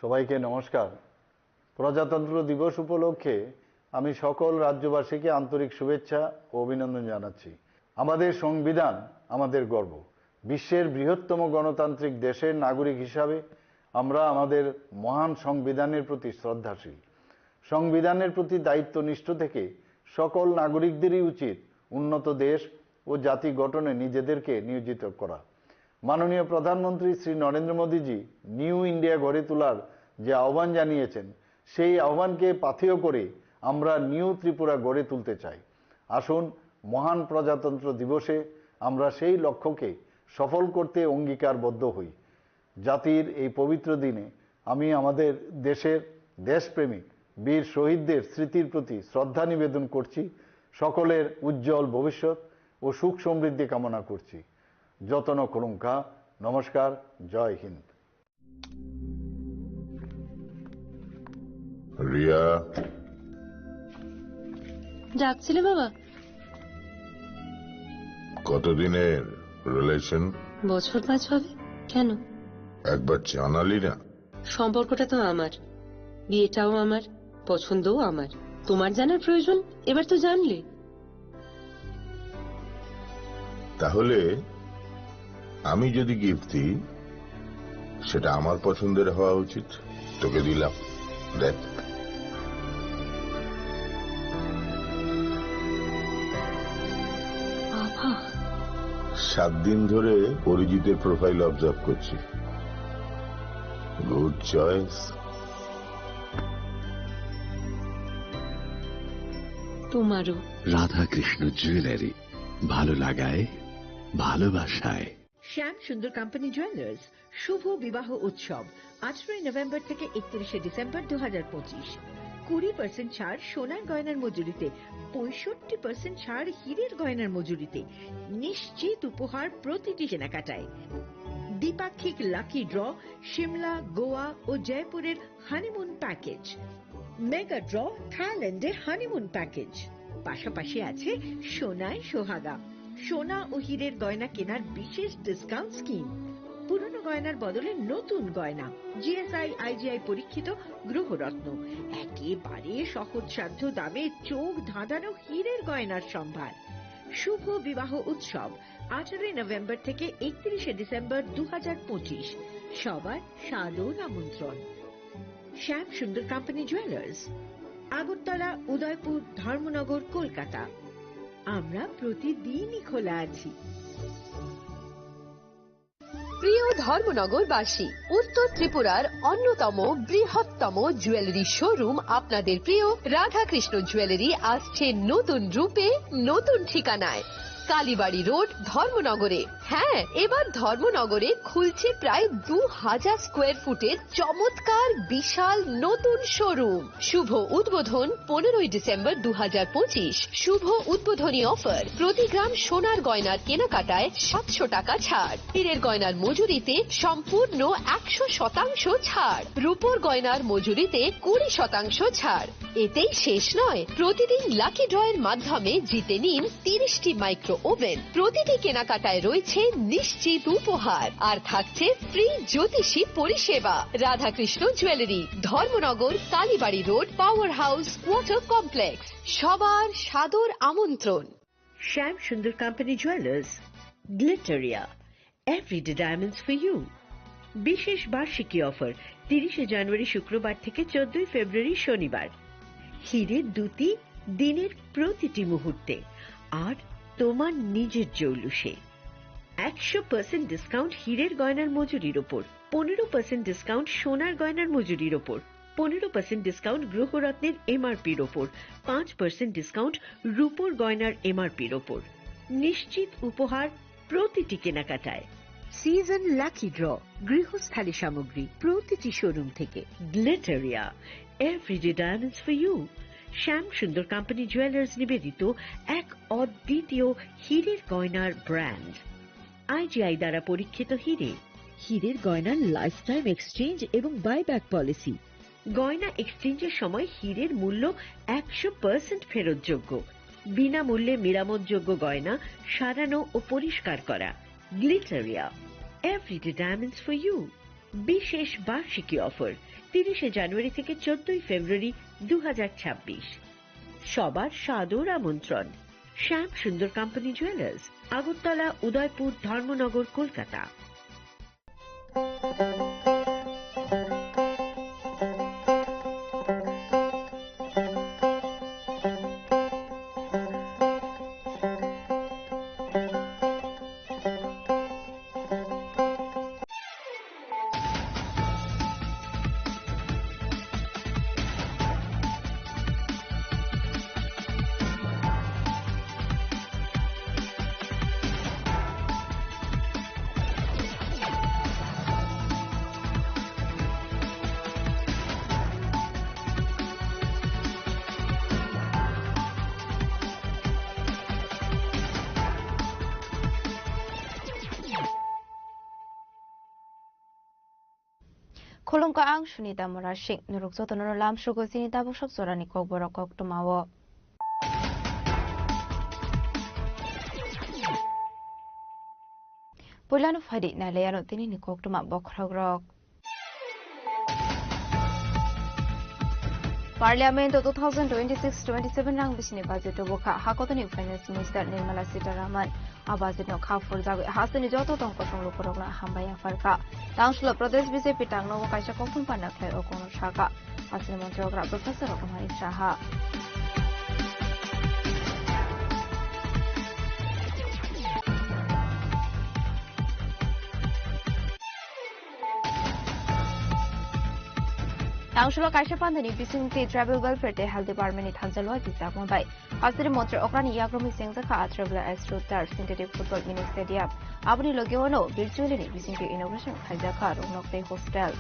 সবাইকে নমস্কার। প্রজাতন্ত্র দিবস উপলক্ষে আমি সকল রাজ্যবাসীকে আন্তরিক শুভেচ্ছা ও অভিনন্দন জানাচ্ছি। আমাদের সংবিধান আমাদের গর্ব। বিশ্বের বৃহত্তম গণতান্ত্রিক দেশের নাগরিক হিসাবে আমরা আমাদের মহান সংবিধানের প্রতি শ্রদ্ধাশীল। সংবিধানের প্রতি দায়িত্বনিষ্ঠ থেকে সকল নাগরিকদেরই উচিত উন্নত দেশ ও জাতি গঠনে নিজেদেরকে নিয়োজিত করা। মাননীয় প্রধানমন্ত্রী শ্রী নরেন্দ্র মোদীজি নিউ ইন্ডিয়া গড়ে তোলার যে আহ্বান জানিয়েছেন, সেই আহ্বানকে পাথেয় করে আমরা নিউ ত্রিপুরা গড়ে তুলতে চাই। আসুন মহান প্রজাতন্ত্র দিবসে আমরা সেই লক্ষ্যকে সফল করতে অঙ্গীকারবদ্ধ হই। জাতির এই পবিত্র দিনে আমি আমাদের দেশের দেশপ্রেমিক বীর শহীদদের স্মৃতির প্রতি শ্রদ্ধা নিবেদন করছি। সকলের উজ্জ্বল ভবিষ্যৎ ও সুখ সমৃদ্ধি কামনা করছি। যতন করুঙ্কা। নমস্কার। জয় হিন্দ। রিয়া, ডাকছিলে বাবা? কতদিনের রিলেশন? বছর 5 হবে। কেন? একবার জানালি না? সম্পর্কটা তো আমার, বিয়েটাও আমার, পছন্দও আমার। তোমার জানার প্রয়োজন এবার তো জানলে। তাহলে আমি যদি গিফট দিই, সেটা আমার পছন্দের হওয়া উচিত। তোকে দিলাম, দেখ। বাবা, 7 দিন ধরে অরিজিতের প্রোফাইল অবজার্ভ করছি। Good choice. তোমারও। রাধাকৃষ্ণ জুয়েলারি, ভালো লাগায় ভালোবাসায়। শ্যাম সুন্দর কোম্পানি জুয়েলার্স শুভ বিবাহ উৎসব 18 নভেম্বর থেকে 31 ডিসেম্বর 2025। 20% ছাড় সোনার গয়নার মজুরিতে, 65% ছাড় হীরের গয়নার মজুরিতে, নিশ্চিত উপহার প্রতিটি কেনাকাটায়। দ্বিপাক্ষিক লাকি ড্র, সিমলা, গোয়া ও জয়পুরের হানিমুন প্যাকেজ, মেগা ড্র থাইল্যান্ডের হানিমুন প্যাকেজ। পাশাপাশি আছে সোনায় সোহাগা, সোনা ও হীরের গয়না কেনার বিশেষ ডিসকাউন্ট স্কিম। পুরনো গয়নার বদলে নতুন গয়না, জিএসআই আইজিআই পরীক্ষিত গ্রহরত্ন, একেবারে সহজসাধ্য দামে চোখ ধাঁধানো হীরের গয়নার সম্ভার। শুভ বিবাহ উৎসব 18 নভেম্বর থেকে 31 ডিসেম্বর 2025। সবার সাদর আমন্ত্রণ। Shyam Sundar company jewellers, Agartala, Udaipur, Dharmanagar, Kolkata. আমরা প্রতিদিনই খোলা আছি। প্রিয় ধর্মনগরবাসী, উত্তর ত্রিপুরার অন্যতম বৃহত্তম জুয়েলারি শোরুম আপনাদের প্রিয় রাধাকৃষ্ণ জুয়েলারি আসছে নতুন রূপে, নতুন ঠিকানায়, কালীবাড়ি রোড, ধর্মনগরে। হ্যাঁ, এবার ধর্মনগরে খুলছে প্রায় 2000 স্কোয়ার ফুটের চমৎকার বিশাল নতুন শোরুম। শুভ উদ্বোধন 15 ডিসেম্বর 2025। শুভ উদ্বোধনী অফার, প্রতি গ্রাম সোনার গয়নার কেনাকাটায় 700 টাকা ছাড়, হীরের গয়নার মজুরিতে সম্পূর্ণ 100% ছাড়, রূপোর গয়নার মজুরিতে 20% ছাড়। এতেই শেষ নয়, প্রতিদিন লাকি ড্রয়ের মাধ্যমে জিতে নিন 30টি মাইক্রো ওভেন। প্রতিটি কেনাকাটায় রয়েছে নিশ্চিত উপহার, আর থাকছে ফ্রি জ্যোতিষী পরিষেবা। Radhakrishna jewellery, Dharmanagar, Kalibari road, power house, water complex. সবার সাদর আমন্ত্রণ। Shyam Sundar company jewellers, Glitteria, everyday diamonds for you. বিশেষ বার্ষিকী অফার 30 জানুয়ারি শুক্রবার থেকে 14 ফেব্রুয়ারি শনিবার। হীরের দুটি দিনের প্রতিটি মুহূর্তে, আর তোমার নিজের জৌলুসে। 100% ডিসকাউন্ট হীরের গয়নার মজুরির ওপর, 15% ডিসকাউন্ট সোনার গয়নার মজুরির ওপর, 15% ডিসকাউন্ট গ্রহরত্নের এমআরপির ওপর, 5% ডিসকাউন্ট রূপোর গয়নার এমআরপির ওপর। নিশ্চিত উপহার প্রতিটি কেনাকাটায়। সিজন লাকি ড্র, গৃহস্থালী সামগ্রী প্রতিটি শোরুম থেকে। Glitteria, everyday diamonds for you. Shyam Sundar company jewellers নিবেদিত এক অদ্বিতীয় হীরের গয়নার ব্র্যান্ড। আইজিআই দ্বারা পরীক্ষিত হীরে, হীরের গয়নার লাইফ টাইম এক্সচেঞ্জ এবং বাইব্যাক পলিসি। গয়না এক্সচেঞ্জের সময় হীরের মূল্য 100% ফেরতযোগ্য। বিনামূল্যে মেরামতযোগ্য গয়না সারানো ও পরিষ্কার করা। Glitteria, everyday diamonds for you. বিশেষ বার্ষিকী অফার 30 জানুয়ারি থেকে 14 ফেব্রুয়ারি 2026। সবার সাদর আমন্ত্রণ। Shyam Sundar company jewellers, Agartala, Udaipur, Dharmanagar, Kolkata. Kolong ka ang sunita morashik nuruk soto nuro lam shugo sinita busok sorani kok borok kok tumawo. Pulano fadi na leyano tini ni kok tuma bokragrok. Parliament 2026-27 rang bisini budget boka hakotani finance minister Nirmala Sitharaman abazit no khafur jagoi hasani joto tongko songlo korokna hambaya farka Tangshula Pradesh BJP tangno kaisa kokun panakhlai okono shaka hasani montrokra Professor Okamani Shaha Tangshula kaisa pandani bisingti travel welfare te health department ni thanjalwa jisap mobai hasari montre okrani yagromi sengzaka travel astrotar synthetic football mini stadium abuni logeono virtually ni bisingti inauguration khaijaka ronokte hostel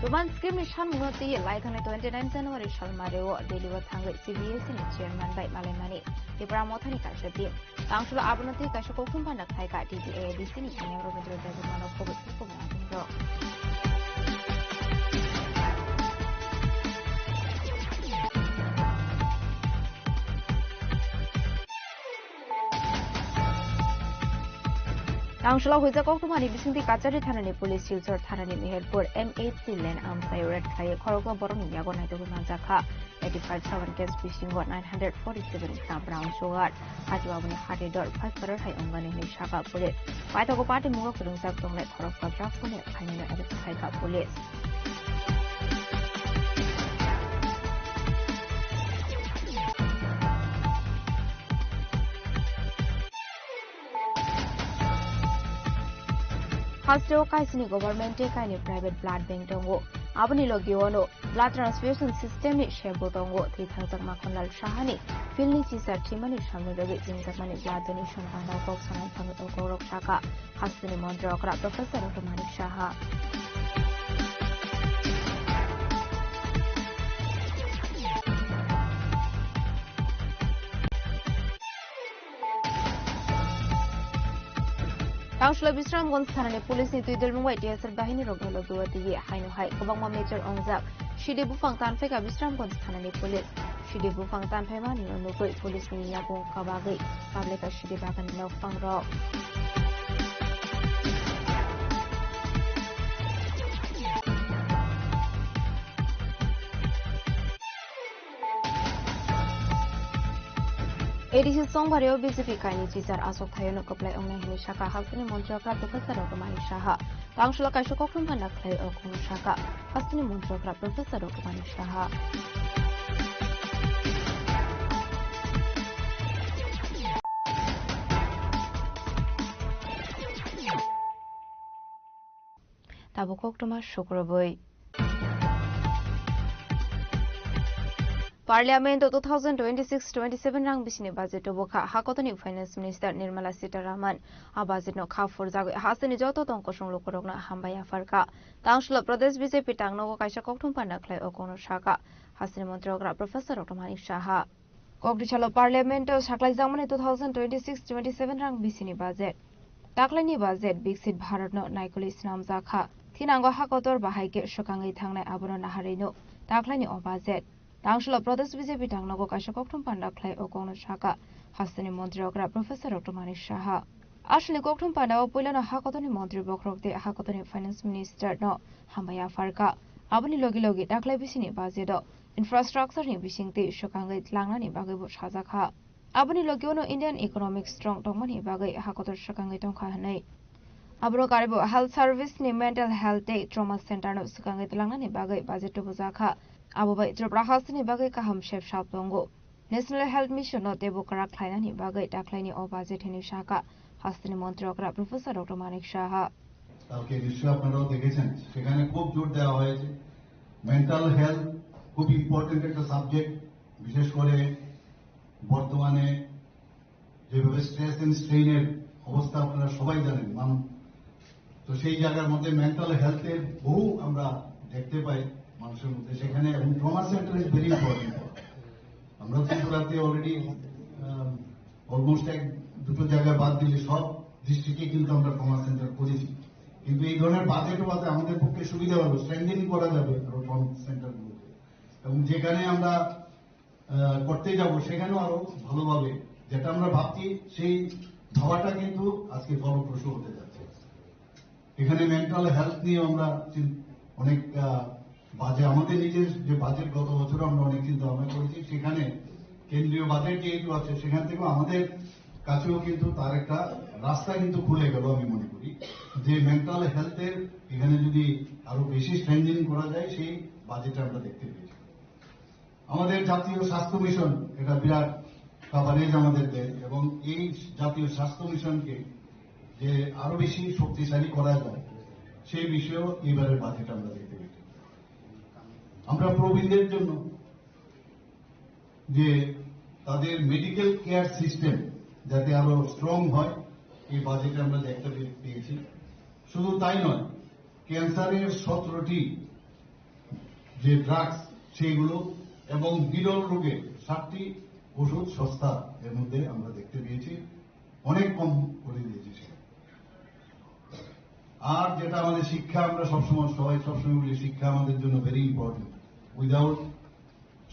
Roman scheme ni shan munoti laikhane 29 January shalmareo deliver thangai CBSE ni chairman by Malemani Ibramothani kashati Tangshula abunoti kashakokun panak thaika DDADC ni Nyangro Medro Dagmano Covid Kumandro Tangshula huija koktumani bisingti kachari thanani police silchar thanani meherpur M8C lane amsayoret khai khorogwa boroni yago naito manjakha 85 case fishing 947 gram brown sugar hajwabuni hati dor 5 crore hai ongani ni shaka police paithago party mugo kurungsak tonglai khorogwa draft phone khainani arrest khaika police Hasteo kaisini government kaini private blood bank dongo abani logiono blood transfusion system ni shebo dongo thithangsak makhonal shahani filni chisar thimani samne rebe jingjakmani blood donation kanda kok sanan phang gorok shaka hastini montra okra Professor Okamani Shaha Tangshula Bisramganj thanani police ni tui delmungwai TSR bahini roghalo duwati ye hainu hai kobangma major ongjak Shide Bufang tanfeka Bisramganj thanani police Shide Bufang tanfema ni nukoi police ni yabung kabagi kableka Shide bagan no fangrok ADC Songbareo BJP kaini chisar asok thayono koplai ongnai hini shaka hasini montrokra Professor Okamani Shaha Tangshula kaisa kokrum panak khlai okono shaka hasini montrokra Professor Okamani Shaha Tabukok toma shukroboi Parliament 2026-27 rang bisini budget boka hakotani finance minister Nirmala Sitharaman abazit no khafur jagoi hasini joto tongko songlo korokna hambaya farka Tangshula Pradesh BJP tangno kaisa kokthum panakhlai okono shaka hasini montrokra Professor Okamani Shaha kokti chalo Parliament saklai jamani 2026-27 rang bisini budget taklani budget biksit Bharat no naikoli snam jakha thinango hakotor bahaike shokangai thangnai abono naharino taklani o budget तांशुल Pradesh BJP टांगनगो काशा कोकठम पांडा खलाई ओ कोन शाखा हास्तनि मन्त्री Agra professor doctor Manik Shah आशनि कोकठम पांडा ओ पहिलो हाकतनि मन्त्री बखरकते हाकतनि finance minister न हामबाया फारका आबनि लगी लगी दाखलाई बिसिनि बाजेद इन्फ्रास्ट्राक्चरनि बिसिंते सकांगै लांनानि बागैबो साजाखा आबनि लगिनो Indian economic स्ट्रंग दंमनि बागै हाकतर सकांगै दंखा हनै आबरो गारिबो हेल्थ सर्विस नि mental health day trauma centre न सकांगै लांनानि बागै बाजेट बुजाखा आबोबाय त्रिपुरा हास्तनि बागै काहाम शेफ साप दंगो नेशनल हेल्थ मिशन न देबो करा खायनानि बागै दाखलाइनि अ बाजेट हिनि शाखा हास्तनि मन्त्री अग्रा प्रोफेसर डॉक्टर मानिक शाह কালকে নিশ্চয়ই আপনারাও দেখেছেন সেখানে খুব জোর দেওয়া হয়েছে মেন্টাল হেলথ খুব ইম্পর্টেন্ট একটা সাবজেক্ট বিশেষ করে বর্তমানে যেভাবে স্ট্রেস এন্ড স্ট্রেইনের অবস্থা আপনারা সবাই জানেন তো সেই জায়গার মধ্যে মেন্টাল হেলথের বহু আমরা দেখতে পাই মানুষের মধ্যে সেখানে এবং trauma centre is very important আমরা ত্রিপুরাতে অলরেডি অলমোস্ট এক দুটো জায়গায় বাদ দিলে সব ডিস্ট্রিক্টে কিন্তু আমরা ট্রমা সেন্টার করেছি কিন্তু এই ধরনের বাজেটও আছে আমাদের পক্ষে সুবিধা হবে স্ট্রেংথেনিং করা যাবে ট্রমা সেন্টারগুলোতে এবং যেখানে আমরা করতে যাব সেখানেও আরো ভালোভাবে যেটা আমরা ভাবছি সেই ভাবাটা কিন্তু আজকে ফলপ্রসূ হতে যাচ্ছে এখানে মেন্টাল হেলথ নিয়ে আমরা অনেক আমাদের নিজের যে বাজেট গত বছর আমরা অনেক চিন্তা ভাবনা করেছি সেখানে কেন্দ্রীয় বাজেট যেহেতু আছে সেখান থেকেও আমাদের কাছেও কিন্তু তার একটা রাস্তা কিন্তু খুলে গেল আমি মনে করি যে মেন্টাল হেলথের এখানে যদি আরো বেশি স্ট্রেংথেনিং করা যায় সেই বাজেটে আমরা দেখতে পেয়েছি আমাদের জাতীয় স্বাস্থ্য মিশন এটা বিরাট কাভারেজ আমাদের দেয় এবং এই জাতীয় স্বাস্থ্য মিশনকে যে আরো বেশি শক্তিশালী করা যায় সেই বিষয়েও এবারের বাজেট আমরা দেখতে পেয়েছি আমরা প্রবীণদের জন্য যে তাদের মেডিকেল কেয়ার সিস্টেম যাতে আরো স্ট্রং হয় এই বাজেটে আমরা দেখতে পেয়েছি শুধু তাই নয় ক্যান্সারের 17টি যে ড্রাগস সেইগুলো এবং বিরল রোগের 7টি ওষুধ সস্তা এর মধ্যে আমরা দেখতে পেয়েছি অনেক কম করে দিয়েছি আর যেটা আমাদের শিক্ষা আমরা সবসময় বলি শিক্ষা আমাদের জন্য ভেরি ইম্পর্টেন্ট উইদাউট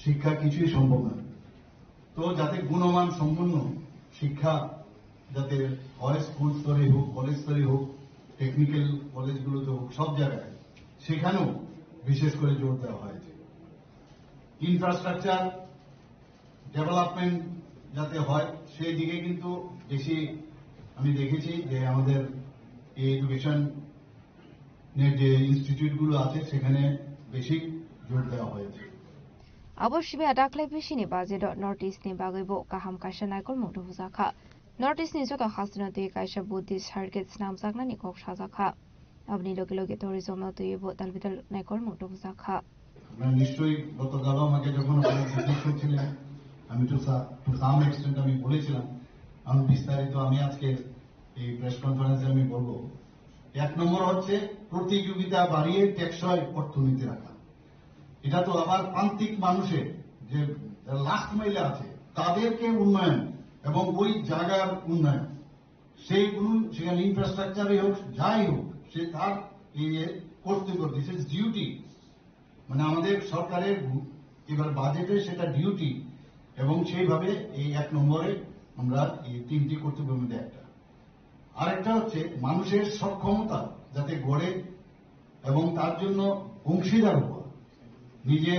শিক্ষা কিছুই সম্ভব নয় তো যাতে গুণমান সম্পন্ন শিক্ষা যাতে হয় স্কুল স্তরে হোক কলেজ স্তরে হোক টেকনিক্যাল কলেজগুলোতে হোক সব জায়গায় সেখানেও বিশেষ করে জোর দেওয়া হয়েছে ইনফ্রাস্ট্রাকচার ডেভেলপমেন্ট যাতে হয় সেই দিকে কিন্তু বেশি আমি দেখেছি যে আমাদের এই এডুকেশন যে ইনস্টিটিউটগুলো আছে সেখানে বেশি জোর দেওয়া হয়েছে अवश्य दाखलाई बिसिनि बाजेट नर्थ इस्टनि बागैबो गाहाम कायसा नायकल मुंदु बुजाखा नर्थ इस्टनि जत हासना दुई कायसा बुद्धिस्ट हार्गेट्स नाम जागनानि कक साजाखा अबनि लगे लगे टुरिजम दुइबो दालबिदाल नायकल मुंदु बुजाखा আপনারা নিশ্চয়ই গতকাল আমাকে যখন আপনারা জিজ্ঞেস করছিলেন আমি টু সাম এক্সটেন্ট আমি বলেছিলাম আমি বিস্তারিত আমি আজকে এই প্রেস কনফারেন্সে আমি বলবো এক নম্বর হচ্ছে প্রতিযোগিতা বাড়িয়ে টেকসই অর্থনীতি রাখা এটা তো আবার প্রান্তিক মানুষের যে লাস্ট মাইলে আছে তাদেরকে উন্নয়ন এবং ওই জায়গার উন্নয়ন সেইগুলো সেখানে ইনফ্রাস্ট্রাকচারই হোক যাই হোক সে তার কর্তব্য দিস ইজ ডিউটি মানে আমাদের সরকারের এবার বাজেটে সেটা ডিউটি এবং সেইভাবে এই এক নম্বরে আমরা এই 3টি কর্তব্যের মধ্যে একটা আরেকটা হচ্ছে মানুষের সক্ষমতা যাতে গড়ে এবং তার জন্য অংশীদার হওয়া নিজে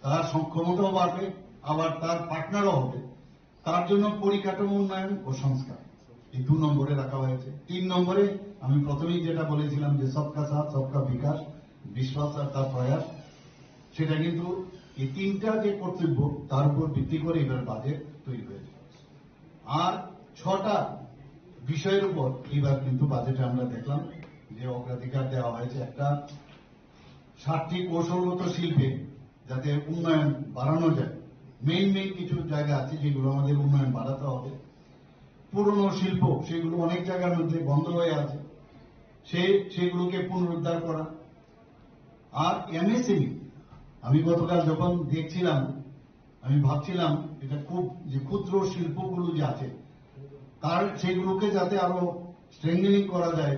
তার সক্ষমতাও বাড়বে আবার তার পার্টনারও হবে তার জন্য পরিকাঠামো উন্নয়ন ও সংস্কার এই 2 নম্বরে রাখা হয়েছে 3 নম্বরে আমি প্রথমেই যেটা বলেছিলাম যে সবকা সাথ সবকা বিকাশ বিশ্বাস আর তার প্রয়াস সেটা কিন্তু এই 3টা যে কর্তব্য তার উপর ভিত্তি করে এবার বাজেট তৈরি হয়েছে আর 6টা বিষয়ের উপর এবার কিন্তু বাজেটে আমরা দেখলাম যে অগ্রাধিকার দেওয়া হয়েছে একটা 60টি কৌশলগত শিল্পে যাতে উন্নয়ন বাড়ানো যায় মেইন কিছু জায়গা আছে যেগুলো আমাদের উন্নয়ন বাড়াতে হবে পুরনো শিল্প সেগুলো অনেক জায়গার মধ্যে বন্ধ হয়ে আছে সেগুলোকে পুনরুদ্ধার করা আর এমএসএমই আমি গতকাল যখন দেখছিলাম আমি ভাবছিলাম এটা খুব যে ক্ষুদ্র শিল্পগুলো যে আছে তার সেগুলোকে যাতে আরো স্ট্রেংথেনিং করা যায়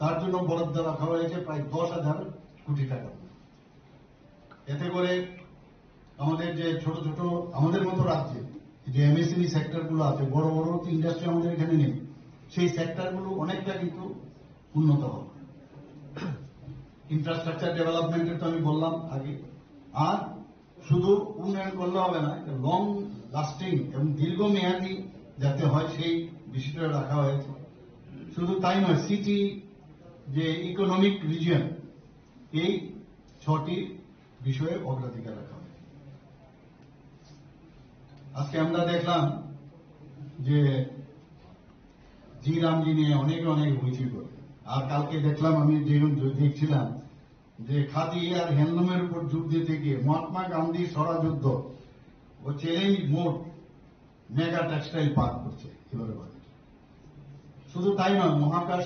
তার জন্য বরাদ্দ রাখা হয়েছে প্রায় 10,000 কোটি টাকা এতে করে আমাদের যে ছোট ছোট আমাদের মতো রাজ্যে যে এমএসএমই সেক্টর গুলো আছে, বড় বড় ইন্ডাস্ট্রি আমাদের এখানে নেই, সেই সেক্টর গুলো অনেকটা কিন্তু উন্নত হবে। ইনফ্রাস্ট্রাকচার ডেভেলপমেন্টের তো আমি বললাম আগে। আর শুধু উন্নয়ন করলে হবে না, লং লাস্টিং এবং দীর্ঘমেয়াদী যাতে হয় সেই বিষয়টা রাখা হয়েছে। শুধু তাই নয়, সিটি যে ইকোনমিক রিজিয়ন, এই 6টি বিষয়ে অগ্রাধিকার রাখা হয়েছে। আজকে আমরা দেখলাম যে জি রামজি নিয়ে অনেক হইচই করে। আর কালকে দেখলাম, আমি যেরকম দেখছিলাম যে খাদি আর হ্যান্ডলুমের উপর যুদ্ধ দিতে গিয়ে মহাত্মা গান্ধী সরা যুদ্ধ ও challenge mode mega textile park করছে এবারে। শুধু তাই নয়, মহাকাশ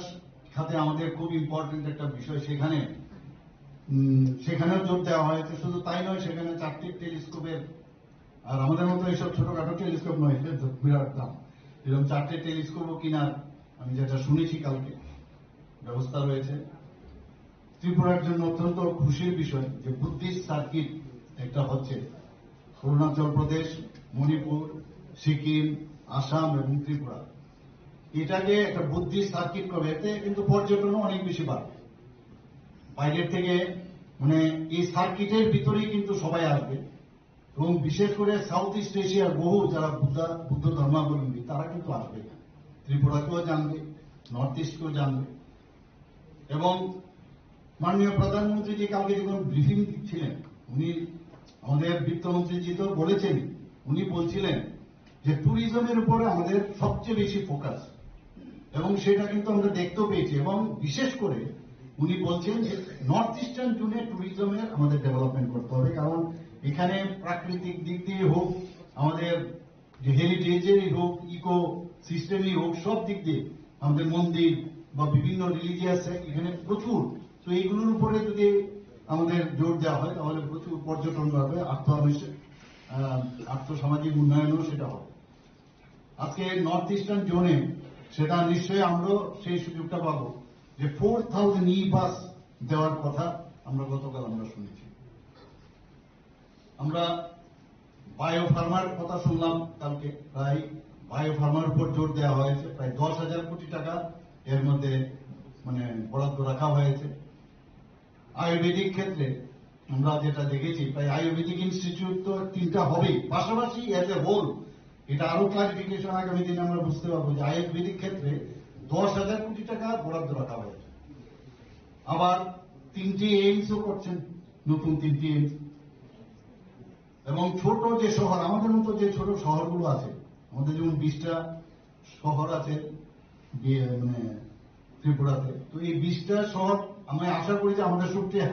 খাতে আমাদের খুব ইম্পর্টেন্ট একটা বিষয়, সেখানেও জোর দেওয়া হয়েছে। শুধু তাই নয়, সেখানে 4টি টেলিস্কোপের, আর আমাদের মতো এইসব ছোটখাটো টেলিস্কোপ নয়, বিরাট দাম, এরকম 4টে টেলিস্কোপও কিনার আমি যেটা শুনেছি কালকে ব্যবস্থা রয়েছে। ত্রিপুরার জন্য অত্যন্ত খুশির বিষয় যে বুদ্ধিস্ট সার্কিট একটা হচ্ছে অরুণাচল প্রদেশ, মণিপুর, সিকিম, আসাম এবং ত্রিপুরা। এটাকে একটা বুদ্ধিস্ট সার্কিট করবে, এতে কিন্তু পর্যটনও অনেক বেশি বাড়বে। বাইরের থেকে মানে এই সার্কিটের ভিতরেই কিন্তু সবাই আসবে, এবং বিশেষ করে সাউথ ইস্ট এশিয়ার বহু যারা বুদ্ধ ধর্মাবলম্বী তারা কিন্তু আসবে, ত্রিপুরাকেও জানবে, নর্থ ইস্টকেও জানবে। এবং মাননীয় প্রধানমন্ত্রীজি কালকে যখন ব্রিফিং দিচ্ছিলেন, উনি আমাদের বিত্তমন্ত্রীজি তো বলেছেন, উনি বলছিলেন যে ট্যুরিজমের উপরে আমাদের সবচেয়ে বেশি ফোকাস, এবং সেটা কিন্তু আমরা দেখতেও পেয়েছি। এবং বিশেষ করে উনি বলছেন যে নর্থ ইস্টার্ন জোনে ট্যুরিজমের আমাদের ডেভেলপমেন্ট করতে হবে, কারণ এখানে প্রাকৃতিক দিক দিয়ে হোক, আমাদের যে হেরিটেজেরই হোক, ইকো সিস্টেমই হোক, সব দিক দিয়ে আমাদের মন্দির বা বিভিন্ন রিলিজিয়াস এখানে প্রচুর। তো এইগুলোর উপরে যদি আমাদের জোর দেওয়া হয় তাহলে প্রচুর পর্যটন বাড়বে, আর্থসামাজিক উন্নয়নও সেটা হবে। আজকে নর্থ ইস্টার্ন জোনে সেটা নিশ্চয়ই আমরাও সেই সুযোগটা পাবো যে 4000 ই বাস দেওয়ার কথা আমরা গতকাল আমরা শুনেছি। আমরা বায়োফার্মার কথা শুনলাম কালকে, প্রায় বায়োফার্মার উপর জোর দেওয়া হয়েছে, প্রায় 10,000 কোটি টাকা এর মধ্যে মানে বরাদ্দ রাখা হয়েছে। আয়ুর্বেদিক ক্ষেত্রে আমরা যেটা দেখেছি, প্রায় আয়ুর্বেদিক ইনস্টিটিউট তো 3টা হবেই, পাশাপাশি এজ এ হোল এটা আরো ক্লারিফিকেশন আগামী দিনে আমরা বুঝতে পারবো যে আয়ুর্বেদিক ক্ষেত্রে 10,000 কোটি টাকা বরাদ্দ রাখা হয়েছে। আবার 3টি এইমসও করছেন, নতুন 3টি এইমস। এবং ছোট যে শহর, আমাদের মতো যে ছোট শহরগুলো আছে, আমাদের যেমন 20টা শহর আছে মানে ত্রিপুরাতে, তো এই 20টা শহর আমি আশা করি যে আমাদের সুপ্রিয়া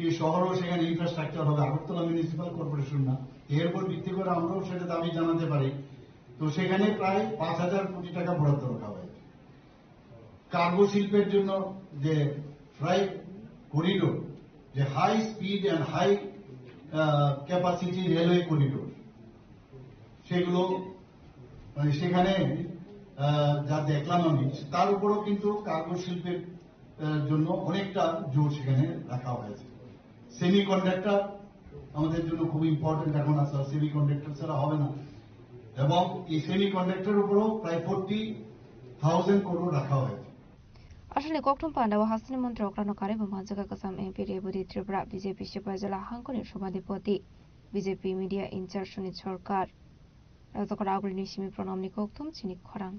এই শহরও সেখানে ইনফ্রাস্ট্রাকচার হবে, আগরতলা মিউনিসিপাল কর্পোরেশন না, এর উপর ভিত্তি করে আমরাও সেটা দাবি জানাতে পারি। তো সেখানে প্রায় 5,000 কোটি টাকা বরাদ্দ রাখা হয়েছে। কার্গো শিল্পের জন্য যে ফ্রাইট করিডোর, যে high speed and high capacity railway corridor, সেগুলো মানে সেখানে যা দেখলাম আমি, তার উপরও কিন্তু কার্গো শিল্পের জন্য অনেকটা জোর সেখানে রাখা হয়েছে। সেমি কন্ডাক্টর আমাদের জন্য খুব ইম্পর্টেন্ট এখন আছে, সেমি কন্ডাক্টর ছাড়া হবে না। এবং এই সেমি কন্ডাক্টর উপরও প্রায় 40,000 crore রাখা হয়েছে। আসলে কক্টম পান্ডা ও হাসিনী মন্ত্রী অক্রানকারী এবং মানজাকা কাসাম এমপি রেবুদি ত্রিপুরা বিজেপি সিপাহী জেলা হাঙ্কনের সভাধিপতি BJP media incharge Sunit Sarkar রাজকর আগ্রী নিশিমি প্রণামনি কক্টম চিনি খরাং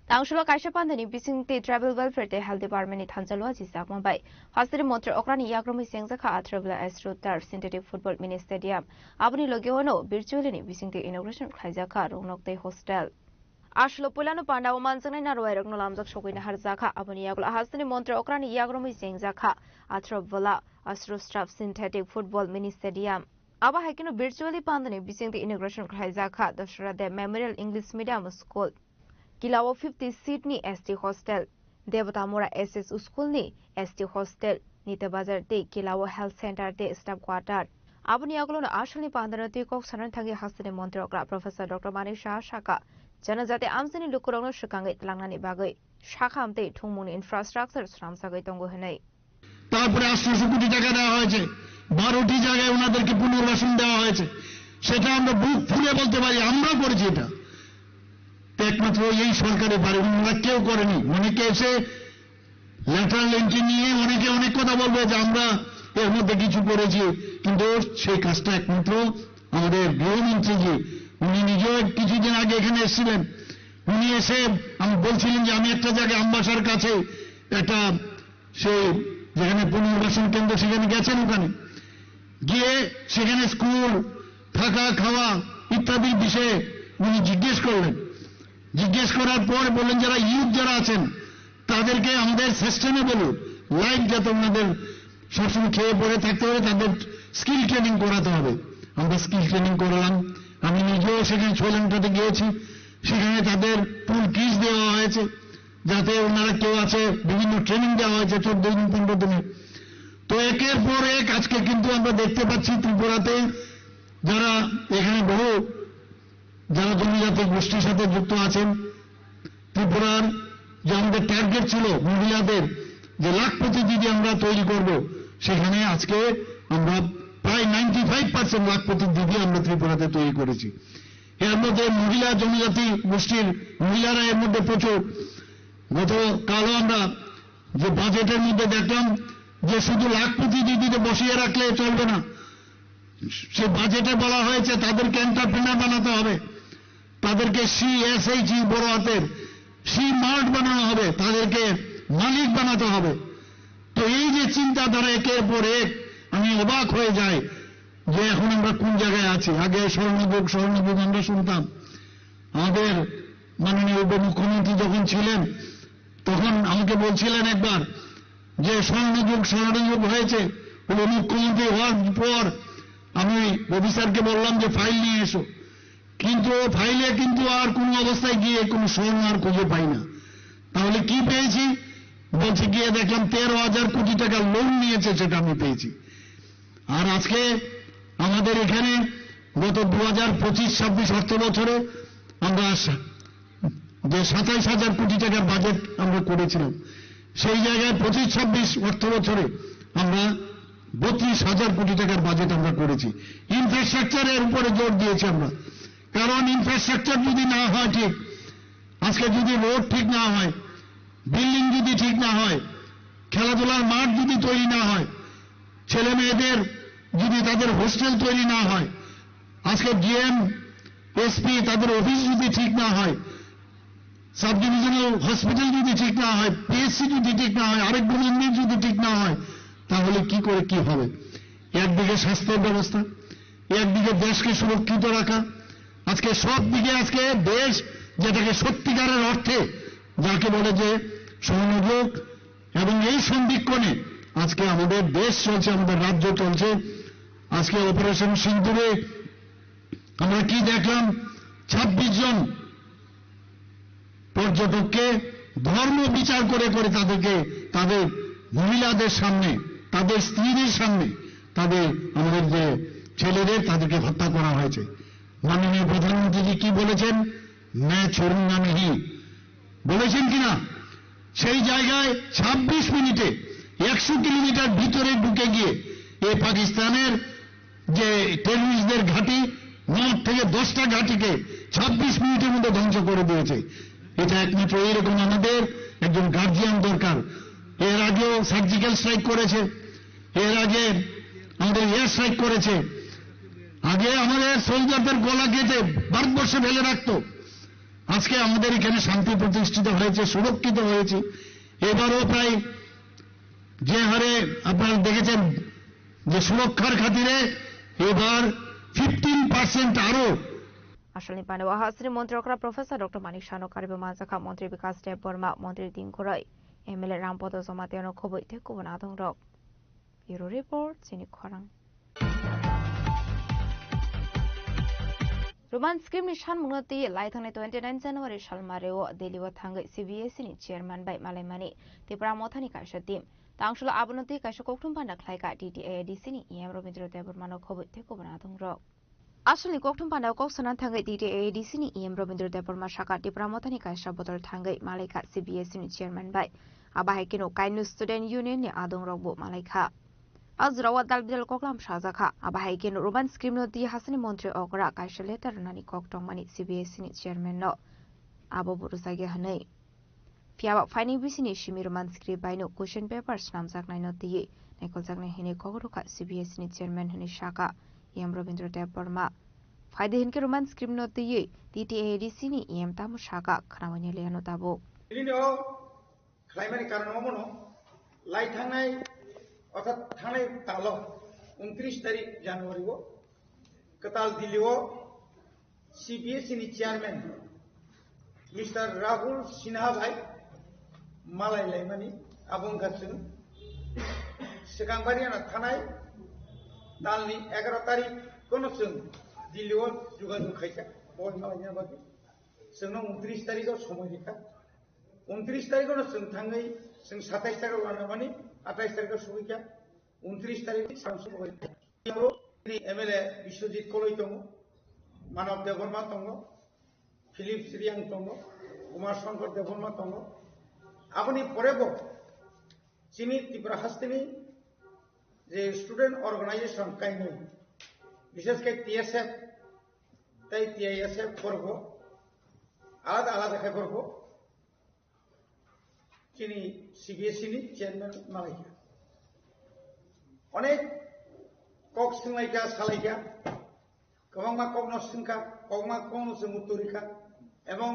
তাংশুলো কাইসা পান্দানি বিসিংতে ট্রাভেল ওয়েলফেয়ারতে হেলথ ডিপার্টমেন্টনি থানচালুয়া জিসাক মাবাই হাসিনী মন্ত্রী অক্রানি ইয়াগ্রমি সেংজাখা আত্রবলা astroturf synthetic football mini stadium আবনি লগেওনো ভার্চুয়ালি বিসিংতে ইনোগ্রেশন খাইজাখা রংনকতে হোস্টেল আসলো পুলানো পান্ডা ও মানজাংনাই নারওয়াইরক নলামজাক সকুইনা হারজাখা আবনি ইয়াগলা হাসিনী মন্ত্রী অক্রানি ইয়াগ্রমি সেংজাখা আত্রবলা astroturf synthetic football mini stadium আবা হাইকিনো ভার্চুয়ালি পান্দানি বিসিংতে ইনোগ্রেশন খাইজাখা Dasharath Deb memorial English medium school Kilawo 50 Sydney ST Hostel, Devatamura SS School ni ST Hostel, Nita Bazar de Kilawo Health Center de Staff Quarter. Abuni aglono ashalni pandana tui kok sanan thangi hasane montre okra Professor Dr. Manik Shah Shaka. Janajate amsani lukurongno shukangai tlangnani bagai. Shaka amte thungmuni infrastructure sramsagai tongo henai. তারপরে 800 কোটি টাকা দেওয়া হয়েছে, 12টি জায়গায় ওনাদেরকে পুনর্বাসন দেওয়া হয়েছে। সেটা আমরা বুক ফুলে বলতে পারি আমরা করেছি। এটা একমাত্র এই সরকারে পারে, অন্যরা কেউ করেনি। অনেকে এসে ল্যাটারাল এন্ট্রি নিয়ে অনেকে অনেক কথা বলবে যে আমরা এর মধ্যে কিছু করেছি, কিন্তু সেই কাজটা একমাত্র আমাদের গৃহমন্ত্রীজি, উনি নিজেও কিছুদিন আগে এখানে এসেছিলেন। উনি এসে আমি বলছিলেন যে আমি একটা জায়গায় আমবাসার কাছে একটা সেই যেখানে পুনর্বাসন কেন্দ্র সেখানে গেছেন, ওখানে গিয়ে সেখানে স্কুল থাকা খাওয়া ইত্যাদির বিষয়ে উনি জিজ্ঞেস করলেন। জিজ্ঞেস করার পর বললেন যারা ইউথ যারা আছেন তাদেরকে আমাদের সাস্টেনেবল লাইফ যাতে ওনাদের সবসময় খেয়ে পড়ে থাকতে হবে, তাদের স্কিল ট্রেনিং করাতে হবে। আমরা স্কিল ট্রেনিং করলাম। আমি নিজেও সেখানে ছয়লাংটাতে গিয়েছি, সেখানে তাদের ফুল কিস দেওয়া হয়েছে, যাতে ওনারা কেউ আছে বিভিন্ন ট্রেনিং দেওয়া হয়েছে 14 দিন 15 দিনে। তো একের পর এক আজকে কিন্তু আমরা দেখতে পাচ্ছি ত্রিপুরাতে যারা এখানে বহু যারা জনজাতি গোষ্ঠীর সাথে যুক্ত আছেন, ত্রিপুরার যে আমাদের টার্গেট ছিল মহিলাদের যে লাখপতি দিদি আমরা তৈরি করব, সেখানে আজকে আমরা প্রায় 95% লাখপতি দিদি আমরা ত্রিপুরাতে তৈরি করেছি। এর মধ্যে মহিলা জনজাতি গোষ্ঠীর মহিলারা এর মধ্যে প্রচুর। গতকালও আমরা যে বাজেটের মধ্যে দেখলাম যে শুধু লাখপতি দিদিকে বসিয়ে রাখলে চলবে না, সে বাজেটে বলা হয়েছে তাদেরকে এন্টারপ্রেনার বানাতে হবে, তাদেরকে CSHE বড় হাতের মার্ট বানানো হবে, তাদেরকে মালিক বানাতে হবে। তো এই যে চিন্তাধারা একের পর এক, আমি অবাক হয়ে যাই যে এখন আমরা কোন জায়গায় আছি। আগে স্বর্ণযুগ আমরা শুনতাম। আমাদের মাননীয় উপমুখ্যমন্ত্রী যখন ছিলেন তখন আমাকে বলছিলেন একবার যে স্বর্ণযুগ হয়েছে। মুখ্যমন্ত্রী হওয়ার পর আমি অফিসারকে বললাম যে ফাইল নিয়ে এসো, কিন্তু ফাইলে কিন্তু আর কোন অবস্থায় গিয়ে কোনো স্বর্ণ আর খুঁজে পাই না। তাহলে কি পেয়েছি? বলছে গিয়ে দেখলাম 13,000 কোটি টাকা লোন নিয়েছে, সেটা আমি পেয়েছি। আর আজকে আমাদের এখানে গত 2025-26 অর্থ বছরে আমরা যে 27,000 কোটি টাকার বাজেট আমরা করেছিলাম, সেই জায়গায় 25-26 অর্থ বছরে আমরা 32,000 কোটি টাকার বাজেট আমরা করেছি। ইনফ্রাস্ট্রাকচারের উপরে জোর দিয়েছি আমরা, কারণ ইনফ্রাস্ট্রাকচার যদি না হয় ঠিক, আজকে যদি রোড ঠিক না হয়, বিল্ডিং যদি ঠিক না হয়, খেলাধুলার মাঠ যদি তৈরি না হয়, ছেলে মেয়েদের যদি তাদের হোস্টেল তৈরি না হয়, আজকে ডিএম এসপি তাদের অফিস যদি ঠিক না হয়, সাব ডিভিশনাল হসপিটাল যদি ঠিক না হয়, পিএসসি যদি ঠিক না হয়, আরেক মন্দির যদি ঠিক না হয়, তাহলে কি করে কি হবে? একদিকে স্বাস্থ্যের ব্যবস্থা, একদিকে দেশকে সুরক্ষিত রাখা, আজকে সব দিকে আজকে দেশ যেটাকে সত্যিকারের অর্থে যাকে বলে যে স্বর্ণযুগ, এবং এই সন্ধিক্ষণে আজকে আমাদের দেশ চলছে, আমাদের রাজ্য চলছে। আজকে অপারেশন সিন্দুরে আমরা কি দেখলাম? 26 জন পর্যটককে ধর্ম বিচার করে করে তাদেরকে তাদের মহিলাদের সামনে, তাদের স্ত্রীদের সামনে, তাদের আমাদের যে ছেলেদের তাদেরকে হত্যা করা হয়েছে। মাননীয় প্রধানমন্ত্রী কি বলেছেন? मैं छोड़ूंगा नहीं বলেছেন কিনা? সেই জায়গায় 26 মিনিটে 100 কিলোমিটার ভিতরে ঢুকে গিয়ে এই পাকিস্তানের যে টেররিস্টদের ঘাঁটি, 9 থেকে 10টা ঘাঁটিকে 26 মিনিটের মধ্যে ধ্বংস করে দিয়েছে। এটা একমাত্র এইরকম আমাদের একজন গার্জিয়ান দরকার। এর আগেও সার্জিক্যাল স্ট্রাইক করেছে, এর আগে আমাদের এয়ার স্ট্রাইক করেছে। আগে আমাদের সোলজারদের গলা কেটে ভারতবর্ষে ফেলে রাখত। আজকে আমাদের এখানে শান্তি প্রতিষ্ঠিত হয়েছে, সুরক্ষিত হয়েছে। এবারও প্রায় যে হারে আপনারা দেখেছেন যে সুরক্ষার খাতিরে এবার 15% আরো আসলে পানেওয়া হাসরি মন্ত্রকরা প্রফেসর ডক্টর মানিক সানো কারিবে মাজাখা মন্ত্রী বিকাশ দেব বর্মা মন্ত্রী দিনখরই এমএলএ রামপদ জমাতেন খবই থেকুবন আদং রক ব্যুরো রিপোর্ট চিনি খরাং রোমান স্কিম नि सानमुंगति लाइथांनि 29 জানুয়ারি সালমারেও দিল্লিও थांगै CBSE नि चेयरमैन बाय मालायमानि त्रिपुरा मथानि कायसा टीम तांसुल आबनति कायसा कोकथुम पान्डा खलायका DTAADC नि EM रवीन्द्र देबबर्मानो खबै थेकुबन आदं रक আসলে কোকটুম পান্ডাও কক্সনা থাঙ্গै DTAADC नि EM रवीन्द्र देबबर्मा शाखा त्रिपुरा मथानि कायसा बदल थांगै मालायका CBSE नि चेयरमैन बाय abahai kino kainu student union ni adong rokbo malaikha azrawa dal koklam sajaka abahai kino roman script no di hasani montri okra kaisa letter nani koktong mani CBSE ni chairman no abo burusage hanai fiaba finding bisini shimi roman script baino question papers namjak nai no di naikol jaknai hini kogoruka CBSE ni chairman hani shaka em Robindra Dev Burma फायदे हिनके Roman script न दिए DTADC नि M तामु शाका खनावनि लेनो Tabo इनिनो climate कारण मनो लाइ थांनाय अर्थात थांनाय तालो 29 तारिख जनवरी वो कताल दिल्लीओ CBSE नि चेयरमैन मिस्टर राहुल सिन्हा भाई मालाय लाइमानि आबुं गासुं सिगांबारियाना थानाय दालनि 11 तारिख कोनो जों दिल्लीआव जुगाजुग खायसा बय मालायना बादि जोंनो 29 तारिखआव समय रेखा 29 तारिखआवनो जों थाङै जों 27 तारिखआव लाना माने 28 तारिखआव सहैखा 29 तारिख सानसु सहैखा बेयाव MLA बिश्वजित कलई दङ मानव देवर्मा दङ फिलिप श्रियां दङ कुमार शंकर देवर्मा दङ আপনি পরেব যিনি ত্রিপুরা হাস্তিনি যে স্টুডেন্ট অর্গানাইজেশন কাইনি বিশেষ করে TSF তাই TISF করব আলাদা আলাদা করে করব যিনি CBSE नि চেয়ারম্যান মালাইকা অনেক কক সিংলাইকা সালাইকা গোबांमा কক নসিংকা গোबांमा কক নসিংউত্তরিকা এবং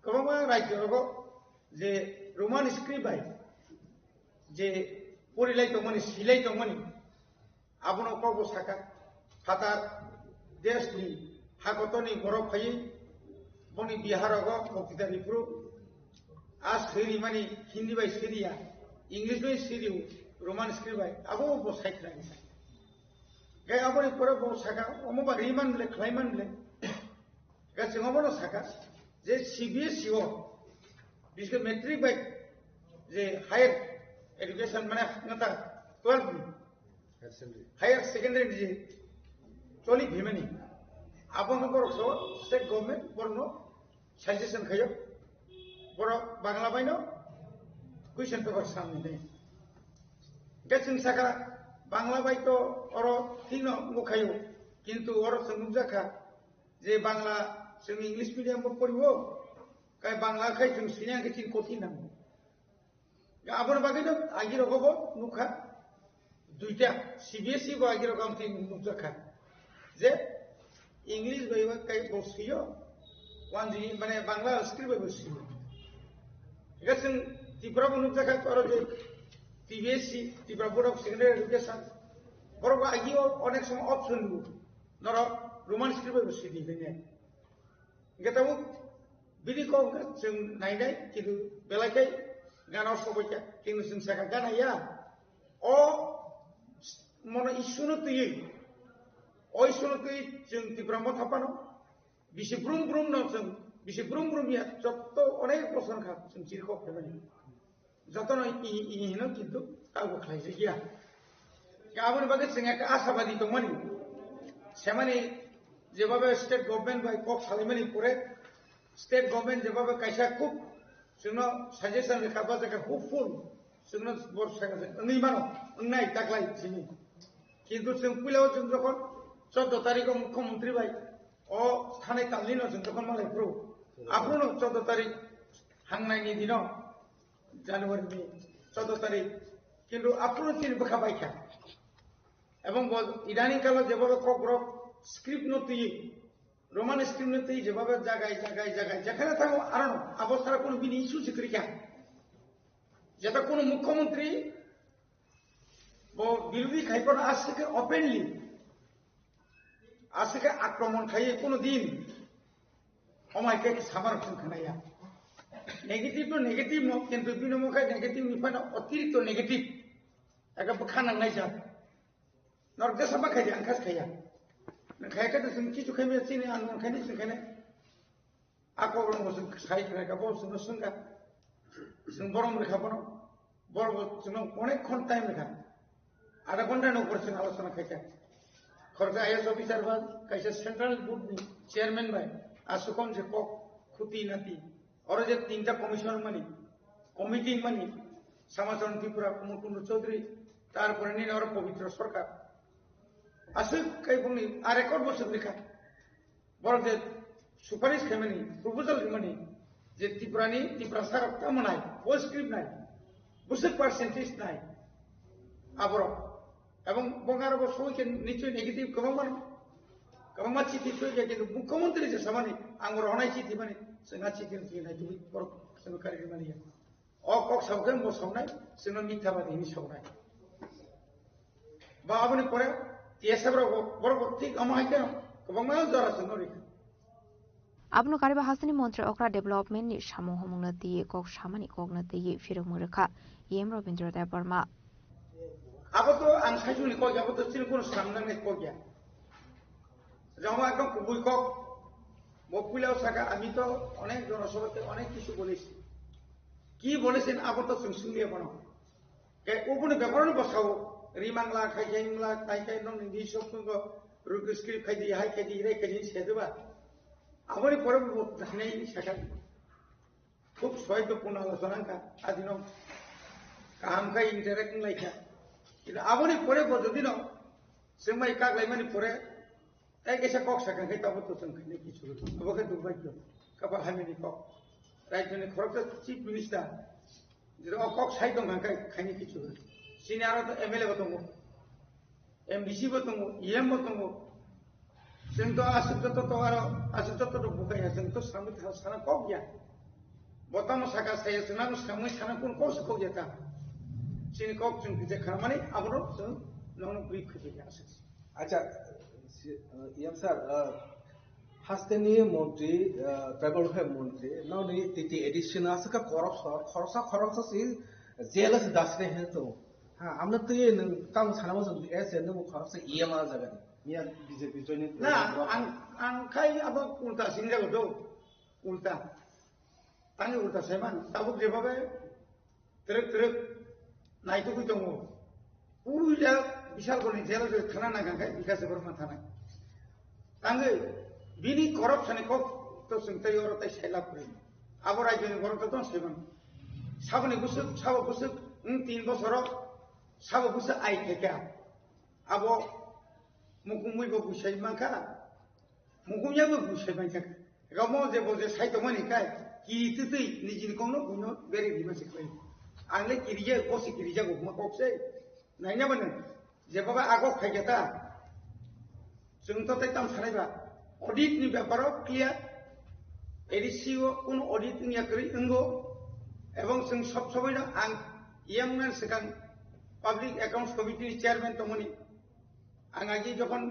গোबांमा রাজ্যরগ যে रोमान स्क्रिप्ट बाय जे परिलाई दंमोन सिलाई दंमोन आबनो कबो साका फाता देशनि हागतनि बरफ फायै बनि बिहारग कपिदारिफ्रु आ सेरि माने हिंदी बाय सेरिया इंग्लिश बाय सेरिउ रोमान स्क्रिप्ट बाय आबो बो साइखनानि गे आबनि पर बो साका अमबा रिमान ले क्लाइमान ले गे जोंबो साका जे CBSE O बिसके metric by J higher education माने नता 12 हायर सेकेंडरी जे चली भिमनि आबन बरसो स्टेट गवर्नमेंट बरनो सजेशन खायो बर बांला बायनो क्वेश्चन पेपर सामने दे गेसिन साका बांला बाय तो अरो तिनो मुखायो किंतु अरो संग जाखा जे बांला जों इंग्लिश मीडियम बो पढिबो काय बांला खाय जों सिनिया के चिन कोथि नाम आबन बागैनो आगिरगबो नुखा दुइटा CBSE बो आगिरगम थिन नुजाखा जे इंग्लिश बायबा काय बसियो वान जी माने बांला स्क्रिप्ट बाय बसियो गेसों त्रिपुरा बो नुजाखा अरो जे CBSE Tripura board of secondary education बरबो आगियो अनेक सम ऑप्शन दु नर रोमान स्क्रिप्ट बाय बसियो दिने गेताबो बिदि को जों नायनाय किन्तु बेलाखै गानाव सबायका किन्तु जों साका गानाया अ मन इसुनो तुयै अ इसुनो तुयै जों त्रिपुरा म थापानो बिसि ब्रुम ब्रुम न जों बिसि ब्रुम ब्रुम या जत्त अनेक प्रश्न खा जों जिरखौ फेबानि जतन इहिनो किन्तु कागो खालायजे गया गाबोन बागे जों एक आशाबादी दंमानि सेमानि जेबाबे स्टेट गवर्नमेंट बाय कक सालायमानि परे स्टेट गवर्नमेंट जेबाबे कायसा खूब जोंनो सजेशन रेखाबा जाका होपफुल जोंनो बरसा जों मानो नाय ताकलाय जोंनि किन्तु जों पहिलाव जों जखन 14 तारिखआव मुख्यमंत्री बाय अ थानाय तालनिनो जों जखन मालायफ्रु आपुनो 14 तारिख हांनायनि दिनाव जानुवारिनि 14 तारिख किन्तु आपुनो दिन बखाबायखा এবং ইদানিং কাল যেভাবে ককরক স্ক্রিপ্ট নতুই रोमान स्क्रिप्ट ने तई जेबाबे जागाय जेखाने थांगो आरो आबो सारा कोनो बिनि इस्यु सिक्रिका जेता कोनो मुख्यमंत्री बो बिरोधी खाइपर आसके ओपनली आसके आक्रमण खाइ कोनो दिन अमायके सामार खनाया नेगेटिव तो नेगेटिव न किन्तु बिनो मखा नेगेटिव निफान अतिरिक्त नेगेटिव एका बखानां नायजा नरदे सबा खाय आंखास खाया खायका तो जों किछु खायमे सिने आं खायने जों खायने आको रंग जों साइ खायका बो जों संगा जों बरम रेखा बनो बर जों अनेक खन टाइम रेखा आधा घंटा न ऊपर जों आलोचना खायका खरजा आईएएस ऑफिसर बा कैसे सेंट्रल बोर्ड नि चेयरमैन बाय आसुकम जे को खुती नाती और जे तीनटा कमिशन मानी कमिटी मानी শ্যামাচরণ ত্রিপুরা কুমুর কুন্ডু চৌধুরী তারপরে নিন আর পবিত্র সরকার আসলে কাইবুনি আর রেকর্ড বছর লেখা বড় যে সুপারিশ খেমেনি প্রপোজাল খেমেনি যে ত্রিপুরা সারক তেমন নাই ও স্ক্রিপ্ট নাই বুঝতে পার্সেন্টেজ নাই আবর এবং বঙ্গার সবাইকে নিশ্চয়ই নেগেটিভ गोबां चिठी फैयो किन्तु मुख्यमंत्री जे सामानि आं हरनाय चिठी माने जोंहा चिठी फैनाय दुबि जोङो कारिगरि मानिया अ कक सावगोन बो सावनाय जोङो मिथ्याबादिनि सावनाय बा आबनि परे টিএসএফর বড় ঠিক আমাকে गोबां जरा जोङो रेखा abno kariba hasani montre okra development ni samo homungna tiye kok samani kokna tiye firung murkha yem robindra deparma abo to ang saijuni ko abo to sin kono samnane ko gya জমা একদম কুবুই cock মকুলাও থাকা আমি তো অনেক জনসভাতে অনেক কিছু বলেছি কি বলেছেন আবার তো শুনলিয়ে বানো ওপনে ব্যাপারও বসাও রিমাংলা খাইখাইংলা তাইখাই নং নিদি সবঙ্গ রুগ স্ক্রিপ্ট খাইদি হাই খাইদি রে খাইদি সেদবা আমারই পরে জানাই শাখা খুব সহায়তাপূর্ণ আলোচনা আদিন কাহামখাই ইন্টারেক্টিং লাইখা কিন্তু আমারই পরে যদিন जोंमाय कागलायमानि परे ऐसा कक साखांखाय दाबो तो जों खायनो किछु अबोखे दुर्भाग्य कापाल हामिनि कक राज्यनि खरबसा चिफ मिनिस्टार जेरै कक साइ दं हांखाय खायनो किछु सिनि आरो तो एमएलए बो दङ एमडिसि बो दङ इएम बो दङ जों तो आसुजत तो बुगाया जों तो सामि साना कक गया बतम साखा साया जोंना सामि साना कोन कस कक गया सिनि कक जों जे खामानि आबरो जों नोंनो ब्रिफ खैया अच्छा इएम सर हास्टेनि मंत्री ट्राइबल वेलफेयर मंत्री नौनि टीटी एडिशन आसका खरसा सि जेलस दासने है तो हां हमने तो ये काम सानाव जों एस एन नो खरसा इएम आ जागोन या बीजेपी जॉइनिंग ना आं खाय अब उल्टा सिन जागो दो उल्टा आंनि उल्टा सायमान दाबो जेबाबे ट्रक नायतो कुइ दङ पुरुजा विशाल गनि जेल जो थाना नागांखाय विकास बर्मा थाना तांगे बिनि करप्शन को तो संतै और तै साइला पुरि आबो राज्यनि गरत तो सेबन साबनि बुसु 3 बছर साब बुसु आइ थेका आबो मुकुमैबो बुसाइ माखा मुकुमयाबो बुसाइ माखा गामो जेबो जे साइतमनि काय कि तितै निजिनि कोनो बुनो बेरे दिमासे खै आंले किरिजे कोसि किरिजा गमा कोकसे नायना बने जेबाबा आगो खायगेता जों तो तै ताम सानायबा ऑडिट नि ब्यापाराव क्लियर एडिसिओ कोन ऑडिट नि याकरि इंगो एवं जों सब सबैनो आं इएमएन सिगां पाब्लिक अकाउंट्स कमिटी चेयरमैन तमनि आं आगि जखन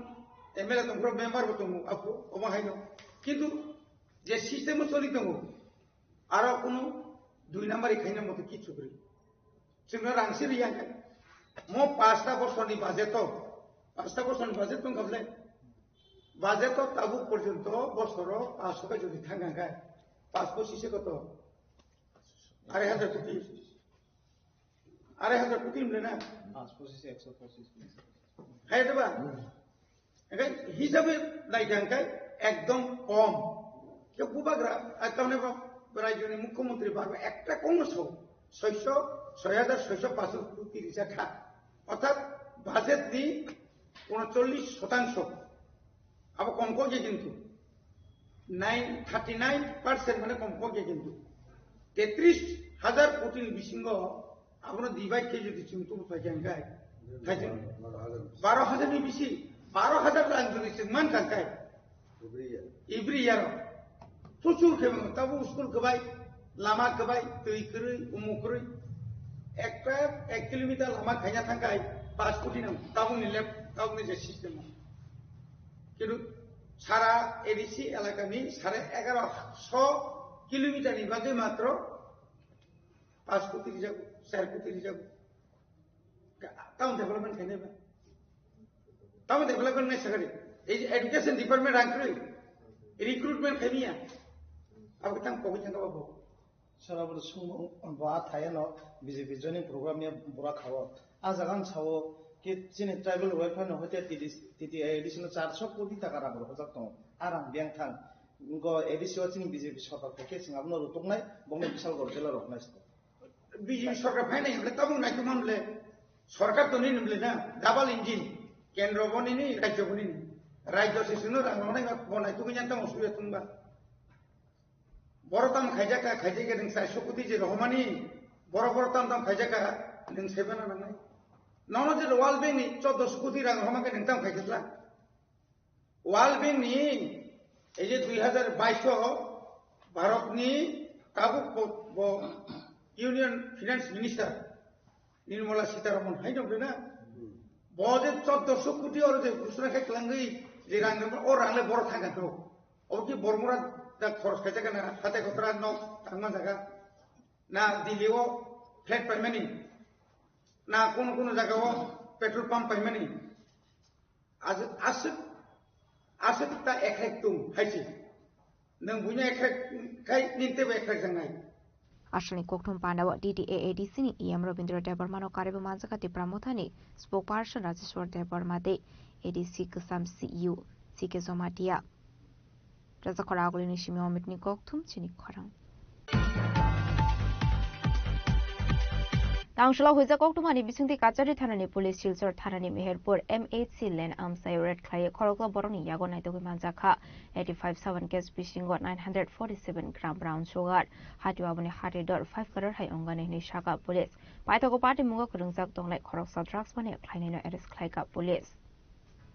एमएलए तंग्र मेंबर बतमु आपु अमाहायनो किन्तु जे सिस्टेम चलि दङ आरो कोनो 2 नाम्बार खायनो मते किछु गरि जोंनो रांसि रिया मो 5टा बছरनि बाजेट दं गाबले बाजेट ताबु पर्यन्त बছर 500 का जुदि थांगांखाय 525 कत 2,500 कोटी मोनना 525 125 हायदबा एखाय हिसाबै नायगांखाय एकदम कम के बुबाग्रा आतावने राज्यनि मुख्यमंत्री बारबा একটা কংগ্রেস 6,665 কোটি টাকা অর্থাৎ বাজেট নি 39% अब कम को गे किंतु 39% माने कम को गे किंतु 33,000 कोटी बिसिंग आपनो डिवाइड के जदि चिंतु फायगांगाय थाइजों 12,000 नि बिसि 12,000 रां जदि मान कांगाय एभ्री इयार प्रचुर खेबो ताबो स्कुल गबाय लामा गबाय दै करै उमुकरै 1 किलोमीटर लामा खायना थांगाय 5 कोटी नां ताबुनि लेफ्ट ताबुनि जे सिस्टेम किन्तु सारा एडिसि एलाकानि 1150 किलोमीटर बादे मात्र 5 कोटी जागो 4 कोटी जागो टाउन डेभलपमेंट खायनायबा टाउन डेभलपमेंट नै सगरे एजुकेशन डिपार्टमेंट रांख्रै रिक्रुटमेंट खायनिया अब तां कोबि थांगा बाबू सराबर सुंग बा थायनो बीजेपी जॉइनिंग प्रोग्राम में बुरा खावो आजागान छावो कि जिने ट्राइबल वेलफेयर होते टीटी एडिशनल 400 कोटी टाका रांग हजाक दं आराम बेंक थां गो एडिसिओ चिनि बीजेपी सरकार के सिंगाबनो रुतुकनाय बंगले बिशाल गरजेला रखनाय বিজেপি সরকার ফাই নাই হলে তখন নাই তোমার হলে সরকার তো নিন বলে না ডাবল ইঞ্জিন কেন্দ্র বনিনি রাজ্য বনিনি রাজ্য শেষে অনেক বনাই তুমি জানতাম অসুবিধা তুমবা বড় তাম খাইজাকা খাইজাকা নों 400 কোটি যে রহমানি বড় বড় তাম খাইজাকা नों সেবেনা নাই নন যে ওয়ার্ল্ড ব্যাংক নি 1400 কোটি রাং রহমাকে नों তাম খাইজলা ওয়ার্ল্ড ব্যাংক নি এই যে 2022 ভারতনি কাবু union finance minister Nirmala Sitharaman হাই দंबे ना বজে 1400 কোটি আর যে ঘোষণা খাইলাঙ্গি যে রাং ও রাংলে বড় থাকা তো ও কি বড়মরা दा खरस खायजागा ना हाते गथरा न थांमा जागा ना दिल्लीआव फ्लेट पाइमानि ना कोन जागाव पेट्रोल पाम्प पाइमानि आज आसे ता एख्रेक तुम हाइसि नों बुइना एख्रेक खाइ नितेबो एख्रेक जांनाय Ashani Koktum Pandawa DDAADC ni EM Robindra Debarmano Karibu Manzakati Pramotani spokesperson Rajeshwar Debarmade ADC Kusam CEO CK Zomatia Raza Koraguli Nishimi Omitni Koktum Chini Korang Tangshla Huiza Koktumani Bisindi Kachari Thanani Police Silsor Thanani Meherpur MHC Len Amsai Red Clay Korokla Boroni Yagonai Togi Manzaka 85.7 gas fishing got 947 gram brown sugar Hatu Abuni Hati Dor 5 color high ongani Nishaka Police Paitoko Party Mungo Kurungzak Dong like Koroksa drugs money Kleinino Eris Klaika Police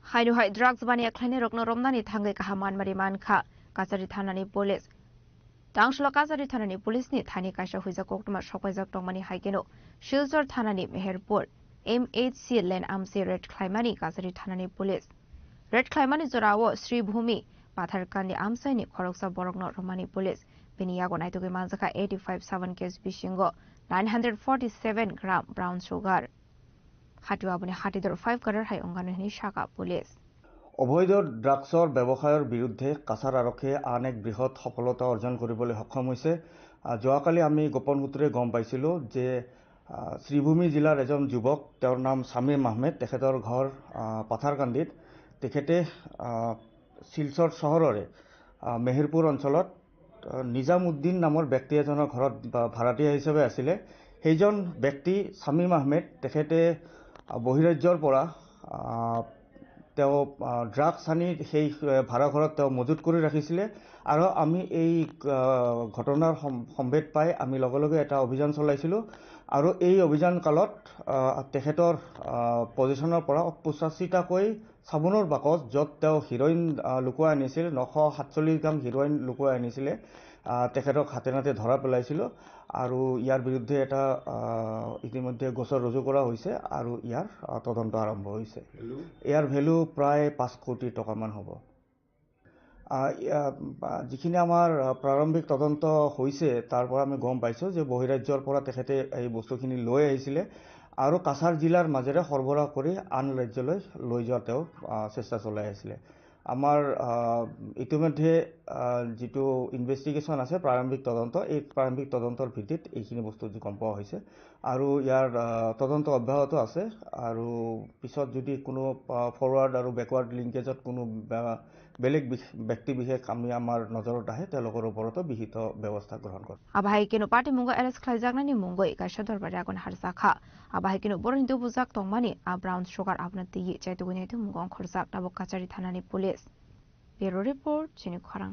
Haidu High drugs money Kleine Rokno Romnani Tangai Kahaman Marimanka Kachari Thanani Police Tangshla Kachari Thanani Police ni Thani Kasha Huiza Koktuma Shokaizak Dongmani Haigeno Shilsor Thanani Meherpur MHC Len Amsi Red Claimani Kachari Thanani Police Red Claimani Zorawo Sri Bhumi Patharkandi Amsaini Koroksa Borogno Romani Police Biniyago Naitogi Manzaka 85.7 case bishingo 947 gram brown sugar Hatu Abuni Hatidor 5 color high ongani Shaka Police অবৈধ ড্ৰাগছৰ ব্যৱসায়ৰ বিৰুদ্ধে কাছাৰ আৰক্ষীয়ে আন এক বৃহৎ সফলতা অৰ্জন কৰিবলৈ সক্ষম হৈছে যোৱাকালি আমি গোপন সূত্ৰে গম পাইছিলো যে শ্ৰীভূমি জিলাৰ এজন যুৱক তেওঁৰ নাম সামিৰ আহমেদ তেখেতৰ ঘৰ পাথাৰকান্দিত তেখেতে শিলচৰ চহৰৰে মেহেৰপুৰ অঞ্চলত নিজামউদ্দিন নামৰ ব্যক্তি এজনৰ ঘৰত ভাড়াতীয়া হিচাপে আছিল সেইজন ব্যক্তি সামিৰ আহমেদ তেখেতে বহিৰাজ্যৰ পৰা তেওঁ ড্ৰাগছ আনি সেই ভাড়া ঘৰত তেওঁ মজুত কৰি ৰাখিছিল আৰু আমি এই ঘটনাৰ সম্ভেদ পাই আমি লগে লগে এটা অভিযান চলাইছিলো আৰু এই অভিযান কালত তেখেতৰ পজিশনৰ পৰা 85টাকৈ সাবুনৰ বাকচ যত তেওঁ হিৰোইন লুকুৱাই আনিছিল 947 গ্ৰাম হিৰোইন লুকুৱাই আনিছিল তেখেতক হাতে নাতে ধৰা পেলাইছিল আৰু ইয়াৰ বিৰুদ্ধে এটা ইতিমধ্যে গোচৰ ৰুজু কৰা হৈছে আৰু ইয়াৰ তদন্ত আৰম্ভ হৈছে ইয়াৰ ভ্যালু প্ৰায় 5 কোটি টকা মান হ'ব যিখিনি আমাৰ প্ৰাৰম্ভিক তদন্ত হৈছে তাৰ পৰা আমি গম পাইছো যে বহিৰাজ্যৰ পৰা তেখেতে এই বস্তুখিনি লৈ আহিছিল আৰু কাছাৰ জিলাৰ মাজেৰে সৰবৰাহ কৰি আন ৰাজ্যলৈ লৈ যোৱাৰ তেওঁ চেষ্টা চলাই আছিল আমাৰ ইতিমধ্যে যেটো ইনভেষ্টিগেচন আছে প্ৰাৰম্ভিক তদন্ত এই প্ৰাৰম্ভিক তদন্তৰ ভিত্তিত এইখিনি বস্তু গম পোৱা হৈছে আৰু ইয়াৰ তদন্ত অব্যাহত আছে আৰু পিছত যদি কোনো ফৰৱাৰ্ড আৰু ব্যাকৱাৰ্ড লিংকেজত কোনো বেলেগ ব্যক্তি বিশেষ আমি আমাৰ নজৰত আহে তেওঁলোকৰ ওপৰত বিহিত ব্যৱস্থা গ্ৰহণ কৰে আবাই কিনো পাৰ্টি মুঙ্গো এৰেস খাইজাগনানি মুঙ্গো ইকাশা দৰবাৰে আগন হাৰসাখা আবাই কিনো বৰহিন্দু বুজাক তংমানি আ ব্রাউন সুগার আপনাতি চাইতুগুনিতে মুঙ্গো খরসাক তাবক কাচারি থানানি পুলিশ ব্যুরো রিপোর্ট চিনি খরাং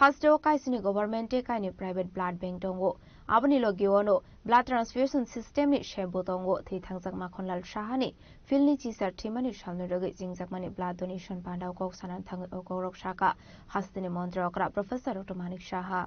Hasdo kaisini government kaini private blood bank dongo abani logiono blood transfusion system ni shebo dongo thi thangjak makhonlal shahani filni chisar thimani samne rogi jingjakmani blood donation pandau kok sanan thang okorok shaka hastini montrokra professor Dr. Manik Shaha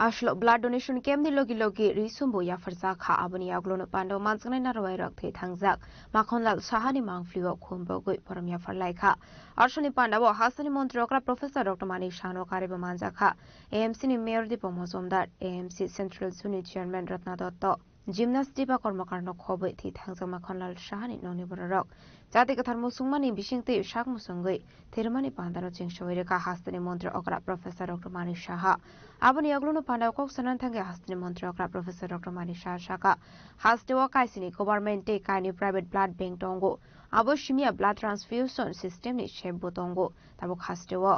Ashlo blood donation kemni logi risumbu ya farzakha abani aglono pandau mansangnai narwai rak thi thangjak makhonlal shahani mangfliwa khumbo goi param ya farlaikha Arshani Pandawa Hasani Montrokra Professor Dr. Manik Shano Kariba Manzakha AMC ni Mayor Dipo Mozumdar AMC Central Zone Chairman Ratna Dotto Gymnastic ba kormakarno khoboi thi thangjak makhonlal shahani noni borok jati kathar musungmani bisingte shak musungoi thermani pandaro chingshoi ka hastani montre okra Professor Dr. Manik Shaha abani agluno pandaw kok sanan thange hastani montre okra Professor Dr. Manik Shaha shaka hastewa kaisini government te kaini private blood bank tongo abo shimia blood transfusion system ni shebo tongo tabok hastewa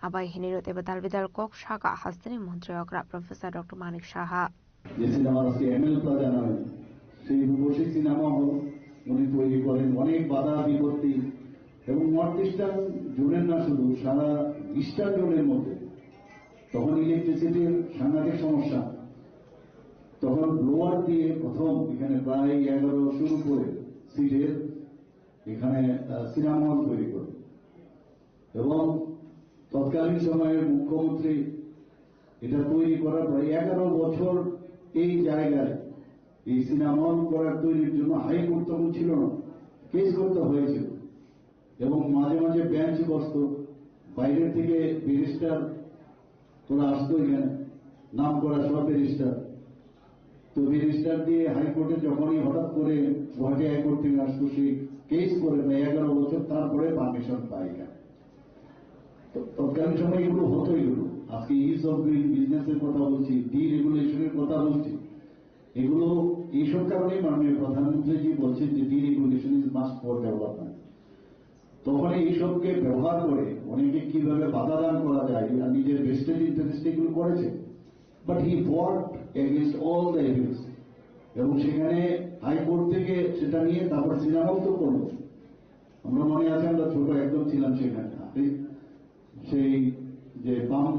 আবাই হিনিরত এবার দালবিদাল cock শাখা হাস্তানি মন্ত্রী অগ্রা professor doctor Manik Saha যে cinema আজকে ML plaza নয় সেই রূপসী cinema hall উনি তৈরি করেন অনেক বাধা বিপত্তি এবং নর্থ ইস্টার্ন জোনের না শুধু সারা ইস্টার্ন জোনের মধ্যে তখন ইলেকট্রিসিটির সাংঘাতিক সমস্যা তখন ব্লোয়ার দিয়ে প্রথম এখানে প্রায় 1100 উপরে সিটের এখানে সিনেমা হল তৈরি করে এবং তৎকালীন সময়ে মুখ্যমন্ত্রী এটা তৈরি করার প্রায় 11 বছর এই জায়গায় এই সিনেমা হল করার তৈরির জন্য হাইকোর্ট তখন ছিল না কেস করতে হয়েছিল এবং মাঝে মাঝে বেঞ্চ বসত বাইরের থেকে ব্যারিস্টার তোরা আসতো এখানে নাম করা সব ব্যারিস্টার তো ব্যারিস্টার দিয়ে হাইকোর্টে যখনই হঠাৎ করে গুয়াহাটি হাইকোর্ট থেকে আসতো সেই কেস করে 11 বছর তারপরে পারমিশন পাই না তৎকালীন সময় এগুলো হতো এগুলো আজকে ইজ অফ ডুইং বিজনেসের কথা বলছি ডিরেগুলেশনের কথা বলছি এগুলো এইসব কারণেই মাননীয় প্রধানমন্ত্রীজি বলছেন যে deregulation is must for development তখন এইসবকে ব্যবহার করে অনেকে কিভাবে বাধা দান করা যায় আর নিজের বেস্টেড ইন্টারেস্ট এগুলো করেছে বাট হি ফট এগেনস্ট অল দ্য এভিডেন্স এবং সেখানে হাইকোর্ট থেকে সেটা নিয়ে তারপর সিনেমাও তো করলো আমরা মনে আছে আমরা ছোট একদম ছিলাম সেখানে সেই যে পাম্প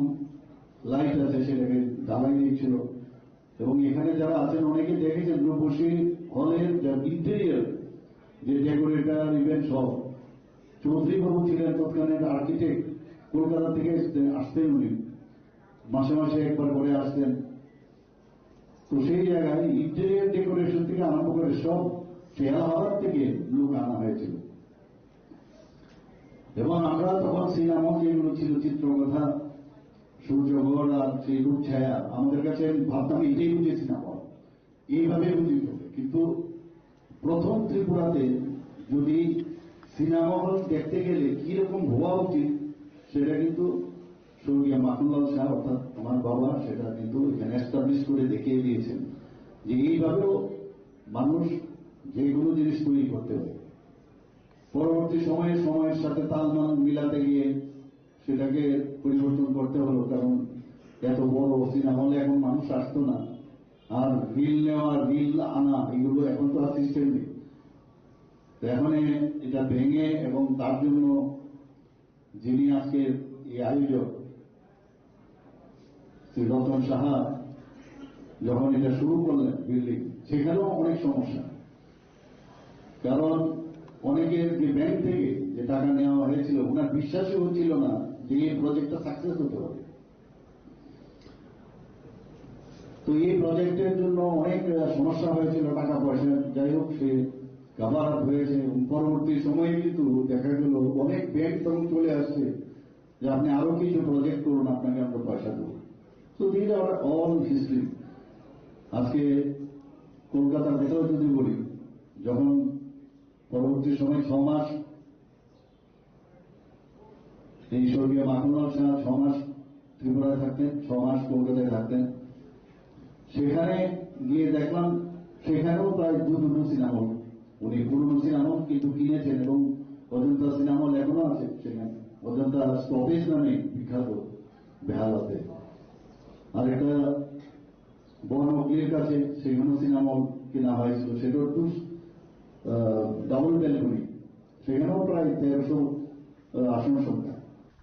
লাইট আছে সেটাকে ঢালাই দিয়েছিল এবং এখানে যারা আছেন অনেকে দেখেছেন রূপসী হলের যা ইন্টেরিয়ার যে ডেকোরেটর ইভেন্ট সব চৌধুরী বাবু ছিলেন তৎকালীন আর্কিটেক্ট কলকাতা থেকে আসতেন উনি মাসে মাসে একবার করে আসতেন তো সেই জায়গায় ইন্টেরিয়ার ডেকোরেশন থেকে আরম্ভ করে সব শেয়ার হওয়ার থেকে লোক আনা হয়েছিল এবং আমরা তখন সিনেমা যেগুলো ছিল চিত্রকথা সূর্যগড় আর সেই রূপ ছায়া আমাদের কাছে ভাবতাম এটাই বুঝে সিনেমা এইভাবে বুঝিত কিন্তু প্রথম ত্রিপুরাতে যদি সিনেমা হল দেখতে গেলে কিরকম হওয়া উচিত সেটা কিন্তু স্বর্গীয় মাখনলাল শাহ অর্থাৎ আমার বাবা সেটা কিন্তু এখানে এস্টাবলিশ করে দেখিয়ে দিয়েছেন যে এইভাবেও মানুষ যেগুলো জিনিস তৈরি করতে হবে পরবর্তী সময়ের সাথে তালমান মিলাতে গিয়ে সেটাকে পরিবর্তন করতে হলো কারণ এত বড় সিনেমা হলে এখন মানুষ আসতো না আর রিল নেওয়া রিল আনা এগুলো এখন তো আর সিস্টেম নেই এখন এটা ভেঙে এবং তার জন্য যিনি আজকে এই আয়োজক শ্রী রতন সাহা যখন এটা শুরু করলেন বিল্ডিং সেখানেও অনেক সমস্যা কারণ অনেকের যে ব্যাংক থেকে যে টাকা নেওয়া হয়েছিল ওনার বিশ্বাসই হচ্ছিল না যে এই প্রজেক্টটা সাকসেস হতে হবে তো এই প্রজেক্টের জন্য অনেক সমস্যা হয়েছিল টাকা পয়সা যাই হোক সে কাভার আপ হয়েছে এবং পরবর্তী সময়ে কিন্তু দেখা গেল অনেক ব্যাংক তখন চলে আসছে যে আপনি আরো কিছু প্রজেক্ট করুন আপনাকে আমরা পয়সা দেবো তো দিস আর অল হিস্ট্রি আজকে কলকাতার ভেতরে যদি বলি যখন পরবর্তী সময় 6 মাস এই স্বর্গীয় মাখনলাল শাহ 6 মাস ত্রিপুরায় থাকতেন 6 মাস কলকাতায় থাকতেন সেখানে গিয়ে দেখলাম সেখানেও প্রায় দুটো সিনেমা উনি পুরনো সিনেমা কিন্তু কিনেছেন এবং অজন্তা সিনেমা এখনো আছে সেখানে অজন্তা স্টপেজ নামে বিখ্যাত বেহালাতে আর একটা বনমগলির কাছে সেখানেও সিনেমা কেনা হয়েছিল সেটা একটু ডাবল ব্যালকনি সেখানেও প্রায় 1300 আসন সংখ্যা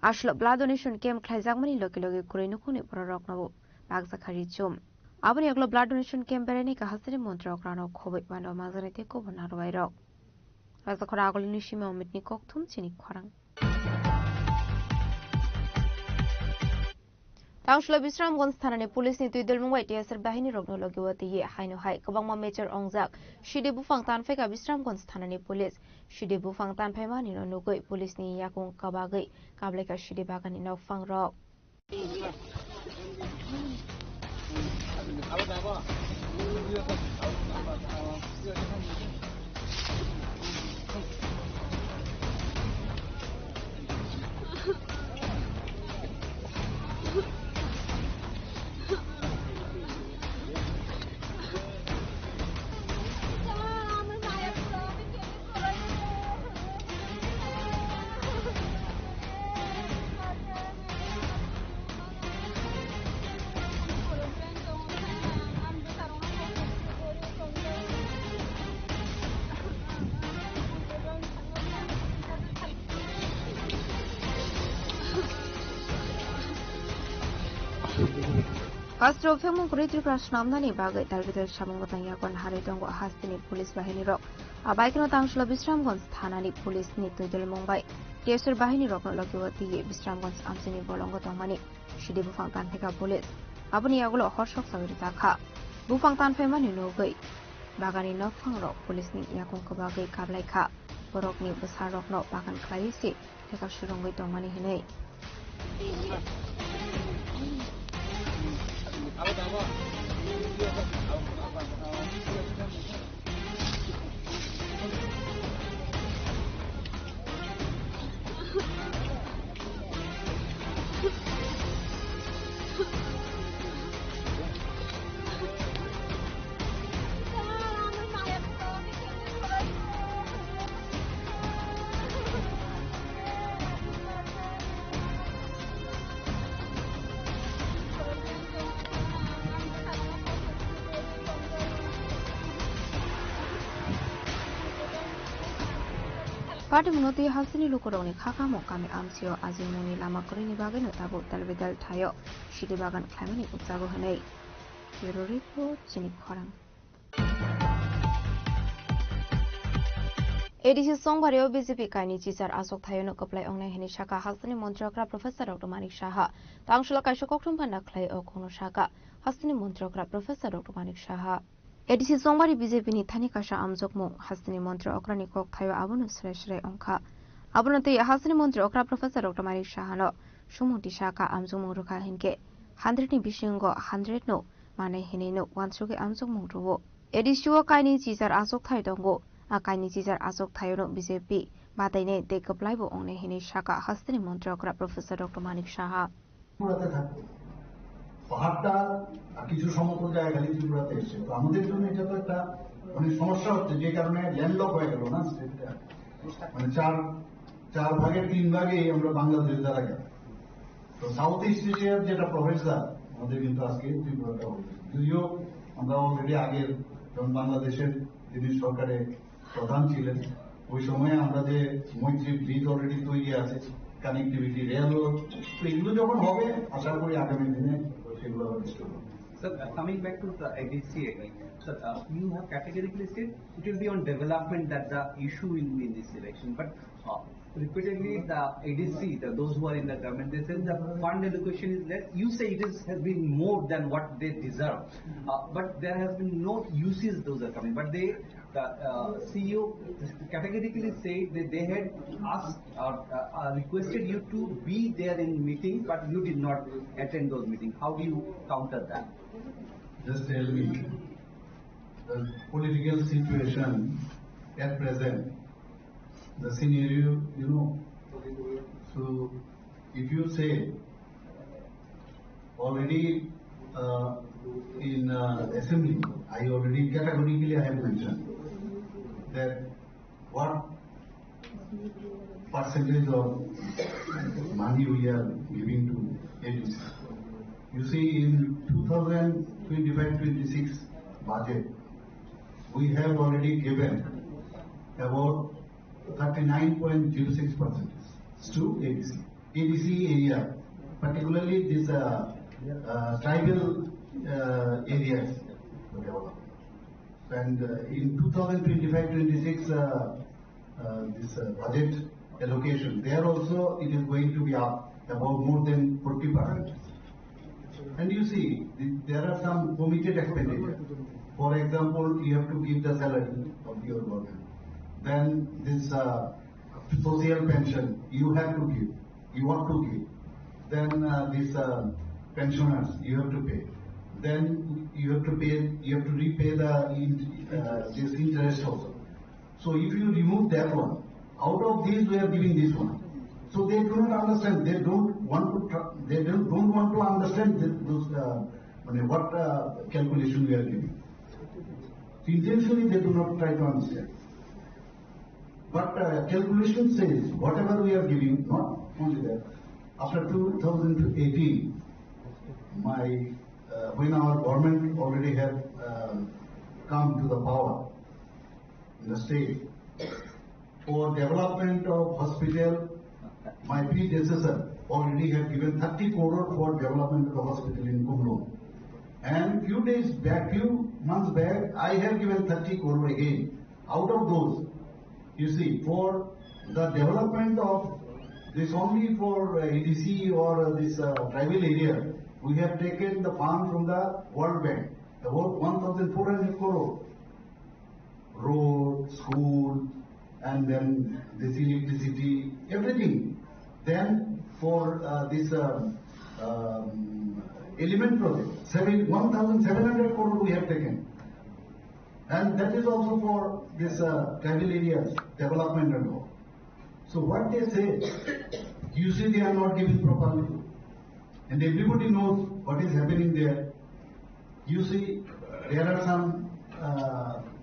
আসলে ব্লাড ডোনেশন ক্যাম্প খাইজাকমানি লগে লগে কুরাইনো খুনি পররক নবো বাগজাখারি চুম আবনি আগলো ব্লাড ডোনেশন ক্যাম্প বেরেনি কাহাসিনি মন্ত্র অগ্রানো খবই বানো মাজারিতে কবন হারবাই রক বাগজাখরা আগলিনি সীমা অমিতনি ককথুম চিনি খরাং তাংশলা বিশ্রামগঞ্জ থানানি পুলিসনি তুইদল মুঙ্গাই টিএসআর বাহিনী রগ্ন লগিওয়াতি ইয়ে হাইনো হাই কবাংমা মেজর অংজাক শিডি বুফাং তানফেকা বিশ্রামগঞ্জ থানানি পুলিশ শিডি বুফাং তানফাইমানি নুগৈ পুলিসনি ইয়াকুং কাবাগৈ কাবলেকা শিডি বাগানি নফাং রক Castro Femung Ritri Namdani Bagai Talvital Shamangotan Yakon Haritongo Hastini Police Bahini Rock. A bike no Tangshla Bisramgons Thanani Police Nitudel Mumbai. Tiesur Bahini Rock Lokiwati Bisramgons Amsini Bolongo Tomani. Shidi Bufang Tanpeka Police. Abuni Yagulo Horshok Saviritaka. Bufang Tanfemani no Gay. Bagani no Fangro Police Ni Yakon Kabagai Kablaika. Borok ni Besarok no Bagan Clarisi. Take a Shurongway Tomani Hine. Party Munoti Hasini Lukoroni Kakamo Kami Amsio Azimuni Lama Korini Bagano Tabu Talvidal Tayo Shidi Bagan Kamini Utsago Hane Yororipo Chini Korang ADC Songbario BJP Kaini Chisar Asok Tayono Koplai Ongne Hini Shaka Hasini Montrokra Professor Dr. Manik Shaha Tangshula Kashokoktum Panda Clay Okono Shaka Hasini Montrokra Professor Dr. Manik Shaha ADC Songbari BJP ni Thani Kasha Amjokmo Hasini Montre Okrani Kok Thayo Abunu Sreshre Onka Abunati Hasini Montre Okra Professor Dr. Manik Shahano Shumuti Shaka Amjokmo Ruka Hinke 100 ni Bishingo 100 no Mane Hine no Wansuke Amjokmo Ruwo ADC Kaini Chisar Asok Thayo Dongo Akaini Chisar Asok Thayo no BJP Bataine Dekaplaibo Ongne Hine Shaka Hasini Montre Okra Professor Dr. Manik Shaha পাহাড়টা কিছু সমতল জায়গা খালি ত্রিপুরাতে এসছে তো আমাদের জন্য এটা তো একটা মানে সমস্যা হচ্ছে যে কারণে ল্যান্ডলক হয়ে গেল না স্টেটটা মানে চার ভাগের 3 ভাগে আমরা বাংলাদেশ দ্বারা গেল তো সাউথ ইস্ট এশিয়ার যেটা প্রফেসর আমাদের কিন্তু আজকে ত্রিপুরাটা হয়েছে যদিও আমরা অলরেডি আগের যখন বাংলাদেশের যিনি সরকারে প্রধান ছিলেন ওই সময়ে আমরা যে মৈত্রী ব্রিজ অলরেডি তৈরি আছে কানেক্টিভিটি রেল তো এগুলো যখন হবে আশা করি আগামী দিনে Sir, coming back to the ADC again, sir, you have categorically said it will be on development that the issue will be in this election, but repeatedly the ADC, those who are in the government, they say the fund allocation is less. You say it has been more than what they deserve, but there has been no uses those are coming. But the CEO categorically said that they had asked or requested you to be there in meetings, but you did not attend those meetings. How do you counter that? Just tell me, the political situation at present, the scenario, you know, so if you say already in assembly, I already categorically I have mentioned that what percentage of money we are giving to ADC. You see, in 2025-26 budget, we have already given about 39.06% to ADC. ADC area, particularly this tribal areas. And in 2025-26 this budget allocation, there also it is going to be up about more than 40%. And you see, there are some committed expenditure. For example, you have to give the salary of your worker. Then this social pension you have to give, you want to give. Then this pensioners you have to pay. Then you have to repay the this interest also. So if you remove that one, out of these we are giving this one. So they do not understand. They don't want to understand those what calculation we are giving. Intentionally they do not try to understand. But calculation says whatever we are giving, not only that. After 2018, when our government already had come to the power in the state, for development of hospital, my predecessor already had given 30 crore for development of the hospital in Kumlo. And few months back, I have given 30 crore again. Out of those, you see, for the development of this only for EDC or this tribal area, we have taken the fund from the World Bank, about 1,400 crore. Road, school, and then this electricity, everything. Then for this element project, 1,700 crore we have taken. And that is also for this tribal areas development and all. So what they say, you see they are not giving properly. And everybody knows what is happening there. You see, there are some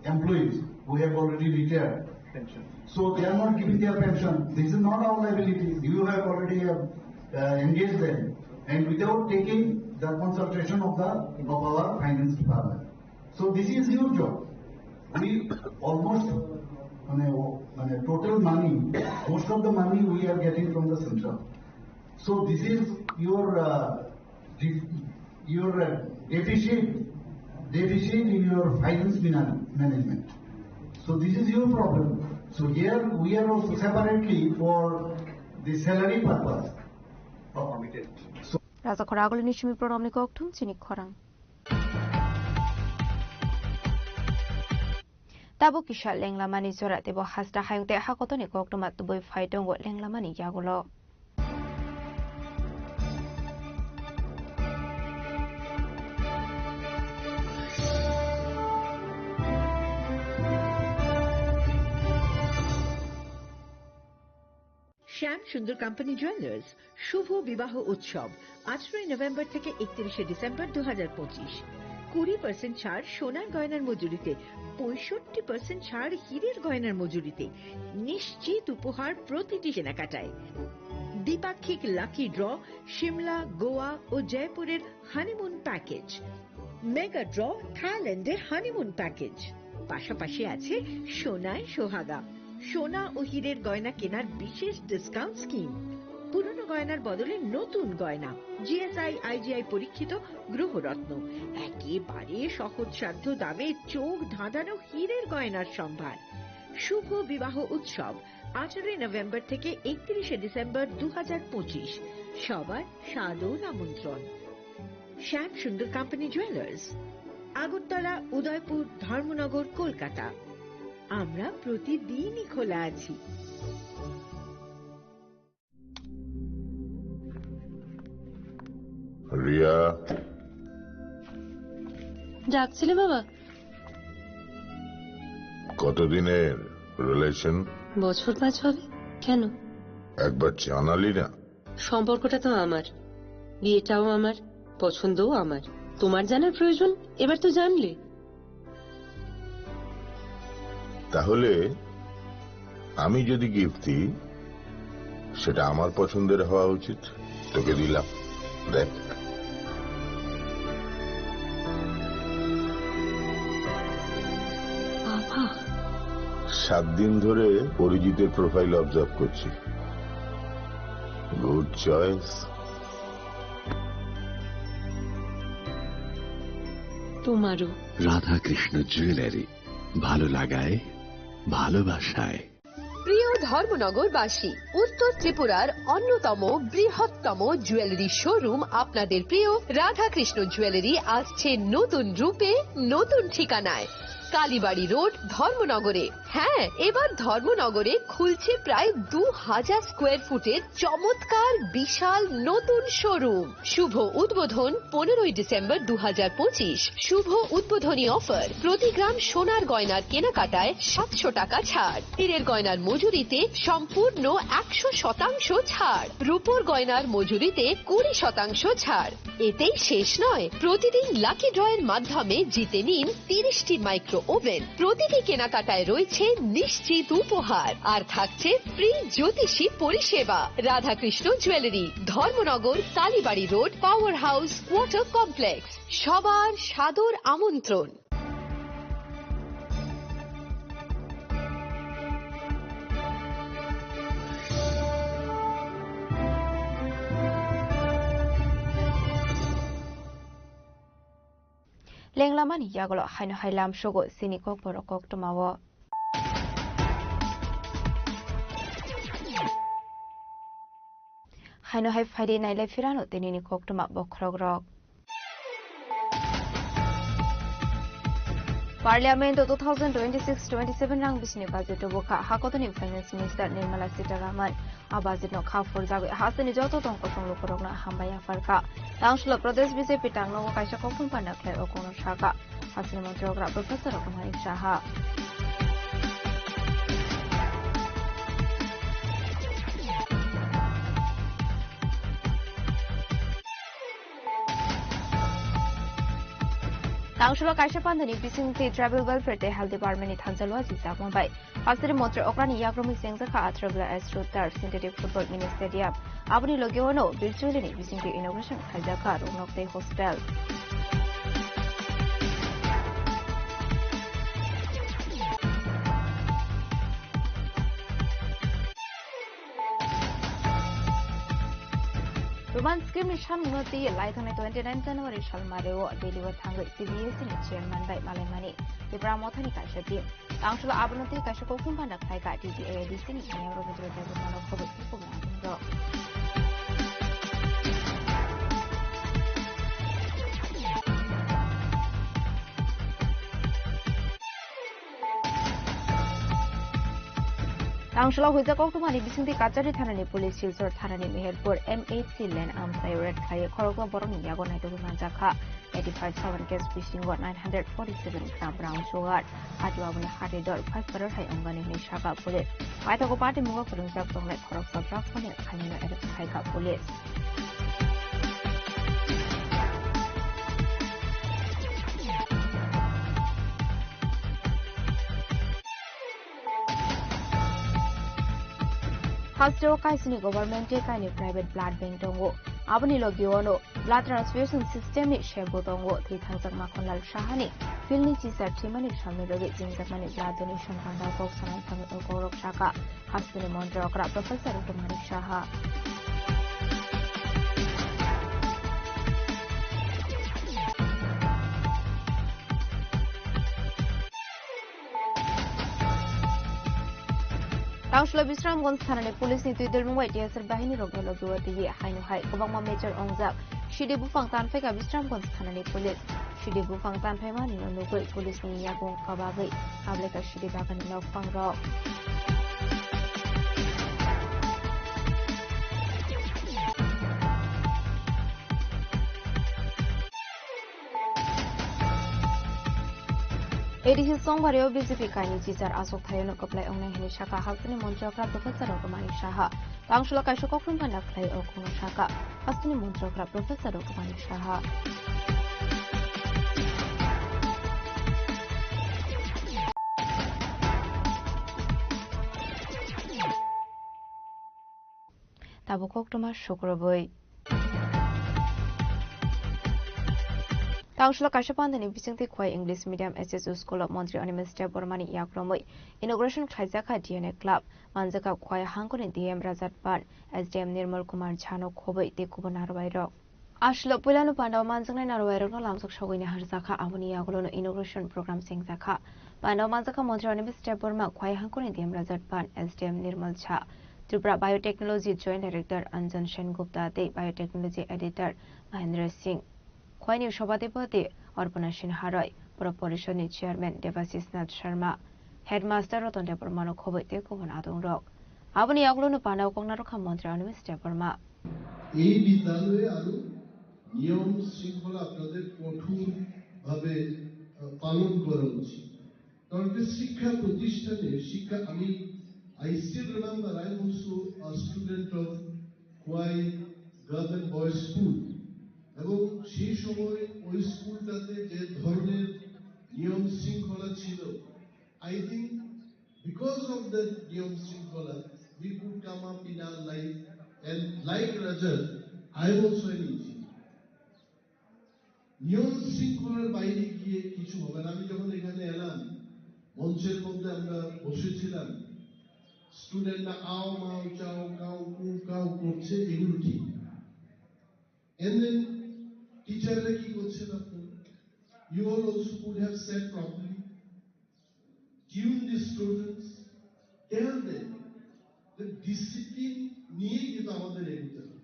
employees who have already retired. Pension. So they are not giving their pension. This is not our liability. You have already engaged them. And without taking the consultation of our finance department. So this is your job. We almost total money, most of the money we are getting from the central. So this is your deficit in your finance management. So this is your problem. So here we are also separately for the salary purpose. Raja Khoragul Nishimi Pronomni Koktum Chini Khorang. Tabo Kisha Lenglamani Zora Debo Hasta Hayute Hakotoni Koktum at the boy Faidong what Lenglamani Yagulo. Shyam Sundar company jewellers শুভ বিবাহ উৎসব 18 November থেকে 31 December 2025 20% ছাড় সোনার গয়নার মজুরিতে 65% ছাড় হীরের গয়নার মজুরিতে নিশ্চিত উপহার প্রতিটি কেনাকাটায় দ্বিপাক্ষিক লাকি ড্র শিমলা গোয়া ও জয়পুরের হানিমুন প্যাকেজ মেগা ড্র থাইল্যান্ডের হানিমুন প্যাকেজ পাশাপাশি আছে সোনায় সোহাগা সোনা ও হীরের গয়না কেনার বিশেষ ডিসকাউন্ট স্কিম পুরনো গয়নার বদলে নতুন গয়না জিএসআই আইজিআই পরীক্ষিত গ্রহরত্ন একেবারে সহজসাধ্য দামে চোখ ধাঁধানো হীরের গয়নার সম্ভার শুভ বিবাহ উৎসব 18 নভেম্বর থেকে 31 ডিসেম্বর 2025 সবার সাদর আমন্ত্রণ শ্যাম সুন্দর কোম্পানি জুয়েলার্স আগরতলা উদয়পুর ধর্মনগর কলকাতা আমরা প্রতিদিনই খোলা আছি রিয়া ডাকছিলে বাবা কতদিনের রিলেশন বছর 5 হবে কেন একবার জানালি না সম্পর্কটা তো আমার বিয়েটাও আমার পছন্দও আমার তোমার জানার প্রয়োজন এবার তো জানলে তাহলে আমি যদি গিফট দিই সেটা আমার পছন্দের হওয়া উচিত তোকে দিলাম দেখ বাবা 7 দিন ধরে অরিজিতের প্রোফাইল অবজার্ভ করছি গুড চয়েস তোমারও রাধাকৃষ্ণ জুয়েলারি ভালো লাগায় ভালোবাসায় প্রিয় ধর্মনগরবাসী উত্তর ত্রিপুরার অন্যতম বৃহত্তম জুয়েলারি শোরুম আপনাদের প্রিয় রাধাকৃষ্ণ জুয়েলারি আসছে নতুন রূপে নতুন ঠিকানায় কালীবাড়ি রোড ধর্মনগরে হ্যাঁ এবার ধর্মনগরে খুলছে প্রায় 2000 স্কোয়ার ফুটের চমৎকার বিশাল নতুন শোরুম শুভ উদ্বোধন 15 ডিসেম্বর 2025 শুভ উদ্বোধনী অফার প্রতি গ্রাম সোনার গয়নার কেনাকাটায় 700 টাকা ছাড় হীরের গয়নার মজুরিতে সম্পূর্ণ 100% ছাড় রূপোর গয়নার মজুরিতে 20% ছাড় এতেই শেষ নয় প্রতিদিন লাকি ড্রয়ের মাধ্যমে জিতে নিন 30টি মাইক্রো ওভেন প্রতিটি কেনাকাটায় রয়েছে নিশ্চিত উপহার আর থাকছে ফ্রি জ্যোতিষী পরিষেবা Radhakrishna jewellery Dharmanagar Kalibari road power house water complex সবার সাদর আমন্ত্রণ লেংলামানি ইয়াগলো হাইনো হাইলাম সগো সিনি কক বড় কক টমাও হাইনো হাই ফাইডে নাইলাই ফিরানো তিনিনি কক টমা বখরগ রক Parliament 2026-27 rang bisni budget boka hakotoni finance minister Nirmala Sitharaman abazit no khafur jabe hasani joto tongko songlok korokna hambaya farka tangshlo pradesh BJP tangno kaisa kokthum panna khlai okono shaka hasani montrogra professor Kumari Shaha Tangshlo kaisa pandani bisingti travel welfare te health department ni thanjalwa jisa mumbai hasiri motre okrani yagromi sengzaka atrabla astrotar synthetic football mini stadium abuni logyono virtually ni bisingti inauguration khaljaka ronokte hospital Roman scheme ni shan munoti laithane 29 January shalmareo deliver thangai CBSC ni chairman bai malaimani Dibra mothani kaisa team tangshula abunoti kaisa kokum panda khaika TTADC ni neuro video jago mano khobo pumna dingro Tangshula huija koktumani bisingti kachari thanani police silsor thanani meherpur MHC land amsai red khai khorogwa borong yago nai dogu manjakha 85,000 cash fishing 947 gram brown sugar atwa bune hati dor 5 crore hai ongani ni shaka police paitako party muga kurungjak tonglai khorok sabrak phone khaina edit khaika police Hasro kaisini government te kaini private blood bank tongo abani logiono blood transfusion system ni shebo tongo thi thangjak makhonlal shahani filni chisar thimani samne loge jingjakmani blood donation panda kok sanai thami okorok shaka hasini montrokra professor Kumari Shaha Tangshlo Bisramganj thanani police ni tuidel mungwai TSR bahini rogno logiwati ye hainu hai kobangma major ongjak shide bufang tanfai ka Bisramganj thanani police shide bufang tanfai mani no nugoi police ni yagung kabagai able ka shide bagani no pangro ADC Songbareo BJP kaini chisar asok thayono kaplai ongnai hini shaka hasini montrokra professor Kumari Shaha tangshula kaisa kokrum panda khlai okono shaka hasini montrokra professor Kumari Shaha tabo koktoma shokroboi Tangshlo kaisa pandani bisingti khwai English medium SSU School of Montri Animaster Bormani yakromoi inauguration khaijaka DNA club manjaka khwai hangkoni DM Rajat Pan SDM Nirmal Kumar Jhano khoboi te kubonarbai rok Ashlo pulanu pandaw manjangnai narwai rok no lamsak shogoini harjaka abuni yagolono inauguration program sengjaka pandaw manjaka Montri Animaster Borma khwai hangkoni DM Rajat Pan SDM Nirmal Jha Tripura Biotechnology Joint Director Anjan Sengupta te Biotechnology Editor Mahendra Singh Khwaini Shabadipati Arpana Sinha Roy Pura Porishoni Chairman Devashish Nath Sharma Headmaster Roton Depur Mano Khoboi te kubon adong rok Abuni yaglono pandaw kongna rokha Montri Animaster Borma এই বিদ্যালয়ে আরো নিয়ম শৃঙ্খলা আপনাদের কঠোর ভাবে পালন করা উচিত কারণ শিক্ষা প্রতিষ্ঠানে শিক্ষা আমি I still remember I am also a student of Khwai Girls and Boys School এবং সেই সময় ওই স্কুলটাতে যে ধরনের নিয়ম শৃঙ্খলা ছিল I think because of the নিয়ম শৃঙ্খলা we could come up in our life and like Rajat I am also an engineer নিয়ম শৃঙ্খলার বাইরে গিয়ে কিছু হবে না আমি যখন এখানে এলাম মঞ্চের মধ্যে আমরা বসেছিলাম স্টুডেন্টরা আও মাও চাও কাউ কু কাউ করছে এগুলো ঠিক and then টিচাররা কি করছেন আপনারা you all also could have said properly, tune the students, tell them the discipline নিয়ে কিন্তু আমাদের এগোতে হবে।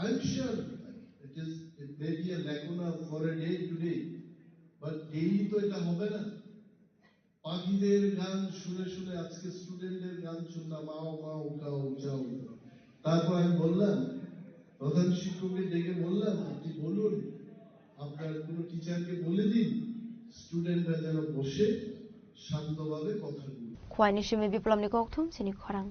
I'm sure it may be a lacuna for a day today, but daily তো এটা হবে না। পাখিদের গান শুনে শুনে আজকে স্টুডেন্টদের গান শুনলাম, মাও মাও গাও যাও। তারপর আমি বললাম, প্রধান শিক্ষককে ডেকে বললাম, আপনি বলুন আপনার কোনো টিচারকে বলে দিন স্টুডেন্টরা যেন বসে শান্তভাবে কথা বলুন। খোয়াইনি সিমি বিপ্লবনি ককথুম সিনি খরাং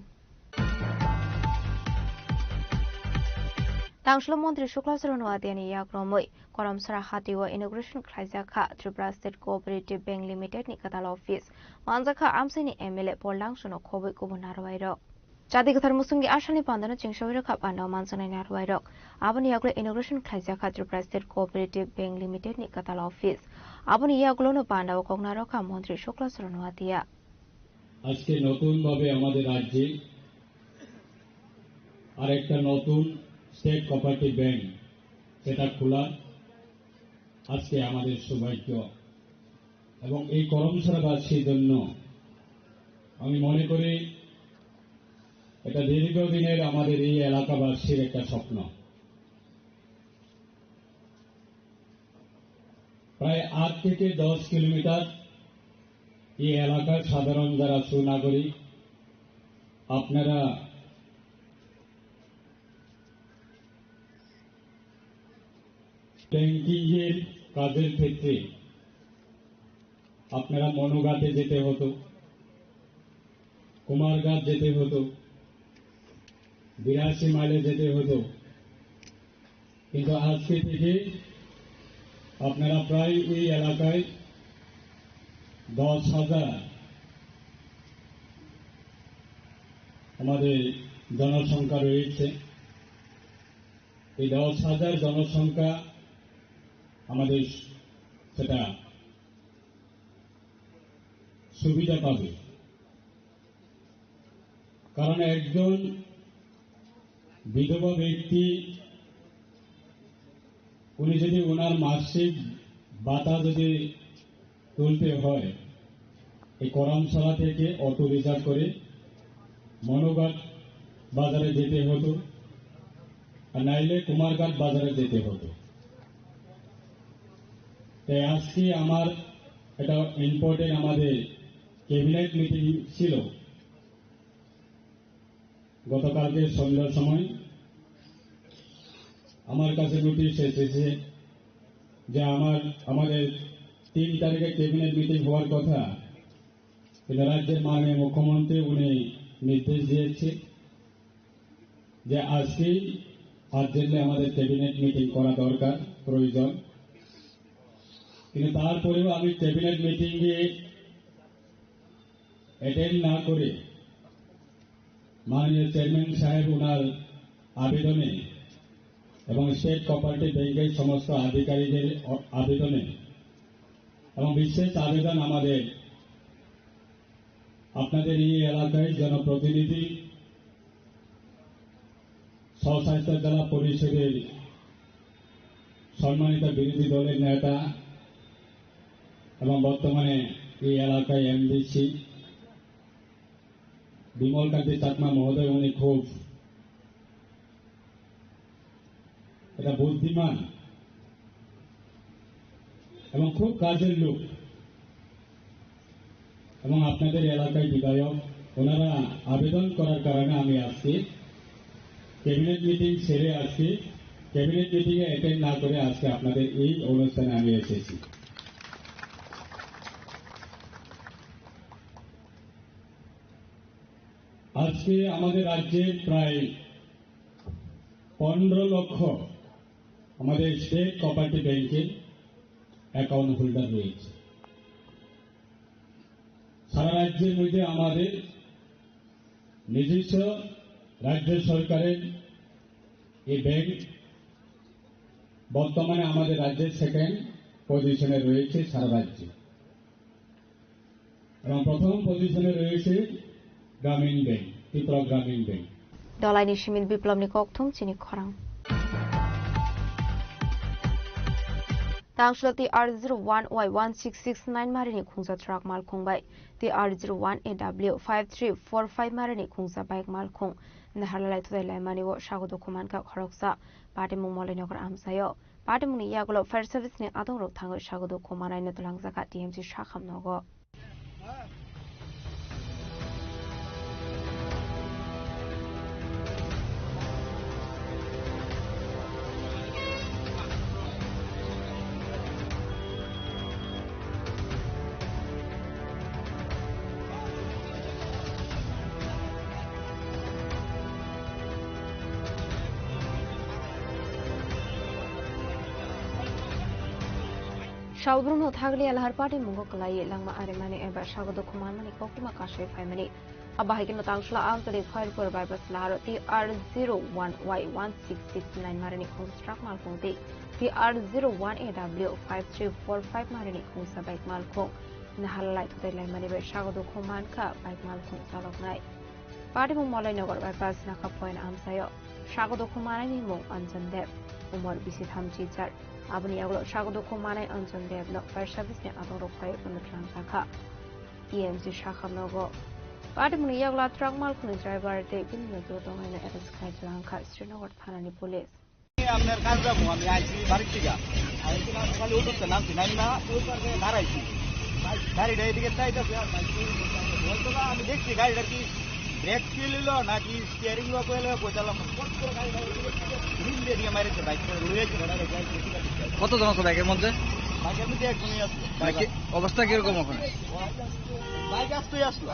Tangshlo Montri Shuklasaro Nuadiani Yakromoi, Koram Sarahatiwa Inauguration Klaizaka, Tripura State Cooperative Bank Limited Nikatal Office, Manzaka Amsini Emile Porlangshono Kobe Kubunarwairo. Chadikatar Musungi Ashani Pandana Chingshavira Kapanda Mansana Narwairo, Abani Yaglo Inauguration Klaizaka, Tripura State Cooperative Bank Limited Nikatal Office, Abani Yaglono Panda Kognaroka Montri Shuklasaro Nuadia. আজকে নতুনভাবে আমাদের রাজ্যে আরেকটা নতুন state cooperative bank সেটা খোলা আজকে আমাদের সৌভাগ্য এবং এই করমসারাবাসীর জন্য আমি মনে করি এটা দীর্ঘদিনের আমাদের এই এলাকাবাসীর একটা স্বপ্ন। প্রায় 8 থেকে 10 কিলোমিটার এই এলাকার সাধারণ যারা সুনাগরিক আপনারা ব্যাংকিংয়ের কাজের ক্ষেত্রে আপনারা মনোঘাটে যেতে হতো, কুমারঘাট যেতে হতো, 82 মাইলে যেতে হতো, কিন্তু আজকে থেকে আপনারা প্রায় এই এলাকায় 10,000 আমাদের জনসংখ্যা রয়েছে। এই 10,000 জনসংখ্যা আমাদের সেটা সুবিধা পাবে, কারণ একজন বিধবা ব্যক্তি উনি যদি ওনার মাসিক ভাতা যদি তুলতে হয় এই করমশালা থেকে অটো রিজার্ভ করে মনোঘাট বাজারে যেতে হতো, আর নাইলে কুমারঘাট বাজারে যেতে হতো। তাই আজকে আমার এটা ইম্পর্টেন্ট আমাদের ক্যাবিনেট মিটিং ছিল গতকালকে সন্ধ্যার সময়। আমার কাছে নোটিশ এসেছে যে আমাদের 3 তারিখে ক্যাবিনেট মিটিং হওয়ার কথা, কিন্তু রাজ্যের মাননীয় মুখ্যমন্ত্রী উনি নির্দেশ দিয়েছে যে আজকেই আর্জেন্টলি আমাদের ক্যাবিনেট মিটিং করা দরকার, প্রয়োজন। কিন্তু তারপরেও আমি ক্যাবিনেট মিটিংয়ে অ্যাটেন্ড না করে মাননীয় চেয়ারম্যান সাহেব ওনার আবেদনে এবং স্টেট কোঅপারেটিভ ব্যাংকের সমস্ত আধিকারিকদের আবেদনে এবং বিশেষ আবেদন আমাদের আপনাদের এই এলাকায় জনপ্রতিনিধি, স্বশাসিত জেলা পরিষদের সম্মানিত বিরোধী দলের নেতা এবং বর্তমানে এই এলাকায় এমডিসি বিমল কান্তি চাকমা মহোদয়, উনি খুব এটা বুদ্ধিমান এবং খুব কাজের লোক এবং আপনাদের এলাকায় বিধায়ক, ওনারা আবেদন করার কারণে আমি আজকে ক্যাবিনেট মিটিং সেরে আজকে ক্যাবিনেট মিটিংয়ে অ্যাটেন্ড না করে আজকে আপনাদের এই অনুষ্ঠানে আমি এসেছি। আজকে আমাদের রাজ্যে প্রায় 15 লক্ষ আমাদের স্টেট কোঅপারেটিভ ব্যাংকের অ্যাকাউন্ট হোল্ডার রয়েছে। সারা রাজ্যের মধ্যে আমাদের নিজস্ব রাজ্য সরকারের এই ব্যাংক বর্তমানে আমাদের রাজ্যের 2nd পজিশনে রয়েছে সারা রাজ্যে, এবং প্রথম পজিশনে রয়েছে গ্রামীণ ব্যাংক, ত্রিপুরা গ্রামীণ ব্যাংক। দলাইনি সিমিল বিপ্লবনি ককথুম চিনি খরাং Tangshla TR01Y1669 marini khungsa truck malkhung bai TR01AW5345 marini khungsa bike malkhung naharlalai thudai laimani wo shagodo khuman ka khoroksa patimung molinagar amsayo patimung ni yagulo fire service ni adong rok thango shagodo khumanai natlangjaka TMC shakhamnogo Shaudruno thagli alhar party mungo kalai langma aremani eba shagodo khuman mani kokuma kashe phaimani abahigin tangshla amtari khairpur bypass laro TR01Y1669 marini construct malkhungti TR01AW5345 marini khungsa bike malkhung nahalai thudai laimani be shagodo khuman ka bike malkhung chaloknai party mung molai nagar bypass nakha point amsayo shagodo khumanani mung anjandev umar bisi thamchi char abuni aglo shagodo khumanai anjandev no fire service ne adoro khai unutlang sakha TMC shakhamnogo party mung yagla truck malkhung driver de binno do dongaina arrest khai jangkha Srinagar thanani police আপনার কাজ যাবো আমি আইছি বাড়ির থেকে আইছি না সকালে উঠতে নামছি নামি না ওই পারে দাঁড়াইছি গাড়িটা এদিকে চাইতেছে বলতো না আমি দেখছি গাড়িটা কি ব্রেক ফেল হলো নাকি স্টিয়ারিং লক হলো বোঝালাম দিয়ে মারিছে বাইক রয়েছে কতজন আছে বাইকের মধ্যে বাইকের মধ্যে একজনই আসলো অবস্থা কিরকম ওখানে বাইক আসতেই আসলো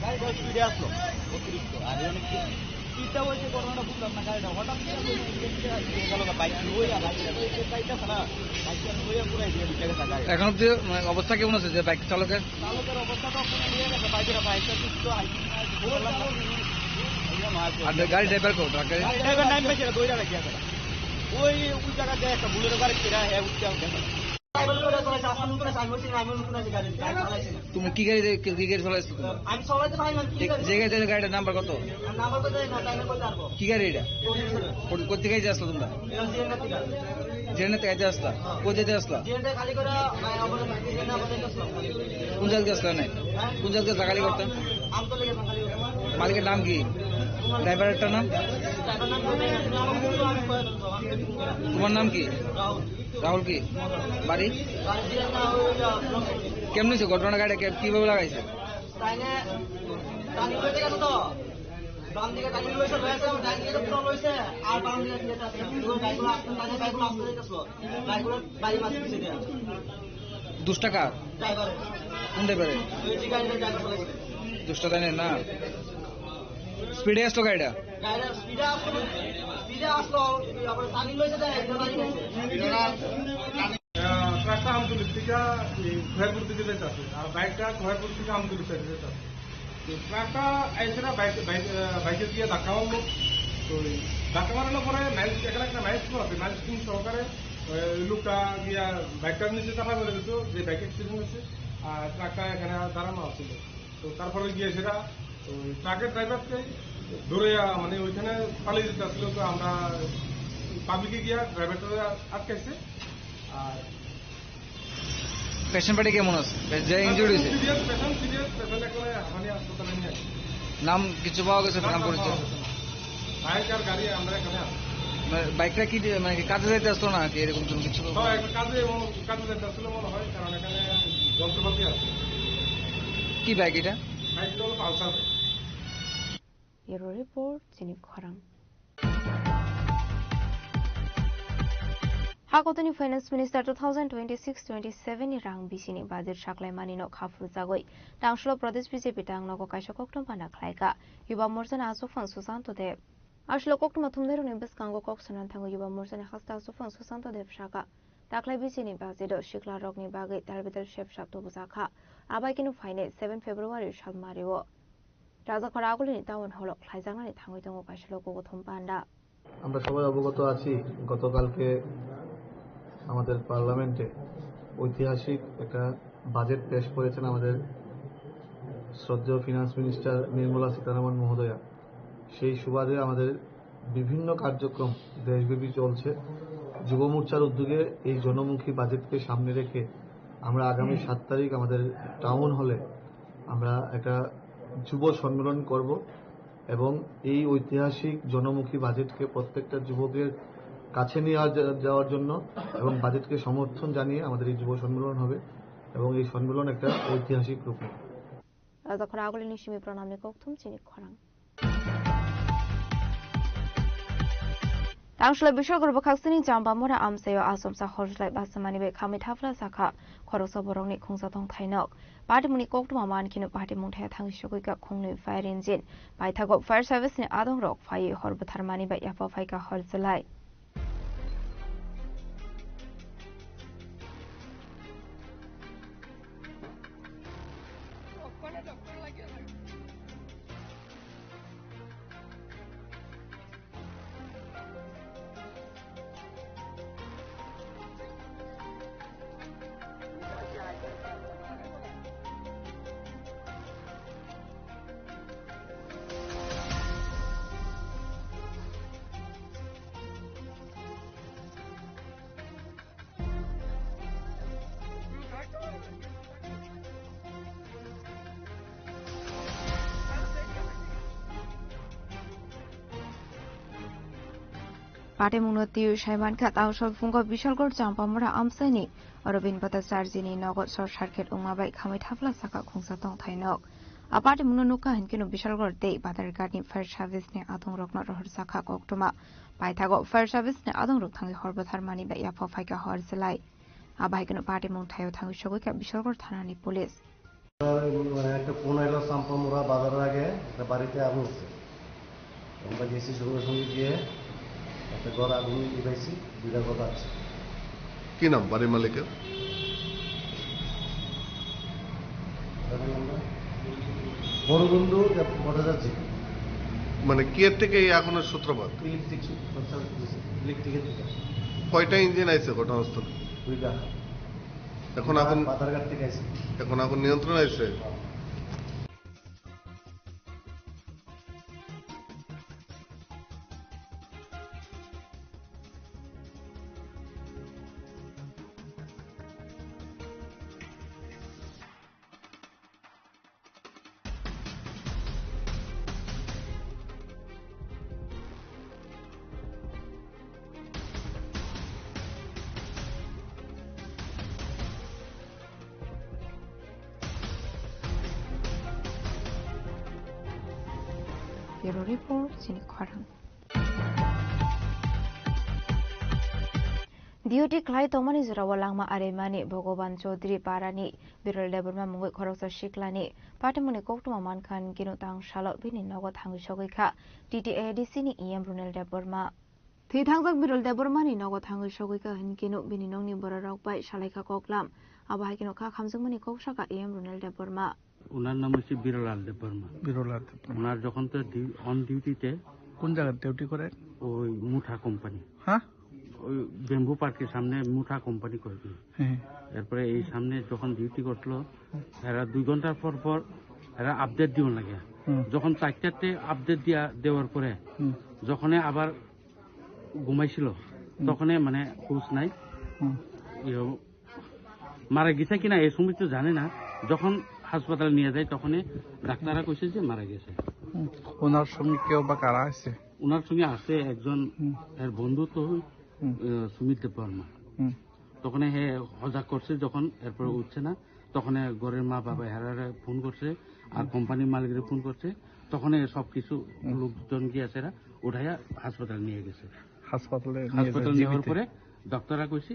গাড়িটা স্পিডে আসলো অতিরিক্ত আর অনেক চিন্তা হয়েছে ঘটনাটা বুঝলাম না গাড়িটা হঠাৎ গেল বাইক চাইতেছে না বাইক পুরাই দিয়ে দিতে গেছে গাড়ি এখন অব্দি অবস্থা কেমন আছে যে বাইক চালকের অবস্থা তো নিয়ে গেছে বাইকের বাইকটা আর গাড়ি ড্রাইভার কো ড্রাইভার নাম পেয়েছে দইরা রাখি আছে ওই জায়গা যায় একটা বুলেরো গাড়ি ফেরা হ্যাঁ উঠতে তুমি কি গাড়ি চালাইছো আমি চালাইতে পারি না যে গাড়িটার নাম্বার কত নাম্বার তো দেয় না তাই না কইতে পারবো কি গাড়ি এটা কোথা থেকে আসলো তোমরা জেনে থেকে আসলা কোথা থেকে আসলা জেনে খালি করে কোন জায়গায় আসলা না কোন জায়গায় খালি করতে মালিকের নাম কি ড্রাইভারেরটার নাম তোমার নাম কি রাহুল কি বাড়ি কেমন হয়েছে ঘটনা গাড়ি কিভাবে লাগাইছে দুষ্টা কার কোন ড্রাইভারে দুষ্টা তাই না স্পিডে আসলো গাড়িটা ট্রাকটা আমতুলির থেকে খয়েরপুর থেকে যেতে আছে আর বাইকটা খয়েরপুর থেকে আমতুলির সাইডে যেতে আছে ট্রাকটা আইসে না বাইকে গিয়ে ধাক্কা মারলো তো ধাক্কা মারানোর পরে এখানে একটা মাইল স্কুল আছে মাইল স্কুল সহকারে লোকটা গিয়া বাইকটার নিচে চাপা মেরে দিত যে বাইক অ্যাক্সিডেন্ট হয়েছে আর ট্রাকটা এখানে দাঁড়ানো আছিল তো তারপরে গিয়ে সেটা ট্রাকের ড্রাইভারকে ধরে মানে ওইখানে পালিয়ে যেতে আসছিল তো আমরা পাবলিকে গিয়া ড্রাইভারটা আটকাইছে আর পেশেন্ট পার্টি কেমন আছে যে ইনজুরি হয়েছে নাম কিছু পাওয়া গেছে নাম পরিচয় বাইক আর গাড়ি আমরা এখানে বাইকটা কি মানে কাজে যাইতে আসতো না এরকম কিছু কাজে যাইতে আসছিল মনে হয় কারণ এখানে যন্ত্রপাতি আছে কি বাইক এটা বাইক হলো Pulsar Bureau Report Jinik Khorang Hakotoni Finance Minister 2026-27 ni rang bisini budget shaklai manino khafur jagoi Tangshlo Pradesh BJP tangnogo kaisa koktom pana khlaika Yuba Morjan Asofan Susanto Dev Ashlo koktom thumdero nimbes kango koksanan thango Yuba Morjan hasta Asofan Susanto Dev shaka Taklai bisini budget shikla rogni bagai talbetel shep shapto buzakha abai kinu finance 7 February shalmariwo রাজাখরা আগুলিনি town hall খাইজাংনানি থাঙ্গই দङ কাইসলো গগথম পান্ডা আমরা সবাই অবগত আছি গতকালকে আমাদের পার্লামেন্টে ঐতিহাসিক একটা বাজেট পেশ করেছেন আমাদের শ্রদ্ধেয় ফিনান্স মিনিস্টার নির্মলা সীতারামন মহোদয়া সেই সুবাদে আমাদের বিভিন্ন কার্যক্রম দেশব্যাপী চলছে। যুব মোর্চার উদ্যোগে এই জনমুখী বাজেটকে সামনে রেখে আমরা আগামী 7 তারিখ আমাদের টাউন হলে আমরা একটা যুব সম্মেলন করব এবং এই ঐতিহাসিক জনমুখী বাজেটকে প্রত্যেকটা যুবকের কাছে নিয়ে যাওয়ার জন্য এবং বাজেটকে সমর্থন জানিয়ে আমাদের এই যুব সম্মেলন হবে এবং এই সম্মেলন একটা ঐতিহাসিক রূপ নেবে। রাজাখরা আগলি নিশিমি প্রণামনি কক্থুম চিনি খরাং তাংশলা বিশ্বগর্ব খাকসিনি জাম্বামরা আমসায় আসমসা হরজলাই বাসমানি বে খামি থাফলা সাখা খরসা বরংনি খুংসাথং থাইনক পাটিमुनि कक्टमा मानखिनो पाटिमुंथाया थांगिसगैका खुंनि फायर इन्जिन बायथागो फायर सार्भिसनि आदंरक फायै हरबथारमानि बा याफा फायका हरजलाय पाटेमुनो तियु साइमानखा ताउसल फुंगा बिशालगढ़ जाम्पामरा आमसाइनि अरबिन बता सार्जिनि नगद सर सार्केट उमाबाई खामै थाफला साका खुंसाथं थाइनक पाटेमुनो नुका हिनकिनो बिशालगढ़ दे बादारगाटनि फायर सार्भिसनि आदं रकना रहर साका कक्टमा बायथागो फायर सार्भिसनि आदं रक थांगि हरबथारमानि बा याफा फायका हरजलाय आबाइकिनो पाटेमुन थायो थांगि सगैका बिशालगढ़ थानानि पुलिस মানে একটা ফোন এলো সাম্পামুরা বাজারের আগে একটা বাড়িতে আগুন হচ্ছে আমরা গেছি সঙ্গে সঙ্গে গিয়ে একটা ঘর আগুন দিয়েছি, 2টা ঘর আছে। কি নাম বাড়ির মালিকের? বড় বন্ধু ভট্টাচার্য। মানে কি এর থেকে এই আগুনের সূত্রপাত? ইলেকট্রিকের থেকে। কয়টা ইঞ্জিন আইছে ঘটনাস্থলে? 2টা। এখন আগুন বাজারঘাট থেকে আইছে। এখন আগুন নিয়ন্ত্রণ আইছে? Bureau Report Sini Khwarang Duty Klai Tomani Zurawa Langma Aremani Bhogoban Chaudhary Parani Biral Deborma Mungoi Khoroksa Shiklani Patimuni Koktuma Mankan Ginu Tang Shalot Bini Nogot Hangi Shogika TTADC ni EM Brunel Deborma Thi Thangjak Biral Debormani Nogot Hangi Shogika Hinkinu Bini Nongni Borarok Bai Shalaika Koklam Abahikino Ka Khamjungmani Kokshaka EM Brunel Deborma ওনার নাম হচ্ছে বিরলাল দেববর্মা। বিরলাল দেববর্মা। ওনার যখন তো on ডিউটিতে কোন জায়গায় duty করে? ওই মুঠা কোম্পানি। হ্যাঁ, ওই বেম্বু পার্কের সামনে মুঠা কোম্পানি করছিল। হ্যাঁ, এরপরে এই সামনে যখন ডিউটি করছিল এরা 2 ঘন্টার পর পর এরা আপডেট দিও লাগে। যখন 4টাতে আপডেট দেওয়ার পরে যখন আবার ঘুমাইছিল তখন মানে হুঁশ নাই, মারা গেছে কিনা এই সময় তো জানে না। যখন হাসপাতালে নিয়ে যায় তখন ডাক্তাররা কইছে যে মারা গেছে। ওনার সঙ্গে কেউ বা কারা আছে? ওনার সঙ্গে আছে একজন এর বন্ধু তো সুমিত দেববর্মা। তখন হে হজা করছে, যখন এরপরে উঠছে না তখন ঘরের মা বাবা হেরারে ফোন করছে আর কোম্পানির মালিকের ফোন করছে। তখন সবকিছু লোকজন গিয়েছে উঠাইয়া হাসপাতালে নিয়ে গেছে। হাসপাতালে নেওয়ার পরে ডাক্তাররা কইছে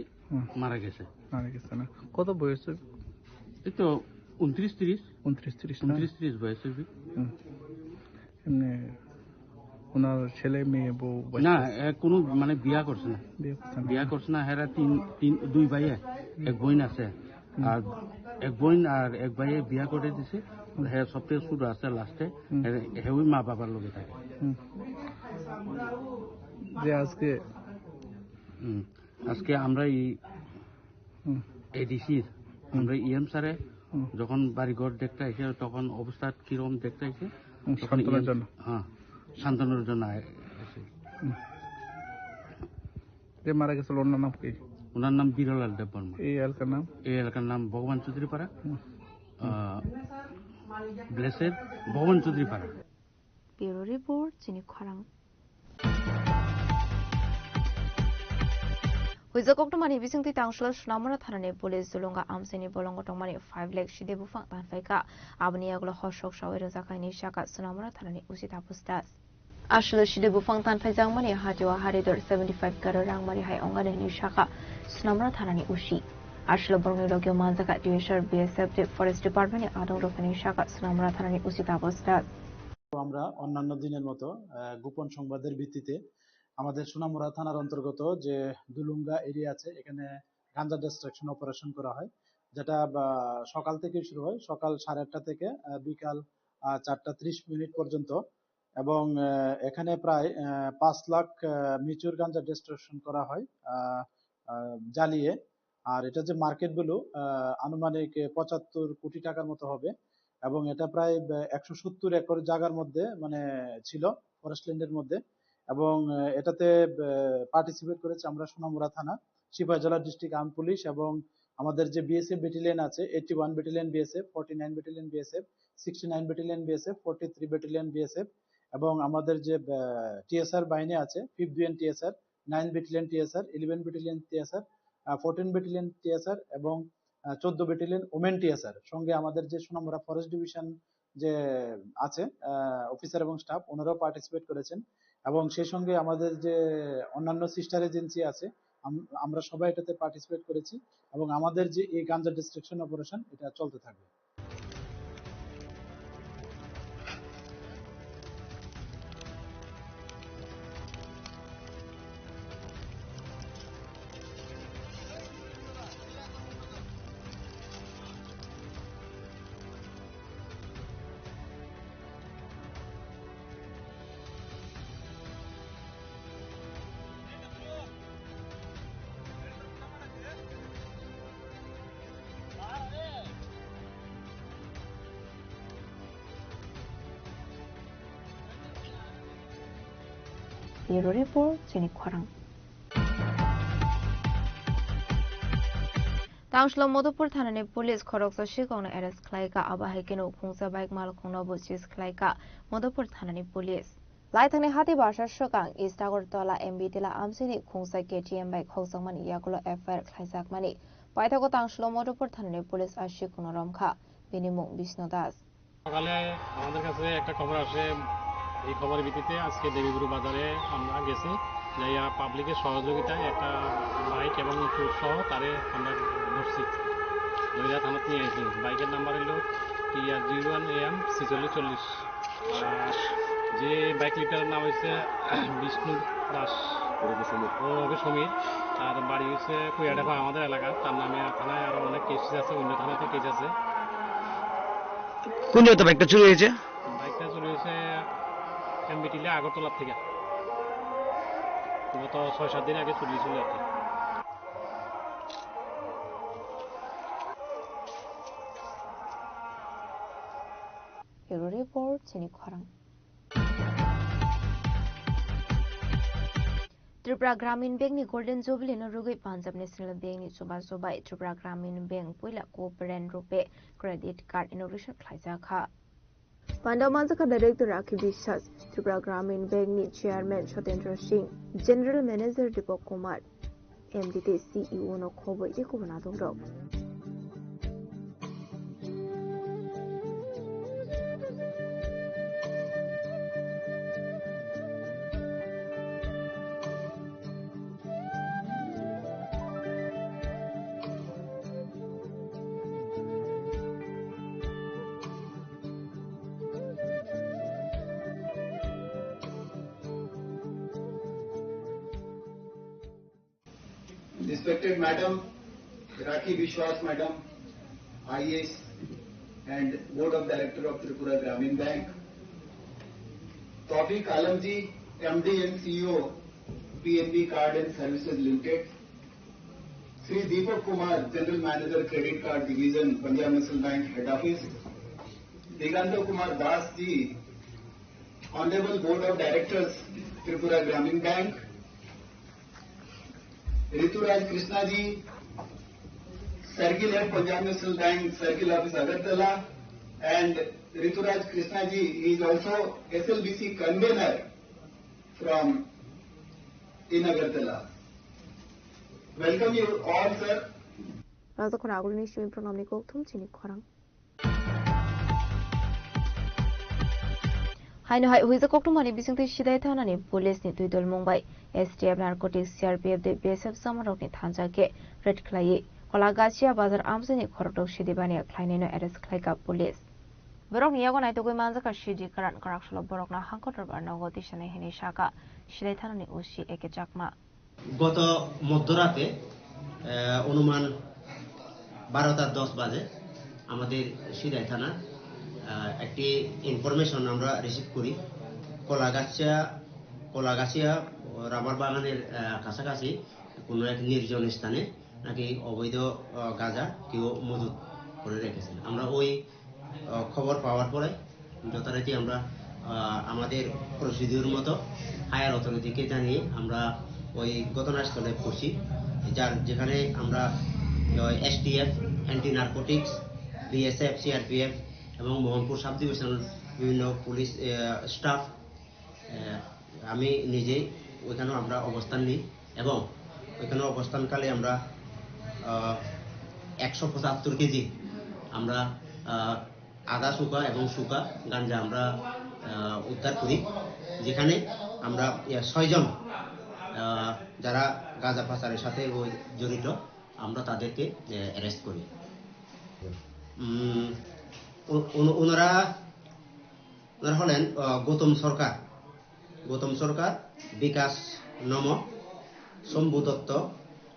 মারা গেছে। মারা গেছে না? কত বয়স? এই তো 29-30 বয়স হবে। ওনার ছেলে মেয়ে বউ? না, কোনো মানে বিয়া করছে না। হেরা 2 ভাই এক বোন আছে, আর এক বোন আর এক ভাইয়ে বিয়া করে দিছে। হ্যাঁ, সবচেয়ে ছোট আছে লাস্টে, হেউ মা বাবার লগে থাকে। যে আজকে আমরা এই এডিসির আমরা ইএম স্যারে যখন বাড়িঘর দেখতে আসে তখন অবস্থা কিরকম দেখতে আসে, হ্যাঁ সান্ত্বনার জন্য আসে। যে মারা গেছিল ওনার নাম কি? ওনার নাম বিরলাল দেববর্মা। এই এলাকার নাম? এই এলাকার নাম ভগবান চৌধুরী পাড়া, ব্লেসের ভগবান চৌধুরী পাড়া। ব্যুরো রিপোর্ট চিনি খরাং। হুইজাককটমানি বিসংতি তাংসল সুনামরা থানানি পুলিশ জুলুঙ্গা আমসেনি বলঙ্গটংমানি 5 লাখ সিদে বুফাং তানফাইকা আবনি আগলো হসক সাওয়ে রজাখাইনি শাকা সুনামরা থানানি উসিতা পুস্তাস আসলে সিদে বুফাং তানফাইজাংমানি হাজোয়া হারিদর 75 কারো রাংমারি হাই অঙ্গানি শাকা সুনামরা থানানি উসি আসলে বরংনি লগিও মানজাকা টিউশার বিএসএফ ফরেস্ট ডিপার্টমেন্টে আদং রফানি শাকা সুনামরা থানানি উসিতা পুস্তাস। আমরা অন্যান্য দিনের মতো গোপন সংবাদের ভিত্তিতে আমাদের সোনামুড়া থানার অন্তর্গত যে দুলুঙ্গা এরিয়া আছে এখানে গাঞ্জা ডিস্ট্রাকশন অপারেশন করা হয়, যেটা সকাল থেকে শুরু হয়, সকাল 8:30 থেকে বিকাল 4:30 পর্যন্ত, এবং এখানে প্রায় 5 লাখ মিচুর গাঞ্জা ডিস্ট্রাকশন করা হয় জ্বালিয়ে। আর এটা যে মার্কেট ভ্যালু আনুমানিক 75 কোটি টাকার মতো হবে, এবং এটা প্রায় 170 একর জায়গার মধ্যে মানে ছিল ফরেস্ট ল্যান্ডের মধ্যে, এবং এটাতে পার্টিসিপেট করেছে আমরা সোনামুড়া থানা, সিপাহীজলা ডিস্ট্রিক্ট আর্ম পুলিশ, এবং আমাদের যে বিএসএফ ব্যাটালিয়ন আছে 81 battalion BSF, 49 battalion BSF, 69 battalion BSF, 43 battalion BSF, এবং আমাদের যে টিএসআর বাহিনী আছে 5th division TSR, 9 battalion TSR, 11 battalion TSR, 14 battalion TSR এবং 14 ব্যাটালিয়ন ওমেন টিএসআর, সঙ্গে আমাদের যে সোনামুড়া ফরেস্ট ডিভিশন যে আছে অফিসার এবং স্টাফ ওনারাও পার্টিসিপেট করেছেন, এবং সেই সঙ্গে আমাদের যে অন্যান্য সিস্টার এজেন্সি আছে আমরা সবাই এটাতে পার্টিসিপেট করেছি, এবং আমাদের যে এই গাঞ্জা ডিস্ট্রাকশন অপারেশন এটা চলতে থাকবে। ব্যুরো রিপোর্ট চিনি খরাং। तांसलो मधुपुर थानानि पुलिस खरगसा सिगाङावनो एरेस्ट खालायगा आबाहायकेनो खुंसा बाइक मालखौनोबो सिज खालायगा मधुपुर थानानि पुलिस लाइथांनि हाति बारसा सिगां इस्ट आगरतला एमबिटिला आमसिनि खुंसा केटीएम बाइक हौजांमानि यागुलो एफआईआर खालायजागमानि पाइथागो तांसलो मधुपुर थानानि पुलिस आसि कुनो रमखा बेनि मुं बिष्णु दास। সকালে আমাদের কাছে একটা খবর আসে, এই খবরের ভিত্তিতে আজকে দেবীগুরু বাজারে আমরা গেছি, যাইয়া পাবলিকের সহযোগিতায় একটা বাইক এবং চোর সহ তারে আমরা ধরছি, দইরা থানাতে নিয়ে আসি। বাইকের নাম্বার হলো TR01AM 4640। যে বাইক লিটারের নাম হচ্ছে বিষ্ণু দাস ওরফে সমীর, তার বাড়ি হচ্ছে কুয়াডাফা আমাদের এলাকা। তার নামে থানায় আরো অনেক কেস আছে, অন্য থানাতে কেস আছে। কোন জায়গাতে বাইকটা চুরি হয়েছে? বাইকটা চুরি হয়েছে এমবিটিলে আগরতলা থেকে, গত 6-7 দিন আগে চুরি ছিল আর কি। ব্যুরো রিপোর্ট চিনি খরাং। त्रिपुरा ग्रामीण बैंक नि गोल्डन जुबली न रुगै पंजाब नेशनल बैंक नि सुबा सुबाई त्रिपुरा ग्रामीण बैंक पुइला कोऑपरेंट रुपे क्रेडिट कार्ड इनोग्रेशन खालायजाखा पांडव मानजाखा डायरेक्टर राखी विश्वास, त्रिपुरा ग्रामीण बैंक नि chairman Satyendra Singh, general manager Deepak Kumar, एमडीटी सीईओ न खबो इको बना दंरो। Respected Madam Rakhi Vishwas Madam, IAS and Board of Director of Tripura Gramin Bank, Tawfiq Alamji, MD and CEO, PNB Card and Services Limited, Sri Deepak Kumar, General Manager Credit Card Division, Punjab National Bank Head Office, Diganto Kumar Das ji, Honorable Board of Directors, Tripura Gramin Bank, Rituraj Krishna ji, Circle Head Punjab National Bank, Circle Office Agartala, and Rituraj Krishna ji is also SLBC convener from in Agartala. Welcome you all, sir. রাজখন আগুলিনী শিবির প্রণামী কৌথুম চিনি খরাং হাইনো high হুইজা কক্টমানি বিসিংতে সিদাই থানানি পুলিসनि দুই দল Mumbai STF narcotics CRPF दे BSF सामारकनि थांजाके red खलायै कलागासिया बाजार आमजेनि खरटक सिदिबानि खलायनायनो arrest खलायगा police बरकनि यागो नायतगै मानजाका सिदि कारान कराकसल Barkakana हांकटर बारनागो दिसनाय हेनि शाखा सिदाय थानानि ओसि एके चाकमा গত মধ্যরাতে অনুমান 12:10 বাজে আমাদের সিদাই থানা একটি ইনফরমেশন আমরা রিসিভ করি কলাগাছিয়া রাবার বাগানের কাছাকাছি কোনো এক নির্জন স্থানে নাকি অবৈধ গাঁজা কেউ মজুত করে রেখেছেন। আমরা ওই খবর পাওয়ার পরে যথারীতি আমরা আমাদের প্রসিডিউর মতো হায়ার অথরিটিকে জানিয়ে আমরা ওই ঘটনাস্থলে পৌঁছি, যেখানে আমরা STF, anti narcotics, BSF, CRPF এবং মোহনপুর সাব ডিভিশনাল বিভিন্ন পুলিশ স্টাফ, আমি নিজেই ওইখানেও আমরা অবস্থান নিই এবং ওইখানে অবস্থানকালে আমরা 175 কেজি আমরা আদা শুকা এবং শুকা গাঞ্জা আমরা উদ্ধার করি, যেখানে আমরা 6 জন যারা গাঁজা পাচারের সাথে জড়িত আমরা তাদেরকে অ্যারেস্ট করি। ওনারা হলেন গৌতম সরকার, বিকাশ নম, শম্ভু দত্ত,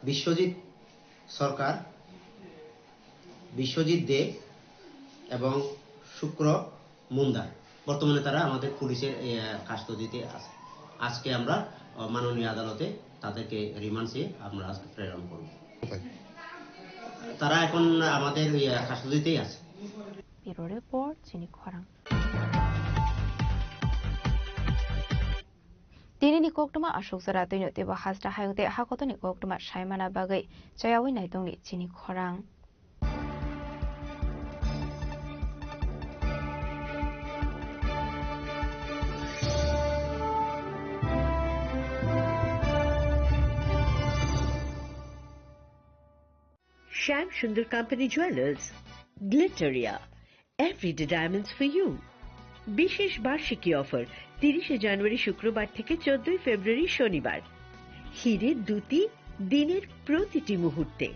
বিশ্বজিৎ সরকার, বিশ্বজিৎ দে এবং শুক্র মুন্দার। বর্তমানে তারা আমাদের পুলিশের কাস্টডিতে আছে। আজকে আমরা মাননীয় আদালতে তাদেরকে রিমান্ড চেয়ে আমরা আজকে প্রেরণ করব। তারা এখন আমাদের কাস্টডিতেই আছে। ব্যুরো রিপোর্ট চিনি খরাং दिनैनि कक्टमा अशोक जरा दैनो तेबो हाजरा हायंते हाकतनि कक्टमा सायमाना बागै जयावै नायदंनि चिनि खरां Shyam Sundar Company Jewelers, Glitteria, everyday diamonds for you. বিশেষ বার্ষিকী অফার 30 জানুয়ারি শুক্রবার থেকে 14 ফেব্রুয়ারি শনিবার। হীরের দুটি দিনের প্রতিটি মুহূর্তে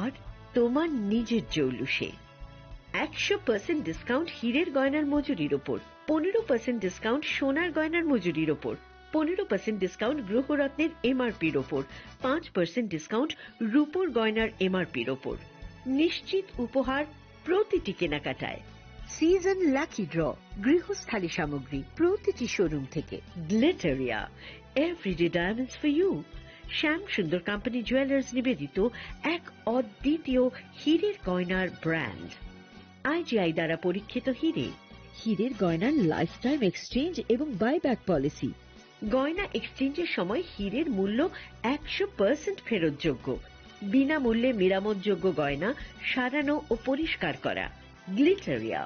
আর তোমার নিজের জৌলুসে 100% ডিসকাউন্ট হীরের গয়নার মজুরির ওপর, 15% ডিসকাউন্ট সোনার গয়নার মজুরির ওপর, 15% ডিসকাউন্ট গ্রহরত্নের এমআরপির ওপর, 5% ডিসকাউন্ট রূপোর গয়নার এমআরপির ওপর। নিশ্চিত উপহার প্রতিটি কেনাকাটায়। সিজন লাকি ড্র গৃহস্থালী সামগ্রী প্রতিটি শোরুম থেকে। Glitteria, everyday diamonds for you. Shyam Sundar company jewellers নিবেদিত এক অদ্বিতীয় হীরের গয়নার ব্র্যান্ড। আইজিআই দ্বারা পরীক্ষিত হিরে, হীরের গয়নার লাইফ টাইম এক্সচেঞ্জ এবং বাইব্যাক পলিসি। গয়না এক্সচেঞ্জের সময় হীরের মূল্য 100% ফেরতযোগ্য। বিনামূল্যে মেরামতযোগ্য গয়না সারানো ও পরিষ্কার করা। Glitteria,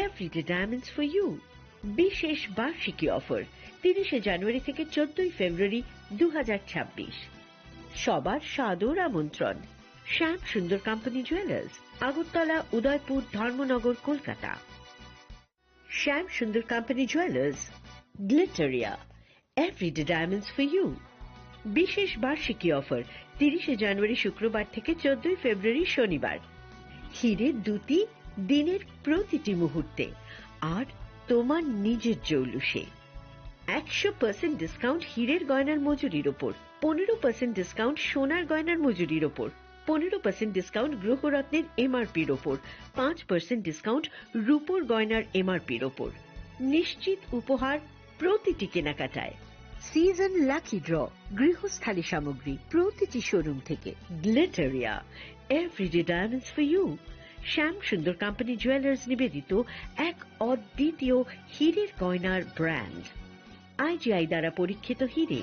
everyday diamonds for you. বিশেষ বার্ষিকী অফার 30 জানুয়ারি থেকে 14 ফেব্রুয়ারি 2026। সবার সাদর আমন্ত্রণ। Shyam Sundar company jewellers, Agartala, Udaipur, Dharmanagar, Kolkata. Shyam Sundar company jewellers, Glitteria, everyday diamonds for you. বিশেষ বার্ষিকী অফার 30 জানুয়ারি শুক্রবার থেকে 14 ফেব্রুয়ারি শনিবার। হীরের দুটি দিনের প্রতিটি মুহূর্তে আর তোমার নিজের জৌলুসে 100% ডিসকাউন্ট হীরের গয়নার মজুরির ওপর, 15% ডিসকাউন্ট সোনার গয়নার মজুরির ওপর, 15% ডিসকাউন্ট গ্রহরত্নের এমআরপির ওপর, 5% ডিসকাউন্ট রূপোর গয়নার এমআরপির ওপর। নিশ্চিত উপহার প্রতিটি কেনাকাটায়। সিজন লাকি ড্র গৃহস্থালী সামগ্রী প্রতিটি শোরুম থেকে। Glitteria, everyday diamonds for you. Shyam Sundar company jewellers নিবেদিত এক অদ্বিতীয় হীরের গয়নার ব্র্যান্ড। IGI দ্বারা পরীক্ষিত হিরে।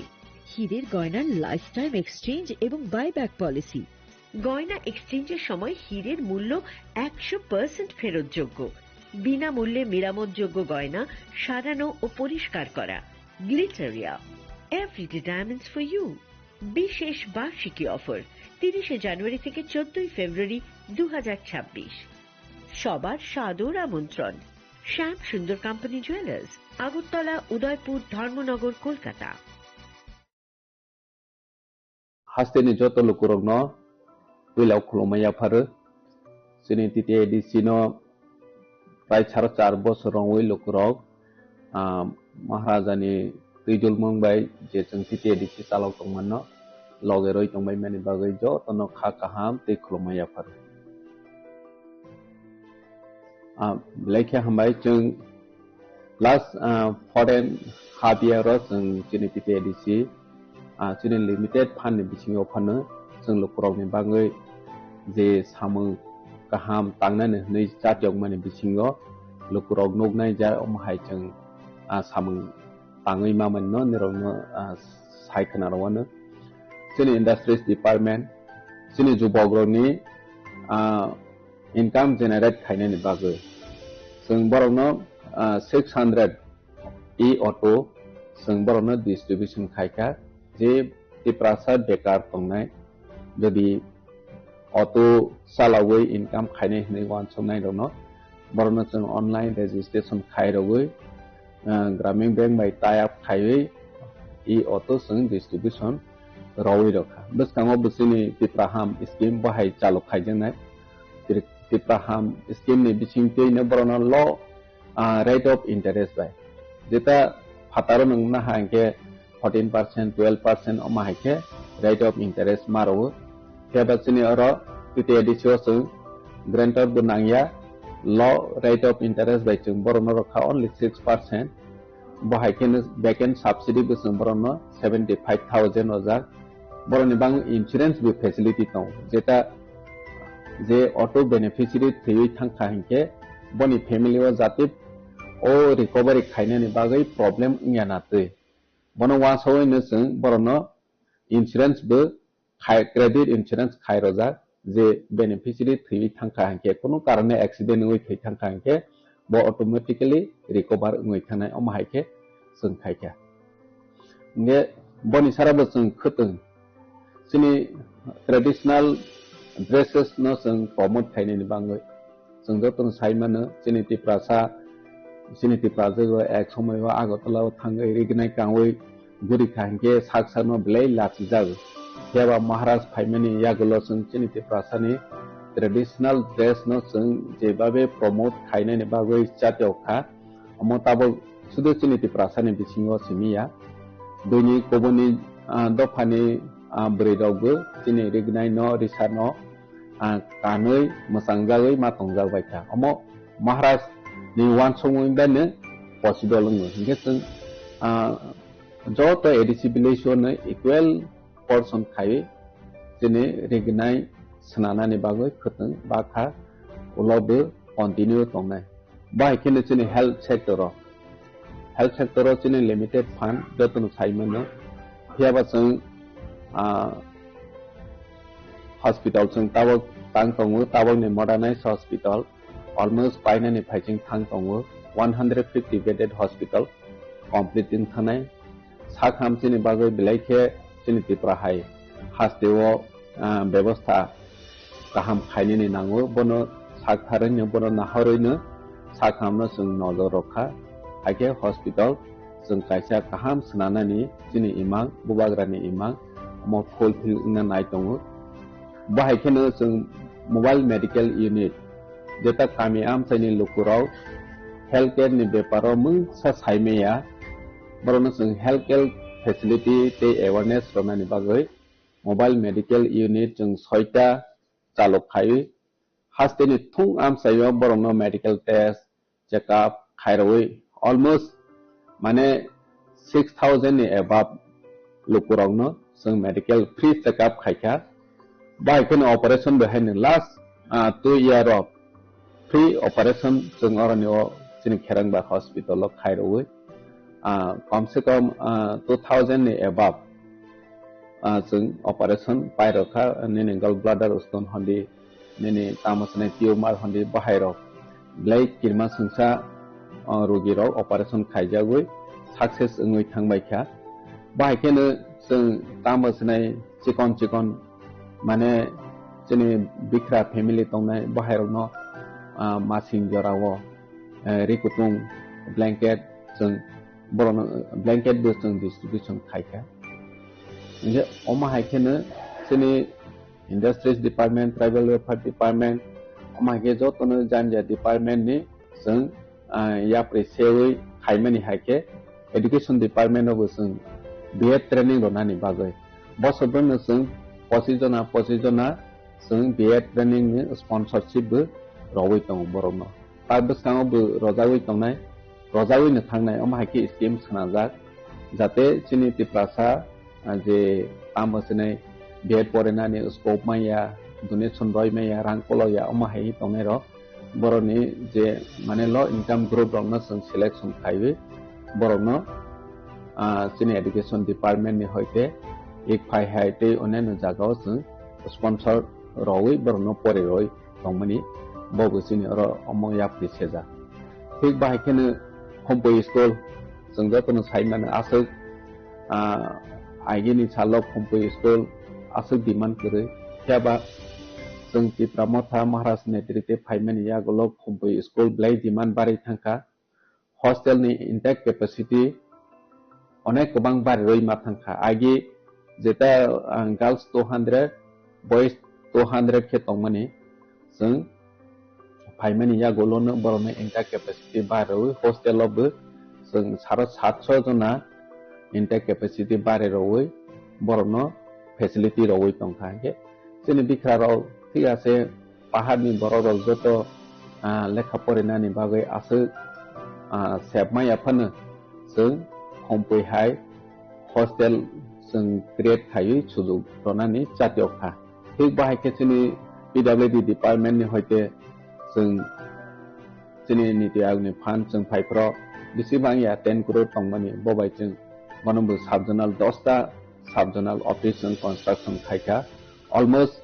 হীরের গয়নার লাইফ টাইম এক্সচেঞ্জ এবং বাইব্যাক পলিসি। গয়না এক্সচেঞ্জের সময় হীরের মূল্য 100% ফেরতযোগ্য। বিনামূল্যে মেরামতযোগ্য গয়না সারানো ও পরিষ্কার করা। Glitteria, everyday diamonds for you. বিশেষ বার্ষিকী অফার 30 জানুয়ারি থেকে 14 ফেব্রুয়ারি 2026। সবার সাদর আমন্ত্রণ। Shyam Sundar company jewellers, Agartala, Udaipur, Dharmanagar, Kolkata. হাস্তেনি যত লোকরগ্ন উইলাও খুলমাইয়া ফারো সিনি তিতে এডিসিনো প্রায় 4.5 বছর ওই লোকরগ महाराजानि दैदुल मंबाय जे जों तिते एडिसि चालाव दंमोन लगे रय दंबाय माने बागै जतनो खा काहाम दै खुलमाया फार लेखे हमबाय जों लास्ट फरेन हाबियार जों जोंनि तिते एडिसि जोंनि लिमिटेड फान्ड बिथिङाव फानो जों लोकरावनि बागै जे सामो गाहाम तांनानै नै जातियाव माने बिथिङाव लोकराव नगनाय जा अमहाय जों सामों ताङै मामोन निरावनो सायखोनारावनो जोंनि इंडस्ट्रीज डिपार्टमेंट जोंनि जुबग्रनि इनकाम जेनेरेट खायनायनि बागै जों बरावनो 600 ई ऑटो जों बरावनो डिस्ट्रीब्यूशन खायखा जे तिप्रासा बेकार दंनाय जुदि ऑटो सालावै इनकाम खायनाय होननाय वानसनाय दङ बरावनो जों ऑनलाइन रजिस्ट्रेशन खायरावै ग्रामीण बैंक बाय टाइप खायै ई ऑटो जों डिस्ट्रीब्यूशन रावै रखा बसकाङाव बोसोरनि तिप्राहाम स्कीम बाहाय चालु खायजोंनाय तिप्राहाम स्कीम नि बिथिंखैनो बरावनो ल रेट ऑफ इंटरेस्ट बाय जेता फातारो नंगना हांके 14% 12% अमाहायके रेट ऑफ इंटरेस्ट मारो थेबासिनि अरो तिते एडिसियो जों ग्रांटर बनांया ल रेट ऑफ इंटरेस्ट बाय जों बरावनो रखा ओनली 6% बाहायकेनो बैकेंड सब्सिडी जों बरावनो 75,000 अजा बरावनि बां इंश्योरेंस बे फैसिलिटी दं जेता जे ऑटो बेनिफिशियरी थैयै थांखा हंके बनि फैमिलीवा जाति ओ रिकवरी खायनायनि बागै प्रॉब्लम इयानाते बनो वासोयनो जों बरावनो इंश्योरेंस बे क्रेडिट इंश्योरेंस खायरोजा जे बेनिफिशियरी थैयै थांखा हंके कोनो कारणे एक्सीडेंट होय थै थांखा हंके बो ऑटोमेटिकली रिकवर होय थानाय अमाहायके जों खायखा ने बनि साराबो जों खतों जोंनि ट्रेडिशनल ड्रेसेस न जों प्रमोट खायनायनि बागै जों जतन साइमानो जोंनि तिप्राजो एक समयवा आगरतलाव थाङै रिगनाय कावै गुरि खांके साकसानो ब्लै लाचि जागो हेबा महाराज फाइमानि यागलो जों जोंनि तिप्रासानि ट्रेडिशनल ड्रेस न जों जेबाबे प्रमोट खायनायनि बागै जातियावखा अमताबो सुदु जोंनि तिप्रासानि बिथिङाव सिमिया दुनि कोबनि दफानि ब्रेदावबो जोंनि रिगनाय न रिसा न कानै मोसांजागै मातंजाबाय था अम महाराज नि वान सङैबानो पसिबल ङो हिंगे जों जत एडिसिबिलेशन इक्वल पर्सन खायै जोंनि रिगनाय सनानानि बागै खतों बाखा उलावबो कन्टिन्यू दंनाय बाहायकेनो जोंनि हेल्थ सेक्टराव जोंनि लिमिटेड फान्ड जतन साइमोनो हेबा जों हॉस्पिटल जों तावक तां दङो तावकनि मडार्नाइज हॉस्पिटल अलमोस्ट बायनानि फाइजिं थां दङो 150 बेडेड हॉस्पिटल कमप्लीटिं थानाय साखाम जोंनि बागै बिलाइखे जोंनि तिप्राहाय हास्तेव व्यवस्था गाहाम खायनायनि नांगौ बनो साखारैनो बनो नाहरैनो साखामनो जों नजर रखा हायके हॉस्पिटल जों कायसा गाहाम सोनानानि जोंनि इमां बुबाग्रानि इमां म फुलफिल नाय दङ बाहायकेनो जों मोबाइल मेडिकल यूनिट जेता कामी आमसाइनि लुकुराव हेल्थ केयर नि बेपाराव मोनसा साइमेया बरनो जों हेल्थ केयर फेसिलिटी ते अवेयरनेस रनानि बागै मोबाइल मेडिकल यूनिट जों 6टा चालु खायो हास्तेनि थुं आमसाइयाव बरनो मेडिकल टेस्ट चेकअप खायरवै अलमोस्ट माने 6000 नि एबाब लुकुरावनो जों मेडिकल फ्री चेकअप खायखा बाहायकेनो ऑपरेशन बेहायनो last 2 year of free operation जों अरनियो जोंनि खेरांबा हस्पिटालाव खायरवो कम से कम 2000 नि above जों operation पायरखा निने गल ब्लाडर स्टोन हंदी निने तामसने ट्यूमर हंदी बाहायरो ब्लाई किरमा संसा रोगिराव operation खायजागो सक्सेस 응ै थांबायखा बाहायखेनो जों तामसने चिकन माने जोंनि बिख्रा फेमिलि दंनाय बाहायरावनो मासिं जरावो रिकुटुं ब्लेंकेट जों बरनो ब्लेंकेट बो जों डिस्ट्रिब्यूशन खायखा जे अमा हायखेनो जोंनि industries department tribal welfare department अमा हायखे जतनो जानजा डिपार्टमेंट नि जों या प्रेसेवै खायमानि हायखे एजुकेशन डिपार्टमेंट अबो जों बीएड ट्रेनिंग रनानि बागै बसबनो जों 25 जना जों बीएड ट्रेनिंग नि स्पॉन्सरशिप बो रवै दं बरनो ताबसाङावबो रजावै दंनाय रजावैनो थांनाय अमाहायके स्कीम सोनाजाक जाते जोंनि तिप्रासा जे तामसने बीएड परेनानि स्कोप माया डोनेशन रय माया रांकलया अमाहाय दंनाय र बरनि जे माने लो इनकाम ग्रुप रनो जों सिलेक्शन खायबे बरनो जोंनि एजुकेशन डिपार्टमेंट नि होयते एक फाइ हायते अनेन जागाव जों स्पॉन्सर रवै बरनो परे रय दंमनि बबुसिनि अर अमया प्रिसेजा ठीक बाहायखेनो कम्पोय स्कुल जों जतनो साइमाने आसक आइगेनि सालो कम्पोय स्कुल आसक डिमांड करे त्याबा जों तिप्रामथा महाराज नेतृत्वे फाइमानि यागलो कम्पोय स्कुल ब्लाई डिमांड बारै थांखा हॉस्टेल नि इंटेक कैपेसिटी अनेक गोबां बारै रय मा थांखा आइगे जेता गर्ल्स 200 बॉयज 200 के तंमनि जों फाइमानि या गोलोनो बरनो इंटेक कैपेसिटी बारै हॉस्टेलावबो जों 750 जना इंटेक कैपेसिटी बारै रवै बरनो फैसिलिटी रवै दंखाके जोंनि बिखराव ठीक आसे पाहाड़नि बरराव जत लेखा फरायनायनि बागै आसो सेबमायाफानो जों कम्पोयहाय हॉस्टेल जों क्रिएट खायै सुजुग रनानि जातियखा ठीक बाहायके जोंनि पीडब्ल्यूडी डिपार्टमेंट नि होयते जों जोंनि नीति आयोगनि फान्ड जों फाइफ्राव बेसेबां या 10 करोड़ तंमानि बबाय जों मनबो साबजोनाल 10टा साबजोनाल ऑफिस जों कंस्ट्रक्शन खायखा ऑलमोस्ट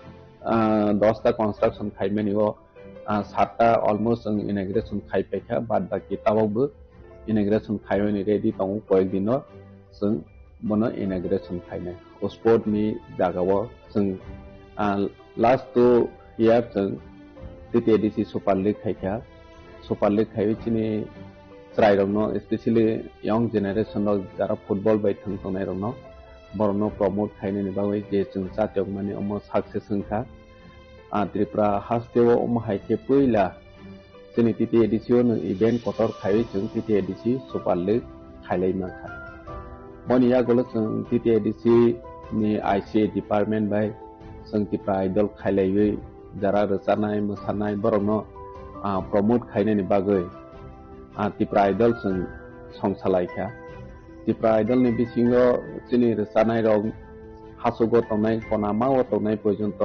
10टा कंस्ट्रक्शन खायमानि ओ 7टा ऑलमोस्ट जों इनॉग्रेशन खायपेखा बाद बाकी तावबो इनॉग्रेशन खायमानि रेडी दं कयेक दिनो जों बनो इनॉग्रेशन खायनाय स्पोर्ट नि जागाव जों लास्ट 2 इयर जों टीटीएडीसी सुपर लीग खायखा सुपर लीग खायचिनि ट्राइरनो स्पेशली यंग जनरेशन जरा फुटबॉल बाय थांनाय रनो बरनो प्रमोट खायनायनि बागै जे जों जातियक माने अम सक्सेस होनखा त्रिपुरा हास्टेव अम हायके पहिला जोंनि टीटीएडीसी नो इवेंट कटर खायै जों टीटीएडीसी सुपर लीग खायलाय माखा बनिया गलो जों टीटीएडीसी नि आईसीए डिपार्टमेंट बाय जों त्रिपुरा आइडल खायलायै जरा रसानाय मोसानाय बरनो प्रमोट खायनायनि बागै त्रिपुरा आइडल जों संसालायखा त्रिपुरा आइडल नि बिसिङो जोंनि रसानाय रं हासुगो तंनाय कनामाव तंनाय पर्यन्त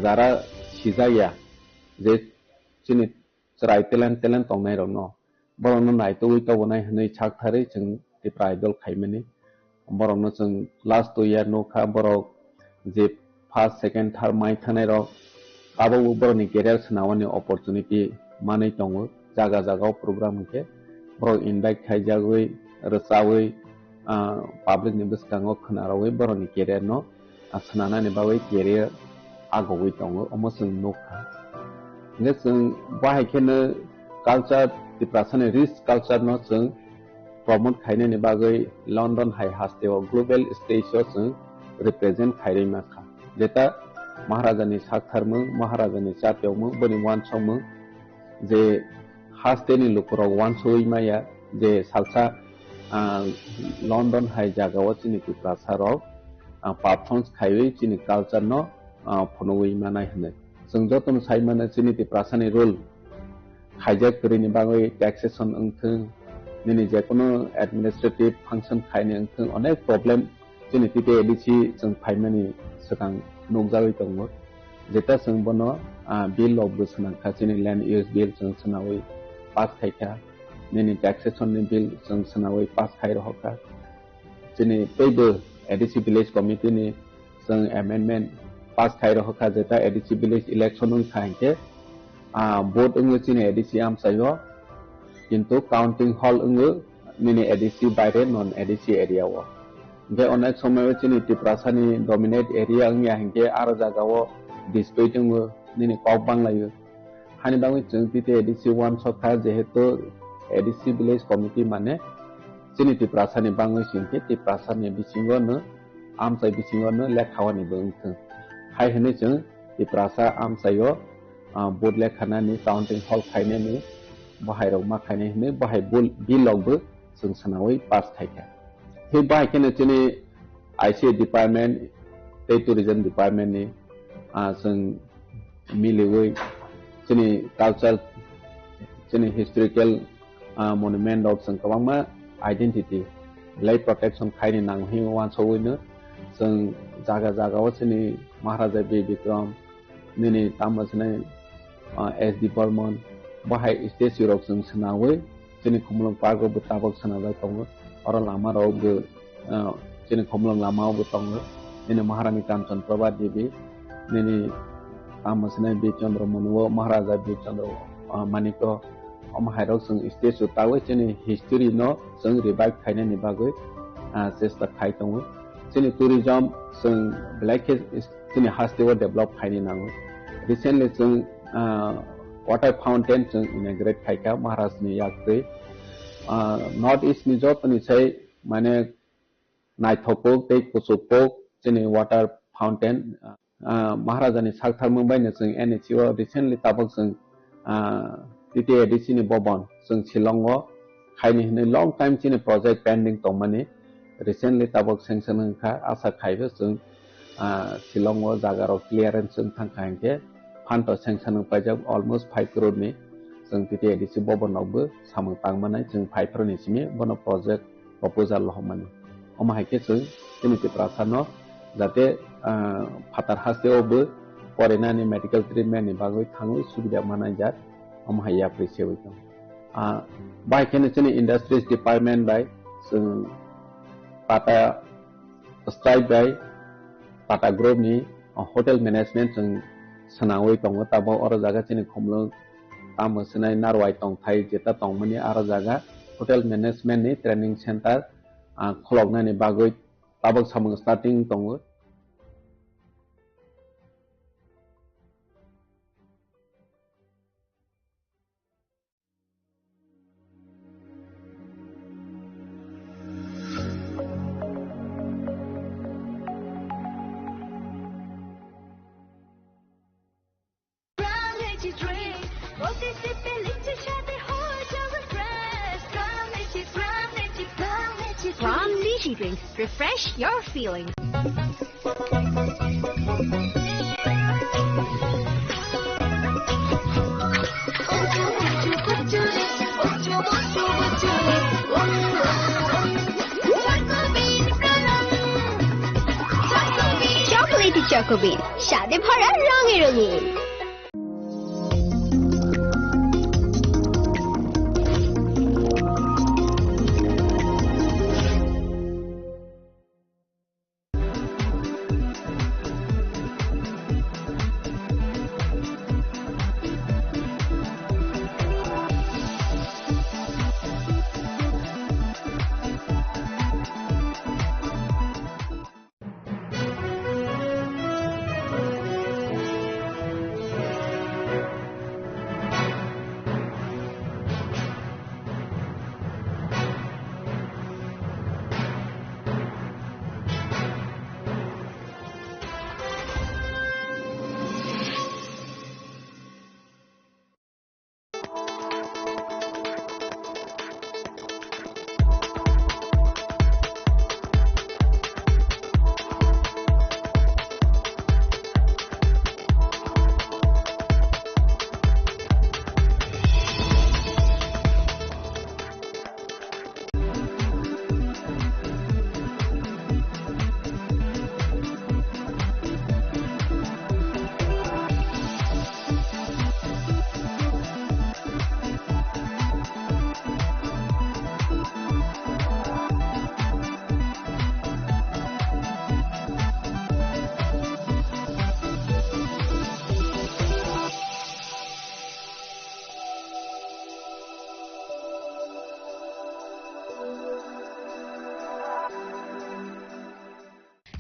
जरा सिजाया जे जोंनि राय टेलेन्ट तंनाय रनो बरनो नायतो उइतबनाय हनै छाकथारै जों त्रिपुरा आइडल खायमानि बरनो जों लास्ट 2 इयर नखा बर जे फर्स्ट सेकेंड थर्ड माइ थानाय र आबो बरनि कैरियर सनावनि अपॉर्चुनिटी मानै दङ जागा जागाव प्रोग्राम के बर इनभाइट खायजागै रसावै पब्लिक नि बसकाङो खनारावै बरनि कैरियर न सनानानि बावै कैरियर आगवै दङ अमसों नखा ने जों बाहायखेनो कल्चर त्रिपुरानि रिच कल्चर न जों प्रमोट खायनायनि बागै लंडन हाई हास्टेव ग्लोबल स्टेजआव जों रिप्रेजेंट खायरै माखा जेता महाराजानि साखथारमो महाराजानि जातियावमो बनि वानसमो जे हास्टेनि लुकुराव वानसoi माया जे सालसा लंडन हाई जागाव चिनि त्रिपुरासाराव पारफॉर्मेंस खायै चिनि कल्चर न फनोवै मानाय हने जों जतन साइमाने चिनि त्रिपुरासानि रूल खायजाक करिनि बागै टैक्सेशन अंथों निनि जेकुनु एडमिनिस्ट्रेटिव फंक्शन खायने अंथों अनेक प्रॉब्लम चिनि टीटीएडीसी जों फाइमानि सिगां नुजायै दङ যেটা जों बनो बिल अफ बोसोनांखा जोंनि लैंड यूज बिल जों सोनावै पास खायखा जोंनि टैक्सेसननि बिल जों सोनावै पास खाय रहका जोंनि बयबो एडिसी विलेज कमिटिनि जों एमेंडमेंट पास खाय रहका जेता एडिसी विलेज इलेक्शन खायके वोट ओंगे जोंनि एडिसी आमसायो किन्तु काउंटिंग हॉल ओंगे जोंनि एडिसी बायरे नॉन एडिसी एरिया वो बे अनेक समय जोंनि टिप्रासानि डोमिनेट एरिया ओंगे हांके आरो जागावो डिस्प्यूट ओंगे जोंनि कॉप बांलायो हानि बांगै जों पिटे एडिसी 1 सखा जेहेतु एडिसी विलेज कमिटी माने जोंनि टिप्रासानि बांगै सिंके टिप्रासानि बिसिंगोनो आमसाय बिसिंगोनो लेखावानि बोंथों हाय हने जों टिप्रासा आमसायो बोर्ड लेखानानि काउंटिंग हॉल खायनेनि बाहायराव मा खायने हने बाहाय बिलआवबो जों सनावै पास खायखा हे बाहायकेनो जोंनि आईसी डिपार्टमेंट टूरिज्म डिपार्टमेंट नि जों मिलेवै जोंनि कल्चर जोंनि हिस्टोरिकल मनुमेंट ऑफ जों गोबां आइडेंटिटी लाइफ प्रोटेक्शन खायने नांहि वानसौयैनो जों जागा जागाव जोंनि महाराजा बी विक्रम जोंनि तामसनाय एसडी बर्मन बाहाय स्टेचु रक जों सनावै जोंनि खमलं पार्क आव ताबक सनाजाय दङ और लामा रावबो जोंनि खमलं लामायावबो दङ जोंनि महारानी कांचन प्रभा देवी जोंनि तामसनाय बी चंद्र मनुव महाराजा बी चंद्र मानिक अमहायराव जों स्टेचु तावै जोंनि हिस्टोरी न जों रिवाइव खायनायनि बागै चेष्टा खाय दङ जोंनि टूरिज्म जों ब्लैक जोंनि हास्टेव डेभलप खायनि नांगौ रिसेंटली जों वाटर फाउंटेन जों इनॉग्रेट खायका महाराजनि याक्रै नॉर्थ ईस्ट नि जतनि साय माने नायथोपक दै कुसुपक जोंनि वाटर फाउंटेन महाराजानि सालथार मुंबायनो जों एनएचओ रिसेंटली ताबक जों टीटीएडीसी नि भवन जों शिलंग खायनि हने लॉन्ग टाइम जोंनि प्रोजेक्ट पेंडिंग दं माने रिसेंटली ताबक सेंक्शन होखा आशा खायबो जों शिलंग जागाराव क्लियरेंस जों थांखायके फंड सेंक्शन होपायजोब अलमोस्ट 5 करोड़ नि जों टीटीएडीसी भवनावबो सामं तांमानाय जों 5 करोड़ सिमे बनो प्रोजेक्ट प्रपोजल हममानि अमाहायके जों जोंनि टिप्रासानो जाते फातार हास्टेयावबो फरेनानि मेडिकल ट्रिटमेंट नि बागै थाङै सुबिदा मानाय जात अमाहाया प्रिसेवै दं बायकेनो जोंनि इंडस्ट्रीज डिपार्टमेंट बाय जों टाटा स्ट्राइक बाय टाटा ग्रुप नि होटल मैनेजमेंट जों सनावै दङ ताबो और जागा जोंनि खमलं तामसनाय नारवाय दं थाय जेता दंमनि आरो जागा होटल मैनेजमेंट नि ट्रेनिंग सेंटर खलगनायनि बागै ताबक सामं स्टार्टिंग दङ From Lychee Drinks, refresh your feelings. Chocolatey Choco Bean, স্বাদে ভরা রঙে রঙিন।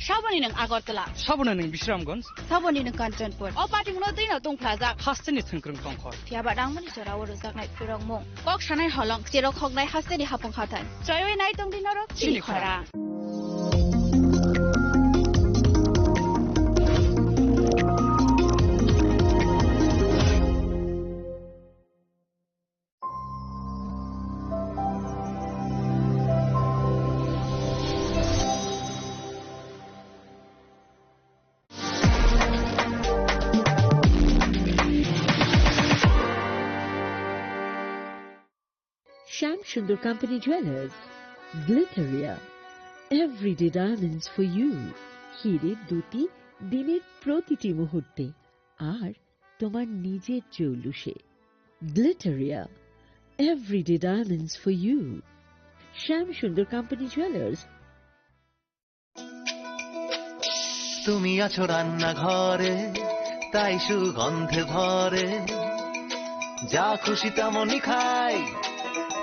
साबनी नों आगरतला साबना नों बिश्रामगंज साबनी नों कांचनपुर अ पाटिंगनो दैनाव दं प्लाजा हास्तेनि थोंख्रों थंखर फियाबा दांमनि जराव रोजागनाय फिरंमु कक सानाय हलं जेराव खगनाय हास्तेनि हापुं खाथान जयवे नाय दं दिनरक चिनिखरा Sham Sundar Company Jewelers, Glitteria, everyday diamonds for you. হিরের দুটি দিনের প্রতিটি মুহূর্তে আর তোমার নিজের জৌলুসে। Glitteria, everyday diamonds for you. Sham Sundar Company Jewelers. তুমি আছো রান্না ঘরে তাই সুগন্ধে ভরে যা খুশি তেমনই খাই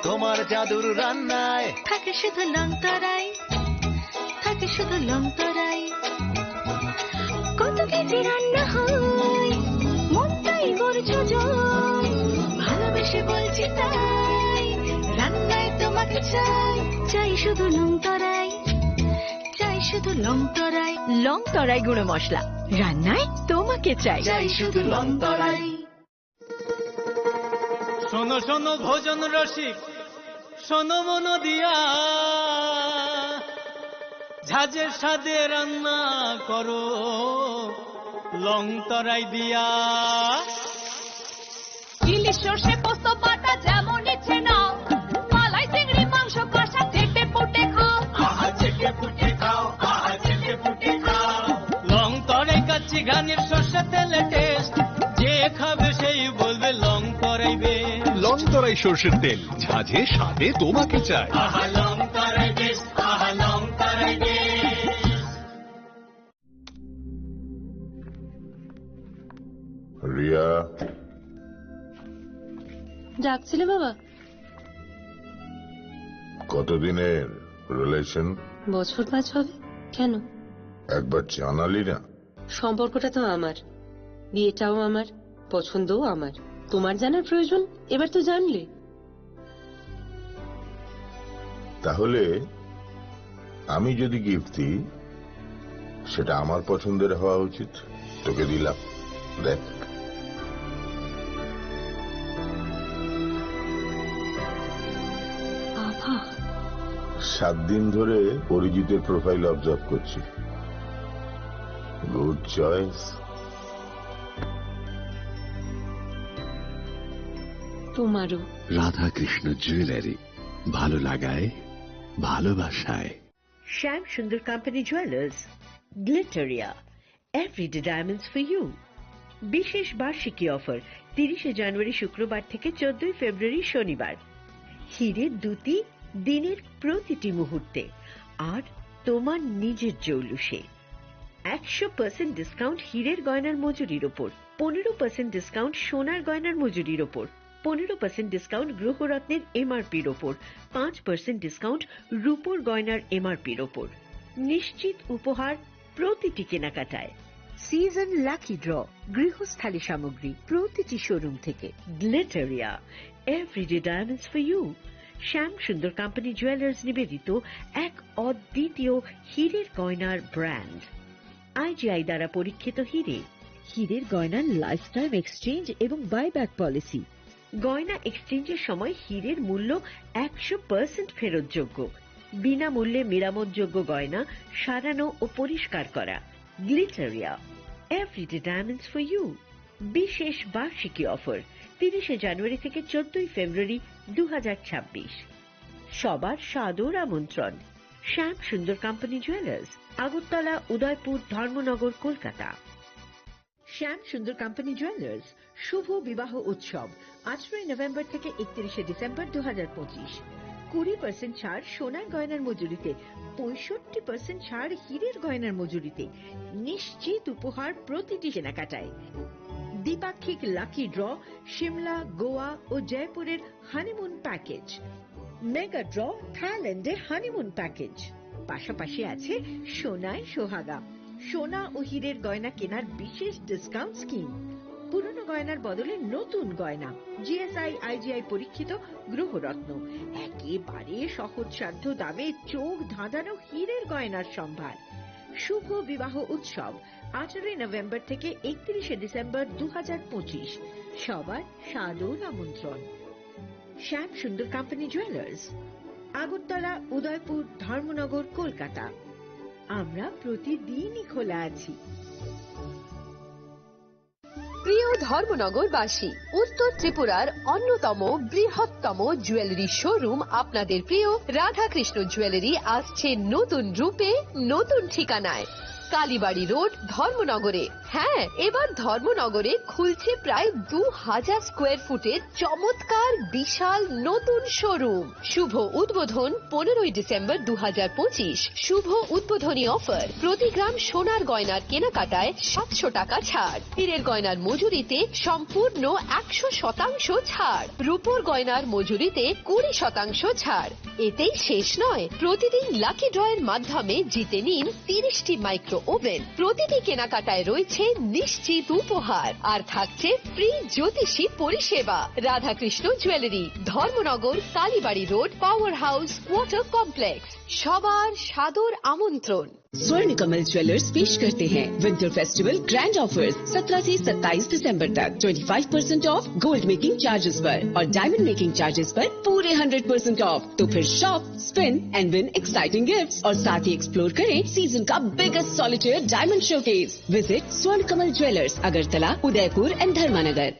তোমার জাদুর রান্নায় থাকে শুধু লংতরাই থাকে শুধু লংতরাই কত কেজি রান্না হয় মনটাই করছো জয় ভালোবেসে বলছি তাই রান্নায় তোমাকে চাই চাই শুধু লংতরাই চাই শুধু লংতরাই লংতরাই গুঁড়ো মশলা রান্নায় তোমাকে চাই চাই শুধু লংতরাই শোনো শোনো ভোজন রসিক শোনো মন দিয়া ঝাঁঝের স্বাদে রান্না করো লং তরাই দিয়া ইলিশ সর্ষে পোস্ত পাতা যেমন ইচ্ছে নাও মালাই চিংড়ি মাংস কষা চেটে পুটে খাও আহা চেটে পুটে খাও আহা চেটে পুটে খাও লং তরাই কাচ্চি ঘানির সর্ষে তেলে টেস্ট যে খাবে সেই বলবে লং তরাইবে লং তরাই সর্ষের তেল ঝাঁঝে স্বাদে তোমাকে চাই আহা লং তরাই বেশ আহা লং তরাই রিয়া ডাকছিলে বাবা? কতদিনের রিলেশন? বছর 5 হবে। কেন? একবার জানালি না? সম্পর্কটা তো আমার, বিয়েটাও আমার, পছন্দও আমার। তোমার জানার প্রয়োজন এবার তো জানলে। তাহলে আমি যদি গিফট দিই সেটা আমার পছন্দের হওয়া উচিত। তোকে দিলাম, দেখ। বাবা 7 দিন ধরে অরিজিতের প্রোফাইল অবজার্ভ করছি। Good choice. তোমারও। রাধা কৃষ্ণ জুয়েলারি, ভালো লাগায় ভালোবাসায়। Sham Sundar Company Jewelers, Glitteria, everyday diamonds for you. বিশেষ বার্ষিকী অফার 30 জানুয়ারি শুক্রবার থেকে 14 ফেব্রুয়ারি শনিবার। হীরের দুটি দিনের প্রতিটি মুহূর্তে আর তোমার নিজের জৌলুসে। 100% ডিসকাউন্ট হীরের গয়নার মজুরির ওপর, 15% ডিসকাউন্ট সোনার গয়নার মজুরির ওপর, 15% ডিসকাউন্ট গ্রহরত্নের এমআরপির ওপর, 5% ডিসকাউন্ট রূপোর গয়নার এমআরপির ওপর। নিশ্চিত উপহার প্রতিটি কেনাকাটায়। সিজন লাকি ড্র গৃহস্থালী সামগ্রী প্রতিটি শোরুম থেকে। Glitteria, everyday diamonds for you. Shyam Sundar company jewellers নিবেদিত এক অদ্বিতীয় হীরের গয়নার ব্র্যান্ড। আইজিআই দ্বারা পরীক্ষিত হীরে। হীরের গয়নার লাইফ টাইম এক্সচেঞ্জ এবং বাইব্যাক পলিসি। গয়না এক্সচেঞ্জের সময় হীরের মূল্য 100% ফেরতযোগ্য। বিনামূল্যে মেরামতযোগ্য গয়না সারানো ও পরিষ্কার করা। Glitteria, everyday diamonds for you. বিশেষ বার্ষিকী অফার 30 জানুয়ারি থেকে 14 ফেব্রুয়ারি 2026। সবার সাদর আমন্ত্রণ। Shyam Sundar company jewellers, Agartala, Udaipur, Dharmanagar, Kolkata. Shyam Sundar company jewellers শুভ বিবাহ উৎসব 18 নভেম্বর থেকে 31 ডিসেম্বর 2025। 20% ছাড় সোনার গয়নার মজুরিতে, 65% ছাড় হীরের গয়নার মজুরিতে। নিশ্চিত উপহার প্রতিটি কেনাকাটায়। দ্বিপাক্ষিক লাকি ড্র, সিমলা, গোয়া ও জয়পুরের হানিমুন প্যাকেজ। মেগা ড্র থাইল্যান্ডে হানিমুন প্যাকেজ, পাশাপাশি আছে সোনায় সোহাগা, সোনা ও হীরের গয়না কেনার বিশেষ ডিসকাউন্ট স্কিম, পুরনো গয়নার বদলে নতুন গয়না, জিএসআই আইজিআই পরীক্ষিত গ্রহরত্ন, একেবারে সহজসাধ্য দামে চোখ ধাঁধানো হীরের গয়নার সম্ভার। শুভ বিবাহ উৎসব 18 নভেম্বর থেকে 31 ডিসেম্বর 2025, সবার সাদর আমন্ত্রণ। Shyam Sundar company jewellers, Agartala, Udaipur, Dharmanagar, Kolkata. আমরা প্রতিদিনই খোলা আছি। প্রিয় ধর্মনগরবাসী, উত্তর ত্রিপুরার অন্যতম বৃহত্তম জুয়েলারি শোরুম আপনাদের প্রিয় রাধাকৃষ্ণ জুয়েলারি আসছে নতুন রূপে, নতুন ঠিকানায়, কালীবাড়ি রোড, ধর্মনগরে। হ্যাঁ, এবার ধর্মনগরে খুলছে প্রায় 2000 স্কোয়ার ফুটের চমৎকার বিশাল নতুন শোরুম। শুভ উদ্বোধন 15 ডিসেম্বর 2025। শুভ উদ্বোধনী অফার, প্রতি গ্রাম সোনার গয়নার কেনাকাটায় 700 টাকা ছাড়, হীরের গয়নার মজুরিতে সম্পূর্ণ 100% ছাড়, রূপোর গয়নার মজুরিতে 20% ছাড়। এতেই শেষ নয়, প্রতিদিন লাকি ড্রয়ের মাধ্যমে জিতে নিন 30টি মাইক্রো ওভেন। প্রতিটি কেনাকাটায় রয়েছে নিশ্চিত উপহার, আর থাকছে ফ্রি জ্যোতিষী পরিষেবা। Radhakrishna jewellery, Dharmanagar, Kalibari road, power house, water complex. সবার সাদর আমন্ত্রণ। स्वर्ण कमल ज्वेलर्स पेश करते हैं विंटर फेस्टिवल ग्रैंड ऑफर्स 17 से 27 दिसंबर तक 25% ऑफ गोल्ड मेकिंग चार्जेस पर और डायमंड मेकिंग चार्जेस पर पूरे 100% ऑफ। तो फिर shop, spin and win exciting gifts और साथ ही एक्सप्लोर करें सीजन का biggest solitaire diamond showcase. Visit Swarna Kamal jewellers, Agartala, Udaipur and Dharmanagar.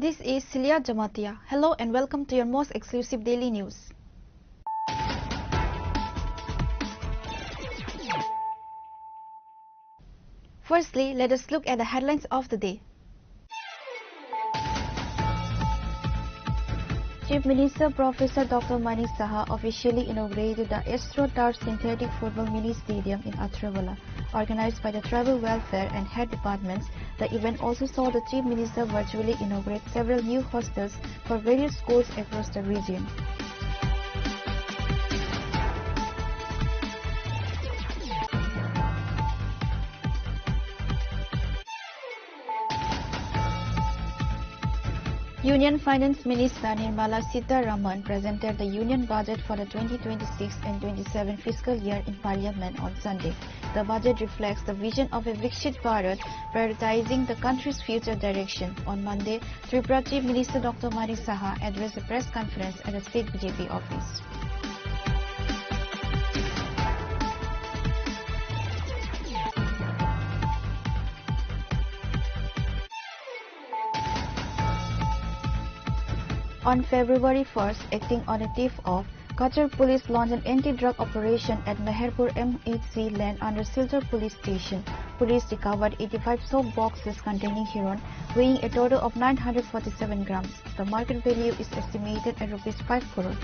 This is Celia Jamatia. Hello and welcome to your most exclusive daily news. Firstly, let us look at the headlines of the day. Chief Minister Professor Dr. Manik Saha officially inaugurated the AstroTurf Synthetic Football Mini Stadium in Atravalla. Organized by the Tribal Welfare and Head Departments, the event also saw the Chief Minister virtually inaugurate several new hostels for various schools across the region. Union Finance Minister Nirmala Sitharaman presented the Union Budget for the 2026 and 27 fiscal year in Parliament on Sunday. The budget reflects the vision of a Viksit Bharat, prioritizing the country's future direction. On Monday, Tripura Chief Minister Dr. Manik Saha addressed a press conference at the state BJP office. On February 1st, acting on a tip-off, Kachar police launched an anti-drug operation at Meherpur MHC land under Silchar police station. Police recovered 85 soap boxes containing heroin, weighing a total of 947 grams. The market value is estimated at Rs 5 crore.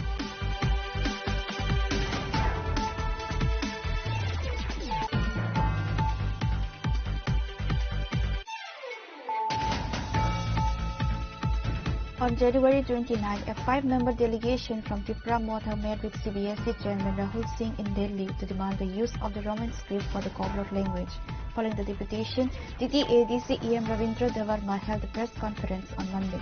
On January 29, a 5-member delegation from Tripura Motha met with CBSE Chairman Rahul Singh in Delhi to demand the use of the Roman script for the Cockburn language. Following the deputation, DT-ADC EM Ravindra Devarma held a press conference on Monday.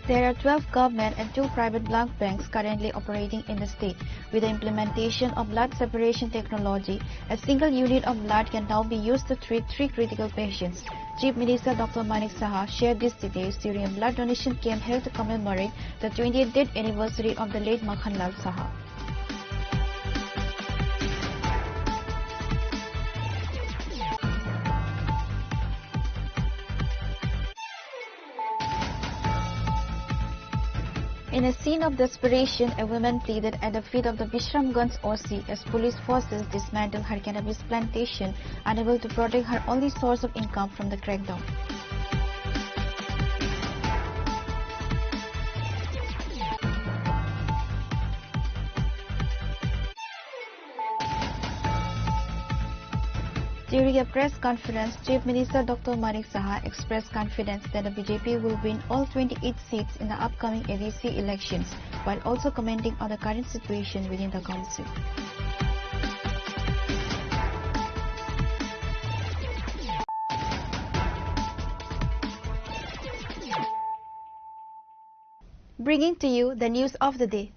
There are 12 government and 2 private blood banks currently operating in the state. With the implementation of blood separation technology, a single unit of blood can now be used to treat 3 critical patients. Chief Minister Dr. Manik Saha shared these details during a blood donation camp held to commemorate the 28th anniversary of the late Makhanlal Saha. In a scene of desperation, a woman pleaded at the feet of the Bishramganj OC as police forces dismantled her cannabis plantation, unable to protect her only source of income from the crackdown. During a press conference, Chief Minister Dr. Manik Saha expressed confidence that the BJP will win all 28 seats in the upcoming ADC elections, while also commenting on the current situation within the council. Bringing to you the news of the day.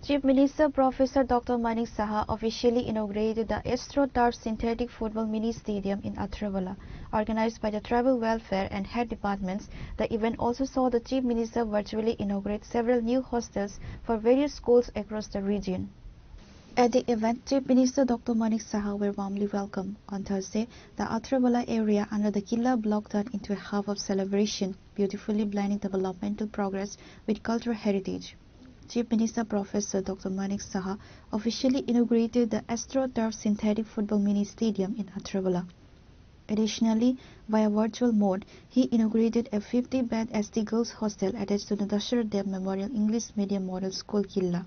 Chief Minister Professor Dr. Manik Saha officially inaugurated the AstroTurf Synthetic Football Mini Stadium in Athravalah. Organized by the Tribal Welfare and Head Departments, the event also saw the Chief Minister virtually inaugurate several new hostels for various schools across the region. At the event, Chief Minister Dr. Manik Saha were warmly welcomed. On Thursday, the Athravalah area under the Killa block turned into a hub of celebration, beautifully blending developmental progress with cultural heritage. Chief Minister Professor Dr. Manik Saha officially inaugurated the AstroTurf Synthetic Football Mini Stadium in Athravalah. Additionally, via virtual mode, he inaugurated a 50-bed ST Girls Hostel attached to the Dasharat Dev Memorial English Medium Model School, Killa,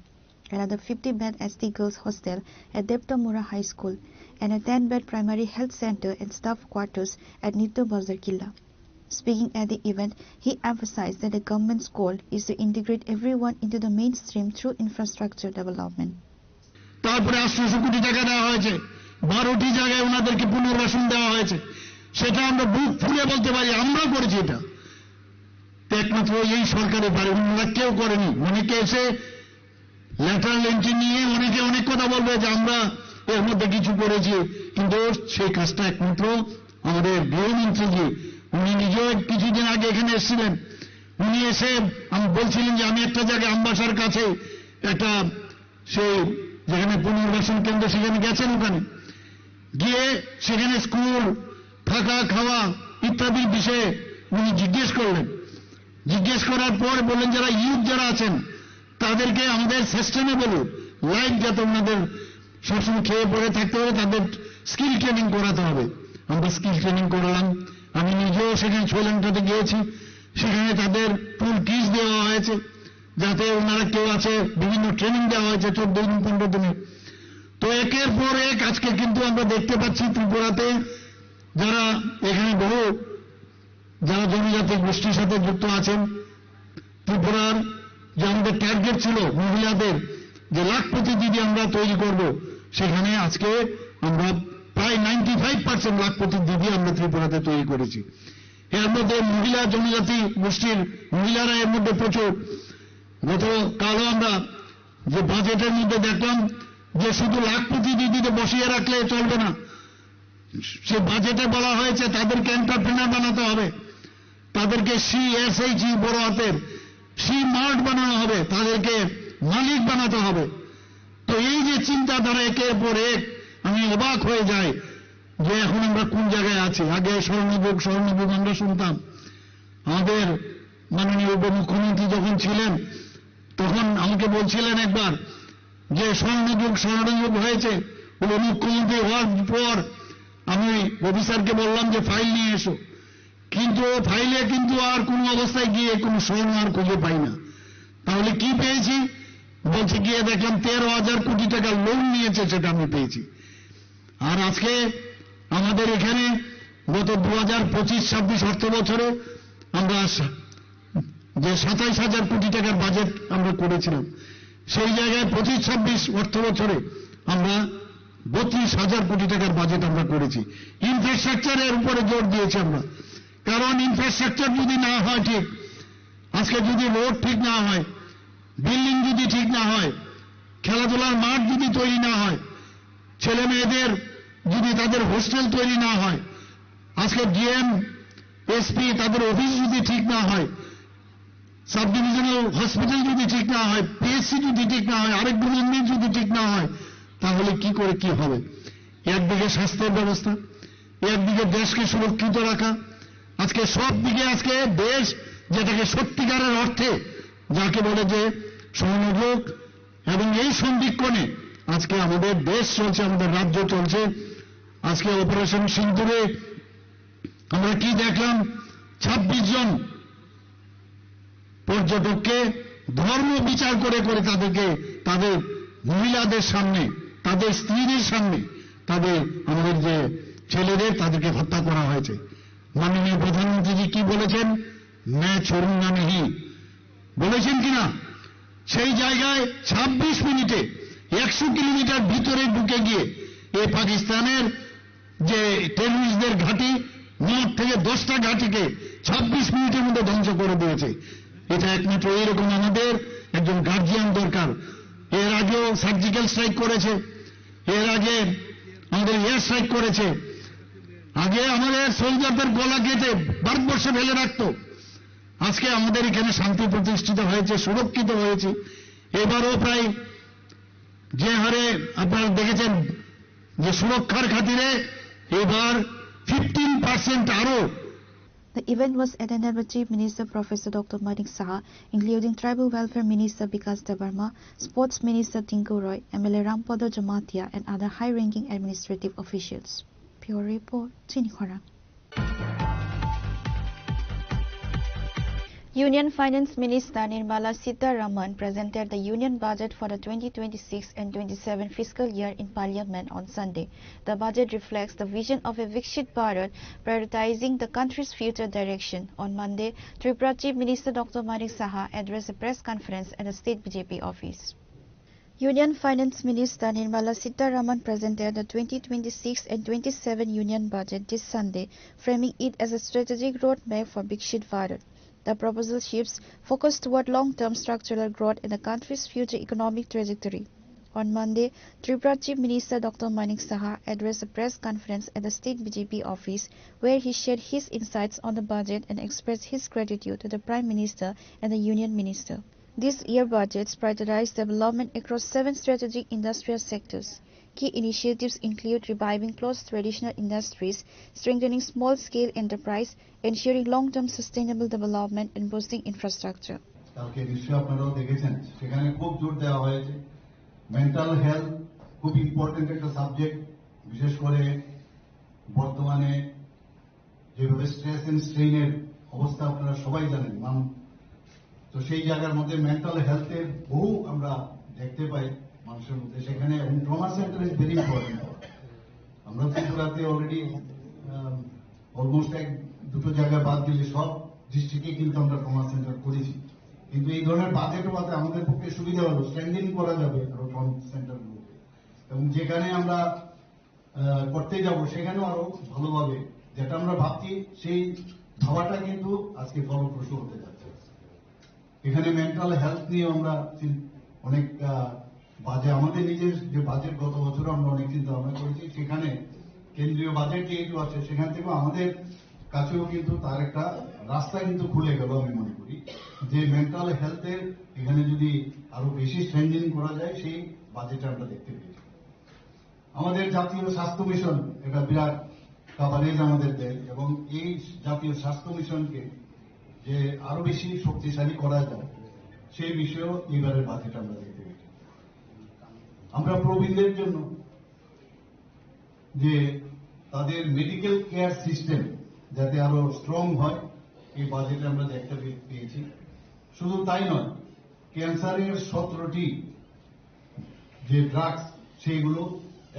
another 50-bed ST Girls Hostel at Deptamura High School, and a 10-bed primary health center and staff quarters at Nitto Bazar, Killa. Speaking at the event, he emphasized that the government's goal is to integrate everyone into the mainstream through infrastructure development. তারপরে 800 কোটি টাকা দেওয়া হয়েছে, 12টি জায়গায় ওনাদেরকে পুনর্বাসন দেওয়া হয়েছে। সেটা আমরা বুক ফুলে বলতে পারি আমরা করেছি। এটা একমাত্র এই সরকারে পারে, অন্যরা কেউ করেনি। অনেকে এসে ল্যাটারাল এন্ট্রি নিয়ে অনেকে অনেক কথা বলবে যে আমরা এর মধ্যে কিছু করেছি, কিন্তু সেই কাজটা একমাত্র আমাদের গৃহমন্ত্রীজি, উনি নিজেও কিছুদিন আগে এখানে এসেছিলেন। উনি এসে আমি বলছিলেন যে আমি একটা জায়গায় আমবাসার কাছে একটা সেই যেখানে পুনর্বাসন কেন্দ্র সেখানে গেছেন, ওখানে গিয়ে সেখানে স্কুল থাকা খাওয়া ইত্যাদির বিষয়ে উনি জিজ্ঞেস করলেন। জিজ্ঞেস করার পর বললেন যারা ইউথ যারা আছেন তাদেরকে আমাদের সাস্টেনেবল লাইফ যাতে ওনাদের সবসময় খেয়ে পড়ে থাকতে হবে, তাদের স্কিল ট্রেনিং করাতে হবে। আমরা স্কিল ট্রেনিং করলাম। আমি নিজেও সেখানে ছয়লাংটাতে গিয়েছি, সেখানে তাদের ফুল কিট দেওয়া হয়েছে যাতে ওনারা কেউ আছে, বিভিন্ন ট্রেনিং দেওয়া হয়েছে 14 দিন 15 দিনে। তো একের পর এক আজকে কিন্তু আমরা দেখতে পাচ্ছি ত্রিপুরাতে যারা এখানে বহু যারা জনজাতি গোষ্ঠীর সাথে যুক্ত আছেন, ত্রিপুরার যে আমাদের টার্গেট ছিল মহিলাদের যে লাখপতি দিদি আমরা তৈরি করব, সেখানে আজকে আমরা প্রায় 95% লাখপতি দিদি আমরা ত্রিপুরাতে তৈরি করেছি। এর মধ্যে মহিলা জনজাতি গোষ্ঠীর মহিলারা এর মধ্যে প্রচুর। গতকালও আমরা যে বাজেটের মধ্যে দেখলাম যে শুধু লাখপতি দিদিতে বসিয়ে রাখলে চলবে না, সে বাজেটে বলা হয়েছে তাদেরকে এন্টারপ্রেনার বানাতে হবে, তাদেরকে CSHE বড় হাতের মার্ট বানানো হবে, তাদেরকে মালিক বানাতে হবে। তো এই যে চিন্তাধারা একের পর এক, আমি অবাক হয়ে যাই যে এখন আমরা কোন জায়গায় আছি। আগে স্বর্ণযুগ আমরা শুনতাম। আমাদের মাননীয় উপমুখ্যমন্ত্রী যখন ছিলেন তখন আমাকে বলছিলেন একবার যে স্বর্ণযুগ হয়েছে। উপমুখ্যমন্ত্রী হওয়ার পর আমি অফিসারকে বললাম যে ফাইল নিয়ে এসো, কিন্তু ফাইলে কিন্তু আর কোনো অবস্থায় গিয়ে কোনো স্বর্ণ আর খুঁজে পাই না। তাহলে কি পেয়েছি? বলছে গিয়ে দেখলাম 13,000 কোটি টাকা লোন নিয়েছে, সেটা আমি পেয়েছি। আর আজকে আমাদের এখানে গত 2025-26 অর্থ বছরে আমরা যে 27,000 কোটি টাকার বাজেট আমরা করেছিলাম, সেই জায়গায় 25-26 অর্থ বছরে আমরা 32,000 কোটি টাকার বাজেট আমরা করেছি। ইনফ্রাস্ট্রাকচারের উপরে জোর দিয়েছি আমরা। কারণ ইনফ্রাস্ট্রাকচার যদি না হয় ঠিক, আজকে যদি রোড ঠিক না হয়, বিল্ডিং যদি ঠিক না হয়, খেলাধুলার মাঠ যদি তৈরি না হয়, ছেলে মেয়েদের যদি তাদের হোস্টেল তৈরি না হয়, আজকে ডিএম এসপি তাদের অফিস যদি ঠিক না হয়, সাব ডিভিশনাল হসপিটাল যদি ঠিক না হয়, পিএসসি যদি ঠিক না হয়, আরেক মন্দির যদি ঠিক না হয়, তাহলে কি করে কি হবে? একদিকে স্বাস্থ্যের ব্যবস্থা, একদিকে দেশকে সুরক্ষিত রাখা, আজকে সব দিকে আজকে দেশ যেটাকে সত্যিকারের অর্থে যাকে বলে যে স্বর্ণযুগ এবং এই সন্ধিক্ষণে আজকে আমাদের দেশ চলছে, আমাদের রাজ্য চলছে। আজকে অপারেশন সিন্দুরে আমরা কি দেখলাম? 26 জন পর্যটককে ধর্ম বিচার করে করে তাদেরকে তাদের মহিলাদের সামনে, তাদের স্ত্রীদের সামনে, তাদের আমাদের যে ছেলেদের তাদেরকে হত্যা করা হয়েছে। মাননীয় প্রধানমন্ত্রীজি কি বলেছেন? मैं छोड़ूंगा नहीं বলেছেন কিনা? সেই জায়গায় 26 মিনিটে 100 কিলোমিটার ভিতরে ঢুকে গিয়ে এই পাকিস্তানের যে টেররিস্টদের ঘাঁটি, 9 থেকে 10টা ঘাঁটিকে 26 মিনিটের মধ্যে ধ্বংস করে দিয়েছে। এটা একমাত্র এইরকম আমাদের একজন গার্জিয়ান দরকার। এর আগেও সার্জিক্যাল স্ট্রাইক করেছে, এর আগে আমাদের এয়ার স্ট্রাইক করেছে, আগে আমাদের সোলজারদের গলা কেটে ভারতবর্ষে ফেলে রাখতো। আজকে আমাদের এখানে শান্তি প্রতিষ্ঠিত হয়েছে, সুরক্ষিত হয়েছে। এবারও প্রায় যে হারে আপনারা দেখেছেন যে সুরক্ষার খাতিরে এবার 15% আরো। The event was attended by Chief Minister Professor Dr. Manik Saha, including Tribal Welfare Minister Vikas Debarma, Sports Minister Tinku Roy, MLA Rampada Jamatia, and other high-ranking administrative officials. Pure Report, Chinikhara. Union Finance Minister Nirmala Sitharaman presented the Union Budget for the 2026 and 27 fiscal year in Parliament on Sunday. The budget reflects the vision of a Viksit Bharat, prioritizing the country's future direction. On Monday, Tripura Chief Minister Dr. Manik Saha addressed a press conference at the State BJP office. Union Finance Minister Nirmala Sitharaman presented the 2026 and 27 Union Budget this Sunday, framing it as a strategic roadmap for Viksit Bharat. The proposal shifts focus toward long-term structural growth in the country's future economic trajectory. On Monday, Tripura Chief Minister Dr. Manik Saha addressed a press conference at the State BJP office, where he shared his insights on the budget and expressed his gratitude to the Prime Minister and the Union Minister. This year's budgets prioritize development across 7 strategic industrial sectors. Key initiatives include reviving close traditional industries, strengthening small-scale enterprise, ensuring long-term sustainable development, and boosting infrastructure. কালকে নিশ্চয়ই আপনারাও দেখেছেন, সেখানে খুব জোর দেওয়া হয়েছে mental health খুব ইম্পর্টেন্ট একটা সাবজেক্ট। বিশেষ করে বর্তমানে যেভাবে স্ট্রেস এন্ড স্ট্রেইনের অবস্থা আপনারা সবাই জানেন, তো সেই জায়গার মধ্যে মেন্টাল হেলথের বহু আমরা দেখতে পাই মানুষের মধ্যে। সেখানে trauma centre is very important. আমরা ত্রিপুরাতে অলরেডি অলমোস্ট 1-2 জায়গা বাদ দিলে সব ডিস্ট্রিক্টে কিন্তু আমরা ট্রমা সেন্টার করেছি। কিন্তু এই ধরনের বাজেটও বাদে আমাদের পক্ষে সুবিধা হলো স্ট্রেংথেনিং করা যাবে আরো ট্রমা সেন্টারগুলোকে, এবং যেখানে আমরা করতে যাব সেখানেও আরো ভালোভাবে যেটা আমরা ভাবছি সেই ভাবাটা কিন্তু আজকে ফলপ্রসূ হতে যাচ্ছে। এখানে মেন্টাল হেলথ নিয়ে আমরা অনেক বাজেট, আমাদের নিজের যে বাজেট গত বছর আমরা অনেক চিন্তা ভাবনা করেছি, সেখানে কেন্দ্রীয় বাজেট যেহেতু আছে সেখান থেকেও আমাদের কাছেও কিন্তু তার একটা রাস্তা কিন্তু খুলে গেল। আমি মনে করি যে মেন্টাল হেলথের এখানে যদি আরো বেশি স্ট্রেংথেনিং করা যায় সেই বাজেটে আমরা দেখতে পেয়েছি। আমাদের জাতীয় স্বাস্থ্য মিশন এটা বিরাট কাভারেজ আমাদের দেয়, এবং এই জাতীয় স্বাস্থ্য মিশনকে যে আরো বেশি শক্তিশালী করা যায় সেই বিষয়েও এবারের বাজেট আমরা দেখতে পেয়েছি। আমরা প্রবীণদের জন্য যে তাদের মেডিকেল কেয়ার সিস্টেম যাতে আরো স্ট্রং হয় এই বাজেটে আমরা দেখতে পেয়েছি। শুধু তাই নয়, ক্যান্সারের 17টি যে ড্রাগস সেইগুলো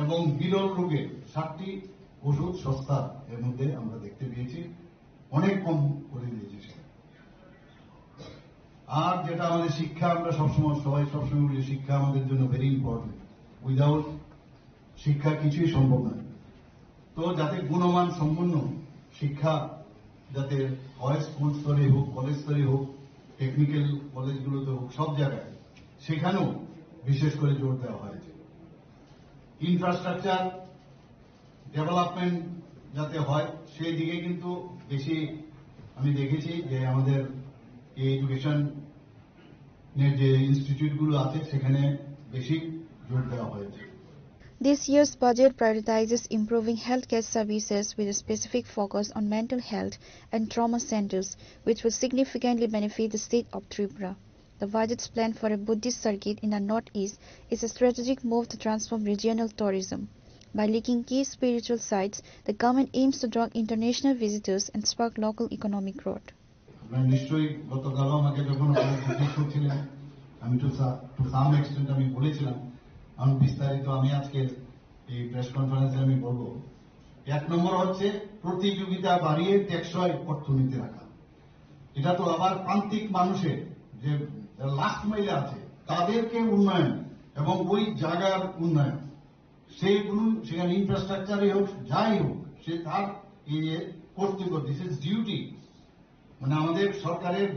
এবং বিরল রোগের 7টি ওষুধ সস্তা এর মধ্যে আমরা দেখতে পেয়েছি, অনেক কম করে দিয়েছি। আর যেটা আমাদের শিক্ষা, আমরা সবাই সবসময় বলি শিক্ষা আমাদের জন্য ভেরি ইম্পর্টেন্ট। উইদাউট শিক্ষা কিছুই সম্ভব নয়। তো যাতে গুণমান সম্পন্ন শিক্ষা যাতে হয় স্কুল স্তরে হোক, কলেজ স্তরে হোক, টেকনিক্যাল কলেজগুলোতে হোক, সব জায়গায় সেখানেও বিশেষ করে জোর দেওয়া হয়েছে। ইনফ্রাস্ট্রাকচার ডেভেলপমেন্ট যাতে হয় সেই দিকে কিন্তু বেশি আমি দেখেছি যে আমাদের এই এডুকেশন যে ইনস্টিটিউটগুলো আছে সেখানে বেশি জোর দেওয়া হয়েছে। This year's budget prioritizes improving healthcare services with a specific focus on mental health and trauma centers, which will significantly benefit the state of Tripura. The budget's plan for a Buddhist circuit in the northeast is a strategic move to transform regional tourism. By linking key spiritual sites, the government aims to draw international visitors and spark local economic growth. নিশ্চয়ই গতকালও আমাকে যখন জিজ্ঞেস করছিলেন আমি to some extent আমি বলেছিলাম, আমি বিস্তারিত আমি আজকে এই প্রেস কনফারেন্সে আমি বলবো। 1 নম্বর হচ্ছে প্রতিযোগিতা বাড়িয়ে টেকসই অর্থনীতি রাখা। এটা তো আবার প্রান্তিক মানুষের যে লাস্ট মাইলে আছে তাদেরকে উন্নয়ন এবং ওই জায়গার উন্নয়ন, সেইগুলো সেখানে ইনফ্রাস্ট্রাকচারই হোক যাই হোক সে তার কর্তব্য, দিস ইজ ডিউটি। মানে আমাদের সরকারের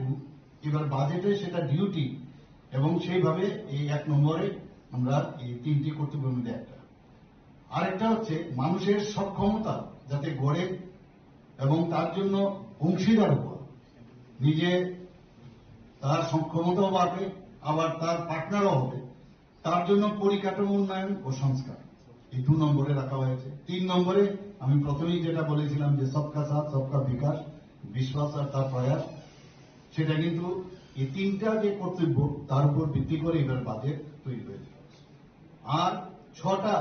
এবার বাজেটে সেটা ডিউটি এবং সেইভাবে এই 1 নম্বরে আমরা এই 3টি কর্তব্যের মধ্যে একটা। আরেকটা হচ্ছে মানুষের সক্ষমতা যাতে গড়ে এবং তার জন্য অংশীদার হওয়া, নিজে তার সক্ষমতাও বাড়বে আবার তার পার্টনারও হবে, তার জন্য পরিকাঠামো উন্নয়ন ও সংস্কার, এই 2 নম্বরে রাখা হয়েছে। 3 নম্বরে আমি প্রথমেই যেটা বলেছিলাম যে সবকা সাথ সবকা বিকাশ, বিশ্বাস আর তার প্রয়াস, সেটা কিন্তু এই 3টা যে কর্তব্য তার উপর ভিত্তি করে এবার বাজেট তৈরি হয়েছে। আর 6টা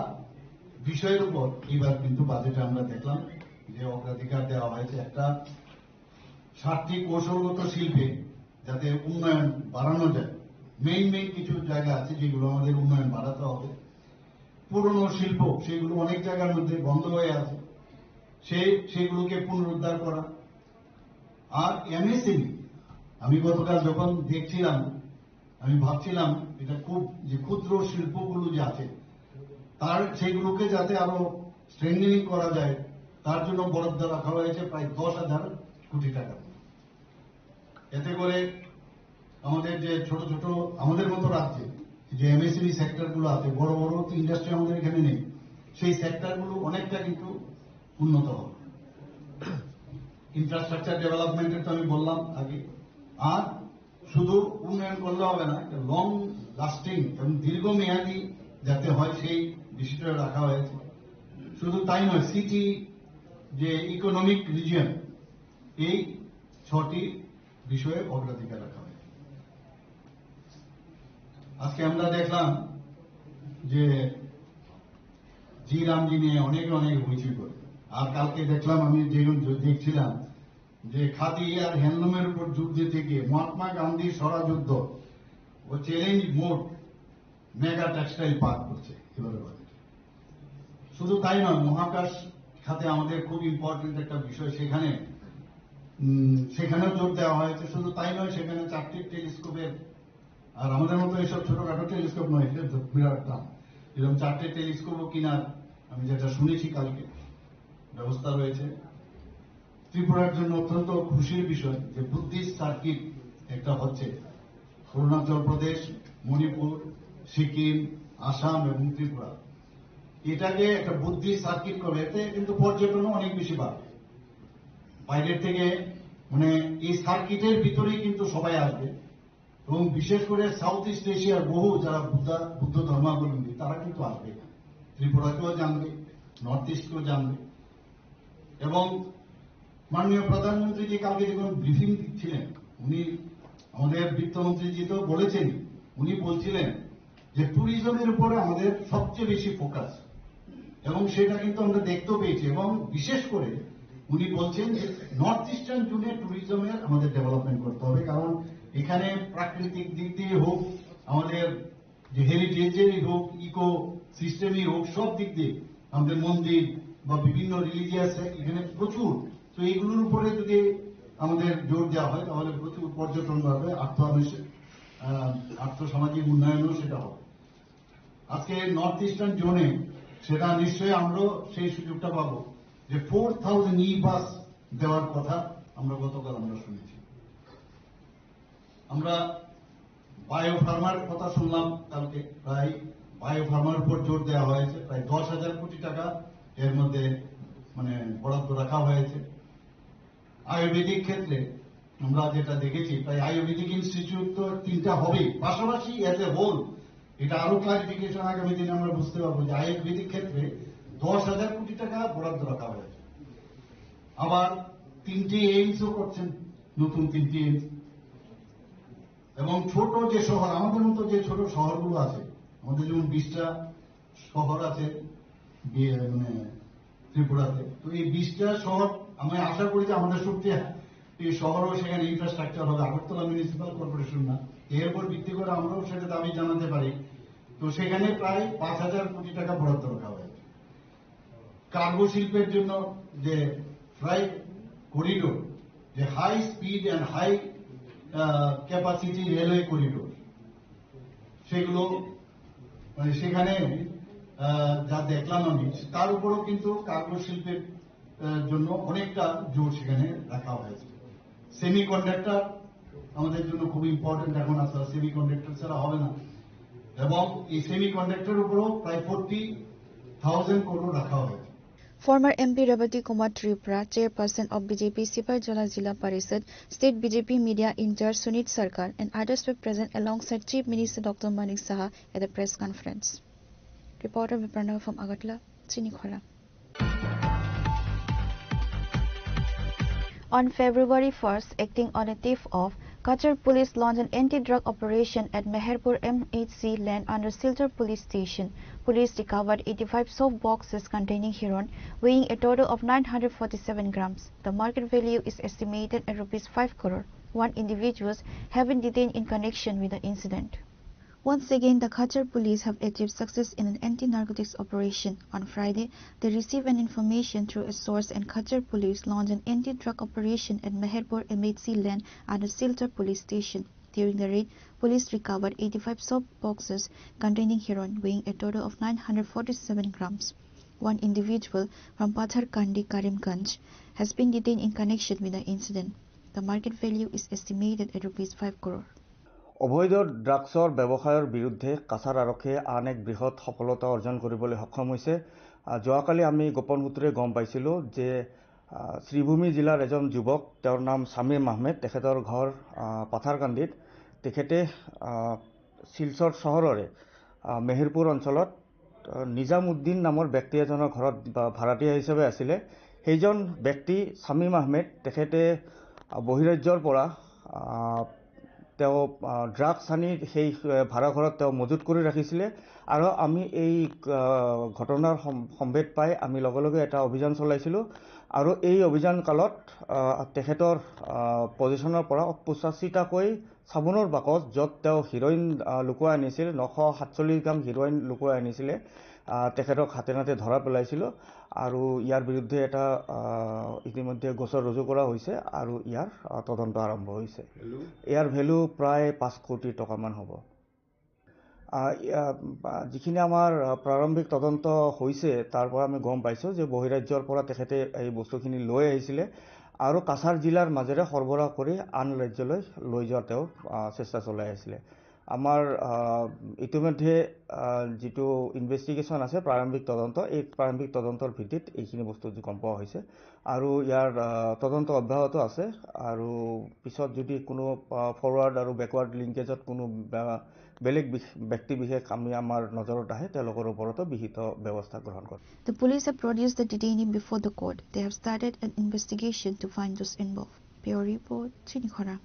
বিষয়ের উপর এবার কিন্তু বাজেটে আমরা দেখলাম যে অগ্রাধিকার দেওয়া হয়েছে। একটা 7টি কৌশলগত শিল্পে যাতে উন্নয়ন বাড়ানো যায়, মেইন কিছু জায়গা আছে যেগুলো আমাদের উন্নয়ন বাড়াতে হবে। পুরনো শিল্প সেগুলো অনেক জায়গার মধ্যে বন্ধ হয়ে আছে, সেগুলোকে পুনরুদ্ধার করা। আর এমএসএমই, আমি গতকাল যখন দেখছিলাম আমি ভাবছিলাম এটা খুব যে ক্ষুদ্র শিল্পগুলো যে আছে তার সেগুলোকে যাতে আরো স্ট্রেংথেনিং করা যায় তার জন্য বরাদ্দ রাখা হয়েছে প্রায় 10,000 কোটি টাকা। এতে করে আমাদের যে ছোট ছোট আমাদের মতো রাজ্যে যে এমএসএমই সেক্টরগুলো আছে, বড় বড় ইন্ডাস্ট্রি আমাদের এখানে নেই, সেই সেক্টরগুলো অনেকটা কিন্তু উন্নত হবে। ইনফ্রাস্ট্রাকচার ডেভেলপমেন্টের তো আমি বললাম আগে। আর শুধু উন্নয়ন করলে হবে না, লং লাস্টিং এবং দীর্ঘমেয়াদী যাতে হয় সেই বিষয়টা রাখা হয়েছে। শুধু তাই নয়, সিটি যে ইকোনমিক রিজিয়ন, এই 6টি বিষয়ে অগ্রাধিকার রাখা হয়েছে। আজকে আমরা দেখলাম যে জি রামজি নিয়ে অনেক হইচই করে। আর কালকে দেখলাম আমি দেখছিলাম যে খাদি আর হ্যান্ডলুমের উপর যুদ্ধ থেকে মহাত্মা গান্ধীর স্বরাযুদ্ধ ও challenge mode mega textile park করছে এবারে বাজেট। শুধু তাই নয়, মহাকাশ খাতে আমাদের খুব ইম্পর্টেন্ট একটা বিষয়, সেখানেও জোর দেওয়া হয়েছে। শুধু তাই নয়, সেখানে 4টি টেলিস্কোপের, আর আমাদের মতো এইসব ছোটখাটো টেলিস্কোপ নয়, এটা বিরাট দাম, এরকম 4টে টেলিস্কোপও কিনার আমি যেটা শুনেছি কালকে ব্যবস্থা রয়েছে। ত্রিপুরার জন্য অত্যন্ত খুশির বিষয় যে বুদ্ধিস্ট সার্কিট একটা হচ্ছে অরুণাচল প্রদেশ, মণিপুর, সিকিম, আসাম এবং ত্রিপুরা। এটাকে একটা বুদ্ধিস্ট সার্কিট করবে, এতে কিন্তু পর্যটনও অনেক বেশি বাড়বে। বাইরের থেকে মানে এই সার্কিটের ভিতরেই কিন্তু সবাই আসবে এবং বিশেষ করে সাউথ ইস্ট এশিয়ার বহু যারা বুদ্ধ ধর্মাবলম্বী তারা কিন্তু আসবে, ত্রিপুরাকেও জানবে, নর্থ ইস্টকেও জানবে। এবং মাননীয় প্রধানমন্ত্রীজি কালকে যখন ব্রিফিং দিচ্ছিলেন, উনি আমাদের বিত্তমন্ত্রীজি তো বলেছেন, উনি বলছিলেন যে ট্যুরিজমের উপরে আমাদের সবচেয়ে বেশি ফোকাস, এবং সেটা কিন্তু আমরা দেখতেও পেয়েছি। এবং বিশেষ করে উনি বলছেন যে নর্থ ইস্টার্ন জোনে ট্যুরিজমের আমাদের ডেভেলপমেন্ট করতে হবে, কারণ এখানে প্রাকৃতিক দিক দিয়ে হোক, আমাদের যে হেরিটেজেরই হোক, ইকো সিস্টেমই হোক, সব দিক দিয়ে আমাদের মন্দির বা বিভিন্ন রিলিজিয়াস এখানে প্রচুর। তো এইগুলোর উপরে যদি আমাদের জোর দেওয়া হয় তাহলে প্রচুর পর্যটন বাড়বে, আর্থসামাজিক উন্নয়নও সেটা হবে। আজকে নর্থ ইস্টার্ন জোনে সেটা নিশ্চয়ই আমরাও সেই সুযোগটা পাবো যে 4,000 ই বাস দেওয়ার কথা আমরা গতকাল শুনেছি। আমরা বায়োফার্মার কথা শুনলাম কালকে, প্রায় বায়োফার্মার উপর জোর দেওয়া হয়েছে, প্রায় 10,000 কোটি টাকা এর মধ্যে বরাদ্দ রাখা হয়েছে। আয়ুর্বেদিক ক্ষেত্রে আমরা যেটা দেখেছি, প্রায় আয়ুর্বেদিক ইনস্টিটিউট তো 3টা হবেই, পাশাপাশি এজ এ হোল এটা আরো ক্লারিফিকেশন আগামী দিনে আমরা বুঝতে পারবো যে আয়ুর্বেদিক ক্ষেত্রে 10,000 কোটি টাকা বরাদ্দ রাখা হয়েছে। আবার 3টি এইমসও করছেন, নতুন 3টি এইমস। এবং ছোট যে শহর, আমাদের মতো যে ছোট শহরগুলো আছে, আমাদের যেমন 20টা শহর আছে ত্রিপুরাতে, তো এই 20টা শহর আমি আশা করি যে আমাদের সত্যি এই শহরও সেখানে ইনফ্রাস্ট্রাকচার হবে, আগরতলা মিউনিসিপাল কর্পোরেশন না, এর উপর ভিত্তি করে আমরাও সেটা দাবি জানাতে পারি। তো সেখানে প্রায় 5,000 কোটি টাকা বরাদ্দ রাখা হয়েছে। কার্গো শিল্পের জন্য যে ফ্রাইট করিডোর, যে high speed and high capacity railway corridor, সেগুলো সেখানে যা দেখলাম আমি, তার উপরও কিন্তু কার্গো শিল্পের জন্য অনেকটা জোর সেখানে রাখা হয়েছে। সেমি কন্ডাক্টর আমাদের জন্য খুব ইম্পর্টেন্ট, এখন আসলে সেমি কন্ডাক্টর ছাড়া হবে না, এবং এই সেমি কন্ডাক্টর উপরও প্রায় 40,000 crore রাখা হয়েছে। Former MP Rebati Kumar Tripura, chairperson of BJP Siparjala Jila Parishad, State BJP Media in-charge Sunit Sarkar, and others were present alongside Chief Minister Dr. Manik Saha at the press conference. Reporter Vipranav from Agartala, Chinikhora. On February 1st, acting on a tip of, Kachar police launched an anti-drug operation at Meherpur MHC land under Silchar police station. Police recovered 85 soft boxes containing heroin, weighing a total of 947 grams. The market value is estimated at ₹5 crore. One individuals have been detained in connection with the incident. Once again, the Kachar police have achieved success in an anti-narcotics operation. On Friday, they received an information through a source, and Kachar police launched an anti-drug operation at Meherpur MHC land under Silchar police station. During the raid, police recovered 85 soap boxes containing heroin, weighing a total of 947 grams. One individual from Patharkandi, Karimganj, has been detained in connection with the incident. The market value is estimated at ₹5 crore. অবৈধ ড্ৰাগছৰ ব্যৱসায়ৰ বিৰুদ্ধে কাছাৰ আৰক্ষীয়ে আন এক বৃহৎ সফলতা অৰ্জন কৰিবলৈ সক্ষম হৈছে। যোৱাকালি আমি গোপন সূত্ৰে গম পাইছিলোঁ যে শ্ৰীভূমি জিলাৰ এজন যুৱক, তেওঁৰ নাম সামিৰ আহমেদ, তেখেতৰ ঘৰ পাথাৰকান্দিত। তেখেতে শিলচৰ চহৰৰে মেহেৰপুৰ অঞ্চলত নিজামুদ্দিন নামৰ ব্যক্তি এজনৰ ঘৰত ভাড়াতীয়া হিচাপে আছিলে। সেইজন ব্যক্তি সামিৰ আহমেদ, তেখেতে বহিৰাজ্যৰ পৰা তেওঁ ড্ৰাগছ আনি সেই ভাড়াঘৰত তেওঁ মজুত কৰি ৰাখিছিলে। আৰু আমি এই ঘটনাৰ সম্ভেদ পাই আমি লগে লগে এটা অভিযান চলাইছিলোঁ। আৰু এই অভিযান কালত তেখেতৰ পজিশ্যনৰ পৰা 85টাকৈ চাবোনৰ বাকচ, য'ত তেওঁ হিৰইন লুকুৱাই আনিছিল, 947 গ্ৰাম হিৰইন লুকুৱাই আনিছিলে, তেখেতক হাতে নাতে ধৰা পেলাইছিলোঁ। আৰু ইয়াৰ বিৰুদ্ধে এটা ইতিমধ্যে গোচৰ ৰুজু কৰা হৈছে আৰু ইয়াৰ তদন্ত আৰম্ভ হৈছে। ইয়াৰ ভেলু প্ৰায় 5 কোটি টকামান হ'ব। যিখিনি আমাৰ প্ৰাৰম্ভিক তদন্ত হৈছে তাৰ পৰা আমি গম পাইছোঁ যে বহিৰাজ্যৰ পৰা তেখেতে এই বস্তুখিনি লৈ আহিছিলে আৰু কাছাৰ জিলাৰ মাজেৰে সৰবৰাহ কৰি আন ৰাজ্যলৈ লৈ যোৱা তেওঁ চেষ্টা চলাই আছিলে। আমাৰ ইতিমধ্যে যিটো ইনভেষ্টিগেশ্যন আছে, প্ৰাৰম্ভিক তদন্ত, এই প্ৰাৰম্ভিক তদন্তৰ ভিত্তিত এইখিনি বস্তু গম পোৱা হৈছে আৰু ইয়াৰ তদন্ত অব্যাহত আছে। আৰু পিছত যদি কোনো ফৰৱাৰ্ড আৰু বেকৱাৰ্ড লিংকেজত কোনো বেলেগ ব্যক্তি বিশেষ আমাৰ নজৰত আহে, তেওঁলোকৰ ওপৰতো বিহিত ব্যৱস্থা গ্ৰহণ কৰে। The police have produced the detainee before the court. They have started an investigation to find those involved. Bureau Report, Chinikhora.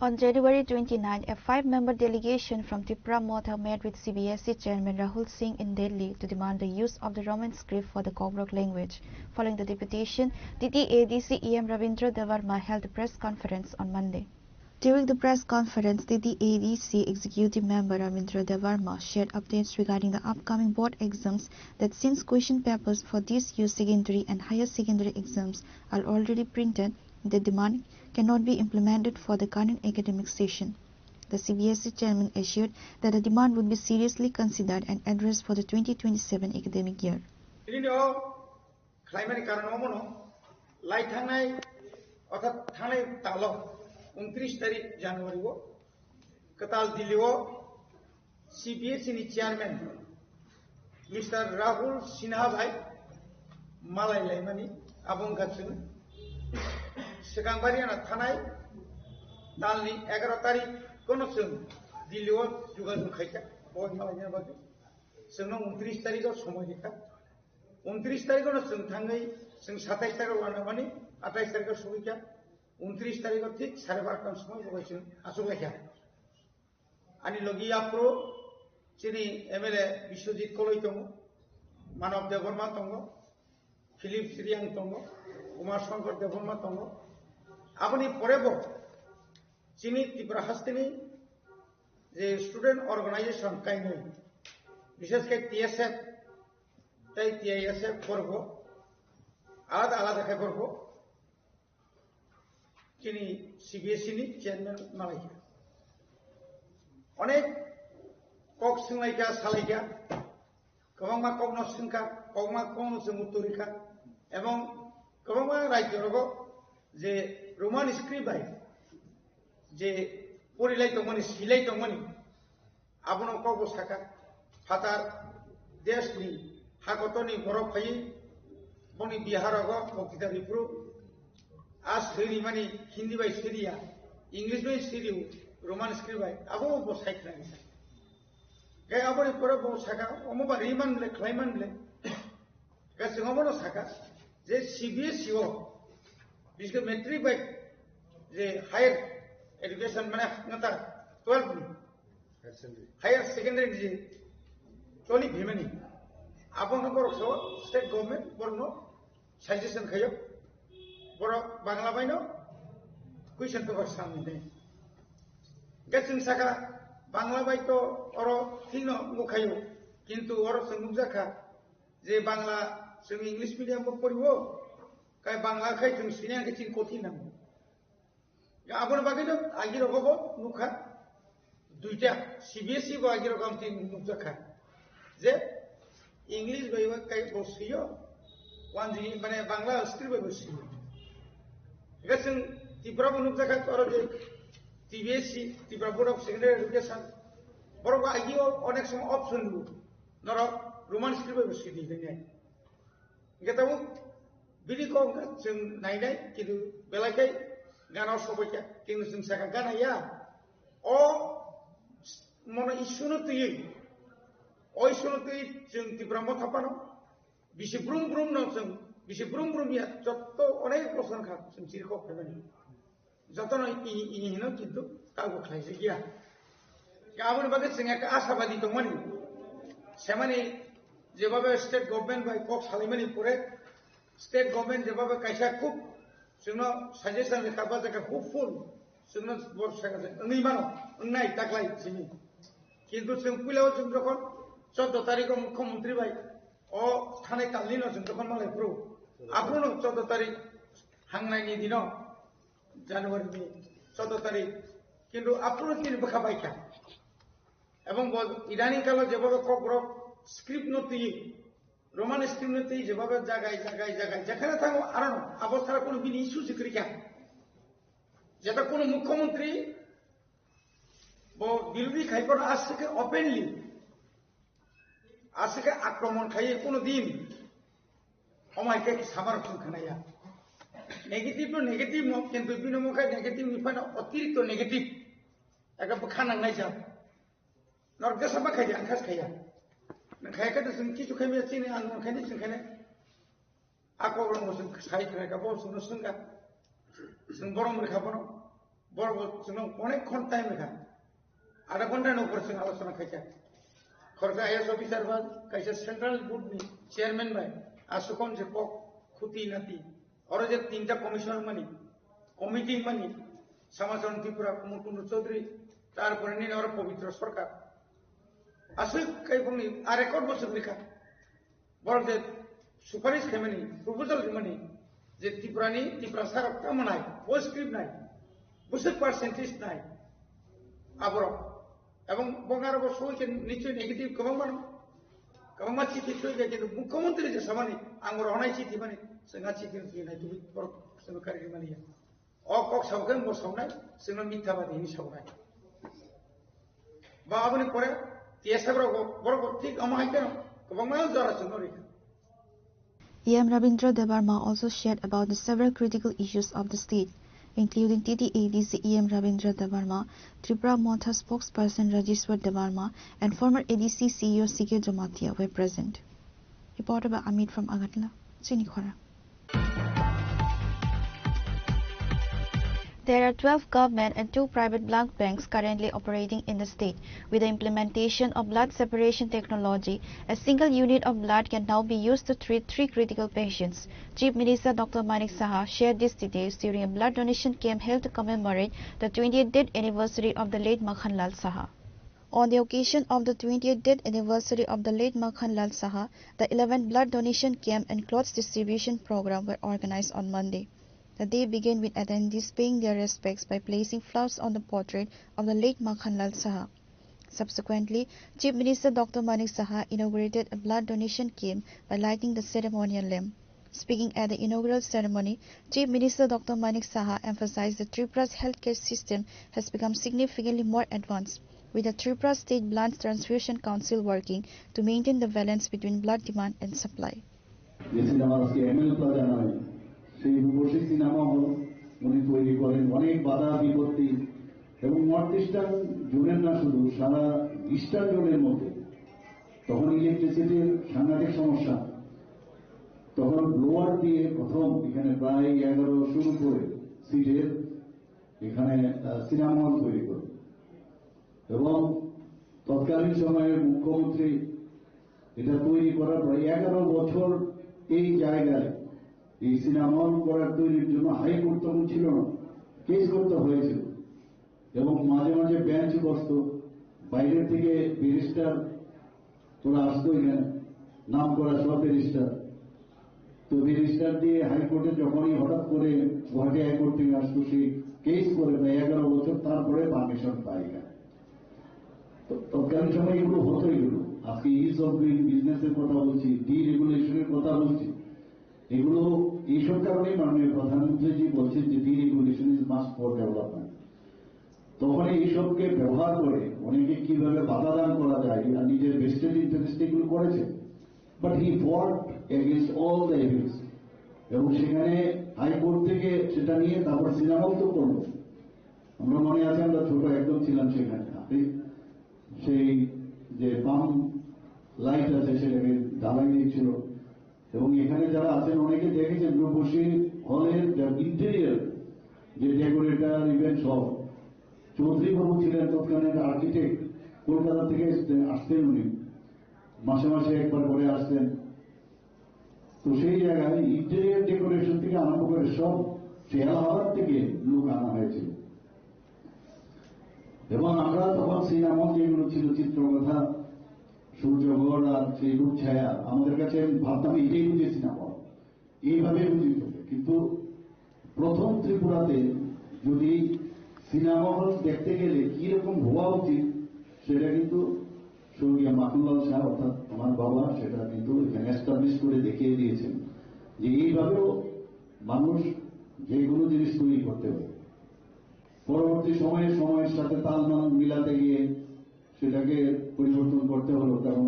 On January 29, a 5-member delegation from Tripura Motha met with CBSE Chairman Rahul Singh in Delhi to demand the use of the Roman script for the Kobrok language. Following the deputation, DT-ADC EM Ravindra Devarma held a press conference on Monday. During the press conference, DT-ADC Executive Member Ravindra Devarma shared updates regarding the upcoming board exams that since question papers for these year's secondary and higher secondary exams are already printed, the demand cannot be implemented for the current academic session. The CBSE chairman assured that the demand would be seriously considered and addressed for the 2027 academic year. खालामनायनि कारन अमनो लाई थांनाय अर्थात थांनाय ताल 29 तारिख जानुवारी को कताल दिल्ली को CBSE नि चेयरमैन मिस्टर राहुल सिन्हा भाई मालाय लाइमानी आबुं गाबसिनो सिगांबारियाना थानाय तालनि 11 तारिख कोनो जों दिल्लीआव जुगाजुग खायखा बय मालायनि बागै जोंनाव 29 तारिखआव समय लेखा 29 तारिखआवनो जों थाङै जों 27 तारिखआव लानो माने 28 तारिखआव सहैखा 29 तारिखआव ठीक 12:30 समय बगायसिन आसुगायखा आनि लगी आपरो चिनी MLA बिश्वजित कलई दङ मानव देवर्मा दङ फिलिप सिरियां दङ कुमार शंकर देवर्मा दङ আপনি পরেব চিনি ত্রিপুরা হাস্তিনি যে স্টুডেন্ট অর্গানাইজেশন কাইনে বিশেষ করে TSF তাই TISF করব আলাদা আলাদা করে করব চিনি CBSE নি চেয়ারম্যান মালাইকা অনেক কক সিংলাইকা সালাইকা গোबांमा कगन सिंखा कगमा कगन मुत्तरिका এবং गोबांमा रायजोरगो जे रोमान स्क्रिप्ट बाय जे परिलाई दंमोन सिलाई दंमोन आबनो कगो साका फातार देशनि हागतनि बरफ फायै बनि बिहारगो बक्तिदारिफ्रु आज हेरि माने हिंदी बाय सिरिया इंग्लिश बाय सिरिउ रोमान स्क्रिप्ट बाय आबो बसाइखनाय गे आबनि परे बो साका अमबा रिमान ले क्लाइमान ले गे सिंगबनो साका जे CBSE O बिसके metric by J higher education माने नता 12 हायर सेकेंडरी जे टोनी भिमनी आबनो बरसो स्टेट गवर्नमेंट बरनो सजेशन खायो बर बांला बायनो क्वेश्चन पेपर सामने गेसिं साका बांला बाय तो अरो थिनो मुखायो किंतु अरो संगुजाखा जे बांला जों इंग्लिश मीडियम बो पढ़िबो काय बांला खाय जों सिनिया के चिन कठिन नाम आबन बागैनो आगिरो गबो मुखा दुइटा CBSE बो आगिरो गाम थिन मुजाखा जे इंग्लिश बायबा काय बसियो वान जी माने बांला स्क्रिप्ट बाय बसियो गेसिं त्रिपुरा बो मुजाखा अरो जे CBSE Tripura board of secondary education बरबा आगियो अनेक सम ऑप्शन लु नर रोमान स्क्रिप्ट बाय बसियो दिने गेताबो बिदि को जों नायनाय किन्तु बेलायखाय गानाव सबायखा किन्तु जों साका गानाया अ मन इसुनो तुयै अ इसुनो तुयै जों त्रिपुरा मथापानो बिसि ब्रुम ब्रुम न जों बिसि ब्रुम ब्रुम या जत्त अनेक बोसोर खा जों जिरखौ फैबाय जतन इनि हिनो किन्तु कागो खायसे गैया गाबोन बागै जों एक आशाबादी दंमोन सेमानि जेबाबे स्टेट गवर्नमेंट बाय कक सालायमानि परे स्टेट गवर्नमेंट जेबाबे कायसा खूब जोंनो सजेशन लेखाबा जायगा खूब फुल जोंनो बरसा ओंनै मानो ओंनाय ताकलाय जोंनि किन्तु जों पुलाव जों जखन 14 तारिखआव मुख्यमंत्री बाय अ थानाय कालनि न जों जखन मालायफ्रु आफ्रुनो 14 तारिख हांनायनि दिनाव जानुवारिनि 14 तारिख किन्तु आफ्रुनो दिन बखाबायखा এবং ইদানিং কালে যেভাবে ককরক স্ক্রিপ্ট নতি रोमान स्क्रिप्ट नति जेबाबे जागाय जेखाने थाङो आरो आबो थारा कोनो बिनि इस्यु जिक्रिका जेटा कोनो मुख्यमंत्री बो बिलबि खाइपर आसके ओपनली आसके आक्रमण खाइ कोनो दिन अमायके सामार खुनखानाया नेगेटिव तो नेगेटिव न किन्तु बिनो मखा नेगेटिव निफाना अतिरिक्त नेगेटिव एका बखानांनाय जा नरगे सबा खाइ आंखास खाया नखायका तो जों किछु खायमे चिनि आं नखायनि जोंखायनो आकबरन जों साइखनायका बो जों संगा जों बरम रेखाबनो बरबो जों अनेक खन टाइम रेखा आधा घंटा न ऊपर जों आलोचना खायका खरगा आईएएस ऑफिसर बा कैसे सेंट्रल बोर्ड नि चेयरमैन बाय आसुकन जे पक खुती नाती और जे तीनटा कमिशनर मानी कमिटी मानी समाजन त्रिपुरा कुमुर चौधरी तारपरे नि और पवित्र सरकार आसु कई बुंनि आ रेकर्ड बसर लेखा बरदे सुपारिश खायमानि प्रपोजल खायमानि जे त्रिपुरा सारा कामनाय वो स्क्रिप्ट नाय बुसर पार्सेंटेज नाय आबर एवं बंगारबो सय निश्चय नेगेटिव गोबां मानो गोबां मानसि थिसय जे मुख्यमंत्री जे सामानि angor honai chithi mani senga chithi ki nai tu por senga kari mani ya o kok sauken bo saunai senga mitha badi ni saunai ba aboni pore tiesa gro bor tik amai kan kobang ma jara chunori E.M. Rabindra Debarma also shared about the several critical issues of the state, including TTADC E.M. Rabindra Debarma, Tripura Motha spokesperson Rajeshwar Debarma, and former ADC CEO C.K. Jomatia were present. Reported by Amit from Agartala, Chinikhora. There are 12 government and 2 private blood banks currently operating in the state. With the implementation of blood separation technology, a single unit of blood can now be used to treat 3 critical patients. Chief Minister Dr. Manik Saha shared these details during a blood donation camp held to commemorate the 20th death anniversary of the late Makhan Lal Saha. On the occasion of the 20th death anniversary of the late Makhan Lal Saha, the 11th blood donation camp and clothes distribution program were organized on Monday. The day began with attendees paying their respects by placing flowers on the portrait of the late Makhan Lal Saha. Subsequently, Chief Minister Dr. Manik Saha inaugurated a blood donation camp by lighting the ceremonial lamp. Speaking at the inaugural ceremony, Chief Minister Dr. Manik Saha emphasized that Tripura's healthcare system has become significantly more advanced, with the Tripura State Blood Transfusion Council working to maintain the balance between blood demand and supply. সেই রূপসী cinema hall উনি তৈরি করেন অনেক বাধা বিপত্তি এবং north eastern জোনের না শুধু সারা ইস্টার্ন জোনের মধ্যে তখন ইলেকট্রিসিটির সাংঘাতিক সমস্যা তখন লোয়ার দিয়ে প্রথম এখানে প্রায় 1100 উপরে সিটের এখানে সিনেমা হল তৈরি করে এবং তৎকালীন সময়ে মুখ্যমন্ত্রী এটা তৈরি করার পর 11 বছর এই জায়গায় এই সিনেমা হল করার তৈরির জন্য হাইকোর্ট তখন ছিল না, কেস করতে হয়েছিল এবং মাঝে মাঝে বেঞ্চ বসত, বাইরের থেকে ব্যারিস্টার তোরা আসতো এখানে, নাম করা সব ব্যারিস্টার। তো ব্যারিস্টার দিয়ে হাইকোর্টে যখনই হঠাৎ করে গুয়াহাটি হাইকোর্ট থেকে আসতো সেই কেস করে প্রায় 11 বছর তারপরে পারমিশন পাই এখানে। তো তৎকালীন সময় এগুলো হতো। এগুলো আজকে ইজ অফ ডুইং বিজনেসের কথা বলছি, ডিরেগুলেশনের কথা বলছি, এগুলো এইসব কারণেই মাননীয় প্রধানমন্ত্রীজি বলছেন যে deregulation is must for development. তখন এইসবকে ব্যবহার করে অনেকে কিভাবে বাধা দান করা যায় আর নিজের বেস্টেড ইন্টারেস্ট এগুলো করেছে, বাট হি ফট এগেইনস্ট অল দ্য এভিডেন্স এবং সেখানে হাইকোর্ট থেকে সেটা নিয়ে তারপর সিনেমাও তো করলো। আমরা মনে আছে আমরা ছোট একদম ছিলাম সেখানে, আপনি সেই যে পাম্প লাইট আছে সেটাকে ঢালাই দিয়েছিল এবং এখানে যারা আছেন অনেকে দেখেছেন রূপসী হলের ইন্টেরিয়ার যে ডেকোরেটর ইভেন্ট সব চৌধুরী বাবু ছিলেন তৎকালীন আর্কিটেক্ট, কলকাতা থেকে আসতেন উনি, মাসে মাসে একবার করে আসতেন। তো সেই জায়গায় ইন্টেরিয়ার ডেকোরেশন থেকে আরম্ভ করে সব এলাহাবাদ থেকে লোক আনা হয়েছিল এবং আমরা তখন সিনেমা যেগুলো ছিল চিত্রকথা, সূর্যগড় আর সেই রূপছায়া, আমাদের কাছে ভাবতাম এটাই বুঝে সিনেমা, এইভাবে বুঝিত। কিন্তু প্রথম ত্রিপুরাতে যদি সিনেমা হল দেখতে গেলে কিরকম হওয়া উচিত সেটা কিন্তু স্বর্গীয় মাখনলাল শাহ অর্থাৎ আমার বাবা সেটা কিন্তু এখানে এস্টাবলিশ করে দেখিয়ে দিয়েছেন যে এইভাবেও মানুষ যেগুলো জিনিস তৈরি করতে পারে। পরবর্তী সময়ে সময়ের সাথে তালমান মিলাতে গিয়ে সেটাকে পরিবর্তন করতে হলো, কারণ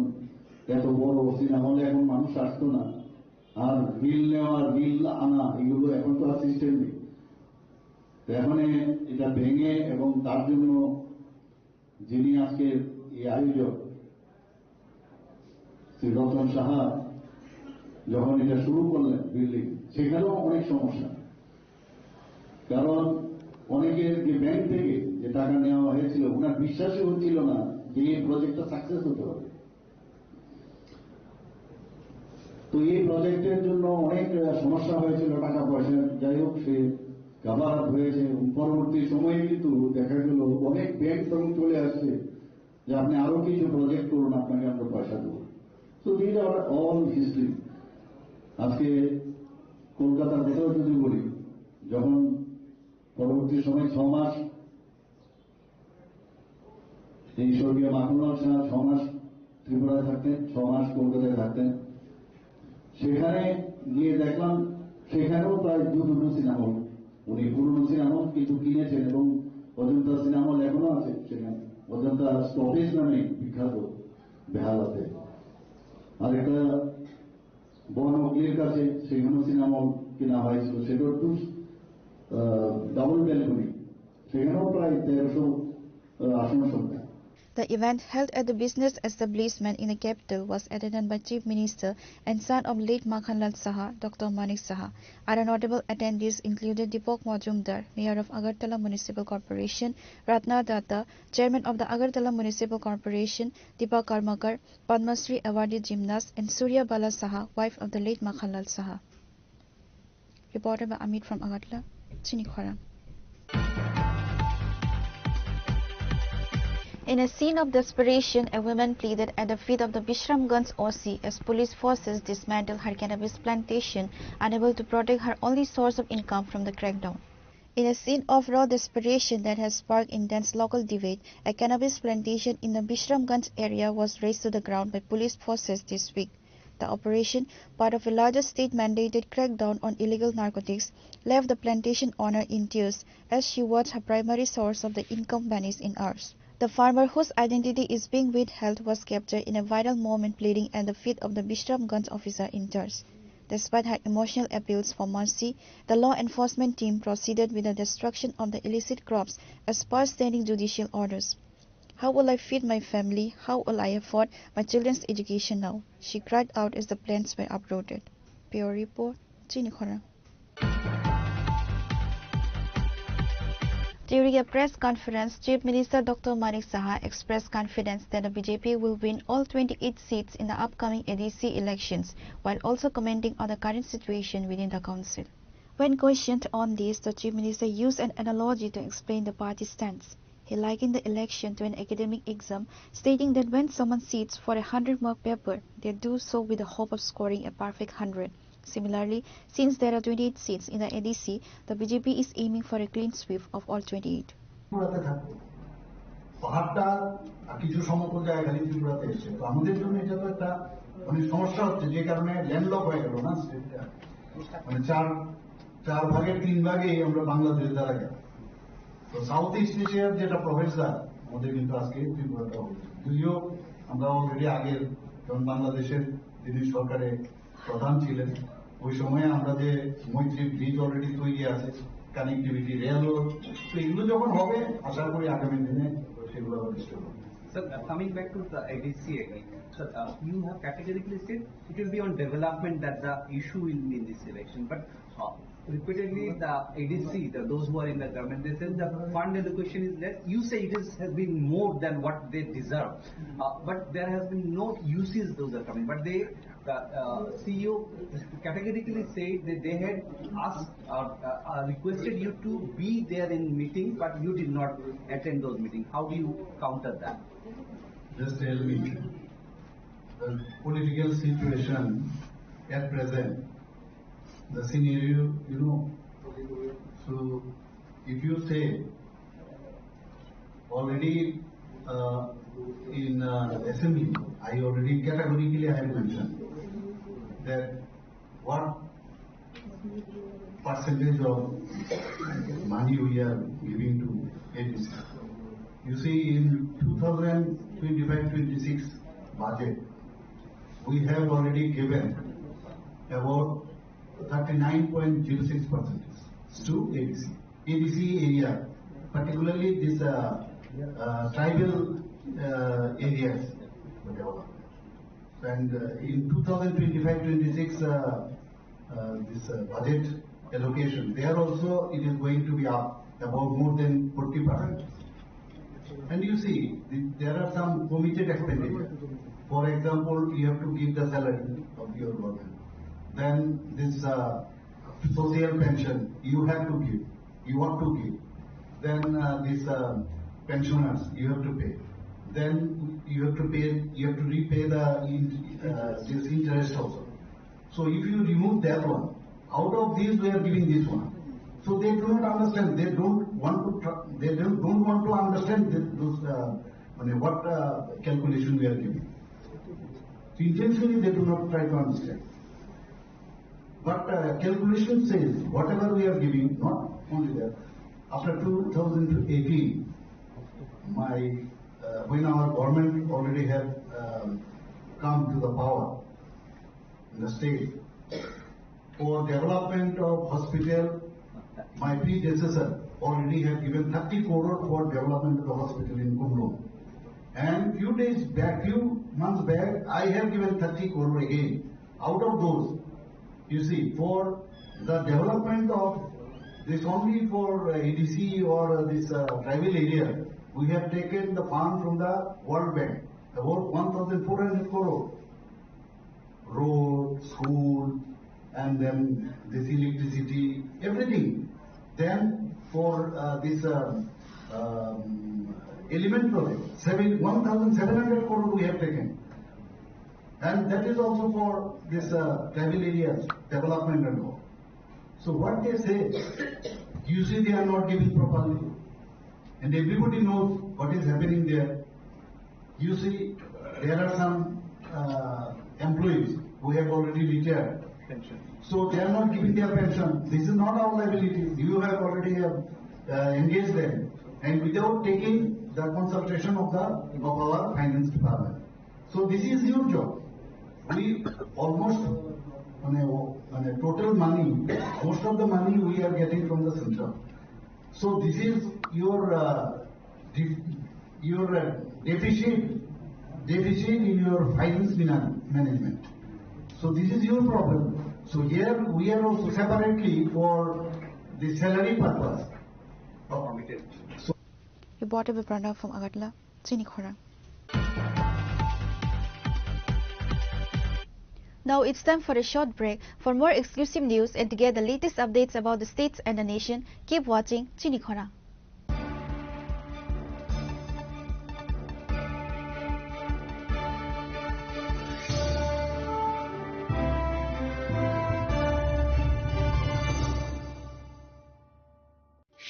এত বড় সিনেমা হলে এখন মানুষ আসতো না, আর বিল নেওয়া বিল আনা এগুলো এখন তো আর সিস্টেম নেই। এখন এটা ভেঙে এবং তার জন্য যিনি আজকে এই আয়োজক শ্রী রতন সাহা যখন এটা শুরু করলেন বিল্ডিং, সেখানেও অনেক সমস্যা, কারণ অনেকের যে ব্যাংক থেকে যে টাকা নেওয়া হয়েছিল ওনার বিশ্বাসই হচ্ছিল না যে এই প্রজেক্টটা সাকসেস হতে হবে। তো এই প্রজেক্টের জন্য অনেক সমস্যা হয়েছিল, টাকা পয়সা, যাই হোক সে কাভার আপ হয়েছে। পরবর্তী সময়ে কিন্তু দেখা গেল অনেক ব্যাংক তখন চলে আসছে যে আপনি আরো কিছু প্রজেক্ট করুন, আপনাকে আমরা পয়সা দেবো। তো দিস আর অল হিস্ট্রি। আজকে কলকাতার কথাও যদি বলি, যখন পরবর্তী সময় 6 মাস এই স্বর্গীয় মাখনলাল শাহ 6 মাস ত্রিপুরায় থাকতেন, 6 মাস কলকাতায় থাকতেন, সেখানে গিয়ে দেখলাম সেখানেও প্রায় দুটো সিনেমা হল, উনি পুরনো সিনেমা হল কিছু কিনেছেন এবং অজন্তা সিনেমা হল এখনো আছে সেখানে, অজন্তা স্টপেজ নামে বিখ্যাত বেহালাতে। আর একটা বনগলির কাছে সেখানেও সিনেমা হল কেনা হয়েছিল, সেটা একটু ডাবল ব্যালকনি, সেখানেও প্রায় 1300 আসন সংখ্যা। The event held at the business establishment in the capital was attended by Chief Minister and son of late Makhanlal Saha, Dr. Manik Saha. Other notable attendees included Deepak Majumdar, Mayor of Agartala Municipal Corporation, Ratna Datta, Chairman of the Agartala Municipal Corporation, Deepak Karmakar, Padma Shri awarded gymnast, and Surya Bala Saha, wife of the late Makhanlal Saha. Reported by Amit from Agartala, Chinikhara. In a scene of desperation, a woman pleaded at the feet of the Bishramganj OC as police forces dismantled her cannabis plantation, unable to protect her only source of income from the crackdown. In a scene of raw desperation that has sparked intense local debate, a cannabis plantation in the Bishramganj area was razed to the ground by police forces this week. The operation, part of a larger state-mandated crackdown on illegal narcotics, left the plantation owner in tears as she watched her primary source of the income vanish in hours. The farmer, whose identity is being withheld, was captured in a vital moment pleading at the feet of the Bishramganj officer in charge. Despite her emotional appeals for mercy, the law enforcement team proceeded with the destruction of the illicit crops as per standing judicial orders. How will I feed my family? How will I afford my children's education now? She cried out as the plants were uprooted. Pure report, Chinikhara. During a press conference, Chief Minister Dr. Manik Saha expressed confidence that the BJP will win all 28 seats in the upcoming ADC elections, while also commenting on the current situation within the council. When questioned on this, the Chief Minister used an analogy to explain the party's stance. He likened the election to an academic exam, stating that when someone sits for a 100-mark paper, they do so with the hope of scoring a perfect 100. Similarly, since there are 28 seats in the ADC, the BJP is aiming for a clean sweep of all 28. পাহাড়টা কিছু সমতল জায়গা খালি ত্রিপুরাতে এসছে, তো আমাদের জন্য এটা তো একটা মানে সমস্যা হচ্ছে, যে কারণে ল্যান্ডলক হয়ে গেল না স্টেটটা, মানে চার ভাগের 3 ভাগে আমরা বাংলাদেশ দ্বারা গেল। তো সাউথ ইস্ট এশিয়ার যেটা প্রফেসর আমাদের কিন্তু আজকে ত্রিপুরাটা হয়েছে, যদিও আমরা অলরেডি আগের যখন বাংলাদেশের যিনি সরকারে প্রধান ছিলেন ওই সময়ে আমরা যে মৈত্রী ব্রিজ অলরেডি তৈরি আছে, কানেক্টিভিটি রেল, তো এগুলো যখন হবে আশা করি আগামী দিনে সেগুলো প্রতিষ্ঠা হবে। Sir, coming back to the ADC again, sir, you have categorically said it will be on development that the issue will be in this election, but repeatedly the ADC, those who are in the government, they said the fund allocation is less. You say it has been more than what they deserve, but there has been no uses those are coming. But the CEO categorically said that they had asked or requested you to be there in meeting, but you did not attend those meetings. How do you counter that? Just tell me, the political situation at present, the scenario, you know, so if you say already in assembly, I already categorically I have mentioned that what percentage of money we are giving to ADC. You see, in 2025-26 budget, we have already given about 39.06% to ADC. ADC area, particularly this tribal areas. And in 2025-26 this budget allocation, there also it is going to be up about more than 40%. And you see, there are some committed expenditure. For example, you have to give the salary of your worker. Then this social pension you have to give, you want to give. Then this pensioners you have to pay. Then you have to repay the this interest also. So if you remove that one, out of these we are giving this one. So they do not understand. They don't want to understand those what calculation we are giving. So intentionally they do not try to understand. But calculation says whatever we are giving, not only that, after 2018, when our government already have come to the power in the state, for development of hospital, my predecessor already have given 30 crore for development of the hospital in Kumlo. And few months back, I have given 30 crore again. Out of those, you see, for the development of this only for EDC or this tribal area, we have taken the fund from the World Bank, about 1,400 crore. Road, school, and then this electricity, everything. Then for this element project, 1,700 crore we have taken. And that is also for this tribal areas, development and all. So what they say, you see they are not giving properly. And everybody knows what is happening there. You see, there are some employees who have already retired. Pension. So they are not giving their pension. This is not our liability. You have already engaged them, and without taking the consultation of our finance department. So this is your job. We almost total money, most of the money we are getting from the central. So this is your deficit in your finance management. So this is your problem. So here we are also separately for the salary purpose. Reporter Pranav from Agartala, Chinikhora. Now it's time for a short break. For more exclusive news and to get the latest updates about the states and the nation, keep watching Chinikhora.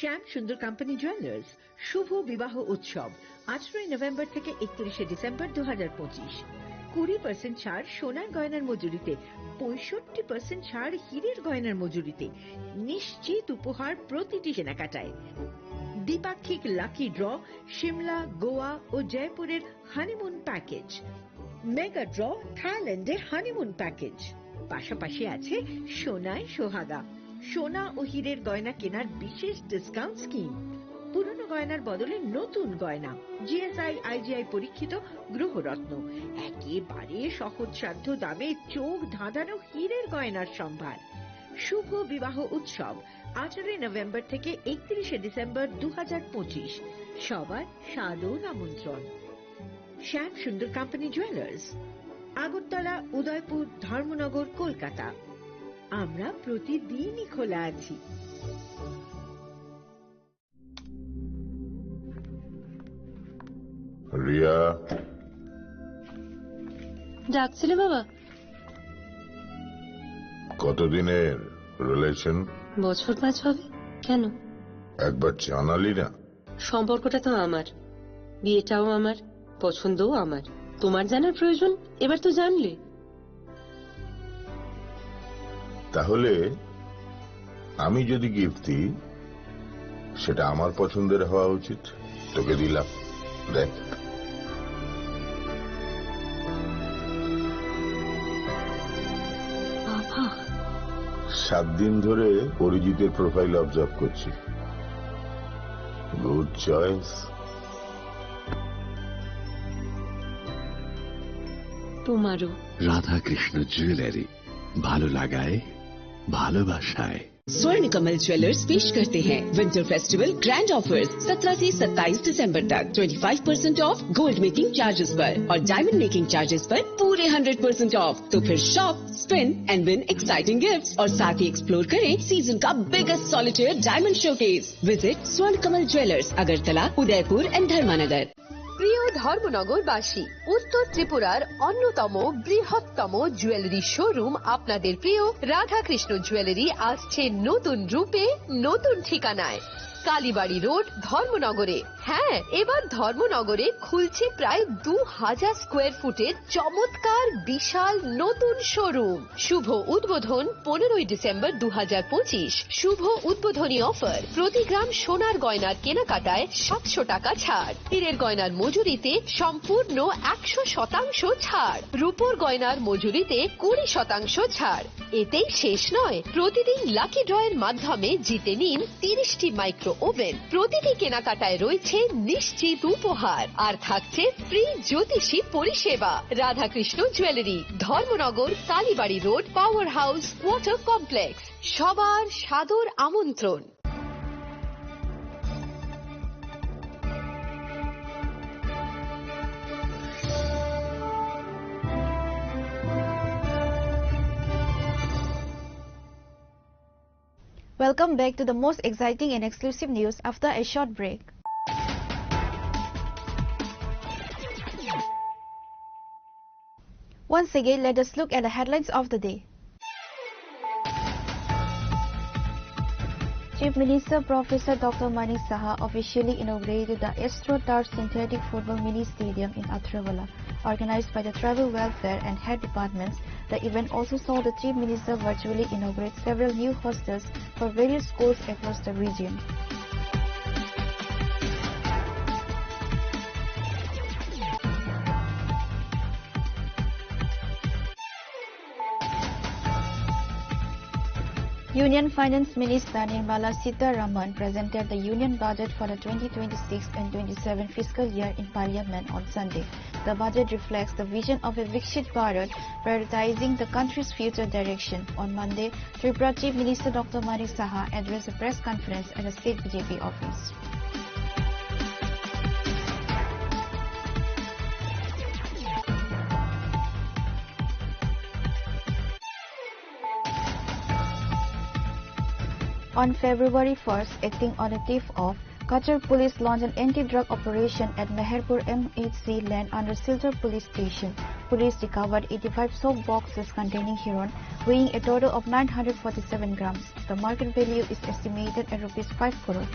Shyam Sundar company jewellers শুভ বিবাহ উৎসব 18 November থেকে 31 December 2025। 20% ছাড় সোনার গয়নার মজুরিতে, 65% ছাড় হীরের গয়নার মজুরিতে, নিশ্চিত উপহার প্রতিটি কেনাকাটায়। দ্বিপাক্ষিক লাকি ড্র, শিমলা, গোয়া ও জয়পুরের হানিমুন প্যাকেজ, মেগা ড্র থাইল্যান্ডে হানিমুন প্যাকেজ। পাশাপাশি আছে সোনায় সোহাগা, সোনা ও হীরের গয়না কেনার বিশেষ ডিসকাউন্ট স্কিম। পুরনো গয়নার বদলে নতুন গয়না, জিএসআই আইজিআই পরীক্ষিত গ্রহরত্ন, একেবারে সহজসাধ্য দামে চোখ ধাঁধানো হীরের গয়নার সম্ভার। শুভ বিবাহ উৎসব 18 নভেম্বর থেকে 31 ডিসেম্বর 2025। সবার সাদর আমন্ত্রণ। Shyam Sundar company jewellers, Agartala, Udaipur, Dharmanagar, Kolkata. আমরা প্রতিদিনই খোলা আছি। রিয়া, ডাকছিলে বাবা? কতদিনের রিলেশন? বছর 5 হবে। কেন? একবার জানালি না? সম্পর্কটা তো আমার, বিয়েটাও আমার, পছন্দও আমার। তোমার জানার প্রয়োজন এবার তো জানলে। তাহলে আমি যদি গিফট দিই সেটা আমার পছন্দের হওয়া উচিত। তোকে দিলাম, দেখ। বাবা, 7 দিন ধরে অরিজিতের প্রোফাইল অবজার্ভ করছি। Good choice. তোমারও। রাধাকৃষ্ণ জুয়েলারি, ভালো লাগায় ভালোবাসায়। स्वर्ण कमल ज्वेलर्स पेश करते हैं विंटर फेस्टिवल ग्रैंड ऑफर्स 17 से 27 दिसंबर तक 25% ऑफ गोल्ड मेकिंग चार्जेस पर और डायमंड मेकिंग चार्जेस पर पूरे 100% ऑफ। तो फिर shop, spin and win exciting gifts और साथ ही एक्सप्लोर करें सीजन का biggest solitaire diamond showcase. Visit Swarna Kamal jewellers, Agartala, Udaipur and धर्मानगर। প্রিয় ধর্মনগরবাসী, উত্তর ত্রিপুরার অন্যতম বৃহত্তম জুয়েলারি শোরুম আপনাদের প্রিয় রাধাকৃষ্ণ জুয়েলারি আসছে নতুন রূপে, নতুন ঠিকানায়। কালীবাড়ি রোড, ধর্মনগরে। হ্যাঁ, এবার ধর্মনগরে খুলছে প্রায় 2000 স্কোয়ার ফুটের চমৎকার বিশাল নতুন শোরুম। শুভ উদ্বোধন 15ই ডিসেম্বর 2025। শুভ উদ্বোধনী অফার, প্রতি গ্রাম সোনার গয়নার কেনাকাটায় 700 টাকা ছাড়, হীরের গয়নার মজুরিতে সম্পূর্ণ 100% ছাড়, রূপোর গয়নার মজুরিতে 20% ছাড়। এতেই শেষ নয়, প্রতিদিন লাকি ড্রয়ের মাধ্যমে জিতে নিন 30টি মাইক্রো ওভেন। প্রতিটি কেনাকাটায় রয়েছে নিশ্চিত উপহার, আর থাকছে ফ্রি জ্যোতিষী পরিষেবা। Radhakrishna jewellery, Dharmanagar, Kalibari road, power house, water complex. সবার সাদর আমন্ত্রণ। Welcome back to the most exciting and exclusive news after a short break. Once again, let us look at the headlines of the day. Chief Minister Professor Dr. Manik Saha officially inaugurated the AstroTurf Synthetic Football Mini Stadium in Athirawala, organized by the Tribal Welfare and Head Departments. The event also saw the Chief Minister virtually inaugurate several new hostels for various schools across the region. Union Finance Minister Nirmala Sitharaman presented the Union Budget for the 2026 and 27 fiscal year in Parliament on Sunday. The budget reflects the vision of a Viksit Bharat, prioritizing the country's future direction. On Monday, Tripura Chief Minister Dr. Manik Saha addressed a press conference at the state BJP office. On February 1st, acting on a tip-off, Kachar police launched an anti-drug operation at Meherpur MHC land under Silchar police station. Police recovered 85 soap boxes containing heroin, weighing a total of 947 grams. The market value is estimated at Rs 5 crore.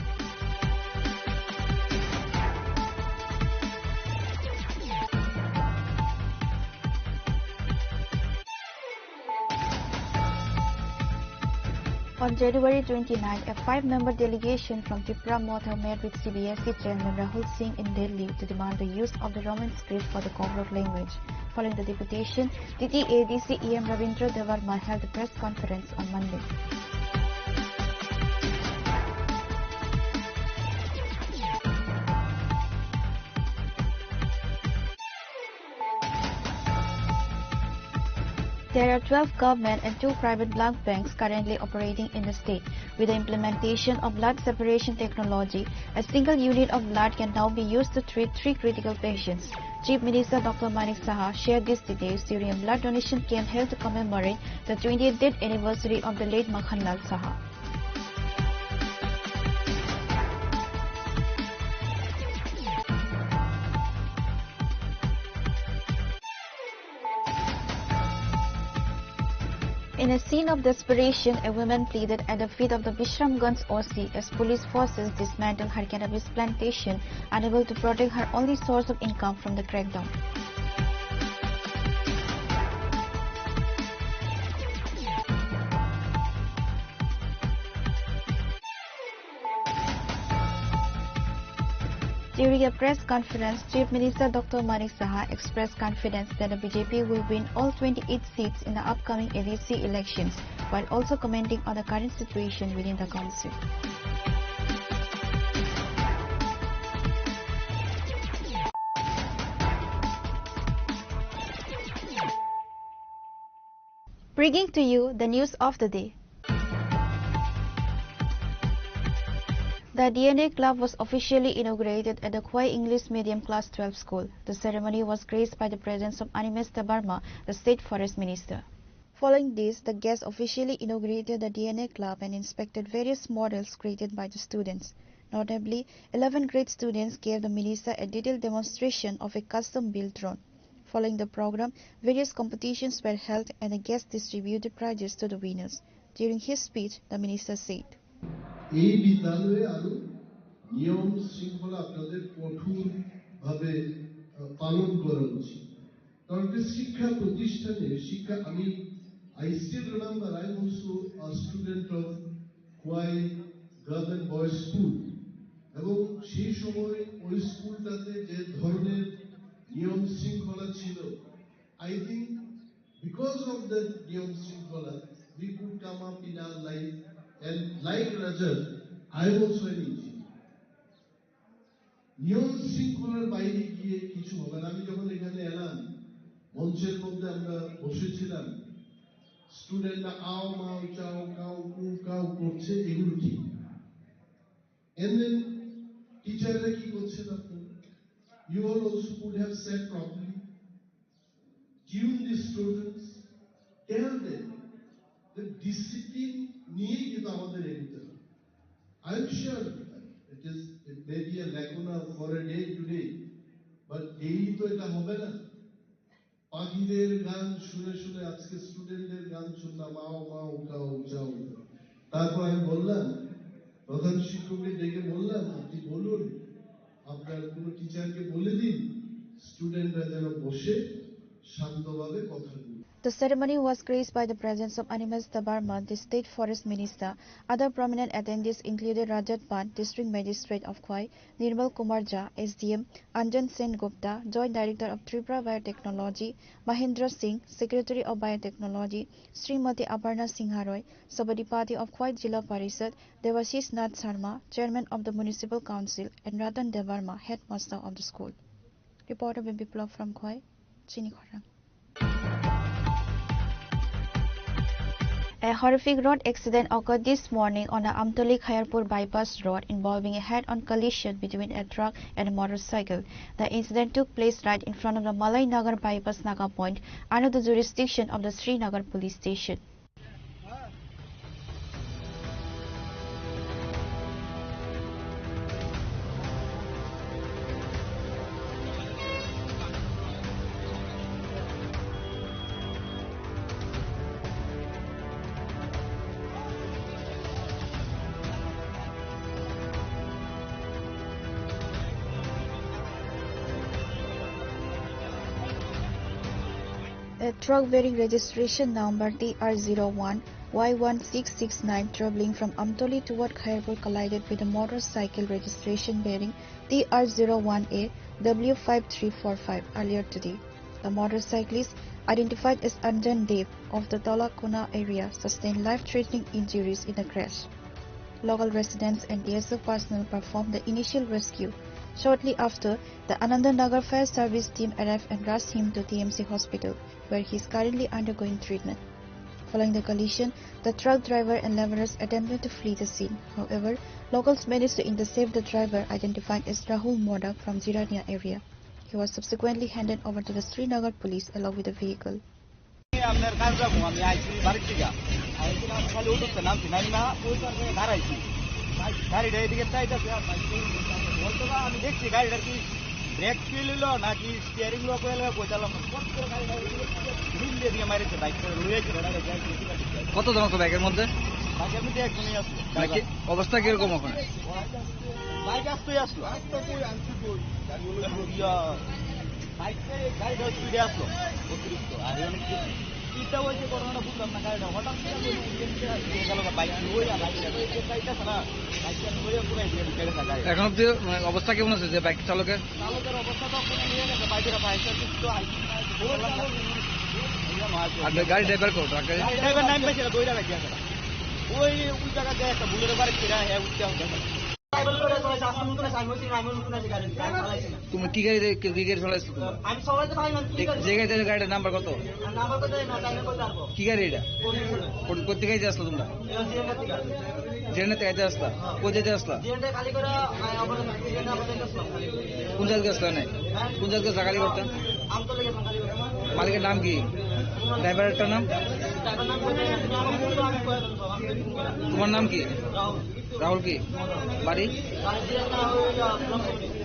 On January 29, a 5-member delegation from Tripura Motha met with CBSE Chairman Rahul Singh in Delhi to demand the use of the Roman script for the Kobrok language. Following the deputation, DTADC EM Ravindra Devarma held a press conference on Monday. There are 12 government and 2 private blood banks currently operating in the state. With the implementation of blood separation technology, a single unit of blood can now be used to treat 3 critical patients. Chief Minister Dr. Manik Saha shared these details during a blood donation camp held to commemorate the 20th death anniversary of the late Makhanlal Saha. In a scene of desperation, a woman pleaded at the feet of the Bishramganj OC as police forces dismantled her cannabis plantation, unable to protect her only source of income from the crackdown. During a press conference, Chief Minister Dr. Manik Saha expressed confidence that the BJP will win all 28 seats in the upcoming ADC elections, while also commenting on the current situation within the council. Bringing to you the news of the day. The DNA Club was officially inaugurated at the Khwai English Medium Class 12 School. The ceremony was graced by the presence of Animesh Debarma, the State Forest Minister. Following this, the guests officially inaugurated the DNA Club and inspected various models created by the students. Notably, 11 grade students gave the minister a detailed demonstration of a custom-built drone. Following the program, various competitions were held and the guests distributed prizes to the winners. During his speech, the minister said, এই বিদ্যালয়ে আরো নিয়ম শৃঙ্খলা আপনাদের কঠোর ভাবে পালন করা উচিত। কারণ শিক্ষা প্রতিষ্ঠানে শিক্ষা I still remember I am also a student of Kwai Girls and Boys School এবং সেই সময় ওই স্কুলটাতে যে ধরনের নিয়ম শৃঙ্খলা ছিল, I think because of that নিয়ম শৃঙ্খলা we could come up in our life, and like Rajat, I am also an engineer. নিয়ম শৃঙ্খলার বাইরে গিয়ে কিছু হবে না। আমি যখন এখানে এলাম, মঞ্চের মধ্যে আমরা বসেছিলাম, স্টুডেন্টরা আও মাও চাও কাউ কু কাউ করছে, এগুলো ঠিক। And then টিচাররা কি করছেন আপনারা? You all also could have said properly, tune the students, tell them the discipline নিয়ে কিন্তু আমাদের এগোতে হবে। I am sure it may be a lacuna for a day today, but daily তো এটা হবে না। পাখিদের গান শুনে শুনে আজকে স্টুডেন্টদের গান শুনলাম, আও মাও কাও চাও। তারপর আমি বললাম, প্রধান শিক্ষককে ডেকে বললাম, আপনি বলুন, আপনার কোনো টিচারকে বলে দিন স্টুডেন্টরা যেন বসে শান্তভাবে কথা বলুন। The ceremony was graced by the presence of Animas Tabarma, the State Forest Minister. Other prominent attendees included Rajat Pant, District Magistrate of Khwai, Nirmal Kumar Jha, SDM, Anjan Sen Gupta, Joint Director of Tripura Biotechnology, Mahendra Singh, Secretary of Biotechnology, Srimati Aparna Singha Roy, Sabadipati of Khwai Jilla Parishad, Devashish Nath Sharma, Chairman of the Municipal Council, and Ratan Devarma, Headmaster of the school. Reporter Biplov from Khwai, Chini Khorang. A horrific road accident occurred this morning on the Amtoli-Khairpur bypass road involving a head-on collision between a truck and a motorcycle. The incident took place right in front of the Malay Nagar bypass Naga Point under the jurisdiction of the Srinagar police station. A truck bearing registration number TR01 Y1669 traveling from Amtoli toward Khairpur collided with a motorcycle registration bearing TR01A W5345 earlier today. The motorcyclist, identified as Anjan Dev of the Talakona area, sustained life-threatening injuries in the crash. Local residents and DSO personnel performed the initial rescue. Shortly after, the Anandanagar Fire Service team arrived and rushed him to TMC Hospital, where he is currently undergoing treatment. Following the collision, the truck driver and laborers attempted to flee the scene. However, locals managed to intercept the driver, identified as Rahul Modak from Zirania area. He was subsequently handed over to the Srinagar police along with the vehicle. আপনার কাজ যাবো আমি আইছি বাড়ির থেকে খালি উঠতে নামছি নাই না ওই দাঁড়াইছি গাড়িটা এদিকে চাইতেছে বলতো না আমি দেখছি গাড়িটার কি ব্রেক ফেল হলো নাকি স্টিয়ারিং লক হয়ে বোঝালাম দিয়ে মারিছে বাইক করে রয়েছে কত জন আছে বাইকের মধ্যে একজনই আসলো অবস্থা কিরকম ওখানে বাইক আসতেই আসলো গাড়িটা স্পিডে আসলো অতিরিক্ত আর অনেক ইটা হয়েছে করোনা বুঝলাম না গাড়িটা হঠাৎ এখন অব্দি অবস্থা কেমন আছে যে বাইক চালকের অবস্থা তো নিয়ে গেছে বাইকের গাড়ি ড্রাইভার করো ড্রাইভার নাম পেয়েছিল দইটা রাখি আছে ওই জায়গা যায় একটা বুলের বাড়ি ফিরা হ্যাঁ উঠতে হবে তুমি কি গাড়ি চালাইছো যে গাড়িটার নাম্বার কত কি গাড়ি এটা কোথেকে গাইতে আসলো তোমরা জেনে থেকে গাইতে আসলা কোন যেতে আসলা কোন জায়গায় আসলা না কোন জায়গায় চাকালি করতেন মালিকের নাম কি ড্রাইভারের নাম তোমার নাম কি রাহুল কি বাড়ি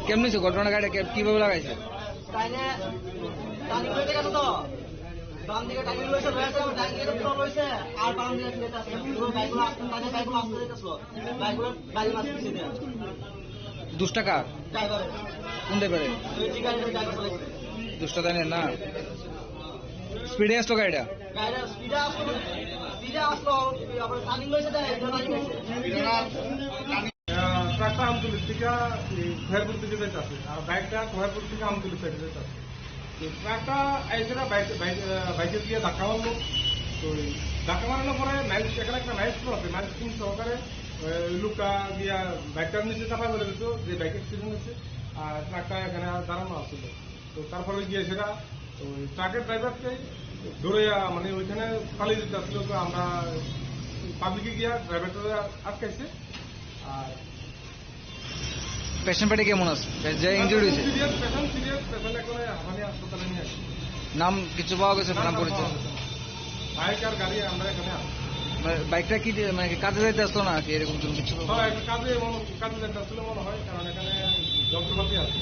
কেমনি ঘটনা গাড়ি কিভাবে লাগাইছে দুষ্টা কার কোন ড্রাইভারে দুষ্টা জানেন না স্পিডে আসলো গাড়িটা ট্রাকটা আমতুলির থেকে খোয়ারপুর থেকে যেতে আছে আর বাইকটা খোয়ারপুর থেকে আমতুলির সাইডে যেতে আছে। ট্রাকটা এসে বাইকে দিয়ে ধাক্কা মারলো। তো ধাক্কা মারানোর পরে এখানে একটা ম্যাজিস্ট্রেট আছে, ম্যাজিস্ট্রেট সহকারে লোকটা গিয়া বাইকটার নিচে চাপা করে দিত যে বাইক অ্যাক্সিডেন্ট হয়েছে আর ট্রাকটা এখানে দাঁড়ানো আসছিল। তো তারপরে গিয়ে সেটা ওই ট্রাকের ড্রাইভারকে ধরে মানে ওইখানে পালিয়ে যেতে আসছিল। তো আমরা পাবলিকে গিয়া ড্রাইভারটা আটকাইছে। আর পেশেন্ট পার্টি কেমন আছে যে ইনজুরি হয়েছে? পেশেন্ট এখন হাসানি হাসপাতালে নিয়ে আসি। নাম কিছু পাওয়া গেছে? নাম পরিচয়? বাইক আর গাড়ি আমরা এখানে আসি। বাইকটা কি মানে কাজে যাইতে আসতো না কি এরকম কিছু? কাজে যাইতে আসলে মনে হয়, কারণ এখানে যন্ত্রপাতি আছে।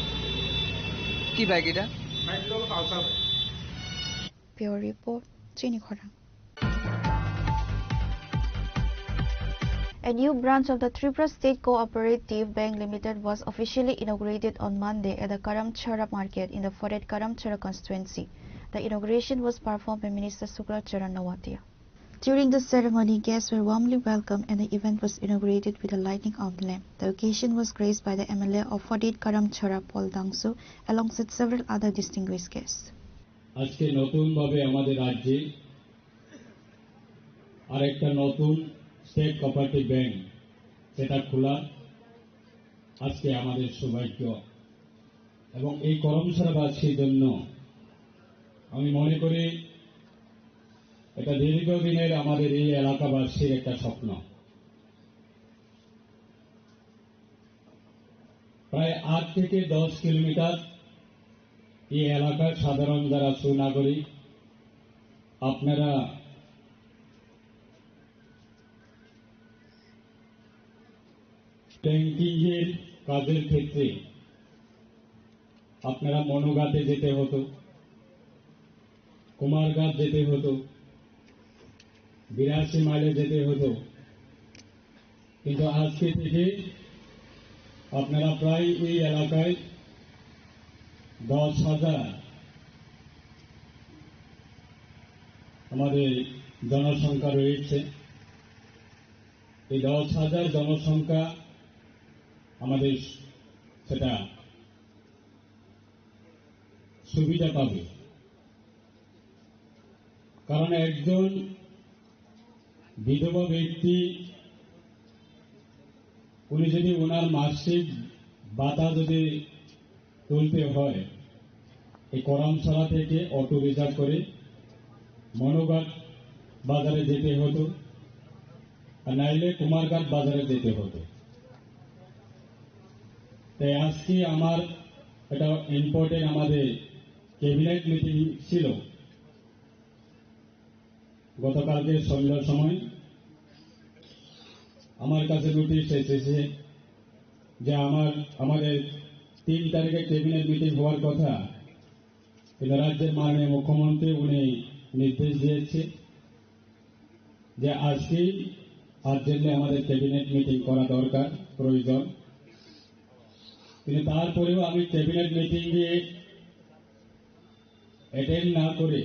কি বাইক এটা? বাইকটা হলো Pulsar. Pure Report, Chini Khorang. A new branch of the Tripura State Cooperative Bank Limited was officially inaugurated on Monday at the Karamchara market in the Foret Karamchara constituency. The inauguration was performed by Minister Sukla Charan Nawatia. During the ceremony, guests were warmly welcomed and the event was inaugurated with a lighting of the lamp. The occasion was graced by the MLA of Foret Karamchara, Paul Dangsu, alongside several other distinguished guests. আজকে নতুনভাবে আমাদের রাজ্যে আরেকটা নতুন state cooperative bank সেটা খোলা আজকে আমাদের সৌভাগ্য, এবং এই করমসারাবাসীর জন্য আমি মনে করি এটা দীর্ঘদিনের আমাদের এই এলাকাবাসীর একটা স্বপ্ন। প্রায় 8 থেকে 10 কিলোমিটার এই এলাকার সাধারণ যারা সুনাগরিক, আপনারা ব্যাংকিংয়ের কাজের ক্ষেত্রে আপনারা মনোঘাটে যেতে হতো, কুমারঘাট যেতে হতো, 82 মাইলে যেতে হতো, কিন্তু আজকে থেকে আপনারা প্রায় এই এলাকায় 10,000 আমাদের জনসংখ্যা রয়েছে। এই 10,000 জনসংখ্যা আমাদের সেটা সুবিধা পাবে, কারণ একজন বিধবা ব্যক্তি উনি যদি ওনার মাসিক ভাতা যদি তুলতে হয়, এই করমছড়া থেকে অটো রিজার্ভ করে মনোঘাট বাজারে যেতে হতো, আর নাইলে কুমারঘাট বাজারে যেতে হতো। তাই আজকে আমার এটা ইম্পর্টেন্ট আমাদের ক্যাবিনেট মিটিং ছিল গতকালকে সন্ধ্যার সময়। আমার কাছে নোটিশ এসেছে যে আমাদের 3 তারিখে ক্যাবিনেট মিটিং হওয়ার কথা, কিন্তু রাজ্যের মাননীয় মুখ্যমন্ত্রী উনি নির্দেশ দিয়েছে যে আজকেই আর্জেন্টলি আমাদের ক্যাবিনেট মিটিং করা দরকার, প্রয়োজন। কিন্তু তারপরেও আমি ক্যাবিনেট মিটিংয়ে অ্যাটেন্ড না করে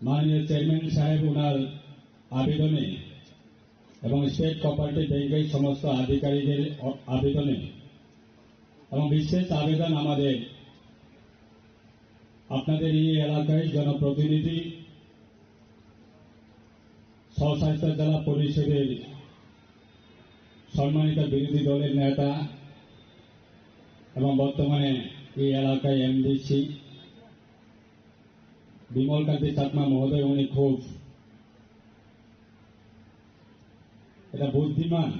মাননীয় চেয়ারম্যান সাহেব ওনার আবেদনে এবং স্টেট কোঅপারেটিভ ব্যাংকের সমস্ত আধিকারিকদের আবেদনে এবং বিশেষ আবেদন আমাদের আপনাদের এই এলাকায় জনপ্রতিনিধি, স্বশাসিত জেলা পরিষদের সম্মানিত বিরোধী দলের নেতা এবং বর্তমানে এই এলাকায় এমডিসি বিমল কান্তি চাকমা মহোদয়, উনি খুব এটা বুদ্ধিমান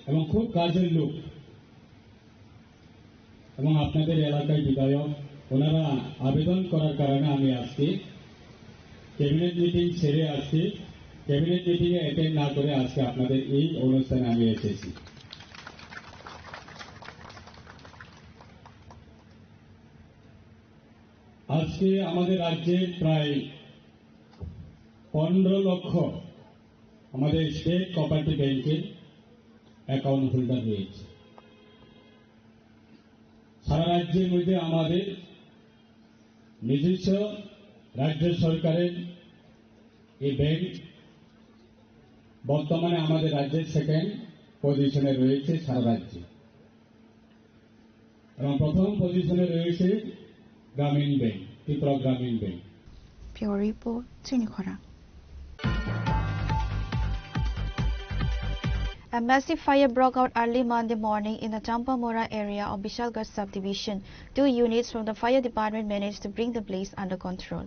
এবং খুব কাজের লোক, এবং আপনাদের এলাকায় বিধায়ক, ওনারা আবেদন করার কারণে আমি আজকে ক্যাবিনেট মিটিং ছেড়ে আজকে ক্যাবিনেট মিটিংয়ে অ্যাটেন্ড না করে আজকে আপনাদের এই অনুষ্ঠানে আমি এসেছি। আজকে আমাদের রাজ্যে প্রায় 15 লক্ষ আমাদের স্টেট কোঅপারেটিভ ব্যাংকে অ্যাকাউন্ট হোল্ডার রয়েছে। সারা রাজ্যের মধ্যে আমাদের নিজস্ব রাজ্য সরকারের এই ব্যাংক বর্তমানে আমাদের রাজ্যের সেকেন্ড পজিশনে রয়েছে সারা রাজ্যে, এবং প্রথম পজিশনে রয়েছে গ্রামীণ ব্যাংক, ত্রিপুরা গ্রামীণ bank. Pure Report, Chinikhora. A massive fire broke out early Monday morning in the Champamora area of Bishalgarh subdivision. 2 units from the fire department managed to bring the blaze under control.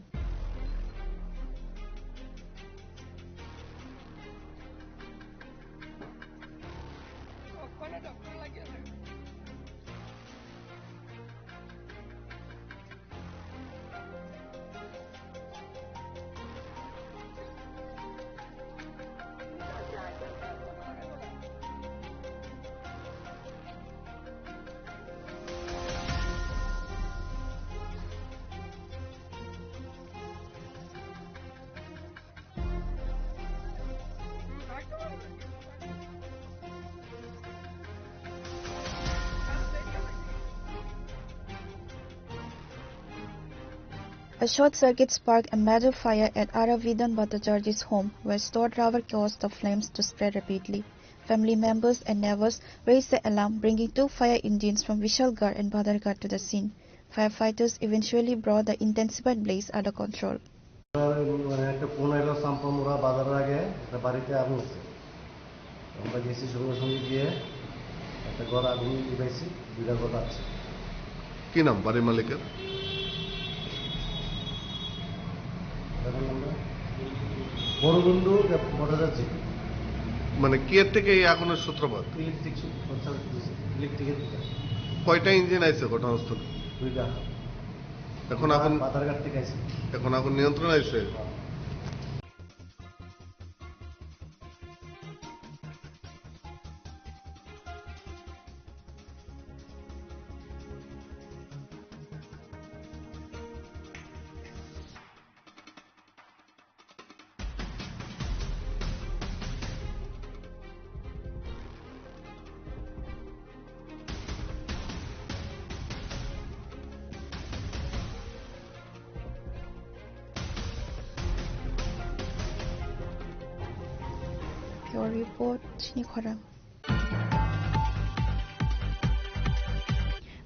A short circuit sparked a major fire at Aravidan Bhattacharya's home, where stored rubber caused the flames to spread rapidly. Family members and neighbors raised the alarm, bringing 2 fire engines from Vishalgarh and Bhadargarh to the scene. Firefighters eventually brought the intensified blaze under control. একটা phone এলো সাম্পামুরা বাজারের আগে একটা বাড়িতে আগুন হচ্ছে। আমরা গেছি সঙ্গে সঙ্গে গিয়ে একটা ঘর আগুন নিভাইছি, 2টা ঘর আছে। কি নাম বাড়ির মালিকের? বড়বন্ধু ভট্টাচার্য। মানে কি এর থেকে এই আগুনের সূত্রপাত? ইলেকট্রিকের কয়টা ইঞ্জিন আছে ঘটনাস্থলে? 2টা। এখন আগুন বাজারঘাট থেকে আছে। এখন আগুন নিয়ন্ত্রণ আছে? Pure Report, Chinikhora.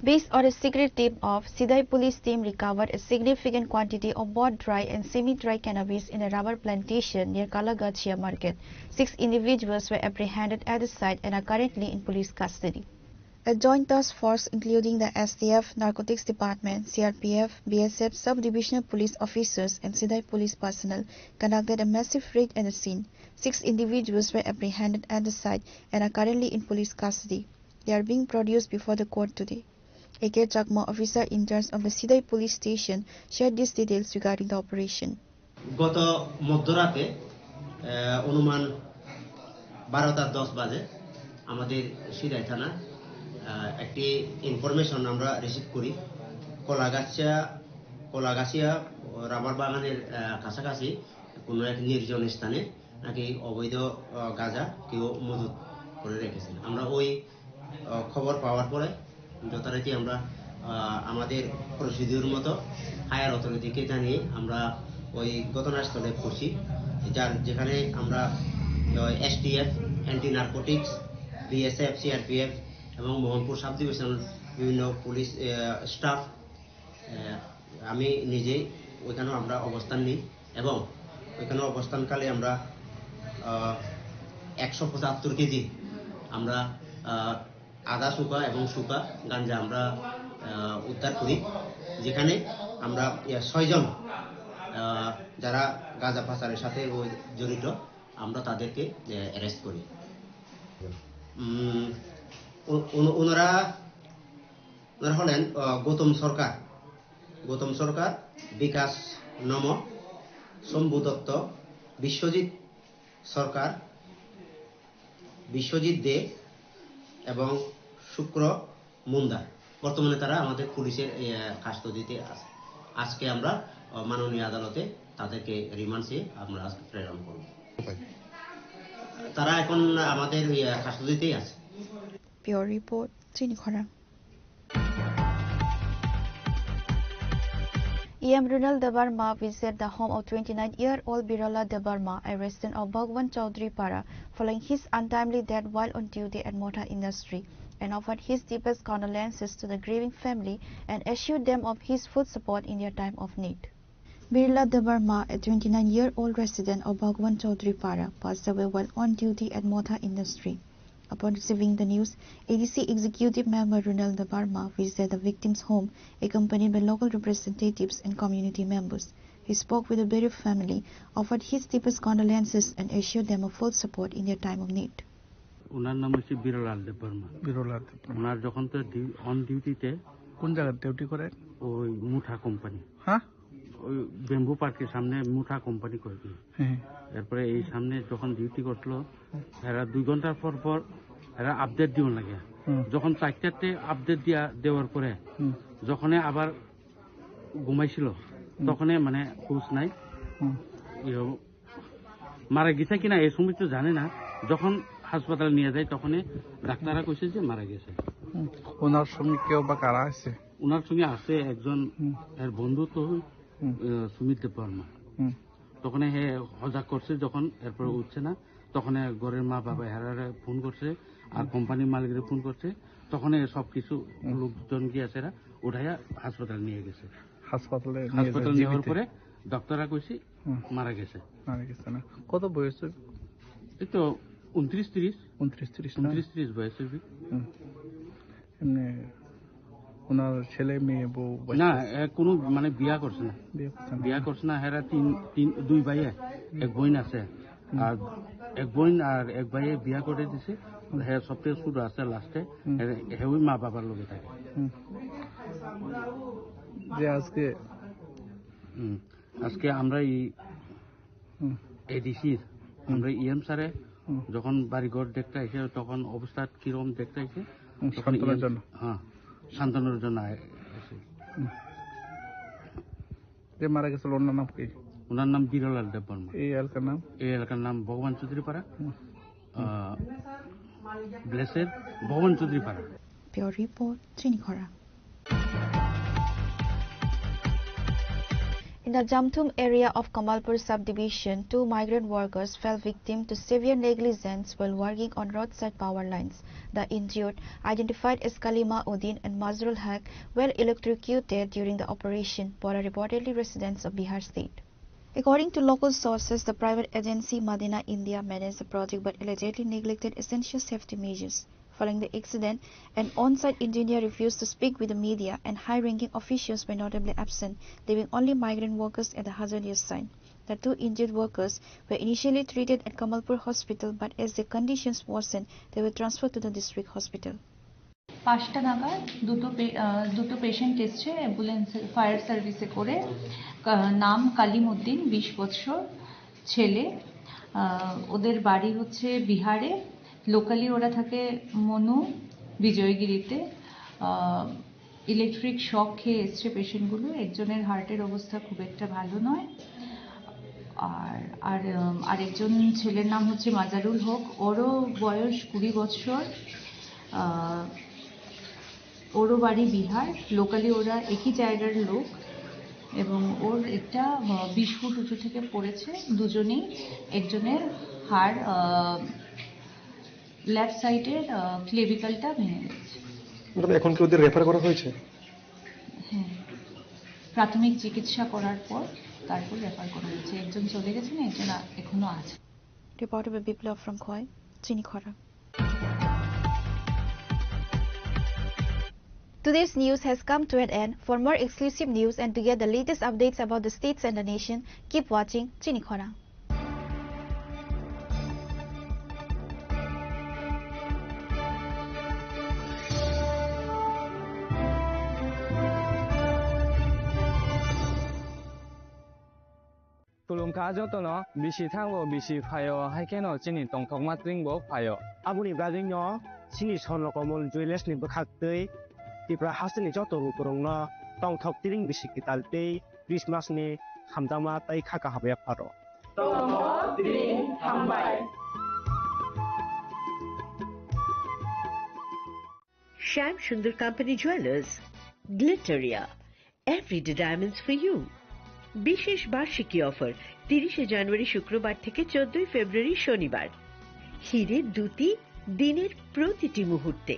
Based on a secret tip of Sidai police team recovered a significant quantity of both dry and semi-dry cannabis in a rubber plantation near Kalagachia market. 6 individuals were apprehended at the site and are currently in police custody. A joint task force including the STF, Narcotics Department, CRPF, BSF, sub-divisional police officers and Sidai police personnel conducted a massive raid at the scene. 6 individuals were apprehended at the site and are currently in police custody. They are being produced before the court today. A.K. Chakma, officer in charge of the Sidai police station, shared these details regarding the operation. গত মধ্যরাতে অনুমান 12:10 বাজে আমাদের সিদাই থানা একটি information আমরা receive করি Kalagachhia rubber বাগানের কাছাকাছি কোনো এক নির্জন স্থানে নাকি অবৈধ গাঁজা কেউ মজুত করে রেখেছেন। আমরা ওই খবর পাওয়ার পরে যথারীতি আমরা আমাদের প্রসিডিউর মতো হায়ার অথরিটিকে জানিয়ে আমরা ওই ঘটনাস্থলে পৌঁছি, যেখানে আমরা STF, anti narcotics, BSF, CRPF এবং মোহনপুর সাব ডিভিশনাল বিভিন্ন পুলিশ স্টাফ, আমি নিজেই ওইখানেও আমরা অবস্থান নিই এবং ওইখানে অবস্থানকালে আমরা 175 কেজি আমরা আদা শুকা এবং শুকা গাঞ্জা আমরা উদ্ধার করি, যেখানে আমরা 6 জন যারা গাঁজা পাচারের সাথে জড়িত আমরা তাদেরকে অ্যারেস্ট করি। ওনারা হলেন গৌতম সরকার, বিকাশ নম, শম্ভু দত্ত, বিশ্বজিৎ সরকার, বিশ্বজিৎ দে এবং শুক্র মুন্দার। বর্তমানে তারা আমাদের পুলিশের কাস্টডিতে আছে। আজকে আমরা মাননীয় আদালতে তাদেরকে রিমান্ডে আমরা আজকে প্রেরণ করব। তারা এখন আমাদের কাস্টডিতেই আছে। Pure Report, Chinikhora. EM Runal Debarma visited the home of 29-year-old Birola Debarma, a resident of Bhagwan Chaudhry Para, following his untimely death while on duty at Motor Industry, and offered his deepest condolences to the grieving family and assured them of his full support in their time of need. Birola Debarma, a 29-year-old resident of Bhagwan Chaudhry Para, passed away while on duty at Motor Industry. Upon receiving the news, ADC Executive Member Runal Debarma visited the victim's home, accompanied by local representatives and community members. He spoke with the bereaved family, offered his deepest condolences, and assured them of full support in their time of need. ওনার নাম হচ্ছে বিরলাল দেববর্মা। বিরলাল দেববর্মা। ওনার যখন তো on ডিউটিতে কোন জায়গায় duty করেন? ওই মুঠা কোম্পানি। হ্যাঁ, ওই বেম্বু পার্কের সামনে মুঠা কোম্পানি করে। হ্যাঁ। এরপরে এই সামনে যখন ডিউটি করলো, এরা 2 ঘন্টার পর পর এরা আপডেট দিও লাগে। যখন 4-4টে আপডেট দেওয়ার পরে যখন আবার ঘুমাইছিল, তখন মানে হুঁশ নাই, মারা গেছে কিনা এই সময় তো জানে না। যখন হাসপাতালে নিয়ে যায় তখন ডাক্তাররা কইছে যে মারা গেছে। ওনার সঙ্গে কেউ বা কারা আছে? ওনার সঙ্গে আছে একজন এর বন্ধু, তো সুমিত দেববর্মা। তখন হে হজাক করছে, যখন এরপর উঠছে না, তখন ঘরের মা বাবা হেরারে ফোন করছে আর কোম্পানির মালিকের ফোন করছে। তখন সবকিছু লোকজন গিয়েছে, এরা উঠাইয়া হাসপাতালে নিয়ে গেছে। হাসপাতালে নেওয়ার পরে ডাক্তাররা কইছে মারা গেছে। মারা গেছে না? কত বয়স? এই তো 29-30 বয়স। এমনি ওনার ছেলে মেয়ে বউ? না, কোনো মানে বিয়া করছে না। বিয়া করছে না। হেরা 2 ভাই, এক বোন আছে। আর এক বোন আর এক ভাইয়ে বিয়া করে দিছে। হ্যাঁ, সবথেকে ছোট আছে লাস্টে, হ্যাঁ মা বাবার লোকে থাকে। যে আজকে আমরা এই এডিসির আমরা ইএম স্যারে যখন বাড়িঘর দেখতে আইছে, তখন অবস্থা কিরকম দেখতে আইছে, সান্ত্বনার জন্য। হ্যাঁ, সান্ত্বনার জন্য। যে মারা গেছিল ওনার নাম কি? ওনার নাম বিরলাল দেববর্মা। এই এলাকার নাম? এই এলাকার নাম ভগবান চৌধুরী পাড়া, ব্লেসের ভগবান চৌধুরী পাড়া। Pure Report, Chinikhora. In the Jamthum area of Kamalpur subdivision, 2 migrant workers fell victim to severe negligence while working on roadside power lines. The injured, identified as Kalima Uddin and Mazrul Haq, were electrocuted during the operation, both are reportedly residents of Bihar state. According to local sources, the private agency Madina India managed the project but allegedly neglected essential safety measures. Following the accident, an on-site engineer refused to speak with the media, and high-ranking officials were notably absent, leaving only migrant workers at the hazardous site. The 2 injured workers were initially treated at Kamalpur Hospital, but as their conditions worsened, they were transferred to the district hospital. 5টা নাগাদ দুটো patient এসছে ambulance fire সার্ভিসে করে। নাম কালিম উদ্দিন, 20 বছর, ছেলে। ওদের বাড়ি হচ্ছে বিহারে। লোকালি ওরা থাকে মনু, বিজয়গিরিতে। ইলেকট্রিক শক খেয়ে এসছে পেশেন্টগুলো। একজনের হার্টের অবস্থা খুব একটা ভালো নয়। আর আরেকজন ছেলের নাম হচ্ছে মাজারুল হক, ওরও বয়স 20 বছর, ওরও বাড়ি বিহার। লোকালি ওরা একই জায়গার লোক, এবং ওর একটা 20 ফুট উঁচু থেকে পড়েছে। দুজনেই, একজনের হাড় লেফট সাইডের ক্লেভিকলটা ভেঙে গেছে। এখন কি ওদের রেফার করা হয়েছে? হ্যাঁ, প্রাথমিক চিকিৎসা করার পর তারপর রেফার করা হয়েছে। একজন চলে গেছেন, একজন এখনো আছে। Reported by Biplov from Khoi, Chinikhora. Today's news has come to an end. For more exclusive news and to get the latest updates about the states and the nation, keep watching Chinikhora. Tulung kajo to no, bisi thango bisi phayo, haikeno chini tongthok matring bo phayo. Abuni bajing no, chini sonlo komol juiles ni bakhaktei, tipra hasni joto rukurong no, tongthok tiring bisi kitaltei, Christmas ni hamdama tai khaka habya pharo. Tongthok tiring hambai. Shyam Sundar Company Jewelers, Glitteria, Everyday Diamonds for You. বিশেষ বার্ষিকী offer 30 জানুয়ারি শুক্রবার থেকে 14 ফেব্রুয়ারি শনিবার। হীরের দুটি দিনের প্রতিটি মুহূর্তে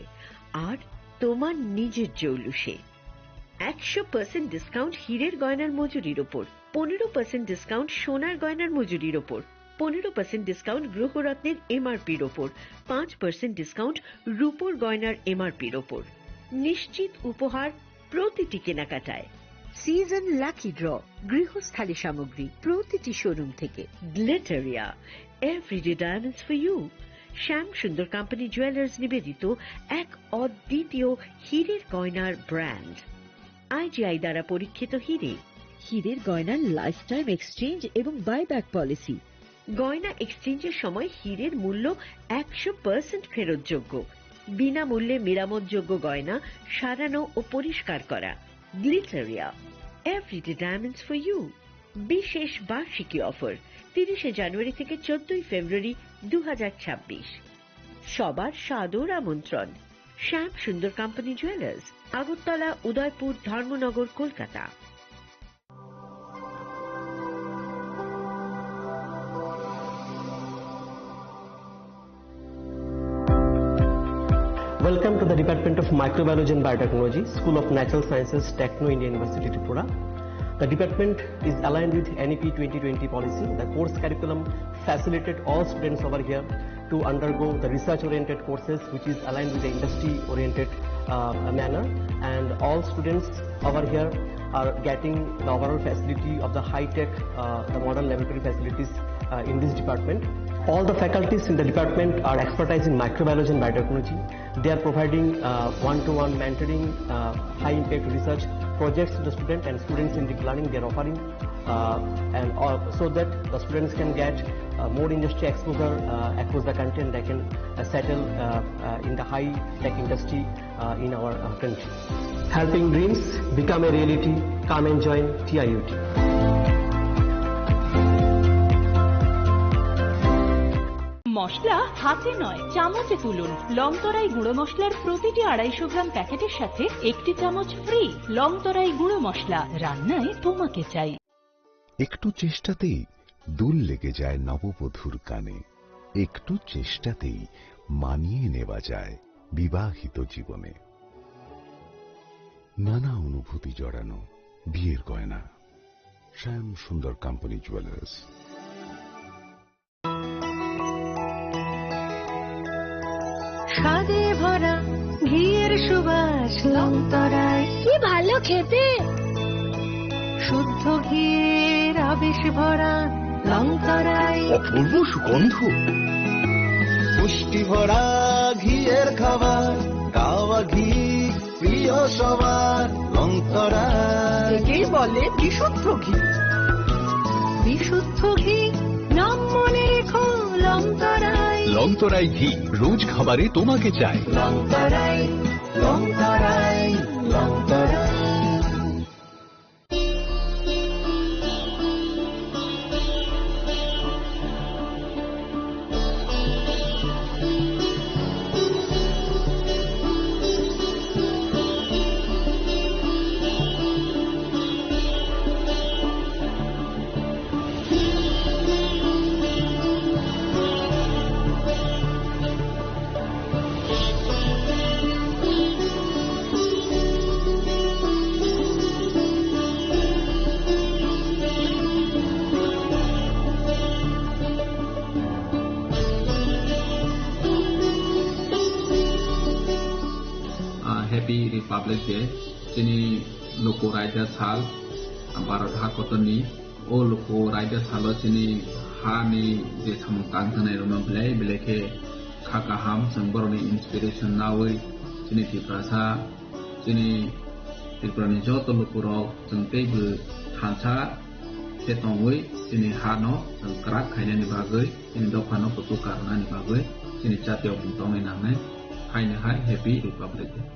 আর তোমার নিজের জৌলুসে। 100% ডিসকাউন্ট হীরের গয়নার মজুরির ওপর, 15% ডিসকাউন্ট সোনার গয়নার মজুরির ওপর, 15% ডিসকাউন্ট গ্রহরত্নের এমআরপির ওপর, 5% ডিসকাউন্ট রূপোর গয়নার এমআরপির ওপর। নিশ্চিত উপহার প্রতিটি কেনাকাটায়। সিজন লাকি ড্র গৃহস্থালী সামগ্রী প্রতিটি শোরুম থেকে। Glitteria, everyday diamonds for you. Shyam Sundar company jewellers নিবেদিত এক অদ্বিতীয় হীরের গয়নার ব্র্যান্ড। আইজিআই দ্বারা পরীক্ষিত হীরে। হীরের গয়নার লাইফ টাইম এক্সচেঞ্জ এবং বাইব্যাক পলিসি। গয়না এক্সচেঞ্জের সময় হীরের মূল্য 100% ফেরতযোগ্য। বিনামূল্যে মেরামতযোগ্য গয়না সারানো ও পরিষ্কার করা। Glitteria, everyday diamonds for you. বিশেষ বার্ষিকী অফার 30 জানুয়ারি থেকে 14 ফেব্রুয়ারি 2026। সবার সাদর আমন্ত্রণ। Shyam Sundar company jewellers, Agartala, Udaipur, Dharmanagar, Kolkata. Welcome to the Department of Microbiology and Biotechnology, School of Natural Sciences, Techno India University, Tripura. The department is aligned with NEP 2020 policy. The course curriculum facilitated all students over here to undergo the research-oriented courses, which is aligned with the industry-oriented manner. And all students over here are getting the overall facility of the high-tech, the modern laboratory facilities in this department. All the faculties in the department are expertise in microbiology and biotechnology. They are providing one-to-one mentoring, high-impact research projects to the student, and students in deep learning they are offering, and so that the students can get more industry exposure across the country, and they can settle in the high-tech industry in our country. Helping dreams become a reality. Come and join TIUT. মশলা হাতে নয় চামচে তুলুন। লংতরাই গুঁড়ো মশলার প্রতিটি 250 গ্রাম প্যাকেটের সাথে 1টি চামচ ফ্রি। লংতরাই গুঁড়ো মশলা, রান্নায় তোমাকে চাই। একটু চেষ্টাতেই দুল লেগে যায় নববধূর কানে। একটু চেষ্টাতেই মানিয়ে নেওয়া যায় বিবাহিত জীবনে। নানা অনুভূতি জড়ানো বিয়ের গয়না। শ্যাম সুন্দর কোম্পানি জুয়েলার্স। স্বাদে ভরা ঘিয়ের সুবাস লংতরায়, কি ভালো খেতে। শুদ্ধ ঘিয়ের আবেশ ভরা লংতরায়, অপূর্ব সুগন্ধ। পুষ্টি ভরা ঘিয়ের খাবার, গাওয়া ঘি প্রিয় সবার লংতরায়। একেই বলে বিশুদ্ধ ঘি। বিশুদ্ধ ঘি নাম মনে রেখো লংতরায়। লংতরাই ঘি রোজ খাবারে তোমাকে চাই। Longtharai, Longtharai, Longtharai. Happy Republic Day. Sini loko raja sal Bharat hakotoni o loko raja salo sini hani je samtang tanai rono belai beleke khakaham sangboroni inspiration nawi sini tiprasa sini tiprani joto loko ro jengtei bu thansa setongwi sini hano krak khainani bagai sini dokano putu karna ni bagai sini jatiyo bintong namai haine hai Happy Republic Day.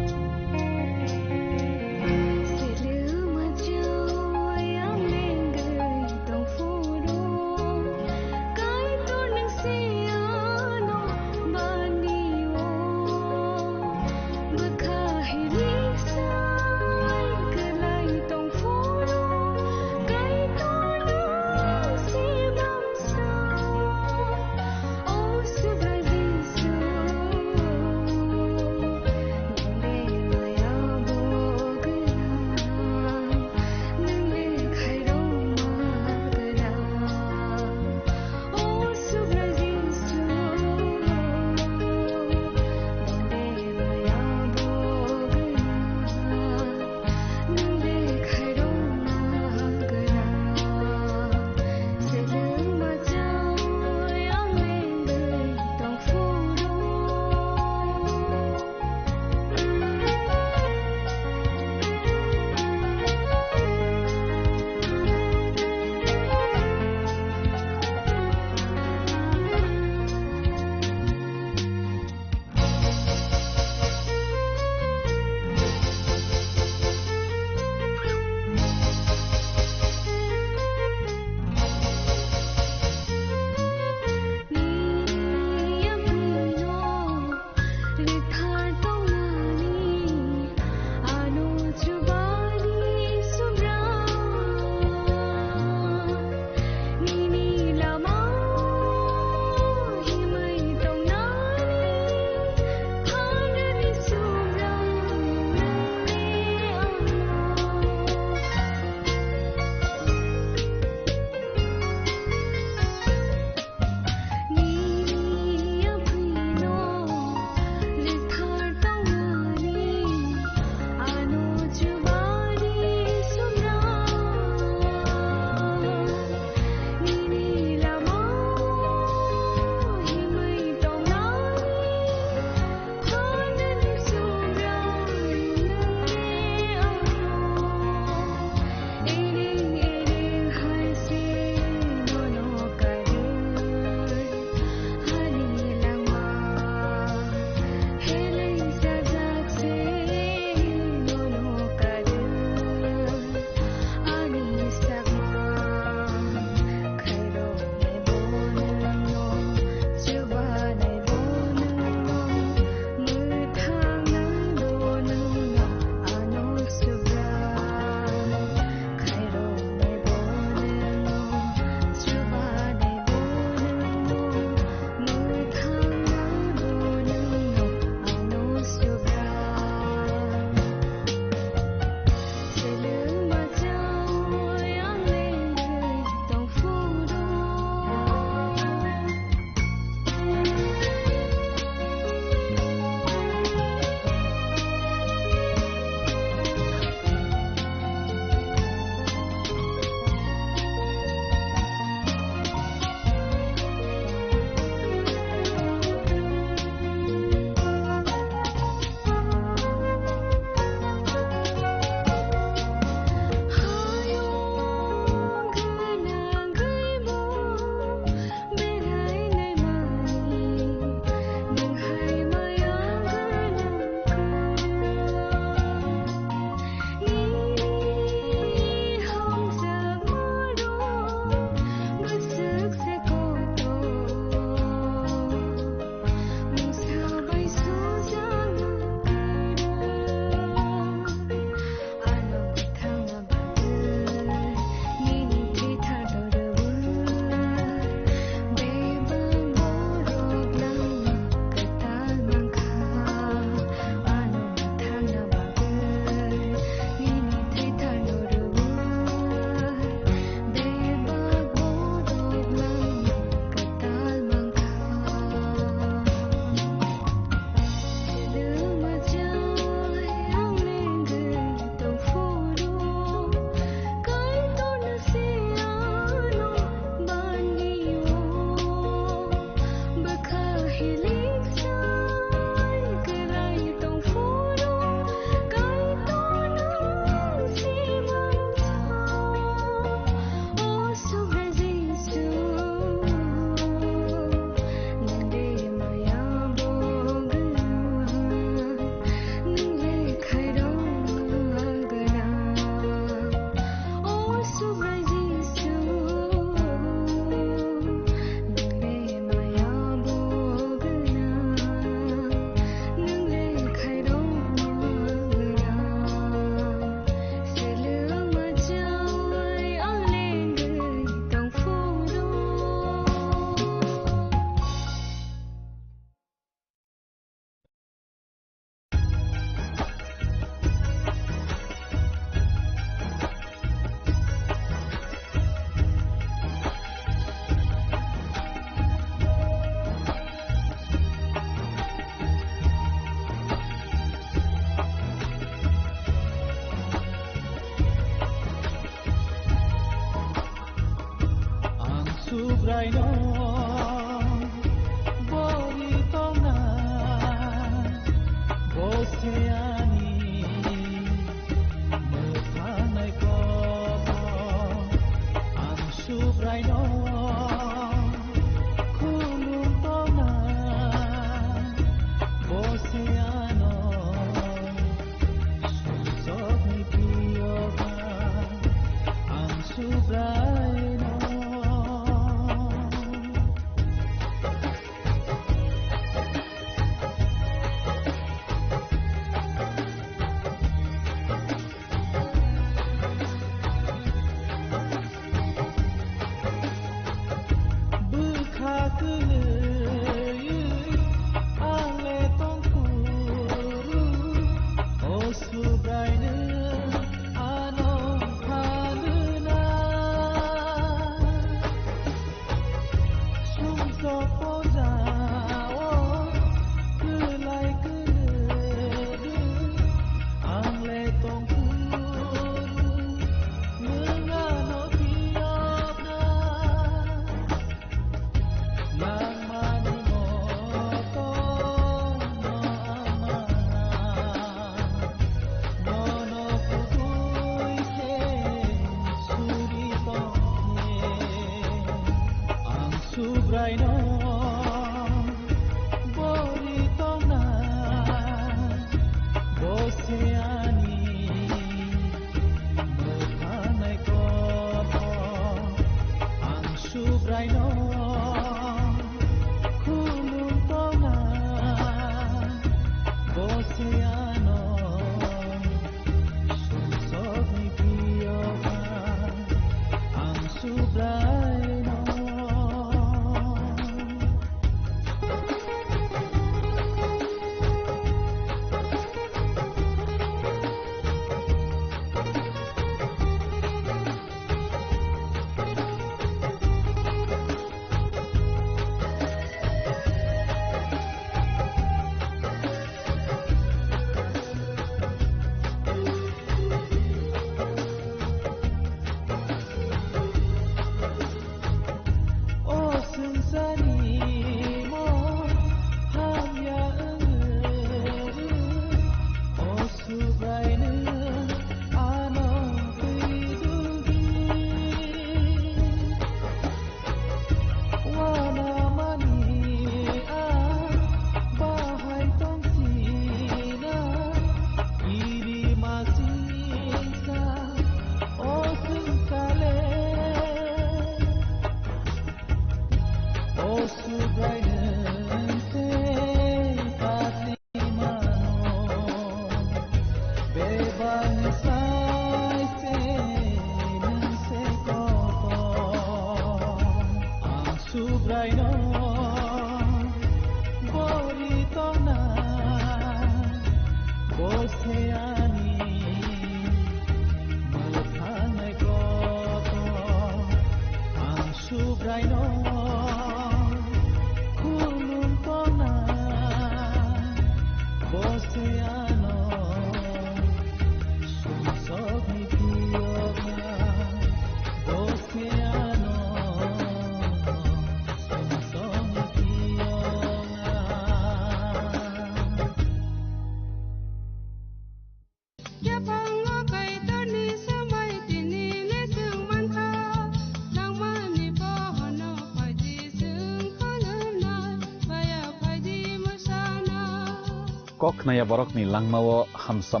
Koknaya borokni langmawo hamsa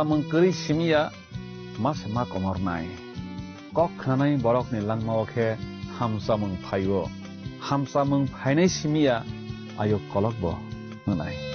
mengkeri simia mas mak omornai koknanai borokni langmawo ke hamsa mengphainai simia ayo kolokbo menai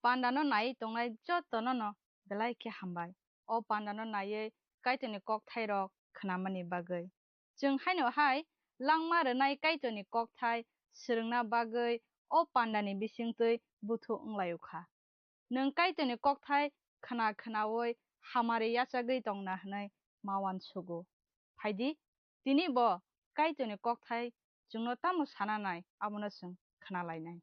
Pandano nai tongnai jotono no belai ke hambai o pandano nai kaitoni kok thairok khnamani bagoi jung haino hai langma rnai kaitoni kok thai srungna bagoi o pandani bisingtui buthu unglayukha nung kaitoni kok thai khna khnaoi hamari yachagui tongna hnai mawan sugo phaidi tini bo kaitoni kok thai jungno tamo sananai abono sung khnalainai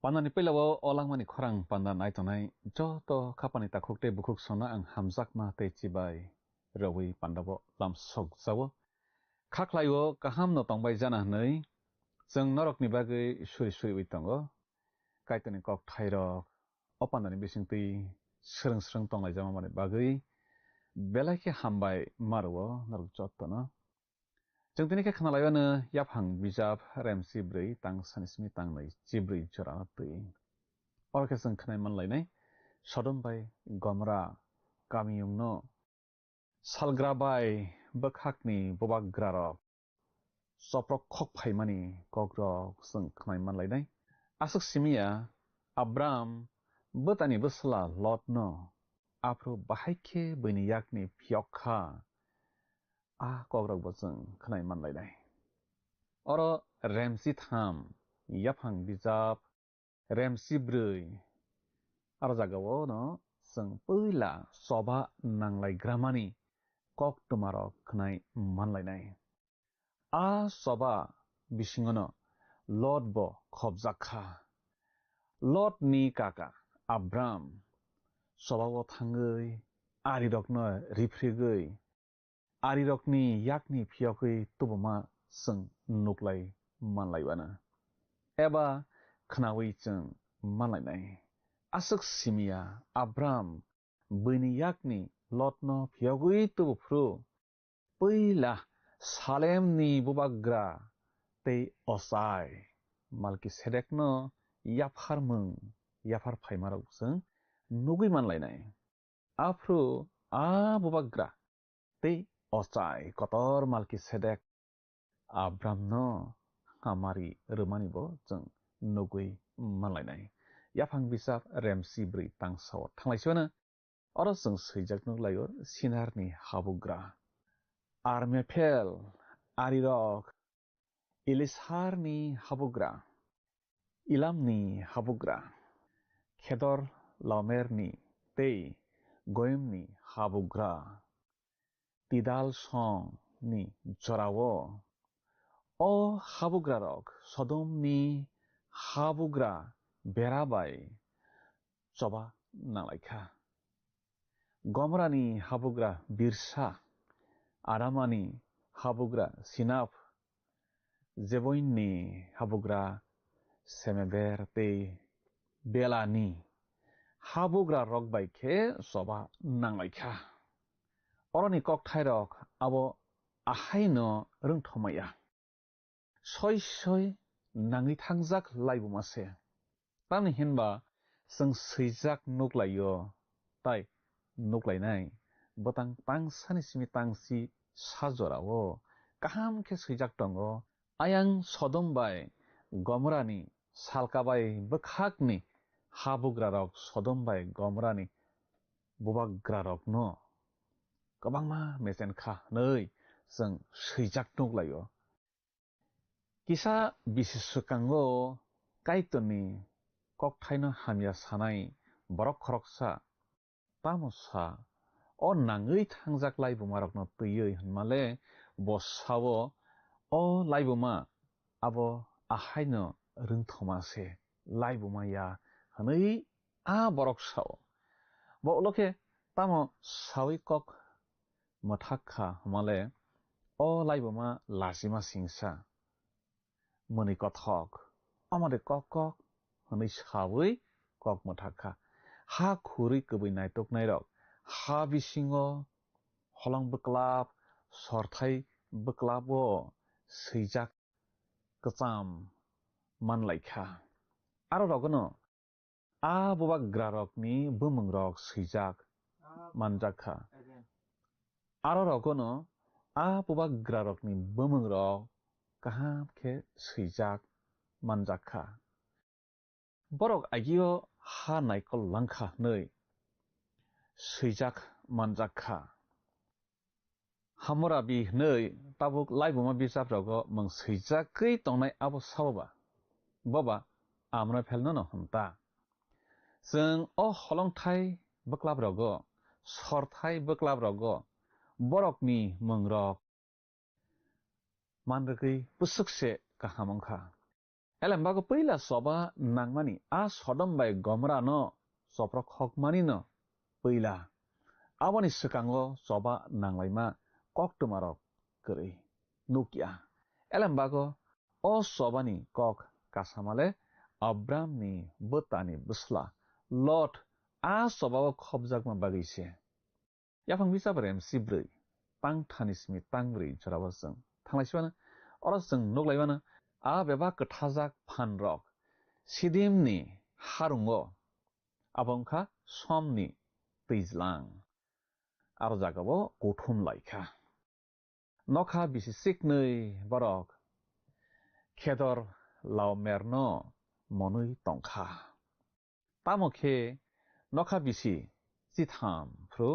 Pandani pelao olang mani khorang pandan aitonai joto khapani takhukte bukhuk sona ang hamjakma te chibai rawi pandabo lam sok jawo khaklayo kaham no tongbai jana hnai jeng norokni bagui suri suri ui tongo kaitoni kok thairok o pandani bisingtui srung srung tongnai jama mani bagui belai ke hambai marwo naruk joto no Jeng tini ke khnalayono yaphang bijab remsi brei tang sanismi tang nai chibrei jorana tui. Orke jeng khnai manlainai sodom bai gomra kamiyung no salgra bai bakhakni bobagra rok soprok khok phaimani kogrok jeng khnai manlainai asuk simia Abram botani bosla lot no apro bahaike bini yakni phiokha kogrok bojeng khnai manlainai oro remsi tham yaphang bijab remsi brui aro jagao no jeng puila soba nanglai gramani kok tumarok khnai manlainai a soba bisingono Lord bo khobjakha Lord ni kaka Abram sobawo thangoi arirokno rifrigoi arirokni yakni phiyokoi tubuma sung nuklai manlaibana eba khnawi chung manlainai asuk simia Abram bini yakni lotno phiyogoi tubufru peila Salem ni bubagra tei osai malki sedekno yapar mung yapar phaimarok sung nugui manlainai afru a bubagra tei osai kotor malki sedek Abram no amari rumani bo chung nugui manlainai yapang bisap remsi bri tangsao thanglaichona oro chung swijak nuglayor sinarni habugra Armefel arirok Ilisharni habugra Ilamni habugra Kedor Lamerni tei Goyemni habugra Tidal song ni jorawo o habugra rok Sodomni habugra berabai coba nalaikha Gomrani habugra birsa Aramani habugra sinap Zeboinni habugra semeber tei belani habugra rok baikhe soba nanglaikha oroni kokthai rok abo ahaino rungthomaya soi soi nangi thangjak laibumase tani hinba sung swijak nuklayo tai nuklainai botang tangsani simi tangsi sajorao kaham khe swijak tongo ayang Sodom bai Gomrani salkabai bukhakni habugra rok Sodom bai Gomrani bubagra rok no kabangma mesen kha nei sung swijak nuklayo kisa bisisukango kaitoni kokthaino hamya sanai borok khoroksa tamosa o nangui thangjak laibumarokno tuyui hinmale bosawo o laibuma abo ahaino rungthomase laibumaya hanei a borok sao bo loke tamo sawi kok mothakha male o laibuma lasima singsa moni kothok amade kok hanei sawi kok mothakha ha khuri kubui naitok nairok ha bisingo holang buklap sorthai buklabo swijak kacham manlaikha aro rogono a bubagra rokni bumung rok swijak manjakha aro rogono a bubagra rokni bumung rok kaham khe swijak manjakha borok agio ha naikol langkha nei swijak manjakha hamora bi nei tabuk laibuma bisap rogo mong swijakei tongnai abo saboba boba amra phelno no humta जों o holongthai buklap rogo sorthai buklap rogo borokni mungrok manrogoi pusukse kahamongkha elambago peila soba nangmani a Sodom bai Gomra no soprok hokmani no peila aboni sukango soba nanglaima koktumarok kori nukya elambago o sobani kok kasamale Abramni botani busla Lot a sobawo khobjakma bagise yapang bisap remsi brui tangthanismi tangrui jorawo jeng thanglaichwana oro jeng nuklaibana a beba kthajak phanrok sidimni harungo abongkha somni twijlang aro jagao kothum laikha nokha bisisik nei borok Kedor Laomerno monui tongkha tamokhe nokha bisi chitham phru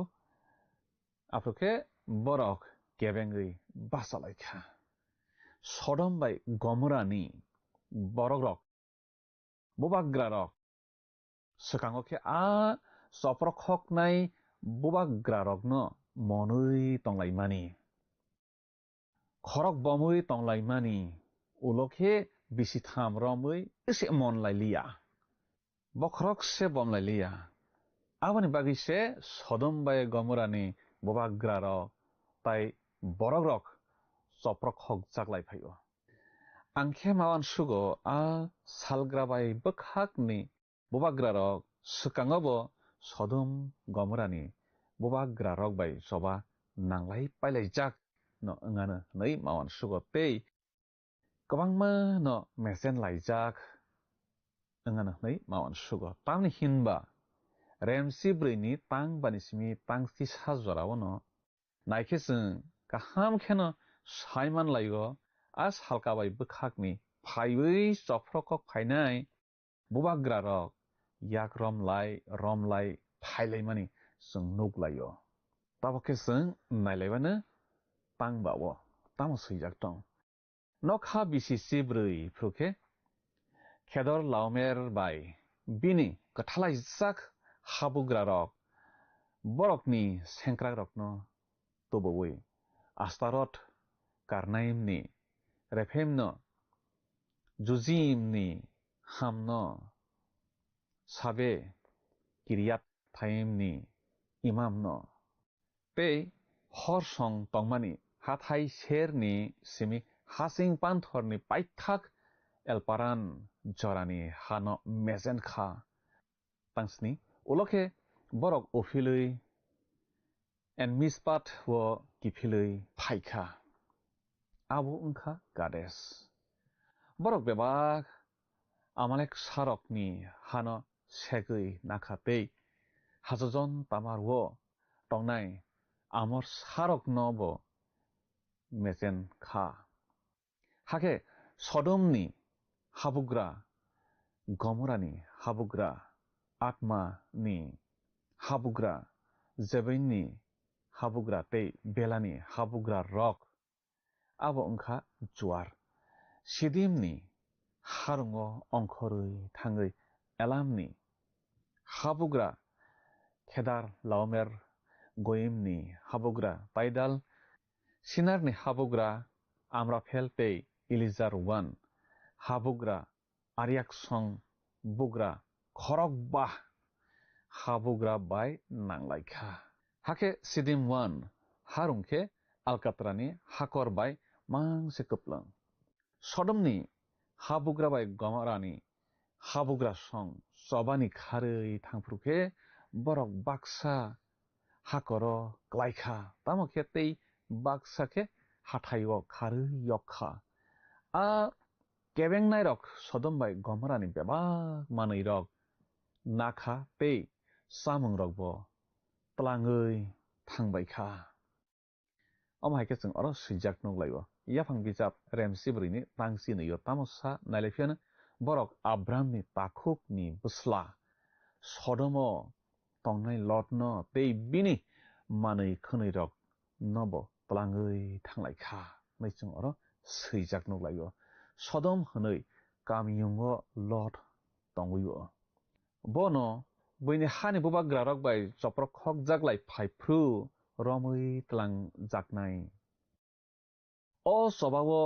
aproke borok kebengui basalaikha Sodom bai Gomrani borok rok bubagra rok sukango khe a soprok hoknai bubagra rok no monui tonglaimani khorok bomui tonglaimani ulokhe bisi tham romui ise mon lailia bokrok se bom lailia abani bagi se Sodom bai Gomorani bobagra rok tai borok rok soprok hok jaglai phaio angkhe mawan sugo a salgra bai bokhakni bobagra rok sukangobo Sodom Gomorani bobagra rok bai soba nanglai pailai jak no ngana nei mawan sugo tei kwbangma no mesen laijak ngana nei mawan sugo tamni hinba remsi brini tang banismi tangsi sajorao no naikhe jeng kaham kheno saiman laigo as halka bai bokhakni phaiwi chokhrokok phainai bobagra rok yak romlai phailaimani jeng nuklaio tabokhe jeng nailaibano tangbawo tamo swijak tong nokha bisi brui phruke Khedor Laomer bai bini kathlaijak habugra rok borokni sengkrak rokno toboi Astarot Karnaimni Refemno Juzimni Hamno Sabe Kiryat Taimni Imamno tei horsong tongmani hathai serni simi hasing panthorni paithak Elparan jorani hano mezen kha tangsni ulokhe borok ofilui en mispat wo kifilui phaikha abo ungkha Kades borok bebak Amalek sarokni hano segui nakhatei hajajon tamarwo tongnai amor sarokno bo mezen kha hake Sodomni habugra Gomorani habugra Atma ni habugra Zebinni habugra tei Belani habugra rok abo ungkha juar Sidimni harungo ongkhorui thangui Elamni habugra Kedar Laomer Goimni habugra Taidal Sinarni habugra Amraphel tei Elizar one habugra Aryak song bugra khorokbah habugra bai nanglaikha hake Sidim one harungkhe Alkatrani hakor bai mangse kuplang Sodomni habugra bai Gomorani habugra song sobani kharui thangprukhe borok baksa hakoro klaikha tamokhe tei baksa khe hathaio kharui yokha a kebeng nairok Sodom bai Gomorani bebak manui rok nakha tei samung rok bo tlangui thangbaikha amhaike jeng oro swijak nuglaibo yaphang bijap remsi brini tangsi nuyo tamosa nailaipheno borok Abramni takhukni busla Sodomo tongnai Lotno tei bini manui khwnui rok nobo tlangui thanglaikha mai jeng oro swijak nuglaibo Sodom hwnui kamiyungo Lot tongwibo bono buini hani bobagra rok bai choprok khok jaglai phaipru romui tlang jaknai o sobao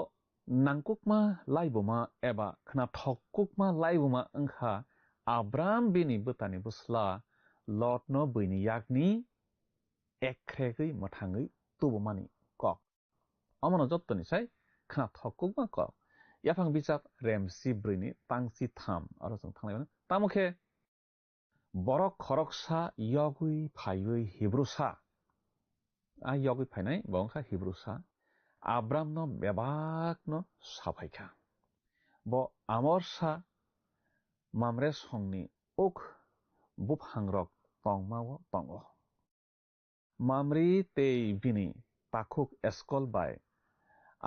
nangkukma laiboma eba khna thokkukma laiboma ongkha Abram bini butani busla Lot no buini yakni ekkhregui mothangui tubomani kok amono jottoni sai khna thokkukma kok yaphang bijap remsi brini tangsi tham aro jeng thanglaibo tamokhe borok khoroksa yogui phaiui Hebrusa a yogui phainai bongkha Hebrusa Abram no bebak no saphaikha bo amorsa Mamre songni uk buphangrok tongmao tongo Mamri tei bini takhuk Eskol bai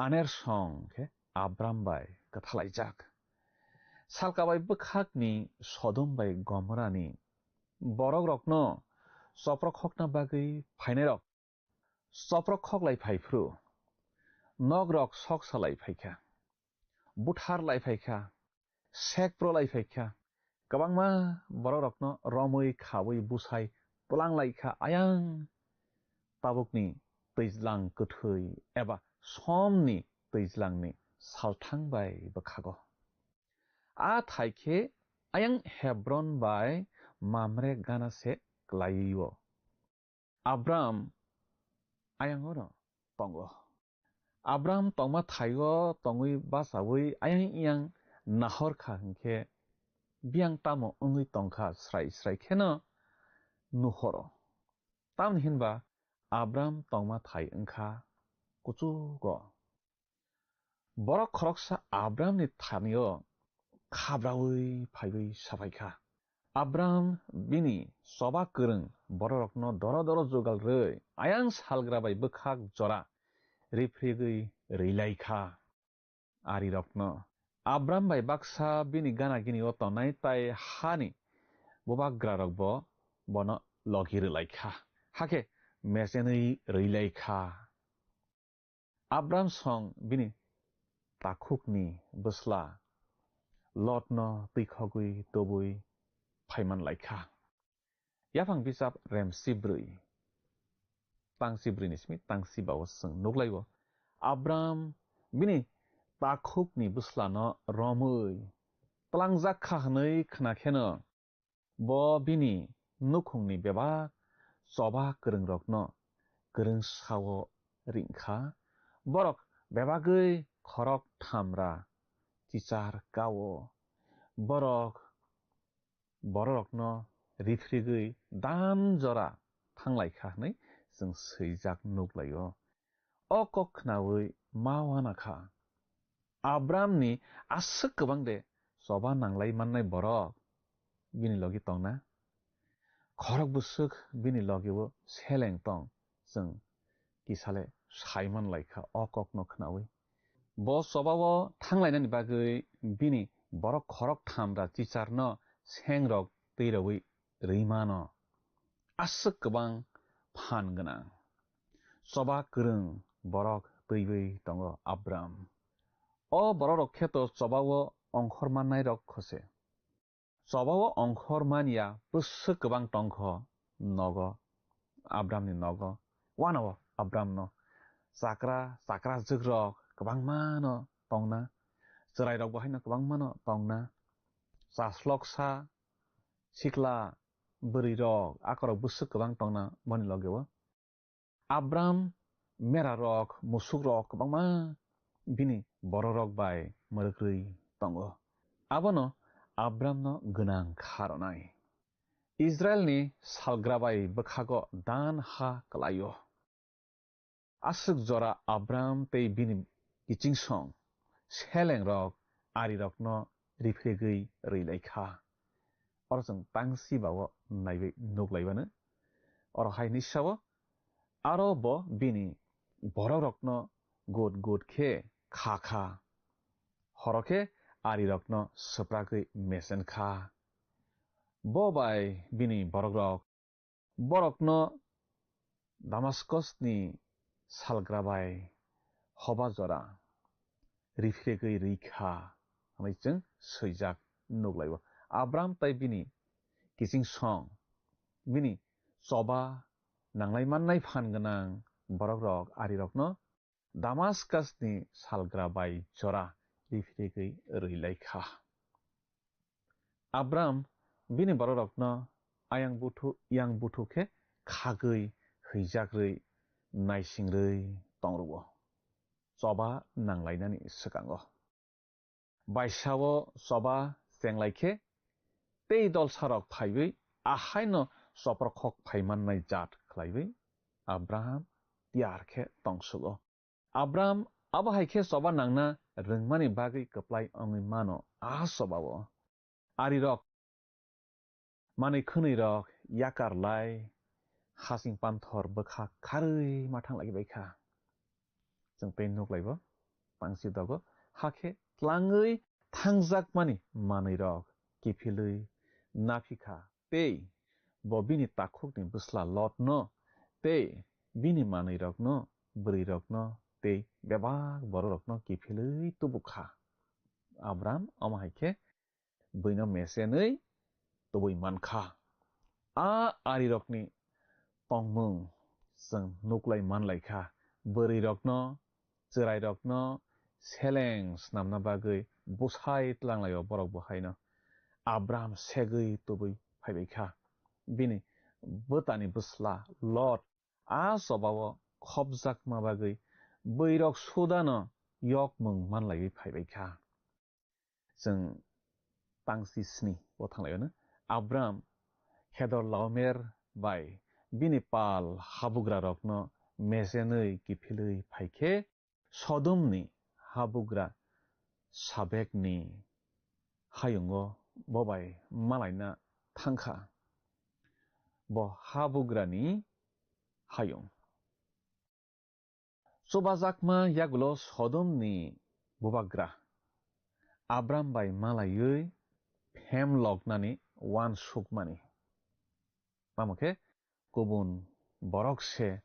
aner song khe Abram bai kathalaijak salkabai bokhakni Sodom bai Gomorani borok rokno choprok khokna bagui phainai rok choprok khoklai phaipru nog rok sok salai phaikha buthar lai phaikha sek pro lai phaikha kwbangma borok rokno romui khawui busai tlanglai kha ayang ताबुकनि दैज्लां गोथै एबा समनि दैज्लांनि सालथांबाय बखागो आ थाइखे आयं हेब्रन bye मामरे गानासे ग्लाइयो Abraham आयंगो न तंगो Abraham तंमा थाइगो तंगुई बासावुई आयं इयां नाहर खाहंखे बियां तामो उंगुई तंखा स्राय स्राय खेनो नुहरो ताम हिनबा आब्राम तंमा थाइ अंखा कुचुगो बरक खरकसा आब्राम नि थानियो खाब्रावुई फाइवुई साफाइखा आब्राम बिनि सबा गोरों बररकनो दर दर जुगाल रै आयां सालग्राबाय बोखाक जरा रिफ्रिगै रैलाइखा आरि रकनो आब्राम बाय बाक्सा बिनि गाना गिनि अतनाय ताय हानि बबाग्रा रकबो बनो लगिर लाइखा हाके मेसेनै रैलाइखा आब्राम सं बिनि ताखुकनि बसला लटनो तैखगुई दबुई फाइमान लाइखा याफां बिजाब रेमसिब्रै तांसिब्रै निस्मि तांसिबाव जों नुग्लाइबो आब्राम बिनि ताखुकनि बसलानो रमै तलांजाखा हनै खोनाखेनो ब बिनि नुखुंनि बेबा सबा गोरों रकनो गोरों सावो रिंखा बरक बेबागै खरक थामरा टिचार गावो बरकनो रिफ्रिगै दाम जरा थांलाइखा हनै जों सैजाक नुग्लायो अकखनावै मावानाखा आब्रामनि आसो गोबां दे सबा नांलाय माननाय बरक बिनि लगी तंना खरक बुसुक बिनि लगिबो सेलें तं जों किसाले साइमान लाइखा अककनो खनावै ब सबावो थांलायनानि बागै बिनि बरक खरक थामरा टिचारनो सेंरक दैरवै रैमानो आसो गोबां फान गोनां सबा गोरों बरक दैबै दङ आब्राम अ बरक खेतो सबावो अंखर माननाय रक खसे सबावो अंखर मानिया बुसु गोबां टंख नग आब्रामनि नग वानाव आब्रामनो जाग्रा जोग्रक गोबां मानो तंना जराय रक बहायनो गोबां मानो तंना जास्लकसा सिख्ला बोरै रक आखरक बुसु गोबां तंना बनि लगेवो आब्राम मेरा रक मुसुक रक गोबां मा बिनि बर रक बाय मरग्रै तंगो आबनो आब्रामनो गोनां खारनाय इजराइलनि सालग्राबाय बखागो दान हा कलायो आसुक जरा आब्राम ते बिनि गिचिंसं सेलें रक आरि रकनो रिफ्रेगै रैलाइखा और जों तांसि बावो नायबै नुग्लाइबानो और हाय निसावो आरो ब बिनि बर रकनो गुद खे खाखा हरखे आरि रकनो सप्रागै मेसेनखा बबाय बिनि बरकनो दामास्कसनि सालग्राबाय हबा जरा रिफ्रेगै रैखा हनैजों सैजाक नुग्लाइबो आब्राम ताय बिनि किसिं सं बिनि सबा नांलाय माननाय फान गोनां बरक रक आरि रकनो दामास्कासनि सालग्राबाय जरा रिफ्रेगै रैलाइखा आब्राम बिनि बरक रकनो यां बुथुखे खागै हैजाग्रै नायसिंरै तंरुबो सबा नांलायनानि सिगाङो बायसावो सबा जेंलाइखे ते दल सारक फाइबै आहायनो सप्रखक फाइमाननाय जात खलाइबै आब्राम तियारखे तंसुगो आब्राम आबाहायखे सबा नांना रोंमानि बागै कप्लाय अंगै मानो आ सबावो आरि रक मानै खोनै रक याकारलाय हासिं पान्थर बोखा खारै माथां लागि बायखा जों पे नुग्लाइबो पांसि दगो हाखे tlangै थांजाक मानि मानै रक किफिलै नाफिखा ते बबिनि ताखुकनि बुसला लटनो ते बिनि मानै रकनो बोरै रकनो ते बेबाग बर रकनो किफिलै तुबुखा आब्राम अमाहायखे बैनो मेसेनै तुबै मानखा आ आरि रकनि तंमुं जों नुक्लाय मानलायखा बोरै रकनो जेराय रकनो सेलें स्नामना बागै बुसाय लांलायो बरक बहायनो आब्राम सेगै तुबै फायबायखा बिनि बोतानि बुस्ला लट आ सबावो खबजाक माबागै बैरक सुदानो yok mung manlaयै फायबायखा जों तांसिसनि थांलायनो आब्राम हेदर लावमेर बाय बिनि पाल हाबुग्रा रकनो मेजेनै गिफिलै फायखे सदमनि हाबुग्रा साबेकनि हायुंगो बबाय मालायना थांखा ब हाबुग्रानि हायुं Sobazakma yagulo Sodomni bubagra. Abram by Malayui Hemlognani one shukmani. Pamoke Gobun Borokse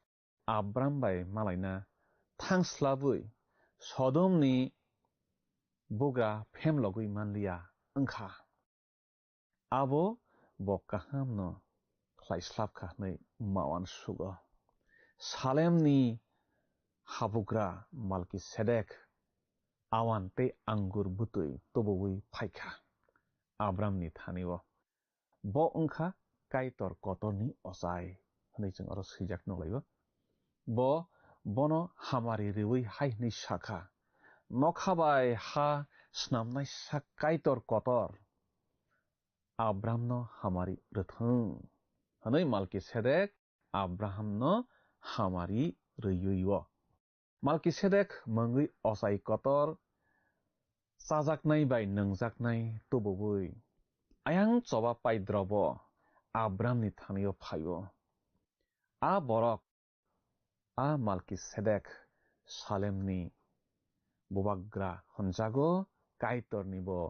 Abram by Malayna Tangslavui Sodomni Bugra Hemlogui Manlia Unka. Abo Bokahamno Klaislavkahne Mawan Sugar. Salemni Habugra Malki Sedek Awante Angur Butui Tobui Paika Abramni Taniwo Bo Unka Kaitor Kotorni Osai Hanijang Oros Hijak no Laibo Bo Bono Hamari Riwi Hai Ni Shaka Nokhabai Ha Snamnai Sak Kaitor Kotor Abramno Hamari Rethung Hanai Malki Sedek Abrahamno Hamari Riyuiwo Malkisedek mangui osai kotor sajaknai bai nangjaknai tobobui ayang choba paidrobo Abramni thaniyo phaibo a borok a Malkisedek Salemni bobagra honjago kaitorni bo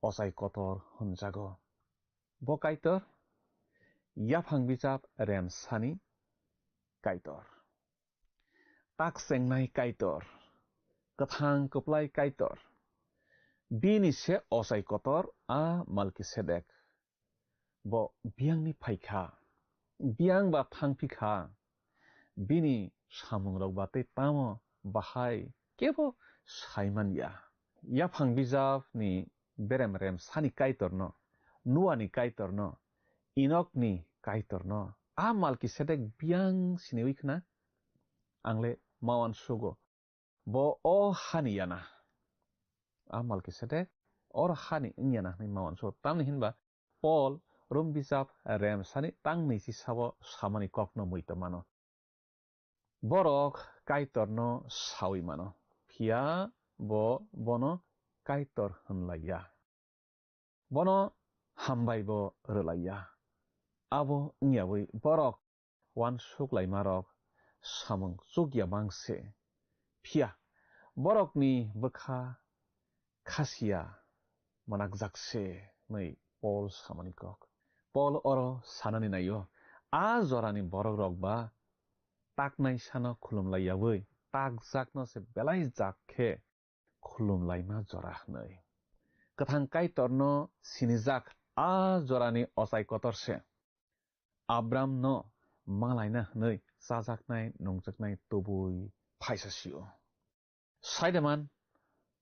osai kotor honjago bo kaitor yaphang bijap remsani kaitor Tak sengnai kaitor, kathang kuplai kaitor. Bini se osai kotor a Malkisedek. Bo biang ni paika, biang ba thang pika. Bini samung rok bate tamo bahai kebo saimanya. Yaphang bijab ni berem rem sani kaitor no, nuani kaitor no, inok ni kaitor no. A Malkisedek biang siniwikna. Angle Mawan Sugo Bo o Haniyana A Malkisedek or Hani Inyana ni Mawan Sugo Tam hinba Paul Rum Bizap Rem Sani Tang Nisi Sabo Samani Kokno Muito Mano Borok Kaitor no Sawi Mano Pia Bo Bono Kaitor Hunlaya Bono Hambai Bo Relaya Abo Nyawi Borok Wan Suklai Marok Samung Sugya Bangse Pia Borokni Bukha Khasia Manakjakse Mai Paul Samanikok Paul Oro Sanani Nayo A Zorani Borok Rokba Taknai Sano Kulum Layawi Tak Zakno se Belai Zakhe Kulum Laima Zorachnai Kathang Kaitorno Sinizak A Zorani Osai Kotorse Abram no Malaina Nei Sajaknai Nongjaknai Tobui Paisasio Saidaman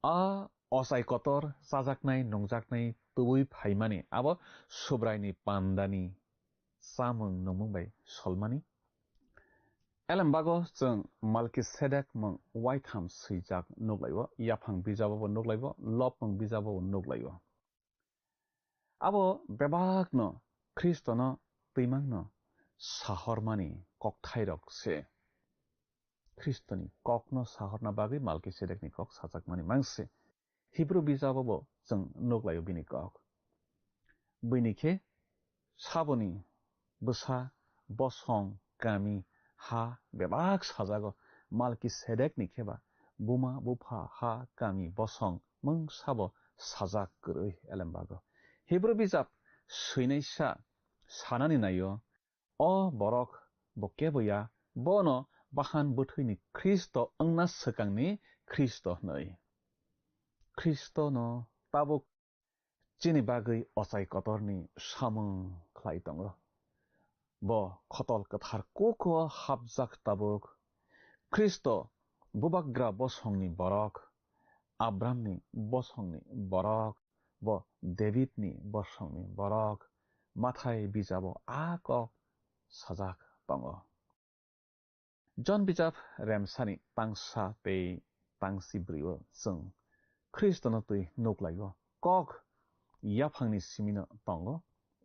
A Osai Kotor Sajaknai Nongjaknai Tobui Paimani Abo Subraini Pandani Samung Nomubai Solmani Elambago Jung Malkisedek Mung Whiteham Sijak Nuglaiwo Yaphang Bijabo Nuglaiwo Lopang Bijabo Nuglaiwo Abo Bebagno Kristono Timangno Sahormani Kokthairok se Kristoni Kokno Sahorna Bagi Malkisedekni Kok Sajakmani Mangse Hebrew Bijabo Jung Nuglayo Bini Kok Binike Saboni Busa Bosong Kami Ha Bebak Sajago Malkisedekni Keba Buma Bupa Ha Kami Bosong Mung Sabo Sajak Gurui Elembago Hebrew Bijab Suinaisa Sanani Nayo O borok bokeboya bono bahan buthini Kristo angna sekangni Kristo noi. Kristo no tabuk chini bagui osai kotorni samung khlai tongo. bo khotol kathar koko habjak tabuk Kristo bubagra bosongni borok Abramni bosongni borok bo Davidni bosongni borok mathai bijabo akok sajak tongo John bijab remsani tangsa tei tangsi briwo sung Kristo no tui nuklayo kok yaphangni simino tongo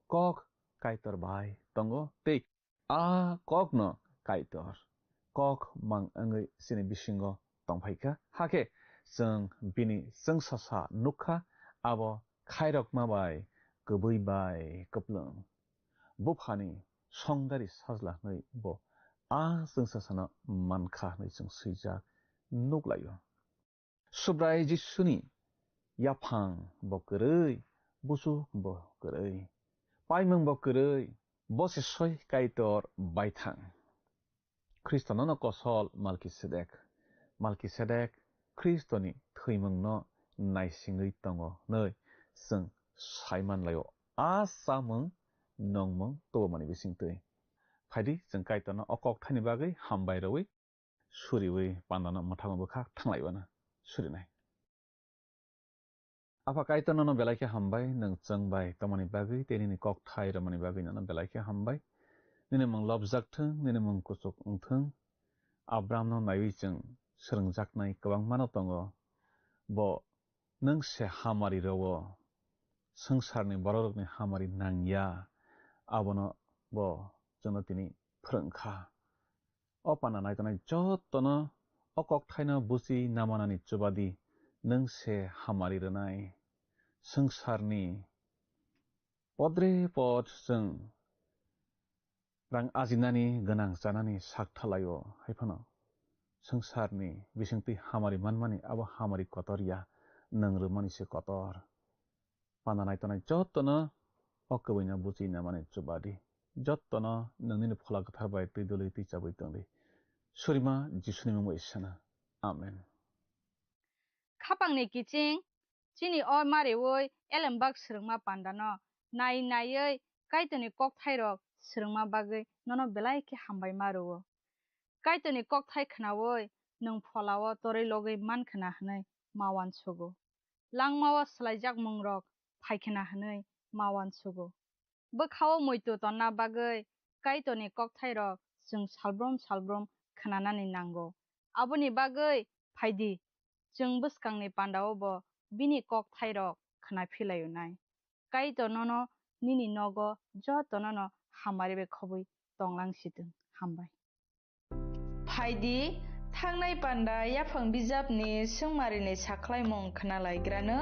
kok kaitor bai tongo tei a kok no kaitor kok mang angai sini bisingo tongphaika hake जों बिनि जों सासा नुखा आबो खायरक माबाय गबै bye कप्लं बुफानि संदारि साजलानै बो आ जों सासाना मानखा नै जों सैजा नुगलायो सुब्राय जिसुनि याफां बकरै बुसु बकरै पाइमं बकरै बसे सय काइटर बायथां ख्रिस्टाननो कसल मालकिसेदेक Kristoni thैमंनो नायसिङै दङ नै जों सायमानलायो आसामं नंमं तबमानि बिसिंतै फायदि जों काइटनो अकक थानि बागै हामबाय रवै सुरिवै पान्दानो मथामबोखा थांलायबानो सुरिनाय आफा काइटनो बेलायखे हामबाय नों जोंबाय तमानि बागै तेनिनि कक थाइ रमानि बागै ननो बेलायखे हामबाय निने मं लबजाकथों निने मं कुसुक उंथों आब्रामनो नायवै जों सोलोंजाकनाय गोबां मानो दङ बो नों से हामारि रवो संसारनि बररकनि हामारि नांया आबनो बो जोंनो दिनै फोरोंखा अपाना नायतनाय जतनो अकक थाइनो बुजि नामानानि जुबादि नों से हामारि रनाय संसारनि पद्रे पद जों रां आजिनानि गोनां जानानि साकथालायो हायफानो संसारनि बिसंति हामारि मानमानि आबो हामारि कतरिया नंरमानिसे कतर पाना नायतनाय जतनो अकबैना बुजिना माने जुबादि जतनो नंनिनो फला गथारबाय तैदलै तैजाबै तंलै सुरिमा जिसुनि मुङै इसना आमेन खापांनि किचिं चिनि अ मारेवै एलमबाग स्रंमा पान्दानो नायै काइतनि कक थाइरक स्रंमा बागै ननो बेलायखे हामबाय मारो काइतनि कक थाइ खनावै नों फलाव तरै लगै मानखना हनै मावान सुगो लांमावा स्लाइजाक मंरक फाइखना हनै मावान सुगो बोखाव मैतो तन्ना बागै काइतनि कक थाइरक जों सालब्रम खनानानै नांगौ आबोनि बागै फायदि जों बसकांनि पान्दावबो बिनि कक थाइरक खना फिलायनाय काइतननो निनि नगो जतननो हामारि बे खबै तंलांसिदों हामबाय फायदि थांनाय पान्दा याफां बिजाबनि सोंमारिनि साख्लाय मं खोनालायग्रानो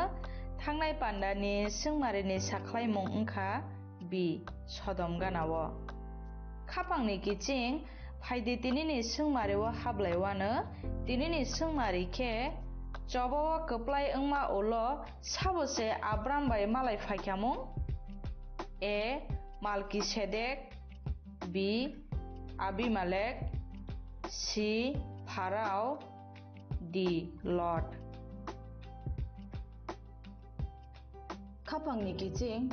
थांनाय पान्दानि सोंमारिनि साख्लाय मं ओंखा बि सदम गानाव खापांनि किचिं फायदि तिनिनि सोंमारिव हाबलायवानो तिनिनि सोंमारि खे जबावा कप्लाय ओंमा ओलो साबसे आब्राम बाय मालाय फायखामं ए मालकिसेदेक बि आबिमालेक सि फाराव दि लर्ड खापांनि किचिं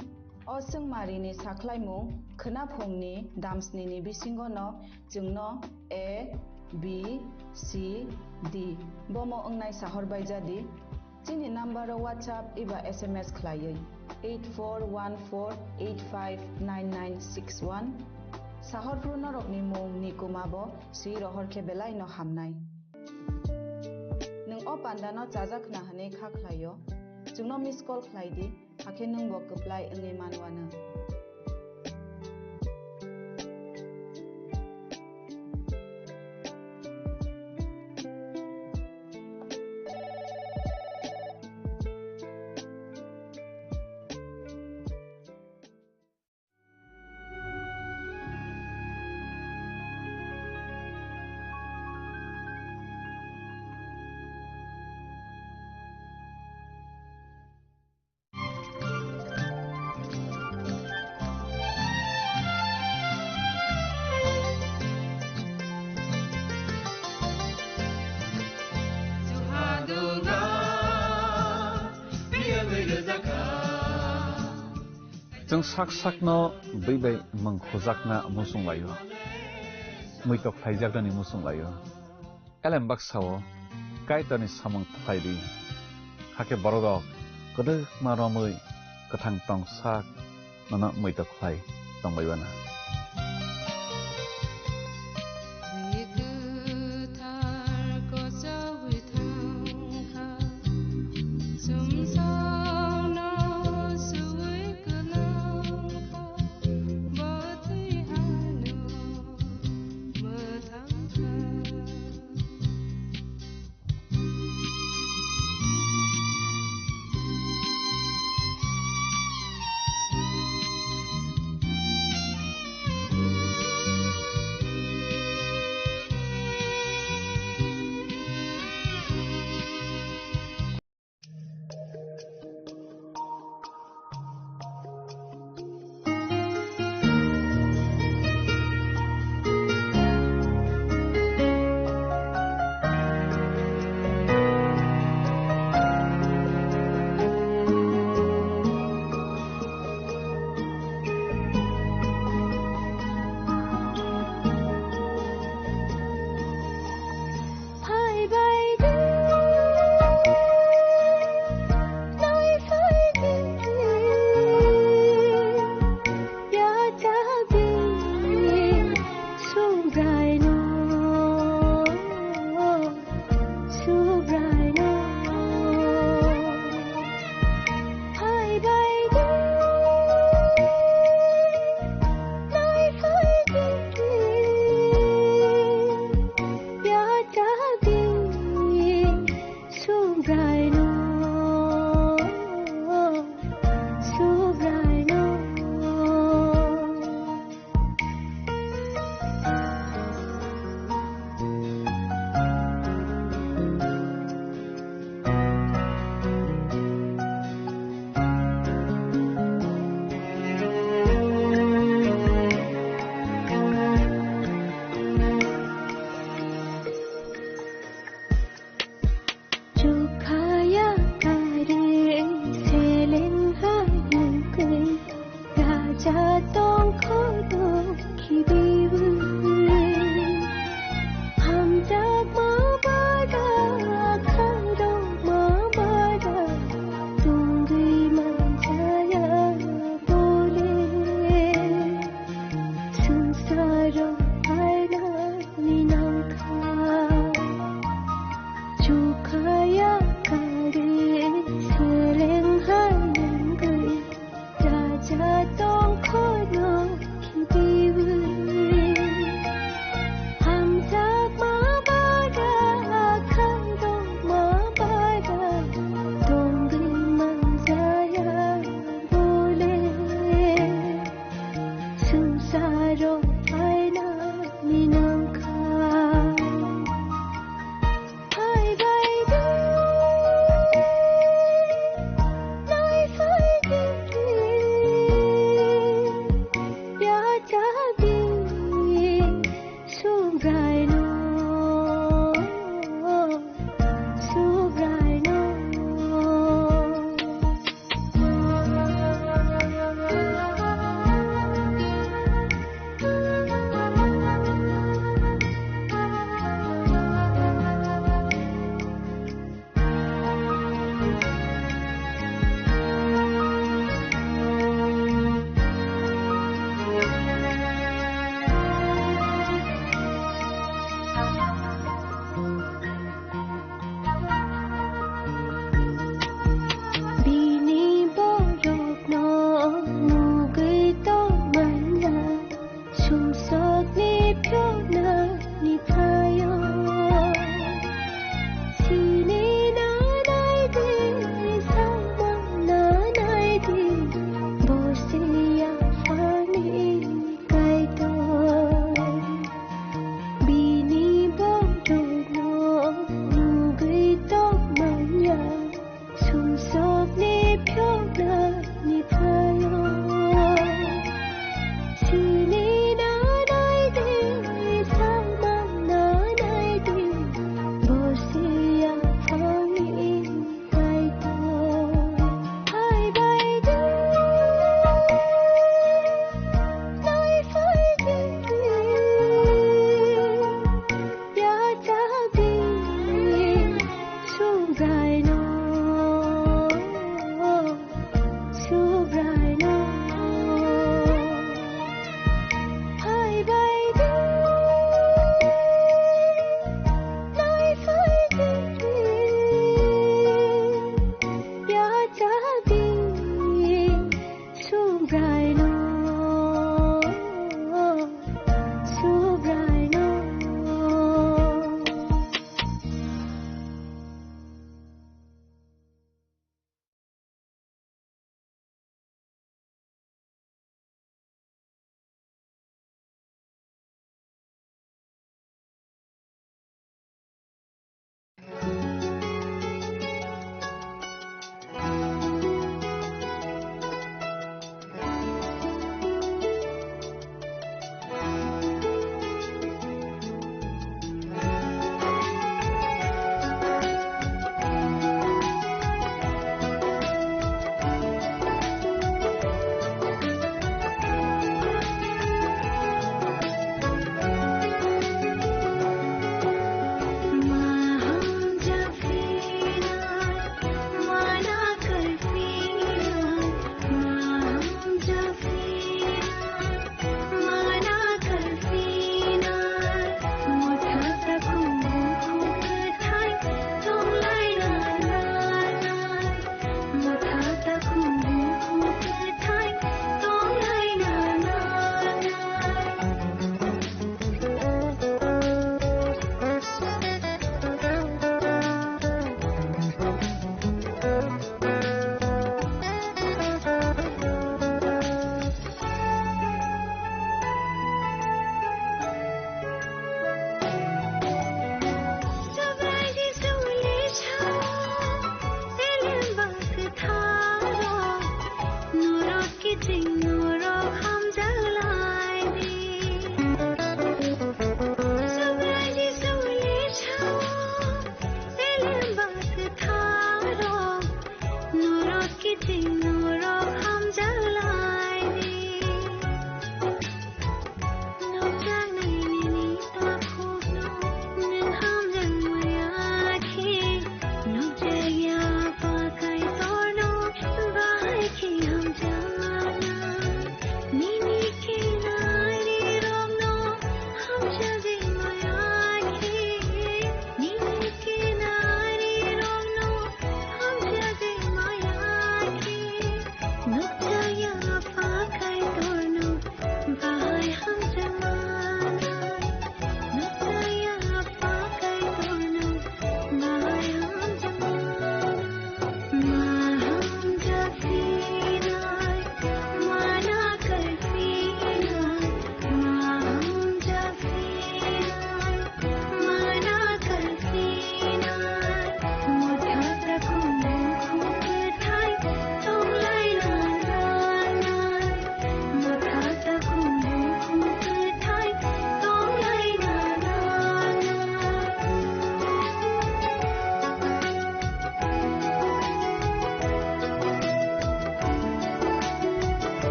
असंमारिनि साख्लायमु खोनाफंनि दामस्निनि बिसिंगनो जोंनो ए बि सि डि बमो ओंनाय साहरबाय जादि जोंनि नाम्बाराव WhatsApp एबा SMS खलायै 8414859961 साहरफोरनो रकनि मुं निकुमाबो सि रहरखे बेलाय न हामनाय नों अ पान्दानो जाजाखना हनै खाख्लायो जोंनो मिस कल खलायदि हाखे नों बकप्लाय ओंनि मानवानो जों sak no बै mangkhojakna musung layo muitok thaijagdani musung layo elem baksao kaitani samang thairi hake borok kodok maromui kathang tong sak nana muitok thai tongbaibana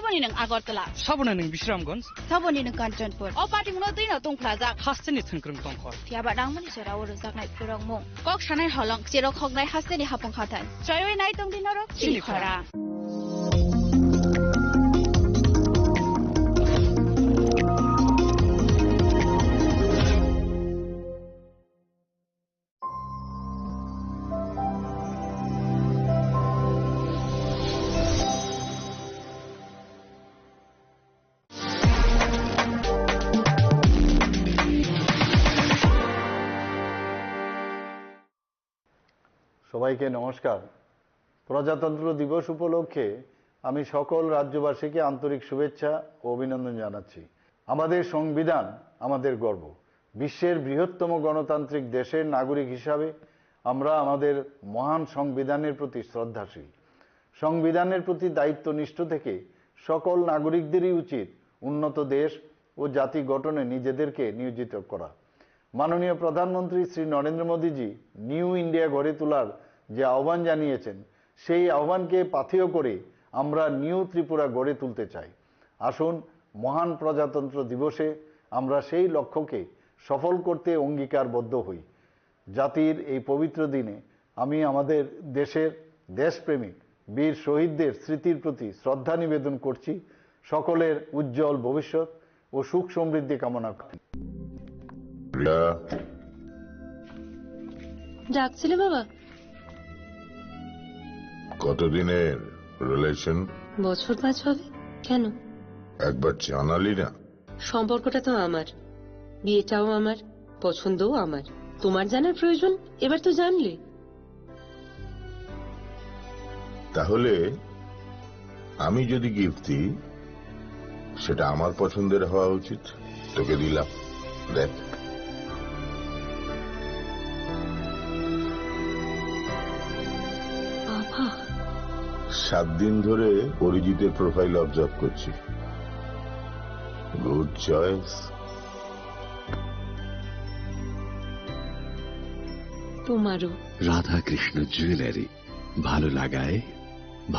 Saboni ng Agartala. Sabona ng Bisramgons. Saboni ng Kanchanpur. O pati mo din na tong plaza. Hasteni thunkrung tongkhor. Tiaba dang mani sora oro zaknai purong mo. Kok shanai holong siro khognai hasteni hapong khatan. Chayoi nai tong dinoro chili khara. সবাইকে নমস্কার। প্রজাতন্ত্র দিবস উপলক্ষে আমি সকল রাজ্যবাসীকে আন্তরিক শুভেচ্ছা ও অভিনন্দন জানাচ্ছি। আমাদের সংবিধান আমাদের গর্ব। বিশ্বের বৃহত্তম গণতান্ত্রিক দেশের নাগরিক হিসাবে আমরা আমাদের মহান সংবিধানের প্রতি শ্রদ্ধাশীল। সংবিধানের প্রতি দায়িত্বনিষ্ঠ থেকে সকল নাগরিকদেরই উচিত উন্নত দেশ ও জাতি গঠনে নিজেদেরকে নিয়োজিত করা। মাননীয় প্রধানমন্ত্রী শ্রী নরেন্দ্র মোদীজি নিউ ইন্ডিয়া গড়ে তোলার যে আহ্বান জানিয়েছেন, সেই আহ্বানকে পাথেয় করে আমরা নিউ ত্রিপুরা গড়ে তুলতে চাই। আসুন মহান প্রজাতন্ত্র দিবসে আমরা সেই লক্ষ্যকে সফল করতে অঙ্গীকারবদ্ধ হই। জাতির এই পবিত্র দিনে আমি আমাদের দেশের দেশপ্রেমিক বীর শহীদদের স্মৃতির প্রতি শ্রদ্ধা নিবেদন করছি। সকলের উজ্জ্বল ভবিষ্যৎ ও সুখ সমৃদ্ধি কামনা করি। ডাকছিলে বাবা? কতদিনের রিলেশন? বছর 5 হবে। কেন? একবার জানালি না? সম্পর্কটা তো আমার, বিয়েটাও আমার, পছন্দও আমার। তোমার জানার প্রয়োজন এবার তো জানলে। তাহলে আমি যদি গিফট দিই, সেটা আমার পছন্দের হওয়া উচিত। তোকে দিলাম, দেখ। বাবা, 7 দিন ধরে অরিজিতের প্রোফাইল অবজার্ভ করছি। Good choice. তোমারও। রাধাকৃষ্ণ জুয়েলারি, ভালো লাগায়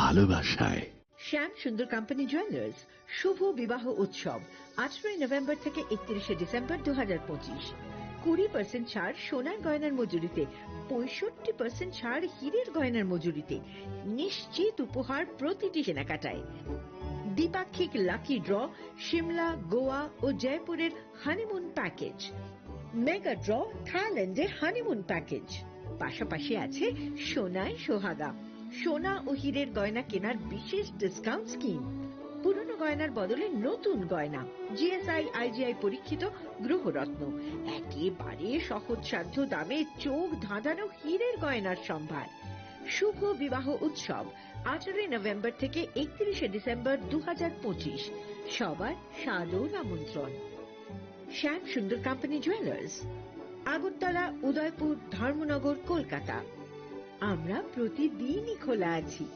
ভালোবাসায়। শ্যাম সুন্দর কোম্পানি জুয়েলার্স শুভ বিবাহ উৎসব 18 নভেম্বর থেকে 31 ডিসেম্বর 2025। 20% ছাড় সোনার গয়নার মজুরিতে, 65% ছাড় হীরের গয়নার মজুরিতে, নিশ্চিত উপহার প্রতিটি কেনাকাটায়। দ্বিপাক্ষিক লাকি ড্র, সিমলা, গোয়া ও জয়পুরের হানিমুন প্যাকেজ, মেগা ড্র থাইল্যান্ডের হানিমুন প্যাকেজ। পাশাপাশি আছে সোনায় সোহাগা, সোনা ও হীরের গয়না কেনার বিশেষ ডিসকাউন্ট স্কিম। পুরনো গয়নার বদলে নতুন গয়না, জিএসআই আইজিআই পরীক্ষিত গ্রহরত্ন, একেবারে সহজসাধ্য দামে চোখ ধাঁধানো হীরের গয়নার সম্ভার। শুভ বিবাহ উৎসব 18 নভেম্বর থেকে 31 ডিসেম্বর 2025। সবার সাদর আমন্ত্রণ। Shyam Sundar company jewellers, Agartala, Udaipur, Dharmanagar, Kolkata. আমরা প্রতিদিনই খোলা আছি।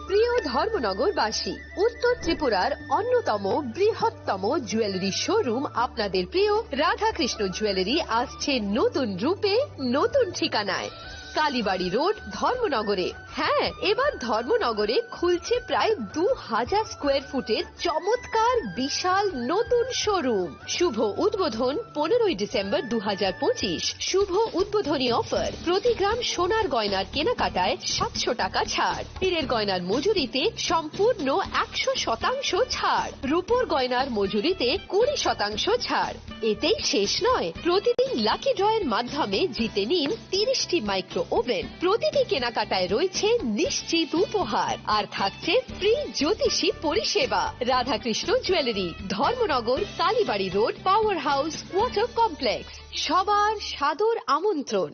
প্রিয় ধর্মনগরবাসী, উত্তর ত্রিপুরার অন্যতম বৃহত্তম জুয়েলারি শোরুম আপনাদের প্রিয় রাধাকৃষ্ণ জুয়েলারি আসছে নতুন রূপে, নতুন ঠিকানায়। কালীবাড়ি রোড, ধর্মনগরে। হ্যাঁ, এবার ধর্মনগরে খুলছে প্রায় 2000 স্কোয়ার ফুটের চমৎকার বিশাল নতুন শোরুম। শুভ উদ্বোধন 15 ডিসেম্বর 2025। শুভ উদ্বোধনী অফার, প্রতি গ্রাম সোনার গয়নার কেনাকাটায় 700 টাকা ছাড়, হীরের গয়নার মজুরিতে সম্পূর্ণ 100% ছাড়, রূপোর গয়নার মজুরিতে 20% ছাড়। এতেই শেষ নয়, প্রতিদিন লাকি ড্রয়ের মাধ্যমে জিতে নিন 30টি মাইক্রো ওভেন। প্রতিটি কেনাকাটায় রয়েছে নিশ্চিত উপহার, আর থাকছে ফ্রি জ্যোতিষী পরিষেবা। Radhakrishna jewellery, Dharmanagar, Kalibari road, power house, water complex. সবার সাদর আমন্ত্রণ।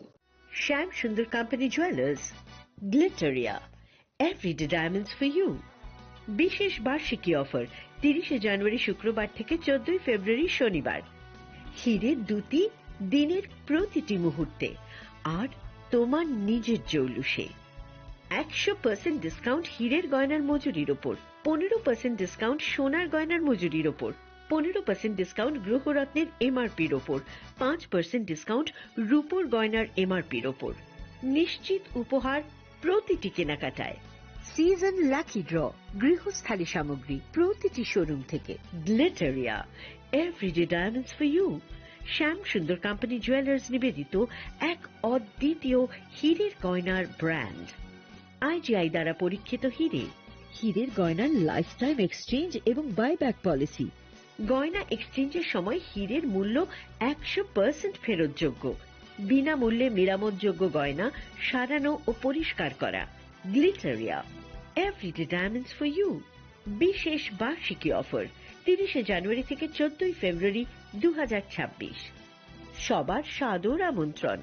Shyam Sundar company jewellers, Glitteria, everyday diamonds for you. বিশেষ বার্ষিকী অফার 30 জানুয়ারি শুক্রবার থেকে 14 ফেব্রুয়ারি শনিবার। হীরের দুটি দিনের প্রতিটি মুহূর্তে, আর তোমার নিজের জৌলুসে। 100% ডিসকাউন্ট হীরের গয়নার মজুরির ওপর, 15% ডিসকাউন্ট সোনার গয়নার মজুরির ওপর, 15% ডিসকাউন্ট গ্রহরত্নের এমআরপির ওপর, 5% ডিসকাউন্ট রূপোর গয়নার এমআরপির ওপর। নিশ্চিত উপহার প্রতিটি কেনাকাটায়। সিজন লাকি ড্র গৃহস্থালী সামগ্রী প্রতিটি শোরুম থেকে। Glitteria everyday diamonds for you. Shyam Sundar company jewellers নিবেদিত এক অদ্বিতীয় হীরের গয়নার ব্র্যান্ড। IGI দ্বারা পরীক্ষিত হিরে। হীরের গয়নার লাইফ টাইম এক্সচেঞ্জ এবং বাইব্যাক পলিসি। গয়না এক্সচেঞ্জের সময় হীরের মূল্য 100% ফেরতযোগ্য। বিনামূল্যে মেরামতযোগ্য গয়না সারানো ও পরিষ্কার করা। Glitteria everyday diamonds for you. বিশেষ বার্ষিকী অফার 30 জানুয়ারি থেকে 14 ফেব্রুয়ারি 2026। সবার সাদর আমন্ত্রণ।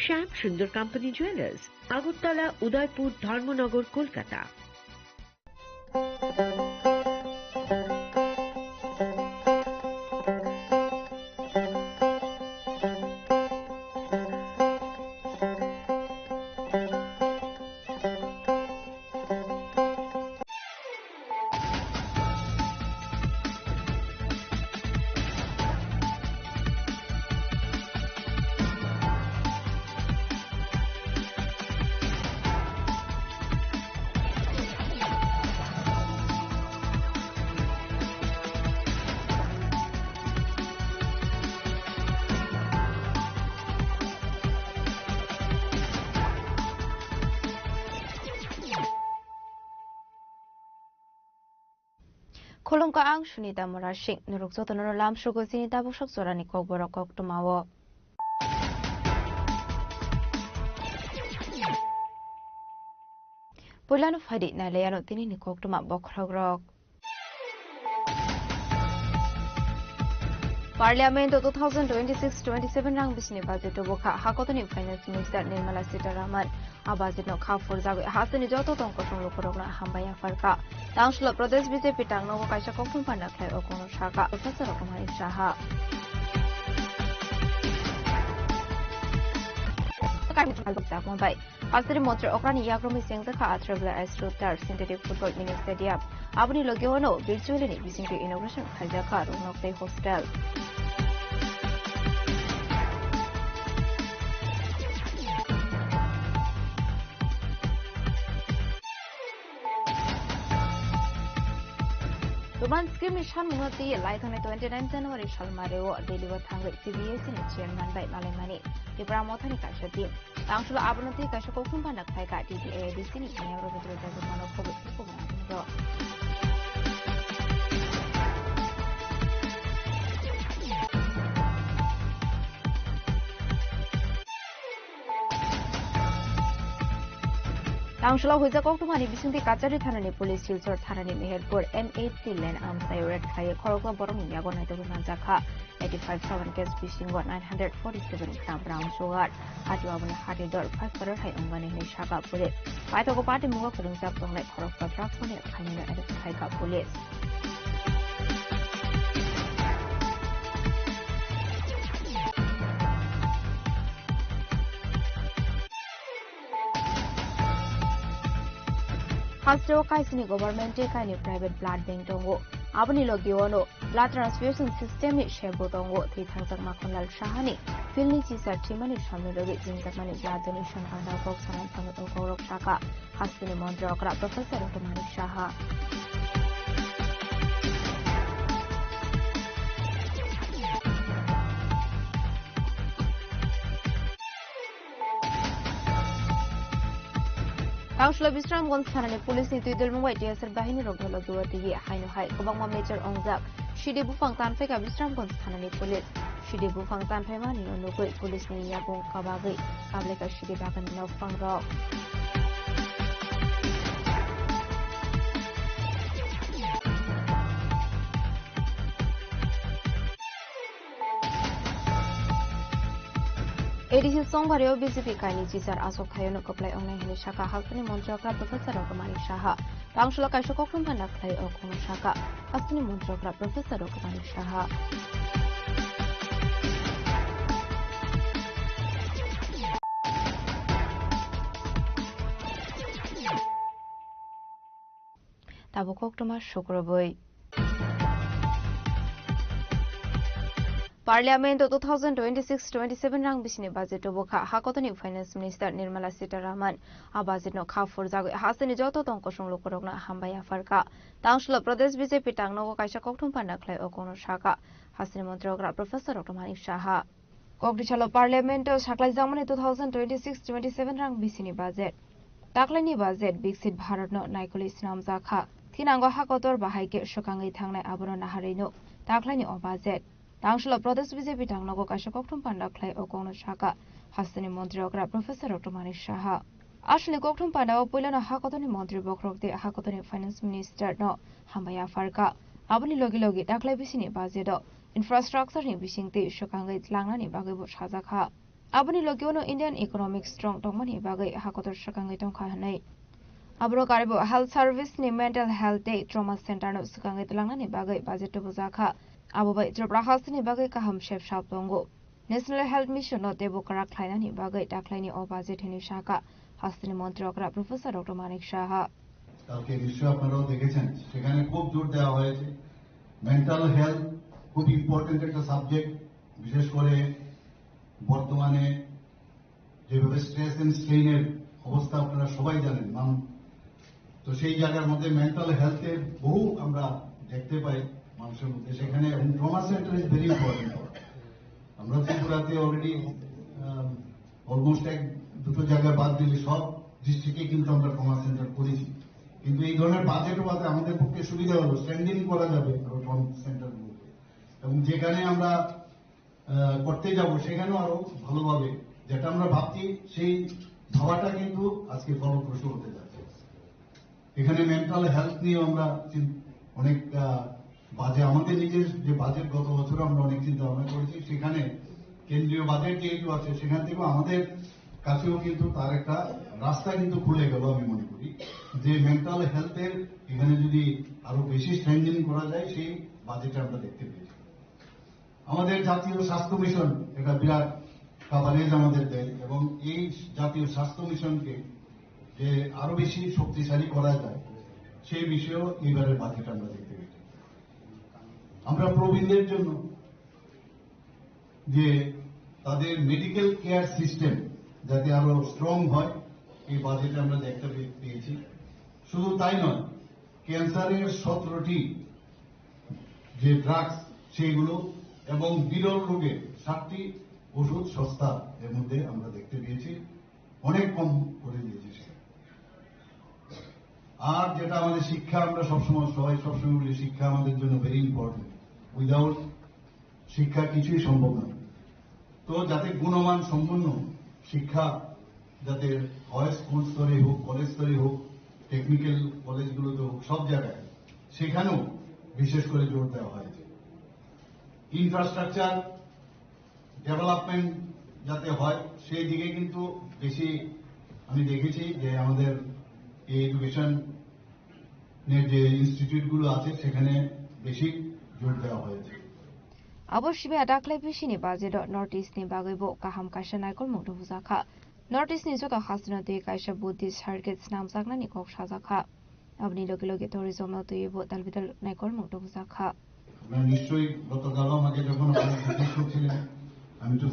Shyam Sundar company jewellers, Agartala, Udaipur, Dharmanagar, Kolkata. Kolongka ang Sunita Morashik, Nuruksoto Nolam Shugosini Tabusok Sorani Kogborok Tomawo. Pulano Fadi Naleano Tini Koktoma Bokrogrok. Parliament 2026-27 rang bisni budget boka hakotoni finance minister Nirmala Sitharaman abazit no kha forzago hasani joto tongko songlo korogna hambaya farka Tangshla Pradesh BJP tangno ko kaisa kokthum panna khlai okono shaka professor Kumari Shaha Mumbai Asri Motor Okrani Yagromi Singh the Ka Traveler Astrotar Synthetic Football Mini Stadium Abuni Logiono virtually using the inauguration Khajaka Runokte Hostel Roman Mission Moti Lighton 29 January Shalmareo deliver Tango CBS in Chairman by Malemani, the Bramotani Kasha team. Tangshula Abonati Kashakokum Panak Paika DTA, the Senate Mayor of the Monopoly. Tangshula Huza Kokumani Bisunti Kachari Thanani Police Silsor Thanani Meherpur M8 Land Amsayoret Kaya Korokla Borom Yagona Manjaka 85,000 gas fishing got 947 gram brown sugar Hatiwabani Hatidor 5 for High Ungani Shaka Police. Paitoko Party Muga Pulling Sapong like Korokla Trucks on it Kanina at the Kaika Police. Hasro Kaisini government Kaini private blood bank tongo. Abani Logiono, blood transfusion system is Shebo tongo, 3,000 Makonal Shahani, Filni Cesar Timani Shamil Zinzamani blood donation under Fox and Samuel Shaka, Hasini Mondra, Professor Kumari Shaha. Tangshla Bisram Gonsanani Police Tudul Mumbai Desert Bahini Rogolo Duati Hainu Hai Kobama Major Ongzak Shidi Bufang Tan Feka Bisram Gonsanani Police Shidi Bufang Tan Pemani no Police Ni Yabong Kabagi Kableka Shidi Bakan no Fang Rock ADC Songbareo BJP Kaini Cesar Asok Hayono Koplai Online Hili Shaka Hasani Monjokra Professor Kumari Shaha Tangshula Kashakokum Panaklai Okono Shaka Hasani Monjokra Professor Kumari Shaha Tabukok Toma Shukraboi Parliament 2026-27 rang bisini budget obokha hakotoni Finance Minister Nirmala Sitharaman a budget no kha forjago hasini joto tongko songlok korokna hambaya farka Tangshlo Pradesh BJP tangnogo kaisa kokthum panda khlai okono shaka hasini montrokra Professor Dr. Manik Saha Kokdichalo Parliament saklai jamani 2026-27 rang bisini budget Taklani budget Biksit Bharat no naikoli snam jakha Thinango hakotor bahaike shokangai thangnai abono naharino Taklani o budget Tangshlo Pradesh BJP tangnogo kaisa kokthum panda khlai okono shaka hasini montrokra Professor Dr. Manik Saha Ashni kokthum panda o poilana hakotoni montri bokrokte hakotoni Finance Minister no hambaya farka aboni logi taklai bisini budget infrastructure ni bisingte shokangai tlangnani bagai bo sajakha aboni logiono Indian economic strong tongmani bagai hakotor shokangai tongkha hanai abro karibo health service ni mental health day trauma center no shokangai tlangnani bagai budget bujaka abobai tripura hasini bagai kaham shep shap tongo National Health Mission no tebo karak khlainani bagai taklaini o budget hini shaka hasini মন্ত্রকরা professor doctor Manik Saha কালকে নিশ্চয় আপনারাও দেখেছেন সেখানে খুব জোর দেওয়া হয়েছে মেন্টাল হেলথ খুব ইম্পর্টেন্ট একটা সাবজেক্ট বিশেষ করে বর্তমানে যেভাবে স্ট্রেস এন্ড স্ট্রেইনের অবস্থা আপনারা সবাই জানেন তো সেই জায়গার মধ্যে মেন্টাল হেলথের বহু আমরা দেখতে পাই মানুষের মধ্যে সেখানে trauma centre is very important আমরা ত্রিপুরাতে অলরেডি অলমোস্ট দুটো জায়গায় বাদ দিলে সব ডিস্ট্রিক্টে কিন্তু আমরা ট্রমা সেন্টার করেছি কিন্তু এই ধরনের বাজেটও বাদে আমাদের পক্ষে সুবিধা হলো স্ট্যান্ডিং করা যাবে ট্রমা সেন্টারগুলোকে এবং যেখানে আমরা করতে যাব সেখানেও আরো ভালোভাবে যেটা আমরা ভাবছি সেই ভাবাটা কিন্তু আজকে ফলপ্রসূ হতে যাচ্ছে এখানে মেন্টাল হেলথ নিয়ে আমরা অনেক আমাদের নিজের যে বাজেট গত বছর আমরা অনেক চিন্তা ভাবনা করেছি সেখানে কেন্দ্রীয় বাজেট যেহেতু আছে সেখান থেকেও আমাদের কাছেও কিন্তু তার একটা রাস্তা কিন্তু খুলে গেল আমি মনে করি যে মেন্টাল হেলথের এখানে যদি আরো বেশি স্ট্রেংথেনিং করা যায় সেই বাজেটে আমরা দেখতে পেয়েছি আমাদের জাতীয় স্বাস্থ্য মিশন এটা বিরাট কাভারেজ আমাদের দেয় এবং এই জাতীয় স্বাস্থ্য মিশনকে যে আরো বেশি শক্তিশালী করা যায় সেই বিষয়েও এইবারের বাজেট আমরা দেখতে পেয়েছি আমরা প্রবীণদের জন্য যে তাদের মেডিকেল কেয়ার সিস্টেম যাতে আরো স্ট্রং হয় এই বাজেটে আমরা দেখতে পেয়েছি শুধু তাই নয় ক্যান্সারের 17টি যে ড্রাগস সেইগুলো এবং বিরল রোগের 7টি ওষুধ সস্তা এর মধ্যে আমরা দেখতে পেয়েছি অনেক কম করে দিয়েছি আর যেটা আমাদের শিক্ষা আমরা সবসময় বলি শিক্ষা আমাদের জন্য ভেরি ইম্পর্টেন্ট উইদাউট শিক্ষা কিছুই সম্ভব নয় তো যাতে গুণমান সম্পন্ন শিক্ষা যাতে হয় স্কুল স্তরে হোক কলেজ স্তরে হোক টেকনিক্যাল কলেজগুলোতে হোক সব জায়গায় সেখানেও বিশেষ করে জোর দেওয়া হয়েছে ইনফ্রাস্ট্রাকচার ডেভেলপমেন্ট যাতে হয় সেই দিকে কিন্তু বেশি আমি দেখেছি যে আমাদের এই এডুকেশনের যে ইনস্টিটিউটগুলো আছে সেখানে বেশি জোর দেওয়া হয়েছে Aboshime adaklai bisini budget North East ni bagaibo kaham kaisa naikol mungto bujaka North East ni joto hasna de kaisa Buddhist heritage nam sakna ni kok sajaka abni loge tourism no tuibo dalbidal naikol mungto bujaka আপনারা নিশ্চয়ই গতকাল আমাকে যখন জিজ্ঞেস করছিলেন আমি to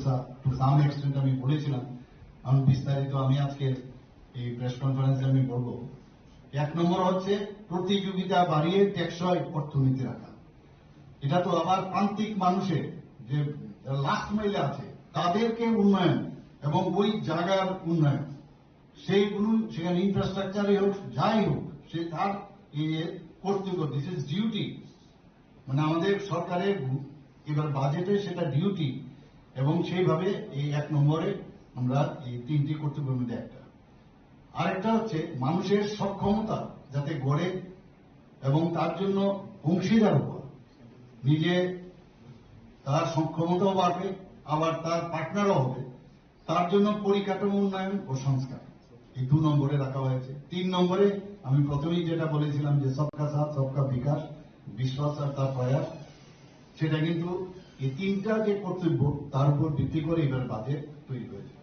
some extent আমি বলেছিলাম আমি বিস্তারিত আমি আজকে এই প্রেস কনফারেন্সে আমি বলবো এক নম্বর হচ্ছে প্রতিযোগিতা বাড়িয়ে টেকসই অর্থনীতি রাখা এটা তো আবার প্রান্তিক মানুষের যে লাস্ট মাইলে আছে তাদেরকে উন্নয়ন এবং ওই জায়গার উন্নয়ন সেইগুলো সেখানে ইনফ্রাস্ট্রাকচারে হোক যাই হোক সে তার কর্তব্য দিস ইজ ডিউটি মানে আমাদের সরকারের এবার বাজেটে সেটা ডিউটি এবং সেইভাবে এই এক নম্বরে আমরা এই 3টি কর্তব্যের মধ্যে একটা আরেকটা হচ্ছে মানুষের সক্ষমতা যাতে গড়ে এবং তার জন্য অংশীদার হওয়া নিজে তার সক্ষমতাও বাড়বে আবার তার পার্টনারও হবে তার জন্য পরিকাঠামো উন্নয়ন ও সংস্কার এই 2 নম্বরে রাখা হয়েছে 3 নম্বরে আমি প্রথমেই যেটা বলেছিলাম যে সবকা সাথ সবকা বিকাশ বিশ্বাস আর তার প্রয়াস সেটা কিন্তু এই 3টা যে কর্তব্য তার উপর ভিত্তি করে এবার বাজেট তৈরি হয়েছে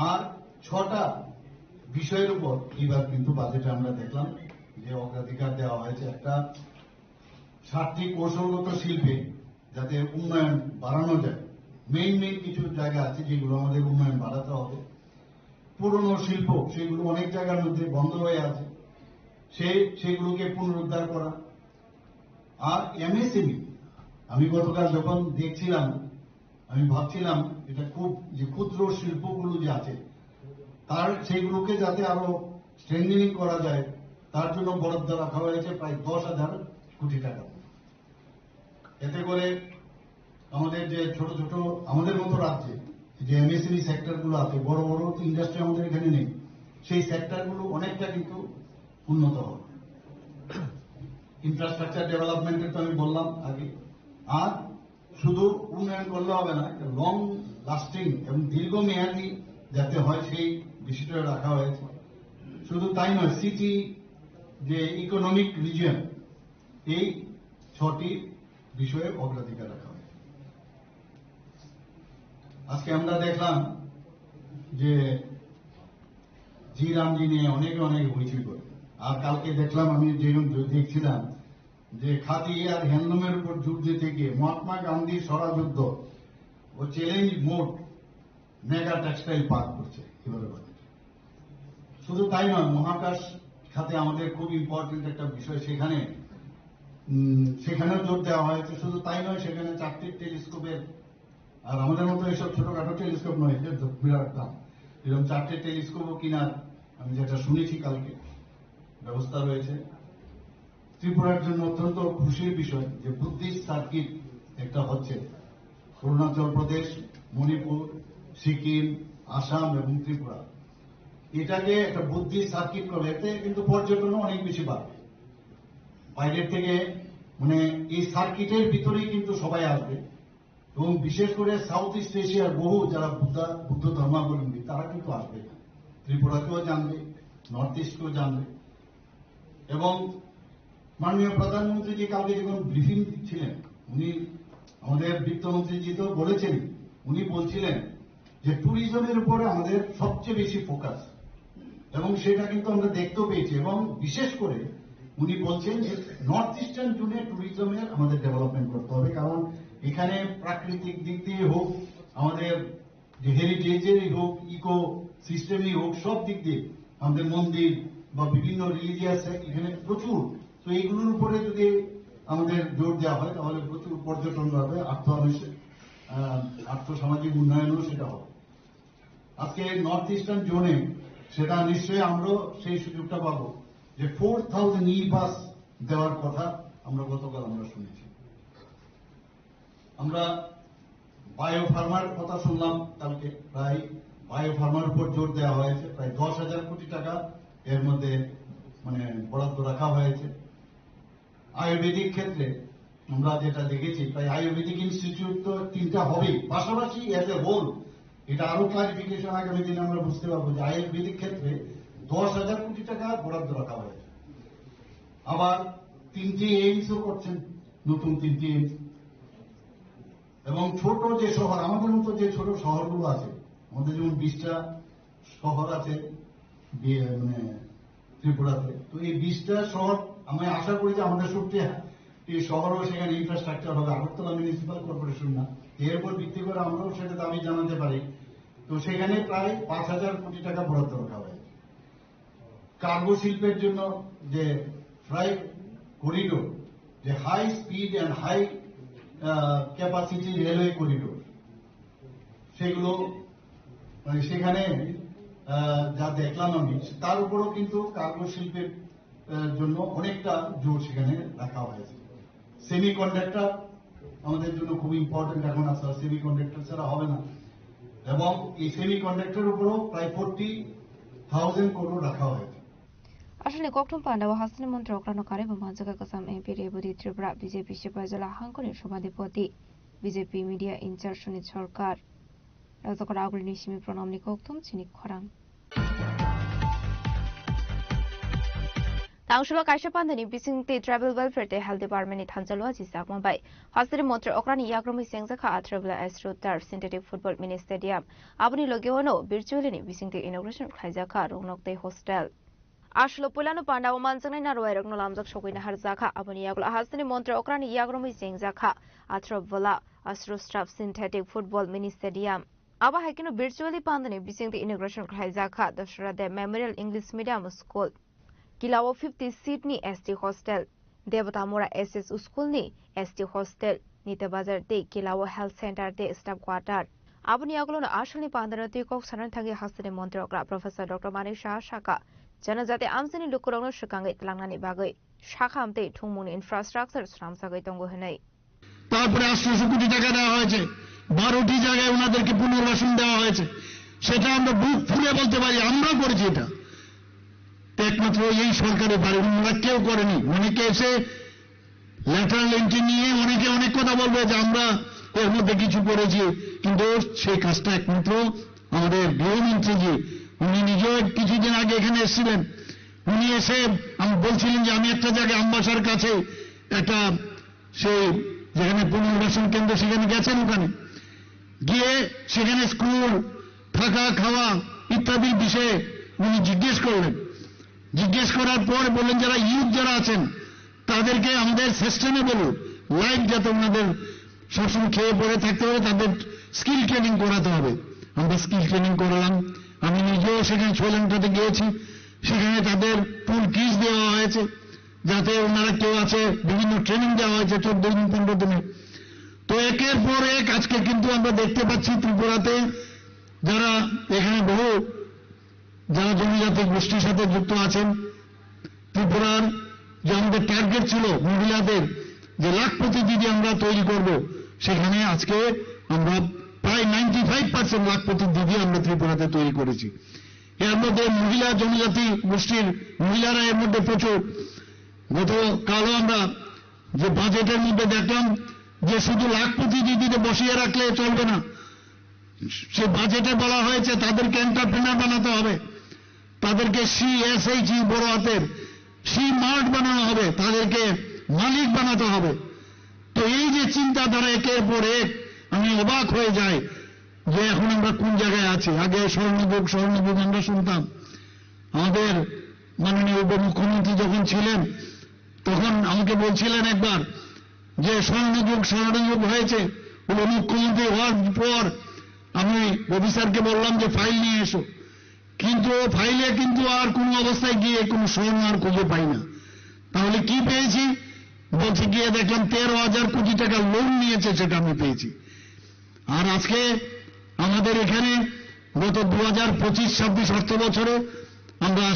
আর 6টা বিষয়ের উপর এবার কিন্তু বাজেটে আমরা দেখলাম যে অগ্রাধিকার দেওয়া হয়েছে একটা 7টি কৌশলগত শিল্পে যাতে উন্নয়ন বাড়ানো যায়। মেইন কিছু জায়গা আছে যেগুলো আমাদের উন্নয়ন বাড়াতে হবে। পুরনো শিল্প সেগুলো অনেক জায়গার মধ্যে বন্ধ হয়ে আছে, সেগুলোকে পুনরুদ্ধার করা। আর এমএসএমই, আমি গতকাল যখন দেখছিলাম আমি ভাবছিলাম এটা খুব যে ক্ষুদ্র শিল্পগুলো যে আছে তার সেইগুলোকে যাতে আরো স্ট্রেংথেনিং করা যায় তার জন্য বরাদ্দ রাখা হয়েছে প্রায় 10,000 কোটি টাকা। এতে করে আমাদের যে ছোট ছোট আমাদের মতো রাজ্যে যে এমএসএমই সেক্টরগুলো আছে, বড় বড় ইন্ডাস্ট্রি আমাদের এখানে নেই, সেই সেক্টরগুলো অনেকটা কিন্তু উন্নত হবে। ইনফ্রাস্ট্রাকচার ডেভেলপমেন্টের তো আমি বললাম আগে। আর শুধু উন্নয়ন করলে হবে না, লং লাস্টিং এবং দীর্ঘমেয়াদী যাতে হয় সেই বিষয়টা রাখা হয়েছে। শুধু তাই নয়, সিটি যে ইকোনমিক রিজিয়ন, এই 6টি বিষয়ে অগ্রাধিকার রাখা হয়েছে। আজকে আমরা দেখলাম যে জি রামজি নিয়ে অনেকে অনেক হইচই করে। আর কালকে দেখলাম আমি যেরকম দেখছিলাম যে খাদি আর হ্যান্ডলুমের উপর যুদ্ধ থেকে মহাত্মা গান্ধীর স্বরাযুদ্ধ ও challenge mode mega textile park করছে এভাবে। শুধু তাই নয়, মহাকাশ খাতে আমাদের খুব ইম্পর্টেন্ট একটা বিষয়, সেখানেও জোর দেওয়া হয়েছে। শুধু তাই নয়, সেখানে 4টি টেলিস্কোপের, আর আমাদের মতো এইসব ছোটখাটো টেলিস্কোপ নয়, বিরাট দাম, এরকম 4টে টেলিস্কোপও কিনার আমি যেটা শুনেছি কালকে ব্যবস্থা রয়েছে। ত্রিপুরার জন্য অত্যন্ত খুশির বিষয় যে বুদ্ধিস্ট সার্কিট একটা হচ্ছে অরুণাচল প্রদেশ, মণিপুর, সিকিম, আসাম এবং ত্রিপুরা। এটাকে একটা বুদ্ধিস্ট সার্কিট করলে এতে কিন্তু পর্যটনও অনেক বেশি বাড়বে। বাইরের থেকে মানে এই সার্কিটের ভিতরেই কিন্তু সবাই আসবে এবং বিশেষ করে সাউথ ইস্ট এশিয়ার বহু যারা বুদ্ধ ধর্মাবলম্বী তারা কিন্তু আসবে, ত্রিপুরাকেও জানবে, নর্থ ইস্টকেও জানবে। এবং মাননীয় প্রধানমন্ত্রীজি কালকে যখন ব্রিফিং দিচ্ছিলেন, উনি আমাদের বিত্তমন্ত্রীজি তো বলেছেন, উনি বলছিলেন যে ট্যুরিজমের উপরে আমাদের সবচেয়ে বেশি ফোকাস, এবং সেটা কিন্তু আমরা দেখতেও পেয়েছি। এবং বিশেষ করে উনি বলছেন যে নর্থ ইস্টার্ন জোনে ট্যুরিজমের আমাদের ডেভেলপমেন্ট করতে হবে, কারণ এখানে প্রাকৃতিক দিক দিয়ে হোক, আমাদের যে হেরিটেজেরই হোক, ইকো সিস্টেমই হোক, সব দিক দিয়ে আমাদের মন্দির বা বিভিন্ন রিলিজিয়াস এখানে প্রচুর। তো এইগুলোর উপরে যদি আমাদের জোর দেওয়া হয় তাহলে প্রচুর পর্যটন হবে, আর্থসামাজিক উন্নয়নও সেটা হবে। আজকে নর্থ ইস্টার্ন জোনে সেটা নিশ্চয়ই আমরাও সেই সুযোগটা পাবো যে 4,000 ই-বাস দেওয়ার কথা আমরা গতকাল আমরা শুনেছি। আমরা বায়োফার্মার কথা শুনলাম কালকে, প্রায় বায়োফার্মার উপর জোর দেওয়া হয়েছে, প্রায় 10,000 কোটি টাকা এর মধ্যে মানে বরাদ্দ রাখা হয়েছে। আয়ুর্বেদিক ক্ষেত্রে আমরা যেটা দেখেছি, প্রায় আয়ুর্বেদিক ইনস্টিটিউট তো 3টা হবেই, পাশাপাশি এজ এ হোল এটা আরো ক্লারিফিকেশন আগামী দিনে আমরা বুঝতে পারবো যে আয়ুর্বেদিক ক্ষেত্রে 10,000 কোটি টাকা বরাদ্দ রাখা হয়েছে। আবার 3টি এইমসও করছেন, নতুন 3টি এইমস। এবং ছোট যে শহর, আমাদের মতো যে ছোট শহরগুলো আছে, আমাদের যেমন 20টা শহর আছে মানে ত্রিপুরাতে, তো এই 20টা শহর আমি আশা করি যে আমাদের সত্যি এই শহরও সেখানে ইনফ্রাস্ট্রাকচার হবে। আগরতলা মিউনিসিপাল কর্পোরেশন না, এর উপর ভিত্তি করে আমরাও সেটা দাবি জানাতে পারি। তো সেখানে প্রায় 5,000 কোটি টাকা বরাদ্দ রাখা হয়েছে। কার্গো শিল্পের জন্য যে ফ্রাইট করিডোর, যে high speed and high capacity railway corridor, সেগুলো মানে সেখানে যা দেখলাম আমি, তার উপরও কিন্তু কার্গো শিল্পের জন্য অনেকটা জোর সেখানে রাখা হয়েছে। সেমি কন্ডাক্টর আমাদের জন্য খুব ইম্পর্টেন্ট এখন আছে, সেমি কন্ডাক্টর ছাড়া হবে না। এবং এই সেমি কন্ডাক্টর উপরও প্রায় 40,000 কোটি রাখা হয়েছে। আসলে কক্টম পান্ডাও হাসিনা মন্ত্রী অক্রানো কারে মহানজাকা কাসাম এমপি রেবদি ত্রিপুরা বিজেপি সিপাহীজলা হাঙ্করের সভাধিপতি BJP media incharge Sunit Sarkar রাজকর আগুলিনী Simi প্রণামনি কক্টম চিনি খরাং Tangshula Kaisha Pandani Bising the Travel Welfare Day Health Department Tanjalua Jisak Mumbai. Hospital Motor Okrani Yagromi Sengzaka Traveler Astrotar Synthetic Football Mini Stadium. Abuni Logiono virtually Bising the inauguration Kaizaka Ronok Day Hostel. Ashlo Pulano Panda Manzang and Roy Lamzak Shokin Harzaka, Aboniagla Hasani Montre Okrani Yagromi Sing Zaka, Atrovola, Astrostrap Synthetic Football Mini Stadium. Aba Hakino virtually Pandani Bising the integration Khaizaka, the Shrade Memorial English Medium School. Kilawo 50 Sydney ST Hostel, Devatamura SS School ni ST Hostel, Nita Bazar de Kilawo Health Center de Staff Quarter. Aboniaglo Ashani Pandanati Kok Sanatagi Hasani Montre Professor Dr. Manik Shah Shaka. Janazate Amsini Lukurano Shakangit Langani Bagay, Shakamte, Tumun infrastructure, Sramsagay Tongo Hene. তারপরে 800 কোটি টাকা দেওয়া হয়েছে 12টি জায়গায় ওনাদেরকে পুনর্বাসন দেওয়া হয়েছে সেটা আমরা বুক ফুলে বলতে পারি আমরা করেছি এটা একমাত্র এই সরকারের পারে ওনারা কেউ করেনি অনেকে এসে ল্যাটারাল এন্ট্রি নিয়ে অনেকে অনেক কথা বলবে যে আমরা এর মধ্যে কিছু করেছি কিন্তু সেই কাজটা একমাত্র আমাদের গৃহমন্ত্রী জি উনি নিজেও কিছুদিন আগে এখানে এসেছিলেন উনি এসে আমি বলছিলেন যে আমি একটা জায়গায় আমবাসার কাছে একটা সেই যেখানে পুনর্বাসন কেন্দ্র সেখানে গেছেন ওখানে গিয়ে সেখানে স্কুল থাকা খাওয়া ইত্যাদির বিষয়ে উনি জিজ্ঞেস করলেন জিজ্ঞেস করার পর বললেন যারা ইউথ যারা আছেন তাদেরকে আমাদের সাস্টেনেবল লাইফ যাতে ওনাদের সবসময় খেয়ে পড়ে থাকতে হবে তাদের স্কিল ট্রেনিং করাতে হবে আমরা স্কিল ট্রেনিং করলাম আমি নিজেও সেখানে ছয়লাংটাতে গিয়েছি সেখানে তাদের ফুল কিস দেওয়া হয়েছে যাতে ওনারা কেউ আছে বিভিন্ন ট্রেনিং দেওয়া হয়েছে 14 দিন 15 দিনে তো একের পর এক আজকে কিন্তু আমরা দেখতে পাচ্ছি ত্রিপুরাতে যারা এখানে বহু যারা জনজাতি গোষ্ঠীর সাথে যুক্ত আছেন ত্রিপুরার যে আমাদের টার্গেট ছিল মহিলাদের যে লাখপতি দিদি আমরা তৈরি করব সেখানে আজকে আমরা প্রায় 95% লাখপতি দিদি আমরা ত্রিপুরাতে তৈরি করেছি এর মধ্যে মহিলা জনজাতি গোষ্ঠীর মহিলারা এর মধ্যে প্রচুর গতকালও আমরা যে বাজেটের মধ্যে দেখলাম যে শুধু লাখপতি দিদিতে বসিয়ে রাখলে চলবে না সে বাজেটে বলা হয়েছে তাদেরকে এন্টারপ্রেনার বানাতে হবে তাদেরকে সিএসএইচই বড় হাতের সি মার্ট বানানো হবে তাদেরকে মালিক বানাতে হবে তো এই যে চিন্তাধারা একের পর এক আমি অবাক হয়ে যাই যে এখন আমরা কোন জায়গায় আছি আগে স্বর্ণযুগ আমরা শুনতাম আমাদের মাননীয় উপমুখ্যমন্ত্রী যখন ছিলেন তখন আমাকে বলছিলেন একবার যে স্বর্ণযুগ হয়েছে উপমুখ্যমন্ত্রী হওয়ার পর আমি অফিসারকে বললাম যে ফাইল নিয়ে এসো কিন্তু ফাইলে কিন্তু আর কোনো অবস্থায় গিয়ে কোনো স্বর্ণ আর খুঁজে পাই না তাহলে কি পেয়েছি বলছে গিয়ে দেখলাম 13,000 কোটি টাকা লোন নিয়েছে সেটা আমি পেয়েছি আর আজকে আমাদের এখানে গত 2025-26 অর্থ বছরে আমরা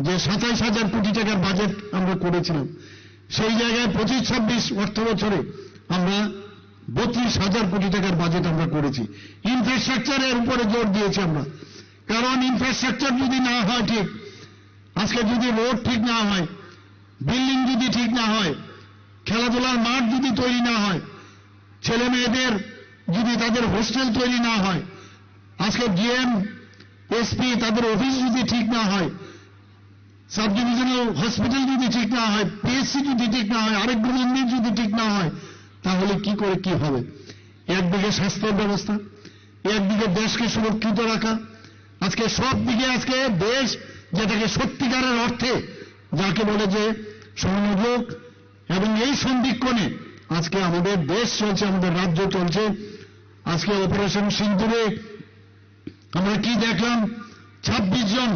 যে 27,000 কোটি টাকার বাজেট আমরা করেছিলাম সেই জায়গায় 25-26 অর্থ বছরে আমরা 32,000 কোটি টাকার বাজেট আমরা করেছি ইনফ্রাস্ট্রাকচারের উপরে জোর দিয়েছি আমরা কারণ ইনফ্রাস্ট্রাকচার যদি না হয় ঠিক আজকে যদি রোড ঠিক না হয় বিল্ডিং যদি ঠিক না হয় খেলাধুলার মাঠ যদি তৈরি না হয় ছেলে মেয়েদের যদি তাদের হোস্টেল তৈরি না হয় আজকে ডিএম এসপি তাদের অফিস যদি ঠিক না হয় সাব ডিভিশনাল হসপিটাল যদি ঠিক না হয় পিএসসি যদি ঠিক না হয় আরেক মন্দির যদি ঠিক না হয় তাহলে কি করে কি হবে একদিকে স্বাস্থ্যের ব্যবস্থা একদিকে দেশকে সুরক্ষিত রাখা আজকে সব দিকে আজকে দেশ যেটাকে সত্যিকারের অর্থে যাকে বলে যে স্বর্ণযুগ এবং এই সন্ধিক্ষণে আজকে আমাদের দেশ চলছে আমাদের রাজ্য চলছে আজকে অপারেশন সিন্দুরে আমরা কি দেখলাম 26 জন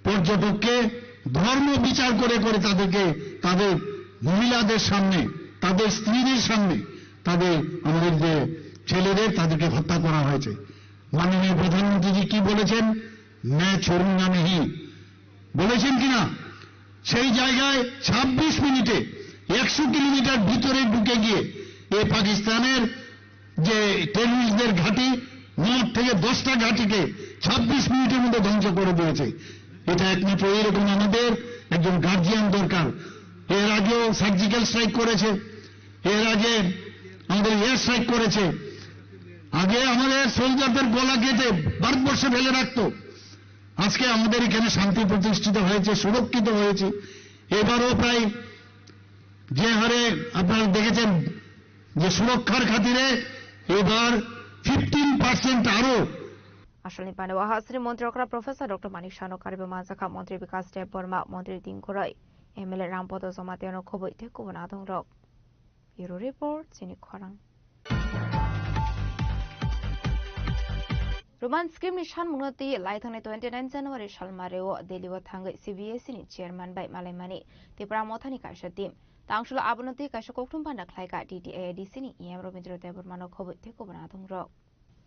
পর্যটককে ধর্ম বিচার করে করে তাদেরকে তাদের মহিলাদের সামনে তাদের স্ত্রীদের সামনে তাদের আমাদের যে ছেলেদের তাদেরকে হত্যা করা হয়েছে মাননীয় প্রধানমন্ত্রীজি কি বলেছেন मैं छोड़ूंगा नहीं বলেছেন কিনা সেই জায়গায় 26 মিনিটে 100 কিলোমিটার ভিতরে ঢুকে গিয়ে এই পাকিস্তানের যে টেররিস্টদের ঘাঁটি 9 থেকে 10টা ঘাঁটিকে 26 মিনিটের মধ্যে ধ্বংস করে দিয়েছে এটা একমাত্র এরকম আমাদের একজন গার্জিয়ান দরকার এর আগেও সার্জিক্যাল স্ট্রাইক করেছে এর আগে আমাদের এয়ার স্ট্রাইক করেছে আগে আমাদের সোলজারদের গলা কেটে ভারতবর্ষে ফেলে রাখতো আজকে আমাদের এখানে শান্তি প্রতিষ্ঠিত হয়েছে সুরক্ষিত হয়েছে এবারও প্রায় যে হারে আপনারা দেখেছেন যে সুরক্ষার খাতিরে এবার 15% আরো Asalni Pandawa Hasri Mantri Okra Professor Dr. Manik Shano Karibu Manzaka Mantri Vikas Deb Burma Mantri Dingkorai MLA Rampodo Somatiano Kobo Iteku Vanadong Rock. Bureau Report Sini Korang. Roman Scream Nishan Munoti Lighton 29 January Shalmareo Deliwa Tangai CBS ni Chairman by Malemani the Pramotani Kasha team. Tangshula Abunoti Kashakokum Panda Klaika DTA Disini EM Robindro Deburmano Kobo Iteku Vanadong Rock.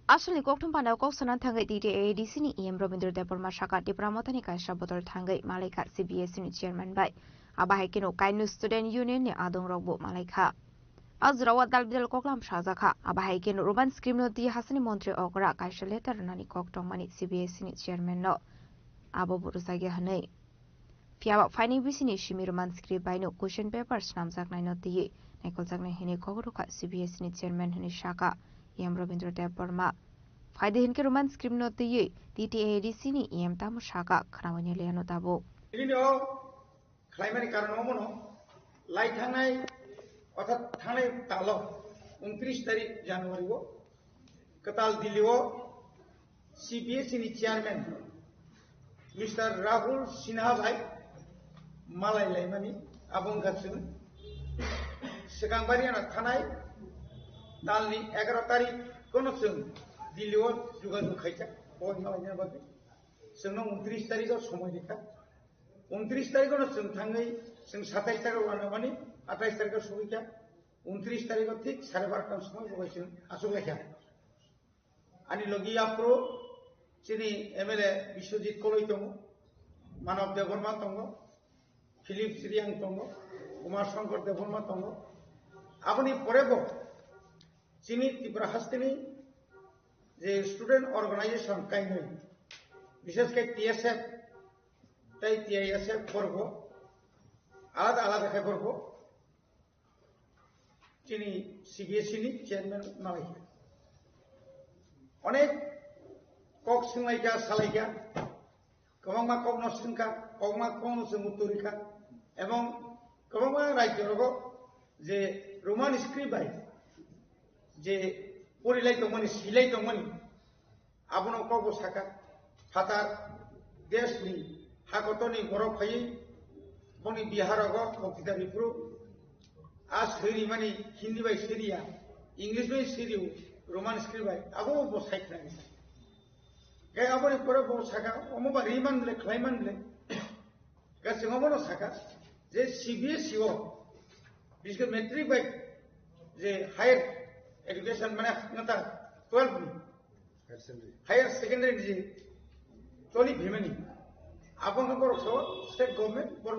Asal ni koktum panda kok sanan thangai DTA di sini EM Robindro Deburma Shaka di Pramotani Kasha botol thangai Malaika CBS ni Chairman by Abahai Kino Kainu Student Union ni Adong Robo Malaika. Azrawat Dalbidal Koklam Shazaka Abahai Kino Roman Scream no di Hasani Montri Okra Kasha letter nani koktong mani CBS ni Chairman no Abo Burusagi Hanai. Fiaba finding bisini Shimi Roman Script by no question papers namzak nai no di Nikol Zagna Hini Kogoruka CBS ni Chairman Hini Shaka EM Robindro Deburma Faide hinke roman script no tiye DTA di sini EM tamu shaka krawanya liano tabo ini o climate karena mono lai thanai othat thanai talo 29 tarik Januari wo katal Delhi wo CBS ni chairman Mr. Rahul Sinha bhai malai laimani abong gatsun sekang bariana thanai dalni 11 tarik kono sung Delhi wo juga dukaita boy malainya bagi sung 29 tarik সময় দেখা 29 তারিখ কোন song থাঙ্গাই song 27 তারিখ ওয়ানামানি 28 তারিখ সুবিকা 29 তারিখ ঠিক 12:30টার সময় বলেছেন আসল লেখা আনি লগি আপরো চিনি এমএলএ বিশ্বজিৎ কলইতম মানব দেববর্মা তঙ্গ ফিলিপ সিরিয়াং তঙ্গ কুমার শঙ্কর দেববর্মা তঙ্গ আপনি পরেব চিনি ত্রিপুরা হাস্তিনি যে স্টুডেন্ট অর্গানাইজেশন কাইনই বিশেষ করে টিএসএফ তাই টিআইএসএফ করব আলাদা আলাদা করে করব চিনি সিবিএসই নি চেয়ারম্যান মালাইকা অনেক কক সিংলাইকা সালাইকা কবংমা কক নসিংকা কবংমা কক নসিং উত্তরিকা এবং কবংমা রাজ্যরগ যে রোমান স্ক্রিপ্ট বাই যে পরিলাই তমনি সিলাই তমনি আবনো cock Saka ফাতার দেশনি Hakotoni borok hayi boni biharago mokitari pro as hiri mani hindi by Syria English by Syria Roman script by abo bo saikna gai aboni pore bo saka omo ba riman le klaiman le ga singomono saka je CBSE o biske metric by je higher education mane nata 12 higher secondary je toli bhimani আপন করছো state government বড়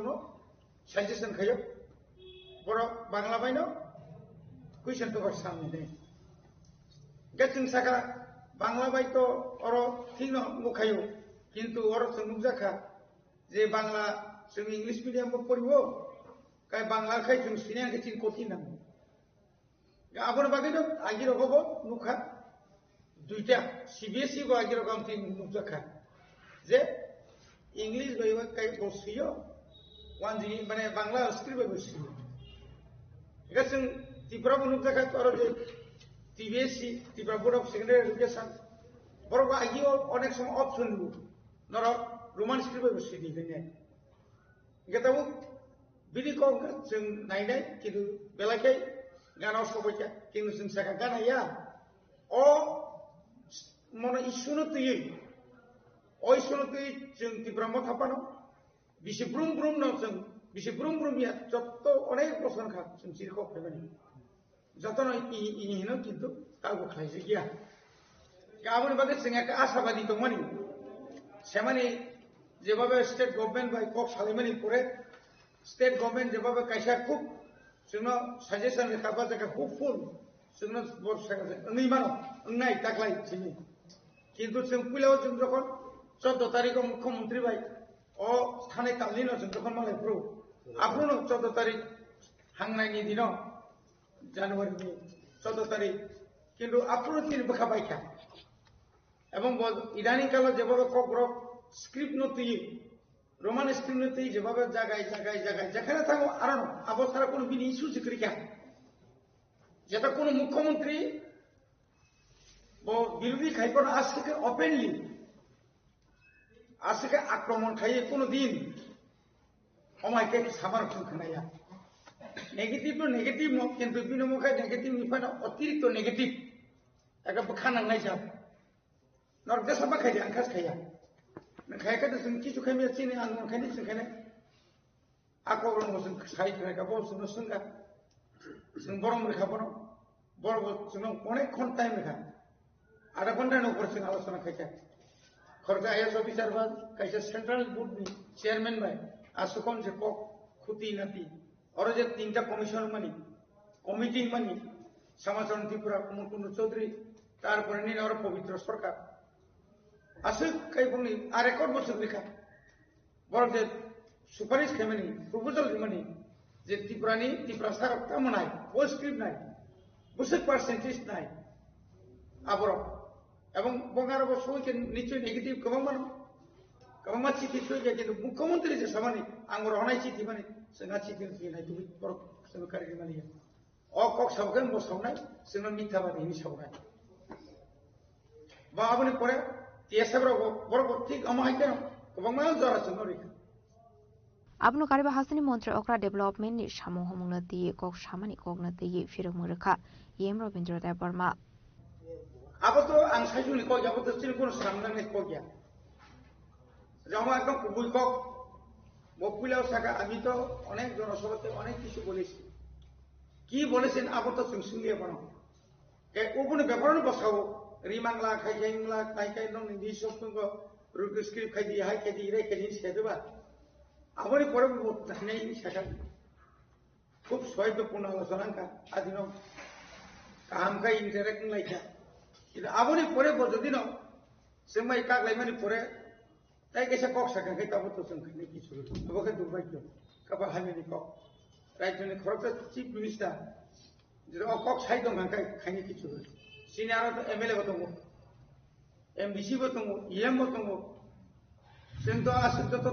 suggestion খাইও বড় Bangla বাইনো question paper সামনে নেই গেছিন সাকা Bangla by তো or ঠিক মুখাইও কিন্তু অর মুখ দেখা যে বাংলা তুমি ইংলিশ মিডিয়াম পড়িব কাই বাংলা খাই তুমি সিনিয়া গেছিন কঠিন নাম আপন বাকি তো আগির হব মুখা দুইটা সিবিএসই গো আগির কাম তিন মুখ দেখা যে English by what kind of CEO? One thing, but a Bangla script by CEO. Because the problem of the or the TVSC, the Board of Secondary Education, or I give on some option, not a Roman script by CD. Get a book, Billy Conker, Nine, Kidu, Belake, Gana Soboka, Kings in Sakagana, ya, or Mono issue to you. Oy sonote jeng tibramo thapano bisi brum brum no jeng bisi brum brum ya jotto onek proson kha jeng sirko phebani jotono ini hino kintu tago khaise giya gamon bage jeng ekta আশাবাদী tongmani semani jebabe state government by kok salimani pore state government jebabe kaisa khub jengno suggestion rekhaba jaka hopeful jengno bor saka ngai mano ngai taklai chini kintu jeng puleo jeng jokhon 14 তারিখে মুখ্যমন্ত্রী ভাই ও স্থানে কালীন আছেন তখন মালে pro আপনো 14 তারিখ হাংনাইনি দিন জানুয়ারি 14 তারিখ কিন্তু আপনো তিন বখা বাইকা এবং ইদানিং কালে যেভাবে কগ্র স্ক্রিপ্ট নতি রোমান স্ক্রিপ্ট নতি যেভাবে জায়গায় যেখানে থাকো আর আবো তারা কোনো বিনি ইস্যু জিক্রি কা যেটা কোনো মুখ্যমন্ত্রী বিরোধী খাইপন আজ থেকে ওপেনলি আজ থেকে আক্রমণ খাইয়ে কোনোদিন অমাইকে সামার খানাইয়া নেগেটিভ তো নেগেটিভ কিন্তু বিনমুখায় নেগেটিভ নিফায় অতিরিক্ত নেগেটিভ একটা খানাंनाय যাব নরদে সাবা খাইয়া আঙ্কাস খাইয়া খাইয়াকে তো কিছু খাইয়া চিনি আনমন খাইনি খাইনে আক্রমণ বসুন সাই খাইকা বসুন সঙ্গা जों बरम रेखा बरम बरम जों अनेकक्षण टाइम रेखा आधा घंटानि ऊपर जों आलोचना खायखा खरजा आईएएस अफिसार बा खायसे सेंट्रल बोर्ड नि चेयरमैन बाय आसुकन जे पक खुती नाती और जे तीनटा कमिशन मानी कमिटी मानी समाजन त्रिपुरा कुमुर चौधरी तारपरे नि और पवित्र सरकार आसु कायबंनि आ रेकर्ड बसुन रेखा बरम जे सुपारिश खायमानि प्रपोजल खायमानि যে ত্রিপুরা সারকটা মনাই ও স্ক্রিপ্ট নাই বুসক পার্সেন্টেজ নাই আবর এবং বঙ্গার অবশ্যই নিশ্চয় নেগেটিভ কমা চিঠি থইয়া কিন্তু মুখ্যমন্ত্রী যে সামানি আঙ্গুর হনাই চিঠি মানে जोंहा চিঠি থইনাই তুমি जों কারি মানে অ কক সাবকে বসাवनाय जोंहा মিথ্যাবাদী সাবनाय বা আপনি পরে টিএসএর বড় ঠিক আমায় কেন কমা জরা जों রেখা abnu kariba hasani montre okra development ni samu homungna diye kok samani kokna diye firung murkha yem robindra da barma abo to ang saijuni ko abo to sin kono samna ne ko gya jama ekdom kubui kok বকুলাও সাকা আমি তো অনেক জনসভাতে অনেক কিছু বলেছি কি বলেছেন abo to শুনলিয়ে বানো কে কোন ব্যাপারনে বসাও রিমাংলা খাইজাইংলা কাইকাই নং নি সবঙ্গ রুগি স্ক্রিপ্ট খাই দিয়ে হাই কে দিয়ে রে কে দিন সেদেবা আমার পরে নেই সেটা খুব সহায়তাপূর্ণ আলোচনা আদিন কাহামকা ইন্টারেক্ট লাইকা কিন্তু আবনি পরে যদি ন সেমাই কাগলাইমানি পরে তাই কেসে কক সাকাকে তাবো তো जों খাইনি কিছু আবকে দুর্ভাগ্য কাবা হামিনি কক রাজ্যনি খরচা চিফ মিনিস্টার যে কক সাই দং খাইনি কিছু সিনিয়র এমএলএ বতঙ্গ এমডিসি বতঙ্গ ইএম বতঙ্গ जों तो आसुत तो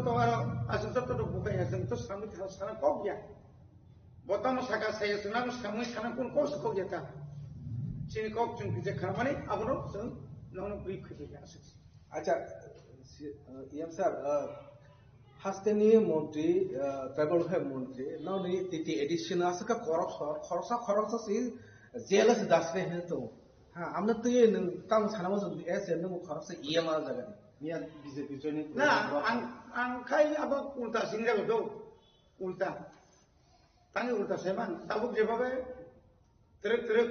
बुकाया जों तो सामने साना कब गया बतम साका साया जों सामने साना कोन कोर्स को गया था सिनि कब जों जे खामानि आबनो जों ननो ब्रिफ खैया आसु अच्छा एम सर हास्टेनि मंत्री ट्राइबल वेलफेयर मंत्री नौनि टीटी एडिशन आसका खरसा सि जेलस दासरे है तो हां आमने तो ये काम सानामो जों एस एन नो खरसा ईएमआर जागोन बीजेपी जोइनिं ना आं खाय आबो उल्टा सिंगा गदो उल्टा तांगे उल्टा सेमान ताबुक जेबाबे तरक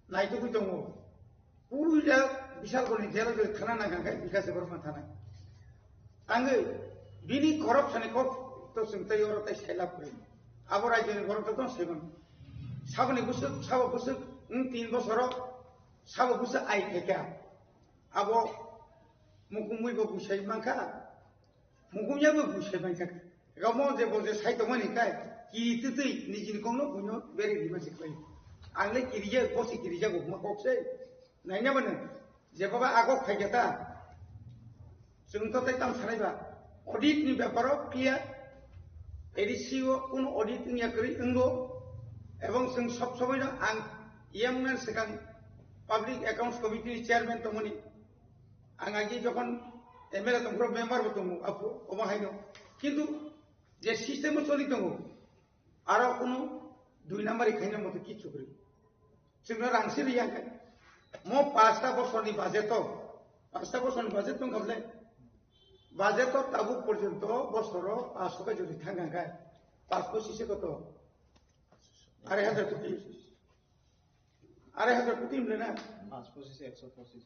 नायतो को दङ पुरुजा बिशाल गनि जेला जे खाना नागाय बिकासे बरमा थाना तांगे बिनि करप्शन को तो सिंगताय और ताय सेला पुरि आबो रायजोनि गरत तो सेबन साबनि बुसु 3 বছর साबो बुसु आइ थेका आबो मुकुमुइ बो बुसाइ मांखा मुकुमया बो बुसाइ मांखा गामो जे बो जे साइतो मानि काय कि तितै निजिन कोनो बुनो बेरे दिमासि खै आंले किरिजे बसि किरिजे गो मकसे नायना बने जे बाबा आगो खायगेता जों तो ताय ताम थानायबा ऑडिट नि ব্যাপার क्लियर एडिसिओ कोन ऑडिट नि करि इंगो এবং जों सब समयनो आं इएमएन सिगां पाब्लिक अकाउंट्स कमिटी चेयरमैन तमनि आं आगे যখন एमएलए तंग्रो मेंबर बतंग आपु अमाहायनो किंतु जे सिस्टेम चलितंग आरो कोनो 2 नाम्बार खायनो मते किछु करि जोंनो रांसि रियाखै मो 5टा बছरनि बाजेट गबले बाजेट ताबुक पर्यन्त बছर 500 का যদি थांगागाय 525 কত 2,500 কোটি মিলে না 525 125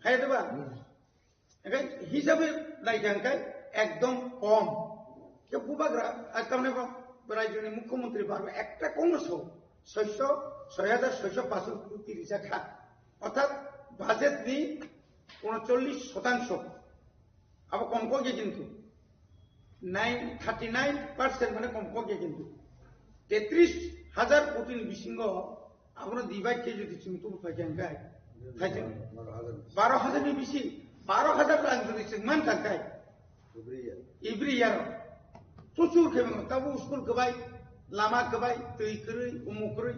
है देबा एकाय हिसाबे नायजांकाय एकदम कम के बुबाग्रा आजकालने रायजोनि मुख्यमंत्री बारबा একটা কংগ্রেস 6630 টাকা অর্থাৎ বাজেট নি 39% अब कम को गे किंतु 39% মানে কম को गे किंतु 33000 কোটি বিসিঙ্গ আমরা ডিভাইড কে যদি চিন্তু পাইজাंकाय 12,000 ni bisi 12,000 lang যদি মান থাকায় এভরি ইয়ার প্রচুর খেমে তাবু স্কুল গবাই লামা গবাই তৈ করি উমুকরি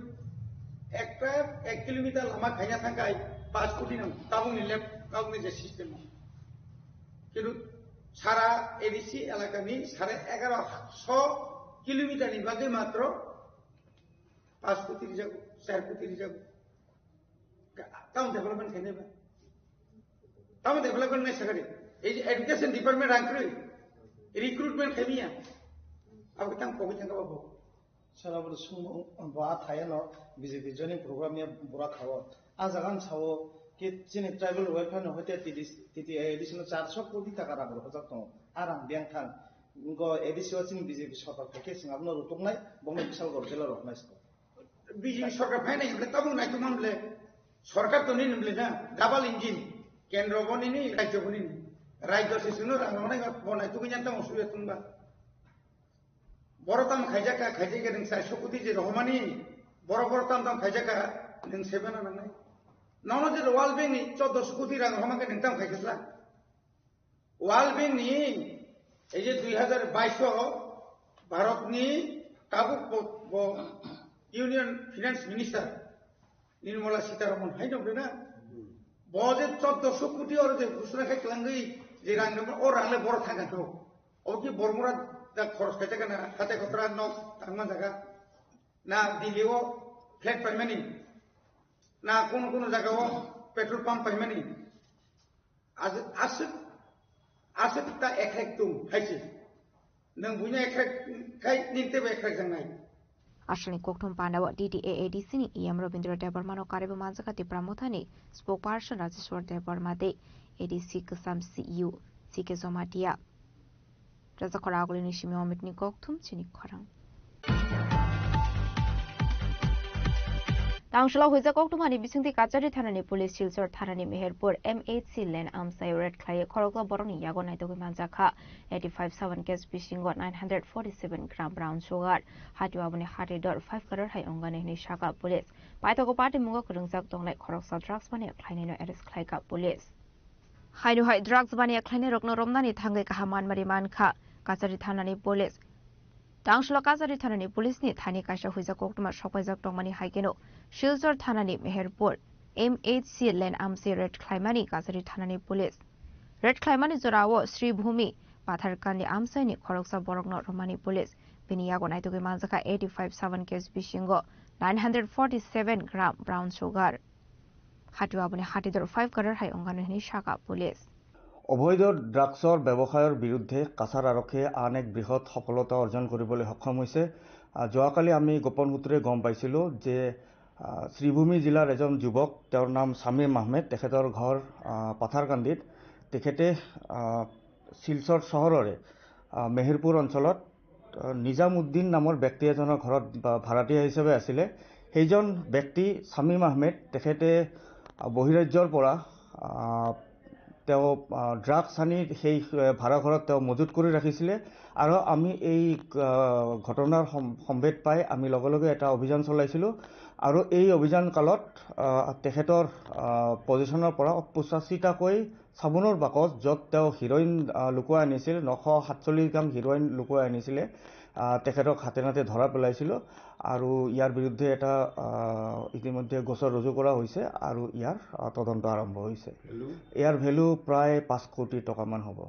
একটা 1 কিলোমিটার লামা খাইয়া থাকায় 5 কোটি নাম তাবুনি ল্যাব তাবুনি যে সিস্টেম কিন্তু সারা এডিসি এলাকানি 1150 কিলোমিটারনি বাদে মাত্র 5 কোটি যাব 4 কোটি যাব টাউন ডেভেলপমেন্ট খেনেবা টাউন ডেভেলপমেন্ট নাই সাগরে এই এডুকেশন ডিপার্টমেন্ট রাখরে রিক্রুটমেন্ট খেমিয়া अब तक कोई जगह बाबू सारा बड़ सुन बात है ना बीजेपी जनी प्रोग्राम में बुरा खाओ आज अगन छाओ कि जिन ट्राइबल वेलफेयर न होते टीटी एडिशनल 400 कोटी টাকা রাখলো হজাক তো আর আম ব্যাংক থান গো এডিশনাল চিন বিজেপি সরকার থেকে সিং আপনি রুটকনাই বংনে বিশাল গরজেলা রখনাইস বিজেপি সরকার ফাইনাই বলে তবু নাই তো মানলে সরকার তো নিন বলে না ডাবল ইঞ্জিন কেন্দ্র বনিনি রাজ্য বনিনি রাজ্য সেসুনো রাঙনাই বনাই তো জানতা অসুবিধা তুমবা বড় তাম খাইজাকা খাইজাকা নং 400 কোটি যে রহমানি বড় বড় তাম খাইজাকা নং 7 না নাই নন যে ওয়ার্ল্ড ব্যাংক নি 1400 কোটি রাং রহমানকে নং তাম খাইছলা ওয়ার্ল্ড ব্যাংক নি এই যে 2022 ভারত নি কাবু union finance minister Nirmala Sitharaman হাই নবে না বজে 1400 কোটি আর যে ঘোষণা খাইলাঙ্গি যে রাং ও রালে বড় থাকা তো ও কি বর্মরা दा खरस खायजा kana hate kotra no tangman jaga na dilio flat paimani na kono jaga o petrol pump paimani as ta ekrek tum haisi nang bunya ekrek kai ninte be ekrek jangai Ashani Koktum Pandawa DDAADC ni EM Robindra Debarmano Karibu Manzakati Pramuthani spokesperson Rajeshwar Debarmade ADC Kasam CU CK Zomatia Raza Koragoli Nishimi Omitni Koktum Chini Korang Tangshla Huiza Koktumani Bising the Kachari Thanani Police Silchar Thanani Meherpur M8C Len Amsai Red Clay Korogla Boroni Yagonai Manzaka 85 gas fishing got 947 gram brown sugar Hatu Abuni Hati Dor 5 color high ongane Shaka Police Paitoko Party Mungo Kurungzak Dong like Koroksa drugs money Kleinino Eris Klaika Police Haidu High drugs money Kleine Rokno Romnani Tangai Kahaman Marimanka Kachari Thanani Police Tangshla Kachari Thanani Police ni Thani Kasha Huiza Koktuma Shopazak Dongmani Haikeno Shilzor Thanani Meherpur M8C Len Amsi Red Klaimani Kachari Thanani Police Red Klaimani Zorawo Sri Bhumi Patharkani Amsani Koroksa Borogno Romani Police Biniyago Naitugi Manzaka 85 case Bishingo 947 gram brown sugar Hatu Abuni Hatidor 5 color high Ongani Shaka Police অবৈধ ড্ৰাগছৰ ব্যৱসায়ৰ বিৰুদ্ধে কাছাৰ আৰক্ষীয়ে আন এক বৃহৎ সফলতা অৰ্জন কৰিবলৈ সক্ষম হৈছে যোৱাকালি আমি গোপন সূত্ৰে গম পাইছিলোঁ যে শ্ৰীভূমি জিলাৰ এজন যুৱক তেওঁৰ নাম সামিৰ আহমেদ তেখেতৰ ঘৰ পাথাৰকান্দিত তেখেতে শিলচৰ চহৰৰে মেহেৰপুৰ অঞ্চলত নিজামউদ্দিন নামৰ ব্যক্তি এজনৰ ঘৰত ভাড়াতীয়া হিচাপে আছিলে সেইজন ব্যক্তি সামিৰ আহমেদ তেখেতে বহিৰাজ্যৰ পৰা তেওঁ ড্ৰাগছ আনি সেই ভাড়া ঘৰত তেওঁ মজুত কৰি ৰাখিছিলে আৰু আমি এই ঘটনাৰ সম্ভেদ পাই আমি লগে লগে এটা অভিযান চলাইছিলোঁ আৰু এই অভিযান কালত তেখেতৰ পজিশনৰ পৰা 85টাকৈ সাবুনৰ বাকচ য'ত তেওঁ হিৰোইন লুকুৱাই আনিছিল 947 গ্ৰাম হিৰোইন লুকুৱাই আনিছিলে তেখেতক হাতে নাতে ধৰা পেলাইছিল আৰু ইয়াৰ বিৰুদ্ধে এটা ইতিমধ্যে গোচৰ ৰুজু কৰা হৈছে আৰু ইয়াৰ তদন্ত আৰম্ভ হৈছে ইয়াৰ ভ্যালু প্ৰায় 5 কোটি টকা মান হ'ব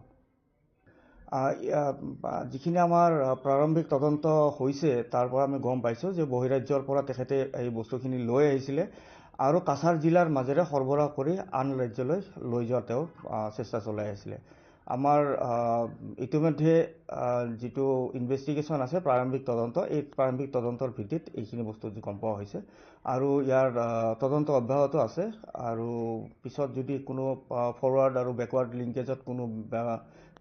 যিখিনি আমাৰ প্ৰাৰম্ভিক তদন্ত হৈছে তাৰ পৰা আমি গম পাইছো যে বহিৰাজ্যৰ পৰা তেখেতে এই বস্তুখিনি লৈ আহিছিলে আৰু কাছাৰ জিলাৰ মাজেৰে সৰবৰাহ কৰি আন ৰাজ্যলৈ লৈ যোৱা তেওঁ চেষ্টা চলাই আছিল আমাৰ ইতিমধ্যে যেটো ইনভেষ্টিগেচন আছে প্ৰাৰম্ভিক তদন্ত এই প্ৰাৰম্ভিক তদন্তৰ ভিত্তিত এইখিনি বস্তু গম পোৱা হৈছে আৰু ইয়াৰ তদন্ত অব্যাহত আছে আৰু পিছত যদি কোনো ফৰৱাৰ্ড আৰু ব্যাকৱাৰ্ড লিংকেজত কোনো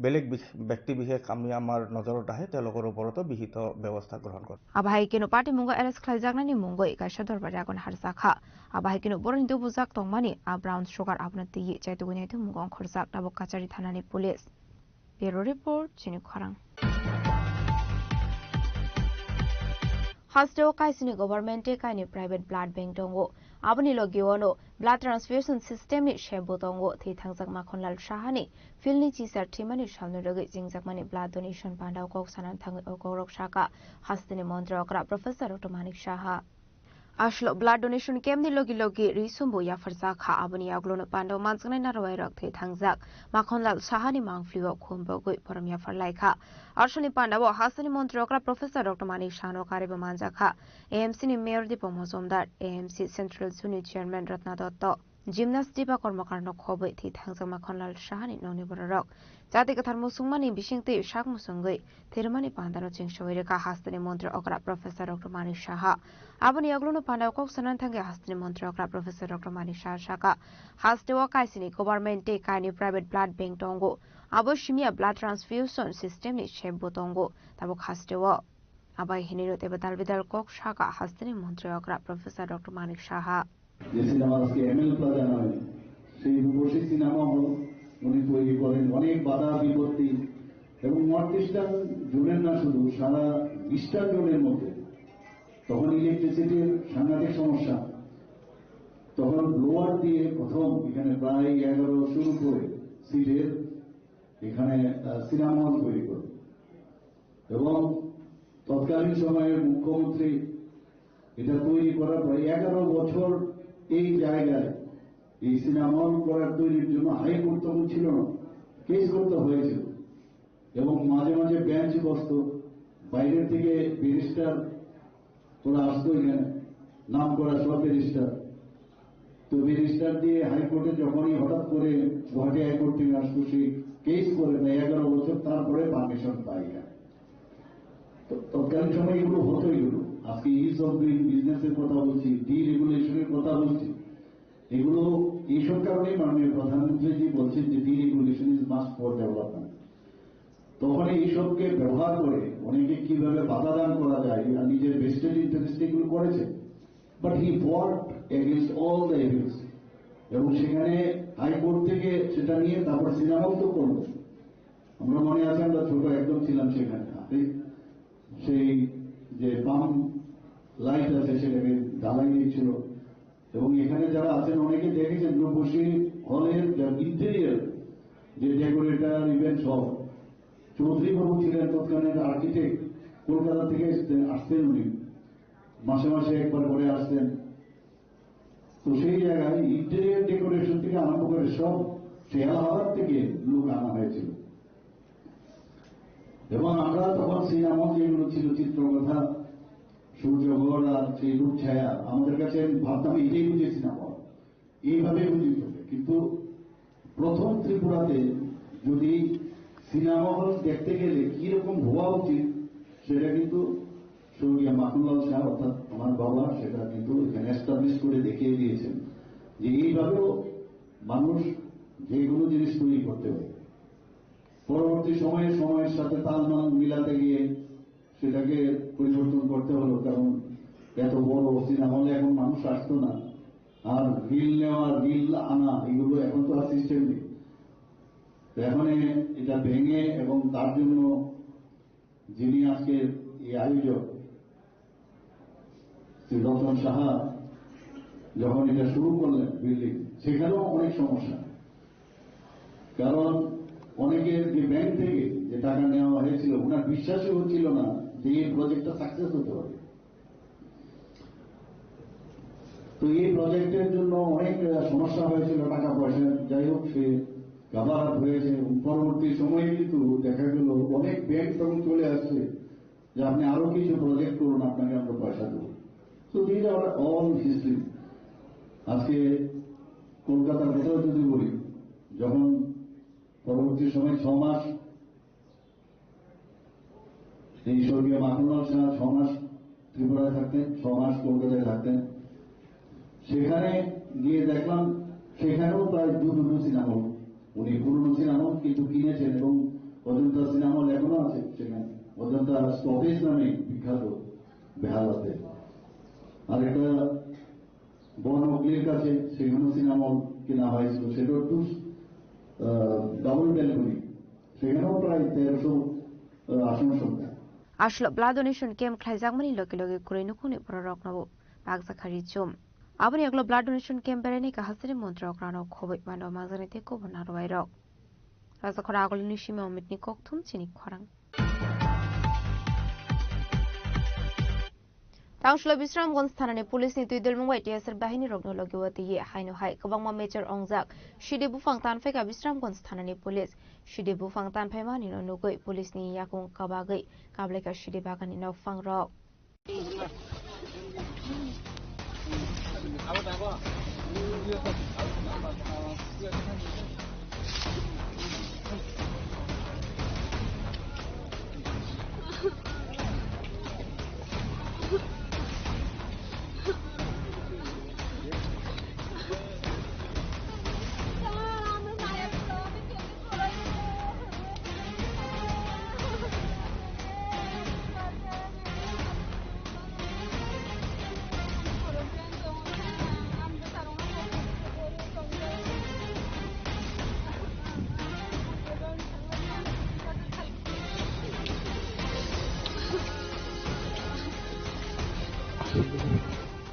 বেলেগ ব্যক্তি বিশেষ আমি আমাৰ নজৰত আহে তেওঁলোকৰ ওপৰত বিহিত ব্যৱস্থা গ্ৰহণ কৰে আবাই কিনো পাৰ্টি মুঙ্গো এৰেস খাইজাগনানি মুঙ্গো ইকাশা দৰবাৰে আগন হাৰজাখা আবাই কিনো বৰহিন্দু বুজাক তংমানি আ ব্রাউন সুগার আপনাতি চাইতুগুনিতে মুঙ্গো খরজাক দাবক কাচারি থানানি পুলিশ ব্যুরো রিপোর্ট চিনি খরাং Hasteo kaisini government kaini private blood bank dongo abani logiono blood transfusion system ni shebo dongo thi thangjak makhonlal shahani filni chisar thimani samne rogi jingjakmani blood donation pandau kok sanan thangi okorok shaka hastini montra okra professor Dr. Manik Shaha Ashlo blood donation camp ni logi risumbo ya farza kha abani aglono pando mansangnai narwai rak the thangjak makhonlal sahani mangfliwa khombo goi param ya farlai kha arshani pandabo hasani mantri okra professor dr manik shano kariba manja kha AMC ni mayor Dipong Mozumdar AMC central unit chairman Ratna Dotto gymnast diba kormakarno khoboi the thangjak makhonlal sahani noni borok jati kathar musungmani bisingte shak musungai thermani pandano chingshoi reka hasani mantri okra professor dr manik shaha abani aglono panda kok sanan thange hastini mantri okra professor dr manik shah shaka hastewa kaisini government te kaini private blood bank tongo abo shimia blood transfusion system ni shebbo tongo tabo hastewa abai hiniro te badal bidal kok shaka hastini mantri okra professor dr manik shah যে cinema আজকে ML plaza নয় সেই রূপসী cinema hall উনি তৈরি করেন অনেক বাধা বিপত্তি এবং নর্থ ইস্টার্ন জোনের না শুধু সারা ইস্টার্ন জোনের মধ্যে তখন ইলেকট্রিসিটির সাংঘাতিক সমস্যা তখন ব্লোয়ার দিয়ে প্রথম এখানে প্রায় 1100 করে সিটের এখানে সিনেমা হল তৈরি করে এবং তৎকালীন সময়ের মুখ্যমন্ত্রী এটা তৈরি করার পর 11 বছর এই জায়গায় এই সিনেমা হল করার তৈরির জন্য হাইকোর্ট তখন ছিল না কেস করতে হয়েছিল এবং মাঝে মাঝে বেঞ্চ বসত বাইরের থেকে ব্যারিস্টার ওরা আসতো এখানে নাম করা সব ব্যারিস্টার তো ব্যারিস্টার দিয়ে হাইকোর্টে যখনই হঠাৎ করে গুয়াহাটি হাইকোর্ট থেকে আসতো সেই কেস করে দেয় 11 বছর তারপরে পারমিশন পাই তৎকালীন সময় এগুলো হতো এগুলো আজকে ইজ অফ ডুইং বিজনেসের কথা বলছি ডিরেগুলেশনের কথা বলছি এগুলো এইসব কারণেই মাননীয় প্রধানমন্ত্রীজি বলছেন যে deregulation is must for development তখন এইসবকে ব্যবহার করে অনেকে কিভাবে বাধা দান করা যায় আর নিজের বেস্টেড ইন্টারেস্ট এগুলো করেছে বাট হি ফট এগেনস্ট অল দ্য এভিলস এবং সেখানে হাইকোর্ট থেকে সেটা নিয়ে তারপর সিনেমাও তো করলো আমরা মনে আছে আমরা ছোট একদম ছিলাম সেখানে সেই যে পাম্প লাইট আছে সেটাকে ঢালাই দিয়েছিল এবং এখানে যারা আছেন অনেকে দেখেছেন রূপসী হলের ইন্টেরিয়ার যে ডেকোরেটর ইভেন্ট সব চৌধুরী বাবু ছিলেন তৎকালীন আর্কিটেক্ট কলকাতা থেকে আসতেন উনি মাসে মাসে একবার করে আসতেন তো সেই জায়গায় ইন্টেরিয়ার ডেকোরেশন থেকে আরম্ভ করে সব শেয়ালহাওয়ার থেকে লোক আনা হয়েছিল এবং আমরা তখন সিনেমা যেগুলো ছিল চিত্রকথা সূর্যগড় আর সেই রূপছায়া আমাদের কাছে ভাবতাম এটাই বুঝে সিনেমা এইভাবে বুঝিত কিন্তু প্রথম ত্রিপুরাতে যদি সিনেমা হল দেখতে গেলে কিরকম হওয়া উচিত সেটা কিন্তু স্বর্গীয় মাখনলাল শাহ অর্থাৎ আমার বাবা সেটা কিন্তু এখানে এস্টাবলিশ করে দেখিয়ে দিয়েছেন যে এইভাবেও মানুষ যেগুলো জিনিস তৈরি করতে পারে পরবর্তী সময়ের সাথে তালমাল মিলাতে গিয়ে সেটাকে পরিবর্তন করতে হলো কারণ এত বড় সিনেমা হলে এখন মানুষ আসতো না আর রিল নেওয়া রিল আনা এগুলো এখন তো আর সিস্টেম নেই এখন এটা ভেঙে এবং তার জন্য যিনি আজকে এই আয়োজক শ্রী রতন সাহা যখন এটা শুরু করলেন বিল্ডিং সেখানেও অনেক সমস্যা কারণ অনেকের যে ব্যাংক থেকে যে টাকা নেওয়া হয়েছিল ওনার বিশ্বাসই হচ্ছিল না যে এই প্রজেক্টটা সাকসেস হতে পারে তো এই প্রজেক্টের জন্য অনেক সমস্যা হয়েছিল টাকা পয়সা যাই হোক সে কাভার আপ হয়েছে পরবর্তী সময়ে কিন্তু দেখা গেল অনেক ব্যাংক তখন চলে আসছে যে আপনি আরো কিছু প্রজেক্ট করুন আপনাকে আমরা পয়সা দেবো তো দিস আর অল হিস্ট্রি আজকে কলকাতার কথাও যদি বলি যখন পরবর্তী সময় 6 মাস এই স্বর্গীয় মাখনলাল শাহ 6 মাস ত্রিপুরায় থাকতেন 6 মাস কলকাতায় থাকতেন সেখানে গিয়ে দেখলাম সেখানেও প্রায় দুটো সিনেমা উনি পুরনো সিনেমা কিন্তু কিনেছেন এবং অজন্তা সিনেমা এখনো আছে সেখানে অজন্তা স্টপেজ নামে বিখ্যাত বেহালাতে আর একটা বনমগলির কাছে সেখানেও সিনেমা কেনা হয়েছিল সেটা একটু ডাবল ব্যালকনি সেখানেও প্রায় 1300 আসন সংখ্যা Ashlo blood donation camp khlaijak mani logi kurinu kuni porok nabo bagza khari chum abani aglo blood donation camp bereni ka hasri montra okrano khoboi mano mazani te ko bana roi rok raja khora aglo ni shime omitni kok thum chini khorang Tangshla Bisramganj thanani police ni tuidel mungwai TSR bahini rokno logiwati ye haino hai kabangma major ongjak shide bufang tan pheka Bisramganj thanani police shide bufang tan phaimani no nugoi police ni yakung kabagai kableka shide bagani no fangrok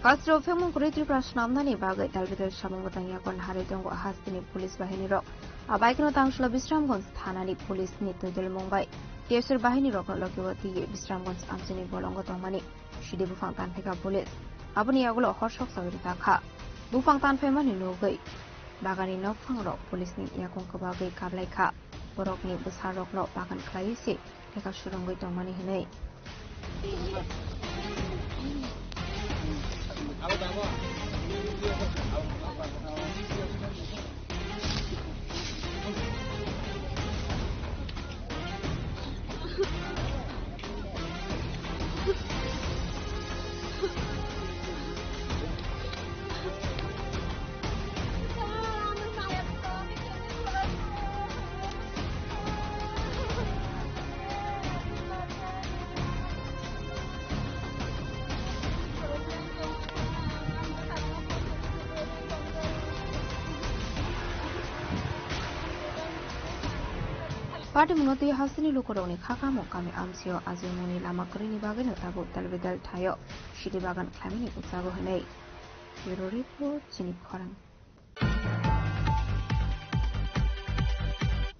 Kasro femung kuritri prashnamnani bagai dalbidal samung batang yakon hari tunggu hastini polis bahini rok abaikno Tangshla Bisramganj thanani polis ni tuidel mungbai TSR bahini rok no logiwati ye Bisramganj amsini bolongo tongmani shide bufang tan pheka polis abuni yagulo horshok sagri takha bufang tan phaimani nugoi bagani no fangrok polis ni yakong kabagai kablai kha borok ni besarok no bagan khlaisi theka surongoi tongmani hinai Party munoti hasini lukoroni khakamo kami amsio azimuni lama krini bageno tabu talbidal thayo shidi bagan khamini utsago hanei Bureau report chini khorang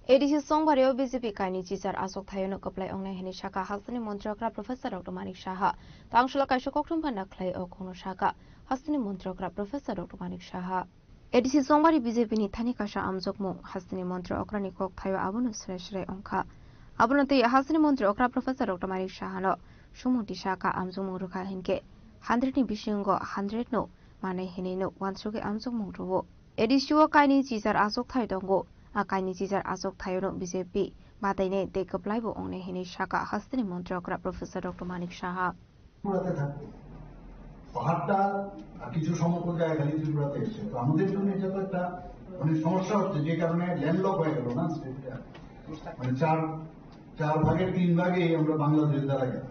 ADC Songbario BJP kaini chizar asok thayo no kaplai ongnai hini shaka hasini montrokra Professor Dr. Manik Shaha Tangshla kaisho kokthum phanda khlai okhono shaka hasini montrokra Professor Dr. Manik Shaha ADC Songbari BJP ni thani kasha amjokmo hasini montre okrani kok thayo abono sreshre ongkha abono te hasini montre okra Professor Dr. Manik Shahano sumuti shaka amjokmo rukha hinke 100 ni bisingo 100 no mane hine no 100 ge amjokmo rubo ADC o kaini chizar asok thayo dongo akaini chizar asok thayo no BJP bataine te kaplai bo ongne hine shaka hasini montre okra Professor Dr. Manik Shaha পাহাড়টা কিছু সমতল জায়গা খালি ত্রিপুরাতে এসছে তো আমাদের জন্য এটা তো একটা মানে সমস্যা হচ্ছে যে কারণে ল্যান্ডলক হয়ে গেল না স্টেটটা মানে চার ভাগের 3 ভাগে আমরা বাংলাদেশ দ্বারা গেল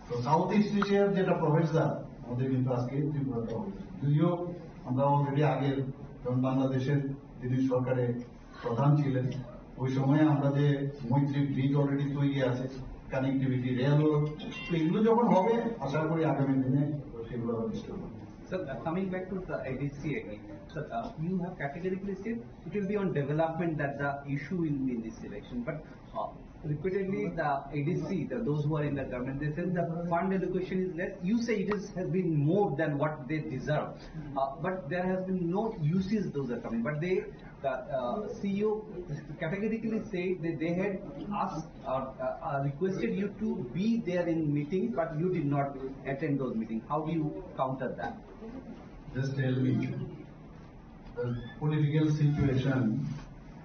তো সাউথ ইস্ট এশিয়ার যেটা প্রফেসর আমাদের কিন্তু আজকে ত্রিপুরাতে হবে যদিও আমরা অলরেডি আগের যখন বাংলাদেশের যিনি সরকারে প্রধান ছিলেন ওই সময় আমরা যে মৈত্রী ব্রিজ অলরেডি তৈরি আছে কানেক্টিভিটি রেল তো এগুলো যখন হবে আশা করি আগামী দিনে Sir, coming back to the ADC again, sir, you have categorically said it will be on development that the issue will be in this election, but repeatedly the ADC, those who are in the government, they said the fund allocation is less. You say it has been more than what they deserve, but there has been no uses those are coming. But the CEO categorically said that they had asked or requested you to be there in meetings, but you did not attend those meetings. How do you counter that? Just tell me, the political situation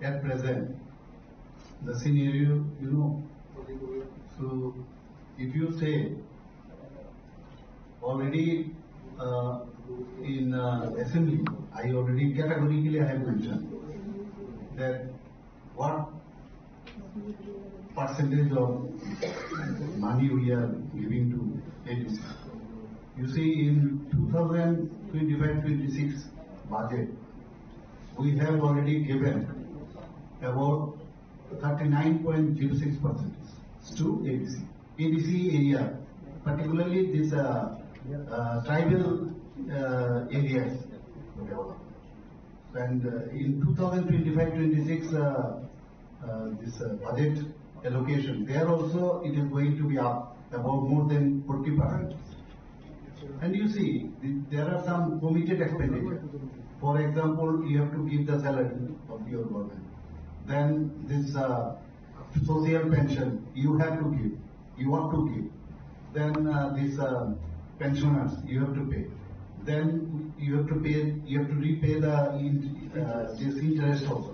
at present, the scenario, you know. So, if you say already in assembly, I already categorically I have mentioned that what percentage of money we are giving to ADC. You see, in 2025-26 budget, we have already given about 39.06% to ADC. ADC area, particularly this tribal areas. And in 2025-26 this budget allocation, there also it is going to be up about more than 40%. And you see, there are some committed expenditure. For example, you have to give the salary of your government. Then this social pension, you have to give, you want to give. Then this pensioners, you have to pay. Then you have to repay this interest also.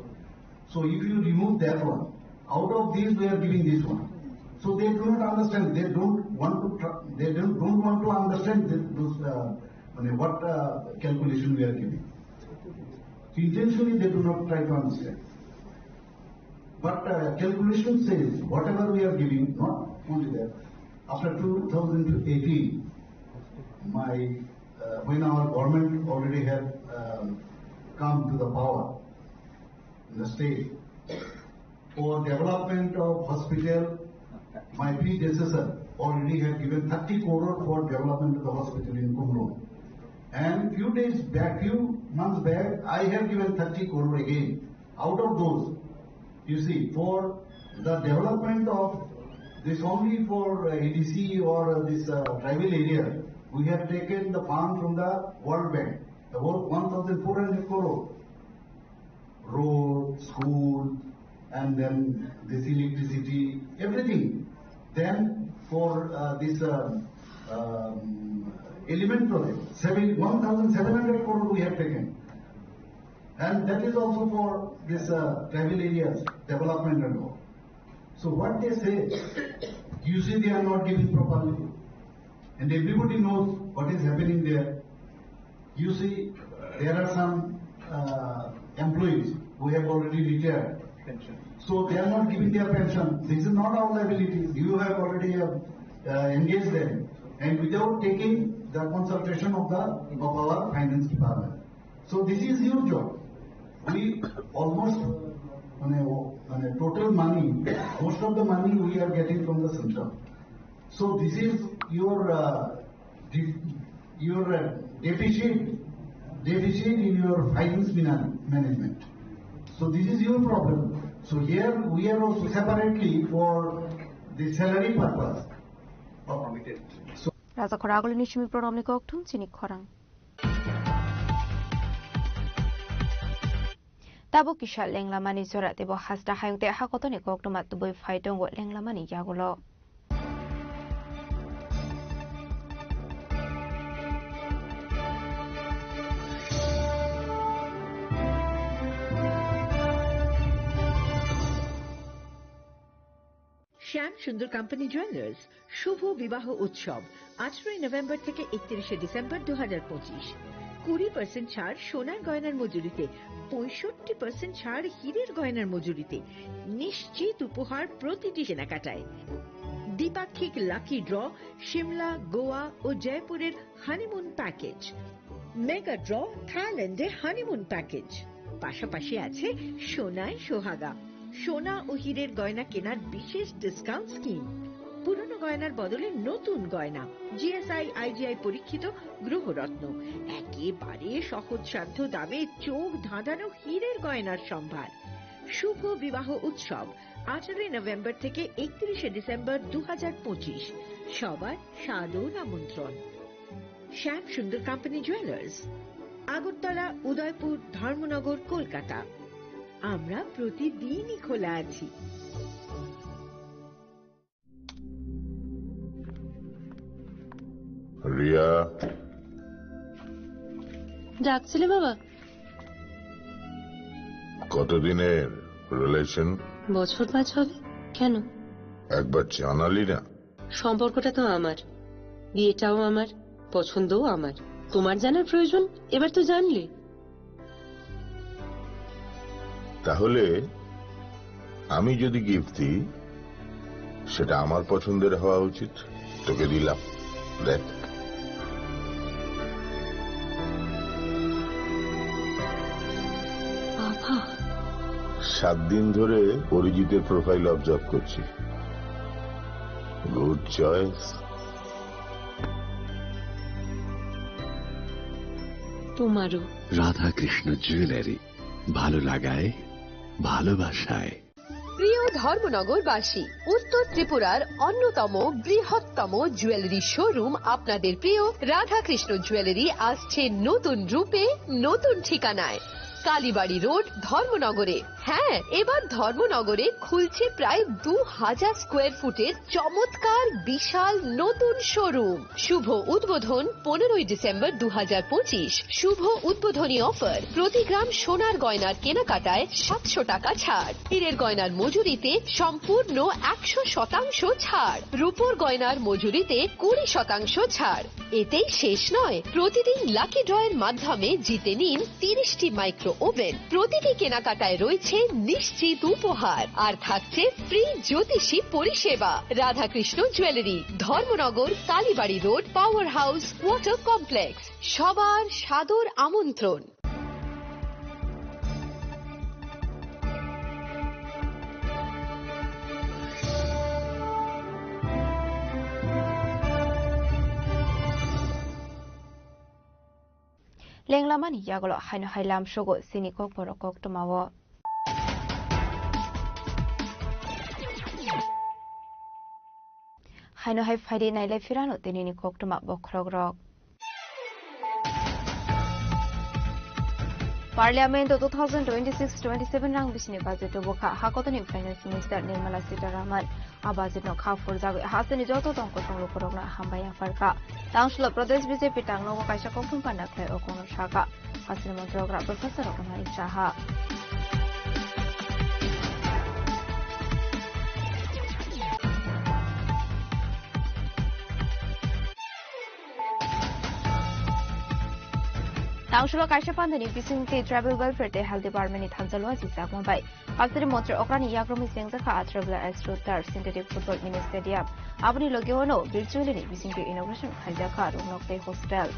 So if you remove that one, out of these we are giving this one. So they do not understand. They don't want to understand what calculation we are giving. Intentionally, they do not try to understand. But calculation says whatever we are giving, not only that. After 2018, when our government already had come to the power in the state, for development of hospital, my predecessor already had given 30 crore for development of the hospital in Kumlo. And few months back, I have given 30 crore again. Out of those, you see, for the development of this only for ADC or this tribal area, we have taken the fund from the World Bank, about 1,400 crore. Road, school, and then this electricity, everything. Then for this element project, 1,700 crore we have taken. And that is also for this tribal areas, development and all. So what they say, you see they are not giving properly. And everybody knows what is happening there. You see, there are some employees who have already retired. So they are not giving their pension. This is not our liability. You have already engaged them, and without taking the consultation of our finance department. So this is your job. We almost total money, most of the money we are getting from the central. So this is your deficit in your finance management. So this is your problem. So here we are also separately for the salary purpose. Raza Koragol Nishimi Pronomni Koktum Chini Korang. Tabo Kisha Lenglamani Zora Debo Hasda Hayute Hakotoni Koktumat to boy fight on what Lenglamani Yagulo. Shyam Sundar company jewellers শুভ বিবাহ উৎসব 18 November থেকে 31 December 2025। 20% ছাড় সোনার গয়নার মজুরিতে, 65% ছাড় হীরের গয়নার মজুরিতে, নিশ্চিত উপহার প্রতিটি কেনাকাটায়। দ্বিপাক্ষিক লাকি ড্র, শিমলা, গোয়া ও জয়পুরের হানিমুন প্যাকেজ, মেগা ড্র থাইল্যান্ডে হানিমুন প্যাকেজ। পাশাপাশি আছে সোনায় সোহাগা, সোনা ও হীরের গয়না কেনার বিশেষ ডিসকাউন্ট স্কিম। পুরনো গয়নার বদলে নতুন গয়না, জিএসআই আইজিআই পরীক্ষিত গ্রহরত্ন, একেবারে সহজসাধ্য দামে চোখ ধাঁধানো হীরের গয়নার সম্ভার। শুভ বিবাহ উৎসব 18 নভেম্বর থেকে 31 ডিসেম্বর 2025। সবার সাদর আমন্ত্রণ। Shyam Sundar company jewellers, Agartala, Udaipur, Dharmanagar, Kolkata. আমরা প্রতিদিনই খোলা আছি। রিয়া, ডাকছিলে বাবা? কতদিনের রিলেশন? বছর 5 হবে। কেন? একবার জানালি না? সম্পর্কটা তো আমার, বিয়েটাও আমার, পছন্দও আমার। তোমার জানার প্রয়োজন? এবার তো জানলে। তাহলে আমি যদি গিফট দিই, সেটা আমার পছন্দের হওয়া উচিত। তোকে দিলাম, দেখ। বাবা, 7 দিন ধরে অরিজিতের প্রোফাইল অবজার্ভ করছি। Good choice. তোমারও। রাধা কৃষ্ণ জুয়েলারি, ভালো লাগায় ভালোবাসায়। প্রিয় ধর্মনগরবাসী, উত্তর ত্রিপুরার অন্যতম বৃহত্তম জুয়েলারি শোরুম আপনাদের প্রিয় রাধাকৃষ্ণ জুয়েলারি আসছে নতুন রূপে, নতুন ঠিকানায়। কালীবাড়ি রোড, ধর্মনগরে। হ্যাঁ, এবার ধর্মনগরে খুলছে প্রায় 2000 স্কোয়ার ফুটের চমৎকার বিশাল নতুন শোরুম। শুভ উদ্বোধন 15ই ডিসেম্বর 2025। শুভ উদ্বোধনী অফার, প্রতি গ্রাম সোনার গয়নার কেনাকাটায় 700 টাকা ছাড়, হীরের গয়নার মজুরিতে সম্পূর্ণ 100% ছাড়, রূপোর গয়নার মজুরিতে 20% ছাড়। এতেই শেষ নয়, প্রতিদিন লাকি ড্রয়ের মাধ্যমে জিতে নিন 30টি মাইক্রো ওভেন। প্রতিটি কেনাকাটায় রয়েছে নিশ্চিত উপহার, আর থাকছে ফ্রি জ্যোতিষী পরিষেবা। Radhakrishna jewellery, Dharmanagar, Kalibari road, power house, water complex. সবার সাদর আমন্ত্রণ। লেংলামানি ইয়াগলো হাইনো হাইলাম শোগো সিনিকক বরকক টমাও হাইনো হাই ফাইডি নাইলাই ফিরানো তিনিনি কক টমা বখরক রক Parliament 2026-27 rang bisni budget boka hakotoni finance minister Nirmala Sitharaman abajit no khafur jabe hasani joto tongko tonglo korokna hambaya farka tangshlo pradesh BJP tangno kaisa kokthum panna khlai okono shaka hasani montrogra professor okonai chaha Tangshlo kaisa pandani bisingti travel welfare te health department ni thanjalo jisa mumbai after montre okrani yagromi sengjakha traveler astrotar synthetic football mini stadium abni logiono virtually ni bisingti inauguration khaljaka runokte hostel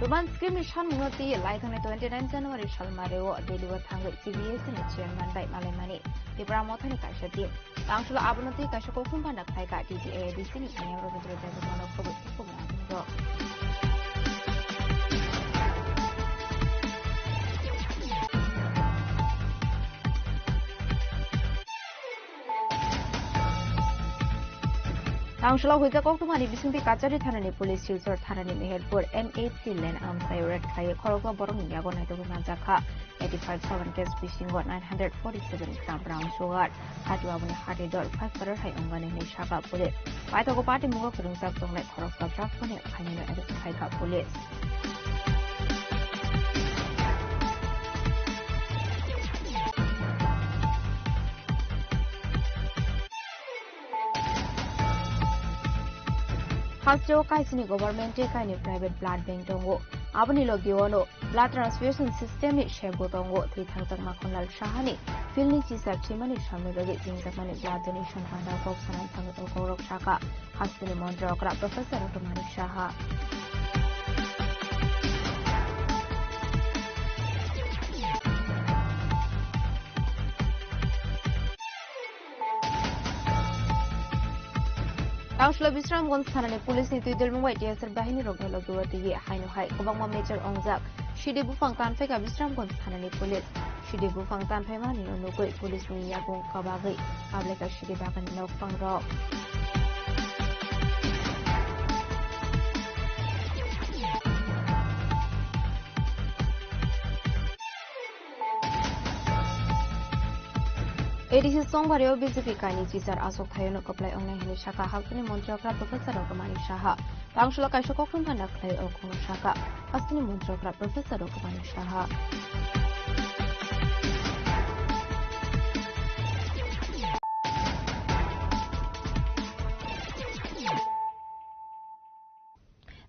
Roman scheme mission mungati laikhane 29 January shalmareo deliver thangai CBS ni chairman by Malemani Tipra mothani kaisa team tangshula abunati kaisa kokung panak thaika TTA DC ni Robindra Jagannath khobo khobna Tangshula huija koktumani bisingti kachari thanani police silchar thanani meherpur M8 lane amsayurat khai khorokla borong yago naito manjakha 85,000 case bisingo 947 gram brown sugar hatu abuni hati dol 5 parar hai ongane ni shaka police paitoko party mugo khurungsak tonglai khorokla draft kone khainino arrest khaika police Hasjo kaisini government e kaini private blood bank tongo abani logiono blood transfusion system ni shebo tongo thi thangtak makhonal shahani filni chisa chimani shamne logi jingjakmani blood donation panda kok sanan thangto korok shaka hasini montrokra professor Otomani Shaha Tangshlo Bisramganj thanani police ni tuidel mumbai TSR bahini rogno logiwati ye haino hai kobangma major ongjak Shidi Bufang Tanfeka Bisramganj thanani police Shidi Bufang Tanfema ni nukoi police ni yagung kabagai ableka Shidi bagan nokfang rok ADC Songbareo BJP kaini chisar asok thayono koplai ongnai hini shaka halkani montrokra professor Otomani Shaha tangshlo kaisa kokthum kana khlai okono shaka asni montrokra professor Otomani Shaha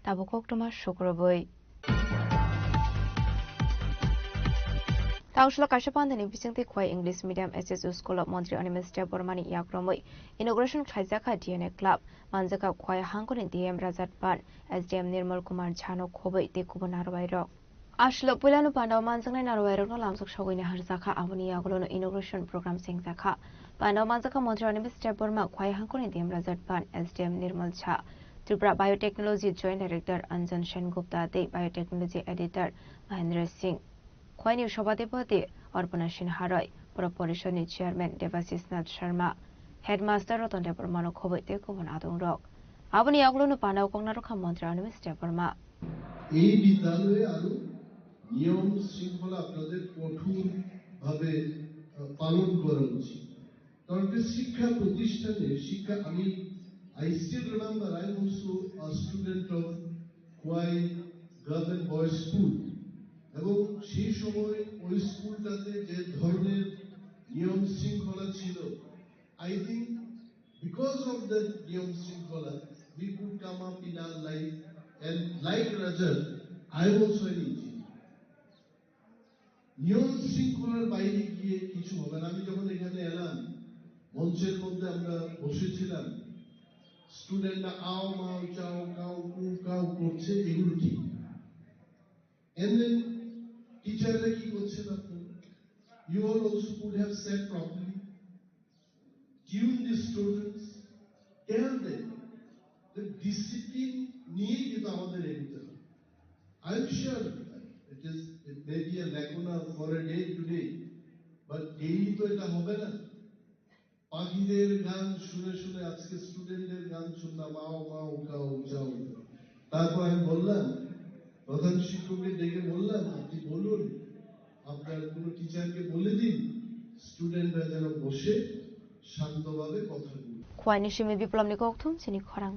tabo koktoma shokroboi Tangshlo Kashapandani bisingti khwai English medium SSU School of Montri Animester Bormani Yakromoi inauguration khaijaka DNA Club manjaka khwai hangkoni DM Rajat Pan SDM Nirmal Kumar Jhano khoboi te kubonarbai rok Ashlo Pulano Panda Manzanga Narwero Lamsok Shogini Harzaka Amoni Agolo Inauguration Program Singzaka. Panda Manzaka Montreal Mr. Burma Kwai Hankun Dim Razat Pan SDM Nirmal Cha. Tripura Biotechnology Joint Director Anjan Sengupta De Biotechnology Editor Mahendra Singh. Kwai New Shobadipati Orpana Haroy. Proportion Chairman Devasis Nath Sharma. Headmaster Roton de Burmano Kobe de Kuman Adong Rock. Aboni Agolo Panda Kongaroka Montreal Mr. Burma. এই বিদ্যালয়ে আরো নিয়ম শৃঙ্খলা আপনাদের কঠোর ভাবে পালন করা উচিত কারণ শিক্ষা প্রতিষ্ঠানে শিক্ষা আমি I still remember I am also a student of Kwai Girls and Boys School এবং সেই সময় ওই স্কুলটাতে যে ধরনের নিয়ম শৃঙ্খলা ছিল I think because of the নিয়ম শৃঙ্খলা we could come up in our life and like Rajat I am also an engineer নিয়ম শৃঙ্খলার বাইরে গিয়ে কিছু হবে না আমি যখন এখানে এলাম মঞ্চের মধ্যে আমরা বসেছিলাম স্টুডেন্টরা আও মাও চাও কাউ কু কাউ করছে এগুলো ঠিক and then টিচাররা কি করছেন আপনারা you all also could have said properly tune the students tell them the discipline নিয়ে কিন্তু আমাদের এগোতে হবে I am sure it may be a lacuna for a day today, but daily to এটা হবে না পাখিদের গান শুনে শুনে আজকে স্টুডেন্টদের গান শুনলাম আও মাও কাও যাও তারপর আমি বললাম প্রধান শিক্ষককে ডেকে বললাম আপনি বলুন আপনার কোনো টিচারকে বলে দিন স্টুডেন্টরা যেন বসে শান্তভাবে কথা বলুন খোয়াইনি সিমি বিপ্লব নিকথুম সিনি খরাং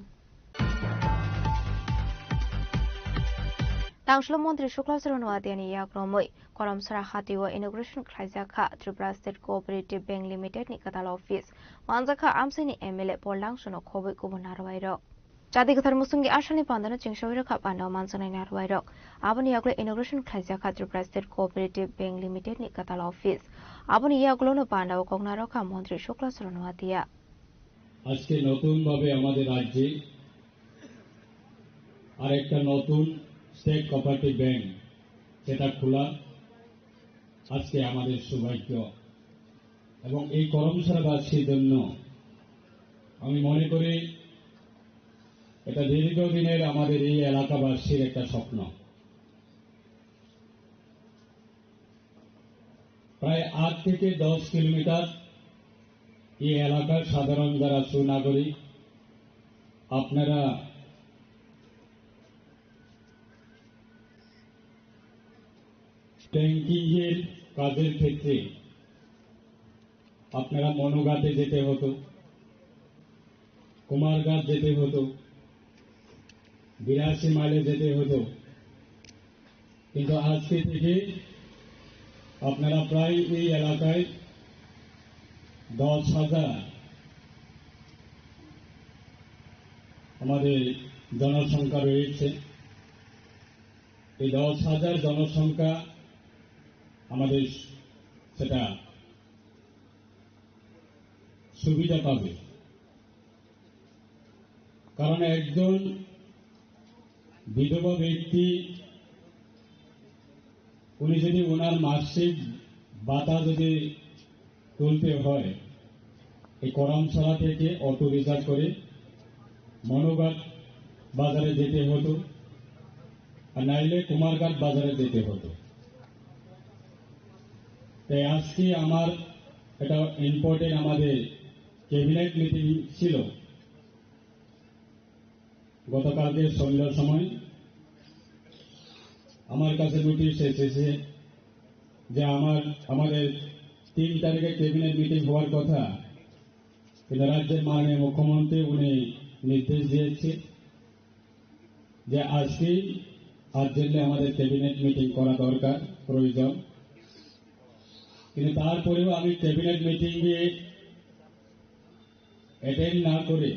Tangshlo Montri Shuklasro Noadiani Yakromoi, Koram Sarahatiwa Inauguration Kraizaka, Tripura State Cooperative Bank Limited Nikatal Office, Manzaka Amsini Emile Porlangshono Kobe Gubernarwairo. Jadikatar Musungi Ashani Pandana Chingshavira Kapanda Mansana Narwairo, Abani Yaglo Inauguration Kraizaka, Tripura State Cooperative Bank Limited Nikatal Office, Abani Yaglo Panda Kognaroka Montri Shuklasro Noadia. আজকে নতুন ভাবে আমাদের রাজ্যে আরেকটা নতুন state cooperative bank যেটা খোলা আজকে আমাদের সৌভাগ্য এবং এই কর্মশালাবাসীর জন্য আমি মনে করি এটা দীর্ঘদিনের আমাদের এই এলাকাবাসীর একটা স্বপ্ন প্রায় 8 থেকে 10 কিলোমিটার এই এলাকার সাধারণ যারা সুনাগরিক আপনারা ব্যাংকিংয়ের কাজের ক্ষেত্রে আপনারা মনোঘাটে যেতে হতো কুমারঘাট যেতে হতো 82 মাইলে যেতে হতো কিন্তু আজকে থেকে আপনারা প্রায় এই এলাকায় 10,000 আমাদের জনসংখ্যা রয়েছে এই 10,000 জনসংখ্যা আমাদের সেটা সুবিধা পাবে কারণ একজন বিধবা ব্যক্তি উনি যদি ওনার মাসিক ভাতা যদি তুলতে হয় এই করমশালা থেকে অটো রিজার্ভ করে মনোঘাট বাজারে যেতে হতো আর নাইলে কুমারঘাট বাজারে যেতে হতো তাই আজকে আমার এটা ইম্পর্টেন্ট আমাদের ক্যাবিনেট মিটিং ছিল গতকালকে সন্ধ্যার সময় আমার কাছে নোটিশ এসেছে যে আমাদের 3 তারিখে ক্যাবিনেট মিটিং হওয়ার কথা কিন্তু রাজ্যের মাননীয় মুখ্যমন্ত্রী উনি নির্দেশ দিয়েছে যে আজকে আর্জেন্টলি আমাদের ক্যাবিনেট মিটিং করা দরকার প্রয়োজন কিন্তু তারপরেও আমি ক্যাবিনেট মিটিংয়ে অ্যাটেন্ড না করে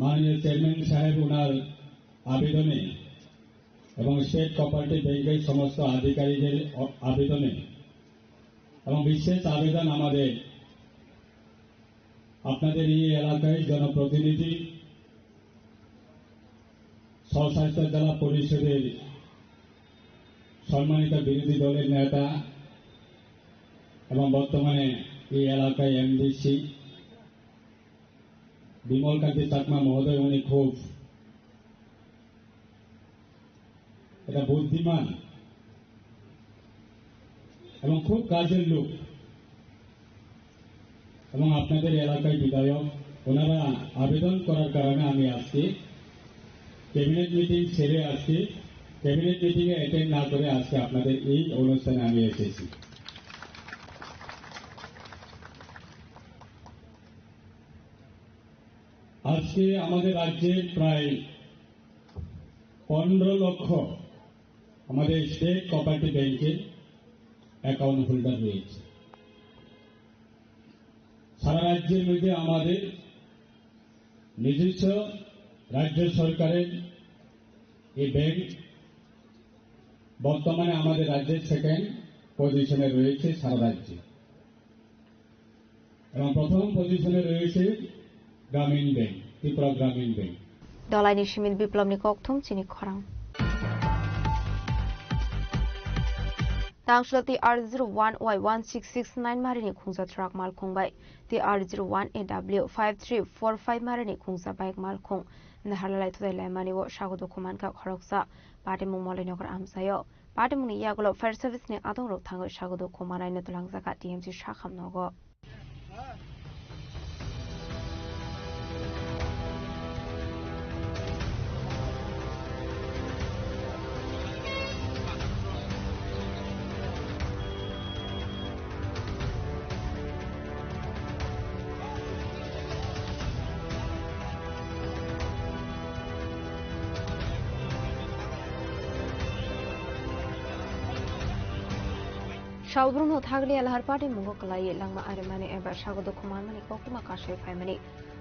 মাননীয় চেয়ারম্যান সাহেব ওনার আবেদনে এবং স্টেট কোঅপারেটিভ ব্যাংকের সমস্ত আধিকারিকদের আবেদনে এবং বিশেষ আবেদন আমাদের আপনাদের এই এলাকায় জনপ্রতিনিধি স্বশাসিত জেলা পরিষদের সম্মানিত বিরোধী দলের নেতা এবং বর্তমানে এই এলাকায় এমডিসি বিমল কান্তি চাকমা মহোদয়, উনি খুব এটা বুদ্ধিমান এবং খুব কাজের লোক, এবং আপনাদের এলাকায় বিধায়ক, ওনারা আবেদন করার কারণে আমি আজকে ক্যাবিনেট মিটিং ছেড়ে আজকে ক্যাবিনেট মিটিং এ অ্যাটেন্ড না করে আজকে আপনাদের এই অনুষ্ঠানে আমি এসেছি। আজকে আমাদের রাজ্যে প্রায় 15 লক্ষ আমাদের স্টেট কোঅপারেটিভ ব্যাংকের অ্যাকাউন্ট হোল্ডার রয়েছে। সারা রাজ্যের মধ্যে আমাদের নিজস্ব রাজ্য সরকারের এই ব্যাংক বর্তমানে আমাদের রাজ্যের সেকেন্ড পজিশনে রয়েছে সারা রাজ্যে, এবং প্রথম পজিশনে রয়েছে গ্রামীণ ব্যাংক, ত্রিপুরা গ্রামীণ ব্যাংক। দলাইনি সিমিল বিপ্লবনি ককথম চিনি খরাং Tangshla TR01Y1669 marini khungsa truck malkhung bai TR01AW5345 marini khungsa bike malkhung naharlalai thudai laimani wo shagodo khuman ka khoroksa patimung molinokar amsayo patimungni yagulo fire service ni adong rok thango shagodo khumanai netulangzaka TMC shakham nogo Shaubruno thagli alhar party mungo kalai langma aremani eba shagodo khuman mani koktuma kashai phaimani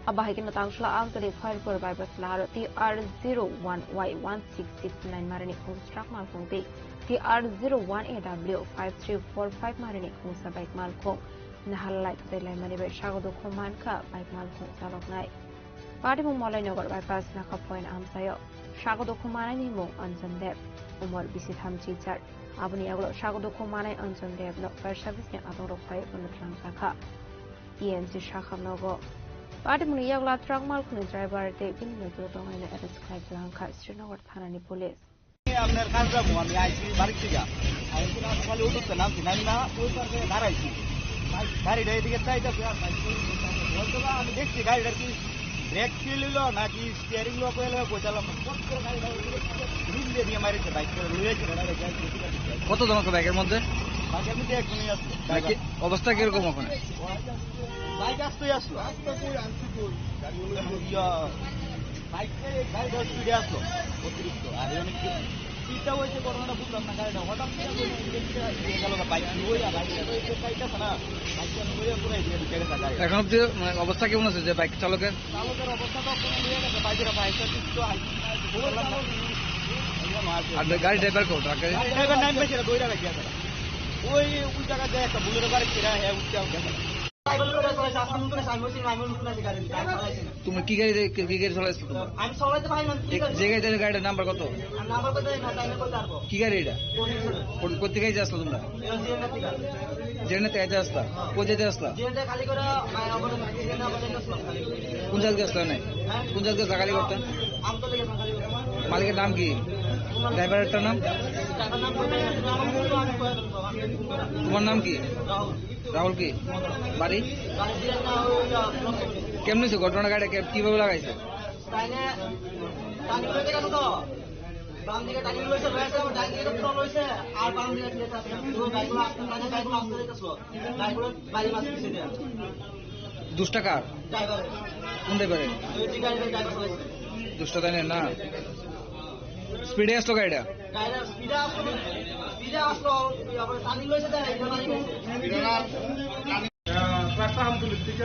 abahikin tangshla amtari fire por bypass laro TR01Y1669 marini khungstrak malkhungti TR01AW5345 marini khungsa bike malkhung nahalai thudai laimani be shagodo khuman ka bike malkhung saloknai party mung molai nogor bypass nakha point amsayo shagodo khumanani mung anjandep umar bisi thamchi char abuni aglo shagodo khumanai anjon debno fire service ni adong rokhai unutlang sakha TNC shakham nogo party muni yagla truck mal khuni driver te bin mejo dongaine arrest khai langkha Srinagar thana ni police আপনার কাজটা আমি আইছি বাড়ি থেকে আইছি না সকালে উঠতে নাম কি না ওই পাশে দাঁড়াইছি গাড়িটা এদিকে চাইতেছে আমি দেখছি গাড়িটার কি ব্রেক ফেল হলো নাকি স্টিয়ারিং লক হয়ে গেল কইতালাম গাড়িটা দিয়ে মারিছে বাইক লুয়েছে কত জন আছে বাইকের মধ্যে একজনই আছে অবস্থা কিরকম ওখানে বাইক আসতেই আসলো গাড়িটা স্পিডে আসলো অতিরিক্ত আর অনেক স্পিডটা হয়েছে ঘটনাটা বুঝলাম না গাড়িটা হঠাৎ গেল বাইক ওই গাড়িটা না এখন অব্দি অবস্থা কেমন আছে যে বাইক চালকের অবস্থা তো হয়ে গেছে বাইকের বাইকটা আর গাড়ি ড্রাইভার কো ড্রাইভার নাম পেয়েছে দইরা গেছে ওই জায়গা যায় একটা বুলেরো গাড়ি ছেড়া হ্যাঁ উঠতে তুমি কি গাড়ি চলাইছো আমি চলাইতে পারি না যে গাড়িটার নাম্বার কত কি গাড়ি এটা কোথা থেকে আসলো তোমরা জেনে থেকে আসলা কোন যেতে আসলা কোন জায়গায় আসলা নাই কোন জায়গায় জাগালি করতেন মালিকের নাম কি ড্রাইভারেরটার নাম তোমার নাম কি রাহুল কি বাড়ি কেমন হয়েছে ঘটনা গাড়ি কিভাবে লাগাইছে দুষ্টা কার কোন ড্রাইভারে দুষ্টা তাই না স্পিডে আসলো গাড়িটা ট্রাকটা আমতুলিশ থেকে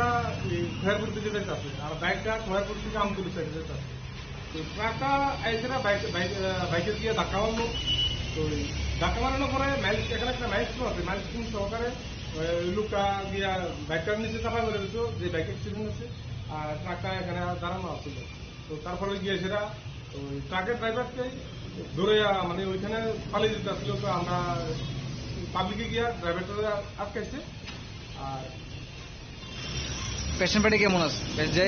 খয়ারপুর দিকে যেতে আছে আর বাইকটা খয়ারপুর থেকে আমতুলিশ থেকে যেতে আছে তো ট্রাকটা এসে না বাইকে গিয়ে ধাক্কা মারলো তো ধাক্কা মারানোর পরে এখানে একটা মাইলস্টোন আছে মাইলস্টোন সহকারে লোকটা গিয়া বাইকটার নিচে চাপা করে দিত যে বাইক অ্যাক্সিডেন্ট হচ্ছে আর ট্রাকটা এখানে দাঁড়ানো আসছিল তো তারপরে গিয়ে সেটা ওই ট্রাকের ড্রাইভারকে ধরে মানে ওইখানে পালিয়ে যেতে আসছিল, তো আমরা পাবলিকে গিয়া ড্রাইভারটা আটকাইছে। আর পেশেন্ট পেটে কেমন আছে?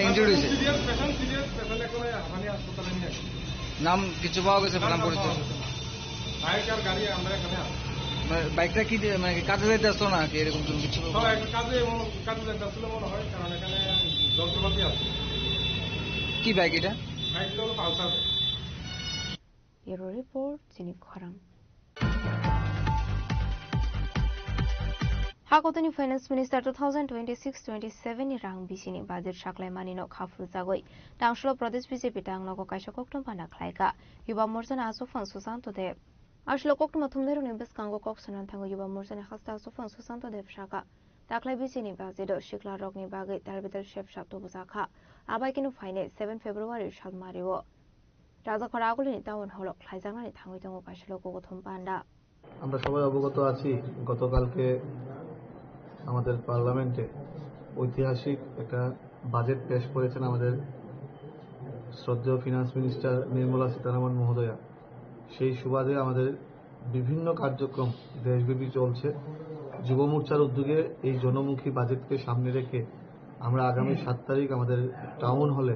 ইনজুরি হয়েছে? পেশেন্ট সিরিয়াস, পেশেন্ট এখন হানি হাসপাতালে নিয়ে আসছে। নাম কিছু পাওয়া গেছে? নাম পরিচয়? বাইক আর গাড়ি আমরা এখানে আসছি। বাইকটা কি মানে কাজে যেতে আসতো না কি এরকম কিছু? কাজে যেতে আসছিল মনে হয়, কারণ এখানে যন্ত্রপাতি আছে। কি বাইক এটা? বাইকটা হলো পালসার। ব্যুরো রিপোর্ট জিনিক খরাং। Hakotani Finance Minister 2026-27 ni rang bisini budget saklai manino khafru jagoi Tangshlo Pradesh BJP tang nogo kaisa koktom pana khlaika Yuba Morjana Asofan Susanto Dev Ashlo koktom thumneru ni beskango koksanan thango Yuba Morjana khasta Asofan Susanto Dev shaka taklai bisini budget shikla rokni bagai tarbitar shep shapto buzakha abai kinu faine 7 February shal mariwo Raja Koraguli ni tawon holo khlaijangna ni thangoi tango kaislo kogothum panda আমরা সবাই অবগত আছি গতকালকে আমাদের পার্লামেন্টে ঐতিহাসিক একটা budget পেশ করেছেন আমাদের শ্রদ্ধেয় ফিনান্স মিনিস্টার নির্মলা সীতারামন মহোদয়া। সেই সুবাদে আমাদের বিভিন্ন কার্যক্রম দেশব্যাপী চলছে। যুব মোর্চার উদ্যোগে এই জনমুখী বাজেটকে সামনে রেখে আমরা আগামী 7 তারিখ আমাদের টাউন হলে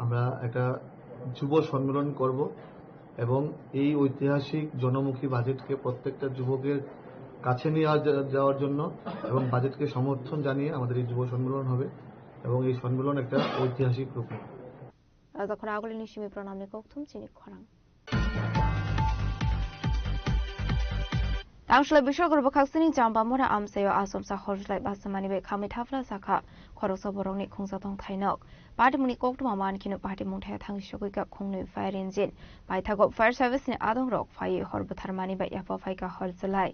আমরা একটা যুব সম্মেলন করব এবং এই ঐতিহাসিক জনমুখী বাজেটকে প্রত্যেকটা যুবকের কাছে নিয়ে যাওয়ার জন্য এবং বাজেটকে সমর্থন জানিয়ে আমাদের এই যুব সম্মেলন হবে এবং এই সম্মেলন একটা ঐতিহাসিক রূপ নেবে। Raja Koraguli ni shimi pranamni kokthum jinik khorang Tangshlo bishogor bokhaksini jambamora amsayo asomsa horjlai basamani be khami thafla sakha khoroksa borongni khungsatong thainok Partimuni koktuma mankinu partimung thaya thangshogoi ka khungni fire engine baithago fire service ni adong rok phai horbotharmani ba yapo phai ka horjlai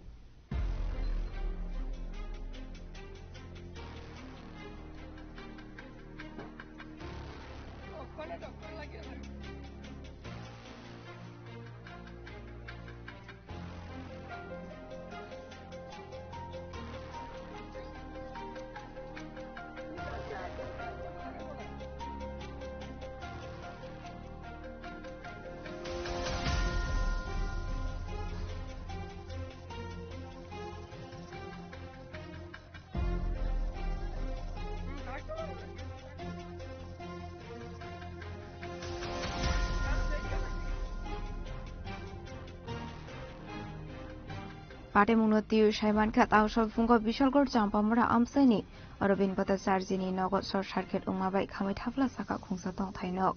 Pate munoti Shaiman Kat Ausho Fungo Bishalgor Jampamura Amsani Arabin Bata Sarjini Nogot Sor Sharket Umabai Kamit Havla Saka Kungsatong Thainok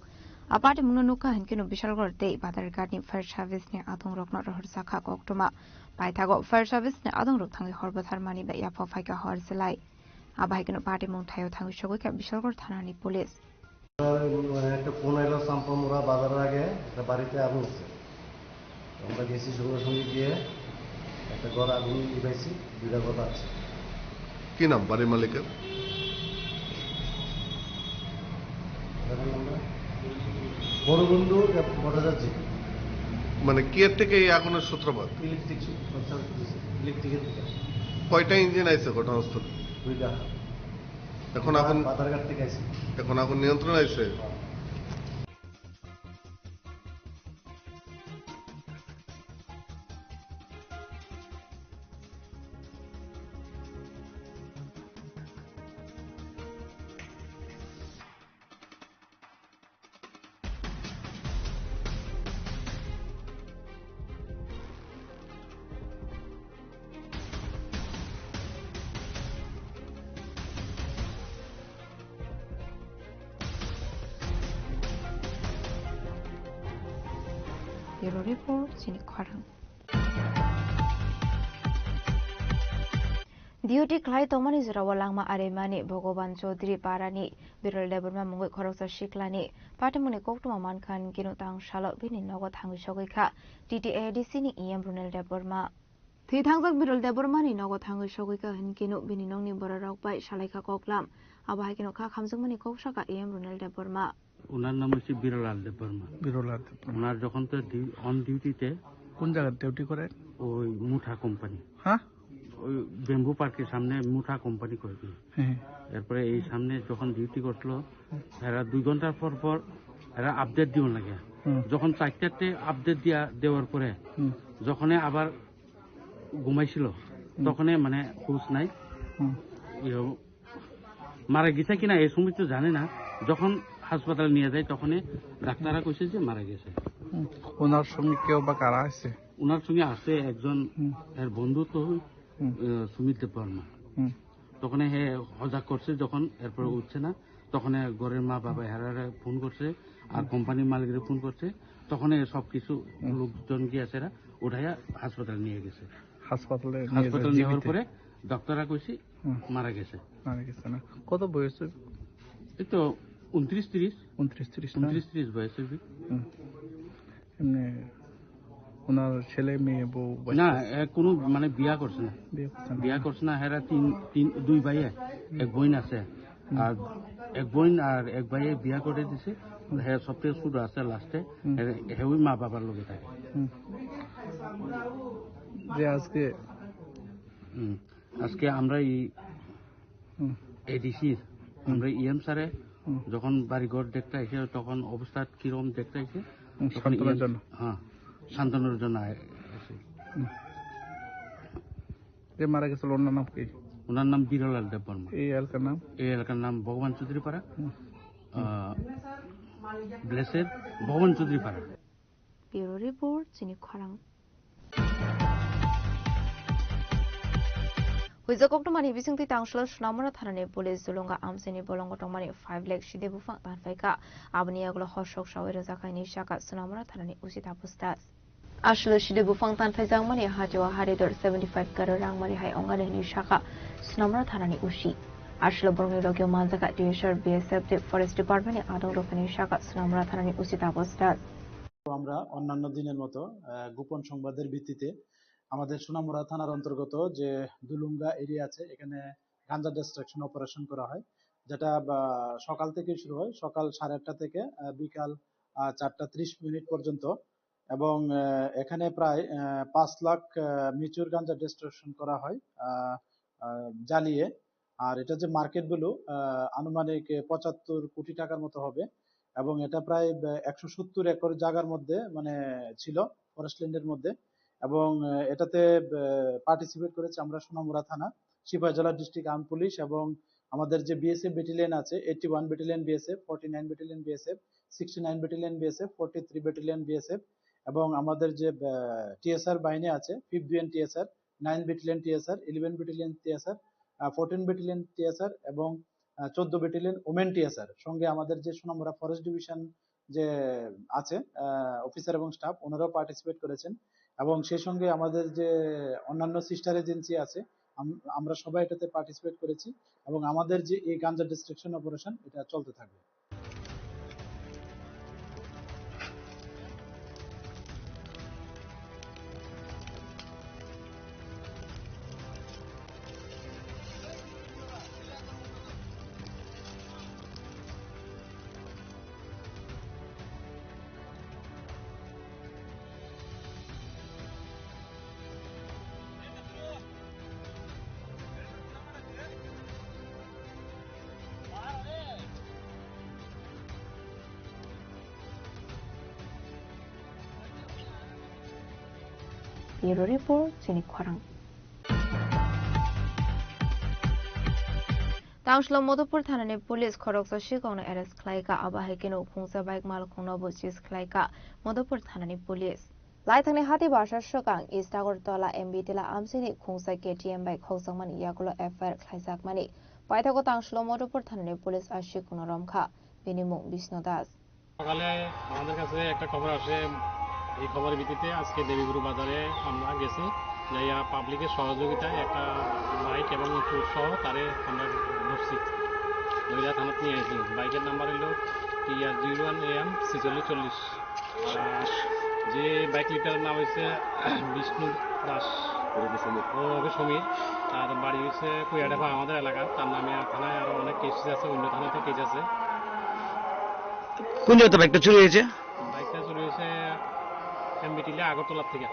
Apate Mununuka Hankino Bishalgor Day Badar Garden Fire Service ni Adong Rok Not Saka Koktuma Baitago Fire Service ni Adong Rok Tangi Horbat Harmani Ba Yapo Faika Horselai Abaikino Pate Muntayo Tangi Shogika Bishalgor Thanani Police একটা phone এলো সাম্পামুরা বাজারের আগে একটা বাড়িতে আগুন হচ্ছে আমরা গেছি সঙ্গে সঙ্গে গিয়ে একটা ঘর আগুন নিভাইছি দুইটা ঘর আছে কি নাম বাড়ির মালিকের বড় বন্ধু ভট্টাচার্য মানে কি এর থেকে এই আগুনের সূত্রপাত ইলেকট্রিকের থেকে কয়টা ইঞ্জিন আইছে ঘটনাস্থলে দুইটা এখন আগুন বাজারঘাট থেকে আইছে এখন আগুন নিয়ন্ত্রণ আইছে Bureau Report Jinik Khorang Duty Klai Tomani Zurawa Langma Aremani Bhogoban Chaudhary Parani Birol Deborma Mungoi Khoroksa Shiklani Patimuni Koktuma Mankan Ginutang Shalok Bini Nogot Hangi Shogika TTADC ni EM Brunel Deborma Thitangjak Birol Deborma ni Nogot Hangi Shogika Hinkinu Bini Nongni Borarok Bai Shalaika Koklam Abahikino Ka Khamjungmani Kokshaka EM Brunel Deborma ওনার নাম হচ্ছে বিরলাল দেববর্মা। বিরলাল ওনার যখন তো on ডিউটিতে কোন জায়গায় duty করেন ওই মুঠা কোম্পানি হ্যাঁ ওই বেম্বু পার্কের সামনে মুঠা কোম্পানি করে হ্যাঁ এরপরে এই সামনে যখন ডিউটি করছিল এরা 2 ঘন্টার পর এরা আপডেট দিও লাগে যখন 4টাতে আপডেট দেওয়ার পরে যখন আবার ঘুমাইছিল তখন মানে হুশ নাই, মারা গেছে কিনা এই সময় তো জানে না। যখন হাসপাতালে নিয়ে যায় তখন ডাক্তাররা কইছে যে মারা গেছে। ওনার সঙ্গে কেউ বা কারা আছে? ওনার সঙ্গে আছে একজন এর বন্ধু, তো সুমিত দেববর্মা। তখন হে হজা করছে, যখন এরপর উঠছে না তখন ঘরের মা বাবা হেরারে ফোন করছে আর কোম্পানির মালিকের ফোন করছে, তখন সবকিছু লোকজন গিয়েছে উঠাইয়া হাসপাতালে নিয়ে গেছে। হাসপাতালে নেওয়ার পরে ডক্টররা কইছে মারা গেছে। না কত বয়স? এই তো 29-30 বয়স। ওনার ছেলে মেয়ে বউ? না, কোনো মানে বিয়া করছে না। হেরা দুই ভাই এক বোন আছে, আর এক বোন আর এক ভাই বিয়া করে দিছে। হ্যাঁ, সবচেয়ে ছোট আছে লাস্টে, হেউই মা বাবার লোকে থাকে। যে আজকে আমরা এডিসির আমরা ইএম স্যারে যখন বাড়িঘর দেখতে আসে তখন অবস্থা কিরকম দেখতে আসে, সান্ত্বনার জন্য যে মারা গেছিল ওনার নাম কি? ওনার নাম বিরলাল দেববর্মা। এই এলাকার নাম ভগবান চৌধুরী পাড়া, ব্লেসের ভগবান চৌধুরী পাড়া। ব্যুরো রিপোর্ট চিনি খরাং। হুইজাককটমানি বিসিংতি তাংশল সুনামরা থানানি পুলিশ জুলুঙ্গা আমসেনি বলঙ্গটমানি 5 লাখ সিদে বুফাং তানফাইকা আবনি আগলো হশক সাওয়ে রজাখাইনি শাকা সুনামরা থানানি উসিতা পুস্তাস আসলে সিদে বুফাং তানফাইজাংমানি হাজোয়া হারিদর 75 কারো রাংমারি হাই অঙ্গানি শাকা সুনামরা থানানি উসি আসলে বরংনি লগিও মানজাকা টিএসআর বিএসএফ ফরেস্ট ডিপার্টমেন্টে আদং রফানি শাকা সুনামরা থানানি উসিতা পুস্তাস। আমরা অন্যান্য দিনের মতো গোপন সংবাদের ভিত্তিতে আমাদের সোনামুড়া থানার অন্তর্গত যে দুলুঙ্গা এরিয়া আছে, এখানে গাঞ্জা ডিস্ট্রাকশন অপারেশন করা হয়, যেটা সকাল থেকে শুরু হয়, সকাল 8:30 থেকে বিকাল 4:30 পর্যন্ত। এবং এখানে প্রায় 5 লাখ মিচুর গাঞ্জা ডিস্ট্রাকশন করা হয় জ্বালিয়ে। আর এটা যে মার্কেট ভ্যালু আনুমানিক 75 কোটি টাকার মতো হবে, এবং এটা প্রায় 170 একর জায়গার মধ্যে মানে ছিল, ফরেস্ট ল্যান্ডের মধ্যে। এবং এটাতে পার্টিসিপেট করেছে আমরা সোনামুড়া থানা, সিপাহীজলা ডিস্ট্রিক্ট আর্ম পুলিশ, এবং আমাদের যে বিএসএফ ব্যাটালিয়ন আছে 81 battalion BSF, 49 battalion BSF, 69 battalion BSF, 43 battalion BSF, এবং আমাদের যে টিএসআর বাহিনী আছে 5th division TSR, 9 battalion TSR, 11 battalion TSR, 14 battalion TSR এবং 14 ব্যাটালিয়ন ওমেন টিএসআর। সঙ্গে আমাদের যে সোনামুড়া ফরেস্ট ডিভিশন যে আছে অফিসার এবং স্টাফ, ওনারাও পার্টিসিপেট করেছেন। এবং সেই সঙ্গে আমাদের যে অন্যান্য সিস্টার এজেন্সি আছে, আমরা সবাই এটাতে পার্টিসিপেট করেছি, এবং আমাদের যে এই গাঞ্জা ডিস্ট্রাকশন অপারেশন এটা চলতে থাকবে। ব্যুরো রিপোর্ট চিনি খরাং। तांशलो मधुपुर थानानि पुलिस खरगसा सिगाङावनो एरेस्ट खालायगा आबाहायकेनो खुंसा बाइक मालखौनोबो सिज खालायगा मधुपुर थानानि पुलिस लाइथांनि हाति बासा सिगां इस्ट आगरतला एमबिटिला आमसिनि खुंसा केटीएम बाइक हौजांमानि यागुलो एफआईआर खालायजागमानि पाइथागो तांशलो मधुपुर थानानि पुलिस आशि कुनो रमखा बेनि मुं बिष्णु दास। সকালে আমাদের কাছে একটা খবর আসে, এই খবরের ভিত্তিতে আজকে দেবীগুরু বাজারে আমরা গেছি, যাইয়া পাবলিকের সহযোগিতায় একটা বাইক এবং চোর সহ তারে আমরা ধরছি, মহিলা থানাত নিয়ে আসি। বাইকের নাম্বার হলো TR01AM 4640। যে বাইক লিটারের নাম হচ্ছে বিষ্ণু দাস ওরফে সমীর, তার বাড়ি হচ্ছে কুয়াডাফা আমাদের এলাকা। তার নামে থানায় আরো অনেক কেস আছে, অন্য থানাতে কেস আছে। কোন জায়গাতে বাইকটা চুরি হয়েছে? বাইকটা চুরি হয়েছে এমবিটিলে আগরতলার থেকে,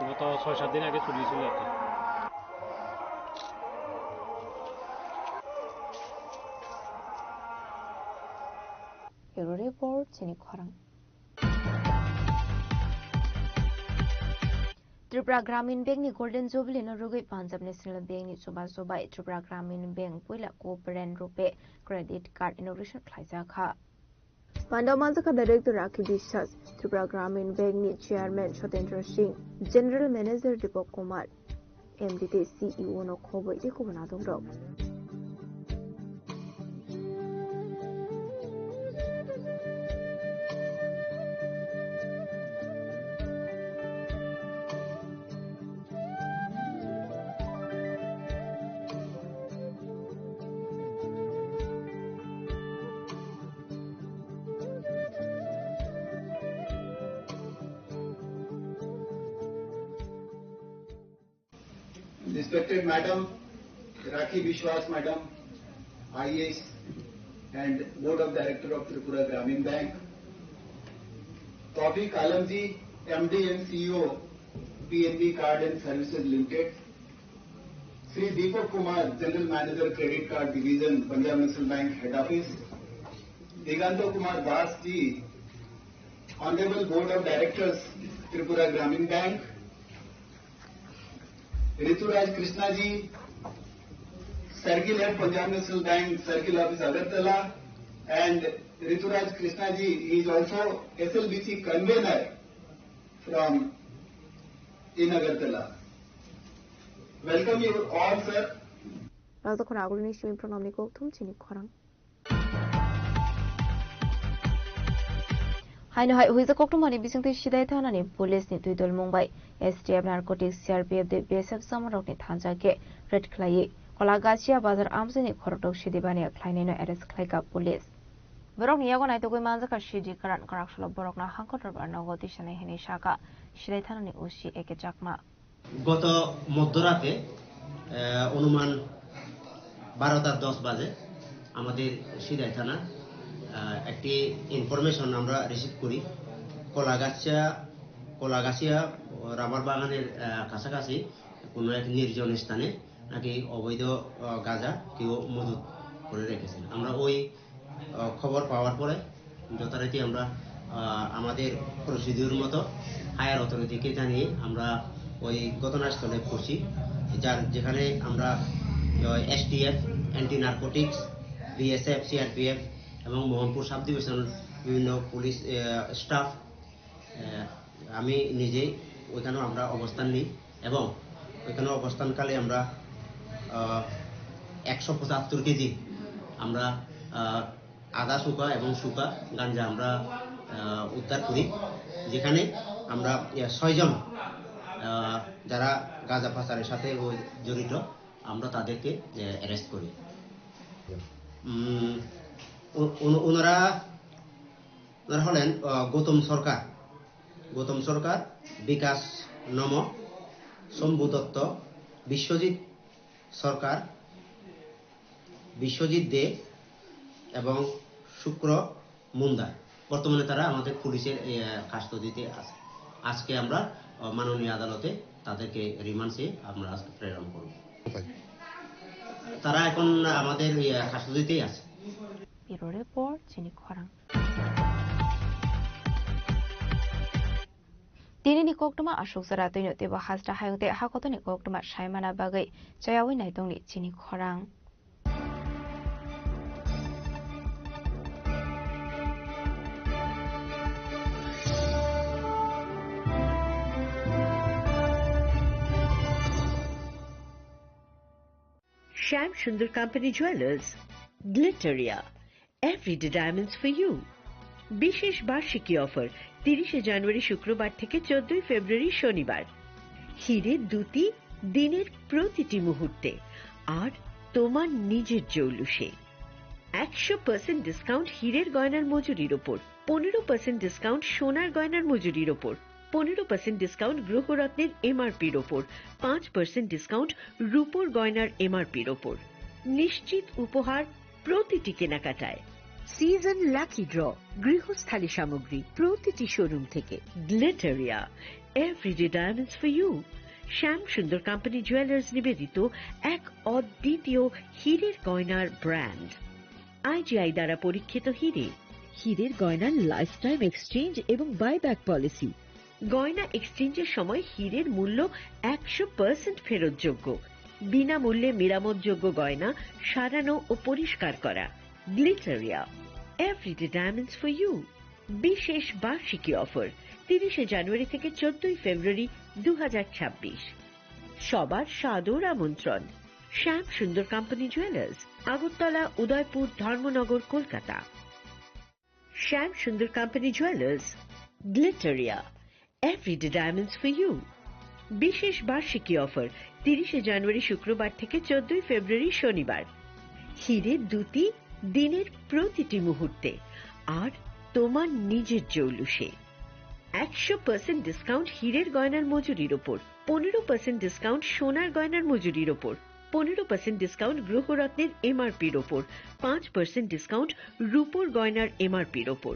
গত 6-7 দিন আগে চুরি ছিল আর কি। Bureau Report Chini Khorang. Tripura Gramin Bank ni Golden Jubilee no Rugoi Punjab National Bank ni Sobai Tripura Gramin Bank Puila Cooperant Rupe Credit Card Inauguration Khlaija kha. Pandau Manjaka Director Rakhi Bishwas, Tripura Gramin Bank ni Chairman Shatendra Singh, General Manager Deepak Kumar, MDT CEO no Khoboi Dekubana Dongro. Respected Madam Rakhi Bishwas, Madam IAS and Board of Director of Tripura Gramin Bank, Tawfiq Alamji, MD and CEO, PNB Card and Services Limited, Sri Deepak Kumar, General Manager Credit Card Division, Punjab National Bank Head Office, Diganto Kumar Das Ji, Honorable Board of Directors, Tripura Gramin Bank, Rituraj Krishna Ji, Circle Head Punjab National Bank, Circle Office Agartala, and Rituraj Krishna Ji is also SLBC convener from in Agartala. Welcome you all, sir. Razakon Agulini Shim Pronami Goktum Chini Khorang. Haino hai huiza koktumani bisingti shidai thanani police ni tuidol Mumbai STF narcotics CRPF de BSF samarok ni thanjake red khlai kolagasia bazar amsini khorotok shidibani khlaini no arrest khlaika police borok ni yago nai to goi manjaka shidi karan karaksholo borok na hangkotor bar nogoti shane hini shaka shidai thanani ushi eke jakma গত মধ্যরাতে অনুমান 12:10 বাজে আমাদের সিদাই থানা একটি information আমরা receive করি Kalagachhia rubber বাগানের কাছাকাছি কোনো এক নির্জন স্থানে নাকি অবৈধ গাঁজা কেউ মজুত করে রেখেছেন আমরা ওই খবর পাওয়ার পরে যথারীতি আমরা আমাদের প্রসিডিউর মতো হায়ার অথরিটিকে জানিয়ে আমরা ওই ঘটনাস্থলে পৌঁছি যেখানে আমরা STF anti narcotics BSF CRPF এবং মোহনপুর সাব ডিভিশনাল বিভিন্ন পুলিশ স্টাফ আমি নিজেই ওইখানেও আমরা অবস্থান নিই এবং ওইখানে অবস্থানকালে আমরা 175 কেজি আমরা আদা শুকা এবং শুকা গাঞ্জা আমরা উদ্ধার করি যেখানে আমরা 6 জন যারা গাঁজা পাচারের সাথে জড়িত আমরা তাদেরকে অ্যারেস্ট করি ওনারা হলেন গৌতম সরকার বিকাশ নম শম্ভু দত্ত বিশ্বজিৎ সরকার বিশ্বজিৎ দে এবং শুক্র মুন্দা বর্তমানে তারা আমাদের পুলিশের কাস্টডিতে আছে আজকে আমরা মাননীয় আদালতে তাদেরকে রিমান্ডে আমরা আজকে প্রেরণ করব তারা এখন আমাদের কাস্টডিতেই আছে Bureau Report Chini Khorang. Dini ni koktuma ashok sara toino teba hasda hayongte hakoto ni koktuma shaimana bagai chayawi naitong ni Chini Khorang. Shyam Sundar Company Jewelers, Glitteria, Everyday Diamonds for you. বিশেষ বার্ষিকী offer 30 জানুয়ারি শুক্রবার থেকে 14 ফেব্রুয়ারি শনিবার হিরে দুটি দিনের প্রতিটি মুহূর্তে আর তোমার নিজের জৌলুসে 100% ডিসকাউন্ট হিরের গয়নার মজুরির উপর 15% ডিসকাউন্ট সোনার গয়নার মজুরির উপর 15% ডিসকাউন্ট গ্রহরত্নের এমআরপির উপর 5% ডিসকাউন্ট রূপোর গয়নার এমআরপির উপর নিশ্চিত উপহার প্রতিটি কেনাকাটায় সিজন লাকি ড্র গৃহস্থালী সামগ্রী প্রতিটি শোরুম থেকে Glitteria everyday diamonds for you Shyam Sundar company jewellers নিবেদিত এক অদ্বিতীয় হীরের গয়নার ব্র্যান্ড আইজিআই দ্বারা পরীক্ষিত হিরে হীরের গয়নার লাইফ টাইম এক্সচেঞ্জ এবং বাইব্যাক পলিসি। গয়না এক্সচেঞ্জের সময় হীরের মূল্য 100% ফেরতযোগ্য। বিনামূল্যে মেরামতযোগ্য গয়না সারানো ও পরিষ্কার করা। Glitteria, everyday diamonds for you. বিশেষ বার্ষিকী অফার 30 জানুয়ারি থেকে 14 ফেব্রুয়ারি 2026। সবার সাদর আমন্ত্রণ। Shyam Sundar company jewellers, Agartala, Udaipur, Dharmanagar, Kolkata. Shyam Sundar company jewellers, Glitteria, everyday diamonds for you. বিশেষ বার্ষিকী অফার 30 জানুয়ারি শুক্রবার থেকে 14 ফেব্রুয়ারি শনিবার। হীরের দ্যুতি দিনের প্রতিটি মুহূর্তে, আর তোমার নিজের জৌলুসে। 100% ডিসকাউন্ট হীরের গয়নার মজুরির ওপর, 15% ডিসকাউন্ট সোনার গয়নার মজুরির ওপর, 15% ডিসকাউন্ট গ্রহরত্নের এমআরপির ওপর, 5% ডিসকাউন্ট রূপোর গয়নার এমআরপির ওপর।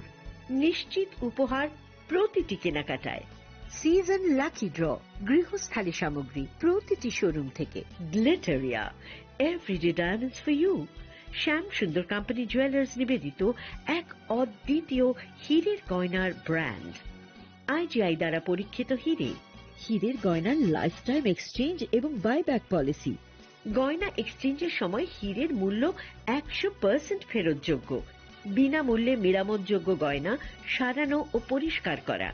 নিশ্চিত উপহার প্রতিটি কেনাকাটায়। সিজন লাকি ড্র, গৃহস্থালী সামগ্রী প্রতিটি শোরুম থেকে। Glitteria, everyday diamonds for you. Shyam Sundar company jewellers নিবেদিত এক অদ্বিতীয় হীরের গয়নার ব্র্যান্ড। আইজিআই দ্বারা পরীক্ষিত হীরে। হীরের গয়নার লাইফ টাইম এক্সচেঞ্জ এবং বাইব্যাক পলিসি। গয়না এক্সচেঞ্জের সময় হীরের মূল্য 100% ফেরতযোগ্য। বিনামূল্যে মেরামতযোগ্য গয়না সারানো ও পরিষ্কার করা।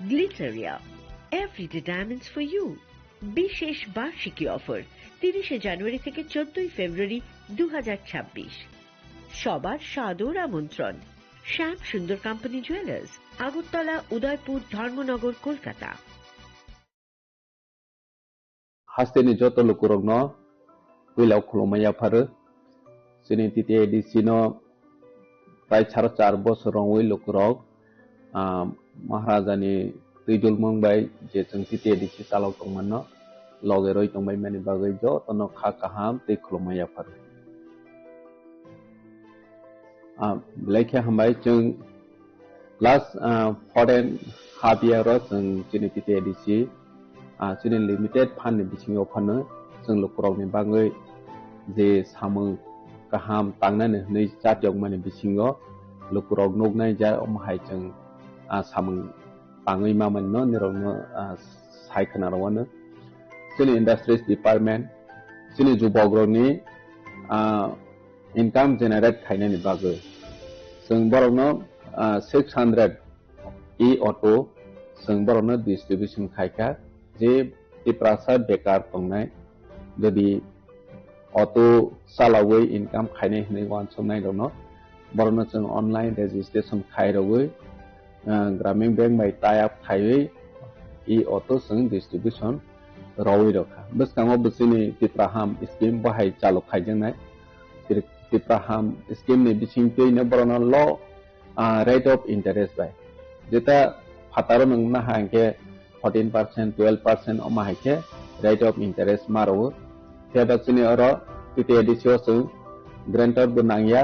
Glitteria, everyday diamonds for you. বিশেষ বার্ষিকী অফার 30 জানুয়ারি থেকে 14 ফেব্রুয়ারি 2026। সবার সাদর আমন্ত্রণ। Shyam Sundar company jewellers, Agartala, Udaipur, Dharmanagar, Kolkata. হাস্তেনি যত লোকরগ্ন কইলাও খুলমাইয়া ফারো সিনি তিতে এডিসিনো প্রায় 4.5 বছর ওই লোকরগ महाराजानि दैदुल मंबाय जे जों तिते एडिसि चालाव दंमोन लगे रय दंबाय माने बागै जतनो खा काहाम दै खुलमाया फार लेखे हमबाय जों लास्ट फरेन हाफ इयार जों जोंनि तिते एडिसि जोंनि लिमिटेड फान्ड बिथिङाव फानो जों लोकरावनि बागै जे सामो काहाम तांनानै नै जातियाव माने बिथिङाव लोकराव नगनाय जा अमहाय जों सामों पांगै मामोन न निरावनो सायखनारावनो जोंनि इंडस्ट्रीज डिपार्टमेंट जोंनि जुबग्रनि इनकाम जेनेरेट खायनायनि बागै जों बरनो 600 ई ऑटो जों बरनो डिस्ट्रीब्यूशन खायका जे तिप्रासा बेकार दंनाय जदि ऑटो सालावै इनकाम खायनाय होननाय वानसनाय दङ बरनो जों ऑनलाइन रजिस्ट्रेशन खायरावै ग्रामीण बैंक बाय टाइप खायै ई ऑटो जों डिस्ट्रीब्यूशन रावै रखा बसकाङाव बसिनि तिप्राहाम स्कीम बाहाय चालु खायजोंनाय तिप्राहाम स्कीम नि बिथिं पेनो बरनो ल रेट ऑफ इंटरेस्ट बाय जेता फातारो नंगना हांके 14% 12% अमाहायके रेट ऑफ इंटरेस्ट मारो तेबासिनि अरो तिते एडिसियो जों ग्रांटर बनांया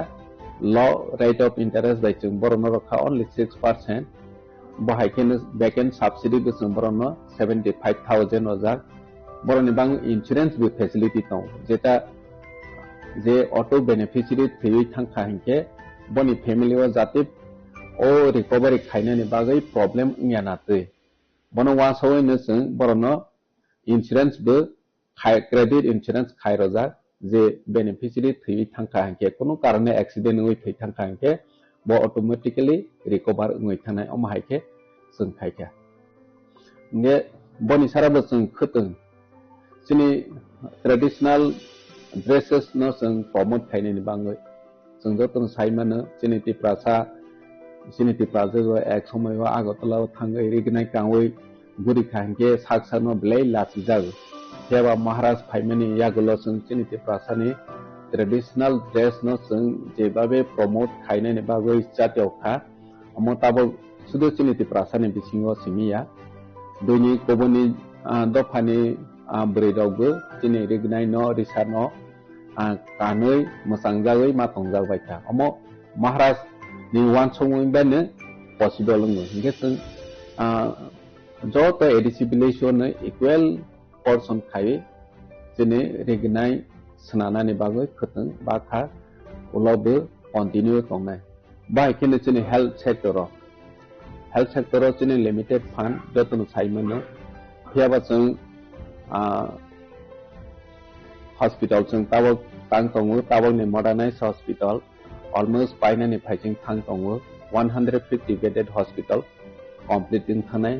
ल रेट ऑफ इंटरेस्ट बाय जों बरनो रखा only 6% बाहायकेनो बैकएंड सब्सिडी जों बरनो 75,000 हजार बरनि बां इंश्योरेंस बे फैसिलिटी दं जेता जे ऑटो बेनिफिशियरी थेयै थांखा हंके बनि फैमिलीवा जाते ओ रिकवरी खायनानि बागै प्रॉब्लम इयानाते बनो वासोयनो जों बरनो इंश्योरेंस बे क्रेडिट इंश्योरेंस खायरोजा जे बेनिफिशियरी थेयै थांखा हंके कोनो कारणे एक्सीडेंट होय थै थांखा हंके बो ऑटोमेटिकली रिकवर होय थानाय अमाहायके जों खायका ने बनि साराबो जों खतों जोंनि ट्रेडिशनल ड्रेसेस न जों प्रमोट खायनायनि बागै जों जतन सायमानो जोंनि तिप्राजो एक समयवा आगरतलाव थाङै रिगनाय कावै गुरि खांके साकसानो ब्लै लासि जागो तेवा महाराज फाइमानि यागुलो जों जोंनि तिप्रासानि ट्रेडिशनल ड्रेस न जों जेबाबे प्रमोट खायनायनि बागै जातियाव खा अमताबो सुदु जोंनि तिप्रासानि बिथिङाव सिमिया दुनि कोबनि दफानि ब्रेदावबो जोंनि रिगनाय न रिसा न कानै मोसांजागै मातंजाबाय था अम महाराज नि वान समयबानो पसिबल नो हिंगे जों जत एडिसिबिलेशन इक्वल पर्सन खायै जोंनि रिगनाय सनानानि बागै खतों बाखा उलावबो कन्टिन्यू दंनाय बाहायखिनो जोंनि हेल्थ सेक्टराव जोंनि लिमिटेड फान्ड जतन साइमोनो हियाबा जों हॉस्पिटल जों ताबो तांग दङो ताबोनि मडार्नाइज हॉस्पिटल almost बायनानै फाइजिं थांग दङो 150 बेडेड हॉस्पिटल कमप्लीटिंग थानाय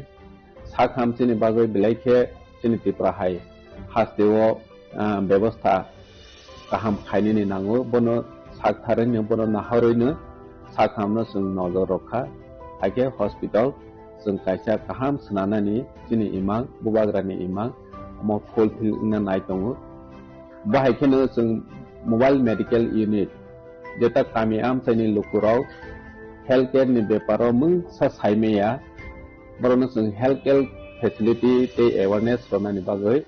साखाम जोंनि बागै बिलाइखे जोंनि तिप्राहाय हास्तेव व्यवस्था गाहाम खायनोनि नांगौ बनो सागथारैनो बनो नाहरैनो साखामनो जों नजर रखा हागे हॉस्पिटल जों कायसा गाहाम सोनानानै जोंनि इमां बुबाग्रानि इमां अमा फुलफिल नाय दङ बाहायखिनो जों मोबाइल मेडिकल यूनिट जेता कामी आमसाइनि लुकुराव हेल्थ केयर नि बेपाराव मुं सा साइमेया बरनो जों हेल्थ केयर फेसिलिटी ते अवेयरनेस रनानि बागै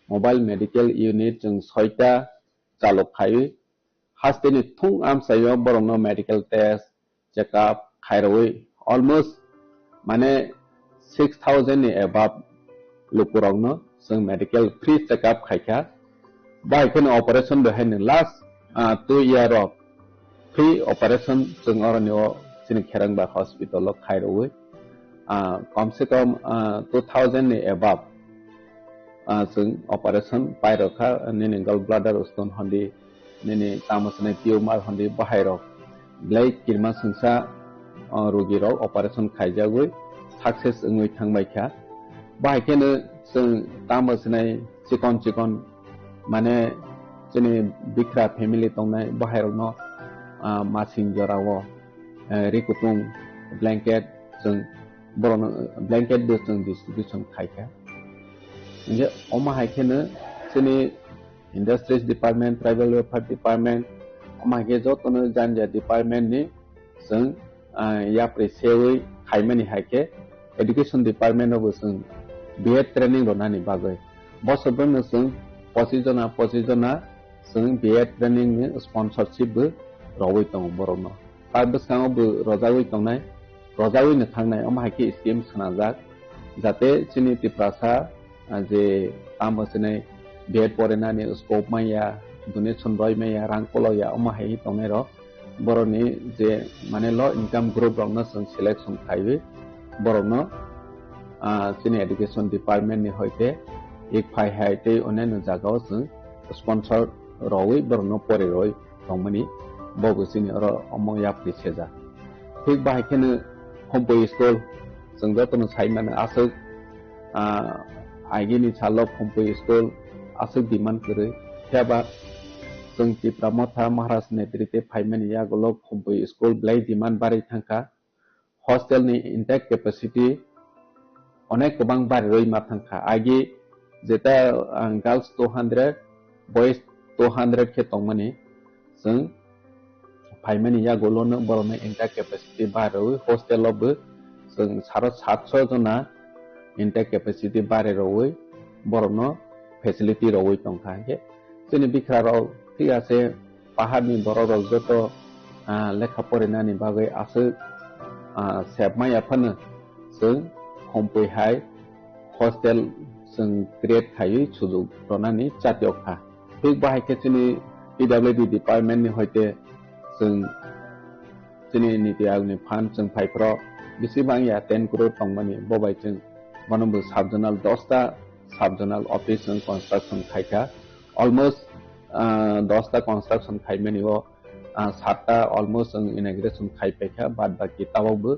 मोबाइल मेडिकल यूनिट जों 6टा चालक खायो हास्तेनि थुं आमसाइयाव बरनो मेडिकल टेस्ट चेकअप खायरवे ऑलमोस्ट माने 6000 नि अबाव लुकुरावनो जों मेडिकल फ्री चेकअप खायखा बाहायखिनो ऑपरेशन बेहायनो last 2 year of free operation जों अरनियो जोंनि खेरंबा हॉस्पिटल खायरवे कम से कम 2000 नि अबाव जों ऑपरेशन पायरखा निने गल ब्लाडर स्टोन हंदी निने तामसने ट्यूमर हंदी बाहायरो ब्लाई किरमा संसा रोगिराव ऑपरेशन खायजागै सक्सेस ओङै थांबायखा बाहायखिनो जों तामसने चिकन माने जोंनि बिख्रा फेमिली दंनाय बाहायरनो मासिं जराव रिकुटुं ब्लैंकेट जों बरनो ब्लैंकेट जों डिस्ट्रीब्यूशन खायखा जे अमा हायखेनो जोंनि industries department tribal welfare department अमा हायखे जतनो जानजा डिपार्टमेंट नि जों या प्रेसेवै खायमानि हायखे एजुकेशन डिपार्टमेंट अब जों बीएड ट्रेनिंग रनानि बागै बसबनो जों 25 जना जों बीएड ट्रेनिंग नि स्पॉन्सरशिप रवै दं बरनो पारबसाङावबो रजावै दंनाय रजावैनो थांनाय अमा हायखे स्कीम सोनाजाक जाते जोंनि तिप्रासा जे तामसने बीएड परेनानि स्कोप माया डोनेशन रय माया रांकलया अमा हाय दंनाय र बरनि जे माने लो इनकम ग्रुप रनो जों सिलेक्शन खायबे बरनो जोंनि एजुकेशन डिपार्टमेंट नि होते एक फाइ हायते अनेन जागाव जों स्पॉन्सर रवै बरनो परे रय दंमनि बगसिनि र अमया प्रिसेजा ठीक बाहायखेनो हमपो स्कूल जों जतनो साइमाने आसक आइगिनि चालक हमपो स्कूल आसक डिमांड करे थेबा जों तिप्रामथा महाराज नेतृत्वे फाइमानि यागलक हमपो स्कूल ब्लाई डिमांड बारै थांखा हॉस्टेल नि इंटेक कैपेसिटी अनेक गोबां बारै रय मा थांखा आइगि जेता गर्ल्स 200 बॉयज 200 के तंगमनि जों फाइमानि यागलनो बरनो इंटेक कैपेसिटी बारै हॉस्टेलबो जों 750 जना इंटेक कैपेसिटी बारे रवै बरनो फेसिलिटी रवै तंखा के जोंनि बिख्राराव ठीक आसे पाहाड़नि बरराव जत लेखा फरायनायनि बागै आसो सेबमायाफोरनो जों हमपैहाय हॉस्टेल जों क्रिएट खायै सुजुग रनानि जातियखा ठीक बाहायखे जोंनि पीडब्ल्यूडी डिपार्टमेंट नि होते जों जोंनि नीति आयोगनि फान्ड जों फाइफ्राव बेसेबां या 10 करोड़ तंमनि बबाय जों मनबो सबजोनाल 10टा सबजोनाल ऑफिस जों कंस्ट्रक्शन खायखा ऑलमोस्ट 10टा कंस्ट्रक्शन खायमनि वो 7टा ऑलमोस्ट जों इनॉग्रेशन खायपेखा बाद बाकी तावबो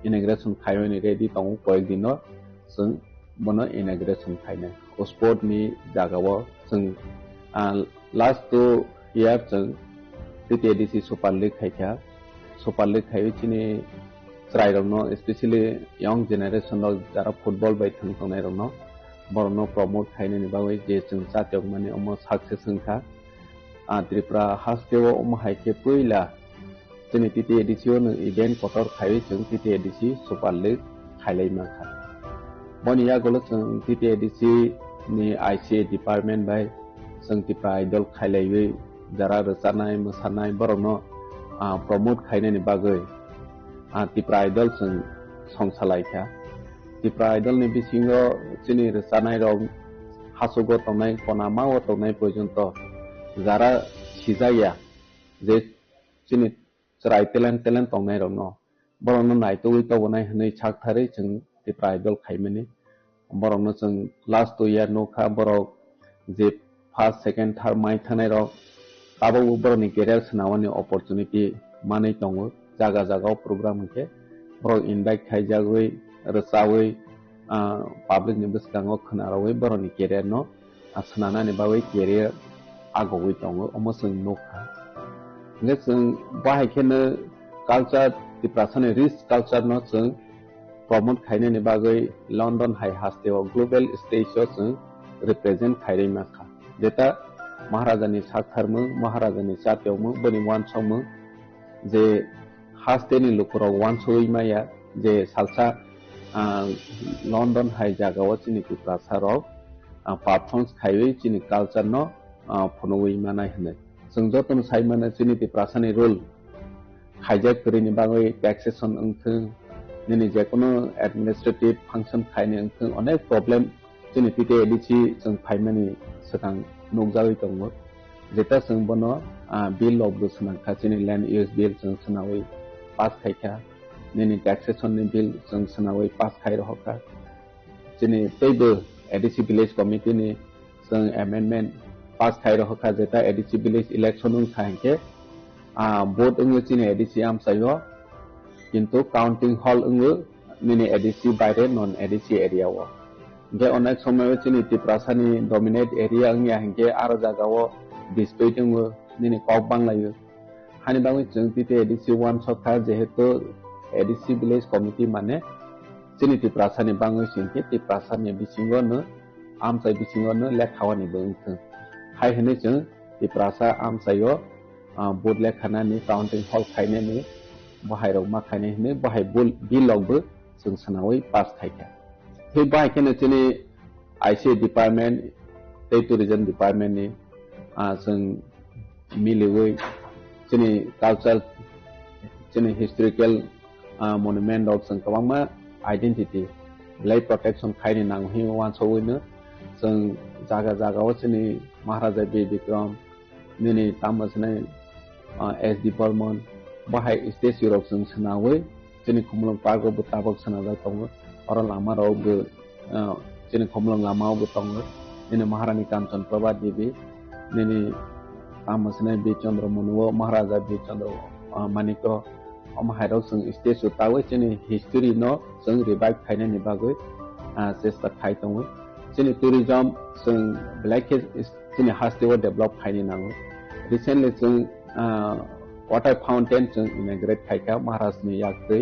इनॉग्रेशन खायमनि रेडी दं कय दिनो जों बनो इनॉग्रेशन खायने स्पोर्ट नि जागाव जों लास्ट 2 इयर जों टीटीएडीसी सुपर लीग खायखा सुपर लीग खायचिनि ट्राइरनो स्पेशली यंग जनरेशन जरा फुटबल बाय थांनायरनो बरनो प्रमोट खायनि बागै जे जों जातियक माने अम सक्सेस होनखा त्रिपुरा हास्तेव अम हायके पहिला जोंनि टीटीएडीसी नो इवेंट कटर खायै जों टीटीएडीसी सुपर लीग खायलायमाखा बनिया गलो जों टीटीएडीसी नि आईसीए डिपार्टमेंट बाय जों त्रिपुरा आइडल खायलायै जरा रोजानाय मोसानाय बरनो प्रमोट खायनि बागै त्रिपुरा आइडल जों संसालायखा त्रिपुरा आइडल नि बिसिङाव जोंनि रोजानाय रं हासुग तंनाय कनामाव तंनाय पर्यन्त जरा सिजाया जे जोंनि serai talent tongnai rok no borok no naitoi tobonai hinui sakthari cheng tribal khaimani borok no cheng last 2 year no kha borok je first second third mai thanai rok abo borok ni career sanawani opportunity manai tongo jaga jaga program ke borok invite khaijagoi rsawi public ni biskango khnarawai borok ni career no asnana ni bawi career agoi tongo omosung nokha ngesung bahai khene culture the prasane rich culture no chung promote khaine ni bagai London High Hasteo global stage chung represent khaire makha jeta महाराजा नि साखरमो महाराजा नि सातेवमो बनि वानसमो जे हास्तेनि लुखराव वानसोइ माया जे सालसा लंडन हाइ जागाव चिनि प्रासाराव परफॉर्मेंस खाइबै चिनि कल्चर न फनोइ मानाय हने जों जतन साइमाने चिनि प्रासानि रोल खाइजा करिनि बागै टैक्सेशन अंथो निनि जेकोनो एडमिनिस्ट्रेटिव फंक्शन खाइने अंथो अनेक प्रॉब्लम चिनि पिटे एडिसि जों फाइमानि सतां नोगजावै दंमोन जेता जों बनो बिल अफ बोसनाखा चिनि लैंड यूज बिल जों सनावै पास खाइखा निनि टैक्सेशन नि बिल जों सनावै पास खाइ रहका चिनि तैबो एडिसि विलेज कमिटी नि जों अमेंडमेंट पास खाइ रहका जेता एडिसि विलेज इलेक्शन नु खाइके वोट अंगो चिनि एडिसि आमसायो किन्तु काउंटिंग हॉल अंगो निनि एडिसि बाइरे नॉन एडिसि एरिया वो जे अनेक समय चिनि तिप्रासानि डोमिनेट एरिया अंगिया हंके आरो जागावो डिस्प्यूट अंगो निनि कॉप बांलायो हानि बांगै जों तिते एडिसि 1 सखा जेहेतु एडिसि विलेज कमिटी माने चिनि तिप्रासानि बांगै सिंके तिप्रासानि बिसिंगनो आमसाय बिसिंगनो लेखावानि बंथो हाय हने जों तिप्रासा आमसायो बोर्ड लेखानानि काउंटिंग हॉल खाइनेनि बाहायराव मा खाइने हने बाहाय बिलबो जों सनावै पास खाइका हे बाहाय केने चिनि आईसी डिपार्टमेंट टूरिज्म डिपार्टमेंट नि जों मिलिवै चिनि culture Chini historical monument of जों गोबां आइडेंटिटी लाइफ प्रोटेक्शन खाइने नांगहि वानसौनो जों जागा जागाव चिनि महाराजा बि विक्रम निनि तामसने एसडी बर्मन बाहाय स्टेज यूरोप जों सनावै चिनि खुमलंग पार्क बो ताबक सनाजा दङ और लामा रावबो चिनि खुमलंग लामावबो दङ निनि महारानी कांचन प्रभा देवी निनि तामसने बि चंद्र मनुव महाराजा बि चंद्र मानिक अमहायराव जों स्टेज उतावै चिनि हिस्ट्री न जों रिवाइव खाइनानि बागै चेष्टा खाइ दङ चिनि टूरिज्म जों ब्लैक चिनि हास्टेव डेभलप खाइनि नांगौ रिसेंटली जों वाटर फाउंटेन जों इनॉग्रेट खाइका महाराजनि याक्रै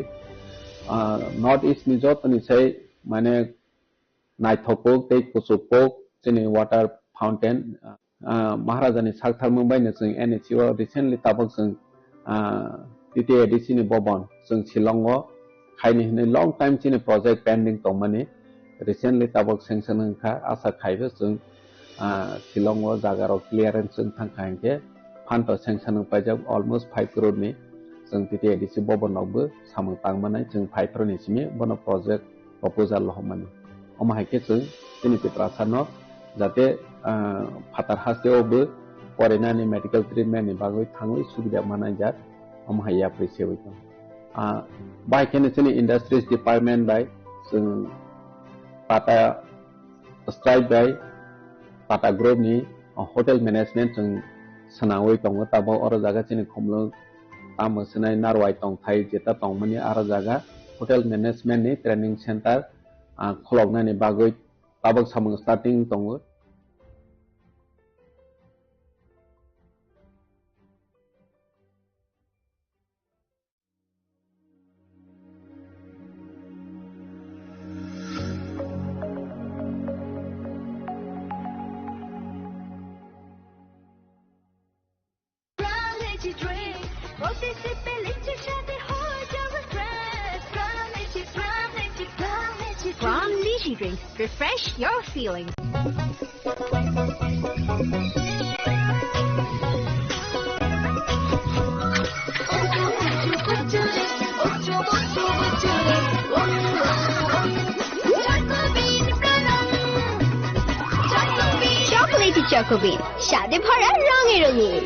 नॉर्थ ईस्ट नि जतनि साय माने नाइथोपक दै कुसुपक चिनि वाटर फाउंटेन महाराजानि साखथारमो बायनो जों एनएचओ रिसेंटली ताबक जों तिते एडिसि नि भवन जों शिलंग खाइनि हने लॉन्ग टाइम चिनि प्रोजेक्ट पेंडिंग दंमाने रिसेंटली ताबक सेंक्शन होखा आशा खाइबो जों शिलंग जागाराव क्लियरेंस जों थांखांके फंड सेंक्शन पाइजाब अलमोस्ट 5 करोड़ नि जों तिते एडिसि भवनावबो सामं तांमानाय जों 5 करोड़ निसिमि बनो प्रोजेक्ट प्रपोजल हममाने अमाहायके जों तिनि प्रासानो जाते फातार हास्तेवबो फरेनानि मेडिकल ट्रिटमेंट नि बागै थाङै सुबिदा मानाय जात अमाहाया प्रिसेवै दं बायकेने चिनि इंडस्ट्रीज डिपार्टमेंट बाय जों टाटा स्ट्राइक बाय टाटा ग्रुप नि होटल मैनेजमेंट जों सनावै दङ ताबो और जागा चिनि खमलो तामसनाय नारवाय दं थाइ जेता दंमनि आरो जागा होटल मैनेजमेंट नि ट्रेनिंग सेंटर खलबनानि बागै ताबक सामं स्टार्टिंग दङ Drink. Refresh your feelings. Chocolatey Choco Bean, স্বাদে ভরা রঙে রঙিন।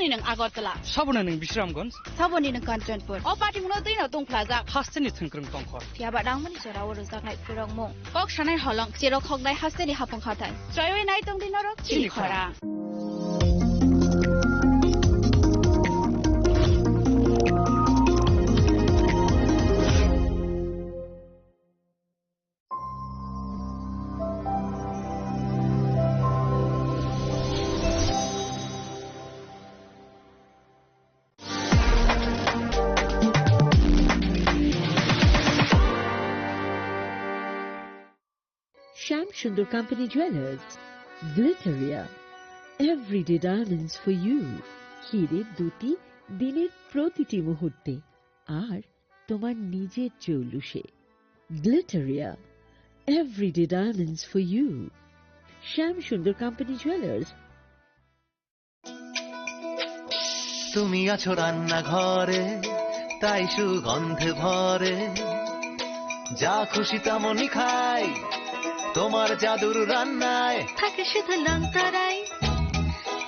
Saboni ng Agartala. Sabona ng Bisramgons. Saboni ng Kanchanpur. O pati mo na din na tong plaza. Hasteni thengkrung tongkhor. Fiaba dang man sira wala sa nai pirong mo. Kok shanai holong siro khok dai hasteni hapong khatai. Chaiwe nai tong din norok chili khora. Sham Sundar Company Jewelers, Glitteria, everyday diamonds for you. হিরের দুটি দিনের প্রতিটি মুহূর্তে আর তোমার নিজের জৌলুসে। Glitteria, everyday diamonds for you. Sham Sundar Company Jewelers. তুমি আছো রান্না ঘরে, তাই সুগন্ধে ভরে, যা খুশি তেমনই খাই তোমার জাদুর রান্নায়। থাকে শুধু লঙ্কারাই,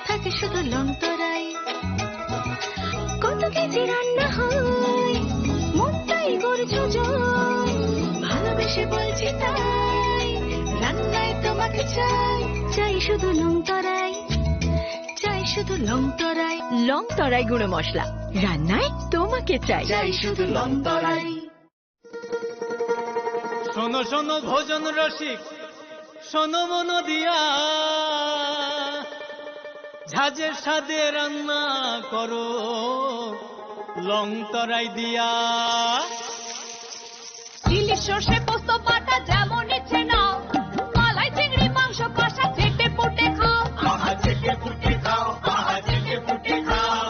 থাকে শুধু লঙ্কারাই, কত কেজি রান্না হয় মনটাই করছো জয়, ভালোবেসে বলছি তাই রান্নায় তোমাকে চাই, চাই শুধু লঙ্কারাই, চাই শুধু লঙ্কারাই, লঙ্কারাই গুঁড়ো মশলা রান্নায় তোমাকে চাই, চাই শুধু লঙ্কারাই। শোনো শোনো ভোজন রসিক, শোনো মন দিয়া, ঝাঁঝের স্বাদে রান্না করো লং তরাই দিয়া। ইলিশ সর্ষে পোস্ত বাটা যেমন ইচ্ছে নাও, মালাই চিংড়ি মাংস কষা চেটে পুটে খাও, আহা চেটে পুটে খাও, আহা চেটে পুটে খাও।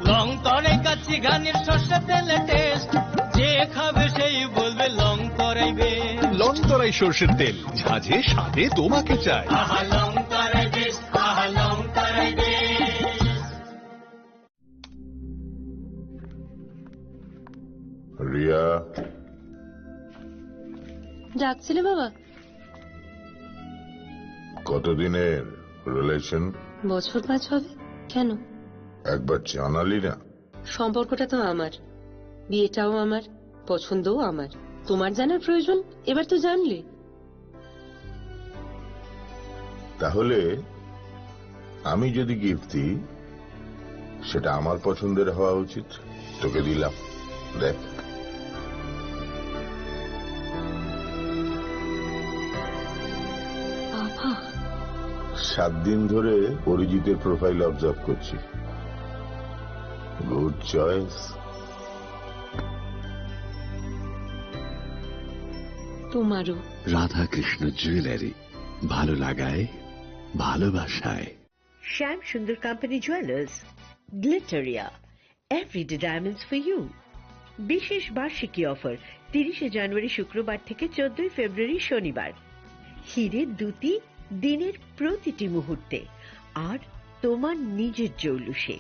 লং তরাই কাচ্চি ঘানির সর্ষে তেলে টেস্ট, যে খাবে সেই বলবে লং তরাই বেশ। লং তরাই সর্ষের তেল, ঝাঁঝে স্বাদে তোমাকে চাই। আহা লং তরাই বেশ, আহা লং তরাই বেশ। রিয়া, ডাকছিলে বাবা? কতদিনের রিলেশন? বছর 5 হবে। কেন? একবার জানালি না? সম্পর্কটা তো আমার, বিয়েটাও আমার, পছন্দও আমার। তোমার জানার প্রয়োজন, এবার তো জানলে। তাহলে আমি যদি গিফট দিই, সেটা আমার পছন্দের হওয়া উচিত। তোকে দিলাম, দেখ। বাবা, 7 দিন ধরে অরিজিতের প্রোফাইল অবজার্ভ করছি। Good choice. তোমারও। রাধা কৃষ্ণ জুয়েলারি, ভালো লাগায় ভালোবাসায়। Sham Sundar Company Jewelers, Glitteria, everyday diamonds for you. বিশেষ বার্ষিকী অফার 30 জানুয়ারি শুক্রবার থেকে 14 ফেব্রুয়ারি শনিবার। হিরের দুটি দিনের প্রতিটি মুহূর্তে আর তোমার নিজের জৌলুসে।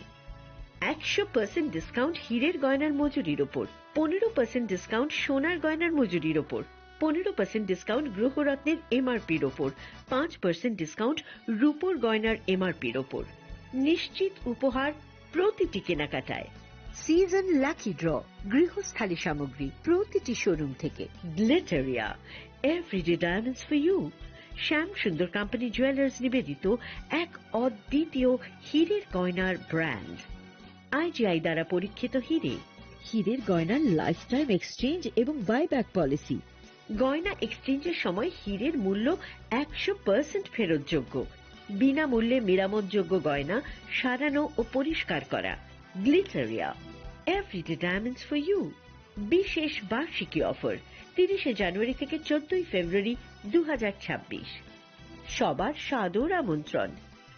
100% ডিসকাউন্ট হিরের গয়নার মজুরির ওপর, 15% ডিসকাউন্ট সোনার গয়নার মজুরির ওপর, 15% ডিসকাউন্ট গ্রহরত্নের এমআরপির ওপর, 5% ডিসকাউন্ট রূপোর গয়নার এমআরপির ওপর। নিশ্চিত উপহার প্রতিটি কেনাকাটায়। সিজন লাকি ড্র গৃহস্থালী সামগ্রী প্রতিটি শোরুম থেকে। Glitteria, everyday diamonds for you. Shyam Sundar company jewellers নিবেদিত এক অদ্বিতীয় হীরের গয়নার ব্র্যান্ড। আইজিআই দ্বারা পরীক্ষিত হিরে। হীরের গয়নার লাইফ টাইম এক্সচেঞ্জ এবং বাইব্যাক পলিসি। গয়না এক্সচেঞ্জের সময় হীরের মূল্য 100% ফেরতযোগ্য। বিনামূল্যে মেরামতযোগ্য গয়না সারানো ও পরিষ্কার করা। Glitteria, everyday diamonds for you. বিশেষ বার্ষিকী অফার 30 জানুয়ারি থেকে 14 ফেব্রুয়ারি 2026। সবার সাদর আমন্ত্রণ।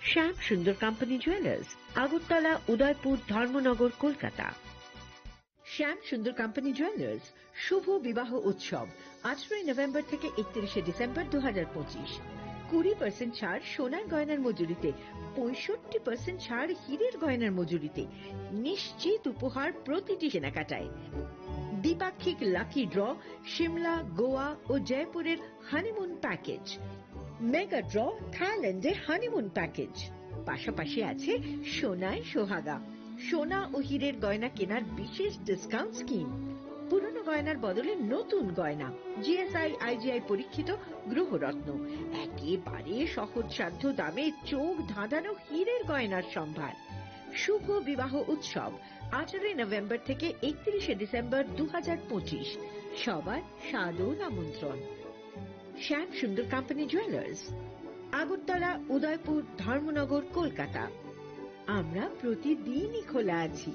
Shyam Sundar company jewellers, Agartala, Udaipur, Dharmanagar, Kolkata. Shyam Sundar company jewellers শুভ বিবাহ উৎসব 18 নভেম্বর থেকে 31 ডিসেম্বর 2025। 20% ছাড় সোনার গয়নার মজুরিতে, 65% ছাড় হীরের গয়নার মজুরিতে। নিশ্চিত উপহার প্রতিটি কেনাকাটায়। দ্বিপাক্ষিক লাকি ড্র সিমলা, গোয়া ও জয়পুরের হানিমুন প্যাকেজ। মেগা ড্র থাইল্যান্ডের হানিমুন প্যাকেজ। পাশাপাশি আছে সোনায় সোহাগা, সোনা ও হীরের গয়না কেনার বিশেষ ডিসকাউন্ট স্কিম, পুরনো গয়নার বদলে নতুন গয়না, জিএসআই আইজিআই পরীক্ষিত গ্রহরত্ন, একেবারে সহজসাধ্য দামে চোখ ধাঁধানো হীরের গয়নার সম্ভার। শুভ বিবাহ উৎসব 18 নভেম্বর থেকে 31 ডিসেম্বর 2025, সবার সাদর আমন্ত্রণ। Shyam Sundar company jewellers, Agartala, Udaipur, Dharmanagar, Kolkata. আমরা প্রতিদিনই খোলা আছি।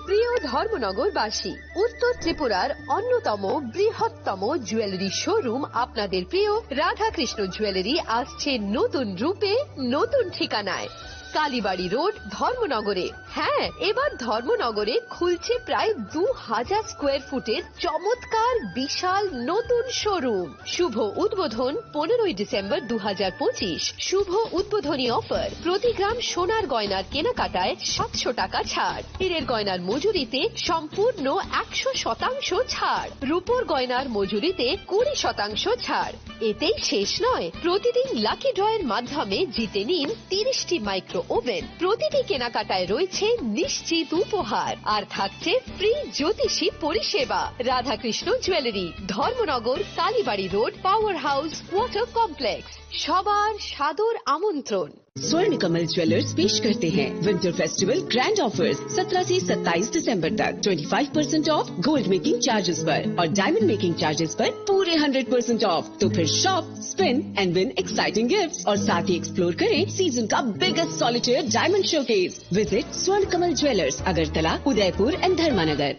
প্রিয় ধর্মনগরবাসী, উত্তর ত্রিপুরার অন্যতম বৃহত্তম জুয়েলারি শোরুম আপনাদের প্রিয় রাধাকৃষ্ণ জুয়েলারি আসছে নতুন রূপে, নতুন ঠিকানায়, কালীবাড়ি রোড, ধর্মনগরে। হ্যাঁ, এবার ধর্মনগরে খুলছে প্রায় 2000 স্কোয়ার ফুটের চমৎকার বিশাল নতুন শোরুম। শুভ উদ্বোধন 15 ডিসেম্বর 2025। শুভ উদ্বোধনী অফার, প্রতি গ্রাম সোনার গয়নার কেনাকাটায় 700 টাকা ছাড়, হীরের গয়নার মজুরিতে সম্পূর্ণ 100% ছাড়, রূপোর গয়নার মজুরিতে 20% ছাড়। এতেই শেষ নয়, প্রতিদিন লাকি ড্রয়ের মাধ্যমে জিতে নিন 30টি মাইক্রো ওভেন। প্রতিটি কেনাকাটায় রয়েছে নিশ্চিত উপহার, আর থাকছে ফ্রি জ্যোতিষী পরিষেবা। Radhakrishna jewellery, Dharmanagar, Kalibari road, power house, water complex. সবার সাদর আমন্ত্রণ। स्वर्ण कमल ज्वेलर्स पेश करते हैं विंटर फेस्टिवल ग्रैंड ऑफर्स 17 से 27 दिसंबर तक 25% ऑफ गोल्ड मेकिंग चार्जेस पर और डायमंड मेकिंग चार्जेस पर पूरे 100% ऑफ। तो फिर shop, spin and win exciting gifts और साथ ही एक्सप्लोर करें सीजन का biggest solitaire diamond showcase. Visit Swarna Kamal jewellers, Agartala, Udaipur and Dharmanagar.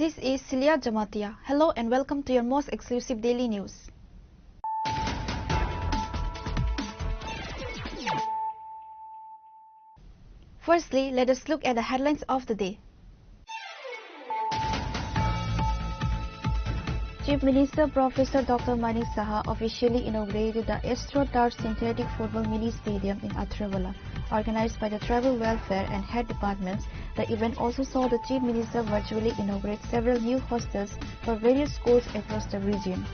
This is Celia Jamatia. Hello and welcome to your most exclusive daily news. Firstly, let us look at the headlines of the day. Chief Minister Professor Dr. Manik Saha officially inaugurated the Astro Turf Synthetic Football Mini Stadium in Athirawala. Organized by the Tribal Welfare and Head Departments, the event also saw the Chief Minister virtually inaugurate several new hostels for various schools across the region.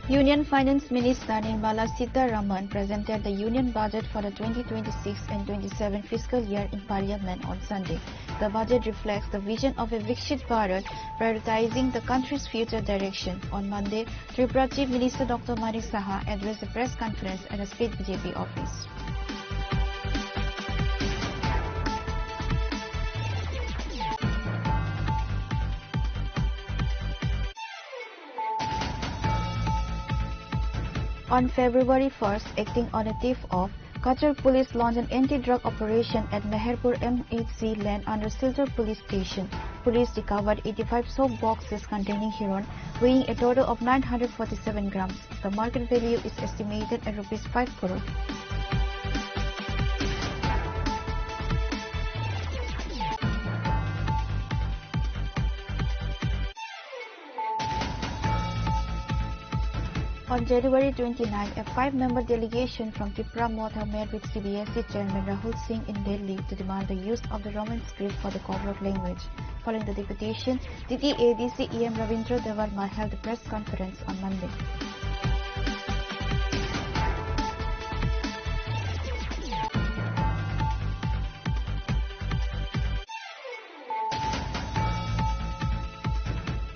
Union Finance Minister Nirmala Sitharaman presented the Union Budget for the 2026 and 27 fiscal year in Parliament on Sunday. The budget reflects the vision of a Viksit Bharat, prioritizing the country's future direction. On Monday, Tripura Chief Minister Dr. Manik Saha addressed a press conference at the State BJP office. On February 1st, acting on a tip-off, Kachar police launched an anti-drug operation at Meherpur MHC land under Silchar police station. Police recovered 85 soap boxes containing heroin, weighing a total of 947 grams. The market value is estimated at Rs 5 crore. On January 29, a 5-member delegation from Tripura Motha met with CBSE Chairman Rahul Singh in Delhi to demand the use of the Roman script for the covered language. Following the deputation, DT-ADC EM Ravindra Devarma held a press conference on Monday.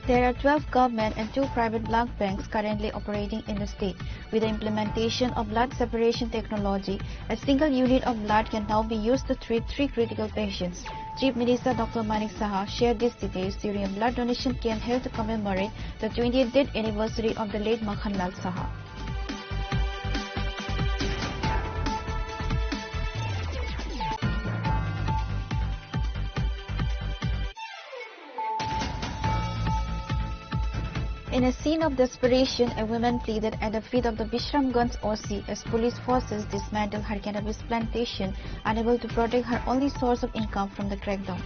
There are 12 government and 2 private blood banks currently operating in the state. With the implementation of blood separation technology, a single unit of blood can now be used to treat 3 critical patients. Chief Minister Dr. Manik Saha shared these details during a blood donation camp held to commemorate the 20th anniversary of the late Makhan Lal Saha. In a scene of desperation, a woman pleaded at the feet of the Bishramganj OC as police forces dismantled her cannabis plantation, unable to protect her only source of income from the crackdown.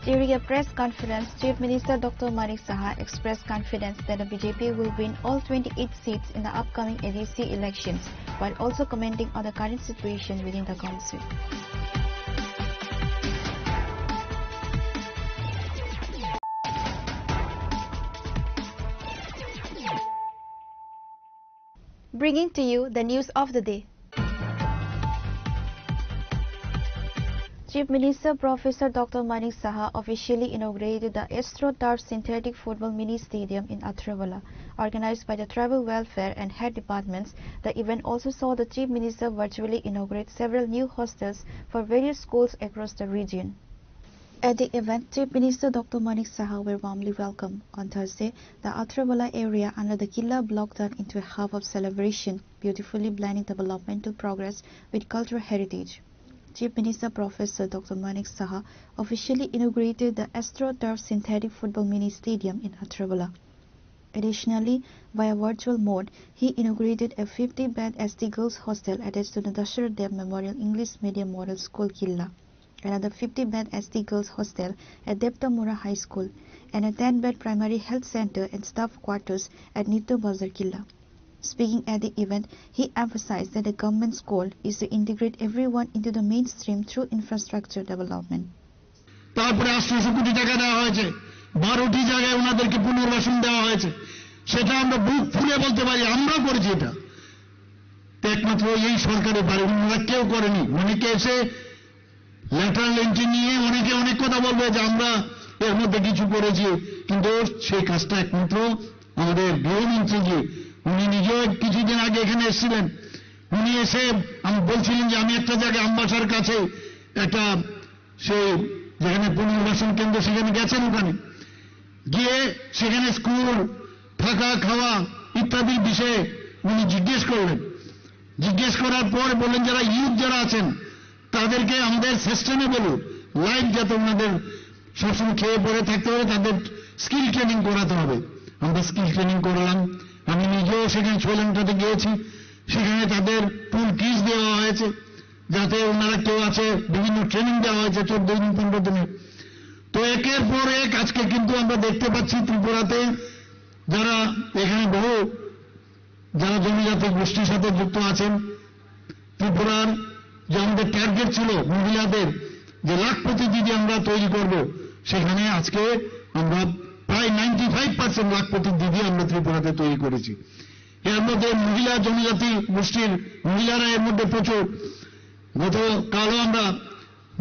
During a press conference, Chief Minister Dr. Manik Saha expressed confidence that the BJP will win all 28 seats in the upcoming ADC elections, while also commenting on the current situation within the council. Bringing to you the news of the day. Chief Minister Professor Dr. Manik Saha officially inaugurated the AstroTurf Synthetic Football Mini Stadium in Athirawala. Organized by the Tribal Welfare and Head Departments, the event also saw the Chief Minister virtually inaugurate several new hostels for various schools across the region. At the event, Chief Minister Dr. Manik Saha were warmly welcomed. On Thursday, the Athirawala area under the Killa block turned into a hub of celebration, beautifully blending developmental progress with cultural heritage. Chief Minister Professor Dr. Manik Saha officially inaugurated the AstroTurf Synthetic Football Mini Stadium in Athirawala. Additionally, via virtual mode, he inaugurated a 50-bed SD Girls Hostel attached to the Dasharat Dev Memorial English Medium Model School, Killa, another 50-bed SD Girls Hostel at Deptamura High School, and a 10-bed primary health center and staff quarters at Nitto Bazar, Killa. Speaking at the event, he emphasized that the government's goal is to integrate everyone into the mainstream through infrastructure development. তারপরে 800 কোটি টাকা দেওয়া হয়েছে, 12টি জায়গায় ওনাদেরকে পুনর্বাসন দেওয়া হয়েছে। সেটা আমরা বুক ফুলে বলতে পারি আমরা করেছি। এটা একমাত্র এই সরকারে পারে, অন্যরা কেউ করেনি। অনেকে এসে ল্যাটারাল এন্ট্রি নিয়ে অনেকে অনেক কথা বলবে যে আমরা এর মধ্যে কিছু করেছি, কিন্তু সেই কাজটা একমাত্র আমাদের গৃহমন্ত্রী, উনি নিজেও কিছুদিন আগে এখানে এসেছিলেন। উনি এসে আমি বলছিলেন যে আমি একটা জায়গায় আমবাসার কাছে একটা সেই যেখানে পুনর্বাসন কেন্দ্র সেখানে গেছেন, ওখানে গিয়ে সেখানে স্কুল থাকা খাওয়া ইত্যাদির বিষয়ে উনি জিজ্ঞেস করলেন। জিজ্ঞেস করার পর বললেন যারা ইউথ যারা আছেন তাদেরকে আমাদের সাস্টেনেবল লাইফ যাতে ওনাদের সবসময় খেয়ে পড়ে থাকতে হবে, তাদের স্কিল ট্রেনিং করাতে হবে। আমরা স্কিল ট্রেনিং করলাম। আমি নিজেও সেখানে ছোলেনটাতে গিয়েছি। সেখানে তাদের টুল কিটস দেওয়া হয়েছে যাতে ওনারা কেউ আছে, বিভিন্ন ট্রেনিং দেওয়া হয়েছে 14 দিন 15 দিনে। তো একের পর এক আজকে কিন্তু আমরা দেখতে পাচ্ছি ত্রিপুরাতে যারা এখানে বহু যারা জনজাতি গোষ্ঠীর সাথে যুক্ত আছেন, ত্রিপুরার যে আমাদের টার্গেট ছিল মহিলাদের যে লাখপতি দিদি আমরা তৈরি করব, সেখানে আজকে আমরা প্রায় 95% লাখপতি দিদি আমরা ত্রিপুরাতে তৈরি করেছি। এর মধ্যে মহিলা জনজাতি গোষ্ঠীর মহিলারা এর মধ্যে প্রচুর। গতকালও আমরা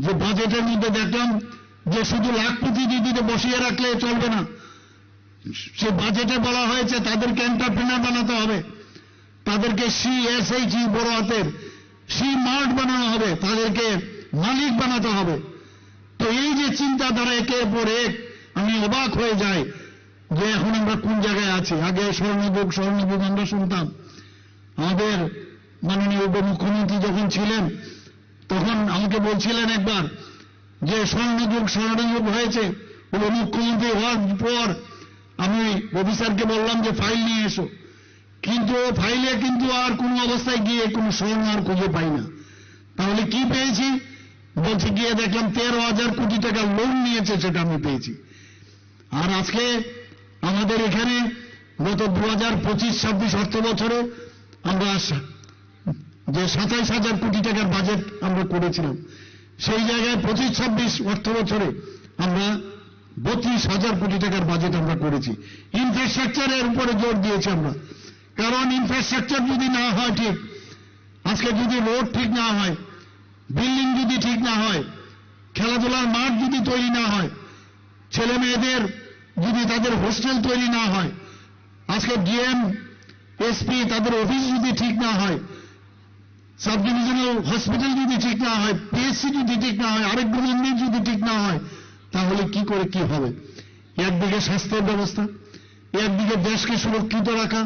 যে বাজেটের মধ্যে দেখলাম যে শুধু লাখপতি দিদিতে বসিয়ে রাখলে চলবে না, সে বাজেটে বলা হয়েছে তাদেরকে এন্টারপ্রেনার বানাতে হবে, তাদেরকে CSHE বড় হাতের মার্ট বানানো হবে, তাদেরকে মালিক বানাতে হবে। তো এই যে চিন্তাধারা একের পর এক, আমি অবাক হয়ে যাই যে এখন আমরা কোন জায়গায় আছি। আগে স্বর্ণযুগ আমরা শুনতাম। আমাদের মাননীয় উপমুখ্যমন্ত্রী যখন ছিলেন তখন আমাকে বলছিলেন একবার যে স্বর্ণযুগ হয়েছে। উপমুখ্যমন্ত্রী হওয়ার পর আমি অফিসারকে বললাম যে ফাইল নিয়ে এসো, কিন্তু ফাইলে কিন্তু আর কোনো অবস্থায় গিয়ে কোনো স্বর্ণ আর খুঁজে পাই না। তাহলে কি পেয়েছি? বলছে গিয়ে দেখলাম 13,000 কোটি টাকা লোন নিয়েছে, সেটা আমি পেয়েছি। আর আজকে আমাদের এখানে গত 2025-26 অর্থ বছরে আমরা যে 27,000 কোটি টাকার বাজেট আমরা করেছিলাম, সেই জায়গায় 25-26 অর্থ বছরে আমরা 32,000 কোটি টাকার বাজেট আমরা করেছি। ইনফ্রাস্ট্রাকচারের উপরে জোর দিয়েছি আমরা। কারণ ইনফ্রাস্ট্রাকচার যদি না হয় ঠিক, আজকে যদি রোড ঠিক না হয়, বিল্ডিং যদি ঠিক না হয়, খেলাধুলার মাঠ যদি তৈরি না হয়, ছেলে মেয়েদের যদি তাদের হোস্টেল তৈরি না হয়, আজকে ডিএম এসপি তাদের অফিস যদি ঠিক না হয়, সাব ডিভিশনাল হসপিটাল যদি ঠিক না হয়, পিএসসি যদি ঠিক না হয়, আরোগ্য মন্দির যদি ঠিক না হয়, তাহলে কি করে কি হবে? একদিকে স্বাস্থ্যের ব্যবস্থা, একদিকে দেশকে সুরক্ষিত রাখা,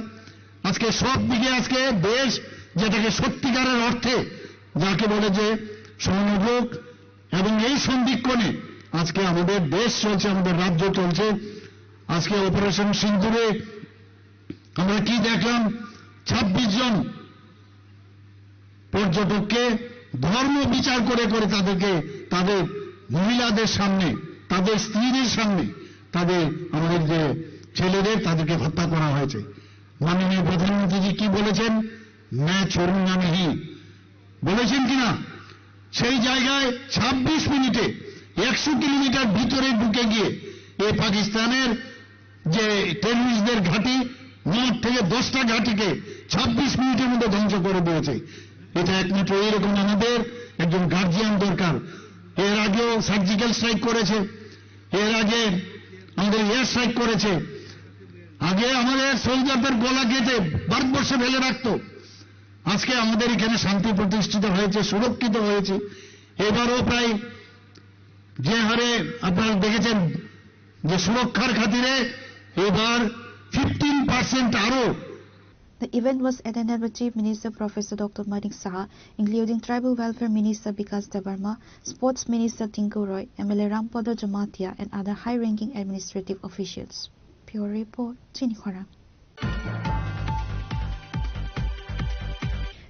আজকে সব দিকে আজকে দেশ যেটাকে সত্যিকারের অর্থে যাকে বলে যে স্বর্ণভোগ এবং এই সন্ধিক্ষণে আজকে আমাদের দেশ চলছে, আমাদের রাজ্য চলছে। আজকে অপারেশন সিন্দুরে আমরা কি দেখলাম? 26 জন পর্যটককে ধর্ম বিচার করে করে তাদেরকে তাদের মহিলাদের সামনে, তাদের স্ত্রীদের সামনে, তাদের আমাদের যে ছেলেদের তাদেরকে হত্যা করা হয়েছে। মাননীয় প্রধানমন্ত্রীজি কি বলেছেন? ম্যা ছোড়ুঙ্গা নেহি বলেছেন কিনা? সেই জায়গায় 26 মিনিটে 100 কিলোমিটার ভিতরে ঢুকে গিয়ে এই পাকিস্তানের যে টেররিস্টদের ঘাঁটি, 9 থেকে 10টা ঘাঁটিকে 26 মিনিটের মধ্যে ধ্বংস করে দিয়েছে। এটা একমাত্র এইরকম আমাদের একজন গার্জিয়ান দরকার। এর আগেও সার্জিক্যাল স্ট্রাইক করেছে, এর আগে আমাদের এয়ার স্ট্রাইক করেছে, আগে আমাদের সোলজারদের গলা কেটে ভারতবর্ষে ফেলে রাখত। আজকে আমাদের এখানে শান্তি প্রতিষ্ঠিত হয়েছে, সুরক্ষিত হয়েছে। এবারও প্রায় যে হারে আপনারা দেখেছেন যে সুরক্ষার খাতিরে এবার 15% আরো। The event was attended by Chief Minister Professor Dr. Manik Saha, including Tribal Welfare Minister Bikas Debarma, Sports Minister Tinku Roy, MLA Rampada Jamatia, and other high-ranking administrative officials. Pure Report, Chinikhara.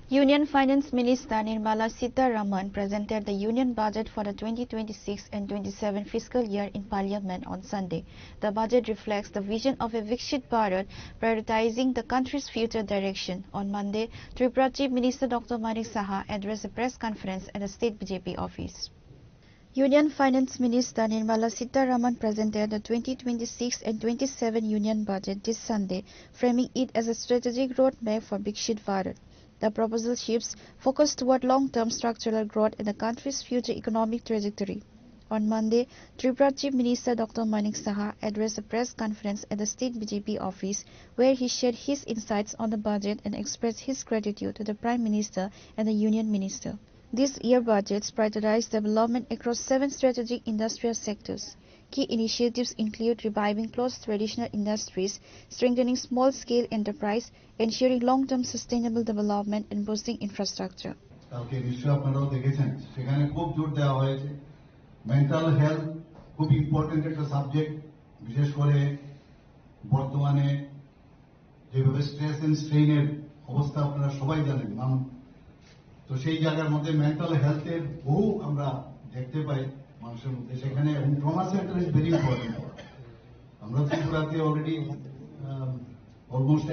Union Finance Minister Nirmala Sitharaman presented the Union Budget for the 2026 and 27 fiscal year in Parliament on Sunday. The budget reflects the vision of a Viksit Bharat, prioritizing the country's future direction. On Monday, Tripura Chief Minister Dr. Manik Saha addressed a press conference at the State BJP office. Union Finance Minister Nirmala Sitharaman presented the 2026 and 27 Union Budget this Sunday, framing it as a strategic roadmap for Viksit Bharat. The proposal shifts focus toward long-term structural growth in the country's future economic trajectory. On Monday, Tripura Chief Minister Dr. Manik Saha addressed a press conference at the State BJP office, where he shared his insights on the budget and expressed his gratitude to the Prime Minister and the Union Minister. This year's budgets prioritize development across 7 strategic industrial sectors. Key initiatives include reviving close traditional industries, strengthening small-scale enterprise, ensuring long-term sustainable development, and boosting infrastructure. কালকে নিশ্চয়ই আপনারাও দেখেছেন, সেখানে খুব জোর দেওয়া হয়েছে mental health খুব ইম্পর্টেন্ট একটা সাবজেক্ট। বিশেষ করে বর্তমানে যেভাবে স্ট্রেস এন্ড স্ট্রেইনের অবস্থা আপনারা সবাই জানেন, তো সেই জায়গার মধ্যে মেন্টাল হেলথের বহু আমরা দেখতে পাই মানুষের মধ্যে। সেখানে trauma centre is very important. আমরা ত্রিপুরাতে অলরেডি অলমোস্ট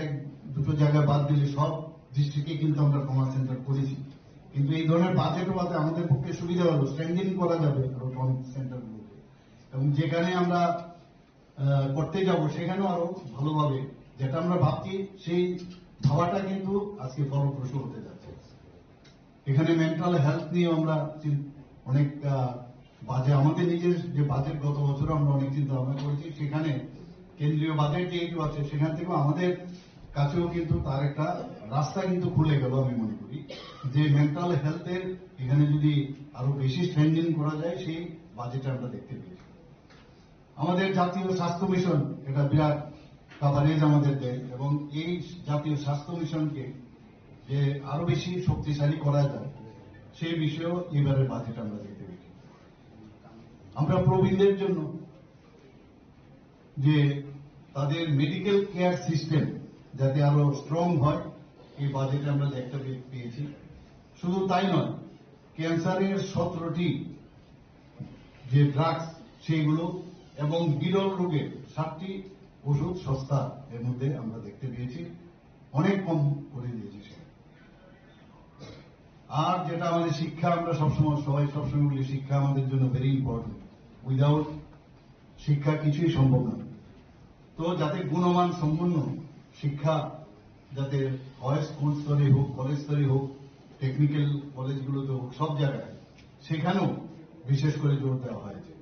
1-2 জায়গা বাদ দিলে সব ডিস্ট্রিক্টে কিন্তু আমরা ট্রমা সেন্টার করেছি। কিন্তু এই ধরনের বাজেটও বাদে আমাদের পক্ষে সুবিধা হলো স্ট্রেংথেনিং করা যাবে ট্রমা সেন্টারগুলোকে, এবং যেখানে আমরা করতে যাব সেখানেও আরো ভালোভাবে যেটা আমরা ভাবছি সেই ভাবাটা কিন্তু আজকে ফলপ্রসূ হতে যাচ্ছে। এখানে মেন্টাল হেলথ নিয়ে আমরা অনেক বাজেট, আমাদের নিজের যে বাজেট গত বছর আমরা অনেক চিন্তা ভাবনা করেছি, সেখানে কেন্দ্রীয় বাজেট যেহেতু আছে সেখান থেকেও আমাদের কাছেও কিন্তু তার একটা রাস্তা কিন্তু খুলে গেল। আমি মনে করি যে মেন্টাল হেলথের এখানে যদি আরো বেশি স্ট্রেংথেনিং করা যায় সেই বাজেটে আমরা দেখতে পেয়েছি। আমাদের জাতীয় স্বাস্থ্য মিশন এটা বিরাট কাভারেজ আমাদের দেয়, এবং এই জাতীয় স্বাস্থ্য মিশনকে যে আরো বেশি শক্তিশালী করা যায় সেই বিষয়েও এবারের বাজেট আমরা দেখতে পেয়েছি। আমরা প্রবীণদের জন্য যে তাদের মেডিকেল কেয়ার সিস্টেম যাতে আরো স্ট্রং হয় এই বাজেটে আমরা দেখতে পেয়েছি। শুধু তাই নয়, ক্যান্সারের 17টি যে ড্রাগস সেইগুলো এবং বিরল রোগের 7টি ওষুধ সস্তা এর মধ্যে আমরা দেখতে পেয়েছি, অনেক কম করে দিয়েছি। আর যেটা আমাদের শিক্ষা, আমরা সবাই সবসময় বলি শিক্ষা আমাদের জন্য ভেরি ইম্পর্টেন্ট। উইদাউট শিক্ষা কিছুই সম্ভব না। তো যাতে গুণমান সম্পন্ন শিক্ষা যাতে হয় স্কুল স্তরে হোক, কলেজ স্তরে হোক, টেকনিক্যাল কলেজগুলোতে হোক, সব জায়গায় সেখানেও বিশেষ করে জোর দেওয়া হয়েছে।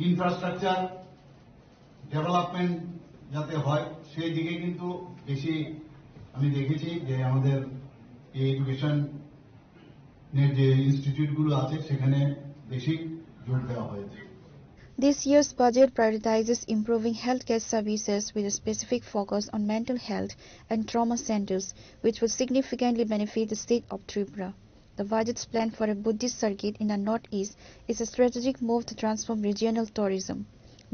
ইনফ্রাস্ট্রাকচার ডেভেলপমেন্ট যাতে হয় সেই দিকে কিন্তু বেশি আমি দেখেছি যে আমাদের এই এডুকেশনের যে ইনস্টিটিউটগুলো আছে সেখানে বেশি জোর দেওয়া হয়েছে। This year's budget prioritizes improving healthcare services with a specific focus on mental health and trauma centers, which will significantly benefit the state of Tripura. The budget's plan for a Buddhist circuit in the northeast is a strategic move to transform regional tourism.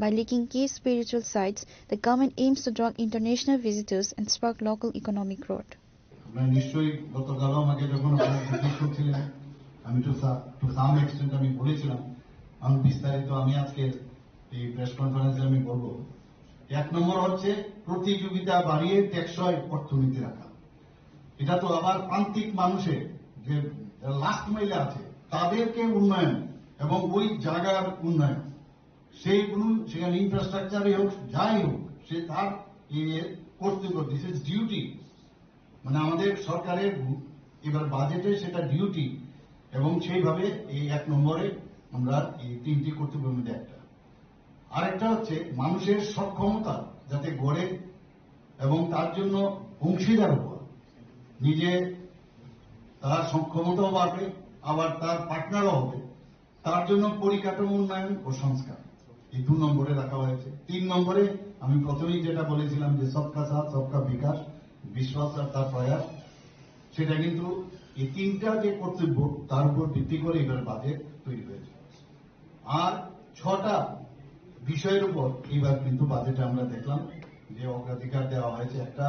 By linking key spiritual sites, the government aims to draw international visitors and spark local economic growth. নিশ্চয়ই গতকালও আমাকে যখন জিজ্ঞেস করছিলেন আমি to some extent আমি বলেছিলাম, আমি বিস্তারিত আমি আজকে এই প্রেস কনফারেন্সে আমি বলবো। 1 নম্বর হচ্ছে প্রতিযোগিতা বাড়িয়ে টেকসই অর্থনীতি রাখা। এটা তো আবার প্রান্তিক মানুষের যে লাস্ট মাইলে আছে তাদেরকে উন্নয়ন এবং ওই জায়গার উন্নয়ন সেইগুলো সেখানে ইনফ্রাস্ট্রাকচারই হোক যাই হোক সে তার কর্তব্য, দিস ইজ ডিউটি। মানে আমাদের সরকারের এবার বাজেটে সেটা ডিউটি এবং সেইভাবে এই 1 নম্বরে আমরা এই 3টি কর্তব্যের মধ্যে একটা। আরেকটা হচ্ছে মানুষের সক্ষমতা যাতে গড়ে এবং তার জন্য অংশীদার হওয়া, নিজে তার সক্ষমতাও বাড়বে আবার তার পার্টনারও হবে, তার জন্য পরিকাঠামো উন্নয়ন ও সংস্কার এই 2 নম্বরে রাখা হয়েছে। 3 নম্বরে আমি প্রথমেই যেটা বলেছিলাম যে সবকা সাথ সবকা বিকাশ, বিশ্বাস আর তার প্রয়াস, সেটা কিন্তু এই 3টা যে কর্তব্য তার উপর ভিত্তি করে এবার বাজেট তৈরি হয়েছে। আর 6টা বিষয়ের উপর এবার কিন্তু বাজেটে আমরা দেখলাম যে অগ্রাধিকার দেওয়া হয়েছে। একটা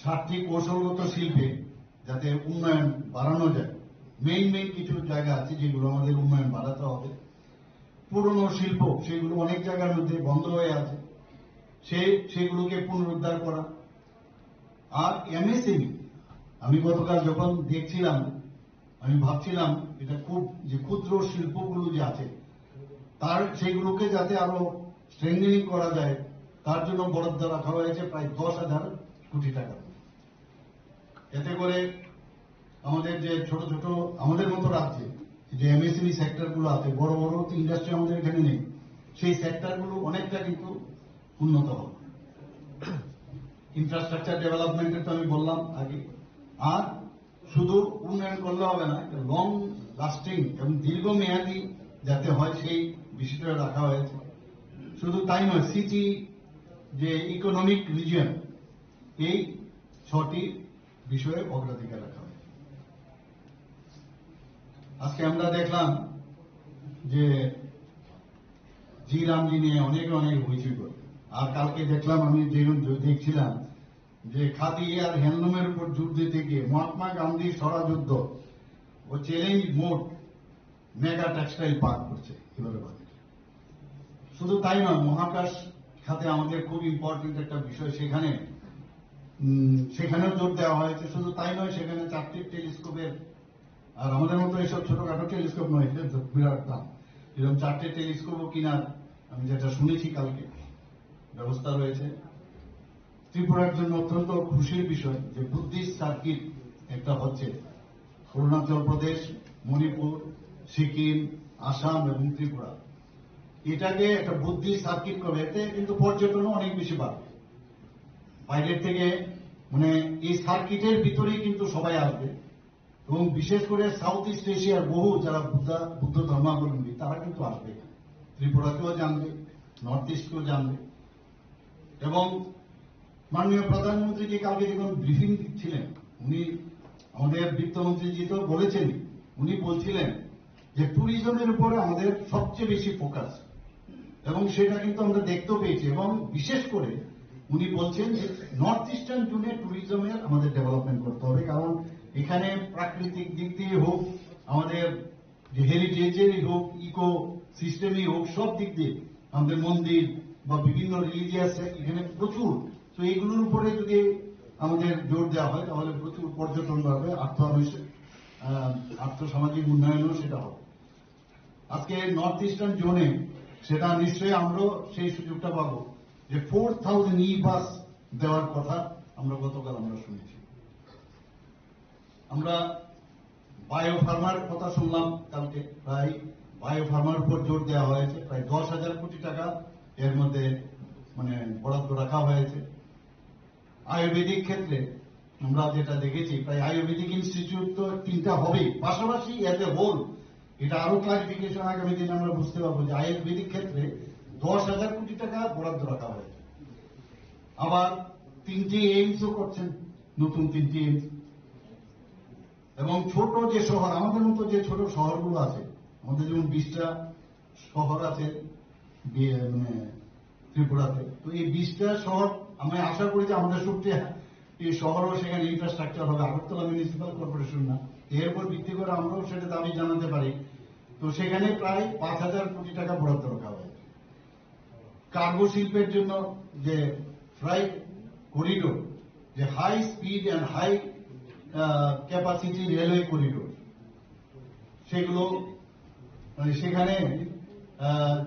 60টি কৌশলগত শিল্পে যাতে উন্নয়ন বাড়ানো যায়, মেইন কিছু জায়গা আছে যেগুলো আমাদের উন্নয়ন বাড়াতে হবে। পুরনো শিল্প সেগুলো অনেক জায়গার মধ্যে বন্ধ হয়ে আছে, সেগুলোকে পুনরুদ্ধার করা। আর এমএসএমই, আমি গতকাল যখন দেখছিলাম আমি ভাবছিলাম এটা খুব যে ক্ষুদ্র শিল্পগুলো যে আছে তার সেগুলোকে যাতে আরো স্ট্রেংথেনিং করা যায় তার জন্য বরাদ্দ রাখা হয়েছে প্রায় 10,000 কোটি টাকা। এতে করে আমাদের যে ছোট ছোট আমাদের মতো রাজ্যে যে এমএসএমই সেক্টরগুলো আছে, বড় বড় ইন্ডাস্ট্রি আমাদের এখানে নেই, সেই সেক্টরগুলো অনেকটা কিন্তু উন্নত হবে। ইনফ্রাস্ট্রাকচার ডেভেলপমেন্টের তো আমি বললাম আগে। আর শুধু উন্নয়ন করলে হবে না, লং লাস্টিং এবং দীর্ঘমেয়াদী যাতে হয় সেই বিষয়টা রাখা হয়েছে। শুধু তাই নয়, সিটি যে ইকোনমিক রিজিয়ন, এই 6টি বিষয়ে অগ্রাধিকার রাখা হয়েছে। আজকে আমরা দেখলাম যে জি রামজি নিয়ে অনেক হইচই করে। আর কালকে দেখলাম আমি দেখছিলাম যে খাদি আর হ্যান্ডলুমের উপর জোর দিতে গিয়ে মহাত্মা গান্ধীর স্বরাযুদ্ধ ও challenge mode mega textile park করছে এবারে বাজেট। শুধু তাই নয়, মহাকাশ খাতে আমাদের খুব ইম্পর্টেন্ট একটা বিষয়, সেখানেও জোর দেওয়া হয়েছে। শুধু তাই নয়, সেখানে 4টি টেলিস্কোপের, আর আমাদের মতো এইসব ছোটখাটো টেলিস্কোপ নয়, বিরাট দাম, এরকম 4টে টেলিস্কোপও কিনার আমি যেটা শুনেছি কালকে ব্যবস্থা রয়েছে। ত্রিপুরার জন্য অত্যন্ত খুশির বিষয় যে বুদ্ধিস্ট সার্কিট একটা হচ্ছে অরুণাচল প্রদেশ, মণিপুর, সিকিম, আসাম এবং ত্রিপুরা। এটাকে একটা বুদ্ধিস্ট সার্কিট করে, এতে কিন্তু পর্যটনও অনেক বেশি বাড়বে। বাইরের থেকে মানে এই সার্কিটের ভিতরেই কিন্তু সবাই আসবে এবং বিশেষ করে সাউথ ইস্ট এশিয়ার বহু যারা বুদ্ধ ধর্মাবলম্বী তারা কিন্তু আসবে, ত্রিপুরাকেও জানবে, নর্থ ইস্টকেও জানবে। এবং মাননীয় প্রধানমন্ত্রীজি কালকে যখন ব্রিফিং দিচ্ছিলেন, উনি আমাদের বিত্তমন্ত্রীজি তো বলেছেন, উনি বলছিলেন যে ট্যুরিজমের উপরে আমাদের সবচেয়ে বেশি ফোকাস, এবং সেটা কিন্তু আমরা দেখতেও পেয়েছি। এবং বিশেষ করে উনি বলছেন যে নর্থ ইস্টার্ন জোনে ট্যুরিজমের আমাদের ডেভেলপমেন্ট করতে হবে, কারণ এখানে প্রাকৃতিক দিক দিয়ে হোক, আমাদের যে হেরিটেজেরই হোক, ইকো সিস্টেমই হোক, সব দিক দিয়ে আমাদের মন্দির বা বিভিন্ন রিলিজিয়াস এখানে প্রচুর। তো এইগুলোর উপরে যদি আমাদের জোর দেওয়া হয় তাহলে প্রচুর পর্যটন বাড়বে, আর্থসামাজিক উন্নয়নও সেটা হবে। আজকে নর্থ ইস্টার্ন জোনে সেটা নিশ্চয়ই আমরাও সেই সুযোগটা পাবো যে 4,000 ই বাস দেওয়ার কথা আমরা গতকাল আমরা শুনেছি। আমরা বায়োফার্মার কথা শুনলাম কালকে, প্রায় বায়োফার্মার উপর জোর দেওয়া হয়েছে, প্রায় 10,000 কোটি টাকা এর মধ্যে বরাদ্দ রাখা হয়েছে। আয়ুর্বেদিক ক্ষেত্রে আমরা যেটা দেখেছি, প্রায় আয়ুর্বেদিক ইনস্টিটিউট তো 3টা হবেই, পাশাপাশি এজ এ হোল এটা আরো ক্লারিফিকেশন আগামী দিনে আমরা বুঝতে পারবো যে আয়ুর্বেদিক ক্ষেত্রে 10,000 কোটি টাকা বরাদ্দ রাখা হয়েছে। আবার 3টি এইমসও করছেন, নতুন 3টি এইমস। এবং ছোট যে শহর, আমাদের মতো যে ছোট শহরগুলো আছে, আমাদের যেমন 20টা শহর আছে ত্রিপুরাতে, তো এই 20টা শহর আমি আশা করি যে আমাদের সবচেয়ে এই শহরও সেখানে ইনফ্রাস্ট্রাকচার হবে, আগরতলা মিউনিসিপ্যাল কর্পোরেশন না, এর উপর ভিত্তি করে আমরাও সেটা দাবি জানাতে পারি। তো সেখানে প্রায় 5,000 কোটি টাকা বরাদ্দ রাখা হয়েছে। কার্গো শিল্পের জন্য যে ফ্রাইট করিডোর, যে high speed and high capacity railway corridor, সেগুলো সেখানে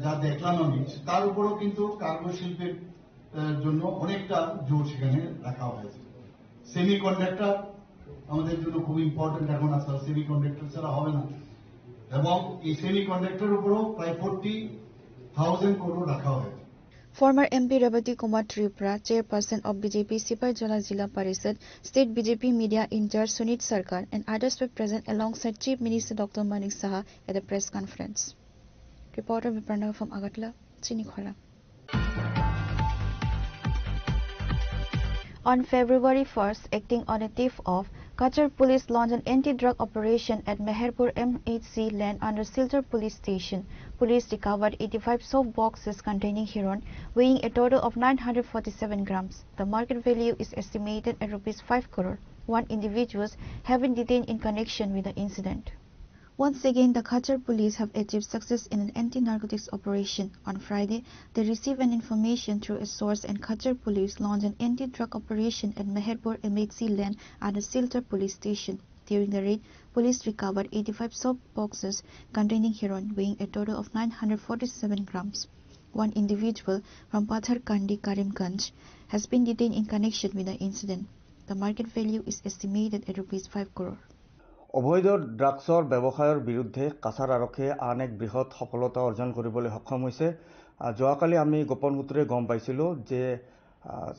যা দেখলাম আমি, তার উপরও কিন্তু কার্গো শিল্পের জন্য অনেকটা জোর সেখানে রাখা হয়েছে। সেমি কন্ডাক্টর আমাদের জন্য খুব ইম্পর্টেন্ট এখন আছে, সেমি কন্ডাক্টর ছাড়া হবে না, এবং এই সেমি কন্ডাক্টর উপরও প্রায় 40,000 crore রাখা হয়েছে। Former MP Rebati Kumar Tripura, chairperson of BJP Sipaijala Jila Parishad, State BJP Media in-charge Sunit Sarkar and others were present alongside Chief Minister Dr. Manik Saha at the press conference. Reporter Viprana from Agartala, Chinikhwala. On February 1st, acting on a tip of, Kachar police launched an anti-drug operation at Meherpur MHC land under Silchar police station. Police recovered 85 soap boxes containing heroin, weighing a total of 947 grams. The market value is estimated at ₹5 crore. One individuals have been detained in connection with the incident. Once again, the Kachar police have achieved success in an anti-narcotics operation. On Friday, they received an information through a source and Kachar police launched an anti-drug operation at Meherpur MHC land under Silchar police station. During the raid, police recovered 85 soap boxes containing heroin weighing a total of 947 grams. One individual from Patharkandi, Karimganj, has been detained in connection with the incident. The market value is estimated at ₹5 crore. অবৈধ ড্ৰাগছৰ ব্যৱসায়ৰ বিৰুদ্ধে কাছাৰ আৰক্ষীয়ে আন এক বৃহৎ সফলতা অৰ্জন কৰিবলৈ সক্ষম হৈছে। যোৱাকালি আমি গোপন সূত্ৰে গম পাইছিলোঁ যে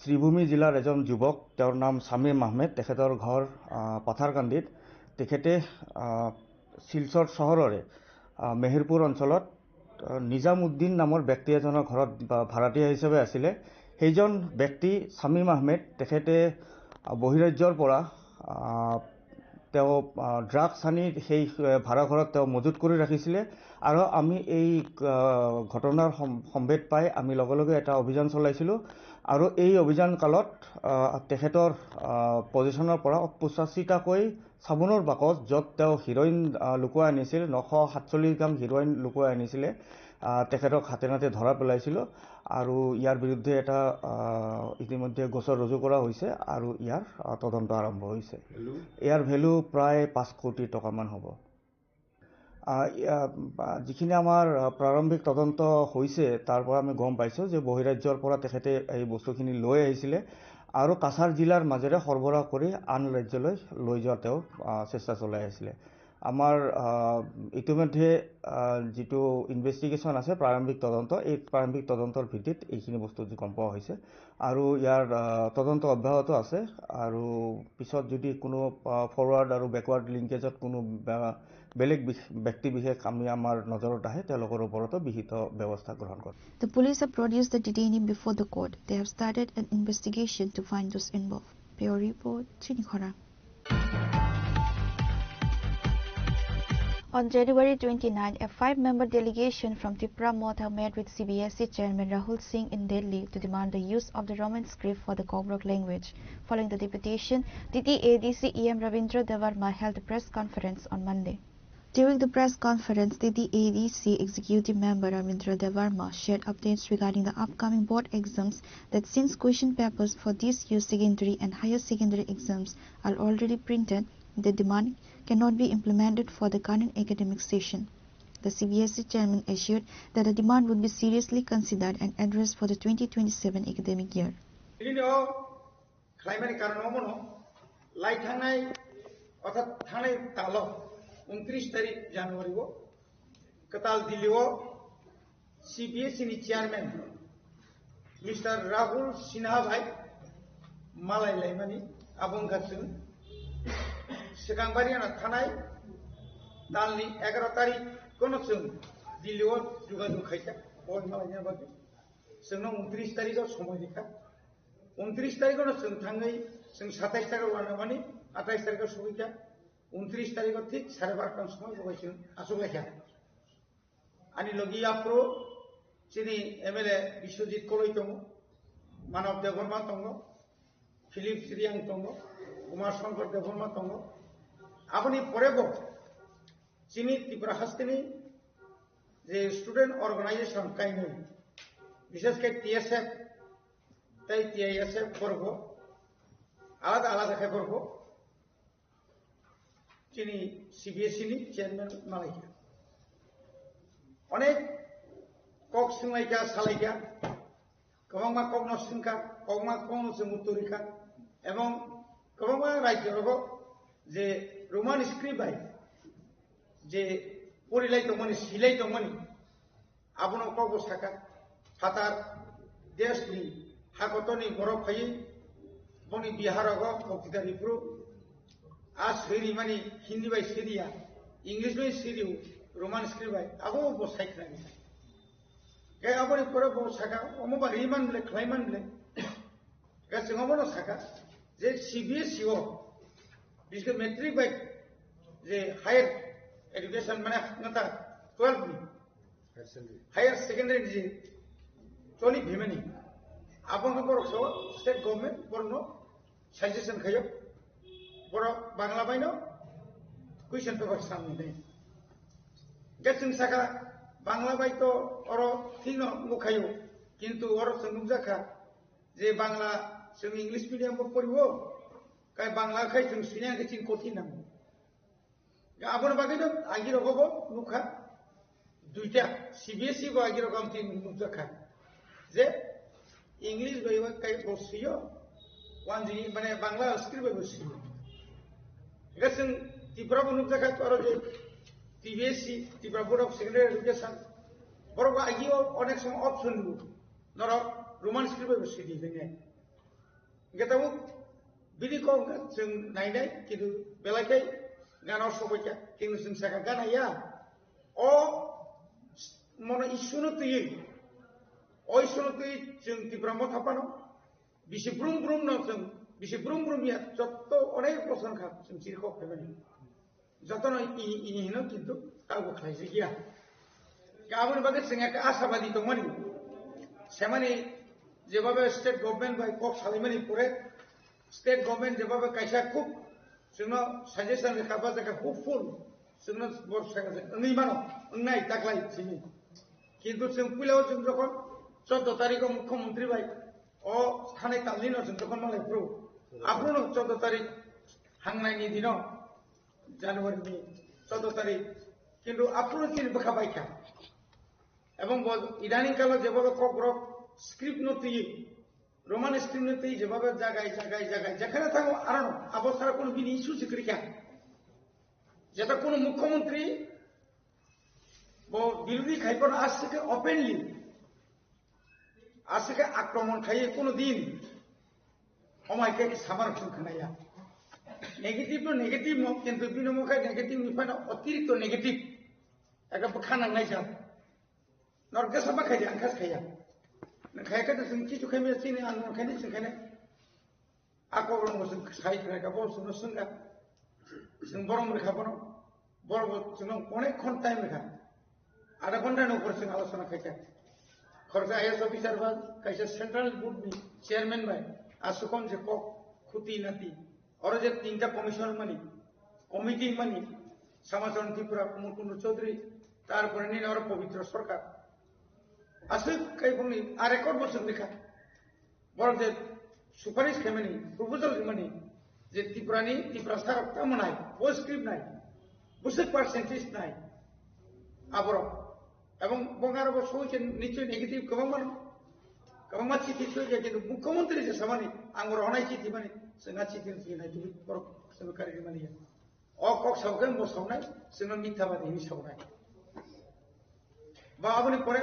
শ্ৰীভূমি জিলাৰ এজন যুৱক, তেওঁৰ নাম সামিৰ আহমেদ, তেখেতৰ ঘৰ পাথাৰকান্দিত। তেখেতে শিলচৰ চহৰৰে মেহেৰপুৰ অঞ্চলত নিজামুদ্দিন নামৰ ব্যক্তি এজনৰ ঘৰত ভাড়াতীয়া হিচাপে আছিলে। সেইজন ব্যক্তি সামিৰ আহমেদ, তেখেতে বহিৰাজ্যৰ পৰা তেওঁ ড্ৰাগছ আনি সেই ভাড়াঘৰত তেওঁ মজুত কৰি ৰাখিছিলে। আৰু আমি এই ঘটনাৰ সম্ভেদ পাই আমি লগে লগে এটা অভিযান চলাইছিলোঁ। আৰু এই অভিযান কালত তেখেতৰ পজিশ্যনৰ পৰা 85টাকৈ চাবোনৰ বাকচ, য'ত তেওঁ হিৰইন লুকুৱাই আনিছিল, 947 গ্ৰাম হিৰইন লুকুৱাই আনিছিলে, তেখেতক হাতে নাতে ধৰা পেলাইছিলোঁ। আৰু ইয়াৰ বিৰুদ্ধে এটা ইতিমধ্যে গোচৰ ৰুজু কৰা হৈছে আৰু ইয়াৰ তদন্ত আৰম্ভ হৈছে। ইয়াৰ ভেলু প্ৰায় 5 কোটি টকামান হ'ব। যিখিনি আমাৰ প্ৰাৰম্ভিক তদন্ত হৈছে তাৰ পৰা আমি গম পাইছোঁ যে বহিৰাজ্যৰ পৰা তেখেতে এই বস্তুখিনি লৈ আহিছিলে আৰু কাছাৰ জিলাৰ মাজেৰে সৰবৰাহ কৰি আন ৰাজ্যলৈ লৈ যোৱা তেওঁ চেষ্টা চলাই আহিছিলে। আমাৰ ইতিমধ্যে যিটো ইনভেষ্টিগেশ্যন আছে, প্ৰাৰম্ভিক তদন্ত, এই প্ৰাৰম্ভিক তদন্তৰ ভিত্তিত এইখিনি বস্তু গম পোৱা হৈছে আৰু ইয়াৰ তদন্ত অব্যাহত আছে। আৰু পিছত যদি কোনো ফৰৱাৰ্ড আৰু বেকৱাৰ্ড লিংকেজত কোনো বেলেগ ব্যক্তি বিশেষ আমাৰ নজৰত আহে, তেওঁলোকৰ ওপৰতো বিহিত ব্যৱস্থা গ্ৰহণ কৰে। The police have produced the detainee before the court. They have started an investigation to find those involved. Bureau Report, Chinikhwala. On January 29, a 5-member delegation from Tripura Motha met with CBSE Chairman Rahul Singh in Delhi to demand the use of the Roman script for the Kobrok language. Following the deputation, DT-ADC EM Ravindra Devarma held a press conference on Monday. During the press conference, DT-ADC Executive Member Ravindra Devarma shared updates regarding the upcoming board exams that since question papers for this year's secondary and higher secondary exams are already printed, the demand cannot be implemented for the current academic session. The CBSE chairman assured that the demand would be seriously considered and addressed for the 2027 academic year. खालामनायनि कारणाव मनो लाई थांनाय अर्थात थांनाय ताल 29 तारिख जानुवारी वो कताल दिल्ली वो CBSE नि चेयरमैन मिस्टर राहुल सिन्हा भाई मालाय लाइमानि आबुंगासों सिगांबारियाना थानाय दालनि 11 तारिख कोनो जों दिल्लीयाव जुगाजुग खायसा बय मालायनि बागै जोंनाव 29 तारिखआव समय लेखा 29 तारिखआवनो जों थाङै जों 27 तारिखआव लानो माने 28 तारिखआव सहैखा 29 तारिखआव ठीक 12:30 समय जगायजों आसुगलायखा आनि लगी आफ्रो चिनी MLA बिश्वजित कलई दङ मानव देवबर्मा दङ फिलिप सिरियां दङ कुमार शंकर देवबर्मा दङ আপনি পরেব চিনি ত্রিপুরা হাস্তিনি যে স্টুডেন্ট অর্গানাইজেশন কাইনি বিশেষ করে TSF তাই TISF করব আলাদা আলাদা খাই করব চিনি CBSE নি চেয়ারম্যান মালাইকা অনেক কক সিংলাইকা সালাইকা কবংমা কক নসিংকা কবংমা কোন মুত্তরিকা এবং কবংমা রাজ্যরব যে रोमान स्क्रिप्ट है जे परिलाई दंमोन सिलाई दंमोन आबनो कबो साका फातार देशनि हागतनि बरफ फायै बनि बिहाराव बक्तिदारिफ्रु आ सेरि मानि हिंदी बाय सेरिया इंग्लिश बाय सेरिउ रोमान स्क्रिप्ट है आबो बसाइखनानि गे आबनि पर बो साका अमबा रिमान ब्ले क्लाइमान ब्ले गे सिंगमनो साका जे CBSE ओ जिसके matric by J higher education माने नता 12 नि हायर सेकेंडरी जे चोनी भिमेनी आपन को बरसो स्टेट गवर्नमेंट बरनो सजेशन खायो बर बांग्ला बायनो क्वेश्चन पेपर सामने दे गेसिं साका बांग्ला बाय तो अरो थिनो मुखायो किंतु अरो संगुजाखा जे बांग्ला जों इंग्लिश मीडियम बो पढिबो काय बांग्ला खाय जों सिनिया के चिन कठिन नाम आपन बागै तो आगि रगबो नुखा दुइटा CBSE बो आगि रगम तिन नुखा जे इंग्लिश बायबा काय बसियो वान जी माने बांग्ला स्क्रिप्ट बसियो गसं त्रिपुरा बो नुखा तो जे TBSE Tripura board of secondary education बरबा आगियो अनेक सम ऑप्शन दु नर रोमान स्क्रिप्ट बसियो दिने गेताबो बिदि को जों नायनाय किन्तु बेलायखाय गानाव सबायखा किन्तु जों साका गानाया अ मन इसुनो तुयै अ इसुनो तुयै जों तिब्रामो थापानो बिसि ब्रुम ब्रुम न जों बिसि ब्रुम ब्रुम या जत्त अनेक बसन खा जों सिरखौ फैबाय जतन इनि हिनो किन्तु काबो खायसे गैया गाबोन बागै जों एक आशाबादी दंमोन सेमानि जेबाबे स्टेट गभर्नमेंट बाय कक सालिमानि परे स्टेट गवर्नमेंट जेबाबे कैसा खूब जोंनो सजेशन लेखाबा जाका होपफुल जोंनो बरसाका नै मानो नै ताकलाय सिनि किन्तु जों पुलाव जों जखन 14 तारिखआव मुख्यमंत्री बाय अ थानाय तालनि न जों जखन मालाय प्रो आपनो 14 तारिख हांनायनि दिनाव जानुवारिनि 14 तारिख किन्तु आपनो चिन बखाबायखा এবং ইদানিং কাল যেভাবে ককরক স্ক্রিপ্ট নতি रोमान स्क्रिप्ट नती जेबाबे जागाय जेखाने थाङो आरो आबो सारा कोन बिनि इस्यु जिक्रिका जेता कोन मुख्यमंत्री बो बिरोधी खाइपर आसके ओपनली आसके आक्रमण खाइ कोनो दिन हमाय के सामार खुनखानाया नेगेटिव तो नेगेटिव म किन्तु बिनो मखा नेगेटिव निफाना अतिरिक्त नेगेटिव एका बखानांनाय जा नरके सबा खाइ आंखास खाया खायका तो जों किछु खायमे सिने आं खायने जों खायने आको रंग जों साइखनायका बस जों संगा जों बरम रेखा बनो बरबो जों अनेक खन टाइम रेखा आधा घंटा न ऊपर जों आलोचना खायका खरजा आईएएस ऑफिसर बा कैसे सेंट्रल बोर्ड नि चेयरमैन बाय आसुकन जे को खुती नती और जे तीनटा कमिशन मानी कमिटी मानी समाजन त्रिपुरा कुमार कुंड चौधरी तारपर नि और पवित्र सरकार আসলে কাই বনি আর রেকর্ড বছর লেখা বড় যে সুপারিশ খেমেনি প্রপোজাল খেমেনি যে ত্রিপুরা সার কাম নাই ও স্ক্রিপ্ট নাই বুঝতে পার্সেন্টেজ নাই আবর এবং বঙ্গার সৌছে নিশ্চয় negative গোবাং kabangma chithi thuige kintu mukhyamantri je samani angor honai chithi mani singa chithi sinai tu porok sabakari mani o kok sauken mo saunai singa mithabadi hi saunai ba aboni pore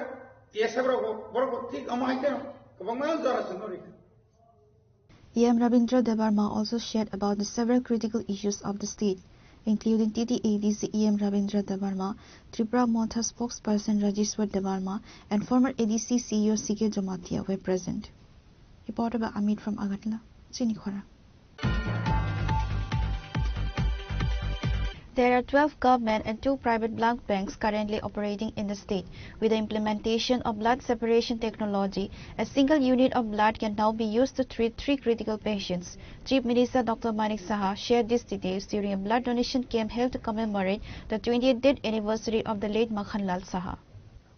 tiesabro borok thik amahaita kabangma jara sunori. E.M. Rabindra Debarma also shared about the several critical issues of the state, including TTADC E.M. Rabindra Debarma, Tripura Motha spokesperson Rajeshwar Debarma, and former ADC CEO C.K. Jomatia were present. Reported by Amit from Agartala, Chinikhora. There are 12 government and 2 private blood banks currently operating in the state. With the implementation of blood separation technology, a single unit of blood can now be used to treat 3 critical patients. Chief Minister Dr. Manik Saha shared these details during a blood donation camp held to commemorate the 20th death anniversary of the late Makhan Lal Saha.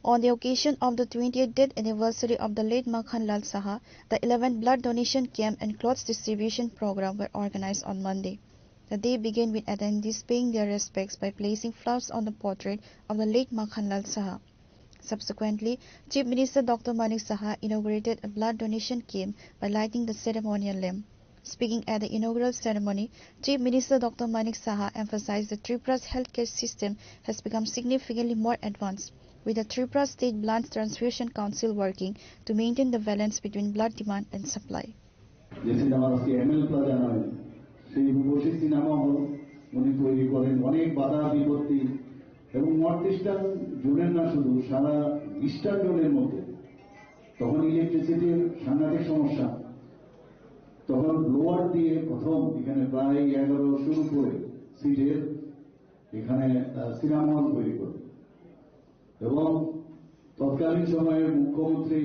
On the occasion of the 20th death anniversary of the late Makhan Lal Saha, the 11th blood donation camp and clothes distribution program were organized on Monday. The day began with attendees paying their respects by placing flowers on the portrait of the late Makhan Lal Saha. Subsequently, Chief Minister Dr. Manik Saha inaugurated a blood donation camp by lighting the ceremonial lamp. Speaking at the inaugural ceremony, Chief Minister Dr. Manik Saha emphasized that Tripura's healthcare system has become significantly more advanced, with the Tripura State Blood Transfusion Council working to maintain the balance between blood demand and supply. সেই রূপসী cinema hall উনি তৈরি করেন অনেক বাধা বিপত্তি এবং north eastern জোনের না শুধু সারা ইস্টার্ন জোনের মধ্যে তখন ইলেকট্রিসিটির সাংঘাতিক সমস্যা তখন লোয়ার দিয়ে প্রথম এখানে প্রায় 1100 উপরে সিটের এখানে সিনেমা হল তৈরি করে এবং তৎকালীন সময়ের মুখ্যমন্ত্রী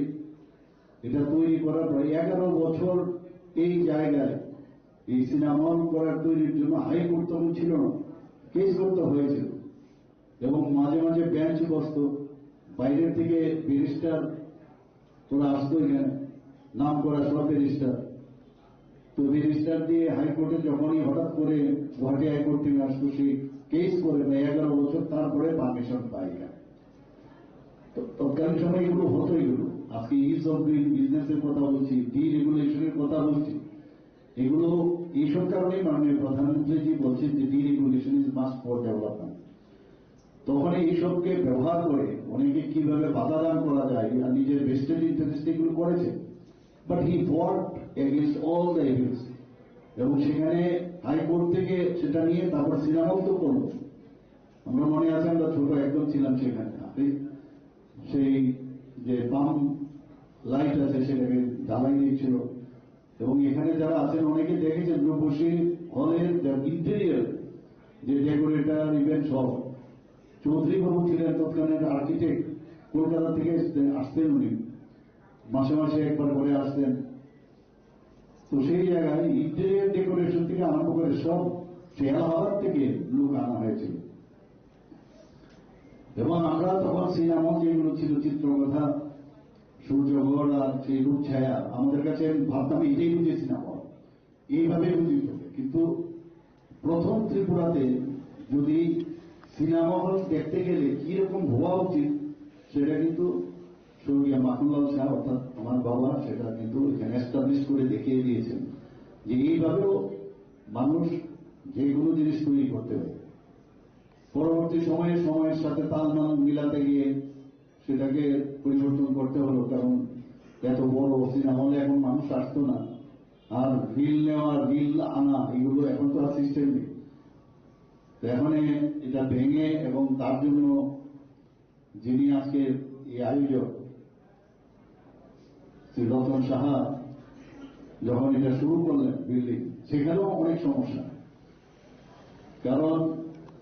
এটা তৈরি করার প্রায় 11 বছর এই জায়গায় এই সিনেমা হল করার তৈরির জন্য হাইকোর্ট তখন ছিল না, কেস করতে হয়েছিল এবং মাঝে মাঝে বেঞ্চ বসত, বাইরের থেকে ব্যারিস্টার তোরা আসতো এখানে, নাম করা সব ব্যারিস্টার। তো ব্যারিস্টার দিয়ে হাইকোর্টে যখনই হঠাৎ করে গুয়াহাটি হাইকোর্ট থেকে আসতো সেই কেস করে 11 বছর তারপরে পারমিশন পাই। তো তৎকালীন সময় এগুলো হতো। এগুলো আজকে ইজ অফ ডুইং বিজনেসের কথা বলছি, ডিরেগুলেশনের কথা বলছি, এগুলো এইসব কারণেই মাননীয় প্রধানমন্ত্রীজি বলছেন যে deregulation is must for development. তখন এইসবকে ব্যবহার করে অনেকে কিভাবে বাধা দান করা যায় আর নিজের ভেস্টেড ইন্টারেস্ট এগুলো করেছে, বাট হি ফট এগেইনস্ট অল দ্য এভিডেন্স এবং সেখানে হাইকোর্ট থেকে সেটা নিয়ে তারপর সিনেমাও তো করলো। আমরা মনে আছে, আমরা ছোট একদম ছিলাম সেখানে, সেই যে পাম্প লাইট আছে সেটাকে জ্বালাই দিয়েছিল এবং এখানে যারা আছেন অনেকে দেখেছেন রূপসী হলের ইন্টেরিয়ার যে ডেকোরেটর ইভেন্ট সব চৌধুরী বাবু ছিলেন তৎকালীন আর্কিটেক্ট, কলকাতা থেকে আসতেন উনি, মাসে মাসে একবার করে আসতেন। তো সেই জায়গায় ইন্টেরিয়ার ডেকোরেশন থেকে আরম্ভ করে সব এলাহাবাদ থেকে লোক আনা হয়েছিল এবং আমরা তখন সিনেমা যেগুলো ছিল চিত্রকথা, সূর্যগড় আর সেই রূপছায়া, আমাদের কাছে ভাবতাম এটাই বুঝে সিনেমা, এইভাবে বুঝিত। কিন্তু প্রথম ত্রিপুরাতে যদি সিনেমা হল দেখতে গেলে কিরকম হওয়া উচিত সেটা কিন্তু স্বর্গীয় মাখনলাল শাহ অর্থাৎ আমার বাবা সেটা কিন্তু এখানে এস্টাবলিশ করে দেখিয়ে দিয়েছেন যে এইভাবেও মানুষ যেগুলো জিনিস তৈরি করতে হবে। পরবর্তী সময়ে সময়ের সাথে তালমান মিলাতে গিয়ে সেটাকে পরিবর্তন করতে হলো, কারণ এত বড় সিনেমা হলে এখন মানুষ আসতো না, আর রিল নেওয়া রিল আনা এগুলো এখন তো আর সিস্টেম নেই। এখন এটা ভেঙে এবং তার জন্য যিনি আজকে এই আয়োজক শ্রী রতন সাহা যখন এটা শুরু করলেন বিল্ডিং, সেখানেও অনেক সমস্যা, কারণ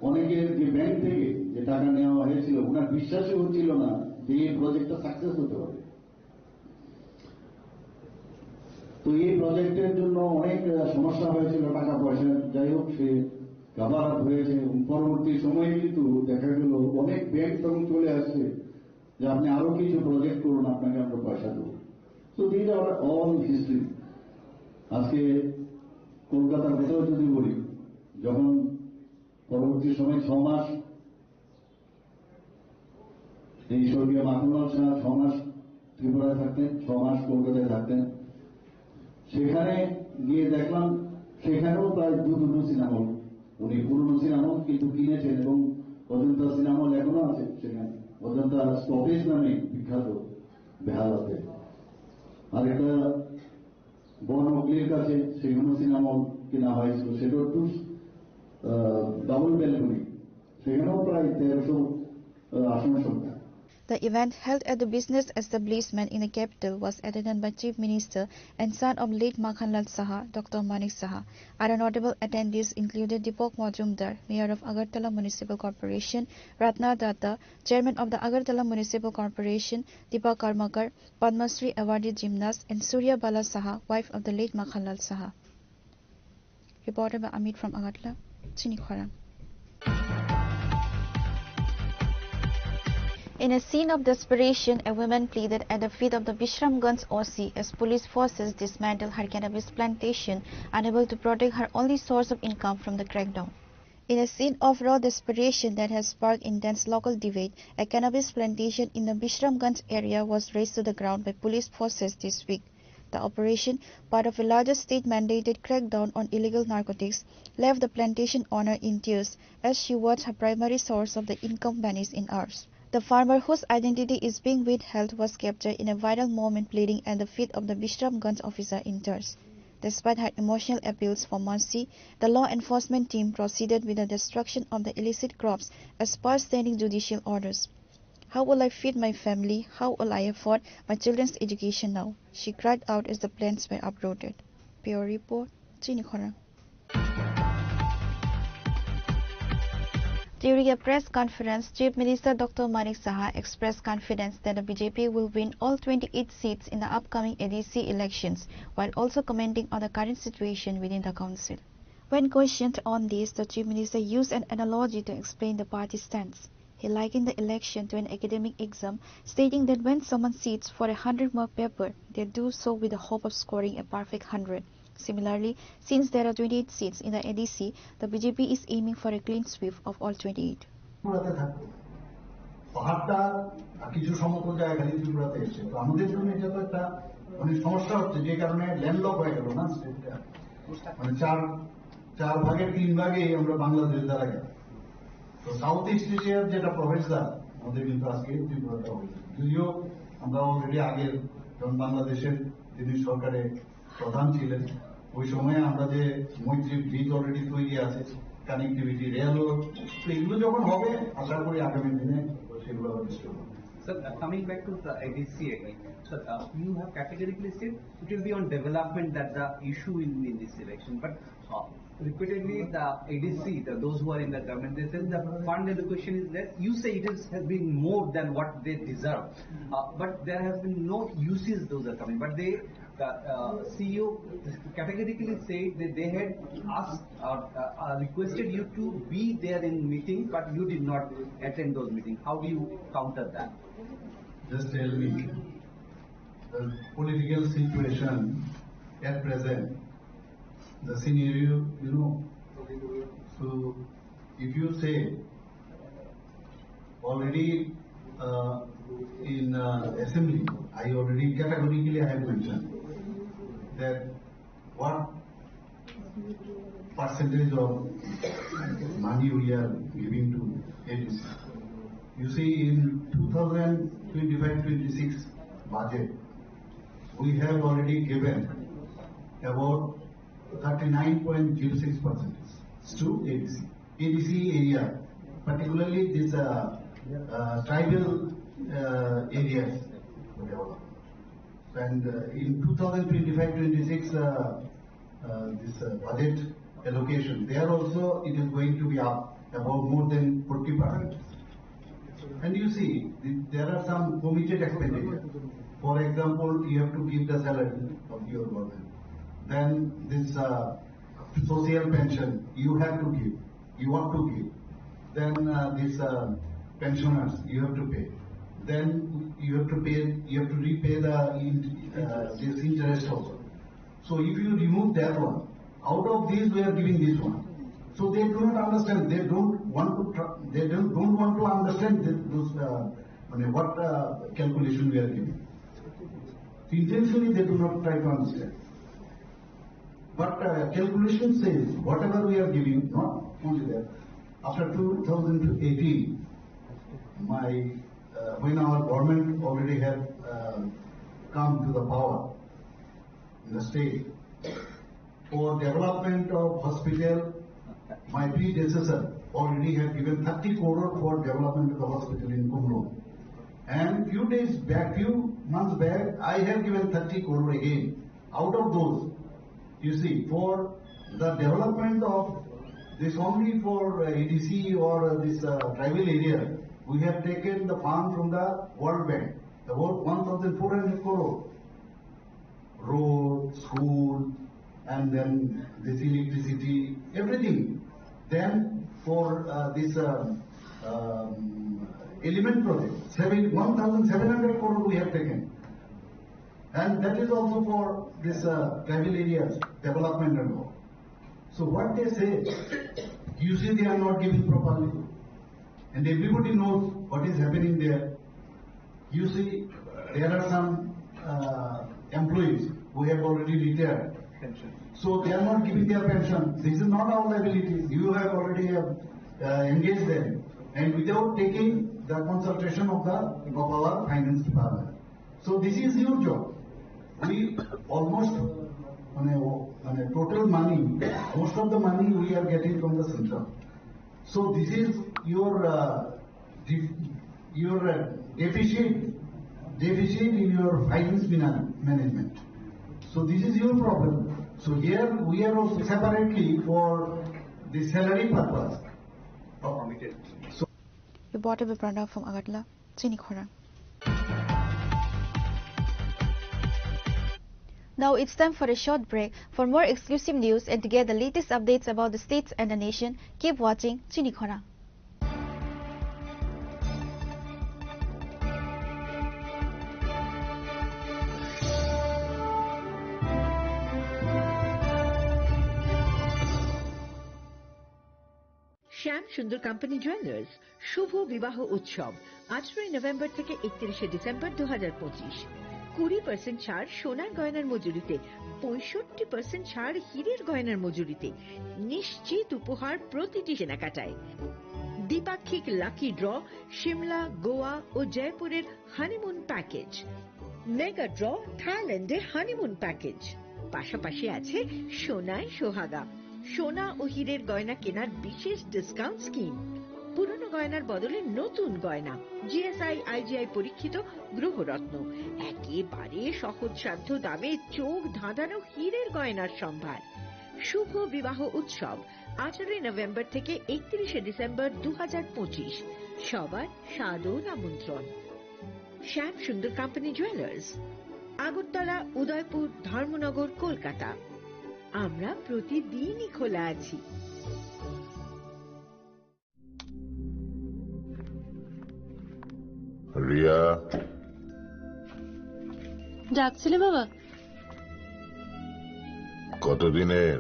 অনেকের যে ব্যাংক থেকে যে টাকা নেওয়া হয়েছিল ওনার বিশ্বাসই হচ্ছিল না যে এই প্রজেক্টটা সাকসেস হতে পারে। তো এই প্রজেক্টের জন্য অনেক সমস্যা হয়েছিল, টাকা পয়সা, যাই হোক সে কাভার আপ হয়েছে। পরবর্তী সময়ে কিন্তু দেখা গেল অনেক ব্যাংক তখন চলে আসছে যে আপনি আরো কিছু প্রজেক্ট করুন, আপনাকে আমরা পয়সা দেব। তো দিস আর অল হিস্ট্রি। আজকে কলকাতার কোথাও যদি বলি, যখন পরবর্তী সময় 6 মাস এই স্বর্গীয় মাখনলাল শাহ 6 মাস ত্রিপুরায় থাকতেন, 6 মাস কলকাতায় থাকতেন। সেখানে গিয়ে দেখলাম সেখানেও প্রায় 2 সিনেমা। উনি পুরনো সিনেমা কিন্তু কিনেছেন এবং অজন্তা সিনেমা এখনো আছে সেখানে। অজন্তা স্টপেজ নামে বিখ্যাত বেহালাতে। আর একটা বনগ্লির কাছে সেখানে সিনেমা কেনা হয়েছিল, সেটা একটু ডাবল ব্যালকনি, সেখানেও প্রায় 1300 আসন সংখ্যা। The event held at the business establishment in the capital was attended by Chief Minister and son of late Makhanlal Saha, Dr. Manik Saha. Other notable attendees included Deepak Majumdar, Mayor of Agartala Municipal Corporation, Ratna Datta, Chairman of the Agartala Municipal Corporation, Deepak Karmakar, Padma Shri awarded gymnast, and Surya Bala Saha, wife of the late Makhanlal Saha. Reported by Amit from Agartala, Chinikhara. In a scene of desperation, a woman pleaded at the feet of the Bishramganj OC as police forces dismantled her cannabis plantation, unable to protect her only source of income from the crackdown. In a scene of raw desperation that has sparked intense local debate, a cannabis plantation in the Bishramganj area was razed to the ground by police forces this week. The operation, part of a larger state-mandated crackdown on illegal narcotics, left the plantation owner in tears as she watched her primary source of the income vanish in hours. The farmer, whose identity is being withheld, was captured in a viral moment pleading at the feet of the Bishramganj officer in tears. Despite her emotional appeals for mercy, the law enforcement team proceeded with the destruction of the illicit crops as per standing judicial orders. How will I feed my family? How will I afford my children's education now? She cried out as the plants were uprooted. Pure report, Chinikhara. During a press conference, Chief Minister Dr. Manik Saha expressed confidence that the BJP will win all 28 seats in the upcoming ADC elections, while also commenting on the current situation within the council. When questioned on this, the Chief Minister used an analogy to explain the party's stance. He likened the election to an academic exam, stating that when someone sits for a 100-mark paper, they do so with the hope of scoring a perfect 100. Similarly, since there are 28 seats in the ADC, the BJP is aiming for a clean sweep of all 28. পাহাড়টা কিছু সমতল জায়গা খালি ত্রিপুরাতে এসছে, তো আমাদের জন্য এটা তো একটা অনেক সমস্যা হচ্ছে, যে কারণে ল্যান্ডলক হয়ে গেল না স্টেটটা, মানে 4 ভাগের 3 ভাগে আমরা বাংলাদেশ দ্বারা গেল। তো সাউথ ইস্ট এশিয়ার যেটা প্রফেসর আমাদের কিন্তু আজকে ত্রিপুরাটা হয়েছে। যদিও আমরা অলরেডি আগের যখন বাংলাদেশের যিনি সরকারে প্রধান ছিলেন ওই সময়ে আমরা যে মৈত্রী ব্রিজ অলরেডি তৈরি আছে, কানেক্টিভিটি রেল, তো এগুলো যখন হবে আশা করি আগামী দিনে সেগুলো যথেষ্ট হবে। Sir, coming back to the ADC again, sir, you have categorically said it will be on development that the issue in this election, but repeatedly the ADC, those who are in the government, they say the fund allocation is less. You say it has been more than what they deserve, but there has been no uses those are coming. But they, the CEO categorically said that they had asked or requested you to be there in meetings, but you did not attend those meetings. How do you counter that? Just tell me, the political situation at present, the scenario, you know. So if you say already in assembly, I already categorically I have mentioned that what percentage of money we are giving to ADC. You see, in 2025-26 budget, we have already given about 39.06% to ADC. ADC area, particularly this tribal areas. And in 2025-26 this budget allocation, there also it is going to be up about more than 40%. And you see, there are some committed expenditure. For example, you have to give the salary of your government. Then this social pension you have to give, you want to give. Then this pensioners you have to pay. Then you have to repay the this interest also. So if you remove that one, out of these we are giving this one. So they do not understand. They don't want to. They don't want to understand those what calculation we are giving. Intentionally they do not try to understand. But calculation says whatever we are giving, not only that, after 2018, when our government already had come to the power in the state, for development of hospital, my predecessor already had given 30 crore for development of the hospital in Kumru. And few months back, I have given 30 crore again. Out of those, you see, for the development of this only for ADC or this tribal area, we have taken the fund from the World Bank, about 1,400 crore. Road, school, and then this electricity, everything. Then for this element project, 1,700 crore we have taken. And that is also for this tribal areas, development and all. So what they say, you see they are not giving properly. And everybody knows what is happening there. You see, there are some employees who have already retired. So they are not giving their pension. This is not our liability. You have already engaged them. And without taking the consultation of our finance department. So this is your job. We almost, total money, most of the money we are getting from the central. So this is your deficit in your finance management. So this is your problem. So here we are also separately for the salary purpose. Reported by Pranav from Agartala, Chinikhora. Now it's time for a short break. For more exclusive news and to get the latest updates about the states and the nation, keep watching Chinikhora. Shyam Sundar company jewellers শুভ বিবাহ উৎসব 18 November থেকে 31 December 2025। 20% ছাড় সোনার গয়নার মজুরিতে, 65% ছাড় হীরের গয়নার মজুরিতে, নিশ্চিত উপহার প্রতিটি কেনাকাটায়। দ্বিপাক্ষিক লাকি ড্র, শিমলা, গোয়া ও জয়পুরের হানিমুন প্যাকেজ, মেগা ড্র থাইল্যান্ডে হানিমুন প্যাকেজ, পাশাপাশি আছে সোনায় সোহাগা, সোনা ও হীরের গয়না কেনার বিশেষ ডিসকাউন্ট স্কিম, পুরনো গয়নার বদলে নতুন গয়না, জিএসআই আইজিআই পরীক্ষিত গ্রহরত্ন, একেবারে সহজসাধ্য দামে চোখ ধাঁধানো হীরের গয়নার সম্ভার। শুভ বিবাহ উৎসব 18 নভেম্বর থেকে 31 ডিসেম্বর 2025। সবার সাদর আমন্ত্রণ। Shyam Sundar company jewellers, Agartala, Udaipur, Dharmanagar, Kolkata. আমরা প্রতিদিনই খোলা আছি। রিয়া, ডাকছিলে বাবা? কতদিনের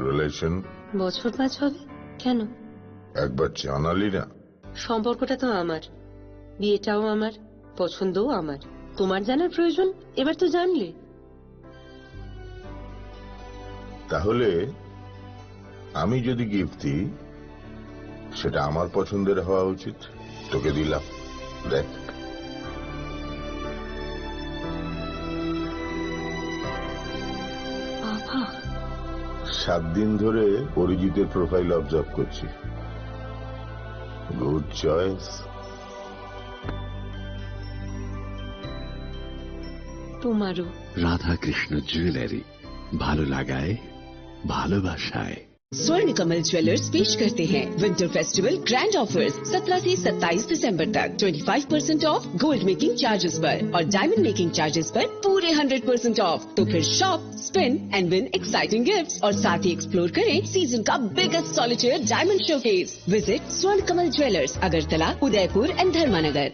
রিলেশন? বছর 5 হবে। কেন? একবার জানালি না? সম্পর্কটা তো আমার, বিয়েটাও আমার, পছন্দও আমার। তোমার জানার প্রয়োজন, এবার তো জানলে। তাহলে আমি যদি গিফট দিই, সেটা আমার পছন্দের হওয়া উচিত। তোকে দিলাম, দেখ। বাবা, 7 দিন ধরে অরিজিতের প্রোফাইল অবজার্ভ করছি। Good choice. তোমারও। রাধাকৃষ্ণ জুয়েলারি, ভালো লাগায় ভালোবাসায়। स्वर्ण कमल ज्वेलर्स पेश करते हैं विंटर फेस्टिवल ग्रैंड ऑफर्स 17 से 27 दिसंबर तक 25% ऑफ गोल्ड मेकिंग चार्जेस पर और डायमंड मेकिंग चार्जेस पर पूरे 100% ऑफ। तो फिर shop, spin and win exciting gifts और साथ ही एक्सप्लोर करें सीजन का biggest solitaire diamond showcase. Visit Swarna Kamal jewellers, Agartala, Udaipur and धर्मानगर।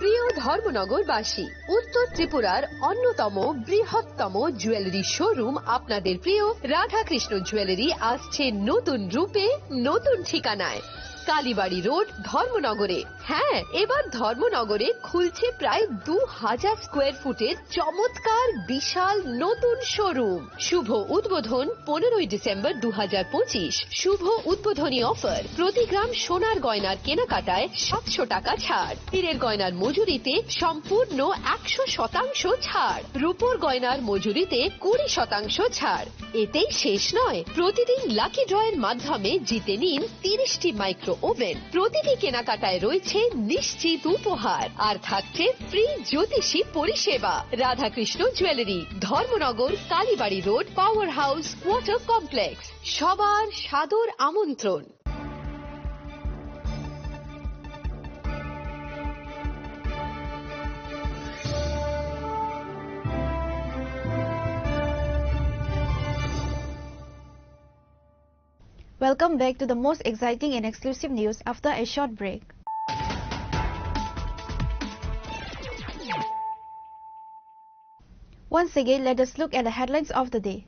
প্রিয় ধর্মনগরবাসী, উত্তর ত্রিপুরার অন্যতম বৃহত্তম জুয়েলারি শোরুম আপনাদের প্রিয় রাধাকৃষ্ণ জুয়েলারি আসছে নতুন রূপে, নতুন ঠিকানায়। কালীবাড়ি রোড, ধর্মনগরে। হ্যাঁ, এবার ধর্মনগরে খুলছে প্রায় 2000 স্কোয়ার ফুটের চমৎকার বিশাল নতুন শোরুম। শুভ উদ্বোধন 15ই ডিসেম্বর 2025। শুভ উদ্বোধনী অফার, প্রতি গ্রাম সোনার গয়নার কেনাকাটায় 700 টাকা ছাড়, হীরের গয়নার মজুরিতে সম্পূর্ণ 100% ছাড়, রূপোর গয়নার মজুরিতে 20% ছাড়। এতেই শেষ নয়, প্রতিদিন লাকি ড্রয়ের মাধ্যমে জিতে নিন 30টি মাইক্রো ওভেন। প্রতিটি কেনাকাটায় রয়েছে নিশ্চিত উপহার, আর থাকছে ফ্রি জ্যোতিষী পরিষেবা। Radhakrishna jewellery, Dharmanagar, Kalibari road, power house, water complex. সবার সাদর আমন্ত্রণ। Welcome back to the most exciting and exclusive news after a short break. Once again, let us look at the headlines of the day.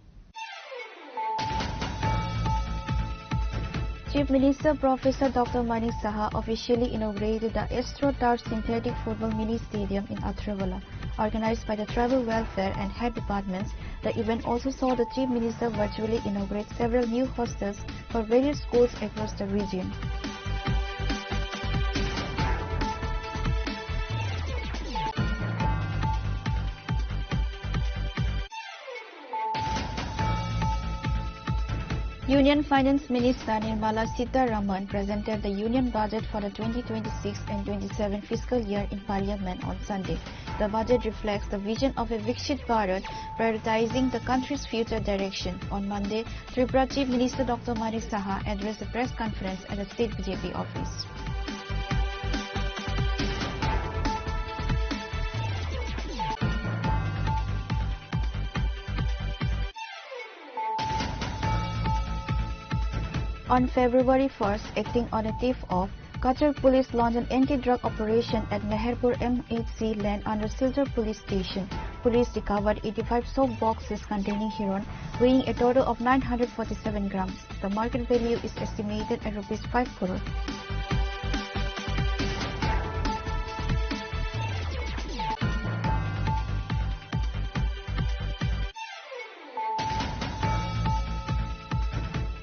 Chief Minister Professor Dr. Manik Saha officially inaugurated the AstroTurf Synthetic Football Mini Stadium in Athravalle. Organized by the Tribal Welfare and Head Departments, the event also saw the Chief Minister virtually inaugurate several new hostels for various schools across the region. Union Finance Minister Nirmala Sitharaman presented the Union Budget for the 2026 and 27 fiscal year in Parliament on Sunday. The budget reflects the vision of a Viksit Bharat, prioritizing the country's future direction. On Monday, Tripura Chief Minister Dr. Manik Saha addressed a press conference at the State BJP office. On February 1st, acting on a tip-off, Qatar police launched an anti-drug operation at Meherpur MHC land under Silchar police station. Police recovered 85 soap boxes containing heroin, weighing a total of 947 grams. The market value is estimated at Rs 5 crore.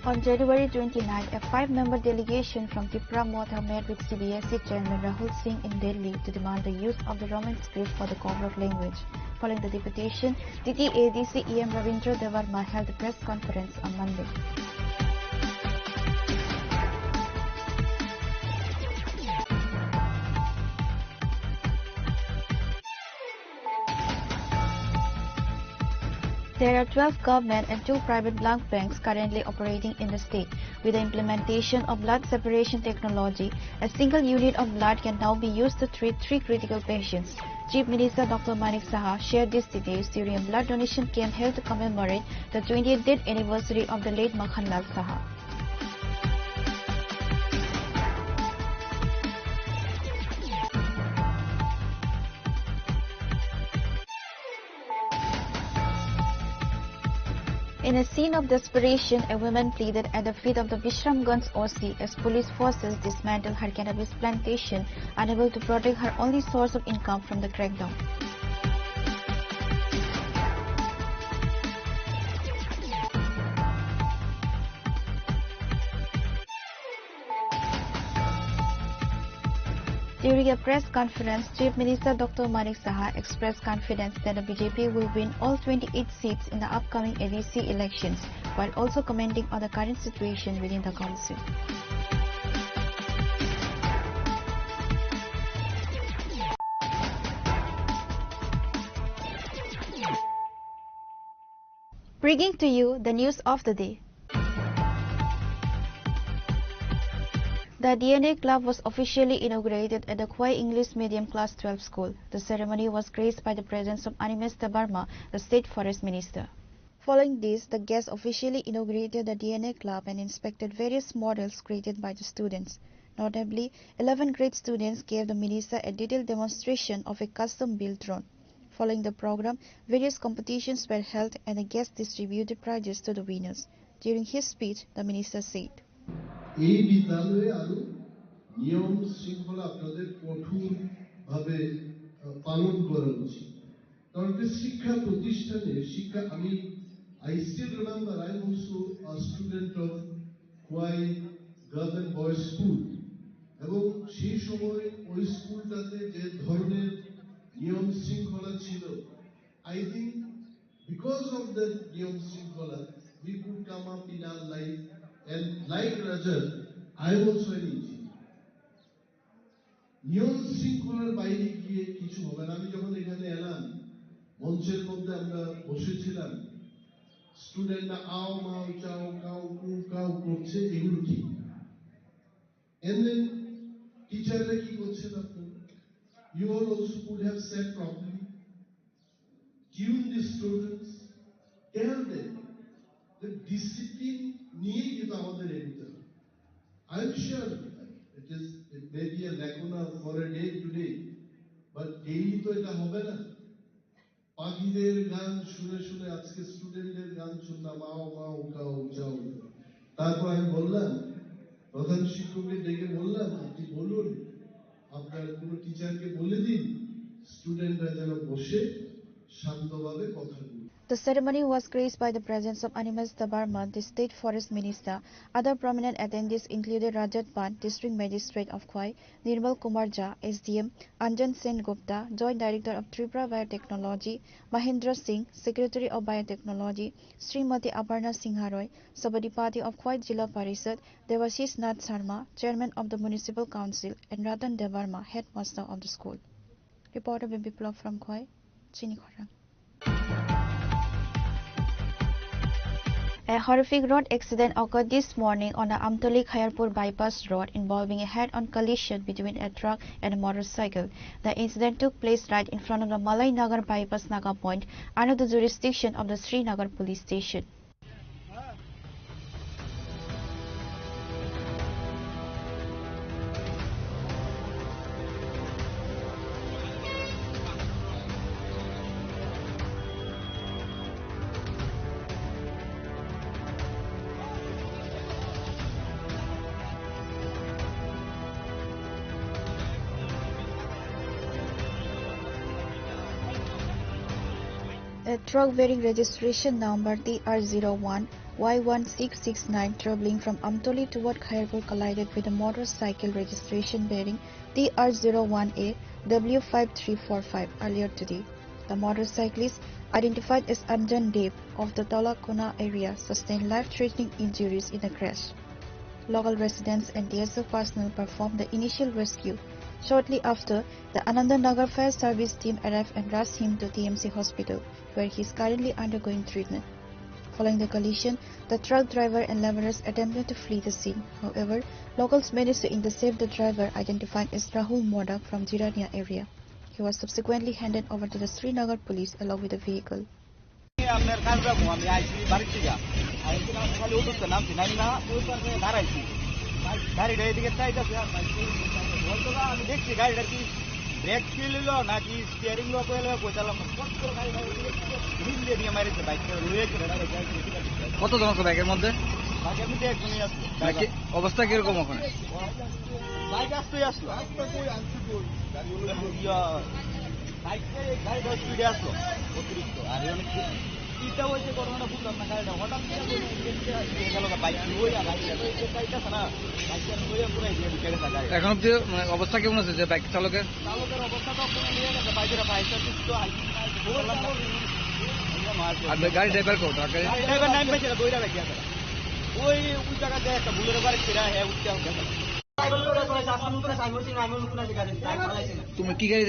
On January 29, a 5-member delegation from Tripura Motha met with CBSE Chairman Rahul Singh in Delhi to demand the use of the Roman script for the Kobrok language. Following the deputation, DT-ADC EM Ravindra Devarma held a press conference on Monday. There are 12 government and 2 private blood banks currently operating in the state. With the implementation of blood separation technology, a single unit of blood can now be used to treat 3 critical patients. Chief Minister Dr. Manik Saha shared these details during a blood donation camp held to commemorate the 20th death anniversary of the late Makhanlal Saha. In a scene of desperation, a woman pleaded at the feet of the Vishramganj OC as police forces dismantled her cannabis plantation, unable to protect her only source of income from the crackdown. During a press conference, Chief Minister Dr. Manik Saha expressed confidence that the BJP will win all 28 seats in the upcoming ADC elections, while also commenting on the current situation within the council. Bringing to you the news of the day. The DNA Club was officially inaugurated at the Khwai English Medium Class 12 School. The ceremony was graced by the presence of Animesh Debarma, the State Forest Minister. Following this, the guests officially inaugurated the DNA Club and inspected various models created by the students. Notably, 11 grade students gave the minister a detailed demonstration of a custom-built drone. Following the program, various competitions were held and the guests distributed prizes to the winners. During his speech, the minister said, এই বিদ্যালয়ে আরো নিয়ম শৃঙ্খলা আপনাদের কঠোরভাবে পালন করা উচিত। কারণ শিক্ষা প্রতিষ্ঠানে শিক্ষা I still remember I am also a student of Khwai Girls and Boys School এবং সেই সময় ওই স্কুলটাতে যে ধরনের নিয়ম শৃঙ্খলা ছিল I think because of the niyam shrinkhala we could come up in our life and like Rajat I am also an engineer. Niyam shrinkhalar বাইরে গিয়ে কিছু হবে না। আমি যখন এখানে এলাম মঞ্চের মধ্যে আমরা বসেছিলাম স্টুডেন্টরা আও মাও চাও কাউ কু কাউ করছে এগুলো ঠিক and then টিচাররা কি করছেন আপনারা you all also could have said properly tune the students, tell them the discipline নিয়ে কিন্তু আমাদের এগোতে হবে। I'm sure it may be a lacuna for a day today, but daily তো এটা হবে না। পাখিদের গান শুনে শুনে আজকে স্টুডেন্টদের গান শুনলাম আও মাও কাও চাও। তারপর আমি বললাম প্রধান শিক্ষককে ডেকে বললাম আপনি বলুন আপনার কোনো টিচারকে বলে দিন স্টুডেন্টরা যেন বসে The ceremony was graced by the presence of Animas Tabarma, the State Forest Minister. Other prominent attendees included Rajat Pan, District Magistrate of Khwai, Nirmal Kumar Jha, SDM, Anjan Sen Gupta, Joint Director of Tripura Biotechnology, Mahendra Singh, Secretary of Biotechnology, Srimati Aparna Singharoy, Sabadipati of Khwai Jilla Parishad, Devashish Nath Sharma, Chairman of the Municipal Council, and Ratan Devarma, Headmaster of the school. Reporter Biplov from Khwai. A horrific road accident occurred this morning on the Amtoli-Khayarpur bypass road involving a head-on collision between a truck and a motorcycle. The incident took place right in front of the Malay Nagar bypass Naga Point under the jurisdiction of the Srinagar police station. A truck bearing registration number TR01 Y1669 traveling from Amtoli toward Khayarpur collided with a motorcycle registration bearing TR01A W5345 earlier today. The motorcyclist, identified as Anjan Dev of the Talakona area, sustained life-threatening injuries in the crash. Local residents and DSO personnel performed the initial rescue. Shortly after, the Anandanagar Fire Service team arrived and rushed him to TMC Hospital, where he is currently undergoing treatment. Following the collision, the truck driver and laborers attempted to flee the scene. However, locals managed to intercept the driver, identified as Rahul Modak from Jirania area. He was subsequently handed over to the Srinagar police along with the vehicle. আমি দেখছি গাড়িটা কি brake fail হলো নাকি steering lock হয়ে বোঝালাম দিয়ে মারিছে বাইকটা কতজন আছে বাইকের মধ্যে? বাইকের মধ্যে একজনই আসলো। অবস্থা কিরকম ওখানে? বাইক আসতেই আসলো গাড়িটা স্পিডে আসলো অতিরিক্ত। আর এটা হয়েছে ঘটনাটা বুঝলাম না গাড়িটা হঠাৎ গেল বাইক ওই গাড়িটা না এখন অব্দি অবস্থা কেমন আছে যে বাইক চালকের? অবস্থা তো নিয়ে গেছে বাইকের গাড়ি ড্রাইভার কোন ড্রাইভার নাম পাইছে না দইরা বাইক ওই ওই জায়গাতে একটা বুলেরো গাড়ি ছেড়া হ্যাঁ উঠতে তুমি কি গাড়ি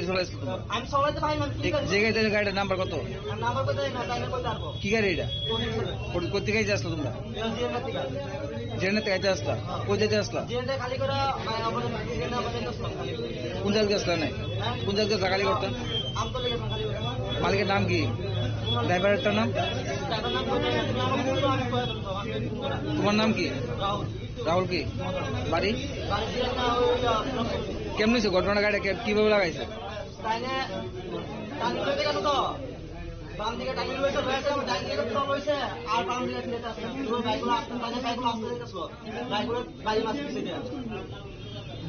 চলাইছো? আমি সবাই যে গাড়িটার নাম্বার কত? কি গাড়ি এটা? কোথেকে আসলো তোমরা? জেনে থেকে আসলা? কোন যেতে আসলা? কোন জায়গায় আসলা? নাই কোন জায়গায় গাড়ি করতেন? মালিকের নাম কি? ড্রাইভারেরটার নাম? তোমার নাম কি? রাহুল। কি বাড়ি? কেমন হয়েছে ঘটনা? গাড়িটা কিভাবে লাগাইছে?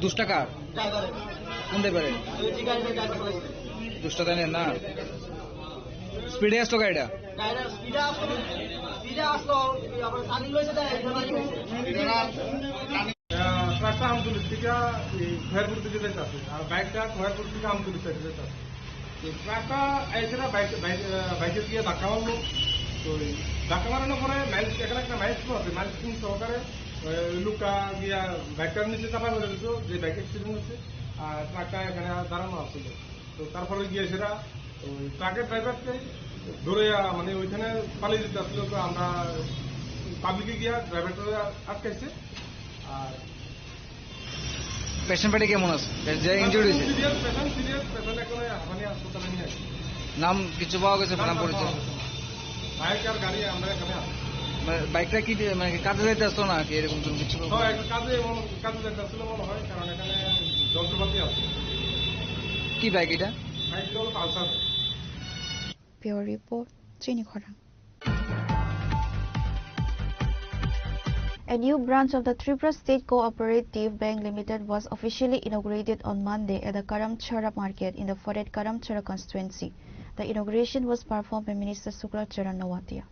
দুষ্টা কার কোন ড্রাইভারে দুষ্টা দেন না স্পিডে আসলো গাড়িটা ট্রাকটা আমতুলির থেকে খয়েরপুর দিকে যেতে আছে আর বাইকটা খয়েরপুর থেকে আমতুলির সাইডে যেতে আছে তো ট্রাকটা এসে না বাইকের গিয়ে ধাক্কা মারলো তো ধাক্কা মারানোর পরে এখানে একটা মাইলস আছে মাইলস সহকারে লোকটা গিয়া বাইকটার নিচে চাপা করে দিত যে বাইক অ্যাক্সিডেন্ট হচ্ছে আর ট্রাকটা এখানে দাঁড়ানো আসছিল তো তারপরে গিয়ে সেটা ওই ট্রাকের ড্রাইভারকে ধরে মানে ওইখানে পালিয়ে যেতে আসছিল তো আমরা পাবলিকে গিয়া ড্রাইভারটা আটকাইছে আর পেশেন্ট পার্টি কেমন আছে ইনজুরি হয়েছে পেশেন্ট এখন হাঁপানি হাসপাতালে নিয়ে আসছে নাম কিছু পাওয়া গেছে নাম পরিচয় বাইক আর গাড়ি আমরা এখানে আসছি বাইকটা কি মানে কাজে যেতে আসতো না কি এরকম কিছু কাজে যেতে আসছিল মনে হয় কারণ এখানে যন্ত্রপাতি আছে কি বাইক এটা বাইকটা হলো Pulsar Bureau Report, Jenny Khorang. A new branch of the Tripura State Cooperative Bank Limited was officially inaugurated on Monday at the Karamchara market in the Foret Karamchara constituency. The inauguration was performed by Minister Sukla Charan Nawatia.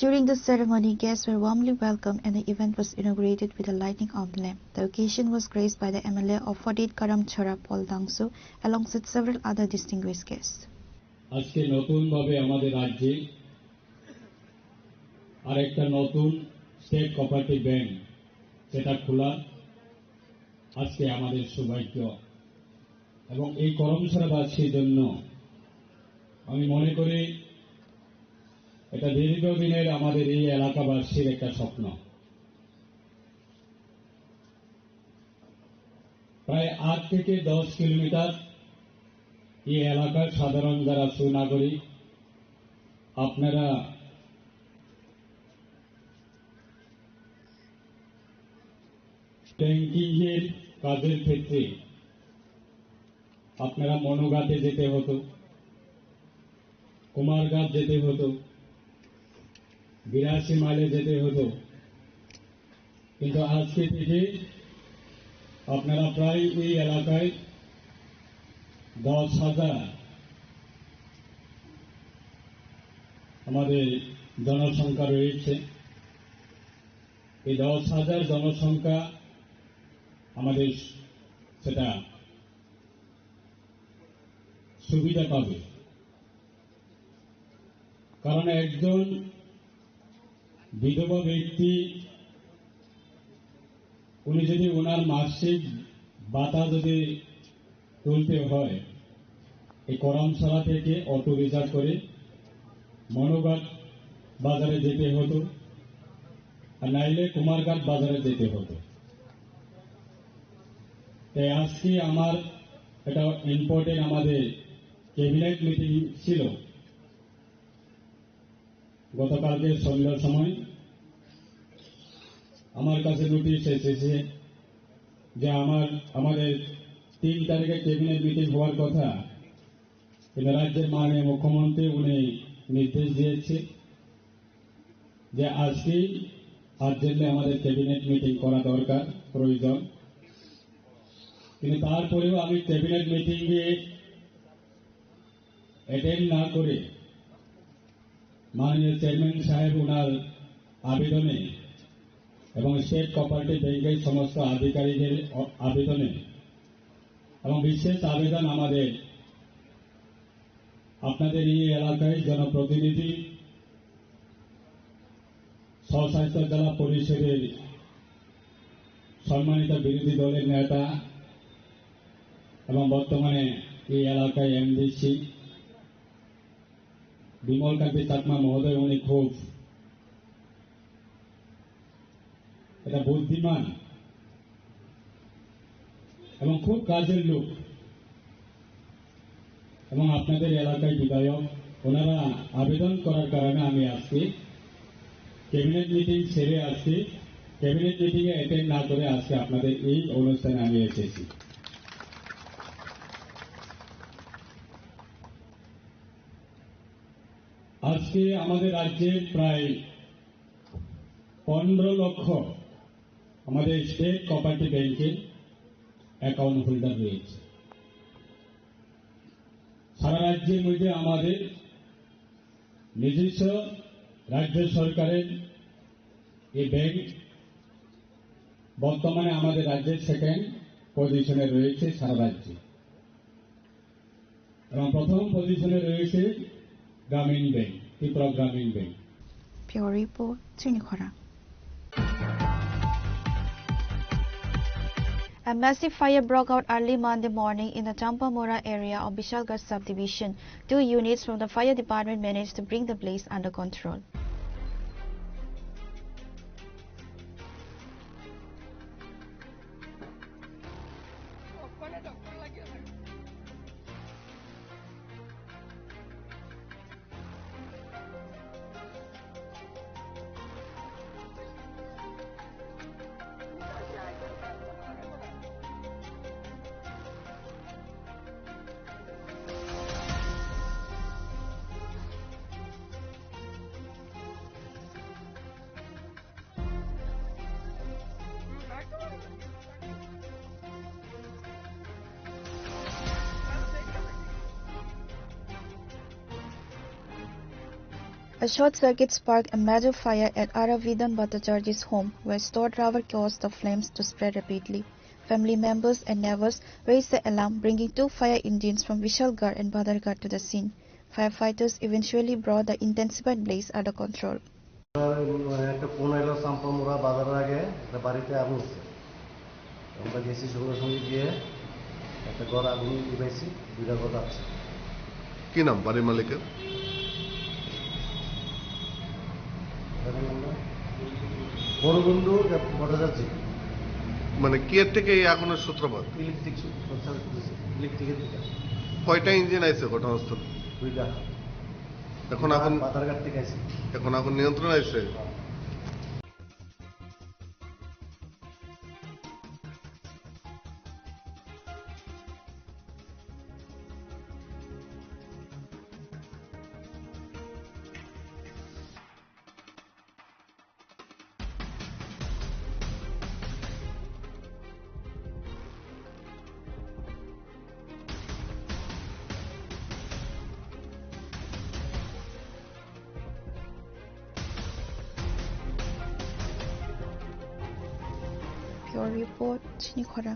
During the ceremony, guests were warmly welcomed and the event was inaugurated with a lighting of the lamp. The occasion was graced by the MLA of Foret Karamchara, Paul Dangsu, alongside several other distinguished guests. আজকে নতুনভাবে আমাদের রাজ্যে আরেকটা নতুন state cooperative bank সেটা খোলা আজকে আমাদের সৌভাগ্য এবং এই করমছড়াবাসীর জন্য আমি মনে করি এটা দীর্ঘদিনের আমাদের এই এলাকাবাসীর একটা স্বপ্ন। প্রায় 8 থেকে 10 কিলোমিটার এই এলাকার সাধারণ যারা সুনাগরিক আপনারা ব্যাংকিংয়ের কাজের ক্ষেত্রে আপনারা মনোঘাটে যেতে হতো, কুমারঘাট যেতে হতো, 82 মাইলে যেতে হতো, কিন্তু আজকে থেকে আপনারা প্রায় এই এলাকায় 10,000 আমাদের জনসংখ্যা রয়েছে। এই 10,000 জনসংখ্যা আমাদের সেটা সুবিধা পাবে, কারণ একজন বিধবা ব্যক্তি উনি যদি ওনার মাসিক ভাতা যদি তুলতে হয় এই করমছড়া থেকে অটো রিজার্ভ করে মনোঘাট বাজারে যেতে হতো, আর নাইলে কুমারঘাট বাজারে যেতে হতো। তাই আজকে আমার একটা ইম্পর্টেন্ট আমাদের ক্যাবিনেট মিটিং ছিল গতকালকে সন্ধ্যার সময়। আমার কাছে নোটিশ এসেছে যে আমাদের 3 তারিখে ক্যাবিনেট মিটিং হওয়ার কথা, কিন্তু রাজ্যের মাননীয় মুখ্যমন্ত্রী উনি নির্দেশ দিয়েছে যে আজকেই আর্জেন্টলি আমাদের ক্যাবিনেট মিটিং করা দরকার প্রয়োজন। কিন্তু তারপরেও আমি ক্যাবিনেট মিটিংয়ে অ্যাটেন্ড না করে মাননীয় চেয়ারম্যান সাহেব ওনার আবেদনে এবং স্টেট কোঅপারেটিভ ব্যাংকের সমস্ত আধিকারিকের আবেদনে এবং বিশেষ আবেদন আমাদের আপনাদের এই এলাকায় জনপ্রতিনিধি, স্বশাসিত জেলা পরিষদের সম্মানিত বিরোধী দলের নেতা এবং বর্তমানে এই এলাকায় এমডিসি বিমল কান্তি চাকমা মহোদয়, উনি খুব এটা বুদ্ধিমান এবং খুব কাজের লোক এবং আপনাদের এলাকায় বিধায়ক, ওনারা আবেদন করার কারণে আমি আজকে ক্যাবিনেট মিটিং সেরে আজকে ক্যাবিনেট মিটিংয়ে অ্যাটেন্ড না করে আজকে আপনাদের এই অনুষ্ঠানে আমি এসেছি। আজকে আমাদের রাজ্যের প্রায় 15 লক্ষ আমাদের স্টেট কোঅপারেটিভ ব্যাংকে অ্যাকাউন্ট হোল্ডার রয়েছে। সারা রাজ্যের মধ্যে আমাদের নিজস্ব রাজ্য সরকারের এই ব্যাংক বর্তমানে আমাদের রাজ্যের সেকেন্ড পজিশনে রয়েছে সারা রাজ্যে, এবং প্রথম পজিশনে রয়েছে গ্রামীণ ব্যাংক, ত্রিপুরা গ্রামীণ bank. Pure Report, Chinikhora. A massive fire broke out early Monday morning in the Champamora area of Bishalgarh subdivision. 2 units from the fire department managed to bring the blaze under control. A short circuit sparked a major fire at Aravidan Bhattacharya's home, where stored rubber caused the flames to spread rapidly. Family members and neighbors raised the alarm, bringing 2 fire engines from Vishalgarh and Bhadargarh to the scene. Firefighters eventually brought the intensified blaze under control. একটা phone এলো চাম্পামুড়া বাজারের আগে একটা বাড়িতে আগুন হচ্ছে। আমরা গেছি সঙ্গে সঙ্গে গিয়ে একটা ঘর আগুন নিভাইছি, 2টা ঘর আছে। কি নাম বাড়ির মালিকের? বড়বন্ধু ভট্টাচার্য। মানে কি এর থেকে এই আগুনের সূত্রপাত? ইলেকট্রিকের দিকে। কয়টা ইঞ্জিন আছে ঘটনাস্থলে? 2টা। এখন আগুন বাজারঘাট থেকে আছে। এখন আগুন নিয়ন্ত্রণে আছে? Pure Report, Chinikhora.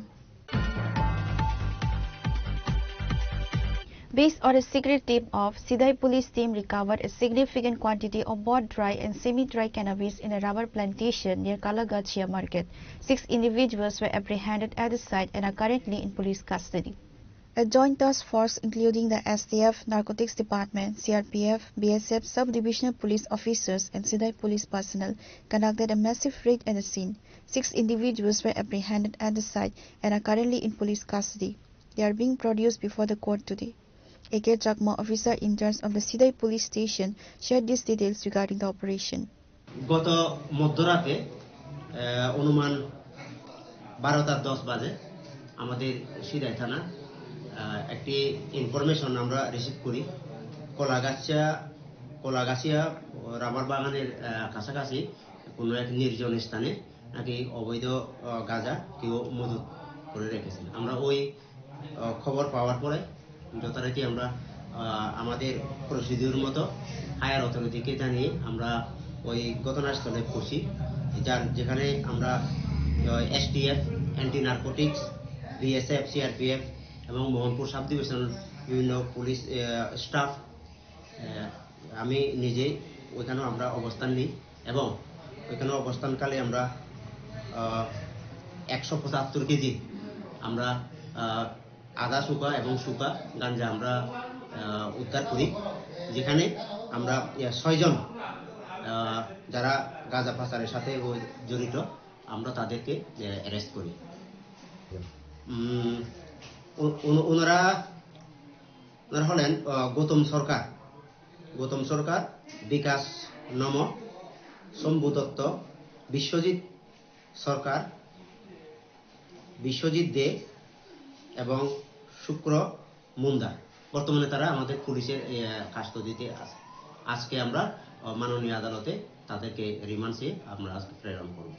Based on a secret tip of Sidai police team recovered a significant quantity of both dry and semi-dry cannabis in a rubber plantation near Kalagachia market. 6 individuals were apprehended at the site and are currently in police custody. A joint task force including the STF, Narcotics Department, CRPF, BSF, sub-divisional police officers and Sidai police personnel conducted a massive raid at the scene. 6 individuals were apprehended at the site and are currently in police custody. They are being produced before the court today. A.K. Chakma, officer in charge of the Sidai police station, shared these details regarding the operation. গত মধ্যরাতে অনুমান 12:10 বাজে আমাদের সিদাই থানা একটি information আমরা receive করি Kalagachhia rubber বাগানের কাছাকাছি কোনো এক নির্জন স্থানে নাকি অবৈধ গাঁজা কেউ মজুত করে রেখেছেন। আমরা ওই খবর পাওয়ার পরে যথারীতি আমরা আমাদের প্রসিডিউর মতো হায়ার অথরিটিকে জানিয়ে আমরা ওই ঘটনাস্থলে পৌঁছি, যেখানে আমরা STF, anti narcotics, BSF, CRPF এবং মোহনপুর সাব ডিভিশন বিভিন্ন পুলিশ স্টাফ, আমি নিজেই ওইখানেও আমরা অবস্থান নিই এবং ওইখানে অবস্থানকালে আমরা 175 কেজি আমরা আদা শুকা এবং শুকা গাঞ্জা আমরা উদ্ধার করি, যেখানে আমরা 6 জন যারা গাঁজা পাচারের সাথে জড়িত আমরা তাদেরকে অ্যারেস্ট করি। ওনারা হলেন গৌতম সরকার, বিকাশ নম, শম্ভু দত্ত, বিশ্বজিৎ সরকার, বিশ্বজিৎ দে এবং শুক্র মুন্ডা। বর্তমানে তারা আমাদের পুলিশের কাস্টডিতে আছে। আজকে আমরা মাননীয় আদালতে তাদেরকে রিমান্ডে আমরা প্রেরণ করব।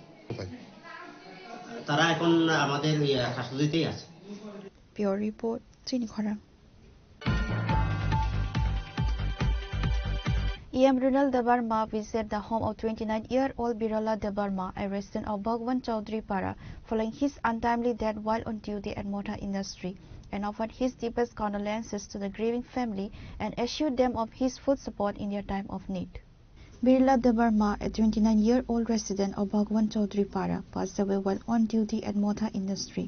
তারা এখন আমাদের কাস্টডিতেই আছে। Pure Report, Chinikhara. EM Runal Debarma visited the home of 29-year-old Birola Debarma, a resident of Bhagwan Chaudhary Para, following his untimely death while on duty at motor industry, and offered his deepest condolences to the grieving family and assured them of his full support in their time of need. Birola Debarma, a 29-year-old resident of Bhagwan Chaudhary Para, passed away while on duty at motor industry.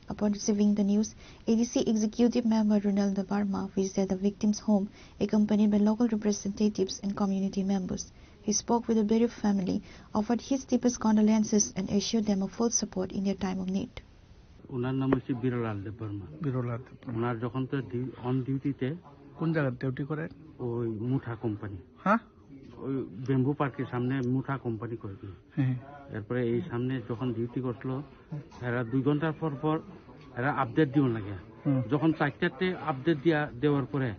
Upon receiving the news, ADC Executive Member Runal Debarma visited the victim's home, accompanied by local representatives and community members. He spoke with the bereaved family, offered his deepest condolences, and assured them of full support in their time of need. ওনার নাম হচ্ছে বিরলাল দেববর্মা। বিরলাল দেববর্মা। ওনার যখন তো on ডিউটিতে কোন জায়গায় duty করেন? ওই মুঠা কোম্পানি। হ্যাঁ, ওই বেম্বু পার্কের সামনে মুঠা কোম্পানি করে দিল। এরপরে এই সামনে যখন ডিউটি করছিল, এরা 2 ঘন্টার পর পর এরা আপডেট দিও লাগে। যখন 4টাতে আপডেট দেওয়ার পরে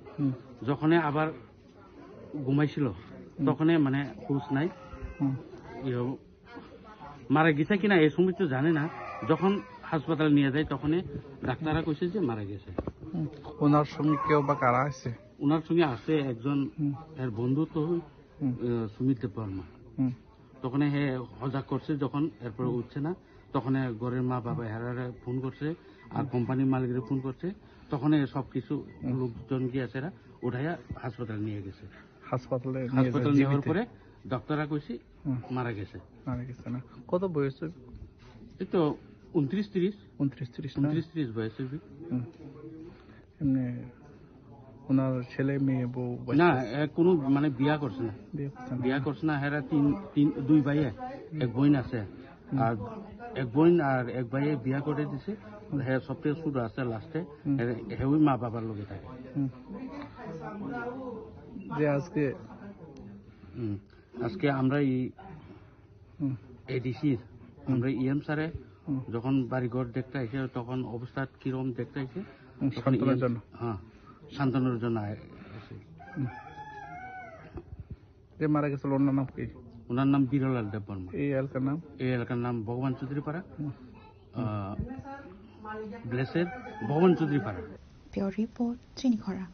যখন আবার ঘুমাইছিল, তখন মানে হুঁশ নাই, মারা গেছে কিনা এই সময় তো জানে না। যখন হাসপাতালে নিয়ে যায় তখন ডাক্তাররা কইছে যে মারা গেছে। ওনার সঙ্গে কেউ বা কারা আছে? ওনার সঙ্গে আছে একজন এর বন্ধু, তো সুমিত দেববর্মা। তখন হে হজাক করছে, যখন এরপরে উঠছে না, তখন ঘরের মা বাবা হেরারে ফোন করছে আর কোম্পানির মালিকের ফোন করছে। তখন সবকিছু লোকজন গিয়েছে, উঠাইয়া হাসপাতালে নিয়ে গেছে। হাসপাতালে নেওয়ার পরে ডাক্তাররা কইছে মারা গেছে। মারা গেছে না? কত বয়স? এই তো 29-30 বয়স। এমনি ওনার ছেলে মেয়ে বউ? না, কোনো মানে বিয়া করছে না। বিয়া করছে না। হেরা 2 ভাই, এক বোন আছে। আর এক বোন আর এক ভাই বিয়া করে দিছে। হ্যাঁ, সবচেয়ে ছোট আছে লাস্টে, হ্যাঁ মা বাবার লগে থাকে। যে আজকে আমরা এই এডিসির আমরা ইএম স্যারে যখন বাড়িঘর দেখতে আইছে, তখন অবস্থা কিরকম দেখতে আইছে, হ্যাঁ সান্ত্বনার জন্য যে মারা গেছিল ওনার নাম কি? ওনার নাম বিরলাল দেববর্মা। এই এলাকার নাম ভগবান চৌধুরী পাড়া, ব্লেসের ভগবান চৌধুরী পাড়া। Pure Report, Chinikhara.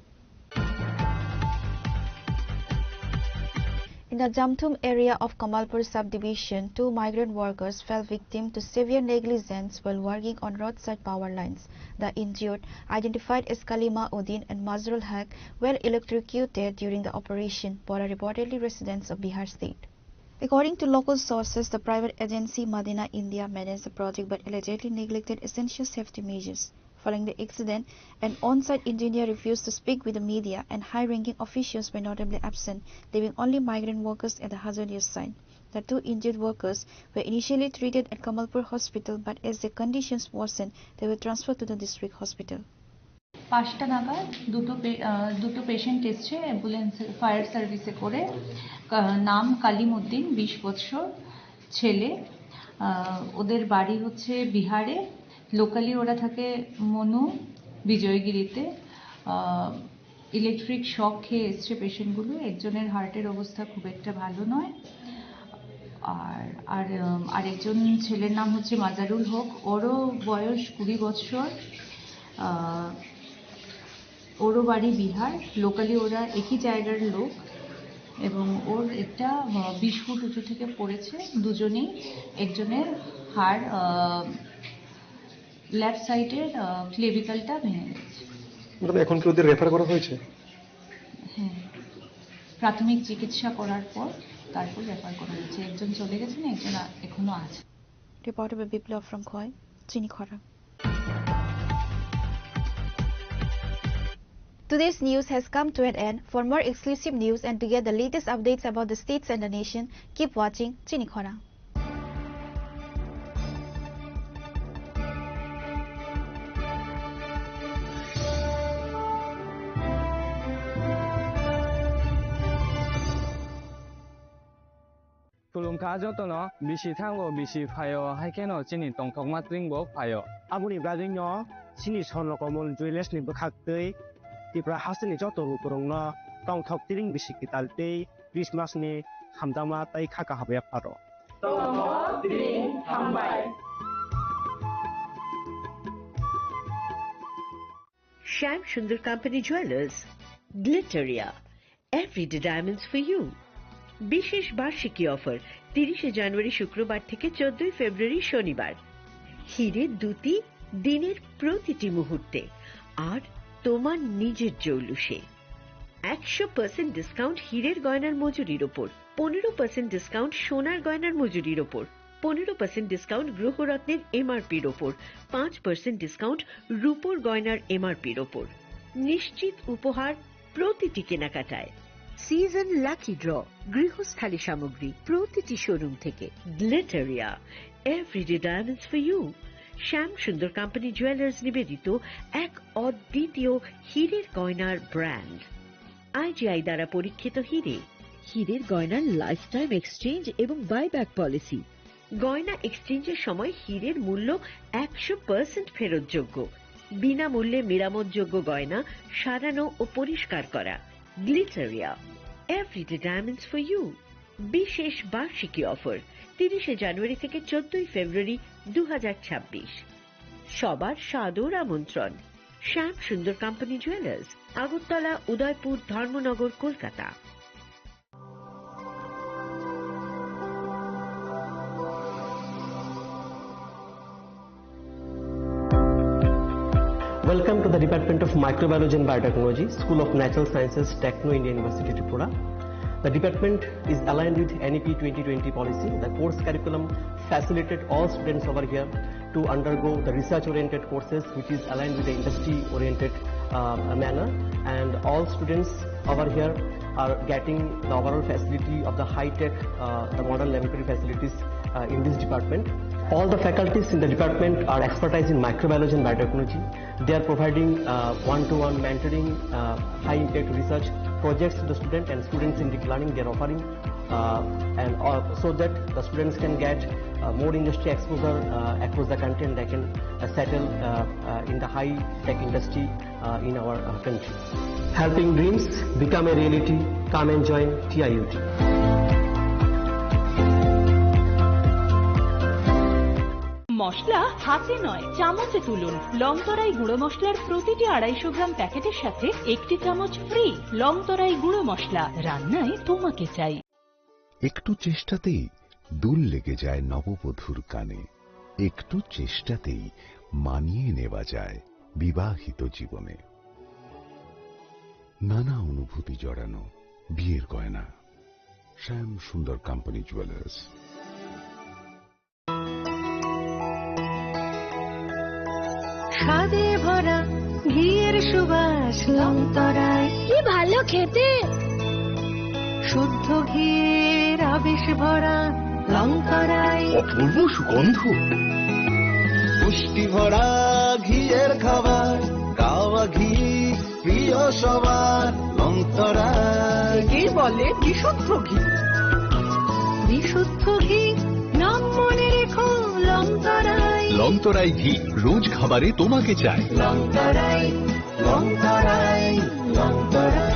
In the Jamthum area of Kamalpur subdivision, 2 migrant workers fell victim to severe negligence while working on roadside power lines. The injured, identified as Kalima Uddin and Mazrul Haq, were electrocuted during the operation, both are reportedly residents of Bihar state. According to local sources, the private agency Madina India managed the project but allegedly neglected essential safety measures. Following the accident, an on-site engineer refused to speak with the media, and high-ranking officials were notably absent, leaving only migrant workers at the hazardous site. The 2 injured workers were initially treated at Kamalpur Hospital, but as their conditions worsened, they were transferred to the district hospital. 5টা নাগাদ দুটো patient এসছে ambulance fire সার্ভিসে করে। নাম কালিম উদ্দিন, 20 বছর, ছেলে। ওদের বাড়ি হচ্ছে বিহারে। লোকালি ওরা থাকে মনু, বিজয়গিরিতে। ইলেকট্রিক শক খেয়ে এসছে পেশেন্টগুলো। একজনের হার্টের অবস্থা খুব একটা ভালো নয়। আর আরেকজন ছেলের নাম হচ্ছে মাজারুল হক, ওরও বয়স 20 বছর, ওরও বাড়ি বিহার। লোকালি ওরা একই জায়গার লোক, এবং ওর একটা 20 ফুট উঁচু থেকে পড়েছে দুজনেই। একজনের হাড় লেফট সাইডের ক্লেভিকলটা ভেঙে গেছে। এখন কি ওদের রেফার করা হয়েছে? হ্যাঁ, প্রাথমিক চিকিৎসা করার পর তারপর রেফার করা হয়েছে। একজন চলে গেছেন, একজন এখনো আছে। Reported by Biplav from Khoi, Chinikhara. Today's news has come to an end. For more exclusive news and to get the latest updates about the states and the nation, keep watching Chinikhara. Tulung kajo no bisi thango bisi phayo haikeno chini tongthok matring bo phayo abuni brading no chini sonlo komol juiles ni bkhaktei tipra hasini joto rukurong no tongthok tiring bisi kitaltei Christmas ni hamdama tai khaka habe paro tongthok tiring hambai Shyam Sundar Company Jewelers, Glitteria, Everyday Diamonds for You. বিশেষ বার্ষিকী offer 30 জানুয়ারি শুক্রবার থেকে 14 ফেব্রুয়ারি শনিবার। হিরে দুটি দিনের প্রতিটি মুহূর্তে আর তোমার নিজের জৌলুসে। 100% ডিসকাউন্ট হিরের গয়নার মজুরির ওপর, 15% ডিসকাউন্ট সোনার গয়নার মজুরির ওপর, 15% ডিসকাউন্ট গ্রহরত্নের এমআরপির ওপর, 5% ডিসকাউন্ট রূপোর গয়নার এমআরপির ওপর। নিশ্চিত উপহার প্রতিটি কেনাকাটায়। সিজন লাকি ড্র গৃহস্থালী সামগ্রী প্রতিটি শোরুম থেকে। Glitteria, everyday diamonds for you. Shyam Sundar company jewellers নিবেদিত এক অদ্বিতীয় হীরের গয়নার ব্র্যান্ড। আইজিআই দ্বারা পরীক্ষিত হিরে। হীরের গয়নার লাইফ টাইম এক্সচেঞ্জ এবং বাইব্যাক পলিসি। গয়না এক্সচেঞ্জের সময় হীরের মূল্য 100% ফেরতযোগ্য। বিনামূল্যে মেরামতযোগ্য গয়না সারানো ও পরিষ্কার করা। Glitteria, everyday diamonds for you. বিশেষ বার্ষিকী অফার 30 জানুয়ারি থেকে 14 ফেব্রুয়ারি 2026। সবার সাদর আমন্ত্রণ। Shyam Sundar company jewellers, Agartala, Udaipur, Dharmanagar, Kolkata. Welcome to the Department of Microbiology and Biotechnology, School of Natural Sciences, Techno India University, Tripura. The department is aligned with NEP 2020 policy. The course curriculum facilitated all students over here to undergo the research-oriented courses, which is aligned with the industry-oriented manner. And all students over here are getting the overall facility of the high-tech, the modern laboratory facilities in this department. All the faculties in the department are expertise in microbiology and biotechnology. They are providing one-to-one mentoring, high-impact research projects to the student and students in deep learning. They are offering so that the students can get more industry exposure across the country, and they can settle in the high-tech industry in our country. Helping dreams become a reality. Come and join TIUT. মশলা হাতে নয় চামচে তুলুন। লংতরাই গুঁড়ো মশলার প্রতিটি 250 গ্রাম প্যাকেটের সাথে 1টি চামচ ফ্রি। লংতরাই গুঁড়ো মশলা, রান্নায় তোমাকে চাই। একটু চেষ্টাতেই দুল লেগে যায় নববধূর কানে। একটু চেষ্টাতেই মানিয়ে নেওয়া যায় বিবাহিত জীবনে। নানা অনুভূতি জড়ানো বিয়ের গয়না। শ্যাম সুন্দর কোম্পানি জুয়েলার্স। স্বাদে ভরা ঘিয়ের সুবাস লংতরায়, কি ভালো খেতে। শুদ্ধ ঘিয়ের আবেশ ভরা লংতরায়, অপূর্ব সুগন্ধ। পুষ্টি ভরা ঘিয়ের খাবার, গাওয়া ঘি প্রিয় সবার লংতরায়। কি বলে বিশুদ্ধ ঘি। বিশুদ্ধ ঘি নাম মনে রেখো লংতরায়। লংতরাই ঘি রোজ খাবারে তোমাকে চাই। লংতরাই, লংতরাই, লংতরাই।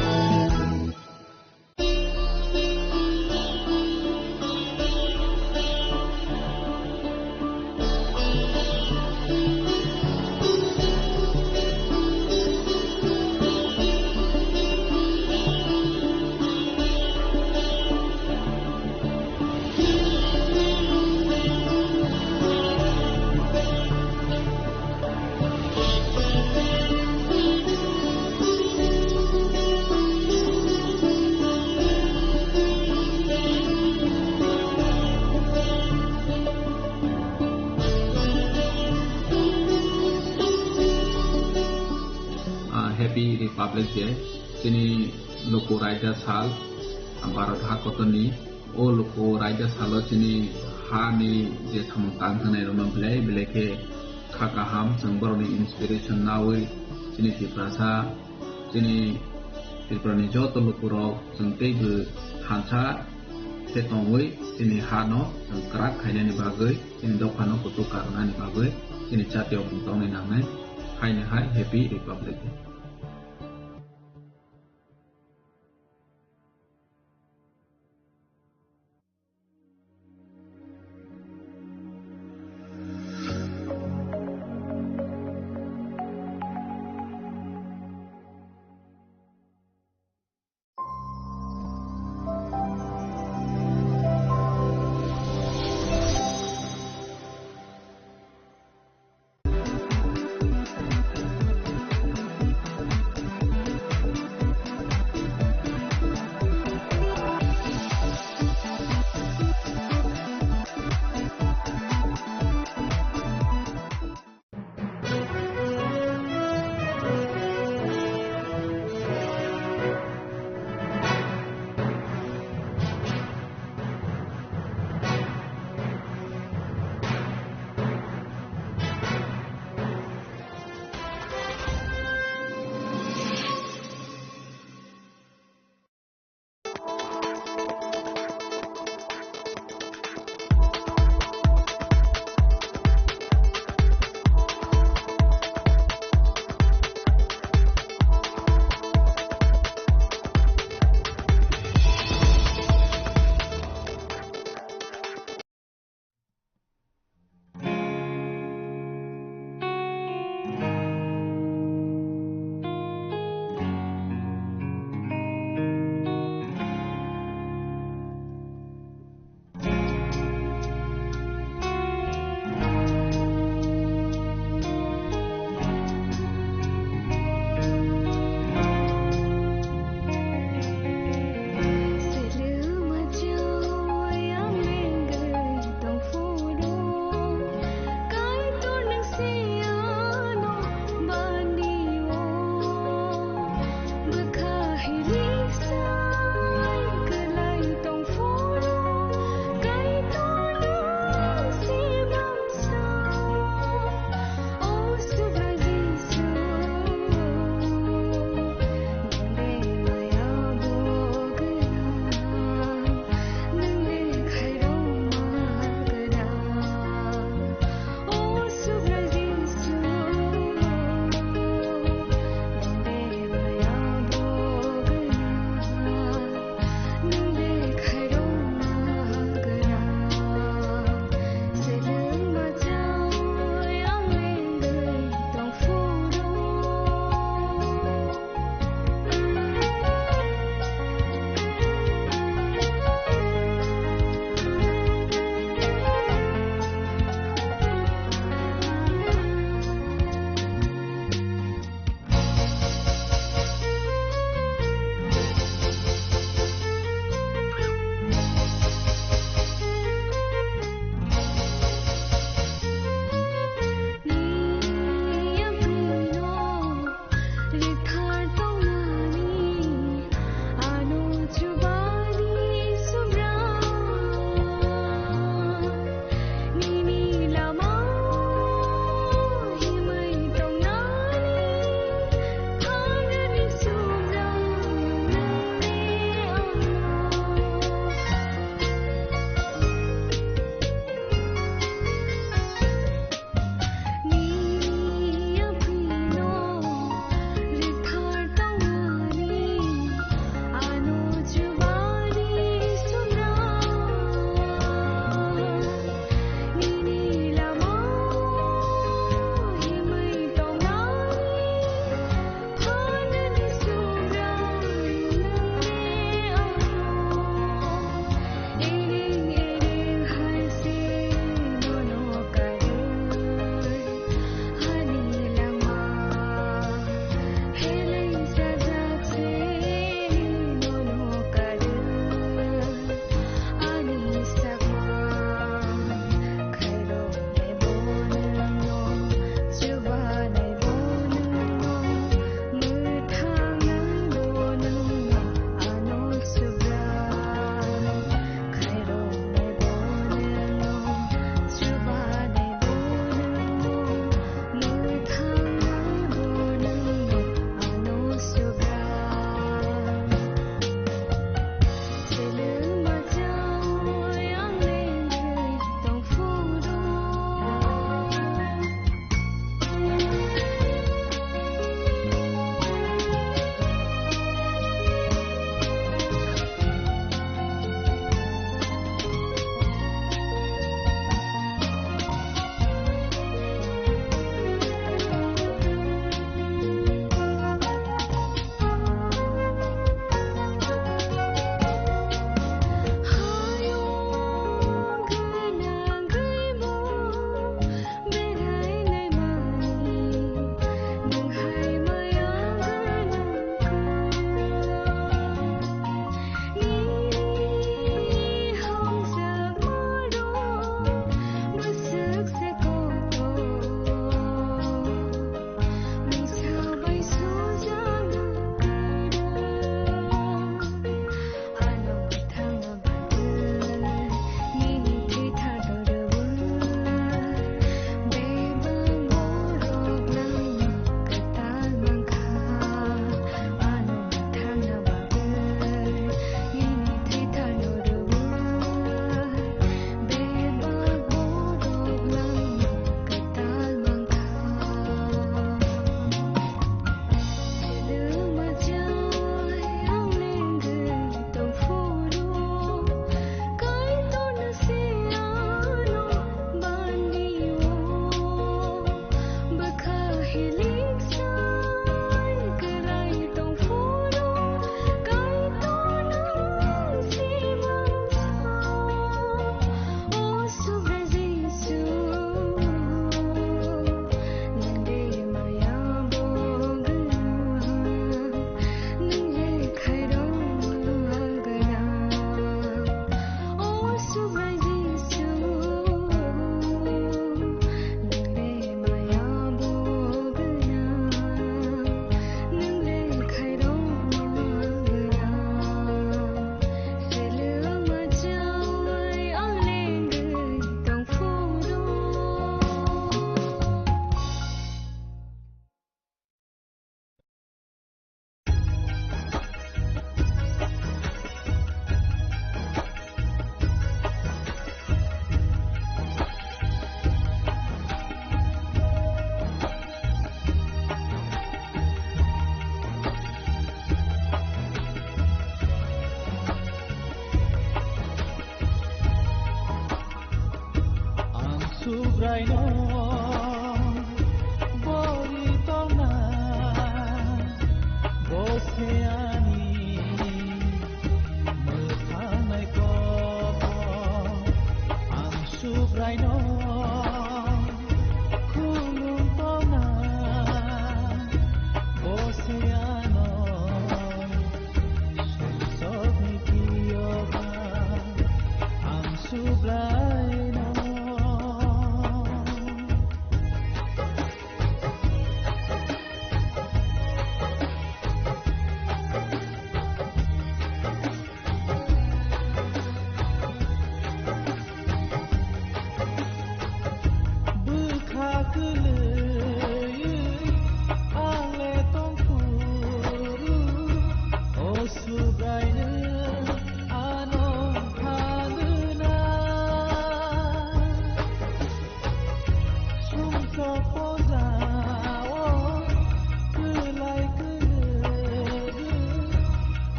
Happy Republic Day. Sini loko raja sal Bharat hakotoni o loko raja salo sini ha ni je samutang thane romang belai ke khakaham sangbaroni inspiration nawi sini tiprasa sini tiprani joto loko ro sangtei bu hansa setongwi sini hano sangkrak khaina ni bagai sini dokano kutu karna ni bagai sini chatyo bungtong ni nangai haine hai Happy Republic Day.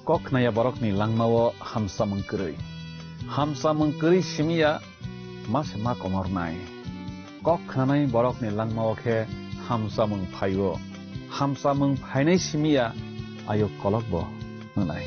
Koknaya borokni langmao hamsa mengkeri simia mas ma komornai koknanai borokni langmao ke hamsa mengphainai simia ayo kolokbo menai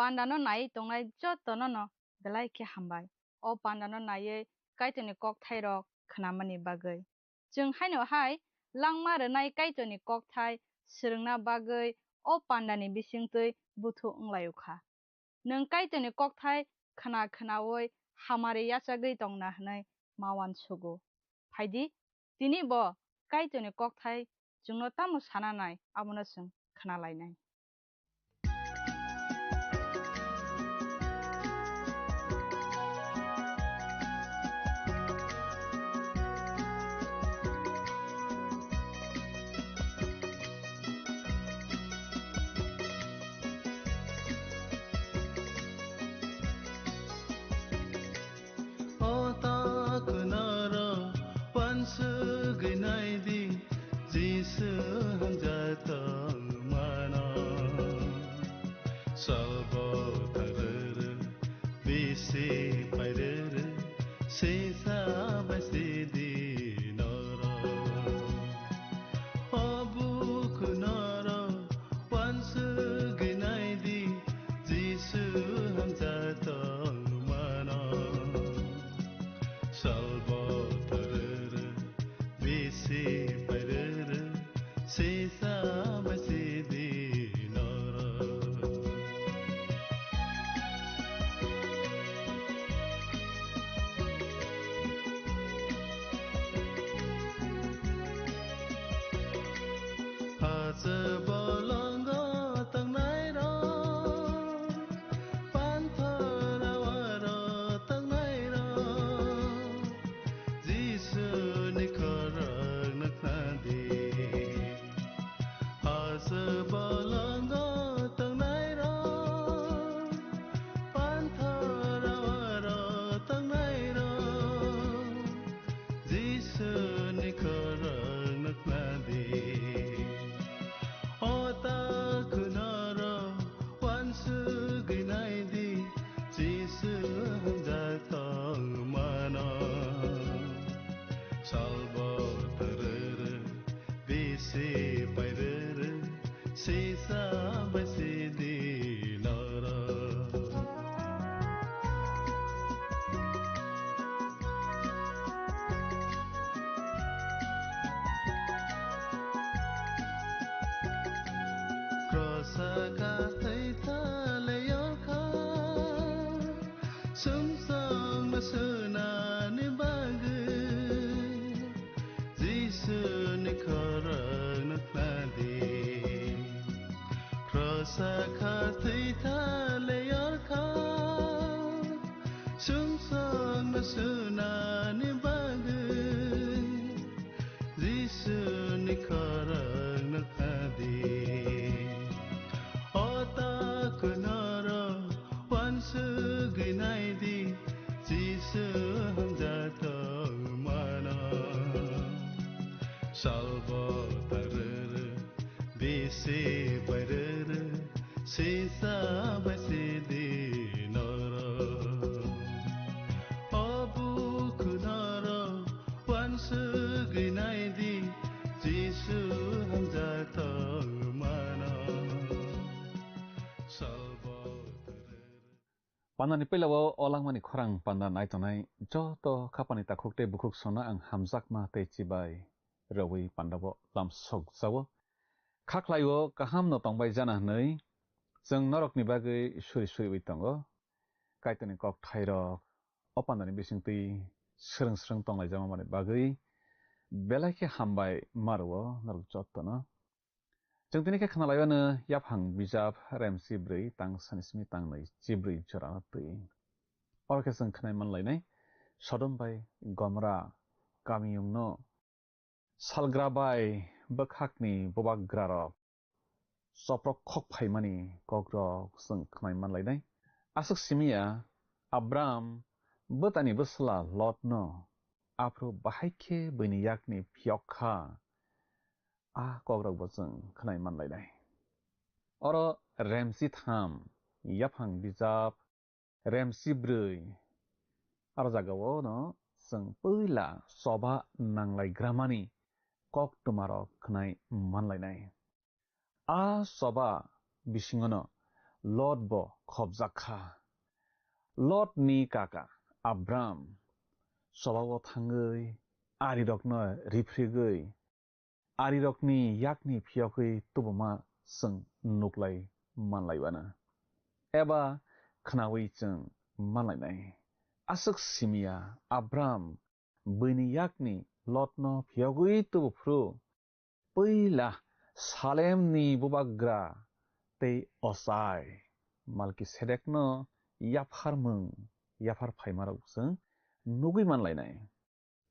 pandano nai tongnai jotono no belai ke hambai o pandano nai kaitoni kok thairok khnamani bagoi jung haino hai langma renai kaitoni kok thai srungna bagoi o pandani bisingtui buthu unglayukha nung kaitoni kok thai khana khanawoi hamare yachagui tongna hnai mawan sugo phaidi tini bo kaitoni kok thai jungno tamo sananai abono sung khana lainai Pandan ipelawo olang mani khorang pandan naitonai joto khapani takhukte bukhuk sona ang hamjakma te chibai rawi pandawo lam sok jawo khaklaiwo kaham no tongbai jana hnai jeng norok ni bagui suri suri wi tongo kaitoni kok thairok o pandani bisingtui sreng sreng tonglai jama mani bagui belai ke hambai marwo norok joto no jeng tini ke khanalaiwa no yaphang bijap remsi brui tang sanismi tang nai chibrui jorana tui orke jeng khnai manlainai sodombai gomra kamiyung no salgrabai bakhakni bobagrarok soprok khok phaimani kogrok jeng khnai manlainai asuk simia abram botani bosla lotno apro bahaike bini yakni phiokha a kogrok bojeng khnai manlainai oro remsi tham yaphang bijap remsi brui aro jagao no jeng poila soba nanglai gramani kok tumarok khnai manlainai a soba bisingono Lot bo khobjakha Lot ni kaka Abram sobawo thangoi arirokno rifrigoi arirokni yakni phiyokoi tubuma sung nuklai manlaibana eba khnawi chung manlainai asuk simia Abram bini yakni Lotno phiyogoi tubufru Pila Salem ni bubagra te osai malki sedekno yapar mung yapar phaimarok sung nugui manlainai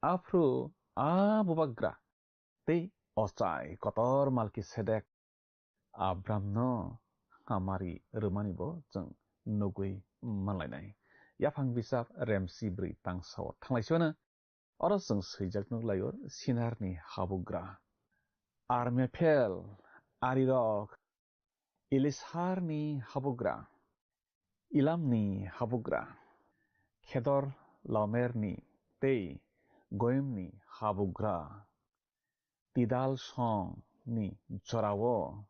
afro a bubagra te osai kotor malki sedek Abramno amari rumani bo jung nugui manlainai yapang bisap remsi bri tangsao thanglaichona oro jung swijak nuglayor sinarni habugra Armefel Arirok Ilisharni habugra Ilamni habugra Kedor Lamerni Tei Goimni habugra Tidal Song ni Jorawo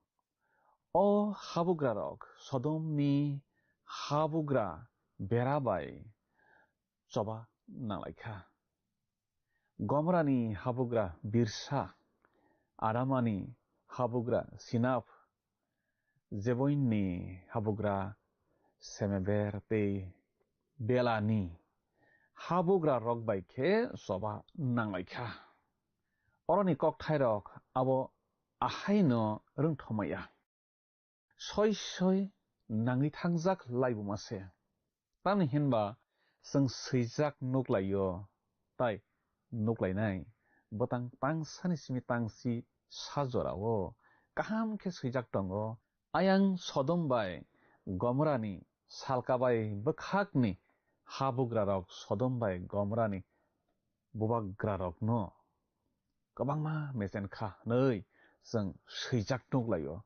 O habugra rok Sodomni habugra Berabai Choba nalaikha Gomrani habugra Birsa Aramani habugra Sinap Zeboinni habugra Semeber te Belani habugra rok baikhe soba nanglaikha oroni kokthai rok abo ahaino rungthomaya soi soi nangi thangjak laibumase tani hinba sung swijak nuklayo tai nuklainai botang tangsani simi tangsi sajorao kaham ke swijak tongo ayang Sodom bai Gomrani salkabai bekhakni habugrarok Sodom bai Gomrani bubagrarok no kabangma mesenkha nei jung swijak nuklayo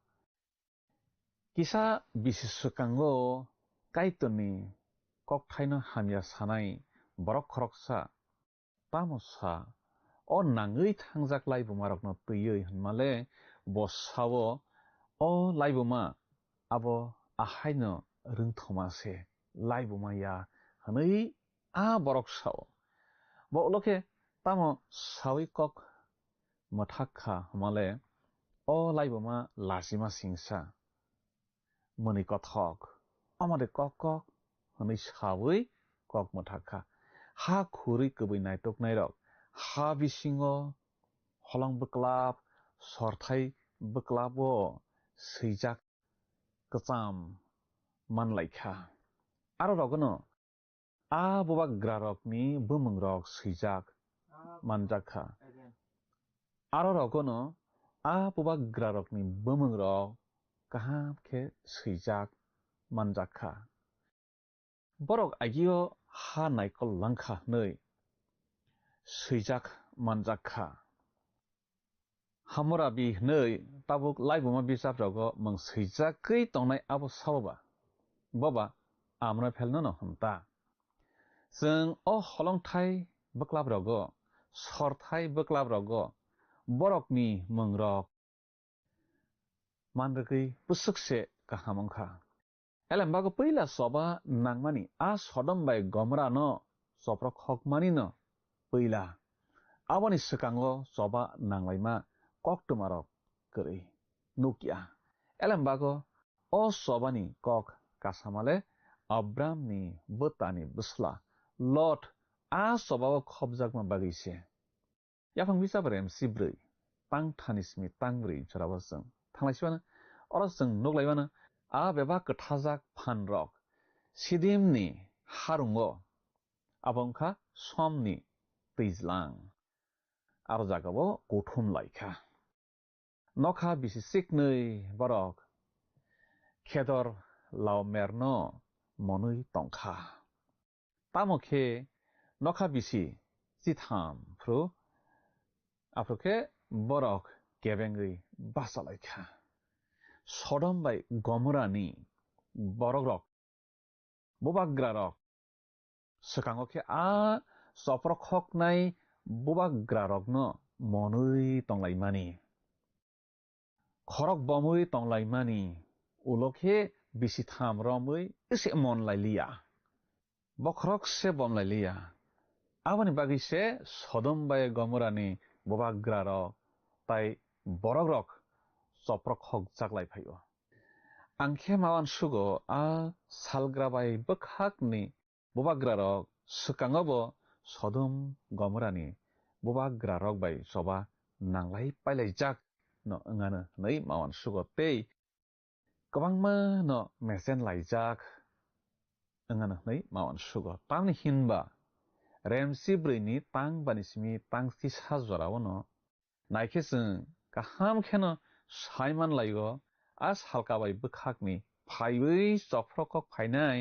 kisa bisisukango kaitoni kokthaino hamya sanai borok khoroksa tamosa o nangui thangjak laibumarokno tuiyoi hunmale bosawo o laibuma abo ahaino rungthomase laibumaya hanei a borok sao bo loke tamo sawi kok mothakha humale o laibuma lasima singsa moni kothok amade kok hanei sawi kok mothakha ha khuri kubui naitok nairok ha bisingo holang beklap sorthai beklabo swijak kacham manlaikha aro rogono a bubagrarokni bumungrok swijak manjakha aro rogono a bubagrarokni bumungrok kaham khe swijak manjakha borok agio ha naikol langkha nei swijak manjakha Hammurabi nei tabuk laibuma bisap rogo mong swijakei tongnai abo saboba boba amra phelno no humta jung o holongthai beklap rogo sorthai beklap rogo borokni mungrok manrikei pusukse kahamongkha elambago peila soba nangmani a Sodom bai Gomra no soprok hokmani no peila aboni sikango soba nanglaima koktumarok keri nukia elambago o sobani kok kasamale Abramni botani busla Lot a sobao khobjakma bagise yapang bisap remsi brei tangthanismi tangrei jorabasung thanglaichibana orasung nuglaibana a beba kthajak phanrok sidimni harungo abongkha somni twijlang aro jagao kothum laikha nokha bisisik nei borok Kedor Laomerno monui tongkha tamokhe nokha bisi chitham phru afroke borok kebengui basalaikha Sodom bai Gomrani borokrok bubagrarok sikangokhe a soprok hoknai bubagrarokno monui tonglaimani khorok bomui tonglaimani ulokhe bisi tham romui ise mon lailia bokrok se bom lailia abani bagi se Sodom bai Gomorani bobagra rok tai borok rok soprok hok jaglai phaio angkhe mawan sugo a salgra bai bokhakni bobagra rok sukangobo Sodom Gomorani bobagra rok bai soba nanglai pailai jak no ngana nei mawan sugo tei kwbangma no mesen laijak ngana nei mawan sugo tamni hinba remsi brini tang banismi tangsi sajora no naikhe jeng kaham kheno saiman laigo as halka bai bokhakni phaibai chophrokok phainai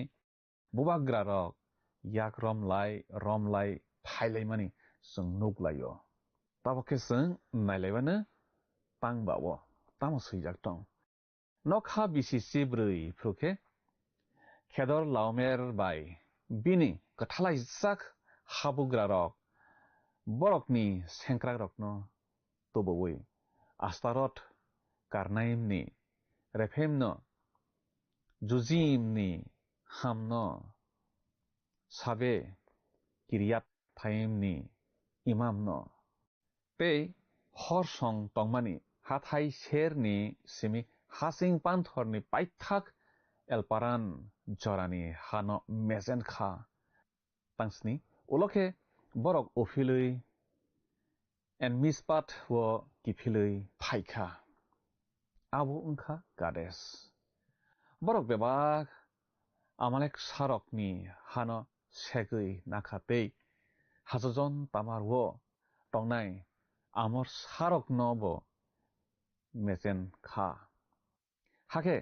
bobagra rok yak romlai phailai mani jeng nuklaio tabokhe jeng nailaibano tangbawo tamo swijak tong nokha bisi sibrui phruke khedor laumer bai bini kathalai jak habugra rok borokni sengkrak rokno toboi astarot karnaimni refemno juzimni hamno sabe kiryat thaimni imamno tei horsong tongmani hathai serni simi hasing panthorni paithak elparan jorani hano mezen kha tangsni ulokhe borok ofilui en mispat wo kifilui phaikha abo ungkha Kades borok bebak amalek sarokni hano segui nakhatei hajajon tamar wo tongnai amor sarok nobo mezen kha hake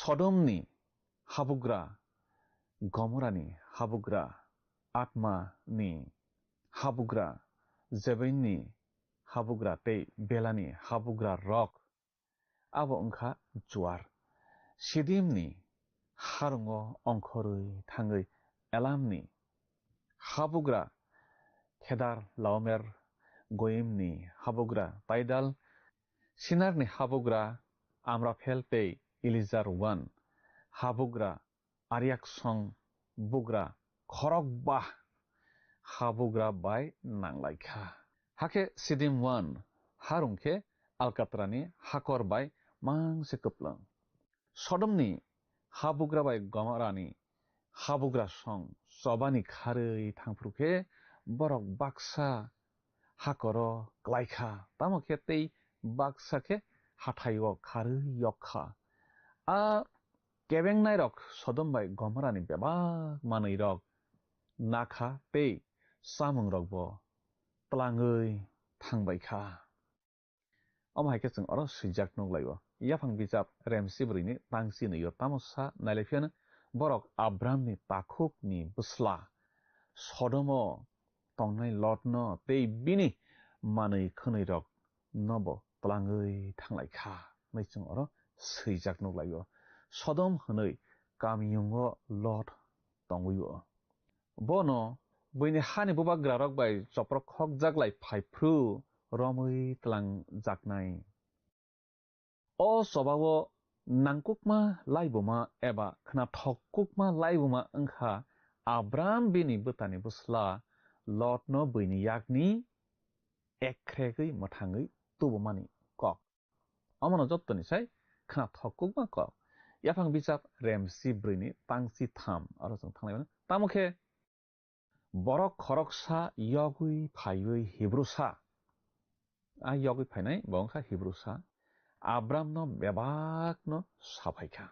Sodomni habugra Gomorani habugra atma ni habugra Zebinni habugra tei belani habugra rok abo ungkha juar Sidimni harungo ongkhorui thangui Elamni habugra Kedar Laomer Goimni habugra Taidal Sinarni habugra Amraphel tei Elizar one habugra Ariak song bugra khorokba habugra bai nanglaikha hake Sidim one harungkhe Alkatrani hakor bai mangse kuplang Sodomni habugra bai Gomorani habugra song sobani kharui thangprukhe borok baksa hakoro klaikha tamokhe tei baksa khe hathaio kharui yokha a kebengnai rok Sodom bai Gomorani bebak manui rok nakha tei samung rok bo tlangui thangbaikha omahaike jeng oro swijak nuglaibo yaphang bijap remsi brini tangsi nuio tamosa nailaiphano borok Abramni takhukni bwsla Sodomo tongnai Lotno tei bini manui khwnui rok nobo tlangui thanglaikha nei jeng oro swijak nuglaibo Sodom hwnui kamiyungo Lot tongwio bono buini hani bobagra rok bai choprok khok jaglai phaipru romui tlang jaknai o sobao nangkukma laiboma eba khna thokkukma laiboma ongkha Abram bini bwtani bwsla Lot no buini yakni ekkhregui mwthangui tubumani kok amano jottoni sai khna thokkukma kok yaphang bijap remsi brini tangsi tham aro jeng thanglaiman tamokhe borok khoroksa yogui phaiui Hebrusa a yogui phainai bongkha Hebrusa Abram no bebak no saphaikha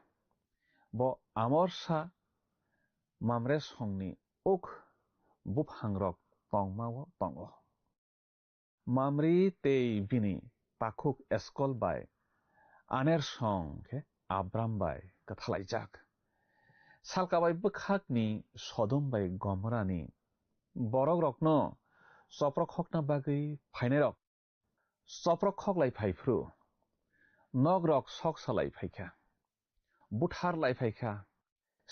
bo amorsa Mamre songni uk buphangrok tongmao tongo Mamri tei bini takhuk Eskol bai aner song khe Abram bai kathalaijak salkabai bwkhakni Sodom bai Gomorani borok rokno choprok khokna bagui phainai rok choprok khoklai phaipru nog rok sok salai phaikha buthar lai phaikha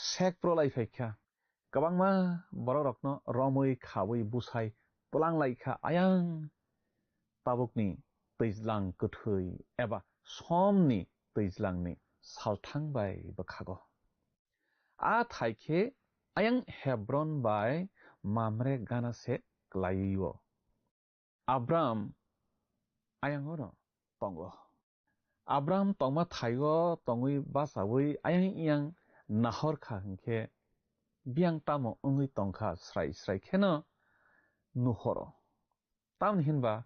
sekpro lai phaikha kwbangma borok rokno romui khabui busai tlanglaikha ayang tabukni twijlang kuthui eba somni twijlangni salthang bai bwkhago a thaike ayang Hebron by Mamre gana se klayo Abram ayang oro tongo Abram tongma thaigo tongui basawi ayang yang Nahor kha hingke biang tamo ungui tongkha srai srai kheno nuhoro tam hinba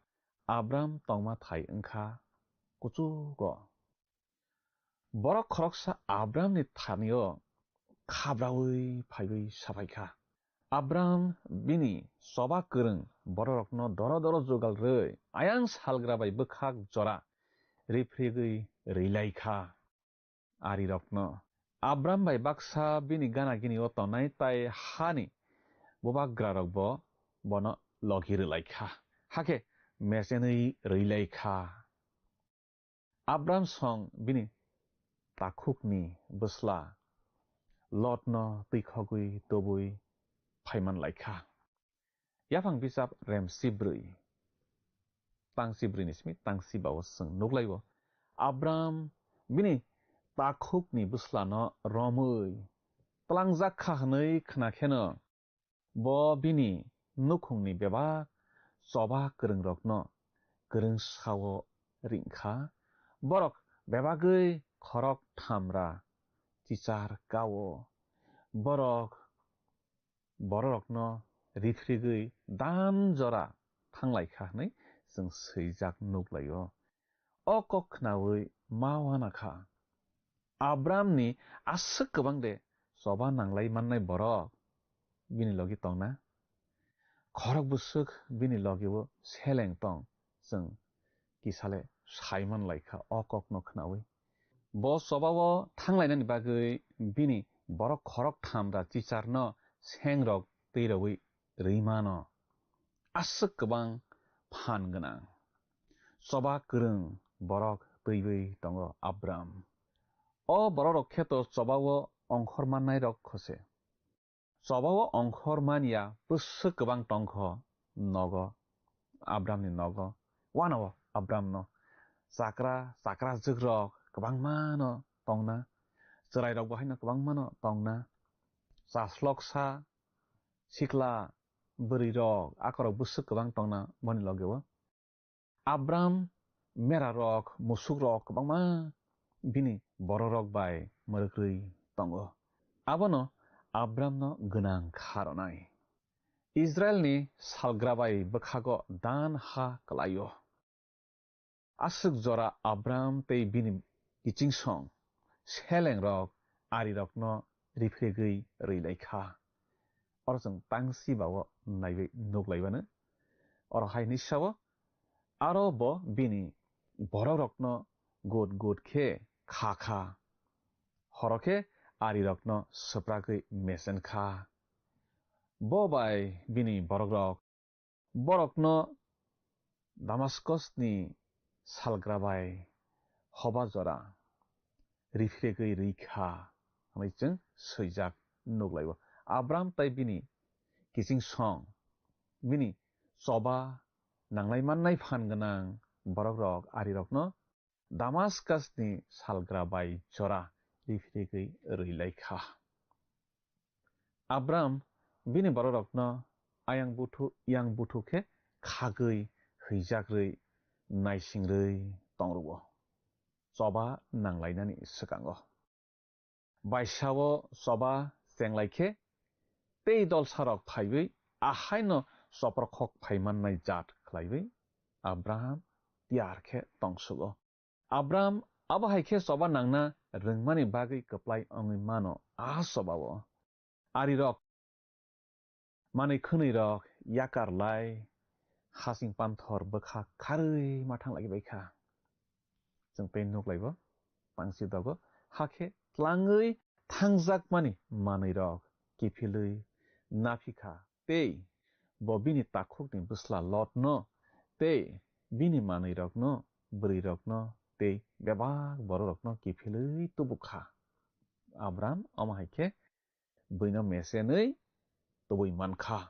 Abram tongma thai engkha kuchugo borok khoroksa Abram ni thanio khabrawi phaiwi safaikha Abram bini soba kereng borokno doro doro jogal rei ayang salgra bai bekhak jora rifrigui reilaikha ari rokno Abram bai baksa bini gana gini o tonai tai hani bobagra rokbo bono logi relaikha hake mesenei reilaikha Abram song bini takhukni busla lotno tikhogui tobui phaiman laikha yapang bisap rem sibrui tang sibri nismi tang sibawo sung nuglaibo Abram bini takhukni buslano romui tlangjak khahnei khnakheno bo bini nukhungni beba soba kereng rokno kereng sawo ringkha borok bebagui khorok thamra chichar kawo borokno rifrigui dam jora thanglaikhha hnei जों सैजाक नुग्लायो अकक खनावै मावानाखा Abramni asuk गोबां दे soba nanglai mannai borok bini logi tongna khorok busuk bini logiwo seleng tong जों kisale saiman laikha okok no khnawi bo sobawo thanglainani bagui bini borok khorok thamra chicharno sengrok teirowi reimano asuk गोबां phan ganang soba kereng borok teiwi tongo Abram o borok kheto sobawo ongkhor mannai rok khose sobawo ongkhor mania busuk gobang tongkho nogo Abram ni nogo wanawo Abram no sakra jugrok gobang mano tongna cherai rok bahai no gobang mano tongna chasloksa sikla buri rok akorok busuk gobang tongna boni logewo Abram mera rok musuk rok gobangma bini borok bai morokrui tongo abono Abram no gwnang kharonai Israel ni salgrabai bokhago dan ha klayo asuk jora Abram tei bini kichingsong seleng rok ari rok no rifrigui reilaikha orjong tangsi bawo naibai nuglaibano or hai nisawo aro bo bini borok rokno god khe kha horoke ari rokno sopragui mesen kha bo bai bini borokno Damascus ni salgrabai hoba jora rifrigui reikha hamaichung soijak nuglaibo Abram tai bini kiching song bini soba nanglai mannai phan ganang borok rok ari rokno Damascus ni salgrabai jora rifrigui reilaikha Abram bini borok rokno yang butu khe khagui heijakrui naisingrui tongrugo soba nanglainani sikango baisawo soba chenglaikhe tei dol sarok phaiwi ahaino soprokhok phaimannai jat khlaiwi Abraham tiar khe tongsugo Abram abo haikhe soba nangna rungmani bagui koplai ongui mano sobawo ari rok manui khwnui rok yakarlai hasing panthor bokha kharui mathang lagi baikha जों pe nuglaibo pangsi dogo hakhe tlangui thangjak mani manui rok kifilui naphikha tei bo bini takhukni busla lotno tei bini manui rokno buri rokno tei bebak borok rokno kifilui tubukha Abram omo haikhe buino mesenui tubui mankha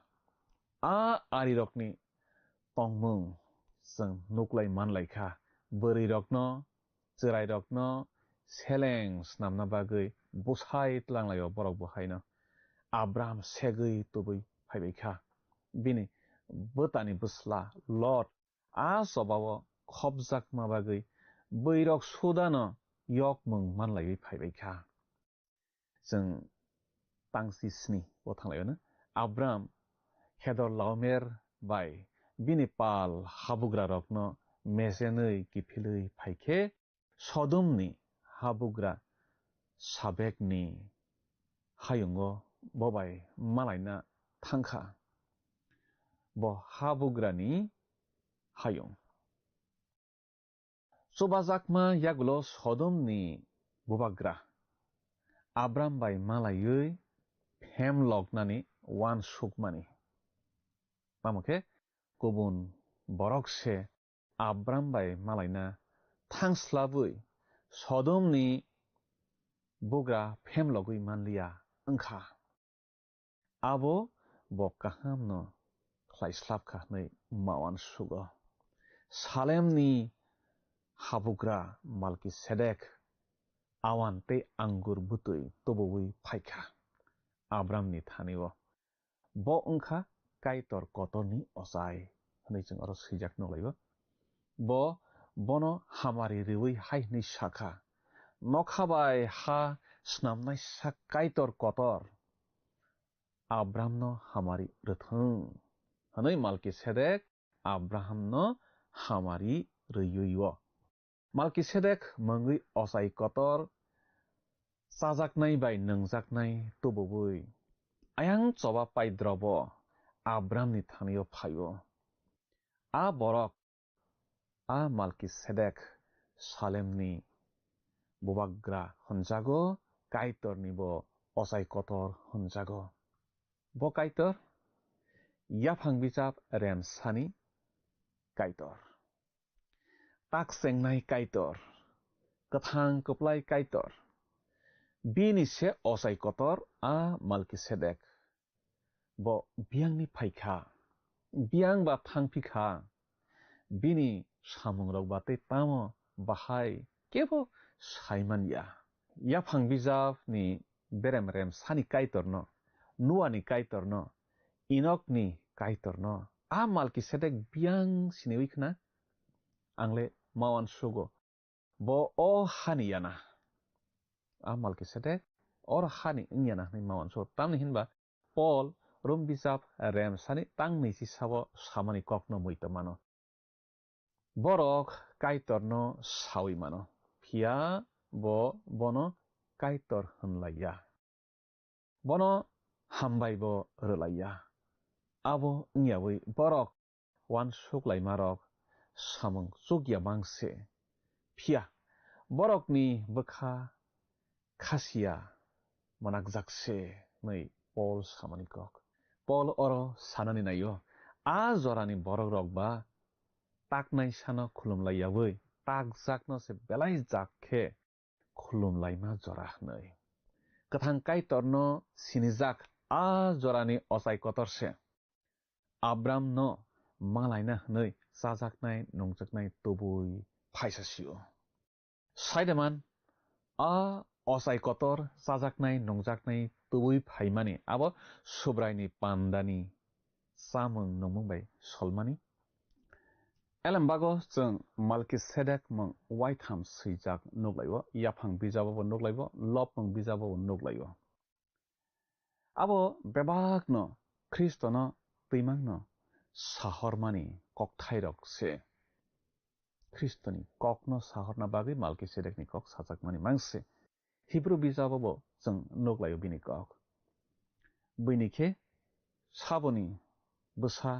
ari rokni tongmung जों nuglai manlaikha buri rokno cherai rokno seleng snamna bagui busai tlanglayo borok buhaino Abram segui tubui phaibekha bini botani busla Lot a sobawo khobjak ma bagui boirok sudano yok mung manlai phaibekha जों tangsi sni bo thanglayo na Abram hedor laumer bai bini pal habugra rokno mesenei kipilui phaikhe Sodomni habugra sabekni hayungo bobai malaina thangkha bo habugrani hayung sobajakma yagulo Sodomni bubagra Abram bai malayui phem lognani wan sukmani mamokhe kubun borokse Abram bai malaina thangslabui Sodomni bugra phem logui manliya angkha abo bo kahamno khlaislabkha nei mawan sugo Salemni habugra Malkisedek awante angur butui tobui phaikha Abramni thanio bo angkha kaitor kotorni osai honei jeng oro sijak nolaibo bo bono hamari riwi haini shakha nokhabai ha snamnai sak kaitor kotor Abramno hamari rethung honei Malkisedek Abrahamno hamari riyuiwo Malkisedek mangui osai kotor sajaknai bai nangjaknai tobui ayang choba paidrobo Abramni thanio phaio a borok a Malkisedek Salemni bubagra honjago kaitorni bo osai kotor honjago bo kaitor yaphang bijap rem sani kaitor tak sengnai kaitor kathang koplai kaitor bini se osai kotor a Malkisedek bo biangni phaikha biang ba thangpikha bini samungrok bate tamo bahai kebo saimanya yaphang bijap ni berem rem sani kaitorno nuani kaitorno inokni kaitorno a Malkisedek biang sinewi khna angle mawan sugo bo o haniyana a Malkisedek or hani nyana ni mawan so tamni hinba Paul rum bijap rem sani tangni si sabo samani kokno muita mano borok kaitorno sawi mano phia bo bono kaitor hunlaya bono hambai bo relaya abo nyawi borok wan suklai marok samung sugya mangse phia borokni bokha khasiya manakjakse nei Paul samani kok Paul oro sanani nayo a jorani borok rok ba taknai sano khulumlaiyawi takjakno se belai jakhe khulumlaima jora nei kathang kaitorno sinijak a jorani osai kotorse Abram no malaina nei sajaknai nongjaknai tobui phaisasio saidaman a osai kotor sajaknai nongjaknai tobui phaimani abo subraini pandani samung nongmungbai solmani Elambago jeng Malkisedek mong waitham sijak nuglaiwo yaphang bijabo bo nuglaiwo lopmung bijabo bo nuglaiwo abo bebakno Kristono tuimangno sahormani kokthairok se Kristoni kokno sahorna bagi Malkisedekni kok sajakmani mangse Hebrew bijabo bo jeng nuglaiwo bini kok binikhe saboni busa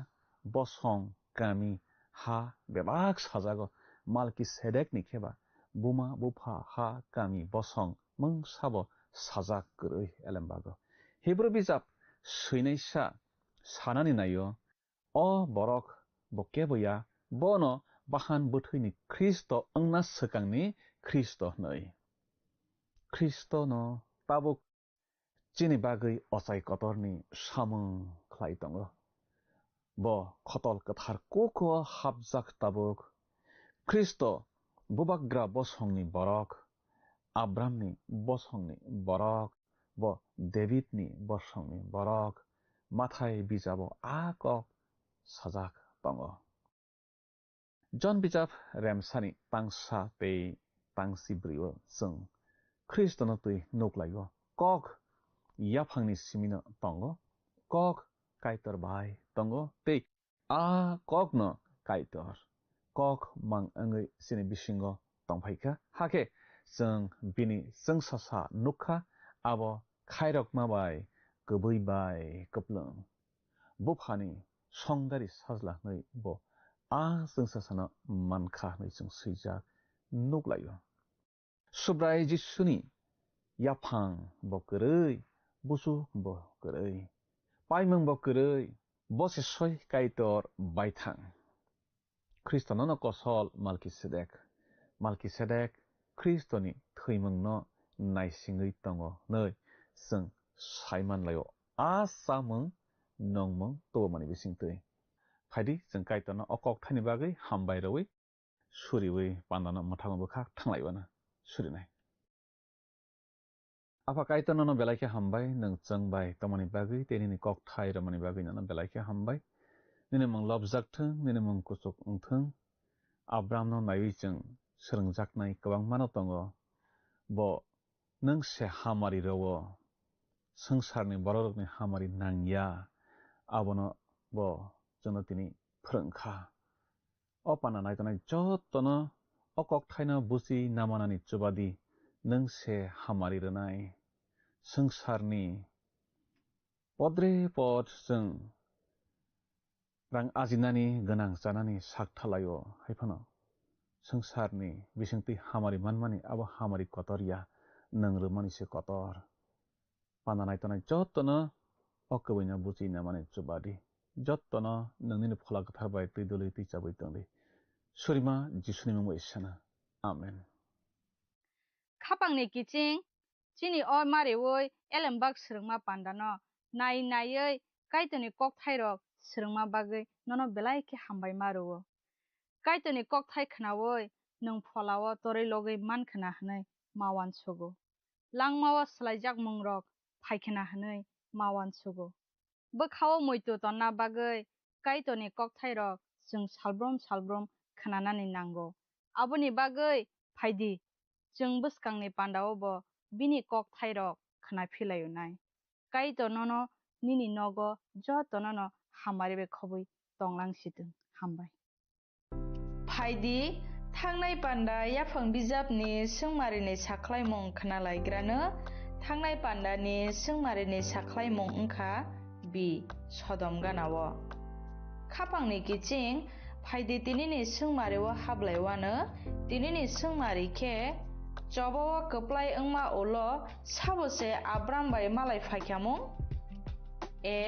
bosong kami ha bebak sajago Malkisedek ni kheba buma bufa ha kami bosong mung sabo sajak gurui elambago Hebrew bijap suinaisa sanani nayo o borok bokeboya bono bahan buthuini Kristo angna sekangni Kristo nei Kristo no tabuk chini bagui osai kotorni samung khlai tongo bo khotol kathar koko habjak tabuk Kristo bubagra bosongni borok Abramni bosongni borok bo Davidni bosongni borok mathai bijabo akok sajak tongo. John bijab remsani pangsa tei pangsi briwo sung Kristono tui nuklayo kok yaphangni simino tongo kok kaitor bai tongo tei a kok no kaitor kok mang angai sini bisingo tongphaika hake जों बिनि जोंसासा नुखा आबो खायरक माबाय गोबै bye कप्लं बुफानि संदारि साजलाङै बो आ जोंसासाना मानखा नै जों सैजाक नुगलायो सुब्राय जिसुनि याफां बकरै बुसु बकरै पाइमं बकरै बसे सय काइतर बायथां ख्रिस्टननो कसल मालकिसेदेक Kristoni thैमंनो नायसिङै दङ नै जों सायमानलायो आसामं नंमं तोमानि बिसिंतै फायदि जों काइतनो अकक थानि बागै हामबाय रवै सुरिवै पान्दानो मथामबो खा थांलायबानो सुरिनाय आफा काइतनो बेलायखे हामबाय नों जोंबाय तमानि बागै तेनिनि कक थाइ रमानि बागै ननो बेलायखे हामबाय निने मं लबजाकथों निने मं कुसुक उंथों आब्रामनो नायै जों सोलोंजाकनाय गोबां मानो दङ बो नों से हामारि रवो संसारनि बररकनि हामारि नांया आबनो बो जोंनो दिनै फोरोंखा अपाना नायतनाय जतनो अकक थाइनो बुजि नामानानि चुबादि नों से हामारि रनाय संसारनि पद्रे पद जों रां आजिनानि गोनां जानानि साकथालायो हायफानो संसारनि बिसंति हामारि मानमानि अब हामारि कतरिया नंरमानि से कतर पाना नायतनाय जतनो अकबैना बुजिना माने चुबादि जतनो नोंनिनो फला गथारबाय तैदलै तैजाबै तंदि सुरिमा जिसुनि मुङै इसना आमेन खापांनि किचिं चिनि अ मारेवै एलेमबाग सोरंमा पान्दानो नायै काइतनि कक थाइरक सोरंमा बागै ननो बेलायखे हामबाय मारुवो काइतनि कक थाइ खनावै नों फलावो तरै लगै मानखना हनै मावान सगो लांमावा सलायजाक मंरक फायखना हनै मावान सगो बोखावो मैतो तन्ना बागै काइतनि कक थाइरक जों सालब्रम खनानानै नांगौ आबोनि बागै फायदि जों बसकांनि पान्दावबो बिनि कक थाइरक खना फिलायुनाय काइतननो निनि नगो जतननो हामारिबे खबै तंलांसिदों हामबाय फायदि थांनाय पान्दा याफां बिजाबनि सोंमारिनि साख्लाय मं खोनालायग्रानो थांनाय पान्दानि सोंमारिनि साख्लाय मं ओंखा बि सदम गानावो खापांनि किचिं फायदि तिनिनि सोंमारिव हाबलायवानो तिनिनि सोंमारिखे जबावा कप्लाय ओंमा ओलो साबोसे आब्राम बाय मालाय फायखामं ए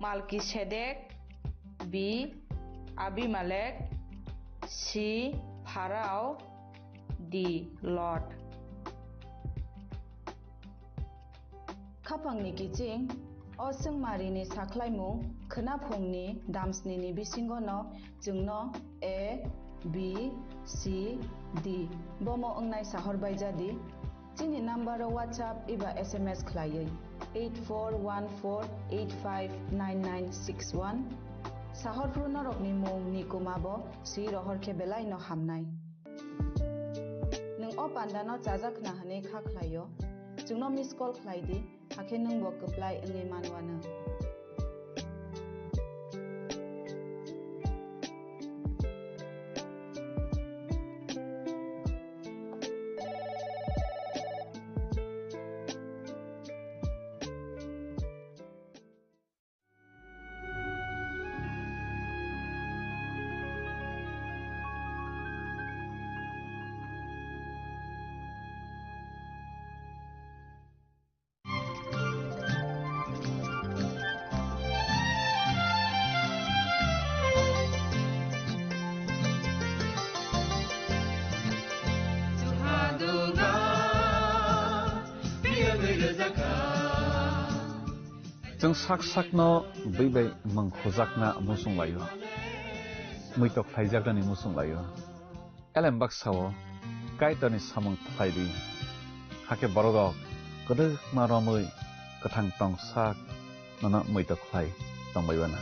मालकिसेदेक बि आबिमालेक सि फाराव दि लर्ड खापांनि किचिं अ सोंमारिनि साख्लायमु खोनाफंनि दामस्निनि बिसिंगनो जोंनो ए बि सि डि बमो ओंनाय साहरबाय जादि जोंनि नाम्बाराव WhatsApp एबा SMS खलायै 8414859961 साहरफ्रु नरकनि मुं निकुमाबो सि रहरखे बेलायनो हामनाय नों अ पान्दानो जाजाखना हनै खाख्लायो जोंनो मिस कल खलायदि हाखे नों बो कप्लाय ओंनि मानवानो जों साक-साकनो बैबाय मंखजाकना मुसुंलायो मैतक थाइजाकनानि मुसुंलायो एलेमबाग सावो काइतनि सामं फायदि hake borogok kodek maromui kathang tong sak nana moi to khlai tong baibana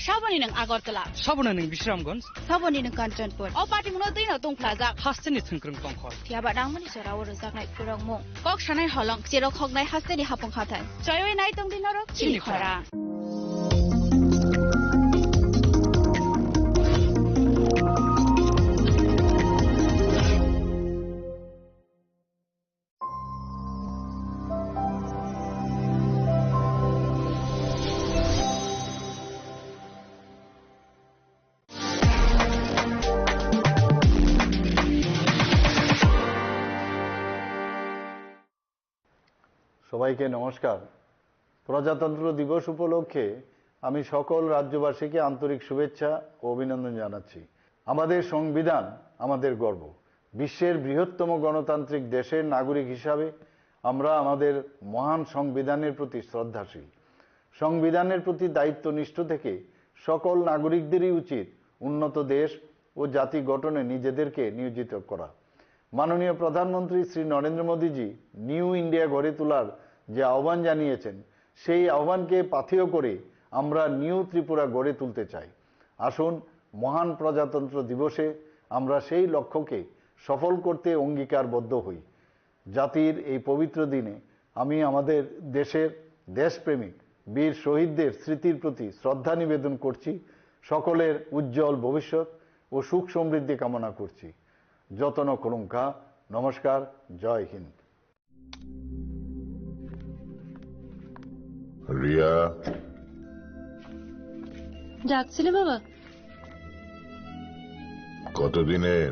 Saboni ng Agartala. Sabona ng Bisramgons. Saboni ng Kanchanpur. O pati mo na din na tong plaza. Hasteni thungkrung tongkhor. Tiaba dang mani sera ور زاک نای پرنگ مو کاک شنای هالانگ چیرو خاک نای هسته دی هپون خاتن چایوی نای تونگ دینا رو چیلی خورا সবাইকে নমস্কার। প্রজাতন্ত্র দিবস উপলক্ষে আমি সকল রাজ্যবাসীকে আন্তরিক শুভেচ্ছা ও অভিনন্দন জানাচ্ছি। আমাদের সংবিধান আমাদের গর্ব। বিশ্বের বৃহত্তম গণতান্ত্রিক দেশের নাগরিক হিসাবে আমরা আমাদের মহান সংবিধানের প্রতি শ্রদ্ধাশীল। সংবিধানের প্রতি দায়িত্বনিষ্ঠ থেকে সকল নাগরিকদেরই উচিত উন্নত দেশ ও জাতি গঠনে নিজেদেরকে নিয়োজিত করা। মাননীয় প্রধানমন্ত্রী শ্রী নরেন্দ্র মোদীজি নিউ ইন্ডিয়া গড়ে তোলার যে আহ্বান জানিয়েছেন, সেই আহ্বানকে পাথেয় করে আমরা নিউ ত্রিপুরা গড়ে তুলতে চাই। আসুন মহান প্রজাতন্ত্র দিবসে আমরা সেই লক্ষ্যকে সফল করতে অঙ্গীকারবদ্ধ হই। জাতির এই পবিত্র দিনে আমি আমাদের দেশের দেশপ্রেমিক বীর শহীদদের স্মৃতির প্রতি শ্রদ্ধা নিবেদন করছি। সকলের উজ্জ্বল ভবিষ্যৎ ও সুখ সমৃদ্ধি কামনা করছি। যতন করুঙ্কা। নমস্কার। জয় হিন্দ। রিয়া ডাকছিলে বাবা? কতদিনের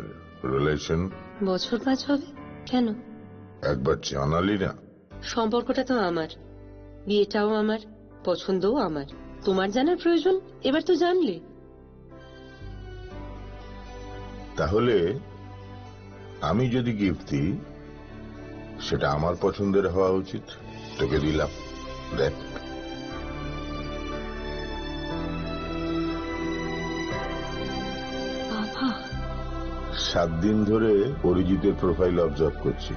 রিলেশন? বছর 5 হবে। কেন? একবার জানালি না? সম্পর্কটা তো আমার, বিয়েটাও আমার, পছন্দও আমার। তোমার জানার প্রয়োজন এবার তো জানলে। তাহলে আমি যদি গিফট দিই সেটা আমার পছন্দের হওয়া উচিত। তোকে দিলাম, দেখ। বাবা, 7 দিন ধরে অরিজিতের প্রোফাইল অবজার্ভ করছি।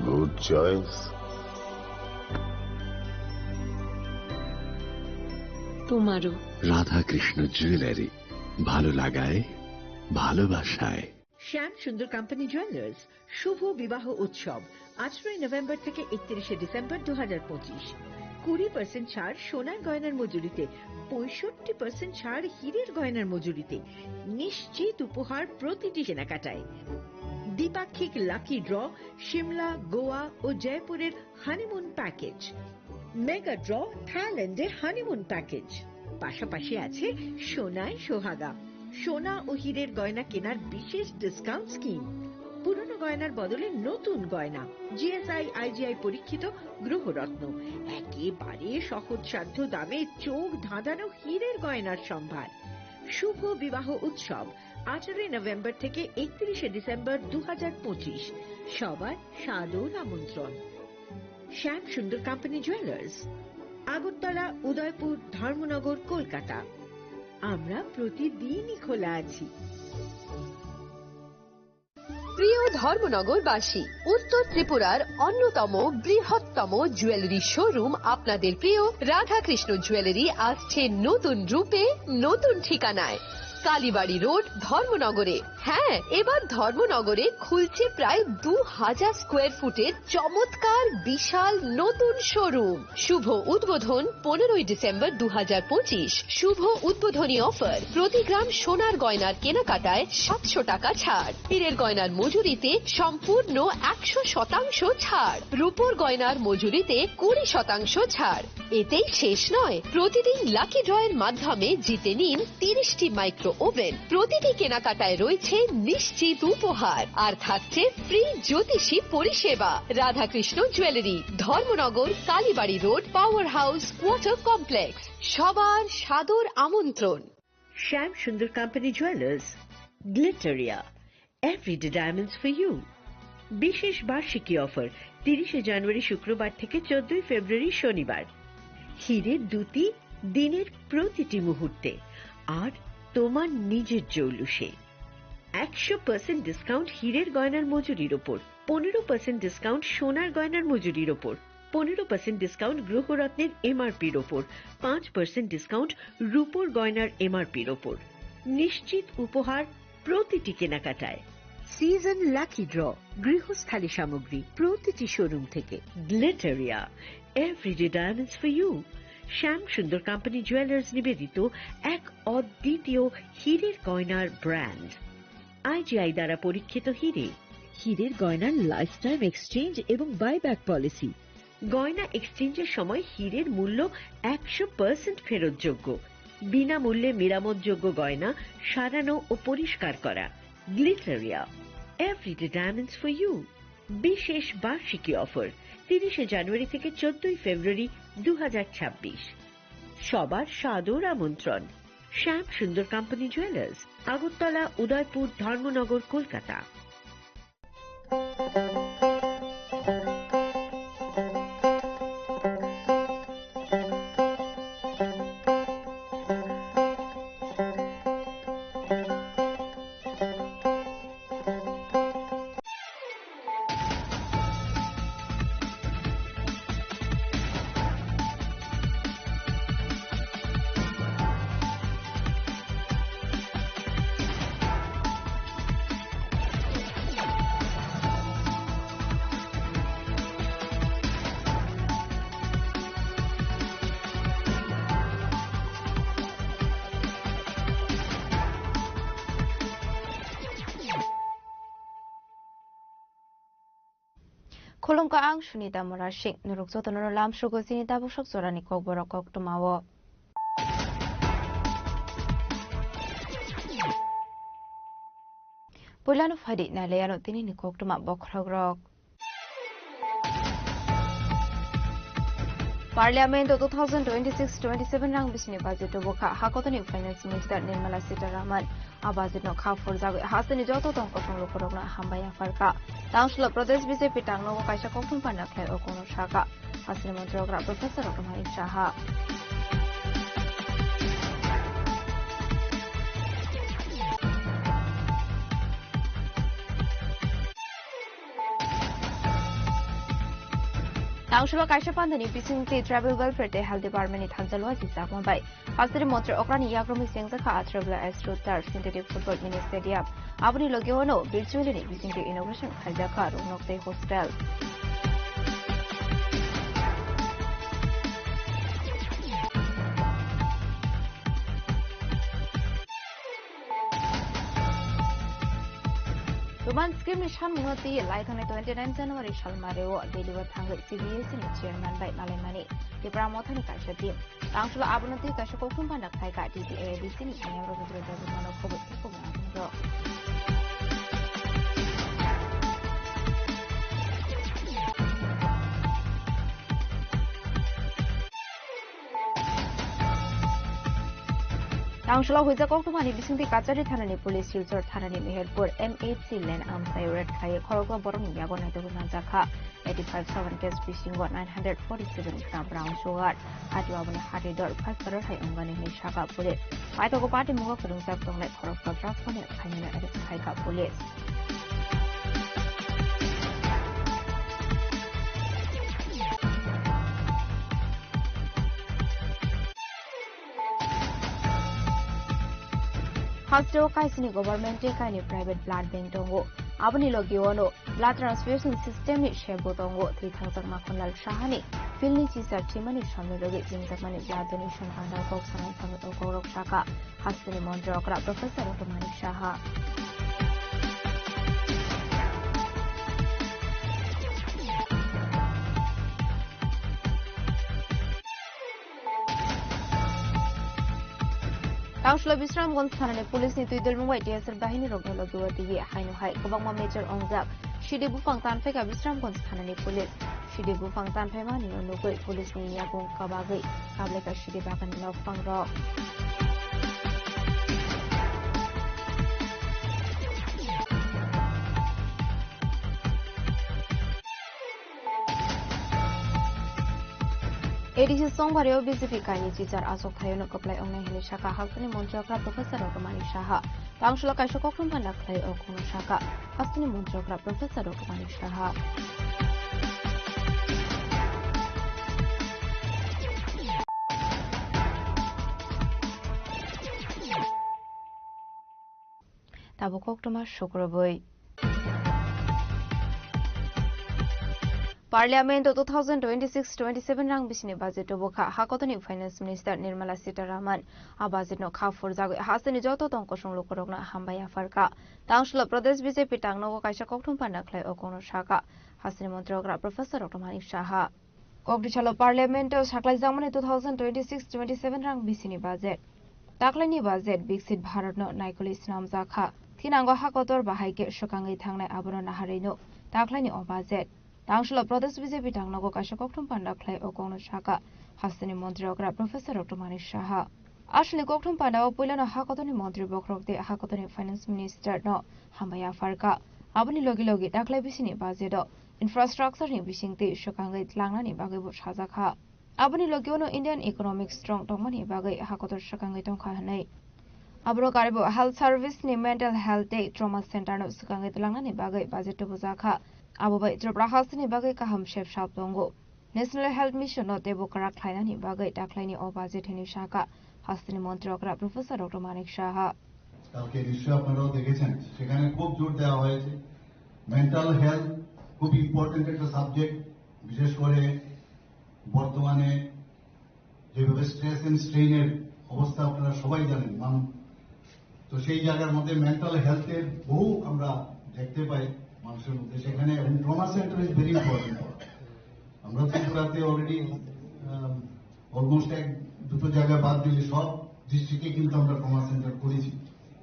Good choice. তোমারও। রাধাকৃষ্ণ জুয়েলারি, ভালো লাগায় ভালোবাসায়। শ্যাম সুন্দর কোম্পানি জুয়েলার্স শুভ বিবাহ উৎসব 18 নভেম্বর থেকে 31 ডিসেম্বর 2025। 20% ছাড় সোনার গয়নার মজুরিতে, 65% ছাড় হীরের গয়নার মজুরিতে, নিশ্চিত উপহার প্রতিটি কেনাকাটায়। দ্বিপাক্ষিক লাকি ড্র, শিমলা, গোয়া ও জয়পুরের হানিমুন প্যাকেজ, মেগা ড্র থাইল্যান্ডে হানিমুন প্যাকেজ। পাশাপাশি আছে সোনায় সোহাগা, সোনা ও হীরের গয়না কেনার বিশেষ ডিসকাউন্ট স্কিম। পুরনো গয়নার বদলে নতুন গয়না, জিএসআই আইজিআই পরীক্ষিত গ্রহরত্ন, একেবারে সহজসাধ্য দামে চোখ ধাঁধানো হীরের গয়নার সম্ভার। শুভ বিবাহ উৎসব 18 নভেম্বর থেকে 31 ডিসেম্বর 2025। সবার সাদর আমন্ত্রণ। Shyam Sundar company jewellers, Agartala, Udaipur, Dharmanagar, Kolkata. আমরা প্রতিদিনই খোলা আছি। প্রিয় ধর্মনগরবাসী, উত্তর ত্রিপুরার অন্যতম বৃহত্তম জুয়েলারি শোরুম আপনাদের প্রিয় রাধাকৃষ্ণ জুয়েলারি আসছে নতুন রূপে, নতুন ঠিকানায়। কালীবাড়ি রোড, ধর্মনগরে। হ্যাঁ, এবার ধর্মনগরে খুলছে প্রায় 2000 স্কোয়ার ফুটের চমৎকার বিশাল নতুন শোরুম। শুভ উদ্বোধন 15 ডিসেম্বর 2025। শুভ উদ্বোধনী অফার, প্রতি গ্রাম সোনার গয়নার কেনাকাটায় 700 টাকা ছাড়, হীরের গয়নার মজুরিতে সম্পূর্ণ 100% ছাড়, রূপোর গয়নার মজুরিতে 20% ছাড়। এতেই শেষ নয়, প্রতিদিন লাকি ড্রয়ের মাধ্যমে জিতে নিন 30টি মাইক্রো ওভেন। প্রতিটি কেনাকাটায় রয়েছে নিশ্চিত উপহার, আর থাকছে ফ্রি জ্যোতিষী পরিষেবা। Radhakrishna jewellery, Dharmanagar, Kalibari road, power house, water complex. সবার সাদর আমন্ত্রণ। Shyam Sundar company jewellers, Glitteria, everyday diamonds for you. বিশেষ বার্ষিকী অফার 30 জানুয়ারি শুক্রবার থেকে 14 ফেব্রুয়ারি শনিবার। হীরের দুটি দিনের প্রতিটি মুহূর্তে, আর তোমার নিজের জৌলুসে। 100% ডিসকাউন্ট হীরের গয়নার মজুরির ওপর, 15% ডিসকাউন্ট সোনার গয়নার মজুরির ওপর, 15% ডিসকাউন্ট গ্রহরত্নের এমআরপির ওপর, 5% ডিসকাউন্ট রূপোর গয়নার এমআরপির ওপর। নিশ্চিত উপহার প্রতিটি কেনাকাটায়। সিজন লাকি ড্র গৃহস্থালী সামগ্রী প্রতিটি শোরুম থেকে। Glitteria, everyday diamonds for you. Shyam Sundar company jewellers নিবেদিত এক অদ্বিতীয় হীরের গয়নার ব্র্যান্ড। আইজিআই দ্বারা পরীক্ষিত হীরে। হীরের গয়নার লাইফ টাইম এক্সচেঞ্জ এবং বাইব্যাক পলিসি। গয়না এক্সচেঞ্জের সময় হীরের মূল্য 100% ফেরতযোগ্য। বিনামূল্যে মেরামতযোগ্য গয়না সারানো ও পরিষ্কার করা। Glitteria, everyday diamonds for you. বিশেষ বার্ষিকী অফার 30 জানুয়ারি থেকে 14 ফেব্রুয়ারি 2026। সবার সাদর আমন্ত্রণ। Shyam Sundar company jewellers, Agartala, Udaipur, Dharmanagar, Kolkata. Kolongka ang sunita morashik nuruk zoto noro lam shugo sinita busok zorani kok borok kok tumawo. Pulano fadi na leyano tini ni kok tuma bokragrok. Parliament 2026-27 rang bisini budget boka hakotani finance minister Nirmala Sitharaman abazit no kha forjawe hasani joto tong kosong lokorokna hambaya farka Council Pradesh BJP tangno kaisa kokthum pana khlai okono shaka hasani montrokra Professor Otomani Shaha Council kaisa pandani bisingti travel welfare te health department ni thanjalwa jisakma bai hasari montre okrani yagromi sengzakha travel astrotar synthetic football mini stadium abuni logyono virtually ni bisingti inauguration khaljaka ronokte hostel Roman scheme nishan mungati laithane 29 January shalmareo deliver thangwe CBSE ni chairman by Malemani Tipramothani kaisa team Council abunati kaisa kokum panak khai ka DDADC ni ayaro gudro mano khobot ko banjo Council huija koktumani bisingti kachari thanani police silchar thanani meherpur MHC lane amsai red khai khorogwa borong yago naito nanjakha 85 case bisingo 947 gram brown sugar hati abone hati dor 5 crore hai ongani ni shaka police maito ko party mugo kurungsak tonglai khorogwa drug phone khaina arrest khai ka police Hostel kaisini government kaini private blood bank tongo abani logiono blood transfusion system ni shebo tongo 3000 makonal shahani filni chisar chimani samne loge jingjakmani blood donation kanda kok sanai samet okorok shaka hastini montrokra Professor Otomani Shaha Council Bisramganj thanani police ni tuidol mungwai TSR bahini rognolo duwati ye hainu hai kobangma major ongjak shide bufang tanfai ka Bisramganj thanani police shide bufang tanfai mani nugoi police ni yagung kabagai kable ka shide bakan lofang ro ADC Songbareo BJP kaini chichar asok thayono koplai ongnai hili shaka haltani montrokra Professor Otomani Shaha Council kaisa kokthum panak khlai okono shaka hastani montrokra Professor Otomani Shaha Tabo কক্টমা শুক্রবই Parliament 2026-27 rang bisini budget boka hakotoni finance minister Nirmala Sitharaman a budget no khafur jagoi hasini joto tongko songlok korokna hambaya farka tangshlo pradesh BJP tangno kaisa kokthum panda khlai okono shaka hasini montrokra professor Dr. Manik Saha kokdichalo parliament saklai jamani 2026-27 rang bisini budget taklaini budget biksit bharat no naikoli snam jakha thinango hakotor bahaike sokangai thangnai abono nahareino taklaini o budget Tangshlo Pradesh BJP Tangnago Kaisa Kokthum Panda Khlai Okono Shaka Hasini Montri Okra Professor Dr. Manik Saha Ashli Kokthum Panda o Puilano Hakotoni Montri Bokrokte Hakotoni Finance Minister no Hambaya Farka Abani Logi Logi Taklai Bisini Bajedo Infrastructure ni Bisingti Shokangai Tlangna ni Bagai Bo Shazakha Abani Logi no Indian Economic Strong Tongmani Bagai Hakotor Shokangai Tongkha Hanai Abro Karibo Health Service ni Mental Health Day Trauma Center no Shokangai Tlangna ni Bagai Bajet Bozakha Abubai Tripura Hasini Bagai Kaham Chef Shap Tongo National Health Mission no Tebo Karak Klainani Bagai Taklaini o Budget Hini Shaka Hasini Montrokra Professor Dr. Manik Saha কালকে নিশ্চয়ই আপনারাও দেখেছেন সেখানে খুব জোর দেওয়া হয়েছে mental health খুব ইম্পর্টেন্ট একটা সাবজেক্ট বিশেষ করে বর্তমানে যেভাবে স্ট্রেস এন্ড স্ট্রেইনের অবস্থা আপনারা সবাই জানেন তো সেই জায়গার মধ্যে মেন্টাল হেলথের বহু আমরা দেখতে পাই মানুষের মধ্যে সেখানে trauma centre is very important আমরা ত্রিপুরাতে অলরেডি অলমোস্ট দুটো জায়গায় বাদ দিলে সব ডিস্ট্রিক্টে কিন্তু আমরা ট্রমা সেন্টার করেছি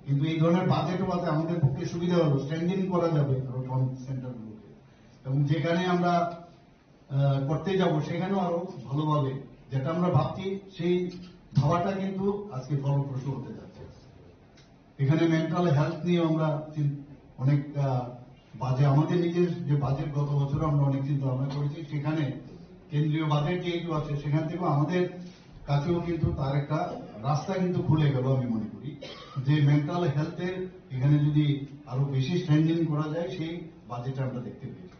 কিন্তু এই ধরনের বাজেটও আছে আমাদের পক্ষে সুবিধা হলো স্ট্যান্ডিং করা যাবে আরো ট্রমা সেন্টারগুলোকে এবং যেখানে আমরা করতে যাব সেখানেও আরো ভালোভাবে যেটা আমরা ভাবছি সেই ভাবাটা কিন্তু আজকে ফলপ্রসূ হতে যাচ্ছে এখানে মেন্টাল হেলথ নিয়ে আমরা অনেক আমাদের নিজের যে বাজেট গত বছর আমরা অনেক চিন্তা ভাবনা করেছি সেখানে কেন্দ্রীয় বাজেট যেহেতু আছে সেখান থেকেও আমাদের কাছেও কিন্তু তার একটা রাস্তা কিন্তু খুলে গেল আমি মনে করি যে মেন্টাল হেলথের এখানে যদি আরো বেশি স্ট্যান্ডিং করা যায় সেই বাজেট আমরা দেখতে পেয়েছি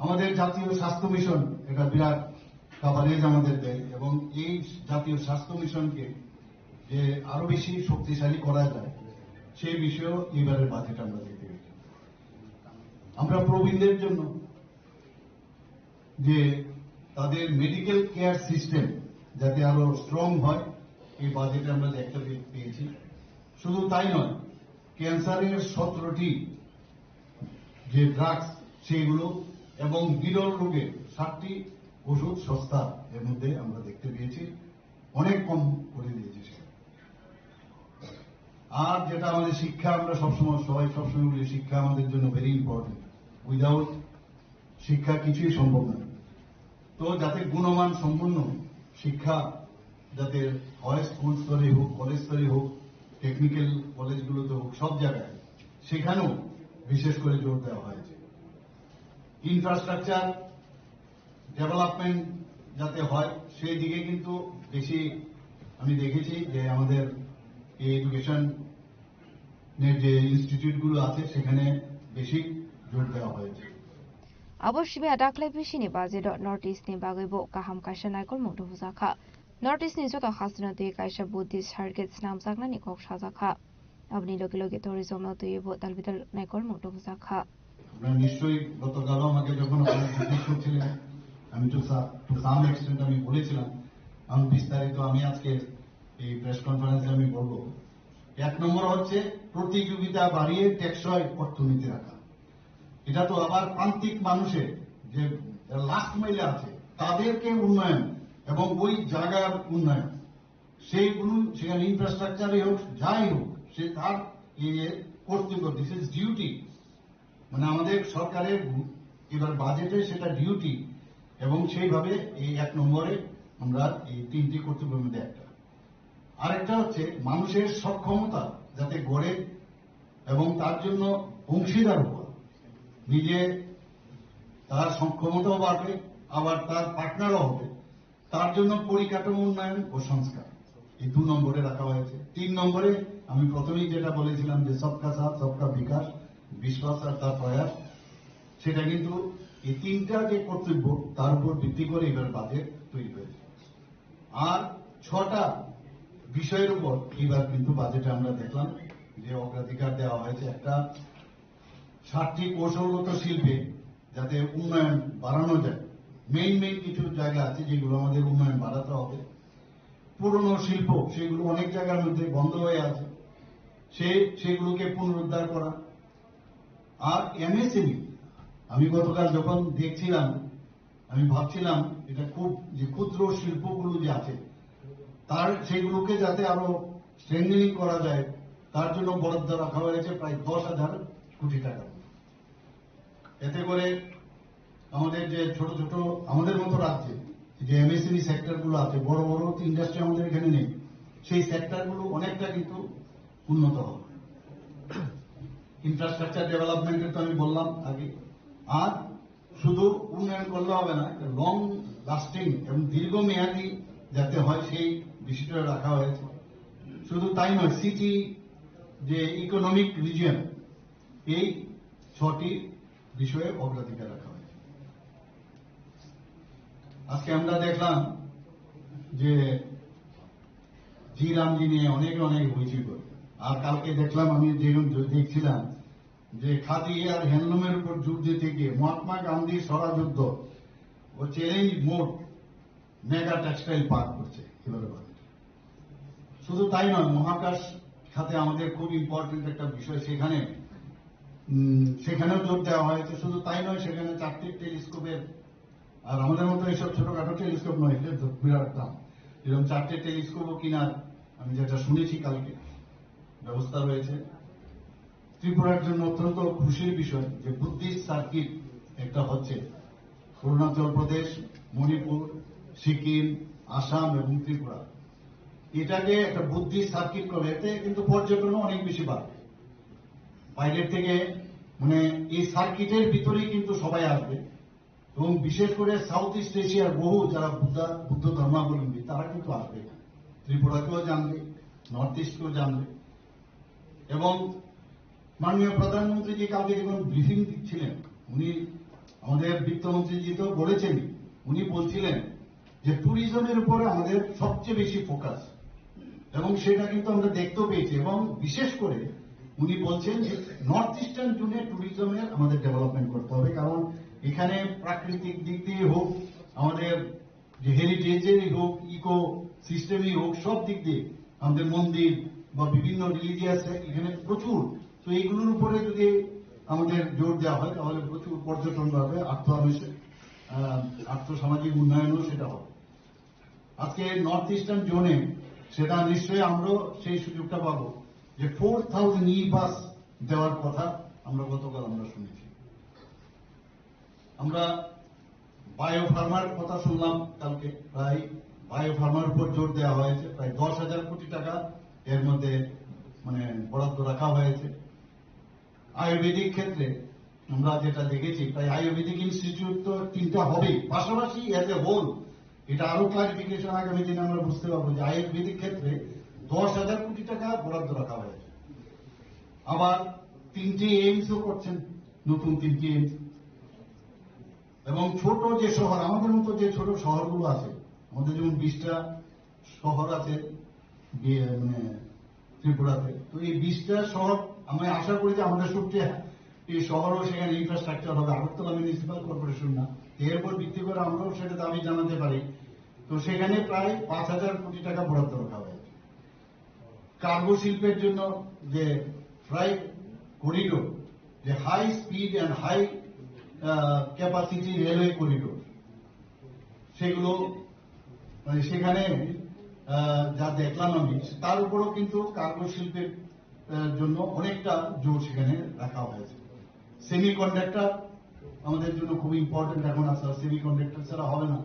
আমাদের জাতীয় স্বাস্থ্য মিশন এটা বিরাট কাভারেজ আমাদের দেয় এবং এই জাতীয় স্বাস্থ্য মিশনকে যে আরো বেশি শক্তিশালী করা যায় সেই বিষয়েও এবারের বাজেট আমরা দেখতে পেয়েছি আমরা প্রবীণদের জন্য যে তাদের মেডিকেল কেয়ার সিস্টেম যাতে আরো স্ট্রং হয় এই বাজেটে আমরা দেখতে পেয়েছি শুধু তাই নয় ক্যান্সারের 17টি যে ড্রাগস সেইগুলো এবং বিরল রোগের 7টি ওষুধ সস্তা এর মধ্যে আমরা দেখতে পেয়েছি অনেক কম করে দিয়েছি আর যেটা আমাদের শিক্ষা আমরা সবাই সবসময় বলি শিক্ষা আমাদের জন্য ভেরি ইম্পর্টেন্ট উইদাউট শিক্ষা কিছুই সম্ভব নয় তো যাতে গুণমান সম্পন্ন শিক্ষা যাতে হয় স্কুল স্তরে হোক কলেজ স্তরে হোক টেকনিক্যাল কলেজগুলোতে হোক সব জায়গায় সেখানেও বিশেষ করে জোর দেওয়া হয়েছে ইনফ্রাস্ট্রাকচার ডেভেলপমেন্ট যাতে হয় সেই দিকে কিন্তু বেশি আমি দেখেছি যে আমাদের এই এডুকেশন যে ইনস্টিটিউটগুলো আছে সেখানে বেশি জোর দেওয়া হয়েছে Aboshibe Adaklai Bishini Bazido Northeast ni Bagaibo Kaham Kaisha Naikol Mudu Buzakha Northeast ni Joto Hasino Dui Kaisha Buddhist Hargit Snam Zakna ni Kok Shazakha Abni Logi Logi Tourism no Tuibo Dalbidal Naikol Mudu Buzakha আপনারা নিশ্চয়ই গতকাল আমাকে যখন আপনারা জিজ্ঞেস করছিলেন আমি তো সাম এক্সটেন্ট আমি বলেছিলাম আমি বিস্তারিত আমি আজকে এই প্রেস কনফারেন্সে আমি বলবো এক নম্বর হচ্ছে প্রতিযোগিতা বাড়িয়ে টেকসই অর্থনীতি রাখা এটা তো আবার প্রান্তিক মানুষের যে লাস্ট মাইলে আছে তাদেরকে উন্নয়ন এবং ওই জায়গার উন্নয়ন সেইগুলো সেখানে ইনফ্রাস্ট্রাকচারই হোক যাই হোক সে তার কর্তব্য দিস ইজ ডিউটি মানে আমাদের সরকারের এবার বাজেটে সেটা ডিউটি এবং সেইভাবে এই এক নম্বরে আমরা এই 3টি কর্তব্যের মধ্যে একটা আরেকটা হচ্ছে মানুষের সক্ষমতা যাতে গড়ে এবং তার জন্য অংশীদার হওয়া নিজে তার সক্ষমতাও বাড়বে আবার তার পার্টনারও হবে তার জন্য পরিকাঠামো উন্নয়ন ও সংস্কার এই 2 নম্বরে রাখা হয়েছে 3 নম্বরে আমি প্রথমেই যেটা বলেছিলাম যে সবকা সাথ সবকা বিকাশ বিশ্বাস আর তার প্রয়াস সেটা কিন্তু এই 3টা যে কর্তব্য তার উপর ভিত্তি করে এবার বাজেট তৈরি হয়েছে আর 6টা বিষয়ের উপর এবার কিন্তু বাজেটে আমরা দেখলাম যে অগ্রাধিকার দেওয়া হয়েছে একটা 60টি কৌশলগত শিল্পে যাতে উন্নয়ন বাড়ানো যায়। মেইন কিছু জায়গা আছে যেগুলো আমাদের উন্নয়ন বাড়াতে হবে। পুরনো শিল্প সেগুলো অনেক জায়গার মধ্যে বন্ধ হয়ে আছে, সেগুলোকে পুনরুদ্ধার করা। আর এমএসএমই, আমি গতকাল যখন দেখছিলাম আমি ভাবছিলাম এটা খুব যে ক্ষুদ্র শিল্পগুলো যে আছে তার সেগুলোকে যাতে আরো স্ট্রেংথেনিং করা যায় তার জন্য বরাদ্দ রাখা হয়েছে প্রায় 10,000 কোটি টাকা। এতে করে আমাদের যে ছোট ছোট আমাদের মতো রাজ্যে যে এমএসএমই সেক্টরগুলো আছে, বড় বড় ইন্ডাস্ট্রি আমাদের এখানে নেই, সেই সেক্টরগুলো অনেকটা কিন্তু উন্নত হবে। ইনফ্রাস্ট্রাকচার ডেভেলপমেন্টের তো আমি বললাম আগে। আর শুধু উন্নয়ন করলে হবে না, লং লাস্টিং এবং দীর্ঘমেয়াদী যাতে হয় সেই বিষয়টা রাখা হয়েছে। শুধু তাই নয়, সিটি যে ইকোনমিক রিজিয়ন, এই 6টি বিষয়ে অগ্রাধিকার রাখা হয়েছে। আজকে আমরা দেখলাম যে জি রামজি নিয়ে অনেক হয়েছিল। আর কালকে দেখলাম আমি দেখছিলাম যে খাদি আর হ্যান্ডলুমের উপর জোর দিতে গিয়ে মহাত্মা গান্ধী স্বরাযুদ্ধ ও challenge mode mega textile park করছে এবারে। শুধু তাই নয়, মহাকাশ খাতে আমাদের খুব ইম্পর্টেন্ট একটা বিষয়, সেখানেও জোর দেওয়া হয়েছে। শুধু তাই নয়, সেখানে 4টি টেলিস্কোপের, আর আমাদের মতো এইসব ছোটখাটো টেলিস্কোপ নয়, এটা বিরাট দাম, এরকম 4টে টেলিস্কোপও কিনার আমি যেটা শুনেছি কালকে ব্যবস্থা রয়েছে। ত্রিপুরার জন্য অত্যন্ত খুশির বিষয় যে বুদ্ধিস্ট সার্কিট একটা হচ্ছে অরুণাচল প্রদেশ, মণিপুর, সিকিম, আসাম এবং ত্রিপুরা। এটাকে একটা বুদ্ধিস্ট সার্কিট করে, এতে কিন্তু পর্যটনও অনেক বেশি বাড়বে। বাইরের থেকে মানে এই সার্কিটের ভিতরেই কিন্তু সবাই আসবে, এবং বিশেষ করে সাউথ ইস্ট এশিয়ার বহু যারা বুদ্ধ ধর্মাবলম্বী তারা কিন্তু আসবে, ত্রিপুরাকেও জানবে, নর্থ ইস্টকেও জানবে। এবং মাননীয় প্রধানমন্ত্রীজি কালকে যখন ব্রিফিং দিচ্ছিলেন, উনি আমাদের বিত্তমন্ত্রীজি তো বলেছেন, উনি বলছিলেন যে ট্যুরিজমের উপরে আমাদের সবচেয়ে বেশি ফোকাস, এবং সেটা কিন্তু আমরা দেখতেও পেয়েছি। এবং বিশেষ করে উনি বলছেন যে নর্থ ইস্টার্ন জোনে ট্যুরিজমের আমাদের ডেভেলপমেন্ট করতে হবে, কারণ এখানে প্রাকৃতিক দিক দিয়ে হোক, আমাদের যে হেরিটেজেরই হোক, ইকো সিস্টেমই হোক, সব দিক দিয়ে আমাদের মন্দির বা বিভিন্ন রিলিজিয়াস এখানে প্রচুর। তো এইগুলোর উপরে যদি আমাদের জোর দেওয়া হয় তাহলে প্রচুর পর্যটন বাড়বে, আর্থসামাজিক উন্নয়নও সেটা হবে। আজকে নর্থ ইস্টার্ন জোনে সেটা নিশ্চয়ই আমরাও সেই সুযোগটা পাবো যে 4,000 ই-বাস দেওয়ার কথা আমরা গতকাল শুনেছি। আমরা বায়োফার্মার কথা শুনলাম কালকে, প্রায় বায়োফার্মার উপর জোর দেওয়া হয়েছে, প্রায় 10,000 কোটি টাকা এর মধ্যে মানে বরাদ্দ রাখা হয়েছে। আয়ুর্বেদিক ক্ষেত্রে আমরা যেটা দেখেছি, প্রায় আয়ুর্বেদিক ইনস্টিটিউট তো 3টা হবে, পাশাপাশি এজ এ হোল এটা আরো ক্লারিফিকেশন আগামী দিনে আমরা বুঝতে পারবো যে আয়ুর্বেদিক ক্ষেত্রে 10,000 কোটি টাকা বরাদ্দ রাখা হয়েছে। আবার 3টি এইমসও করছেন, নতুন 3টি এইমস। এবং ছোট যে শহর, আমাদের মতো যে ছোট শহরগুলো আছে, আমাদের যেমন 20টা শহর আছে মানে ত্রিপুরাতে, তো এই 20টা শহর আমি আশা করি যে আমাদের সবচেয়ে এই শহরও সেখানে ইনফ্রাস্ট্রাকচার হবে, আগরতলা মিউনিসিপাল কর্পোরেশন না, এরপর ভিত্তি করে আমরাও সেটা দাবি জানাতে পারি। তো সেখানে প্রায় 5,000 কোটি টাকা বরাদ্দ রাখা হয়েছে। কার্গো শিল্পের জন্য যে ফ্রাইট করিডোর, যে high speed and high capacity railway corridor, সেগুলো মানে সেখানে যা দেখলাম আমি, তার উপরও কিন্তু কার্গো শিল্পের জন্য অনেকটা জোর সেখানে রাখা হয়েছে। সেমি কন্ডাক্টর আমাদের জন্য খুব ইম্পর্টেন্ট এখন আছে, সেমি কন্ডাক্টর ছাড়া হবে না।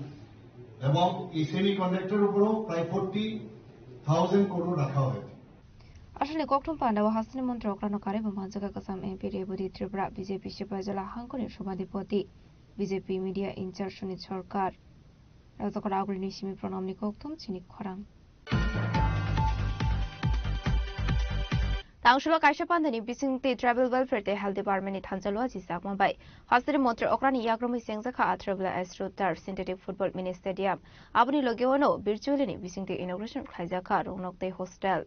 এবং এই সেমি কন্ডাক্টর উপরও প্রায় 40,000 crore রাখা হয়েছে। আসলে কক্টম পান্ডা ও হাসিনা মন্ত্রী অক্রান্তকারী বঙ্গঞ্জকা কাসাম এমপি রেবতী ত্রিপুরা বিজেপি সিপাহীজলা হাঙ্করের সভাধিপতি BJP media incharge Sunit Sarkar রাজকর আগুলি নিশিমি প্রণামনি কক্টম চিনি খরাং তাংশুলো কাইসা পান্দানি বিসিংতে ট্রাভেল ওয়েলফেয়ারতে হেলথ ডিপার্টমেন্টনি থানচালুয়া জিসাক মাবাই হাসিনা মন্ত্রী অক্রানি ইয়াগ্রমি সেংজাখা আত্রাবলা astroturf synthetic football mini stadium আবনি লগেওনো ভার্চুয়ালি বিসিংতে ইনোগ্রেশন খাইজাখা রংনকতে hostel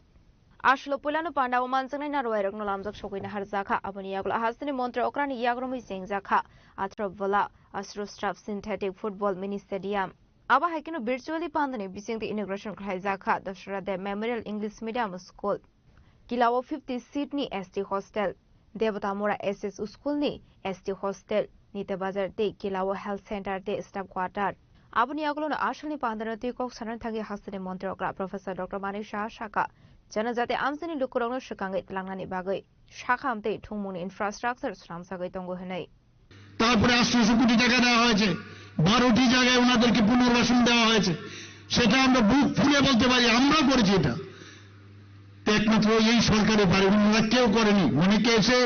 Ashlo Pulano Panda Omansang na Royrok no Lamzak Shokin Harzaka, Aboniagla Hasani Montre Okrani Yagromi Singzaka, Atrovola, Astrostrap Synthetic Football Mini Stadium. Aba Hakino virtually Pandani Bising the integration Kraizaka, the Shrade Memorial English Medium School. Kilawo 50 Sydney ST Hostel, Devatamura SS School ni ST Hostel, Nita Bazar de Kilawo Health Center de Staff Quarter. Aboniaglo no Ashani Pandana Tikok Sanatagi Hasani Montre Professor Dr. Manisha Shaka. Janazate Amsani Lukurano Shakangit Langani Bagay, Shakamte, Tumun infrastructure, Sramsagay Tongo Hene. তারপরে 800 কোটি টাকা দেওয়া হয়েছে 12টি জায়গায় ওনাদেরকে পুনর্বাসন দেওয়া হয়েছে সেটা আমরা বুক ফুলে বলতে পারি আমরা করেছি এটা একমাত্র এই সরকারে পারে অন্যরা কেউ করেনি অনেকে এসে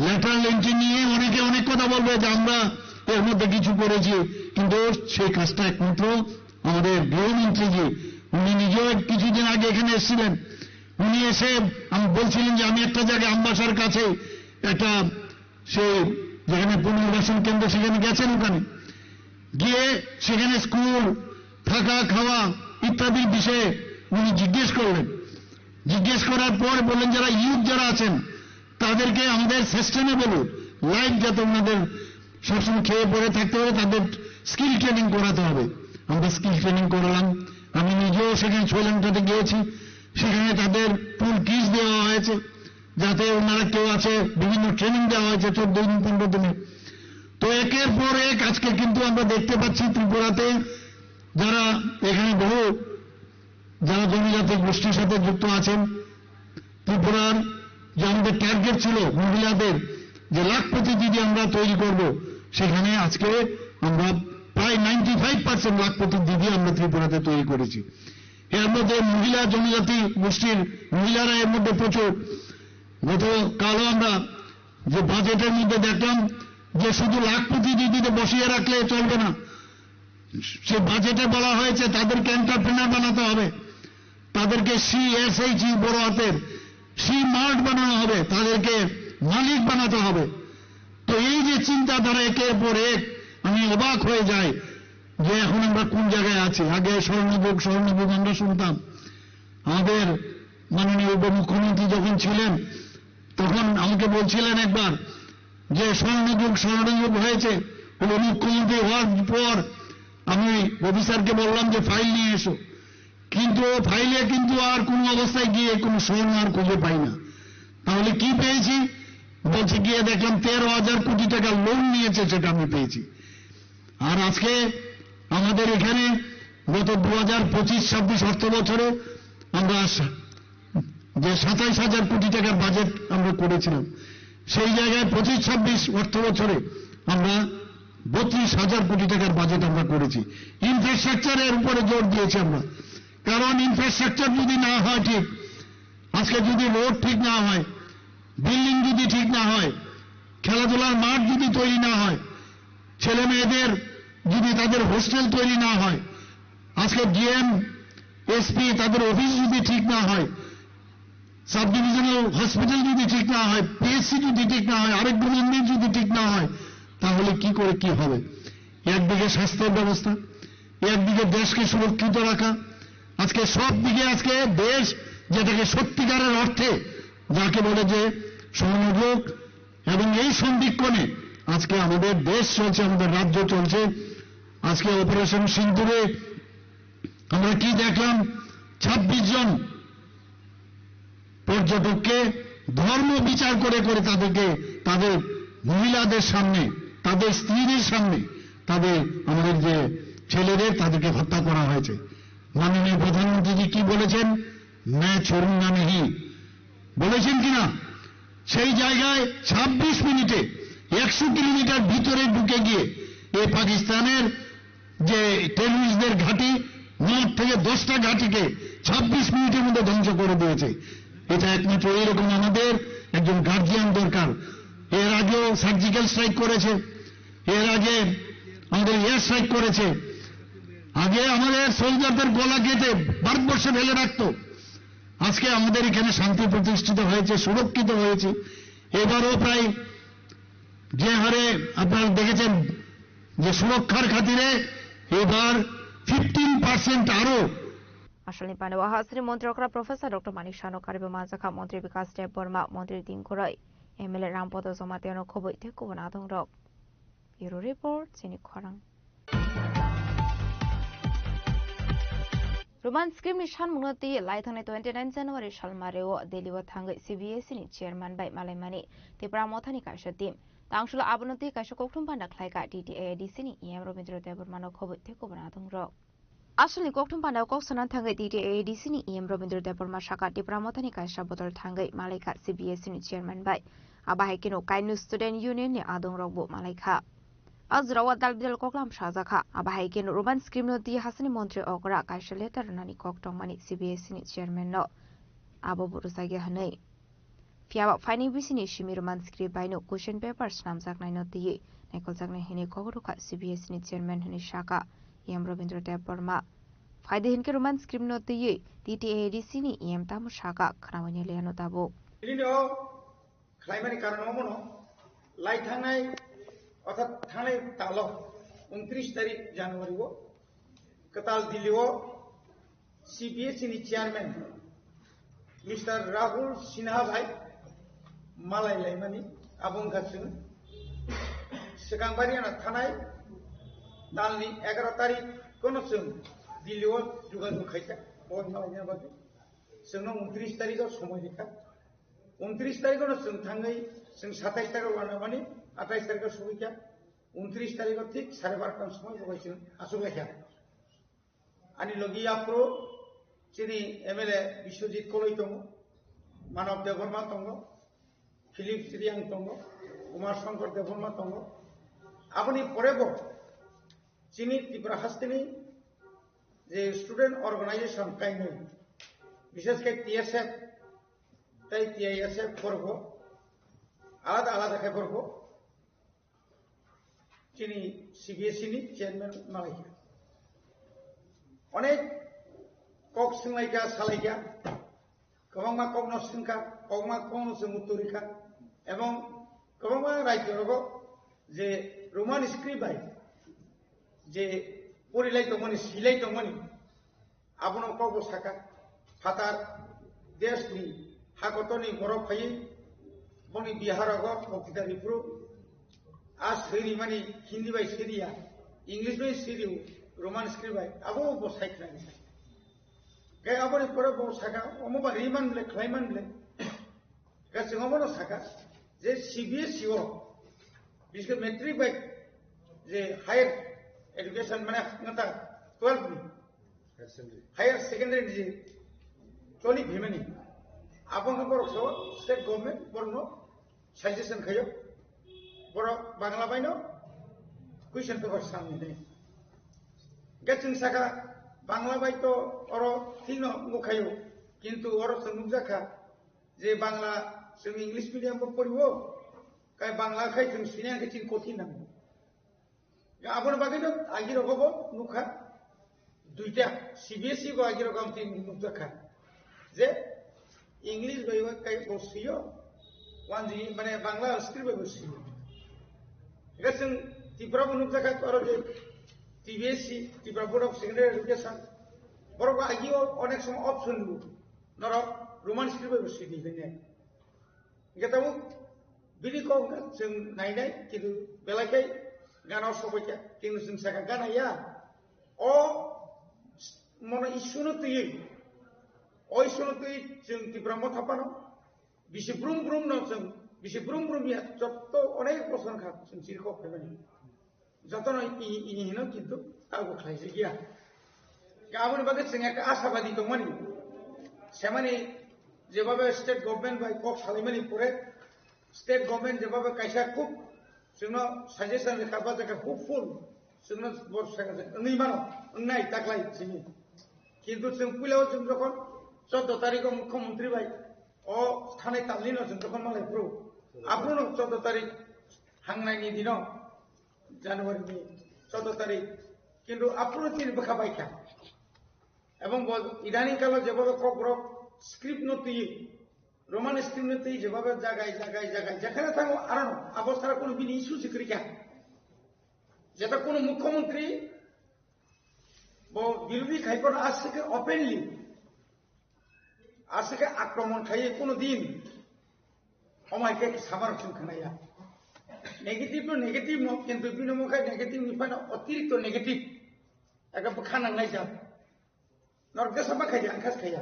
ল্যাটারাল এন্ট্রি নিয়ে অনেকে অনেক কথা বলবে যে আমরা এর মধ্যে কিছু করেছি কিন্তু সেই কাজটা একমাত্র আমাদের গৃহমন্ত্রীজি উনি নিজেও কিছুদিন আগে এখানে এসেছিলেন উনি এসে আমি বলছিলেন যে আমি একটা জায়গায় আমবাসার কাছে একটা সে যেখানে পুনর্বাসন কেন্দ্র সেখানে গেছেন ওখানে গিয়ে সেখানে স্কুল থাকা খাওয়া ইত্যাদি বিষয়ে উনি জিজ্ঞেস করলেন জিজ্ঞেস করার পর বললেন যারা ইউথ যারা আছেন তাদেরকে আমাদের সাস্টেনেবল লাইফ যাতে ওনাদের সবসময় খেয়ে পড়ে থাকতে হবে তাদের স্কিল ট্রেনিং করাতে হবে আমরা স্কিল ট্রেনিং করলাম আমি নিজেও সেখানে শ্রীলঙ্কাতে গিয়েছি সেখানে তাদের ফুল কিট দেওয়া হয়েছে যাতে ওনারা কেউ আছে বিভিন্ন ট্রেনিং দেওয়া হয়েছে 14 দিন 15 দিনে তো একের পর এক আজকে কিন্তু আমরা দেখতে পাচ্ছি ত্রিপুরাতে যারা এখানে বহু যারা জনজাতি গোষ্ঠীর সাথে যুক্ত আছেন ত্রিপুরার যে আমাদের টার্গেট ছিল মহিলাদের যে লাখপতি দিদি আমরা তৈরি করব সেখানে আজকে আমরা প্রায় 95% লাখপতি দিদি আমরা ত্রিপুরাতে তৈরি করেছি এর মধ্যে মহিলা জনজাতি গোষ্ঠীর মহিলারা এর মধ্যে প্রচুর গতকালও আমরা যে বাজেটের মধ্যে দেখলাম যে শুধু লাখপতি দিদিতে বসিয়ে রাখলে চলবে না সে বাজেটে বলা হয়েছে তাদেরকে এন্টারপ্রেনার বানাতে হবে তাদেরকে সিএসএইচই বড় হাতের সি মার্ট বানানো হবে তাদেরকে মালিক বানাতে হবে তো এই যে চিন্তাধারা একের পর এক আমি অবাক হয়ে যাই যে এখন আমরা কোন জায়গায় আছি আগে স্বর্ণযুগ আমরা শুনতাম আমাদের মাননীয় উপমুখ্যমন্ত্রী যখন ছিলেন তখন আমাকে বলছিলেন একবার যে স্বর্ণযুগ হয়েছে মুখ্যমন্ত্রী হওয়ার পর আমি অফিসারকে বললাম যে ফাইল নিয়ে এসো কিন্তু ফাইলে কিন্তু আর কোন অবস্থায় গিয়ে কোনো স্বর্ণ আর খুঁজে পাই না তাহলে কি পেয়েছি বলছে গিয়ে দেখলাম 13,000 কোটি টাকা লোন নিয়েছে সেটা আমি পেয়েছি আর আজকে আমাদের এখানে গত 2025-26 অর্থ বছরে আমরা যে 27,000 কোটি টাকার বাজেট আমরা করেছিলাম সেই জায়গায় 25-26 অর্থ বছরে আমরা 32,000 কোটি টাকার বাজেট আমরা করেছি ইনফ্রাস্ট্রাকচারের উপরে জোর দিয়েছি আমরা কারণ ইনফ্রাস্ট্রাকচার যদি না হয় ঠিক আজকে যদি রোড ঠিক না হয় বিল্ডিং যদি ঠিক না হয় খেলাধুলার মাঠ যদি তৈরি না হয় ছেলে মেয়েদের যদি তাদের হোস্টেল তৈরি না হয় আজকে ডিএম এসপি তাদের অফিস যদি ঠিক না হয় সাব ডিভিশনাল হসপিটাল যদি ঠিক না হয় পিএসসি যদি ঠিক না হয় আরেক মন্দির যদি ঠিক না হয় তাহলে কি করে কি হবে একদিকে স্বাস্থ্যের ব্যবস্থা একদিকে দেশকে সুরক্ষিত রাখা আজকে সব দিকে আজকে দেশ যেটাকে সত্যিকারের অর্থে যাকে বলে যে সহযোগ এবং এই সন্ধিক্ষণে আজকে আমাদের দেশ চলছে আমাদের রাজ্য চলছে আজকে অপারেশন সিন্দুরে আমরা কি দেখলাম 26 জন পর্যটককে ধর্ম বিচার করে করে তাদেরকে তাদের মহিলাদের সামনে তাদের স্ত্রীদের সামনে তাদের আমাদের যে ছেলেদের তাদেরকে হত্যা করা হয়েছে মাননীয় প্রধানমন্ত্রীজি কি বলেছেন मैं छोड़ूंगा नहीं বলেছেন কিনা সেই জায়গায় 26 মিনিটে 100 কিলোমিটার ভিতরে ঢুকে গিয়ে এই পাকিস্তানের যে টেররিস্টদের ঘাঁটি 9 থেকে 10টা ঘাঁটিকে 26 মিনিটের মধ্যে ধ্বংস করে দিয়েছে এটা একমাত্র এরকম আমাদের একজন গার্জিয়ান দরকার এর আগেও সার্জিক্যাল স্ট্রাইক করেছে এর আগে আমাদের এয়ার স্ট্রাইক করেছে আগে আমাদের সোলজারদের গলা কেটে ভারতবর্ষে ফেলে রাখতো আজকে আমাদের এখানে শান্তি প্রতিষ্ঠিত হয়েছে সুরক্ষিত হয়েছে এবারও প্রায় যে হারে আপনারা দেখেছেন যে সুরক্ষার খাতিরে এবার 15% আরো Asalni Pandawa Hasri Mantri Okra Professor Dr. Manik Shano Karibu Mazaka Mantri Vikas Dev Burma Mantri Dinkurai MLA Rampoto Somatiano Kobo Teku Vanadong Rok. Bureau Report Sini Korang. Roman Scheme Nishan Munoti Laitang 29 January Shalmareo Deliwa Tang CBS ni Chairman by Malemani the Pramotani Kasha team. Tangshula Abunoti Kashakokum Panda Klaika DTA Disini EM Robindro Deburmano Kobo Teku Vanadong Rok. Asli koktum pandau kok sanan thangai DTA di sini EM Robindro Deburma Shaka di Pramotani Kasha botol thangai Malaika CBS ni Chairman by Abahekino Kainu Student Union ni Adong Rogbo Malaika. Azrawa Dalbidal Koklam Shazaka Abahekino Roman Scream di Hasani Montri Okra Kasha letter nani koktong mani CBS ni Chairman no Abo Burusagi Hanai. Fiaba finding bisini Shimi Roman Script by no question papers namzak nai not the Nikolzak Hini Koguruka CBS ni Chairman Hani Shaka. EM Robindro Deburma. Fide Hinke Roman Scream not the ye, DTA Disini, EM Tamushaka, Kramani Leano Tabo. Ilino, Climate Carnomono, Light Hanai, or Tane Talo, 29 January, Katal Dilio, CBS in Chairman, Mr. Rahul Sinha, Malay Lemani, Abung Katsun, Sekambariana Tanai. Dalni 11 तारिख कोनो जों दिल्लीआव जुगाजुग खायखा बय मालायनि बागै जोंनो 29 तारिखआव समय लेखा 29 तारिखआव जों थाङै जों 27 तारिखआव लानानै 28 तारिखआव सौहैखा 29 तारिखआव ठीक 12:30 समय बय जों आसुगैखा आनि लगी आपरो जिनि एमएलए बिश्वजित कलई दङ मानव देवबर्मा दङ फिलिप सिरियां दङ कुमार शंकर देवबर्मा दङ আপনি পরেব Chini Tipra Hastini, the student organization kind of Mrs. TSF, TISF Corvo, Alada Corvo, Chini CBSini, Chairman Malaya. On it, Cox Sinlaika Salaya, Kavama Cognosinka, Koma Konos Muturica, among Kavama Raitorogo, the Roman scribe. যে পরিলাই তো মনি সিলাই তো মনি আপনো কব সাকা ফাতার দেশনি হাকতনি বরফ phi বনি বিহারগ বক্তৃতারি pro আ সেরি মানে হিন্দি বাই সেরিয়া ইংলিশ বাই সেরিউ রোমান স্ক্রিপ্ট বাই আবো বসাই খানি গে আপনি পরে বো সাকা অমবা রিমান বলে ক্লাইমান বলে গে সিংহবন সাকা যে সিবিএসই ও বিশেষ মেট্রিক বাই যে higher Education mana ngata 12 higher secondary ji toli bhimani abang bor so state government borno suggestion khayo bor bangla baino question paper samne nei gaching saka bangla bai to oro thino mukhayo kintu oro samujaka je bangla sing english medium bo poribo kai bangla khai sing sinya gaching kothi nam আপন বাকি তো আগি রকব নুখা দুইটা CBSE গো আগি রকম তিন নুখা যে English বাইবা কাই বসিও one জি মানে Bangla script বসিও এটা जों ত্রিপুরা নুখা আর যে CBSE Tripura board of secondary education বড় আগিও অনেক সময় অপশন লু নর রোমান স্ক্রিপ্ট বসি দিবেন গেতাও বিডি কো जों নাইনাই কিন্তু বেলাকাই Gana soboka kinu sing saka gana ya o mono isuno tuyi o isuno tuyi sing tibramo thapano bisi brum no sing bisi brum ya jotto onek boson kha sing sirko phebani jotono ini hino kintu tago khlaise giya gamon bage sing ekta আশাবাদী তো mani semani jebabe state government by kok salimani pore state government jebabe kaisa খুব जोंनो suggestion लेखाबा जायगा hopeful जोंनो बरसागा नै मानो नै ताकलाय जोंनि किन्तु जों पुलाव जों जखन 14 तारिखआव मुख्यमंत्री बाय अ थानाय तालिनो जों जखन मालाय प्रो आपनो 14 तारिख हांनायनि दिनाव জানুয়ারিनि 14 तारिख किन्तु आपनो दिन बखाबायखा এবং ইদানিং কাল যেভাবে কগ্রক স্ক্রিপ্ট নতি রোমান স্ক্রিপ্ট নতি যেভাবে জায়গায় যেখানে থাকো আর অবস্থার কোনো বিনি ইস্যু সিক্রিকা যেটা কোনো মুখ্যমন্ত্রী বিরোধী খাইকর আজ থেকে ওপেনলি আজ থেকে আক্রমণ খাইয়ে কোনোদিন আমাকে সামারচন খানাইয়া নেগেটিভ তো নেগেটিভ ন কিন্তু বিনমুখায় নেগেটিভ নিফাই অতিরিক্ত নেগেটিভ একটা খানাंनाय जा नरगे साबा खाया आंखास खाया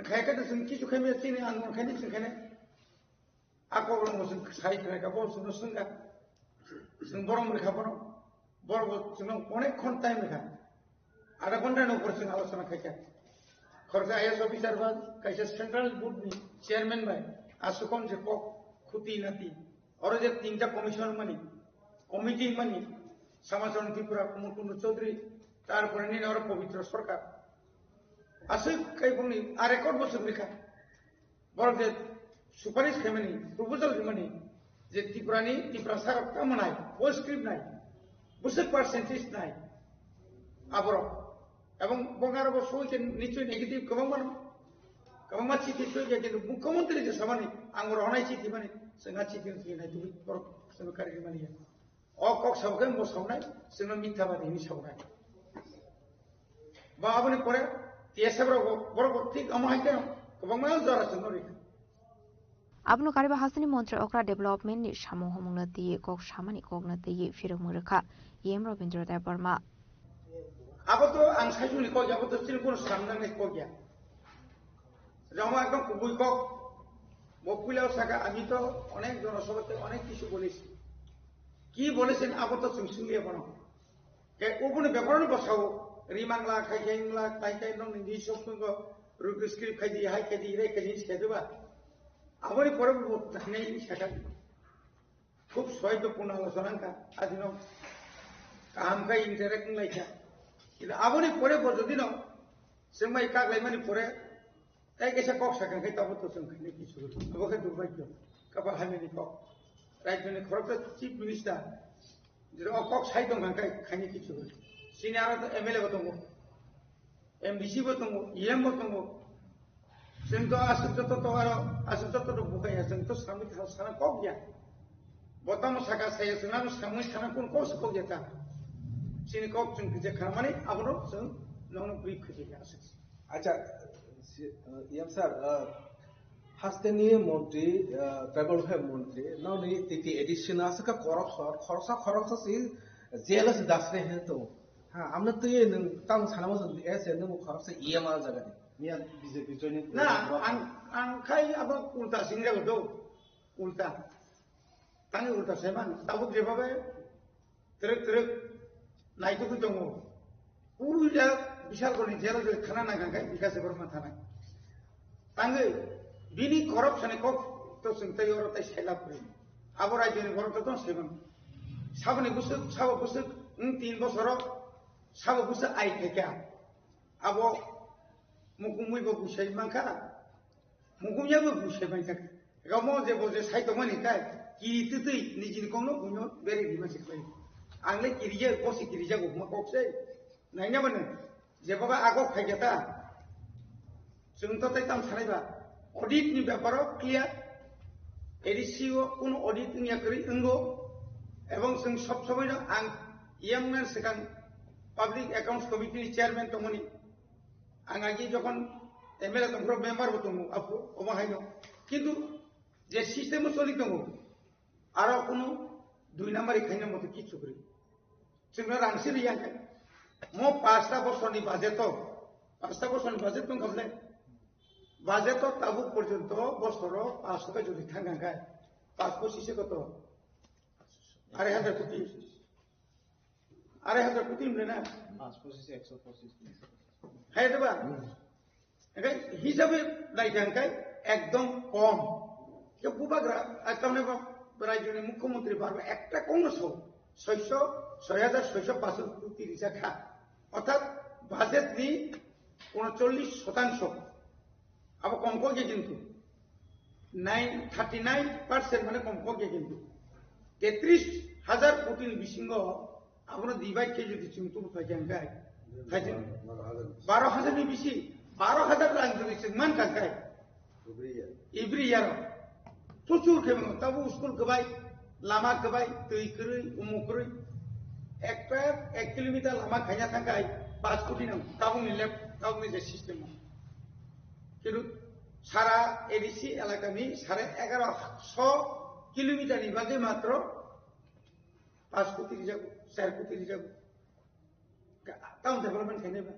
खायाखै जों किसु खायमे तिनि आं मोनखायनो जों खायनो आको जों साइ खायखा बसनो जोंगा जों बरम रेखा बरम जों अनेक खन टाइम रेखा आधा घंटा न'खर जों आलोचना खायखा खरसा आईएएस अफिसार बा कायसे सेंट्रल बोर्ड नि चेयरमैन बाय आसुकन जे पक खुती नाती और जे तीनटा कमिशन मानी कमिटी मानी समाजन त्रिपुरा कुमुर चौधरी तारपरे नि और पवित्र सरकार आसै कायबुंनि आ रेकर्ड बसर लेखा बर जे सुपारिश खायमानि प्रपोजल खायमानि जे त्रिपुरा सारक कामनाय वो स्क्रिप्ट नाय बुसक पार्सेंटेज नाय आबर এবং বঙ্গার বসুকে নিচে নেগেটিভ কমা চিঠি তো যে কিন্তু মুখ্যমন্ত্রী যে সমানে আঙ্গুর হনাই চিঠি মানে जोंहा চিঠি নাই তুমি সরকারি মানে কক সাবকে বসাवनाय जोंना मिथ्याबादीनि सावनाय বা আপনি পরে টিএসএবর বড় ঠিক আমাইতে গোबांमा जरासो नरि Abno kariba hasani montre okra development ni samu homungna tiye kok samani kokna tiye firung muraka yem Robindra Dai Burma আপাতত আং সাইজুনি কক আপাতত চিলপুর সামনানে কক গিয়া জামা একদম কুবুই কক মকুলাও থাকা আমি তো অনেক জনসভাতে অনেক কিছু বলেছি কি বলেছেন আপাতত শুনলিয়ে বনো কে ওপনে ব্যাপারও বসাও রিমাংলা খাইখাইংলা তাইখাই নং নিদি সবঙ্গ রুক স্ক্রিপ্ট খাইদি হাই খাইদি রে খাইদি সেদবা আবারই পরে নেই সেটা খুব সহায়তাপূর্ণ আলোচনা আদিন কাহামকাই ইন্টারেক্ট লাইখা কিন্তু আবনি পরে যদি নাও जों माइ कागलायमानि परे ताइ कैसा कक साखांखाय ताबो जों खायनो किछु अबखाय दुर्भाग्य कापाल हामिनि कक रायजोनि खरगता चिफ मिनिस्टार जेरै कक साइ दंखांखाय खायनो किछु सिनि आरो एमएलए बो दङ एमडिसि बो दङ इएम बो दङ जोंथ' आसुकजोथ' आरो आसुकजोथ' बुखाया जोंथ' सामि साना कक गैया बतम साखा साया जोंना सामि साना कोन कक कक गैया सिनि कक जों जे खामानि आबनो जों नों ब्रिफ खिजिया अच्छा ইয়াম স্যার হাস্তেনি মন্ত্রী ট্রাইবাল ওয়েলফেয়ার মন্ত্রী নাউনি তিতি এডিশন আসকা খরচা সি জেলাস দাসরে হে তো হ্যাঁ আমরা তো এই তাং সানামো এস এন মু খরচা ইএম আর জায়গা মিয়া বিজেপি জয়নি না আং খাই আবার উল্টা সিংরা গো উল্টা তাঙ্গে উল্টা সেমান তাবুক যেভাবে ট্রেক নাইতো দङ পুরুলিয়া বিশালগড়নি জেলা যে থানা নাগাंखाय বিকাশ বর্মা থানা তাঙ্গে বিনি করাপশনে কক তো সন্তাই ওর তাই সেলা করে আবার রাজ্যনি বড় তো সেবন সাবনি বুসুক সাব বুসুক 3 বছর সাব বুসুক আই থেকে আবো মুকুমুইবো বুসাই মানখা মুকুমিয়াবো বুসাই মানখা গামো যে বজে সাইতো মানি তাই কি তুই নিজিনি কোনো গুনো বেরি দিমাসি কই आंले किरिया कोसी किरिया को मकोसे नाइना बने जेबाबा आगो खायगेता जोंथ' ताइ ताम सानायबा अडिट नि ब्यापाराव क्लियार एडिसिओ कोन अडिट निया करि इंगो एवं जों सब समय आं इएमएन सिगां पाब्लिक अकाउंट्स कमिटी नि चेयरमैन तमनि आं आगि जखन एमएलए तमफ्राव मेम्बार बो दङ आपु अमाहायनो किन्तु जे सिस्टेम चलि दङ आरो कोनो दुई नाम्बार खायनो मते किछु करि जोंना रांसिरियाखै मो 5टा बছरनि बाजेट दं गाबले बाजेट ताबु पर्यन्त बছराव 500 টাকা যদি थांगांखाय 525 কত 2,500 কোটি না 525 125 हाय देबा एखाय हिसाबै नायगांखाय एकदम कम के बुबाग्रा आकामने রাজ্যের মুখ্যমন্ত্রী পারবে একটা কংগ্রেস 6,635 টাকা অর্থাৎ বাজেট নি 39% আবার কম কগে কিন্তু 39% মানে কম কগে কিন্তু 33,000 কোটি বিসিঙ্গ আমরা দিবাই কে যদি চিন্তু পাইজাঙ্গায় 12,000 নি বিসি 12,000 রাং যদি মান কাঙ্গায় এভরি ইয়ার প্রচুর খেমো তাবু স্কুল গবাই লামা গবাই তৈ কरै উমুকरै 1 কিলোমিটার লামা খাইনা थांगाय 5 কোটি নাম কাবুনি লেব কাবুনি যে সিস্টেম কিন্তু সারা এডিসি এলাকানি 1150 কিলোমিটারনি বাদে মাত্র 5 কোটি যাব 4 কোটি যাব টাউন ডেভেলপমেন্ট খাইনেবা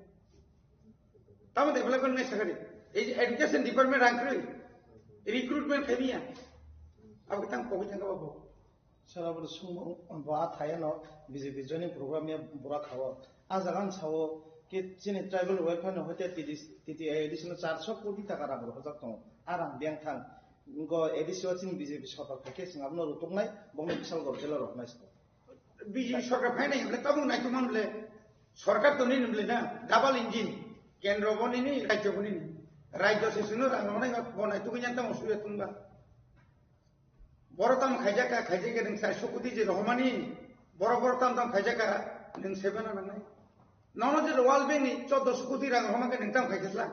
টাউন ডেভেলপমেন্ট নাই সাকারে এই এডুকেশন ডিপার্টমেন্ট রাখরে রিক্রুটমেন্ট খাইনিয়া अब तंग कोई तंग बाबू सारा बर सुम बा थाया न बीजेपी जॉइनिंग प्रोग्राम में बुरा खाओ आज अगान छाओ कि चिनि ट्राइबल वेलफेयर न होते टीटी एडिशनल 400 कोटी टाका राबर हो सकतो आराम बैंक थां गो एडिशनल चिनि बीजेपी सरकार के सिंग आपन रुतुकनाय बंग बिसाल गरजेल रखनाय बीजेपी सरकार फाइनाय हमले तब नाय तो मानले सरकार तो नि नबले ना डाबल इंजिन केंद्र बनि नि राज्य सेसनो रांगनाय बनाय तो गयान तम सुया तुंबा बरताम खाइजाका नों 400 कोटी जे रहमानि बरताम खाइजाका नों सेबना नांनाय ननो जे वाल बैंक नि 1400 कोटी रां रहमाके नों ताम खाइखस्ला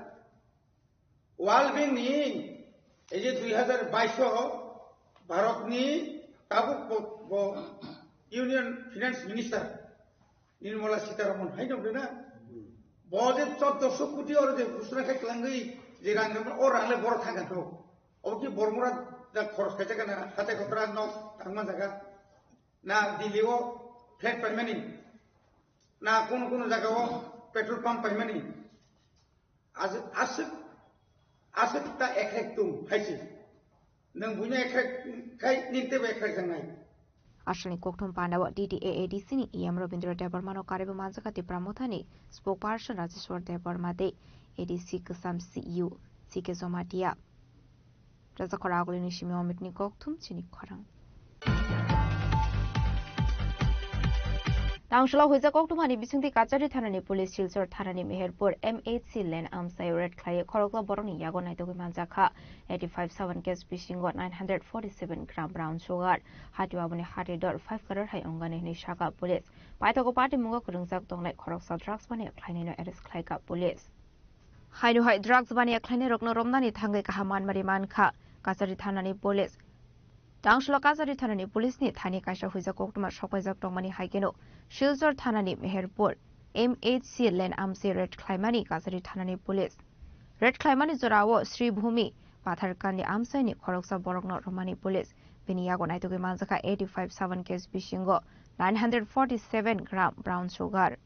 वाल बैंक नि ए जे 2022 भारतनि ताबु union finance minister Nirmala Sitharaman हाय दंना बजे 1400 कोटी और जे घोषणा खालामगै जे रां और रांले बर थागोन तो अबकि बरमुरा दा खरस खाइजाका ना हाते खतरा न थांमा जागा ना दिल्लीओ फ्लैट पाइमानि ना कोन जागाओ पेट्रोल पंप पाइमानि आज ता एख्रेक तुम हाइसि नों बुइना एख्रेक खाइ नितेबे एख्रेक जानाय Ashley Koktum Pandawa DDAADC ni EM Robindra Debarmano Karibu Manzakati Pramotani spokesperson Rajeshwar Debarmade ADC Kusam CU CK Zomatia Razakoragul Nishimi Omitni Koktum Chini Korang Tangshla Huiza Koktumani Bisunti Kachari Thanani Police Silchar Thanani Meherpur M8C Len Amsai Red Clay Korokla Boroni Yagonai Manzaka 85-7 case fishing got 947 gram brown sugar Hatuabuni Hatidor 5 color high ongani Nishaka Police Paitako Party Mungo Kurungzak Donglai Koroksa Drugs Bani Kleinino Eris Klaika Police Hainu High Drugs Bani Kleine Rokno Romnani Tangai Kahaman Marimanka Kachari Thanani Police Tangshla Kachari Thanani Police ni Thani Kaisha Huiza Koktuma Shokaizak Dongmani Haigeno Shilzor Thanani Meherpur M8C Len Amsi Red Claimani Kachari Thanani Police Red Claimani Zorawo Sri Bhumi Patharkani Amsani Koroksa Borogno Romani Police Biniyago Naitugi Manzaka 85-7 case Bishingo 947 gram brown sugar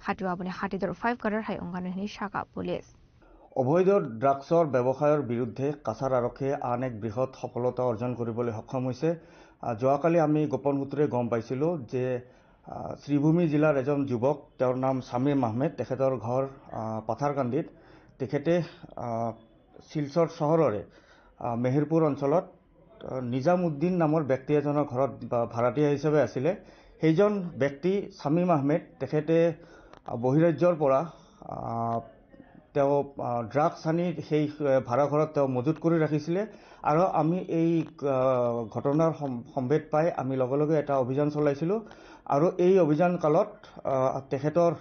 Hatuabuni Hatidor 5 color high Ongani Shaka Police অবৈধ ড্ৰাগছৰ ব্যৱসায়ৰ বিৰুদ্ধে কাছাৰ আৰক্ষীয়ে আন এক বৃহৎ সফলতা অৰ্জন কৰিবলৈ সক্ষম হৈছে যোৱাকালি আমি গোপন সূত্ৰে গম পাইছিলোঁ যে শ্ৰীভূমি জিলাৰ এজন যুৱক তেওঁৰ নাম সামিৰ আহমেদ তেখেতৰ ঘৰ পাথাৰকান্দিত তেখেতে শিলচৰ চহৰৰে মেহেৰপুৰ অঞ্চলত নিজামউদ্দিন নামৰ ব্যক্তি এজনৰ ঘৰত ভাড়াতীয়া হিচাপে আছিল সেইজন ব্যক্তি সামিৰ আহমেদ তেখেতে বহিৰাজ্যৰ পৰা তেওঁ ড্ৰাগছ আনি সেই ভাড়া ঘৰত তেওঁ মজুত কৰি ৰাখিছিল আৰু আমি এই ঘটনাৰ সম্ভেদ পাই আমি লগে লগে এটা অভিযান চলাইছিলোঁ আৰু এই অভিযান কালত তেখেতৰ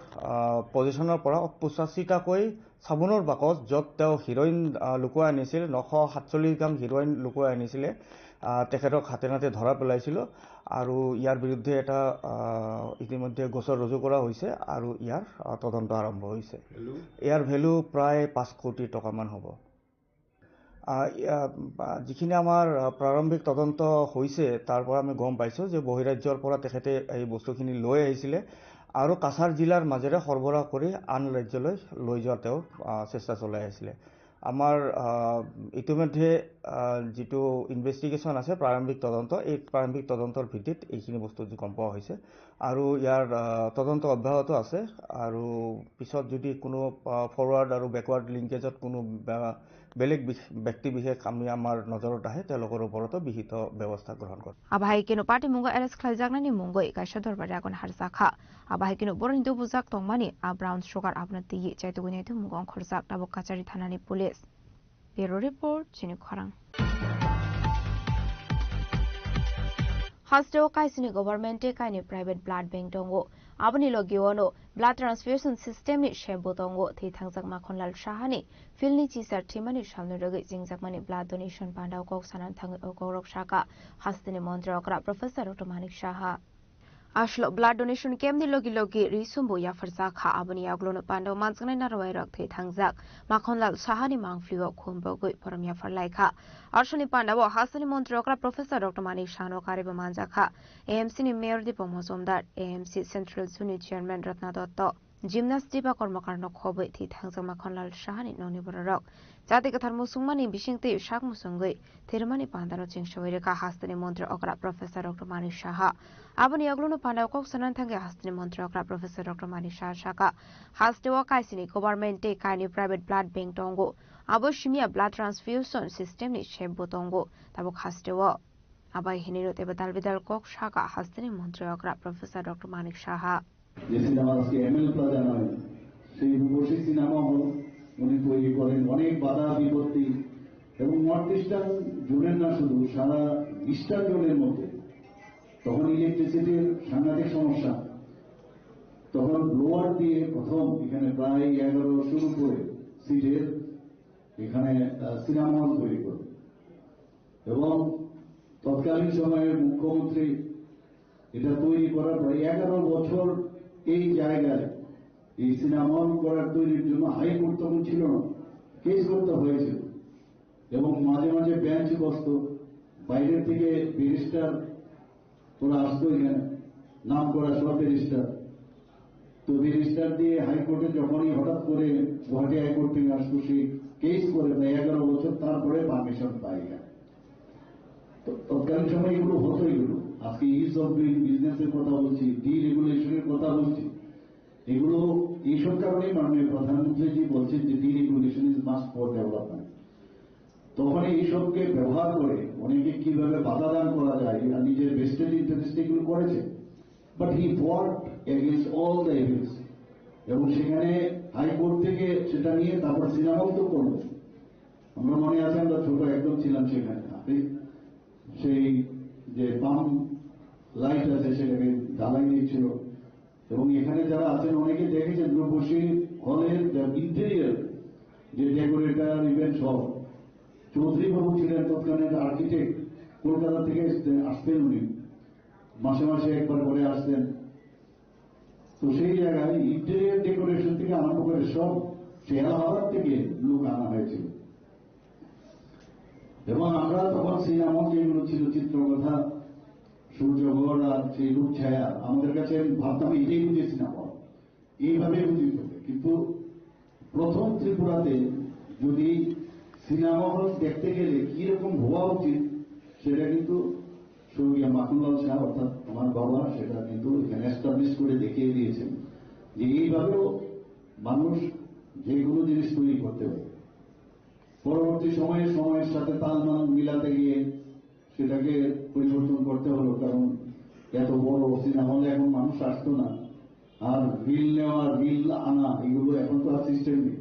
পজিশনৰ পৰা 85টাকৈ সাবুনৰ বাকচ যত তেওঁ হিৰোইন লুকুৱাই আনিছিল 947 গ্ৰাম হিৰোইন লুকুৱাই আনিছিল তেখেতক হাতে নাতে ধৰা পেলাইছিল আৰু ইয়াৰ বিৰুদ্ধে এটা ইতিমধ্যে গোচৰ ৰুজু কৰা হৈছে আৰু ইয়াৰ তদন্ত আৰম্ভ হৈছে ইয়াৰ ভ্যালু প্ৰায় 5 কোটি টকা মান হ'ব যিখিনি আমাৰ প্ৰাৰম্ভিক তদন্ত হৈছে তাৰ পৰা আমি গম পাইছো যে বহিৰাজ্যৰ পৰা তেখেতে এই বস্তুখিনি লৈ আহিছিল আৰু কাছাৰ জিলাৰ মাজেৰে সৰবৰাহ কৰি আন ৰাজ্যলৈ লৈ যোৱাৰ তেওঁ চেষ্টা চলাই আছিল আমাৰ ইতিমধ্যে যেটো ইনভেষ্টিগেশন আছে প্ৰাৰম্ভিক তদন্ত এই প্ৰাৰম্ভিক তদন্তৰ ভিত্তিত এইখিনি বস্তু গম পোৱা হৈছে আৰু ইয়াৰ তদন্ত অব্যাহত আছে আৰু পিছত যদি কোনো ফৰৱাৰ্ড আৰু ব্যাকৱাৰ্ড লিংকেজত কোনো বেলেগ ব্যক্তি বিশেষ আমি আমাৰ নজৰত আহে তেওঁলোকৰ ওপৰত বিহিত ব্যৱস্থা গ্ৰহণ কৰে আবাহিকিনো পাৰ্টি মুঙ্গ এৰেস খাইজাগনানি মুঙ্গই কাইছা দৰবাৰে আগন হাৰজাখা আবাহিকিনো বৰহিন্দু বুজাক তংমানি ব্রাউন সুগার আপনাতি চাইতুগুনিয়াতু মুঙ্গং খরজাক দাবক কাচারি থানানি পুলিশ ব্যুরো রিপোর্ট চিনি খরাং Hasdeo kaisini government kaini private blood bank dongo abani logiono blood transfusion system ni shebo dongo thi thangjak makhonlal shahani filni chisar thimani samne rogi jingjakmani blood donation pandau kok sanan thang ogorok shaka hastini montra okra professor dr manik shaha Ashlo blood donation kem ni logi logi risumbo ya farza kha abani aglono pando manjnai na rawai rak thei thangjak makhonlal sahani mangfliwa khumbo goi param ya farlai kha arshani panda bo hasani mantri okra professor dr manik shano kariba manja kha AMC ni mayor dipong mozumdar AMC central zone chairman ratna dotto gymnast diba kormakarno khoboi thei thangjak makhonlal sahani noni borok jati kathar musungmani bisingte shak musungoi thermani pandaro chingshoi rekha hasani mantri okra professor dr manik shaha abani aglono panda kok sanan thange hasani mantri okra professor dr manik shaha shaka hasdewa kaisini government te kaini private blood bank tongo abo shimia blood transfusion system ni shebbo tongo tabok hasdewa abai hiniro tebe dalbidal kok shaka hasani mantri okra professor dr manik shaha যে cinema আজকে ML plaza নয় সেই রূপসী cinema hall উনি তৈরি করেন অনেক বাধা বিপত্তি এবং নর্থ ইস্টার্ন জোনের না শুধু সারা ইস্টার্ন জোনের মধ্যে তখন ইলেকট্রিসিটির সাংঘাতিক সমস্যা তখন ব্লোয়ার দিয়ে প্রথম এখানে প্রায় 1100 উপরে সিটের এখানে সিনেমা হল তৈরি করে এবং তৎকালীন সময়ের মুখ্যমন্ত্রী এটা তৈরি করার পরে 11 বছর এই জায়গায় এই সিনেমা হল করার তৈরির জন্য হাইকোর্ট তখন ছিল না কেস করতে হয়েছিল এবং মাঝে মাঝে বেঞ্চ বসত বাইরে থেকে ব্যারিস্টার ওরা আসতো এখানে নাম করা সব ব্যারিস্টার তো ব্যারিস্টার দিয়ে হাইকোর্টে যখনই হঠাৎ করে গুয়াহাটি হাইকোর্ট থেকে আসতো সে কেস করে 11 বছর তারপরে পারমিশন পাই যায় তো তৎকালীন সময় এগুলো হতো এগুলো আজকে ইজ অফ ডুইং বিজনেসের কথা বলছি ডিরেগুলেশনের কথা বলছি এগুলো এইসব কারণেই মাননীয় প্রধানমন্ত্রীজি বলছেন যে deregulation is must for development তখন এইসবকে ব্যবহার করে অনেকে কিভাবে বাধা দান করা যায় আর নিজের বেস্টেড ইন্টারেস্ট এগুলো করেছে বাট হি ফট এগেইনস্ট অল দ্য এভিডেন্স এবং সেখানে হাইকোর্ট থেকে সেটা নিয়ে তারপর সিনেমাও তো করলো আমরা মনে আছে আমরা ছোট একদম ছিলাম সেখানে আপনি সেই যে পাম্প লাইট আছে সেটাকে ঢালাই দিয়েছিল এবং এখানে যারা আছেন অনেকে দেখেছেন রূপসী হলের ইন্টেরিয়ার যে ডেকোরেটর ইভেন্ট সব চৌধুরী বাবু ছিলেন তৎকালীন আর্কিটেক্ট কলকাতা থেকে আসতেন উনি মাসে মাসে একবার করে আসতেন তো সেই জায়গায় ইন্টেরিয়ার ডেকোরেশন থেকে আরম্ভ করে সব সেরা হওয়ার থেকে লোক আনা হয়েছিল এবং আমরা তখন সিনেমা যেগুলো ছিল চিত্রকথা সূর্যগড় আর সেই রূপছায়া আমাদের কাছে ভাবতাম এটাই বুঝে সিনেমা এইভাবে বুঝিত কিন্তু প্রথম ত্রিপুরাতে যদি সিনেমা হল দেখতে গেলে কিরকম হওয়া উচিত সেটা কিন্তু স্বর্গীয় মাখনলাল শাহ অর্থাৎ আমার বাবা সেটা কিন্তু এখানে এস্টাবলিশ করে দেখিয়ে দিয়েছেন যে এইভাবেও মানুষ যেগুলো জিনিস তৈরি করতে পারে পরবর্তী সময়ে সময়ের সাথে তালমান মিলাতে গিয়ে সেটাকে পরিবর্তন করতে হলো কারণ এত বড় সিনেমা হলে এখন মানুষ আসতো না আর বিল নেওয়া বিল আনা এগুলো এখন তো আর সিস্টেম নেই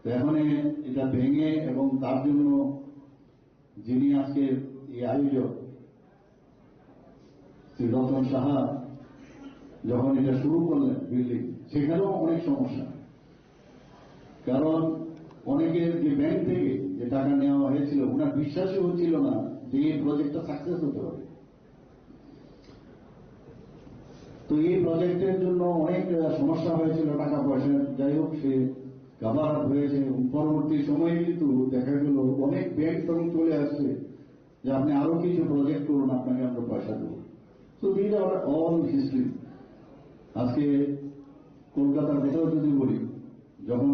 তো এখন এটা ভেঙে এবং তার জন্য যিনি আজকে এই আয়োজক শ্রী রতন সাহা যখন এটা শুরু করলেন বিল্ডিং সেখানেও অনেক সমস্যা কারণ অনেকের যে ব্যাংক থেকে যে টাকা নেওয়া হয়েছিল ওনার বিশ্বাসই হচ্ছিল না যে এই প্রজেক্টটা সাকসেস হতে হবে তো এই প্রজেক্টের জন্য অনেক সমস্যা হয়েছিল টাকা পয়সা যাই হোক সে কাভার হয়েছে পরবর্তী সময়ে কিন্তু দেখা গেল অনেক ব্যাংক তখন চলে আসছে যে আপনি আরো কিছু প্রজেক্ট করুন আপনাকে আমরা পয়সা দেবো তো দিস আর অল হিস্ট্রি আজকে কলকাতার কথাও যদি বলি যখন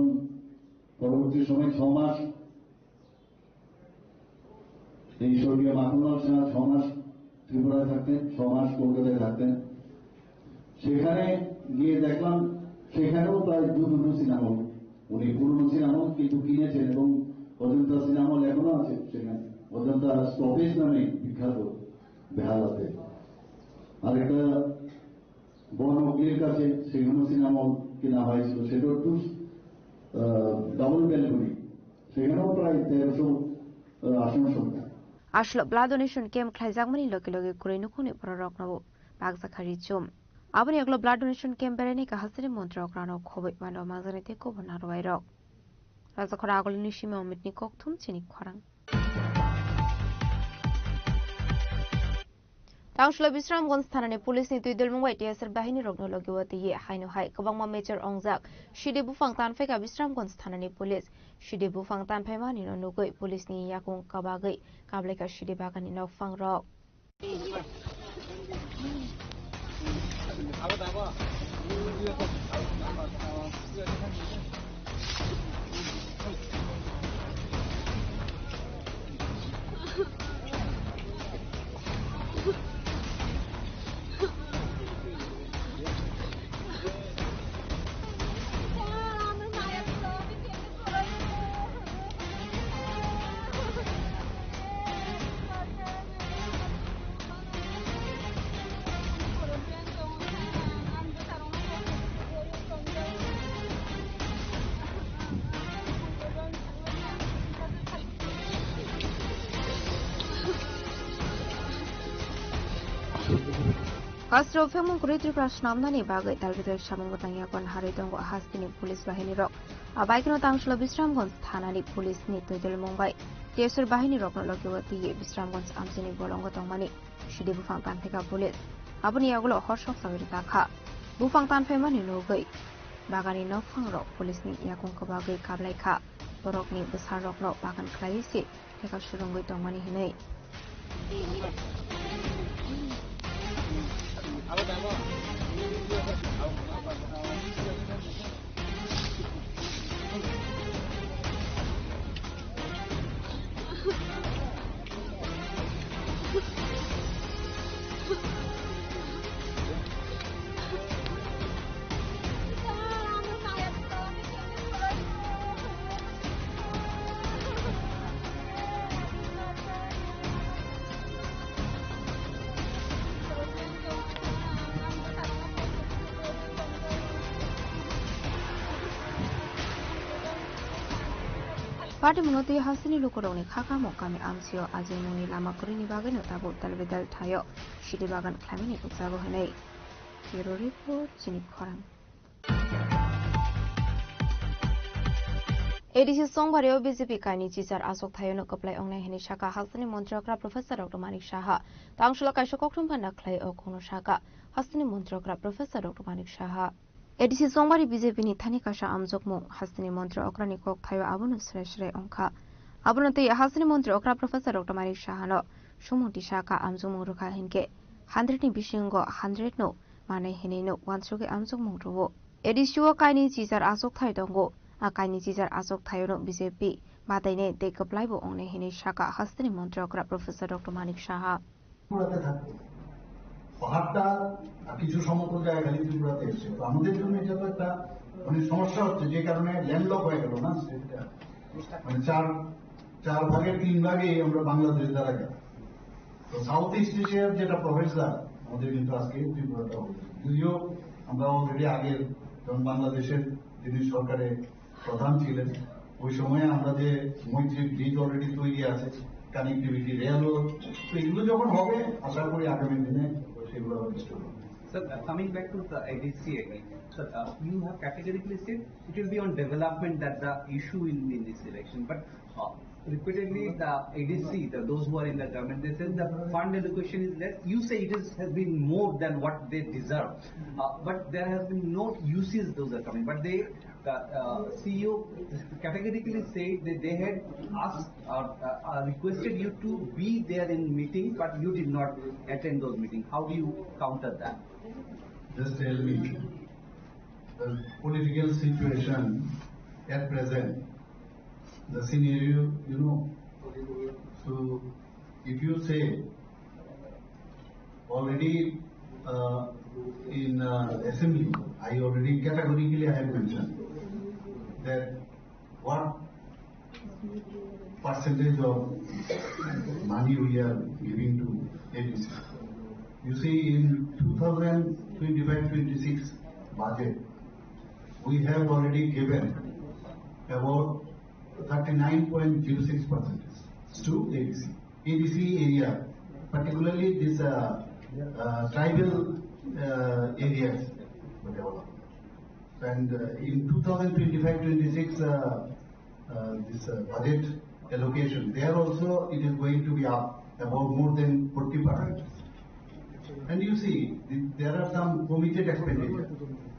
পরবর্তী সময় 6 মাস এই স্বর্গীয় মাখনলাল শাহ 6 মাস ত্রিপুরায় থাকতেন 6 মাস কলকাতায় থাকতেন সেখানে গিয়ে দেখলাম সেখানেও প্রায় দুটো সিনেমা উনি পুরনো সিনেমা কিন্তু কিনেছেন এবং অজন্তা সিনেমা এখনো আছে সেখানে অজন্তা স্টপেজ নামে বিখ্যাত বেহালাতে আর একটা বনগির কাছে সেখানেও সিনেমা কেনা হয়েছিল সেটাও একটু ডাবল ব্যালকনি সেখানেও প্রায় 1300 আসন সংখ্যা Ashlo blood donation camp khlaijangmani loke loke kureinu khuni porok nabo bagzakhari chum aboni aglo blood donation camp bereni ka hasri montra okrano khoboi mano mazane te ko bonar wairok rajakhora agolini sima omitni kokthum chini khorang Tangshlo Bisramgons thanani police ni tuidul mungwai TSR bahini rokno logiwati ye haino hai kabangma major ongjak shide bufang tan pheka Bisramgons thanani police shide bufang tan phaimani no nugoi police ni yakung kabagai kableka shide bagani no fangrok Kastro Femung Kuritri Prashnamnani bagai talbidal Shamung Tangyagon Haridongo Hastini Police Bahini Rock. Abaikno Tangshlo Bisramgons Thanani Police ni Tuidul Mumbai. TSR Bahini Rock no Logiwati Bisramgons Amsini Bolongo Tongmani. Shidi Bufang Tan Peka Police. Abuni Yagulo Hoshok Savita Ka. Bufang Tan Femani no Gui. Bagani no Fang Rock Police ni Yakung Kabagai Kablai Ka. Borok ni Besar Rock no Bagan Klaisi. Teka Shurungui Tongmani Hinei. Party Munoti Hasini Lukoroni Kaka Mokami Amsio Azimuni Lama Kurini Bagan Tabu Talvidal Tayo Shidi Bagan Klamini Utsago Hene Hero Report Chinip Koram ADC Songwario BJP Kaini Chisar Asok Tayono Koplai Ongne Heni Shaka Hasini Montrokra Professor Dr. Manik Shaha Tangshula Kaishokokrum Panaklai Okono Shaka Hasini Montrokra Professor Dr. Manik Shaha ADC Songwari BJP ni Thani Kasha Amjokmu Hasini Montre Okrani Kok Thayo Abunu Sreshre Onka Abunate Hasini Montre Okra Professor Dr. Manik Shahano Shumuti Shaka Amjomu Ruka Hinke 100 ni Bishingo 100 no Mane Hineno Wansuke Amjokmu Ruwo ADC Kaini Chisar Asok Thayo Dongo Akaini Chisar Asok Thayo no BJP Mataine Take Kaplaibo Ongne Hini Shaka Hasini Montre Okra Professor Dr. Manik Shaha পাহাড়টা কিছু সমতল জায়গা খালি ত্রিপুরাতে এসছে তো আমাদের জন্য এটা তো একটা মানে সমস্যা হচ্ছে যে কারণে ল্যান্ডলক হয়ে গেল না সেটা মানে চার ভাগের 3 ভাগে আমরা বাংলাদেশ দ্বারা গেল তো সাউথ ইস্ট এশিয়ার যেটা প্রফেসর আমাদের কিন্তু আজকে ত্রিপুরাটা হচ্ছে যদিও আমরা অলরেডি আগে যখন বাংলাদেশের যিনি সরকারে প্রধান ছিলেন ওই সময়ে আমরা যে মৈত্রী ব্রিজ অলরেডি তৈরি আছে কানেক্টিভিটি রেলও তো এগুলো যখন হবে আশা করি আগামী দিনে Sir, coming back to the ADC again, sir, you have categorically said it will be on development that the issue in this election. But repeatedly, the ADC, those who are in the government, they said the fund allocation is less. You say it has been more than what they deserve. But there has been no uses those are coming. But the CEO categorically said that they had asked or requested you to be there in meeting, but you did not attend those meetings. How do you counter that? Just tell me, the political situation at present, the scenario, you know, so if you say already in assembly, I already categorically I have mentioned that what percentage of money we are giving to ADC. You see, in 2025-26 budget, we have already given about 39.06% to ADC. ADC area, particularly this tribal areas. And in 2025-26 this budget allocation, there also it is going to be up about more than 40%. And you see, there are some committed expenditure.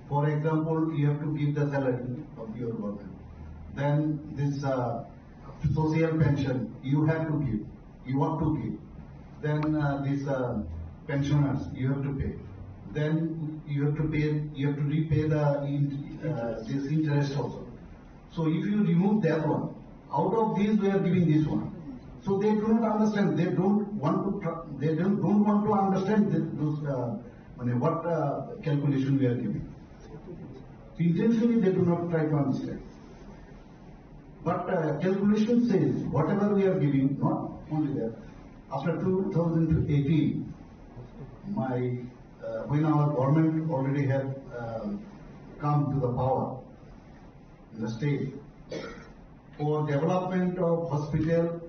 For example, you have to give the salary of your worker. Then this social pension you have to give, you ought to give. Then this pensioners you have to pay. Then you have to repay this interest also. So if you remove that one, out of these we are giving this one. So they do not understand. They don't want to understand what calculation we are giving. Intentionally they do not try to understand. But calculation says whatever we are giving, not only that. After 2018, when our government already had come to the power in the state, for development of hospital,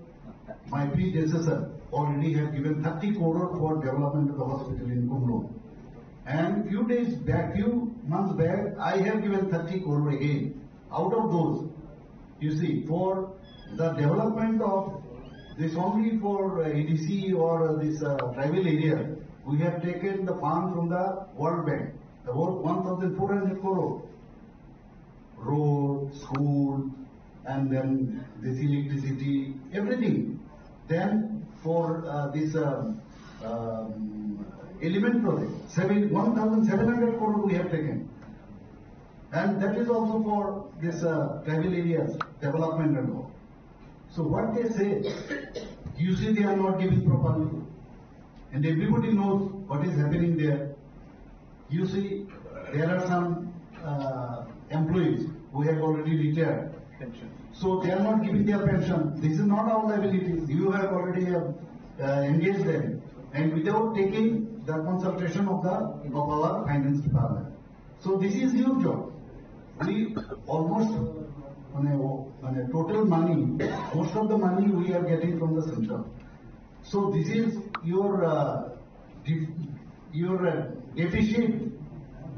my predecessor already had given 30 crore for development of the hospital in Kumlo. And few months back, I have given 30 crore again. Out of those, you see, for the development of this only for ADC or this tribal area, we have taken the fund from the World Bank, about 1,400 crore. Road, school, and then this electricity, everything. Then for this element project, 1,700 crore we have taken. And that is also for this tribal areas, development and all. So what they say, you see they are not giving properly. And everybody knows what is happening there. You see, there are some employees who have already retired. So they are not giving their pension. This is not our liability. You have already engaged them. And without taking the consultation of our finance department. So this is your job. We almost, total money, most of the money we are getting from the central. So this is your deficit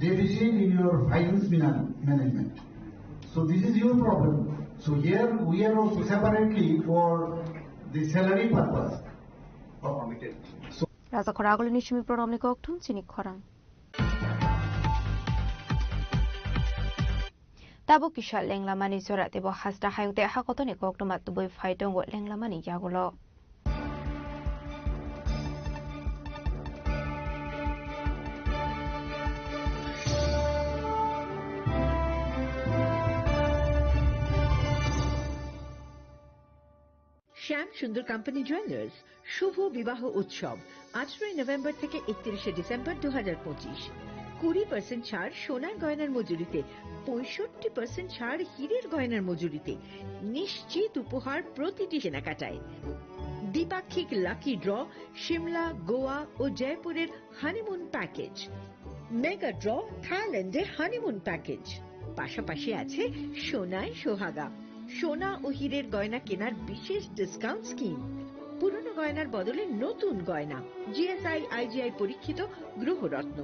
in your finance management. So this is your problem. So here we are also separately for the salary purpose. Raza Koragol Nishimi Pronomni Koktum Chini Korang. Tabo Kishal Lenglamani Sora Tebo Hasta Hayute Hakotoni Koktumat to boy fight on what Lenglamani Yagolo. Shyam Sundar company jewellers শুভ বিবাহ উৎসব 18 November থেকে 31 December 2025 20% ছাড় সোনার গয়নার মজুরিতে 65% ছাড় হীরের গয়নার মজুরিতে নিশ্চিত উপহার প্রতিটি কেনাকাটায় দ্বিপাক্ষিক লাকি ড্র শিমলা গোয়া ও জয়পুরের হানিমুন প্যাকেজ মেগা ড্র থাইল্যান্ডের হানিমুন প্যাকেজ পাশাপাশি আছে সোনায় সোহাগা সোনা ও হীরের গয়না কেনার বিশেষ ডিসকাউন্ট স্কিম পুরনো গয়নার বদলে নতুন গয়না জিএসআই আইজিআই পরীক্ষিত গ্রহরত্ন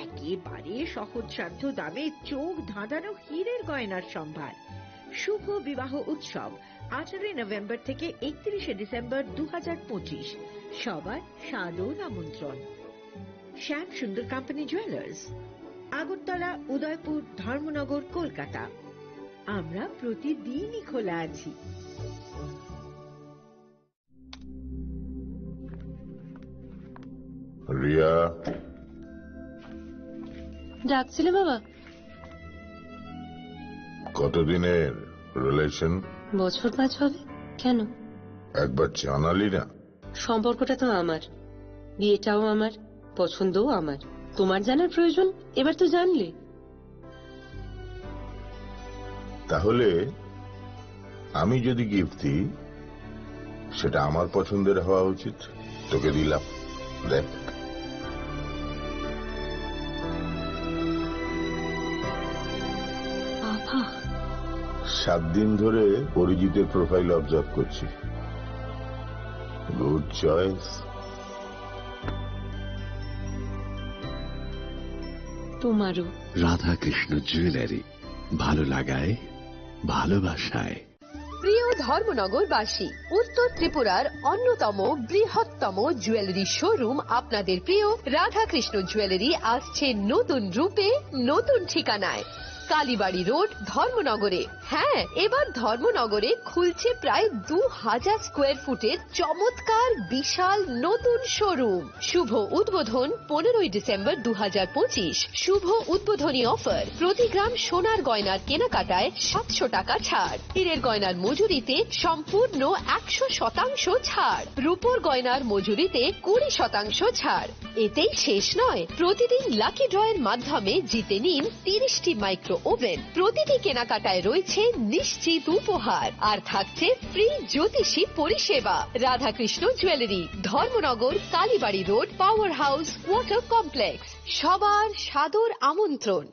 একেবারে সহজসাধ্য দামে চোখ ধাঁধানো হীরের গয়নার সম্ভার শুভ বিবাহ উৎসব 18 নভেম্বর থেকে 31 ডিসেম্বর 2025 সবার সাদর আমন্ত্রণ শ্যাম সুন্দর কোম্পানি জুয়েলার্স আগরতলা উদয়পুর ধর্মনগর কলকাতা আমরা প্রতিদিনই খোলা আছি রিয়া ডাকছিলে বাবা কতদিনের রিলেশন বছর 5 হবে কেন একবার জানালি না সম্পর্কটা তো আমার বিয়েটাও আমার পছন্দও আমার তোমার জানার প্রয়োজন এবার তো জানলে তাহলে আমি যদি গিফট দিই সেটা আমার পছন্দের হওয়া উচিত তোকে দিলাম দেখ বাবা 7 দিন ধরে অরিজিতের প্রোফাইল অবজার্ভ করছি গুড চয়েস তোমারও রাধা কৃষ্ণ জুয়েলারি ভালো লাগায় ভালোবাসায় প্রিয় ধর্মনগরবাসী, উত্তর ত্রিপুরার অন্যতম বৃহত্তম জুয়েলারি শোরুম আপনাদের প্রিয় রাধাকৃষ্ণ জুয়েলারি আসছে নতুন রূপে, নতুন ঠিকানায়। কালীবাড়ি রোড, ধর্মনগরে। হ্যাঁ, এবার ধর্মনগরে খুলছে প্রায় 2000 স্কোয়ার ফুটের চমৎকার বিশাল নতুন শোরুম। শুভ উদ্বোধন 15ই ডিসেম্বর 2025। শুভ উদ্বোধনী অফার, প্রতি গ্রাম সোনার গয়নার কেনাকাটায় 700 টাকা ছাড়, হীরের গয়নার মজুরিতে সম্পূর্ণ 100% ছাড়, রূপোর গয়নার মজুরিতে 20% ছাড়। এতেই শেষ নয়, প্রতিদিন লাকি ড্রয়ের মাধ্যমে জিতে নিন 30টি মাইক্রো ওভেন। প্রতিটি কেনাকাটায় রয়েছে নিশ্চিত উপহার, আর থাকছে ফ্রি জ্যোতিষী পরিষেবা। Radhakrishna jewellery, Dharmanagar, Kalibari road, power house, water complex. সবার সাদর আমন্ত্রণ।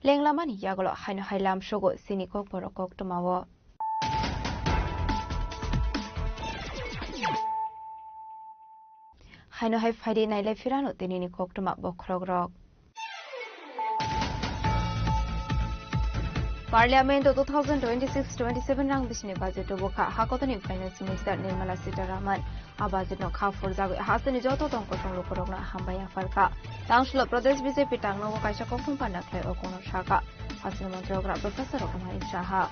লেংলামানি ইয়াগলো হাইনো হাইলাম শোগো সিনি কক বড় কক টমাও হাইনো হাই ফাইডি নাইলাই ফিরানো তিনিনি কক টমা বখরগ রক Parliament 2026-27 rang bisni budget boka hakotani finance minister Nirmala Sitharaman abajit no kha forjagoi hasani joto tongko tong lokorokna hambaya farka Tangshlo Pradesh BJP tangno kaisa kokthum panna khlai okono shaka hasani montrokra professor Kumari Shaha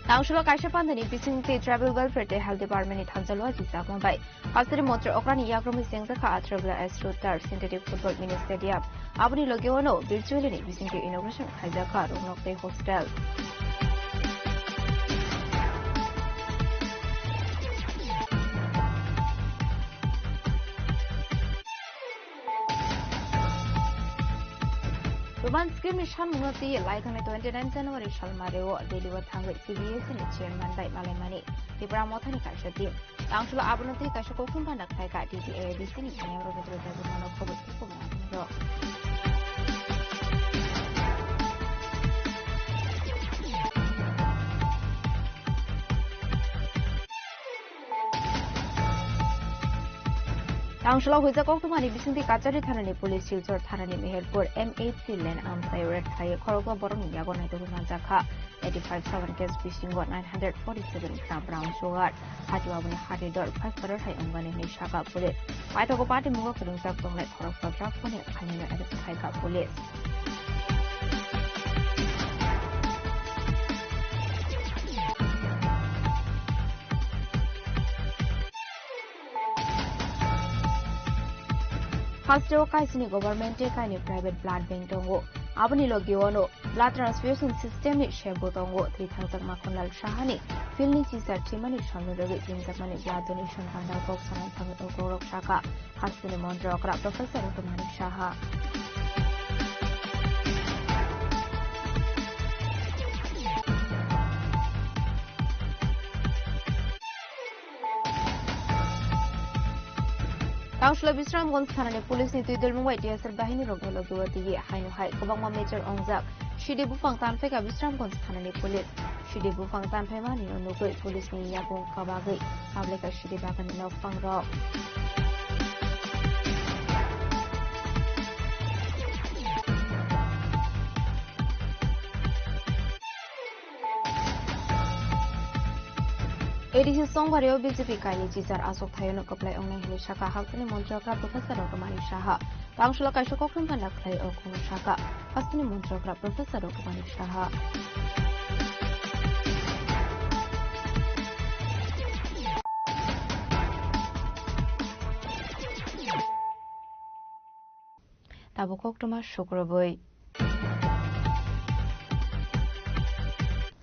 Tangshlo kaisa pandani bisingti travel welfare te health department ni thanjalo jisa mumbai hasari montri okrani yagromi sengzaka atrabla asrutar synthetic football mini stadium abuni logiono virtually ni bisingti inauguration khaijaka ronokte hostel Roman scheme ni shan munoti laikane 29 January shalmareo deliver thangwe CBS ni chairman dai malemani Tripura mothani kaishati Tangshlo abunoti kaisha kokthum panak thai ka DDADC ni nyamro bedro dagumano khobor ko Tangshlo huja koktumani bisingti kachari thanani police silchor thanani meherpur MHC lane amsayuret khai khorogwa borong yagonai dogunan jakha 85 case bisingwa 947 gram brown sugar hatiwabuni hatidor 5 crore hai ongani ni shaka police paitogo party mungo khurungsak tonglai khorogwa drug phone khanina arrest khai ka police Hasteo kaisini government e kaini private blood bank tongo abani logiono blood transfusion system ni shebo tongo 3000 makonal shahani filni chisar chimani shamnodoge jimjakmani blood donation kanda kok sanan thang ogorok shaka hastini montrokra professor Kumari Shaha Tangshlo Bisramganj thanani police ni tuidol mungwai DSR bahini rogolo gewati hainu hai kobangma major ongjak Shidi bufang tanpai ka Bisramganj thanani police Shidi bufang tanpai mani onugoi police ni yabung kabagai kable ka Shidi bagani no fangrok ADC Songbareo BJP kaini jizar asok thayono kaplai ongnai hili shaka hasani montrokra professor Kumari Shaha Tangshlo kaisa kokthum panna khlai okono shaka hasani montrokra professor Kumari Shaha Tabo koktoma shukroboi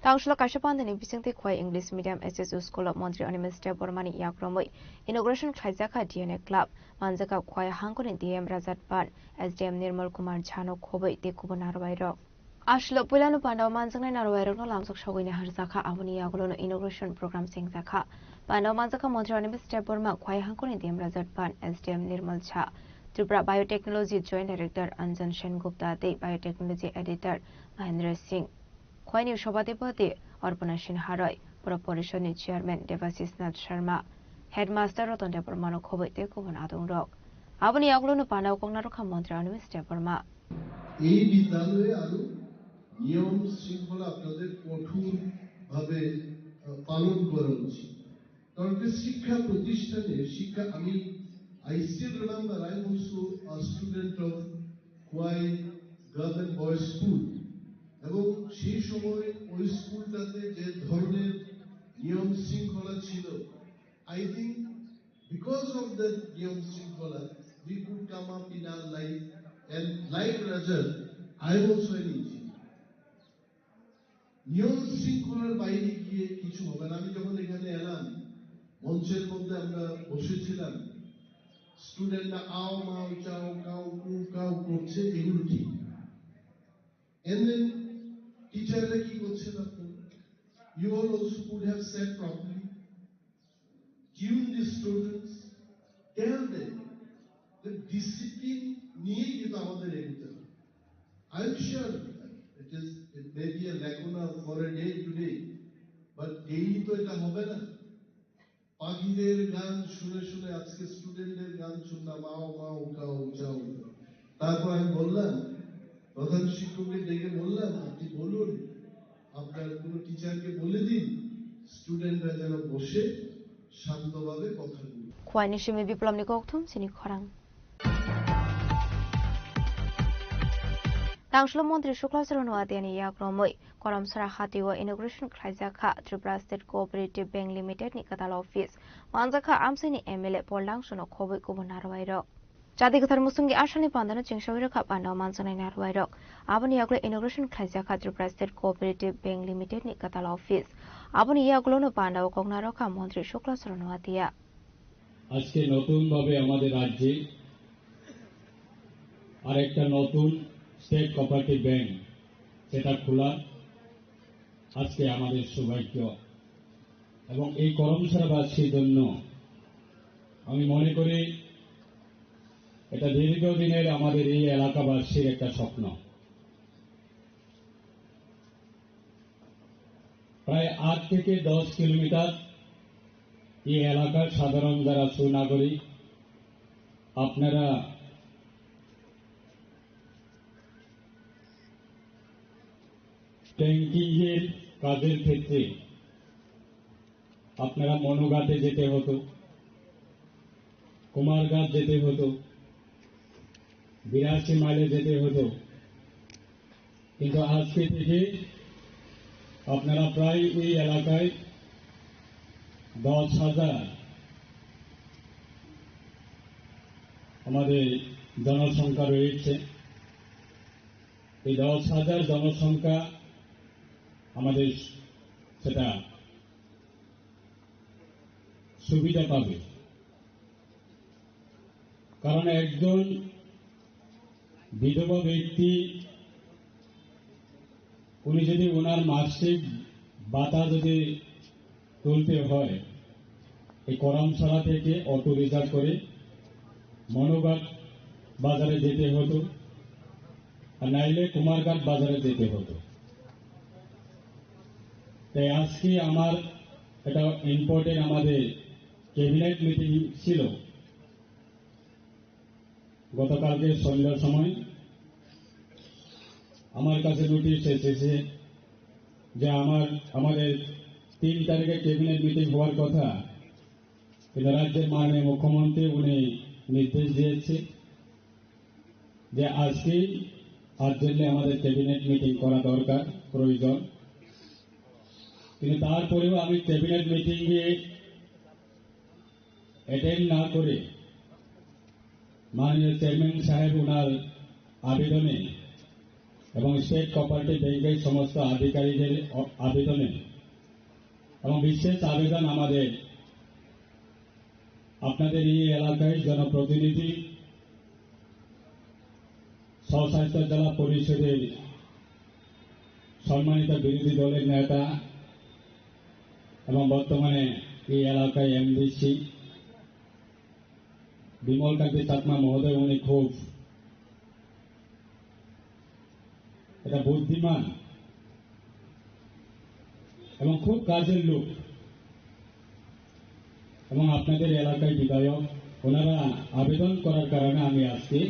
Tangshlo kaisa pandani bisingti khwai English medium SSU school of Montreal University Bormani yakromoi inauguration khaijaka DNA club manjaka khwai hangkoni DM Rajat Pan SDM Nirmal Kumar Jhano khoboi te kubonarbai rok Ashlo Pulano Panda Manzang and Arwero Lamsok Showing Harzaka Avoni Agolo inauguration program Singzaka. Panda Manzaka Montreal Step Burma Kwai Hankun in the Amrazat Pan SDM Nirmal Cha. Tripura Biotechnology Joint Director Anjan Shen Gupta, the Biotechnology Editor Mahendra Singh. Kwai New Shobadipati, Orpanashin Haroy, Proportion Chairman Devasis Nath Sharma, Headmaster Roton Department of Covid Tekun Adung Rock. Avoni Agolo Panda Kongaroka Montreal Step Burma. নিয়ম শৃঙ্খলা আপনাদের কঠোর ভাবে পালন করা উচিত কারণ শিক্ষা প্রতিষ্ঠানে শিক্ষা আমি I still remember I am also a student of Kwai Girls and Boys School এবং সেই সময় ওই স্কুলটাতে যে ধরনের নিয়ম শৃঙ্খলা ছিল I think because of that নিয়ম শৃঙ্খলা we could come up in our life and like Rajat I am also an engineer নিয়ম শৃঙ্খলার বাইরে গিয়ে কিছু হবে না আমি যখন এখানে এলাম মঞ্চের মধ্যে আমরা বসেছিলাম স্টুডেন্টরা আও মাও চাও কাউ কু কাউ করছে এগুলো ঠিক and then টিচাররা কি করছেন আপনারা you all also could have said properly tune the students tell them the discipline নিয়ে কিন্তু আমাদের এগোতে হবে I'm sure it may be a lacuna for a day today, but daily to eta hobe na. পাখিদের গান শুনে শুনে আজকে স্টুডেন্টদের গান শুনলাম মাও মাও কাও যাও তারপর আমি বললাম প্রধান শিক্ষককে ডেকে বললাম আপনি বলুন আপনার কোনো টিচারকে বলে দিন স্টুডেন্টরা যেন বসে শান্তভাবে কথা বলে খোয়াইনি সিমে বিপ্লব নি kokthum sini khorang Tangshlo Montri Shuklasaro Noadiani Yagromoi, Koram Sarahatiwa Inauguration Klajaka, Tripura State Cooperative Bank Limited Nikatal Office, Manzaka Amsini Emile Polangsono Kobe Gubernarwairo. Jadikatar Musungi Ashani Pandana Chingshavira Kapanda Mansana Narwairo, Abani Yaglo Inauguration Klajaka, Tripura State Cooperative Bank Limited Nikatal Office, Abani Yaglo no Panda Kognaroka Montri Shuklasaro Noadia. আজকে নতুনভাবে আমাদের রাজ্যে আরেকটা নতুন state cooperative bank সেটা খোলা আজকে আমাদের সৌভাগ্য এবং এই করমছড়াবাসীর জন্য আমি মনে করি এটা দীর্ঘদিনের আমাদের এই এলাকাবাসীর একটা স্বপ্ন প্রায় 8 থেকে 10 কিলোমিটার এই এলাকার সাধারণ যারা সুনাগরিক আপনারা ট্যাঙ্কিংয়ের কাজের ক্ষেত্রে আপনারা মনোঘাটে যেতে হতো কুমারঘাট যেতে হতো 82 মাইলে যেতে হতো কিন্তু আজকে থেকে আপনারা প্রায় এই এলাকায় 10,000 আমাদের জনসংখ্যা রয়েছে এই 10,000 জনসংখ্যা আমাদের সেটা সুবিধা পাবে কারণ একজন বিধবা ব্যক্তি উনি যদি ওনার মাসিক ভাতা যদি তুলতে হয় এই করমছড়া থেকে অটো রিজার্ভ করে মনোঘাট বাজারে যেতে হতো আর নাইলে কুমারঘাট বাজারে যেতে হতো তাই আজকে আমার এটা ইম্পর্টেন্ট আমাদের ক্যাবিনেট মিটিং ছিল গতকালকে সন্ধ্যার সময় আমার কাছে নোটিশ এসেছে যে আমাদের 3 তারিখে ক্যাবিনেট মিটিং হওয়ার কথা কিন্তু রাজ্যের মাননীয় মুখ্যমন্ত্রী উনি নির্দেশ দিয়েছে যে আজকে আর্জেন্টলি আমাদের ক্যাবিনেট মিটিং করা দরকার প্রয়োজন কিন্তু তারপরেও আমি ক্যাবিনেট মিটিংয়ে অ্যাটেন্ড না করে মাননীয় চেয়ারম্যান সাহেব ওনার আবেদনে এবং স্টেট কোঅপারেটিভ ব্যাংকের সমস্ত আধিকারিকদের আবেদনে এবং বিশেষ আবেদন আমাদের আপনাদের এই এলাকায় জনপ্রতিনিধি স্বশাসিত জেলা পরিষদের সম্মানিত বিরোধী দলের নেতা এবং বর্তমানে এই এলাকায় এমডিসি বিমল কান্তি চাকমা মহোদয়, উনি খুব এটা বুদ্ধিমান এবং খুব কাজের লোক এবং আপনাদের এলাকায় বিধায়ক, ওনারা আবেদন করার কারণে আমি আজকে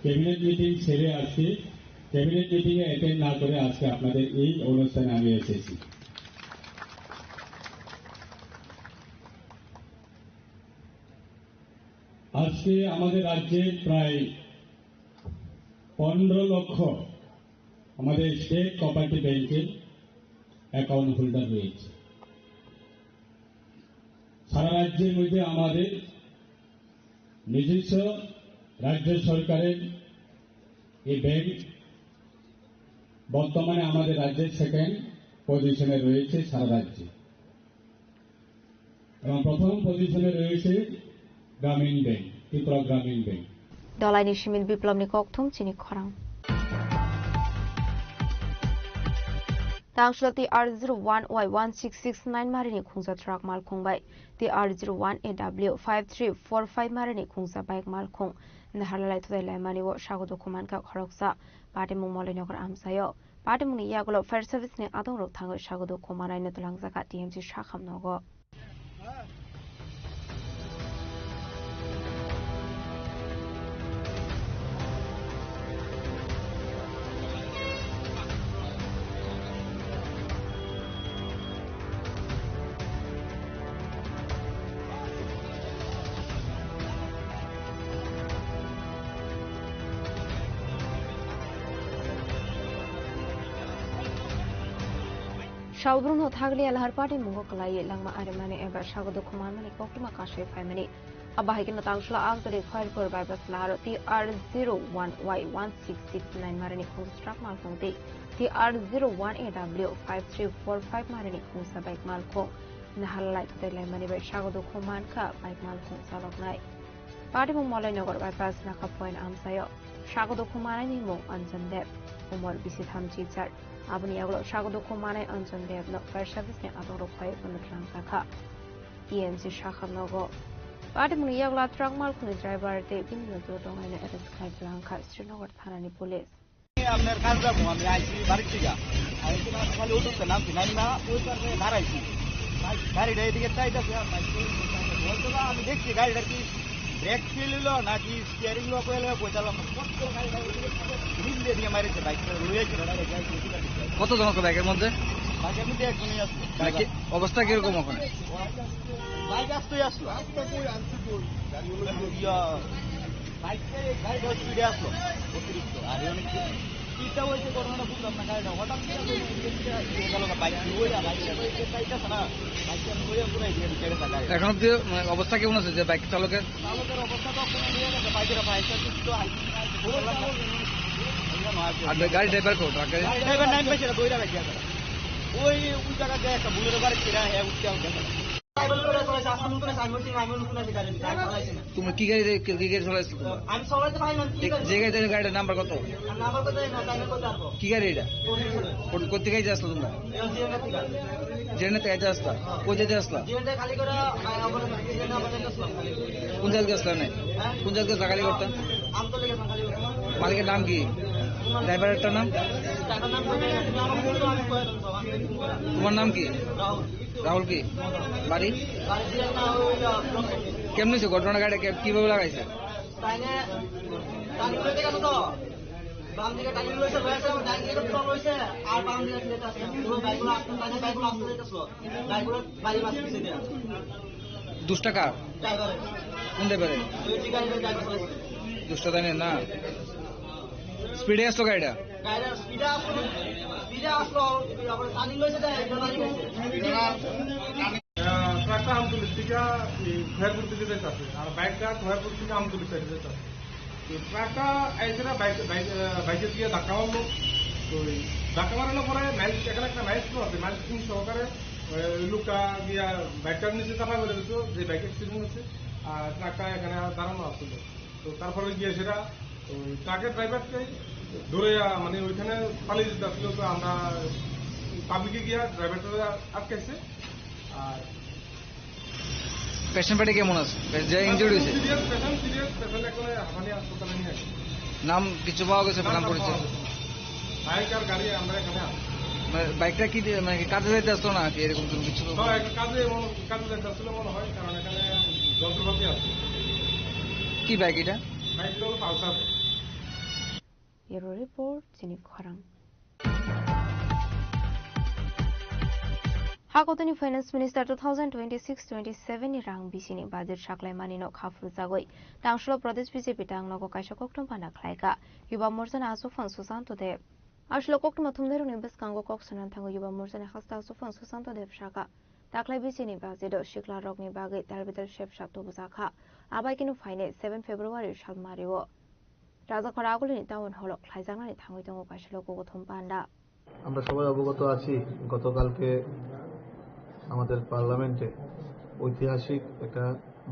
ক্যাবিনেট মিটিং ছেড়ে আজকে ক্যাবিনেট মিটিং এ অ্যাটেন্ড না করে আজকে আপনাদের এই অনুষ্ঠানে আমি এসেছি। আজকে আমাদের রাজ্যে প্রায় 15 লক্ষ আমাদের স্টেট কোঅপারেটিভ ব্যাংকের অ্যাকাউন্ট হোল্ডার রয়েছে। সারা রাজ্যের মধ্যে আমাদের নিজস্ব রাজ্য সরকারের এই ব্যাংক বর্তমানে আমাদের রাজ্যের সেকেন্ড পজিশনে রয়েছে সারা রাজ্যে, এবং প্রথম পজিশনে রয়েছে গ্রামীণ ব্যাংক, ত্রিপুরা গ্রামীণ ব্যাংক। দলাইনি সিমিল বিপ্লবনি ককথুম চিনি খরাং Tangshulati R01Y1669 marini khungsa truck malkhungbai. The R01AW5345 marini khungsa bike malkhung. Nahalalai to the Lemani wo Shagodo Kumanka Horoksa. Party Mumolinogar Amsayo. Party Muni Yagulo Fair Service ne Adon Tango Shagodo Kumara in the Langzaka DMC Shakam Nogo. Shaubruno Thagli Alhar Party Mungokalai Langma Arimani ever Shagodo Kumamani Kokuma Kashi family. Abahikin Tangshla after the fire for bypass Laro TR01Y1669 Marini Construct Malfonte TR01AW5345 Marini Kunsa Bike Malco Nahalai to the Lemani by Shagodo Kumanka Bike Malcon Salonai. Party Mumolinogar bypass Nakapoint Amsayo Shagodo Kumani Mo Anjandep Umor Visit Ham Chizar. Abuni Aglo Shagodo Kumane Anjan Devno Fair Service ne Adoro Pai from the Transaka. ENC Shakam Nogo. Party Muniyagla Trangmal Kuni driver de Vinno Dong and Eris Kai Blanca, Srinagar Thanani Police. আপনার কাজ যাবো আমি আইসি বাড়ির থেকে আইসি সকালে উঠতে নামছি নাইমা ওই পাশে দাঁড়াইছি গাড়িটা এদিকে চাইতেছে বলতো না আমি দেখছি গাড়িটা কি ব্রেক ফেল হলো নাকি স্টিয়ারিং লক হয়ে পয়সালাম দিয়ে মারিছে বাইকটা রয়েছে কত জন আছে বাইকের মধ্যে? বাইকের মধ্যে একজনই আসলো। অবস্থা কিরকম ওখানে? বাইক আসতো বাইকটা গাড়িটা স্পিডে আসলো অতিরিক্ত আর অনেক কিটা হয়েছে ঘটনাটা বুঝলাম না গাড়িটা হঠাৎ বাইক চাইতেছে না বাইকটা পুরাই দিয়ে ছেড়ে থাকা। এখন অব্দি অবস্থা কেমন আছে যে বাইক চালকের অবস্থা তো বাইকের আর গাড়ি ড্রাইভার কো ড্রাইভার নাইন পাইছে না দইরা রাখিয়া ওই জায়গাতে একটা বুলেরো গাড়ি ছিল হ্যাঁ উঠতে তুমি কি গাড়ি চলাইছো? আমি চলাইতে পারি না। যে গাড়ি গাড়ির নাম্বার কত? কি গাড়ি এটা? কোথা থেকে আসলো তোমরা? জেনে থেকে আসলা? কোন জায়গায় আসলা? কোন জায়গায় আসলা? না কোন জায়গায় চাকালি করতাম? মালিকের নাম কি? ড্রাইভারের নাম? তোমার নাম কি? রাহুল। কি বাড়ি? কেমন হয়েছে ঘটনা? গাড়ি কিভাবে লাগাইছে? দুষ্টা কার? কোন ড্রাইভারে? দুষ্টা তাই না স্পিডে আসলো গাড়িটা? ট্রাকটা আমতুলির থেকে খয়ারপুর দিকে যেতে আছে আর বাইকটা খয়ারপুর থেকে আমতুলির সাইডে যেতে আছে। ট্রাকটা এসে না বাইকের দিয়ে ধাক্কা মারলো। তো ধাক্কা মারানোর পরে এখানে একটা মাইলস্টোন আছে, মাইলস্টোন সহকারে লোকটা গিয়া বাইকটার নিচে চাপা করে দিত যে বাইক অ্যাক্সিডেন্ট হচ্ছে আর ট্রাকটা এখানে দাঁড়ানো আসছিল। তো তারপরে গিয়ে সেটা ট্রাকের ড্রাইভারকে ধরে মানে ওইখানে পালিয়ে যেতে আসছিল, তো আমরা পাবলিকে গিয়া ড্রাইভারটা আটকাইছে। আর পেশেন্ট পেটে কেমন আছে, যে ইনজুরি হয়েছে? পেশেন্ট এখন হাফানি হাসপাতালে নিয়ে আসে। নাম কিছু পাওয়া গেছে? নাম পরিচয়? বাইক আর গাড়ি আমরা এখানে আসি। মানে বাইকটা কি মানে কাজে যাইতে আসতো না কি এরকম কিছু? কাজে যাইতে আসছিল মনে হয়, কারণ এখানে যন্ত্রপাতি আছে। কি বাইক এটা? বাইক হলো Pulsar. Bureau Report, Jinik Khwarang. Hakotani Finance Minister 2026-27 ni rang bisini budget saklai mani no khafru jagoi. Tangshlo Pradesh BJP tang logo kaisa koktom pana khlaika. Yuba Morjan Asufan Susanto Dev. Ashlo koktom thumderu ni beskango koksanan thango Yuba Morjan hasta Asufan Susanto Dev shaka. Taklai bisini budget shikla rogni bagai tarbitar shep shakto buzakha. Abai kinu fine 7 February shal mariwo. রাজা খরাগুলি town hall খাইজাংনানি থাঙ্গই দङ কাশলো গগথম পান্ডা। আমরা সবাই অবগত আছি, গতকালকে আমাদের পার্লামেন্টে ঐতিহাসিক একটা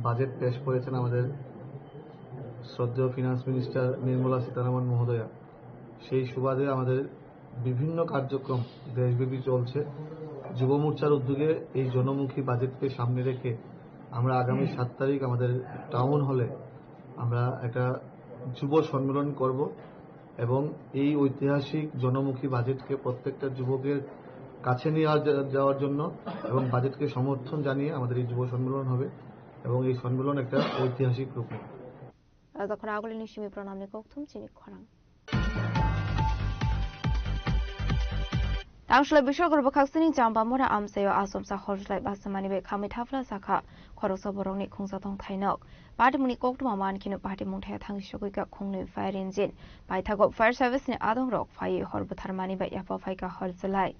বাজেট পেশ করেছেন আমাদের শ্রদ্ধেয় ফিনান্স মিনিস্টার নির্মলা সীতারামন মহোদয়া। সেই সুবাদে আমাদের বিভিন্ন কার্যক্রম দেশব্যাপী চলছে। যুব মোর্চার উদ্যোগে এই জনমুখী বাজেটকে সামনে রেখে আমরা আগামী 7 তারিখ আমাদের টাউন হলে আমরা একটা যুব সম্মেলন করব এবং এই ঐতিহাসিক জনমুখী বাজেটকে প্রত্যেকটা যুবকের কাছে নিয়ে যাওয়ার জন্য এবং বাজেটকে সমর্থন জানিয়ে আমাদের এই যুব সম্মেলন হবে এবং এই সম্মেলন একটা ঐতিহাসিক রূপ নেবে। রাজা খরাগুলি নিশিমি প্রণামনি koktum Jinik Khwarang. Tangshlo bishogor bokhaksini jambamora amsayo asomsa horjlai basamani be khamai thafla sakha khoroksa borongni khungsathong thainok partimuni koktuma mankinu partimung thaya thangi shogoika khungni fire engine baithago fire service ni adong rok phai horbutharmani ba yafa phaika horjlai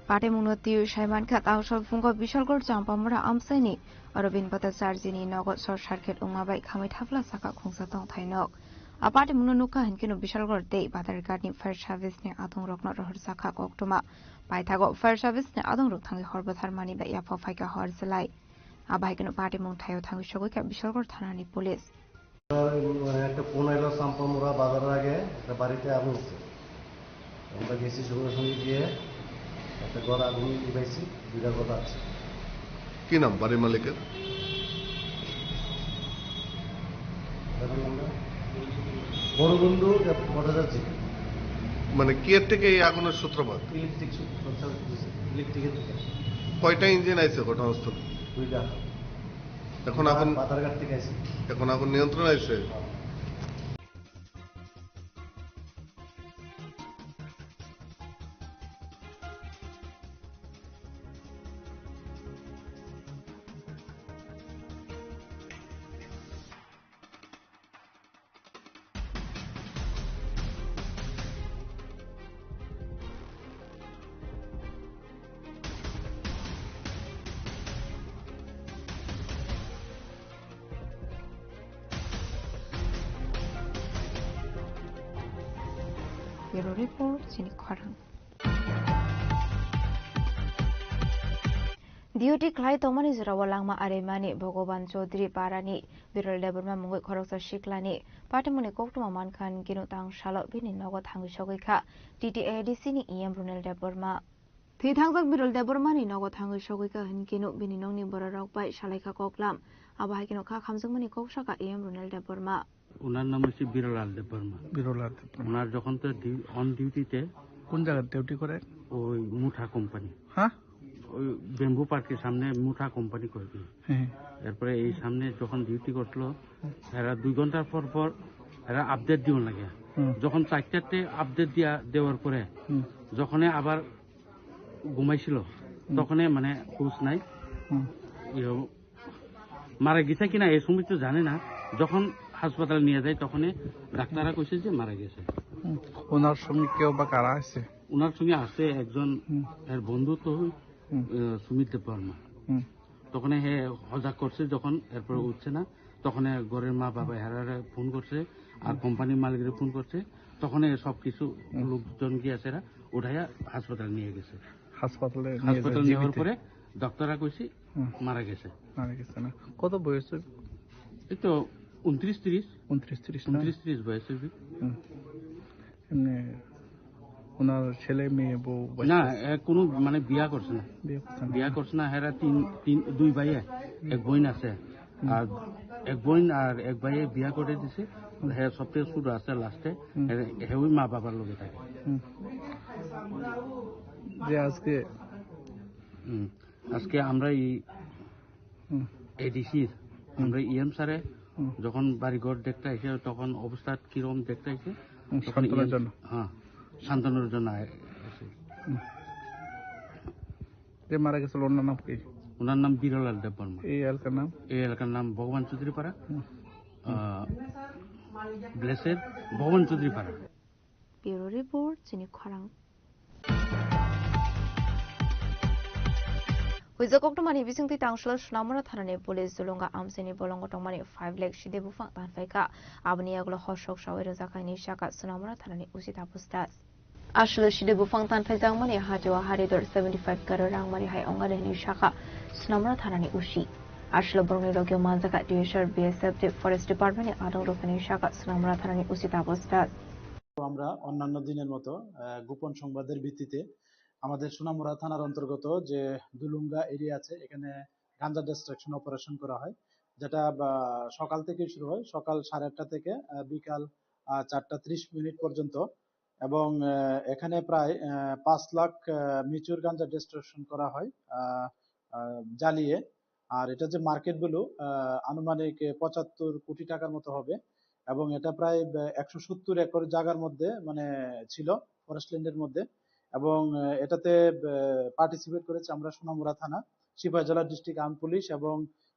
Pate munoti Shaiman Kat Aushal Fungo Bishalgor Jampamura Amsani, Arabin Bata Sarjini Nogot Sor Sharket Umabai Kami Tafla Saka Kungsatong Tainok. A party Mununuka and Kino Bishalgor Day, but regarding fire service near Adong Rock not her Saka Oktuma. Baitago fire service near Adong Rock Tangi Horbat Harmani by Yapo Fika Horzalai. A bike no party Muntayo Tangi Shogoka Bishalgor Tanani Police. একটা phone এলো সাম্পামুরা বাজারের আগে একটা বাড়িতে আগুন হচ্ছে। আমরা গেছি সঙ্গে সঙ্গে গিয়ে একটা ঘর আগুন নিভাইছি, 2টা ঘর আছে। কি নাম বাড়ির মালিকের? বড় বন্ধু ভট্টাচার্য। মানে কিয়ের থেকে এই আগুনের সূত্রপাত? ইলেকট্রিকের থেকে। কয়টা ইঞ্জিন আইছে ঘটনাস্থলে? 2টা। এখন আগুন পাতারঘাট থেকে আইছে। এখন আগুন নিয়ন্ত্রণ আইছে? Bureau Report, Jinik Khwarang. Duty Klai Tomani Zurawalangma Aremani, Bogoban Chodri Parani, Viral Deburma Mungu Koroksa Shiklani, Patamuni Koktuma Mankan, Ginutang Shalot Bini Nogot Hangushogoika, TTADC ni EM Brunel Deburma. Thangzak Viral Deburmani Nogot Hangushogoika, and Ginu Bininoni Borarok by Shalaika Koklam, Abahikinoka Hamzumani Kokshaka EM Brunel Deburma. ওনার নাম হচ্ছে বিরলাল দেববর্মা। বিরলাল ওনার যখন তো on ডিউটিতে কোন জায়গায় duty করে? ওই মুঠা কোম্পানি। হ্যাঁ, ওই বেম্বু পার্কের সামনে মুঠা কোম্পানি করে দিল। এরপরে এই সামনে যখন ডিউটি করছিল এরা 2 ঘন্টার পর এরা আপডেট দিও লাগে যখন 4টা আপডেট দেওয়ার পরে যখন আবার ঘুমাইছিল তখন মানে হুশ নাই, মারা গেছে কিনা এই সময় তো জানে না। যখন হাসপাতালে নিয়ে যায় তখন ডাক্তাররা কইছে যে মারা গেছে। ওনার সঙ্গে কেউ বা কারা আছে? ওনার সঙ্গে আছে একজন এর বন্ধু তো সুমিত দেববর্মা। তখন হে হজাক করছে, যখন এরপর উঠছে না তখন ঘরের মা বাবা হেরারে ফোন করছে আর কোম্পানির মালিকের ফোন করছে, তখন সবকিছু লোকজন গিয়েছে উঠাইয়া হাসপাতালে নিয়ে গেছে। হাসপাতালে নেওয়ার পরে ডক্টররা কইছি মারা গেছে। কত বয়স? এই তো 29-30 বয়স। ওনার ছেলে মেয়ে বউ? না, কোনো মানে বিয়া করছে না। হেরা দুই ভাইয়ে এক বোন আছে, আর এক বোন আর এক ভাইয়ে বিয়া করে দিছে। হ্যাঁ, সবথেকে ছোট আছে লাস্টে, হ্যাঁ মা বাবার লোকে থাকে। যে আজকে আমরা এডিসি আমরা ইএম স্যারে যখন বাড়িঘর দেখতে আসে তখন অবস্থা কিরকম দেখতে আসে, হ্যাঁ সান্ত্বনার জন্য মারা গেছিল। ওনার নাম কি? ওনার নাম বীরলাল দেববর্মা। এই এলাকার নাম ভগবান চৌধুরী পাড়া, ব্লেসের ভগবান চৌধুরী পাড়া। ব্যুরো রিপোর্ট চিনি খরাং। হুইজাককটমানি बिसिंथि तांसल सुनामुरा थानानि पुलिस जुलुंगा आमसेनि बलंगटंमानि 5 लाख सिदे बुफां तानफाइका आबनि आगुला हसक सावैरो जाखायनि शाखा सुनामुरा थानानि उसिता पुस्तास आशल सिदे बुफां तानफाइजांमानि हाजोआ हारिदर 75 करोड़ रांमारि हाय अंगादेनि शाखा सुनामुरा थानानि उसी आशल बरंनि रगियो मानजाका डिएसआर बीएसएफ दे फरेस्ट डिपार्टमेंटनि आदं रफानि शाखा सुनामुरा थानानि उसिता पुस्तास। আমরা অন্যান্য দিনের মতো গোপন সংবাদের ভিত্তিতে আমাদের সোনামুড়া থানার অন্তর্গত যে দুলুঙ্গা এরিয়া আছে এখানে গাঞ্জা ডিস্ট্রাকশন অপারেশন করা হয়, যেটা সকাল থেকে শুরু হয়, সকাল 8:30 থেকে বিকাল 4:30 পর্যন্ত। এবং এখানে প্রায় 5 লাখ মিচুর গাঞ্জা ডিস্ট্রাকশন করা হয় জ্বালিয়ে। আর এটা যে মার্কেট ভ্যালু আনুমানিক 75 কোটি টাকার মতো হবে। এবং এটা প্রায় 170 একর জায়গার মধ্যে মানে ছিল, ফরেস্ট ল্যান্ডের মধ্যে। এবং এটাতে পার্টিসিপেট করেছে আমরা সোনামুড়া থানা, সিপাহীজলা ডিস্ট্রিক্ট আর্ম পুলিশ এবং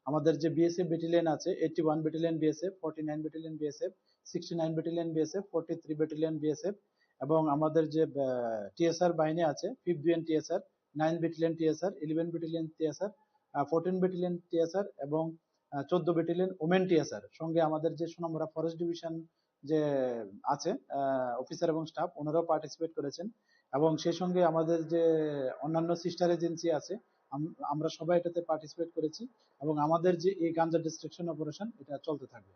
আমাদের যে বিএসএফ ব্যাটালিয়ন আছে 81 battalion BSF, 49 battalion BSF, 69 battalion BSF, 43 battalion BSF এবং আমাদের যে টিএসআর বাহিনী আছে 5th BN TSR, 9 battalion TSR, 11 battalion TSR, 14 battalion TSR এবং 14 ব্যাটালিয়ন ওমেন টিএসআর সঙ্গে আমাদের যে সোনামুড়া ফরেস্ট ডিভিশন যে আছে অফিসার এবং স্টাফ ওনারাও পার্টিসিপেট করেছেন। এবং সেই সঙ্গে আমাদের যে অন্যান্য সিস্টার এজেন্সি আছে আমরা সবাই এটাতে পার্টিসিপেট করেছি এবং আমাদের যে এই গাঞ্জা ডিস্ট্রাকশন অপারেশন এটা চলতে থাকবে।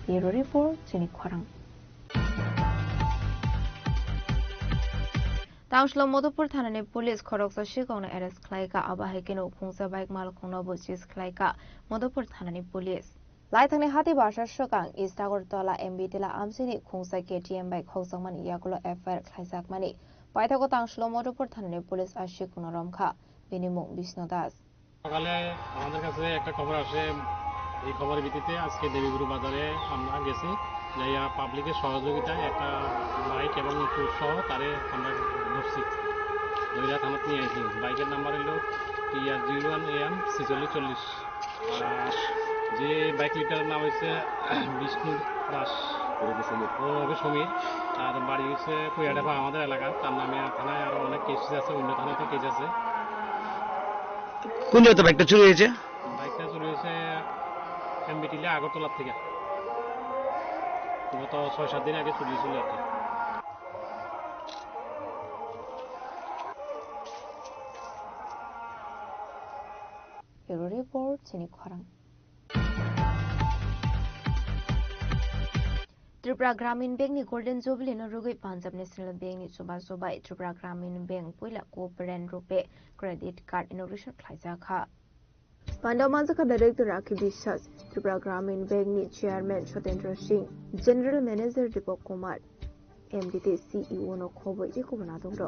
ব্যুরো রিপোর্ট চিনি খরাং। तांसल मधुपुर थानानि पुलिस खरगसा सिगाङावनो एरेस्ट खालायगा आबाहायकेनो खुंसा बाइक मालखौनोबो सिज खालायगा मधुपुर थानानि पुलिस लाइथांनि हाति बासा सिगां इस्ट आगरतला एमबि टेला आमसिनि खुंसा केटीएम बाइक हौजांमानि यागुलो एफआईआर खालायजागमानि बायथाखौ तांसल मधुपुर थानानि पुलिस आसि कुनो रमखा बेनि मुं बिष्णु दास। সকালে আমাদের কাছে একটা খবর আসে, এই খবরের ভিত্তিতে আজকে দেবীগুরু বাজারে আমরা গেছি, যাইয়া পাবলিকের সহযোগিতায় একটা বাইক এবং চোর সহ তারে আমরা ধরছি, ধরিয়া থানাত নিয়ে আসি। বাইকের নাম্বার হইল TR01AM 4640। আর যে বাইক লিটারের নাম হচ্ছে বিষ্ণু দাস ওরফে সমীর, তার বাড়ি হচ্ছে কুয়াডাফা আমাদের এলাকা। তার নামে থানায় আরো অনেক কেস আছে, অন্য থানাতে কেস আছে। কোন জায়গাতে বাইকটা চুরি হয়েছে? বাইকটা চুরি হয়েছে এমবিটিলে আগরতলার থেকে, গত 6-7 দিন আগে চুরি ছিল আর কি। ব্যুরো রিপোর্ট চিনি খরাং। त्रिपुरा ग्रामीण बैंक नि गोल्डन जुबली न रुगै पंजाब नेशनल बैंक नि सुबा सुबाई त्रिपुरा ग्रामीण बैंक पुइला कोपरेन रुपे क्रेडिट कार्ड इनोग्रेशन खाइजाखा पांडव मानजका डायरेक्टर राखी विश्वास त्रिपुरा ग्रामीण बैंक नि chairman Satyendra Singh general manager Deepak Kumar एमडीटी सीईओ न खबै जे कुबना दंग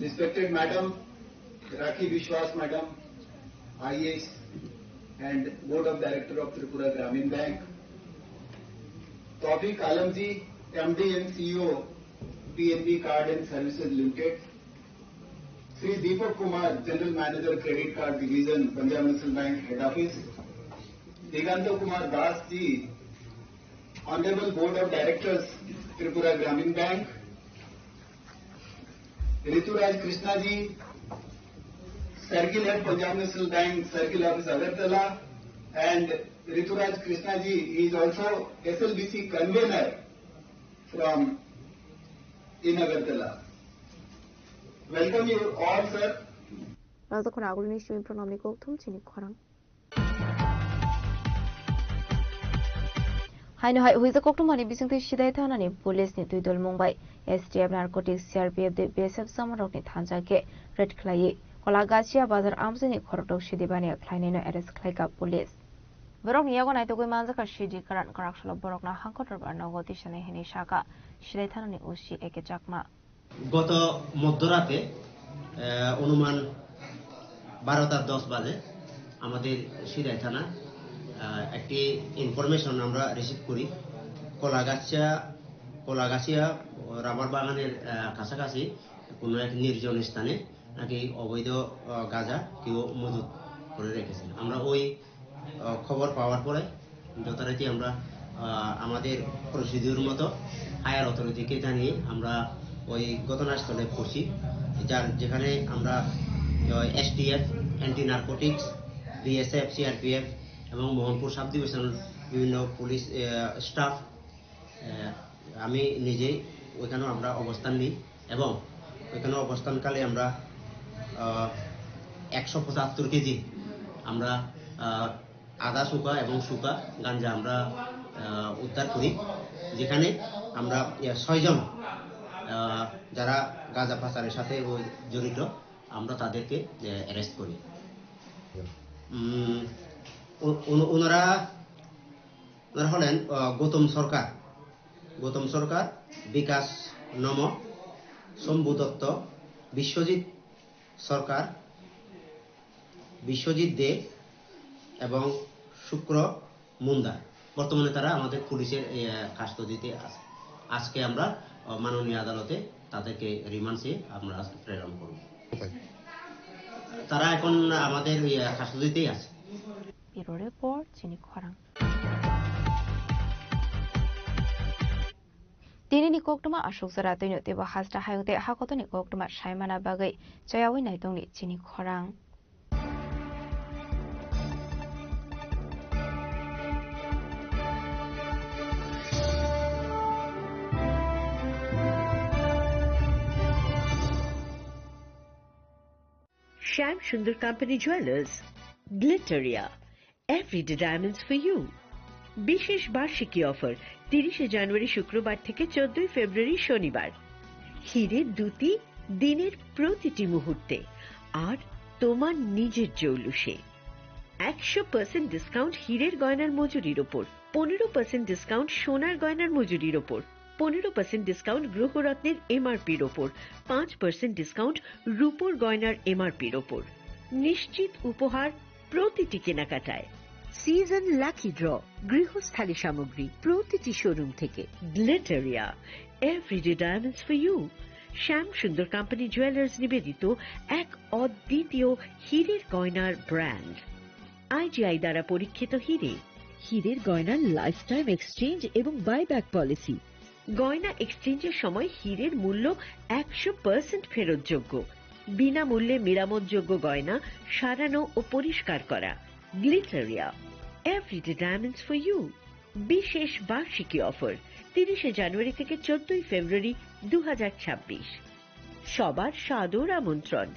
Respected Madam Rakhi Vishwas Madam, IAS and Board of Director of Tripura Gramin Bank, Tawfiq Alamji, MD and CEO, PNB Card and Services Limited, Sri Deepak Kumar, General Manager Credit Card Division, Punjab National Bank Head Office, Diganta Kumar Das Ji, Honorable Board of Directors, Tripura Gramin Bank, Rituraj Krishna ji, Circle Head Punjab National Bank, Circle Office Agartala, and Rituraj Krishna ji is also SLBC convener from in Agartala. Welcome you all, sir. রাজকোন আগুনি শিবির প্রণামী গৌতম চিনি খরাং हाइनो high हुइजा कोक्टुमानि बिसिंथि सिदाय थानानि पुलिसनि दुइ दल Mumbai STF narcotics CRPF दे BSF सामरकनि थानजाके red खलायै कलागासिया बाजार आमजनि खरटौ सिदिबानि खलायनैनो arrest खलायगा police बरकनि यागो नायतोगै मानजाका CD करान कराकसल बरकना हांखटर बारनागो दिशानै हेनि शाखा सिदाय थानानि ओसि एके चाकमा গত মধ্যরাতে অনুমান 12:10 বাজে আমাদের সিদাই থানা একটি ইনফরমেশন আমরা রিসিভ করি কলাগাছিয়া রাবার বাগানের কাছাকাছি কোনো এক নির্জন স্থানে নাকি অবৈধ গাঁজা কেউ মজুত করে রেখেছেন। আমরা ওই খবর পাওয়ার পরে যথারীতি আমরা আমাদের প্রসিডিউর মতো হায়ার অথরিটিকে জানিয়ে আমরা ওই ঘটনাস্থলে পৌঁছি, যেখানে আমরা STF, anti narcotics, BSF, CRPF এবং মোহনপুর সাব ডিভিশন বিভিন্ন পুলিশ স্টাফ, আমি নিজেই ওইখানেও আমরা অবস্থান নিই এবং ওইখানে অবস্থানকালে আমরা 175 কেজি আমরা আদা শুকা এবং শুকা গাঞ্জা আমরা উদ্ধার করি, যেখানে আমরা 6 জন যারা গাঁজা পাচারের সাথে জড়িত আমরা তাদেরকে অ্যারেস্ট করি। ওনারা হলেন গৌতম সরকার, বিকাশ নম, শম্ভু দত্ত, বিশ্বজিৎ সরকার, বিশ্বজিৎ দে এবং শুক্র মুন্দা। বর্তমানে তারা আমাদের পুলিশের কাস্টডিতে আছে। আজকে আমরা মাননীয় আদালতে তাদেরকে রিমান্ডে আমরা প্রেরণ করব। তারা এখন আমাদের কাস্টডিতেই আছে। ব্যুরো রিপোর্ট চিনি খরাং दिनैनि कोक्टमा अशोक जरा दैनो तेबो हास्टा हायंते हाकतनि कोक्टमा सायमाना बागै जयावै नायदंनि चिनि खरां Shyam Sundar Company Jewelers, Glitteria, everyday diamonds for you. বিশেষ বার্ষিকী অফার 30 জানুয়ারি শুক্রবার থেকে 14 ফেব্রুয়ারি শনিবার। হীরের দুটি দিনের প্রতিটি মুহূর্তে আর তোমার নিজের জৌলুসে 100% ডিসকাউন্ট হীরের গয়নার মজুরির উপর, 15% ডিসকাউন্ট সোনার গয়নার মজুরির উপর, 15% ডিসকাউন্ট গ্রহরত্নের এমআরপির উপর, 5% ডিসকাউন্ট রূপোর গয়নার এমআরপির উপর। নিশ্চিত উপহার প্রতিটি কেনাকাটায়। সিজন লাকি ড্র গৃহস্থালী সামগ্রী প্রতিটি শোরুম থেকে। Glitteria, everyday diamonds for you. Shyam Sundar company jewellers নিবেদিত এক অদ্বিতীয় হীরের গয়নার ব্র্যান্ড। আইজিআই দ্বারা পরীক্ষিত হীরে, হীরের গয়নার লাইফ টাইম এক্সচেঞ্জ এবং বাইব্যাক পলিসি। গয়না এক্সচেঞ্জের সময় হীরের মূল্য 100% ফেরতযোগ্য। বিনামূল্যে মেরামতযোগ্য গয়না সারানো ও পরিষ্কার করা। Glitteria, everyday diamonds for you. বিশেষ বার্ষিকী অফার 30 জানুয়ারি থেকে 14 ফেব্রুয়ারি 2026। সবার সাদর আমন্ত্রণ।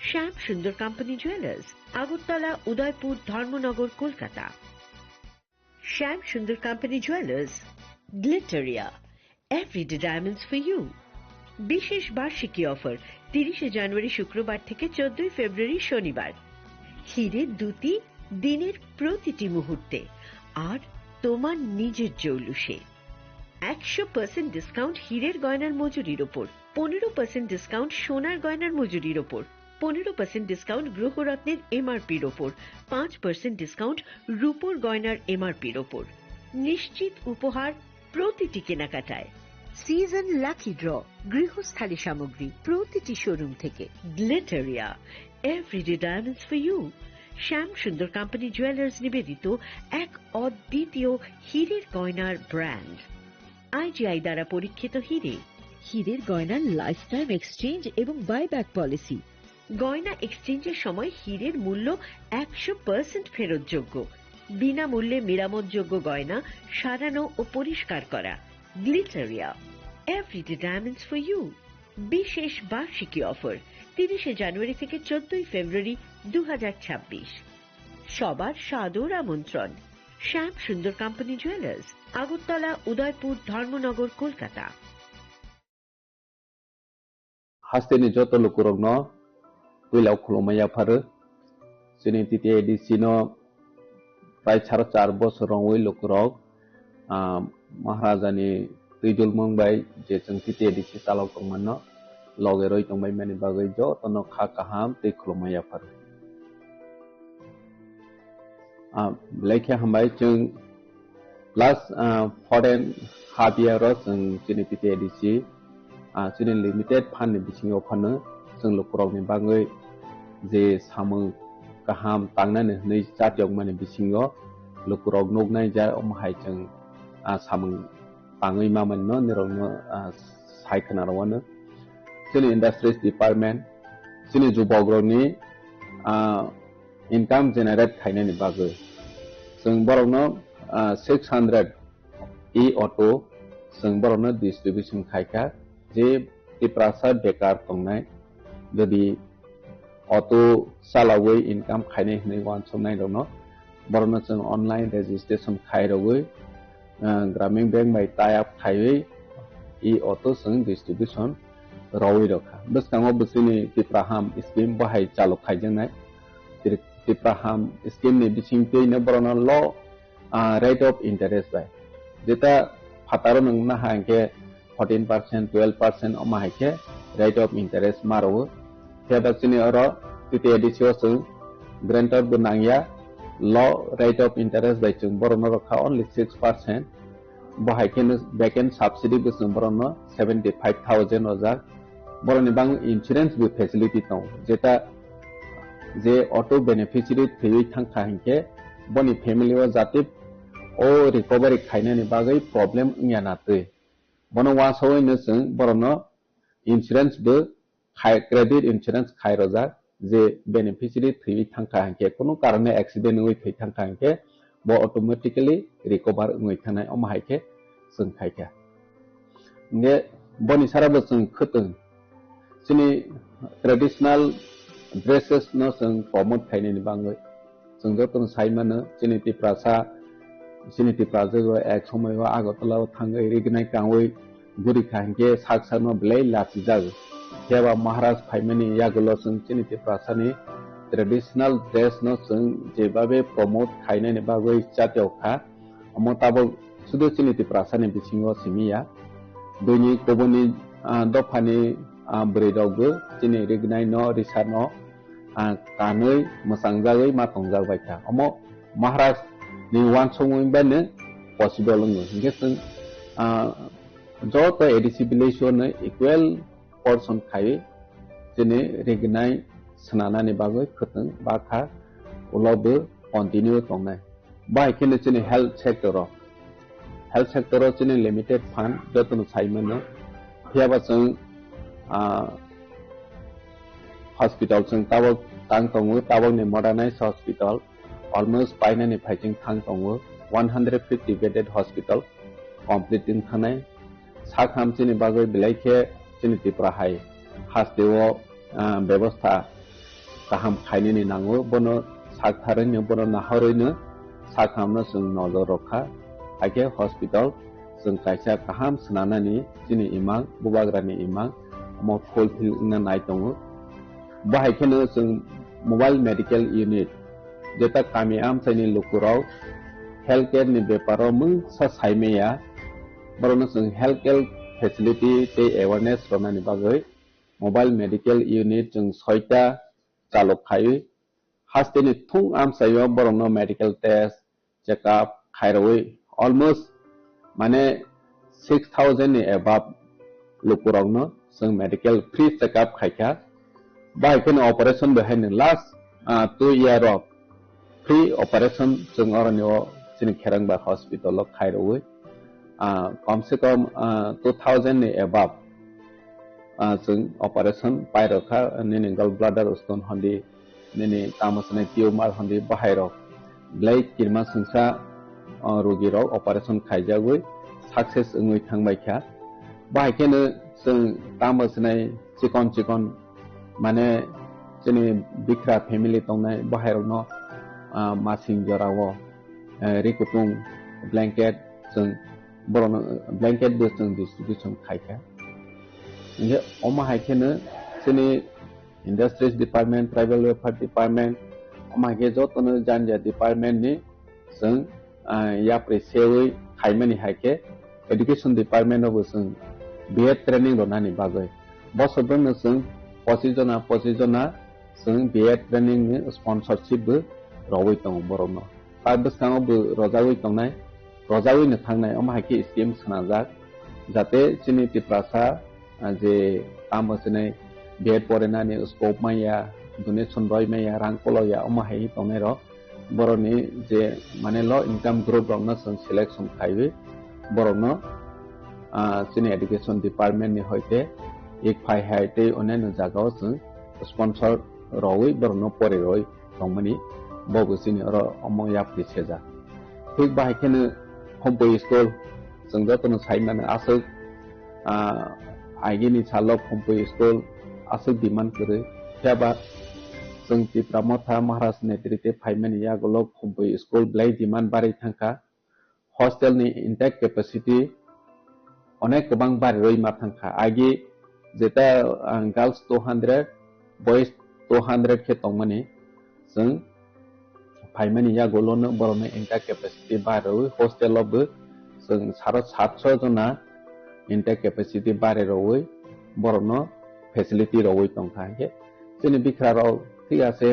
Shyam Sundar company jewellers, Agartala, Udaipur, Dharmanagar, Kolkata. Shyam Sundar company jewellers, Glitteria, everyday diamonds for you. বিশেষ বার্ষিকী অফার 30 জানুয়ারি শুক্রবার থেকে 14 ফেব্রুয়ারি শনিবার। হীরের দ্যুতি দিনের প্রতিটি মুহূর্তে আর তোমার নিজের জৌলুসে। 100% ডিসকাউন্ট হীরের গয়নার মজুরির ওপর, 15% ডিসকাউন্ট সোনার গয়নার মজুরির ওপর, 15% ডিসকাউন্ট গ্রহরত্নের এমআরপির ওপর, 5% ডিসকাউন্ট রূপোর গয়নার এমআরপির ওপর। নিশ্চিত উপহার প্রতিটি কেনাকাটায়। সিজন লাকি ড্র, গৃহস্থালী সামগ্রী প্রতিটি শোরুম থেকে। Glitteria, everyday diamonds for you. Shyam Sundar company jewellers নিবেদিত এক অদ্বিতীয় হীরের গয়নার ব্র্যান্ড। আইজিআই দ্বারা পরীক্ষিত হীরে। হীরের গয়নার লাইফ টাইম এক্সচেঞ্জ এবং বাইব্যাক পলিসি। গয়না এক্সচেঞ্জের সময় হীরের মূল্য 100% ফেরতযোগ্য। বিনামূল্যে মেরামতযোগ্য গয়না সারানো ও পরিষ্কার করা। Glitteria, everyday diamonds for you. বিশেষ বার্ষিকী অফার 30 জানুয়ারি থেকে 14 ফেব্রুয়ারি 2026। সবার সাদর আমন্ত্রণ। Shyam Sundar company jewellers, Agartala, Udaipur, Dharmanagar, Kolkata. हास्तेनि जत लुकुरगनो तुइलाव खुलुमैया फारो जोंनि TTADC नो प्राय 4.5 बोसोराव लुकुरग महाराजानि दैदुल मंबाय जे जों TTADC चालाव दंमोन लगे रय दंबाय माने बागै जतनो खा काहाम दै खुलुमैया फारो लेखे हामबाय जों लास्ट फरेन हाफ इयार जों जोंनि TTADC जोंनि लिमिटेड फाननि बिथिङाव फानो जों लुकुरावनि बागै जे सामो गाहाम तांनानै नै जातियाव माने बिथिङाव लुकुराव नगनाय जा अमहाय जों सामो ताङै मामोननो निरनो सायखनारावनो जोंनि इंडस्ट्रीज डिपार्टमेंट जोंनि जुबग्रनि इनकाम जेनेरेट खायनायनि बागै जों बरनो 600 ई ऑटो जों बरनो डिस्ट्रीब्यूशन खायखा जे टिप्रासा बेकार दंनाय जदि ऑटो सालावै इनकाम खायनाय होनै वानसनाय दङ बरनो जों ऑनलाइन रजिस्ट्रेशन खायरवै ग्रामीण बैंक बाय टाई अप खायै ई ऑटो जों डिस्ट्रीब्यूशन रवै रखा बसकाङो बसनि टिप्राहाम स्कीम बाहाय चालु खायजोंनाय टिप्राहाम स्कीम नि बिथिंखैनो बरनो ल रेट ऑफ इंटरेस्ट बाय जेता फातारो नंना हांके 14%, 12% अमाहायके रेट ऑफ इंटरेस्ट मारो हेबासिनि अरो TTADC जों ग्रांटर बनांया ल रेट ऑफ इंटरेस्ट बाय जों बरनो रखा ओनली 6% बाहायकेनो बैकएंड सब्सिडी बसों बरनो 75,000 हजार बरनि बां इंश्योरेंस बि फैसिलिटी दं जेता जे ऑटो बेनिफिशियरी थैयै थांखा हंके बनि फैमिली वा जाति ओ रिकवरी खायनायनि बागै प्रॉब्लम इया नातै बनो वासोय नसों बरनो इंश्योरेंस बो खाय क्रेडिट इंश्योरेंस खाय रजा जे बेनिफिशियरी थैयै थांखा हंके कोनो कारणे एक्सीडेंट होय थै थांखा हंके बो ऑटोमेटिकली रिकवर होय थानाय अमाहायके जों खायखा ने बनि साराबो जों खतों जोंनि ट्रेडिशनल ड्रेसेस न जों प्रमोट खायनायनि बागै जों जतन सायमानो जोंनि टिप्रासा सिनिति प्राजो एक समय आगरतलाव थांगै रिगनाय कावै गुरि खांके साक्षानो ब्लै लाचि जाग हेबा महाराज फाइमानि यागलो जों सिनिति प्रासानि ट्रेडिशनल ड्रेस न जों जेबाबे प्रमोट खायनायनि बागै जातियाव खा अमताबो सुदु सिनिति प्रासानि बिथिङाव सिमिया दुनि कोबनि दफानि ब्रेदावबो दिनै रिगनाय न रिसा न कानै मोसांजागै मातंजाबाय था अमो महाराज नि वानसङै बानो पसिबल नङो गेसों जो तो ADC बिलेसोनो इक्वल पर्सन खायो दिनै रिगनाय सनानानि बागै खतों बाखा उलावबो कन्टिन्यू दंनाय बाइकने चीनी हेल्थ सेक्टर चीनी लिमिटेड फंड जतन साइमन फियाबा जों हॉस्पिटल जों ताबक तांग तंगो ताबक ने मॉडर्नाइज हॉस्पिटल almost पाइनानि फाइटिंग थांग तंगो 150 bedded hospital completing थानाय साखाम चीनी बागै बिलाइखे चीनी तिप्रा हाय हास्तेओ व्यवस्था गाहाम खायनि नांगौ बनो साखारैनो बनो नाहरैनो साखामनो जों नजर रखा आगे हॉस्पिटल जों कायसा गाहाम सनानानि चीनी इमां बुबाग्रानि इमां मो फुलफिल नाय दङ बाहायखेनो जों मोबाइल मेडिकल यूनिट जेता कामी आमसाइनि लुकुराव हेल्थ केयर नि बेपाराव मुंसा साइमेया बरनो जों हेल्थ केयर फेसिलिटी ते अवेयरनेस रनानि बागै मोबाइल मेडिकल यूनिट जों 6टा चालु खायो हास्तेनि थुं आमसाइयाव बरनो मेडिकल टेस्ट चेकअप खायरवै अलमोस्ट माने 6000 नि एबाब लुकुरावनो जों मेडिकल फ्री चेकअप खायखा बाइकन ऑपरेशन बेहायनो last 2 year of free operation जों अरनियो जों खेरंबा हॉस्पिटल खायरवै कम से कम 2000 नि एबाब जों ऑपरेशन पायरखा निनि गल ब्लाडर स्टोन हंदी निनि तामसने ट्यूमर हंदी बाहायरो ब्लाइक किरमा संसा रोगिराव ऑपरेशन खायजावै सक्सेस ओङै थांबायखा बाहायखेनो जों तामसने चिकन माने जोंनि बिख्रा फेमिलि दंनाय बाहेरावनो मासिं जरावो रिकुटुं ब्लैंकेट जों बरनो ब्लैंकेट बो जों डिस्ट्रीब्यूशन खायखा ये अमा हायखेनो जोंनि industries department tribal welfare department अमा के जतनो जानजा डिपार्टमेंट नि जों या प्रेसेवै खायमानि हायखे एजुकेशन डिपार्टमेंट अबो जों बीएड ट्रेनिंग रनानि बागै बसबनो जों 25 जना जों बीएड ट्रेनिंग नि स्पॉन्सरशिप बो रवै दं बरनो पाबसाङावबो रजावैनो थांनाय अमाहायखि स्कीम सनाजाक जाते जोंनि तिप्रासा जे तामसने बीएड परेनानि स्कोप माया डोनेशन रय माया रांकलया अमाहाय दंनाय र बरनि जे माने लो इनकम ग्रुप रनो जों सिलेक्शन खायबै बरनो जोंनि एजुकेशन डिपार्टमेंट नि होयते एक फाइ हायते अनेन जागाव जों स्पॉन्सर रवै बरनो परे रय दंमनि बबसिनि र अमया प्रिसेजा ठीक बाहायखेनो हमपै स्कुल जों जतनो साइमाने आसो आइगिनि सालो हमपै स्कुल आसो डिमांड करे त्याबा जों तिप्रामथा महाराज नेतृत्व फाइमानि यागलो हमपै स्कुल ब्लाइ डिमांड बारै थांखा हॉस्टेल नि इंटेक कैपेसिटी अनेक गोबां बारै रय मा थांखा आइगि जेता गर्ल्स 200 बॉयज 200 के तंगमनि जों फाइमानि या गोलोनो बरनो इंटेक कैपेसिटी बारै हॉस्टेल अब जों 750 जना इंटेक कैपेसिटी बारै रवै बरनो फैसिलिटी रवै तंखा के जोंनि बिखराव थिगासे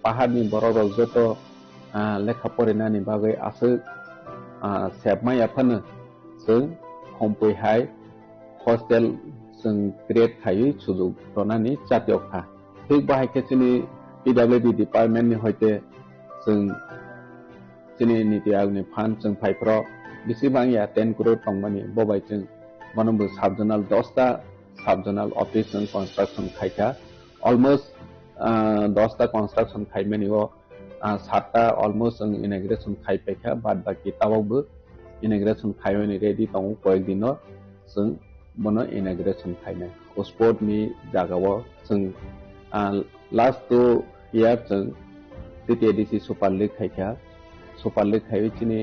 पाहाड़नि बररो जत लेखा फरायनायनि बागै आसो सेबमायाफोनो जों हमपैहाय हॉस्टेल जों क्रिएट खायै सुजुग रनानि जातियखा ठीक बाहायखे जोंनि पीडब्ल्यूडी डिपार्टमेंट नि होयते जों जोंनि नीति आयोगनि फान्ड जों फाइफ्र बेसेबां या 10 करोड़ तंगमानि बबाय जों मनबो सबजोनाल 10टा सबजोनाल ऑफिस जों कंस्ट्रक्शन खायखा अलमोस्ट 10टा कंस्ट्रक्शन खायमानि 7टा अलमोस्ट जों इनॉग्रेशन खायपेखा बाद बाकी तावबो इनॉग्रेशन खायमानि रेडी दं कय दिनो जों बनो इनॉग्रेशन खायनाय स्पोर्ट नि जागाव जों लास्ट 2 year जों टीटीएडीसी सुपर लीग खायखा सुपर लीग खायचिनि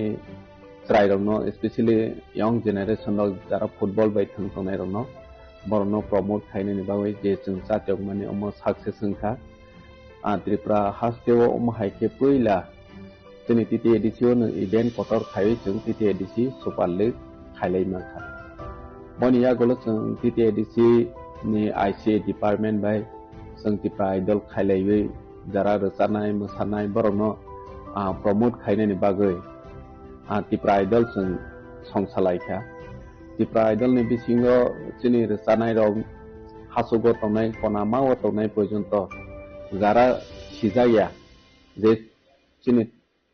ट्राइरनो स्पेशली यंग जनरेशन जरा फुटबल बाय थांथनाय रनो बरनो प्रमोट खायनायनि बागै जे जों जातियक माने अम सक्सेस संखा त्रिपुरा हास्टेव अम हायखे पहिला जोंनि टीटीएडीसी नो इवेंट कटर खायै जों टीटीएडीसी सुपर लीग खायलाय माखा बनिया गलो जों टीटीएडीसी नि आईसीए डिपार्टमेंट बाय जों त्रिपुरा आइडल खायलायै जरा रसानाय मोसानाय बरनो प्रमोट खायनायनि बागै त्रिपुरा आइडल जों संसालायखा त्रिपुरा आइडल नि बिसिङाव जोंनि रसानाय राव हासुगो तंनाय कनामाव तंनाय पर्यन्त जरा सिजाया जे जोंनि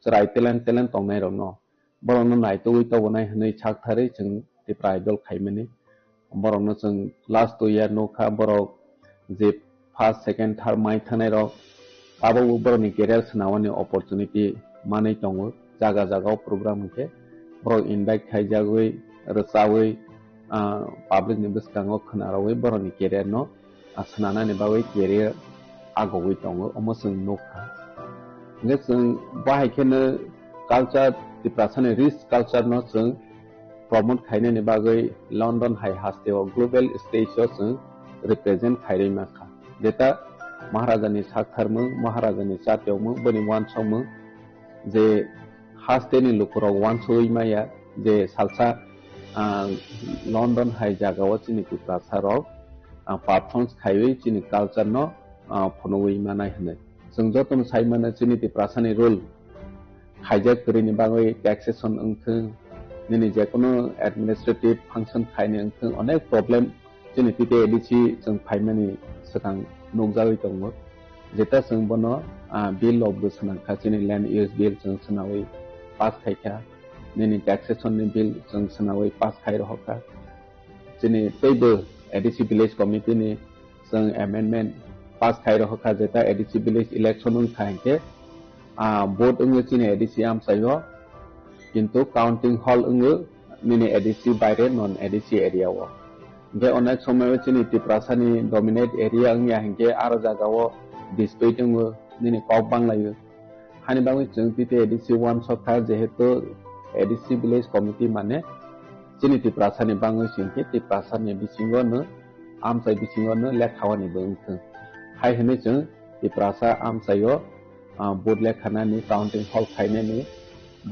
serai telen tongnai rok no borok no naitoi tobonai hinui sakthari cheng tipra idol khaimani borok no cheng last 2 year no kha borok je first second third mai thanai rok abo borok ni career snawani opportunity manai tongo jaga jaga program ke borok invite khaijagoi rsawi public ni bwskango khnarawai borok ni career no asnana ni bagoi career agoi tongo omo cheng nokha nge cheng bahai khene culture tiprasani rich culture no cheng promote khaine ni bagoi London High Hasteo global stage o cheng represent khairei makha jeta Maharaja ni saktharmung Maharaja ni chatyomung boni wansomung je haste ni lukurok wansoi maya je salsa London High jagao chini tiprasarok performance khaiwei chini culture no phonoi manai hne जों जतन साइमाना चीनी तिप्रासानि rule hijack करिनि बागै taxation अंथों निनि जेकोनो administrative function खाइने अंथों अनेक problem चीनी तिते ADC जों फाइमानि सकां नोगजावै दङ जेता जों बनो बिल अफ बोसना खाचिनि लैंड यूज बिल जों सनावै पास खाइखा निनि टैक्सेशन नि बिल जों सनावै पास खाइ रहका चीनी तैबो एडिसी विलेज कमिटी नि जों अमेंडमेंट पास खाइ रहका जेता एडिसी विलेज इलेक्शन उन खाइके वोट उंगे चीनी एडिसी आम सायो किंतु काउंटिंग हॉल उंगे निनि एडिसी बाइरे नॉन एडिसी एरिया वो बे अनेक समय चीनी तिप्रासानि डोमिनेट एरिया उंगे हंगे आरो जागावो डिस्प्यूट उंगे निनि कॉप बांगलायो हानि बांगै जों तिते एडिसी 1 सखा जेहेतु एडिसी विलेज कमिटी माने चीनी तिप्रासानि बांगै सिंके तिप्रासानि बिसिंगो न आमसाइ बिसिंगो न लेखावानि बंथों हाय हने जों तिप्रासा आमसायो बोर्ड लेखानानि काउंटिंग हॉल खाइनेनि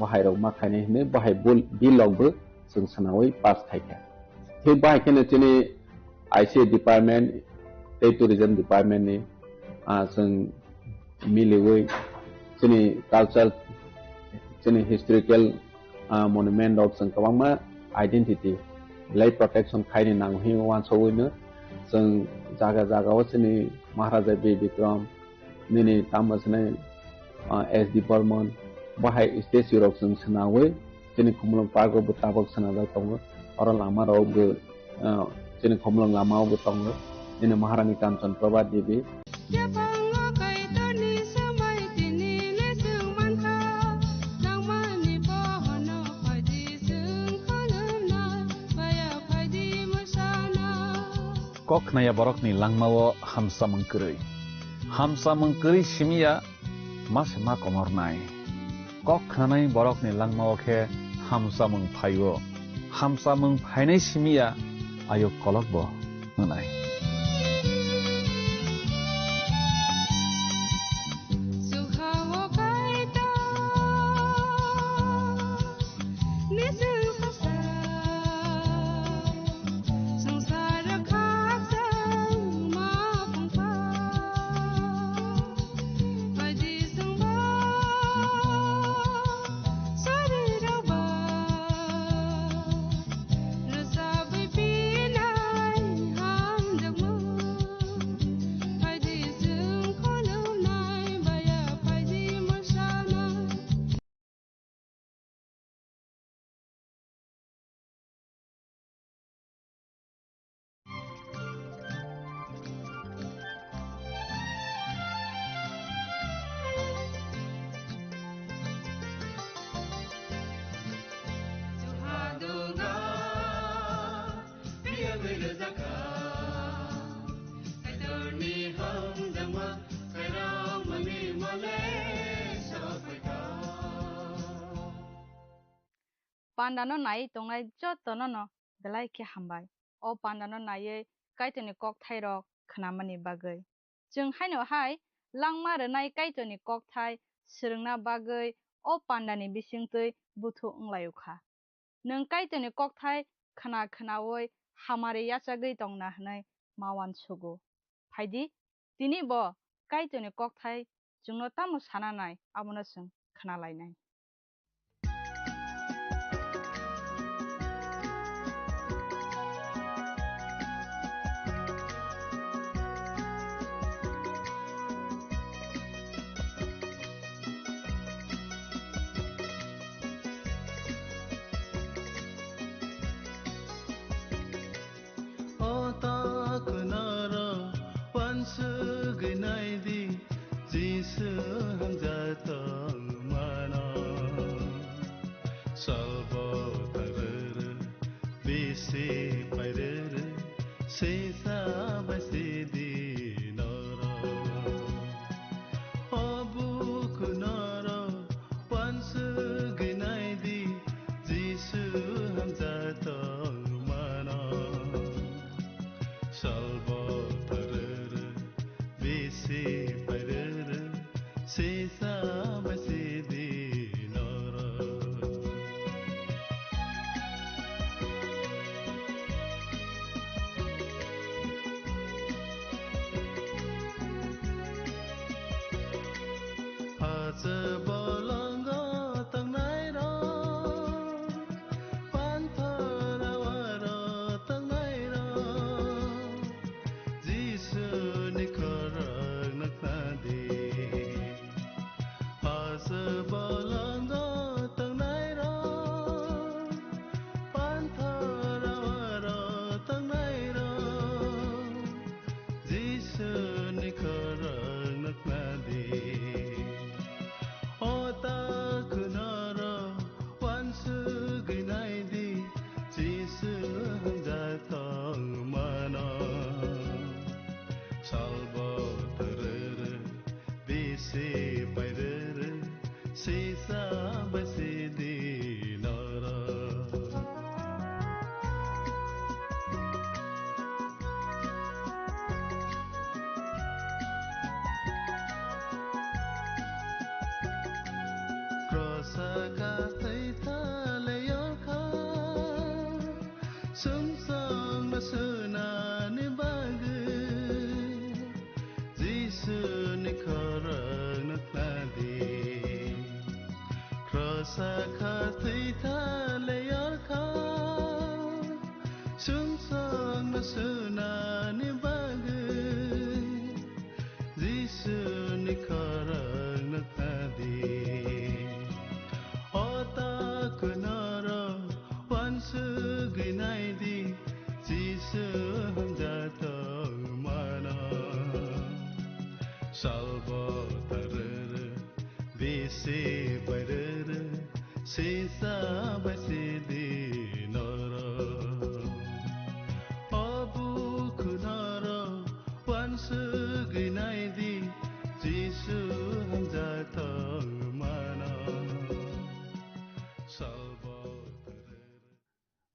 बाहायराव मा खाइने हने बाहाय बिलआवबो जों सनावै पास खाइखा थे बाहायखेने चीनी आईसी डिपार्टमेंट टूरिज्म डिपार्टमेंट नि जों मिलिवै चीनी कल्चर चीनी हिस्टोरिकल मनुमेंट ऑफ जों गोबांमा आइडेंटिटी लाइफ प्रोटेक्शन खाइने नांगहि वानसौनो जों जागा जागाव चीनी महाराजा बी विक्रम निनि तामसने एसडी बर्मन बाहाय स्टेज यूरोप जों सनावै चीनी खमलं पार्क बो ताबक सनादा दङ अर लामा रावबो चीनी खमलं लामावबो दङ निनि महारानी कांचन प्रभा देवी Koknaya borokni langmawo hamsa mengkeri simia mas ma komornai koknanai borokni langmawo khe hamsa mengphainai simia ayo kolokbo nunai Pandano nai tongnai jotono no belai ke hambai o pandano nai kaitoni kok thairok khnamani bagoi जों हाइनो हाय langma rwnai kaitoni kok thai srwngna bagoi o pandani bisingtwi buthu onglaiyokha nung kaitoni kok thai khana khanaoi hamari yachagui tongna hnai mawan sugo phaidi tini bo kaitoni kok thai jungno tamo sananai abono जों khnalainai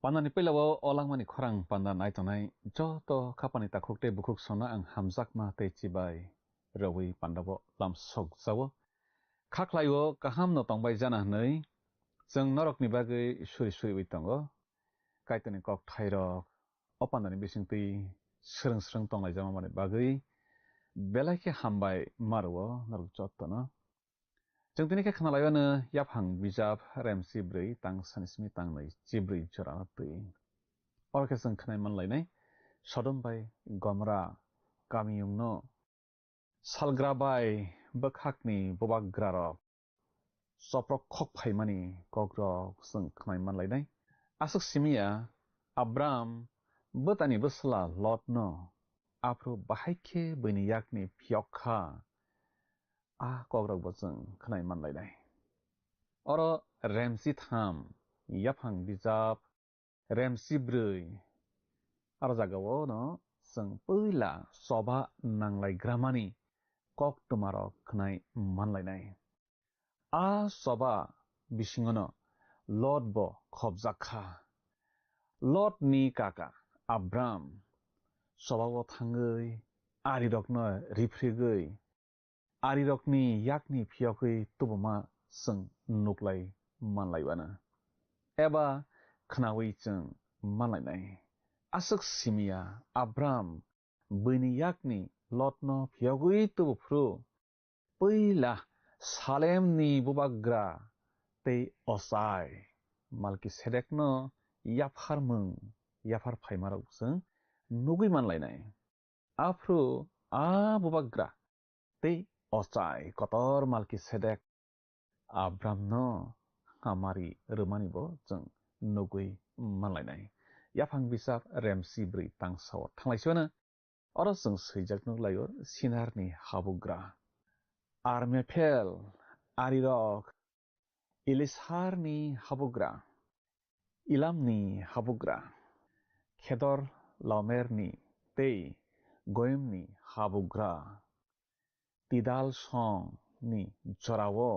Pandan ipelawo olang mani khorang pandan aitonai joto khapani takhukte bukhuk sona ang hamjak ma te chibai rawi pandabo lam sok jawo khaklaiwo kaham no tongbai jana hnai jeng norok ni bagui suri suri ui tongo kaitoni kok thairok o pandani bisingtui sreng sreng tonglai jama mani bagui belai khe hambai marwo norok joto no जों दिनै खोनालायबानो याफां बिजाब रेमसि ब्रै तां सानिस्मि तां नै जिब्रै जरा तै अरखे जों खोनाय मोनलायनाय सदमबाय गमरा गामियुंनो सालग्राबाय बखाकनि बबाग्रारक सप्रक खक फाइमानि गग्रक जों खोनाय मोनलायनाय आसक सिमिया आब्राम बोतानि बोसला लटनो आफ्रो बाहायखे बैनियाकनि फियखा आ कग्रक बजों खोनाय मानलायनाय अर रेमसि थाम याफां बिजाब रेमसि ब्रै आरो जागावो न जों पहिला सभा नांलायग्रामानि कक तुमारक खोनाय मानलायनाय आ सभा बिसिङनो लट ब खबजाखा लट नि काका आब्राम सभाव थाङै आरिरकनो रिफ्रिगै आरिरकनि याकनि फियखै तुबमा जों नुक्लाय मानलायबानो एबा खोनावै जों मानलायनाय आसक सिमिया आब्राम बैनि याकनि लटनो फियखै तुबफ्रु पहिला सालेमनि बुबाग्रा तै असाय मालकि सेदेकनो याफारमों याफार फाइमारक जों नुगै मानलायनाय आफ्रु आ बुबाग्रा तै Osai kotor malki sedek Abramno hamari rumanibo jeng nugui manlainai yapang bisap remsi beri tangsawat thanglai suana oro जों सैजाक नुलायो सिनारनि हाबुग्रा आरमेफेल आरिरक इलिसारनि हाबुग्रा इलामनि हाबुग्रा खेदर लामेरनि तै गोयमनि हाबुग्रा तिदाल संनि जरावो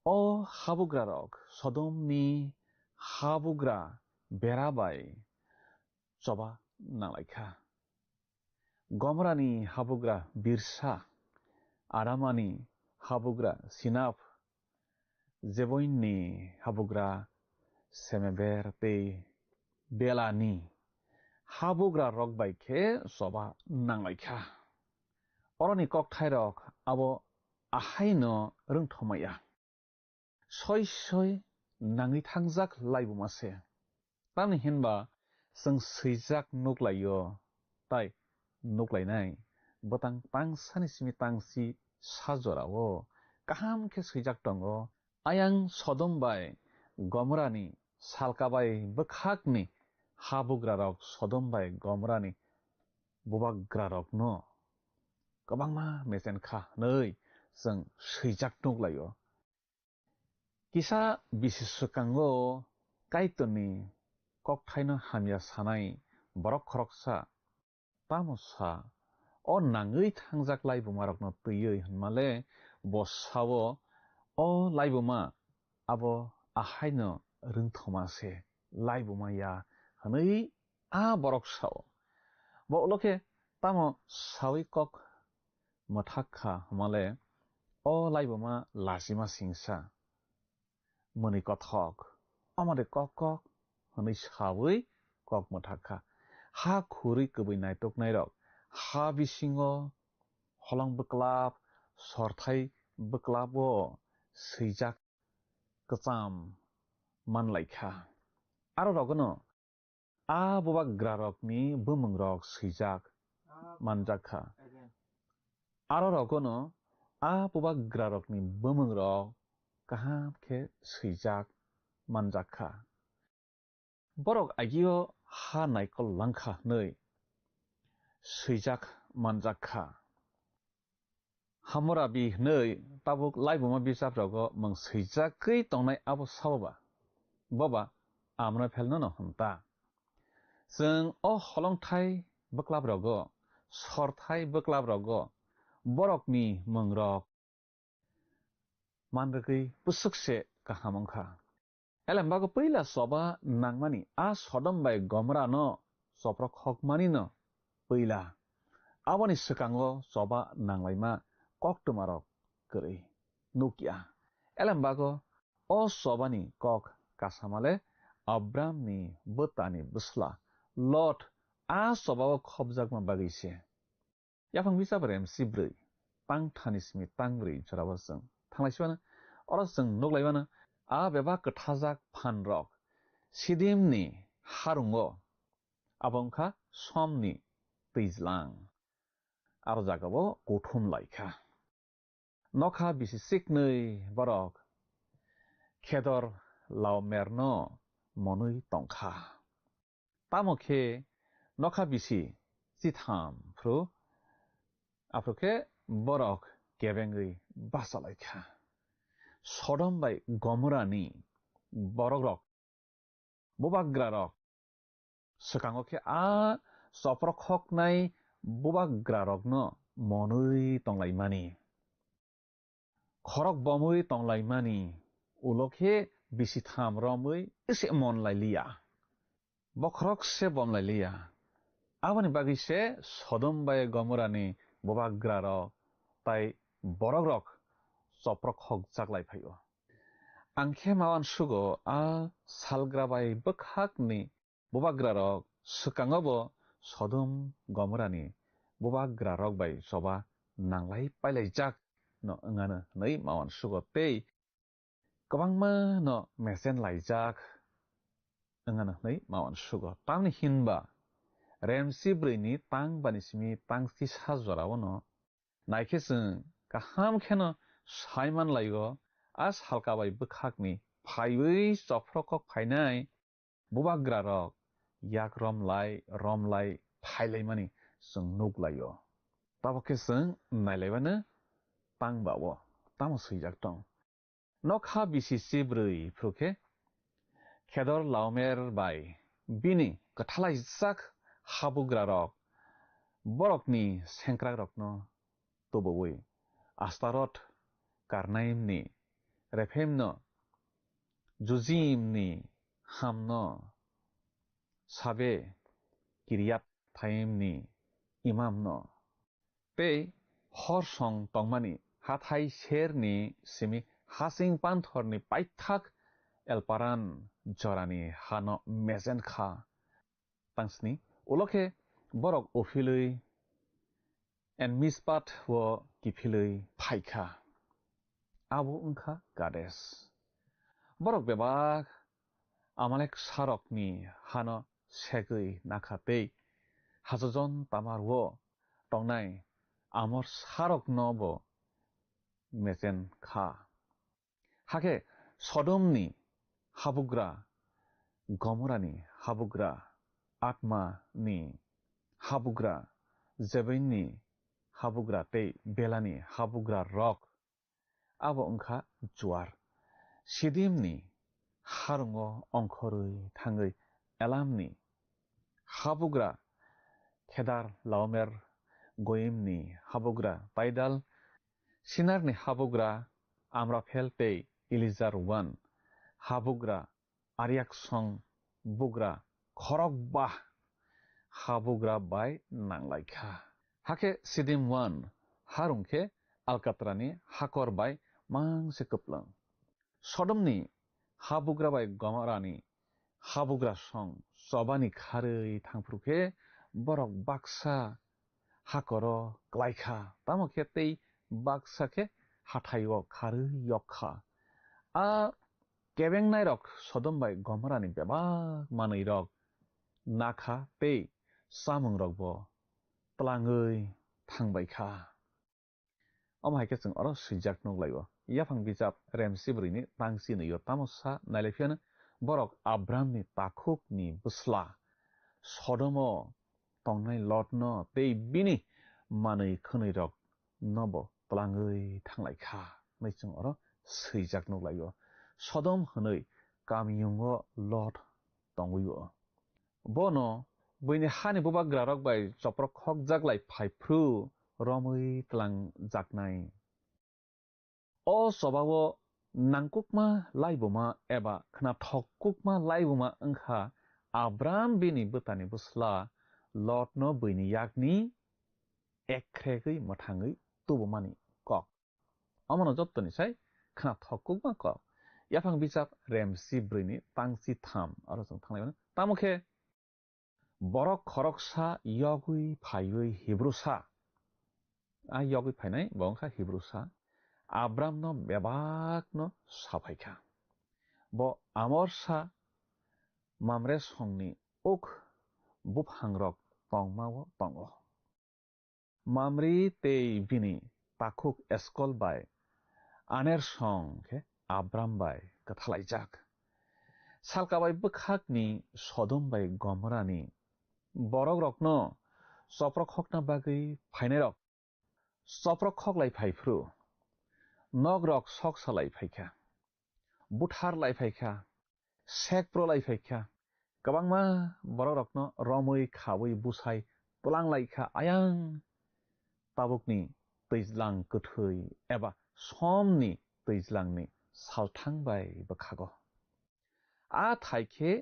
अ हाबुग्रा रक सदमनि हाबुग्रा बेराबाय चबा नालायखा गमरानि हाबुग्रा बिरसा आरामानि हाबुग्रा सिनाफ जेबइननि हाबुग्रा सेमेबेर तै बेलानि हाबुग्रा रक बायखे चबा नालायखा अरनि ककथाय रक आबो आहायनो रोंथमाया सय सय नाङै थांजाक लाइबुमासे तानि हिनबा जों सैजाक नुग्लायो ताइ नुग्लायनाय बतां तांसानि सिमि तांसि साजरावो काहाम के सैजाक दंगो आयां सदमबाय गमरानि सालकाबाय बखाकनि हाबुग्रा रक सदमबाय गमरानि बुबाग्रा रक न गोबांमा मेजेनखा नै जों सैजाक नुग्लायो किसा बिसिसुकांगो काइतनि ककथायनो हामिया सानाय बरक खरकसा तामसा अ नाङै थांजाक लाइबुमारकनो तैयै होनमाले बसावो अ लाइबुमा आबो आहायनो रोंथमासे लाइबुमाया हनै आ बरक साव बलके तामो सावै कक मथाखा हमाले अ लाइबुमा लाजिमा सिंसा मनि कथक अमदे कक हनै सावै कक मथाखा हा खुरै कबै नायतक नायरक हा बिसिङो हलं बक्लाब सरथाय बक्लाबो सैजाक कचाम मानलायखा आरो रगनो आ बबा ग्रारकनि बमंग रक सैजाक मानजाखा आरो रगनो आ बबा ग्रारकनि बमंग रक काहाम के सैजाक मानजाखा बरक आगियो हा नायकल लांखा नै सैजाक मानजाखा हामरा बि नै ताबुक लाइबुमा बिजाबरावगो मं सैजाकै तंनाय आबो सावबा बबा आमना फेलनो न हमता जों अ हलंथाय बक्लाबरावगो सरथाय बक्लाबरावगो बरकनि मंरक मानरगै पुसुकसे काहामंखा एलम्बागो पहिला सबा नांमानि आ सदमबाय गमरा न सप्रक हकमानि न पहिला आवनि सकांगो सबा नांलायमा ककटुमारक करै नुकिया एलम्बागो अ सबानि कक कासामाले अब्रामनि बोतानि बुस्ला लट आ सबाव खबजाकमा बागैसे याफां बिसाबर एमसि ब्रै तांथानि सिमि तांब्रै जरावा जों थांलायसिबानो अरस जों नुग्लायबानो आ बेबा कथाजाक फानरक सिदिमनि हारुंगो आबंखा समनि दैज्लां आरो जागाबो गथुम लायखा नखा बिसि सिकनै बरक खेदर लावमेरनो मनै तंखा तामखे नखा बिसि सिथाम फ्रु आफ्रुके बरक गेबेंगै बासालायखा सदमबाय गमरानि बरक रक बुबाग्रा रक सकांगखे आ सप्रक हकनाय बुबाग्रा रकनो मनै तंलायमानि खरक बमै तंलायमानि उलखे बिसिथाम रमै एसे मनलायलिया बखरक से बमलायलिया आवनि बागैसे सदमबाय गमरानि बुबाग्रा रक ताइ बरक रक सप्रक हक जागलायफायो आंखे मावान सुगो आ सालग्राबाय बखाकनि बुबाग्रा रक सकांगबो सदम गमरानि बुबाग्रा रक बाय सबा नांलाय पायलाय जाक न ओंगानो नै मावान सुगो तै गोबांमा न मेसेन लायजाक ओंगानो नै मावान सुगो तामनि हिनबा रेमसि ब्रैनि तां बानिसिमि तांसि साजराव न नायखे जों गाहाम खेनो सायमान लायो आ सालकाबाय बखाकनि फाइबै सफ्रक फायनाय बुबाग्रा रक याक रमलाय फायलाय मानि जों नुग्लायो ताबोखे जों नायलायबानो तांबावो तामो सैजाक दं नखा बिसिसि ब्रै फ्रुखे खेदर लावमेर बाय बिनि गथालायजाक हाबुग्रा रक बरकनि सेंक्रा रकनो तबोवै आस्तारत कारनायमनि रेफेमनो जुजिमनि हामनो साबे किरियात थाइमनि इमामनो ते हरसं तंमानि हाथाइ सेरनि सिमि हासिं पान्थरनि पाइथाक एलपारान जरानि हानो मेजेनखा तांसनि उलखे बरक ओफिलै एन मिसपात व किफिलै फाइखा आबो उंखा गादेस बरक बेबाक आमालेक सारकनि हानो सेगै नाखातै हाजोजन तामार वो तंनाय आमर सारक नबो मेजेन खा हाके सदमनि हाबुग्रा गमरानि हाबुग्रा आत्मानि हाबुग्रा जेबैनि हाबुग्रा तै बेलानि हाबुग्रा रक आबो उंखा जुवार सिदिमनि हारुङो अंखरै थाङै एलामनि हाबुग्रा खेदार लावमेर गयिमनि हाबुग्रा ताइदाल सिनारनि हाबुग्रा आम्राफेल तै इलिजार वान हाबुग्रा आरियाक सं बुग्रा खरक बाह हाबुग्रा बाय नांलायखा हाके सिदिम वान हारुंखे आलकात्रानि हाकर बाय मांसे कप्लं सदमनि हाबुग्रा बाय गमरानि हाबुग्रा सं सबानि खारै थांफ्रुखे बरक बाक्सा हाकरो ग्लायखा तामखे तै बाक्साखे हाथायो खारै यखा आ केबेंनाय रक सदम बाय गमरानि बेबाक मानै रक नाखा तै सामुं रकबो तलाङै थांबायखा अमाहायके जों अर सैजाक नगलायो याफां बिजाब रेमसिब्रैनि तांसि नैयो तामसा नायलायफियानो बरक आब्रामनि ताखुकनि बुस्ला सदमो तंनाय लटनो तै बिनि मानै खोनै रक नबो तलाङै थांलायखा मैजों अर सैजाक नगलायो सदम हनै कामियुङो लट तंगुयो बनो बैनि हानि बुबाग्रा रक बाय चप्रक खक जागलाय फाइफ्रु रमै तलां जागनाय अ सबावो नांकुकमा लाइबुमा एबा खना थकुकमा लाइबुमा ओंखा आब्राम बिनि बोतानि बुस्ला लटनो बैनि यागनि एख्रेगै मथाङै तुबुमानि कक अमनो जत्तनिसाय खना थकुकमा कक याफां बिजाब रेमसि ब्रैनि तांसि थाम आरो जों थांलायबानो तामुखे बरक खरकसा यगुइ फायुइ हिब्रुसा आ यगुइ फायनाय बंखा हिब्रुसा आब्रामनो बेबाकनो साफायखा ब आमरसा मामरे संनि उख बुफहांरक तंमावो तंगो मामरि तै बिनि ताखुक एस्कल बाय आनेर सं के आब्राम बाय गथालायजाक सालकाबाय बखाकनि सदम बाय गमरानि बरक रकनो सप्रक हकना बागै फायनाय रक सप्रक हक लाय फाइफ्रु नग रक सक सालाय फाइखा बुथार लाय फाइखा सेकप्रो लाय फाइखा गोबांमा बरक रकनो रमै खावै बुसाय तलां लायखा आयां ताबुकनि दैज्लां गोथै एबा समनि दैज्लांनि सालथांबाय बखागो आ थाइखे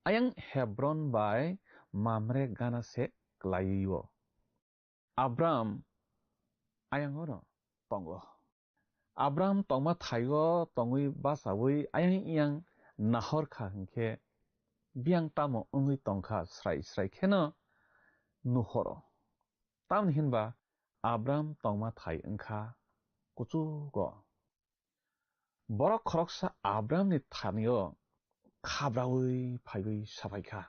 आयां हेब्रन बाय मामरे गानासे ग्लायो आब्राम आयांगो तंगो आब्राम तंमा थायो तंगुइ बासावै आयां इयां नाहर खांखे बियां तामो उंगुइ तंखा स्राय स्राय खेनो नुहरो तामन हिनबा आब्राम तंमा थाय ओंखा कुचुगो बरक खरकसा आब्रामनि थानियो खाब्रावै फाइबै साफायखा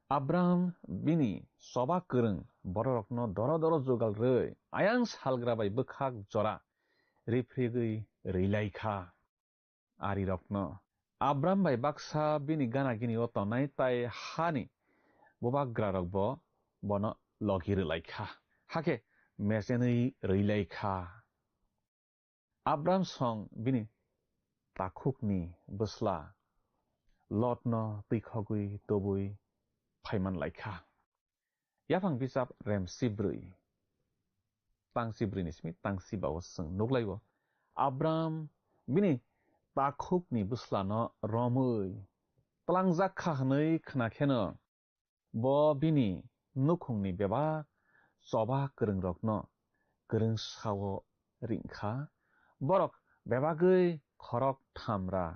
आब्राम बिनि सबा गोरों बररकनो दर दर जुगाल रै आयां सालग्रा बाय बखाक जरा रिफ्रिगै रैलायखा आरि रकनो आब्राम बाय बाक्सा बिनि गाना गिनि अतनाय ताय हानि बबाग्रा रकबो बनो logir laika hake mesenei reilaika Abram song bini takhukni busla lotno tikhogui tobui phaiman laika yapang bisap rem sibrui tang sibri nismi tang sibawo sung nuklaibo Abram bini takhukni busla no romui tlangjak khahnei khnakheno bo bini nukhungni beba soba krungrokno krung sawo ringkha borok bebagui khorok thamra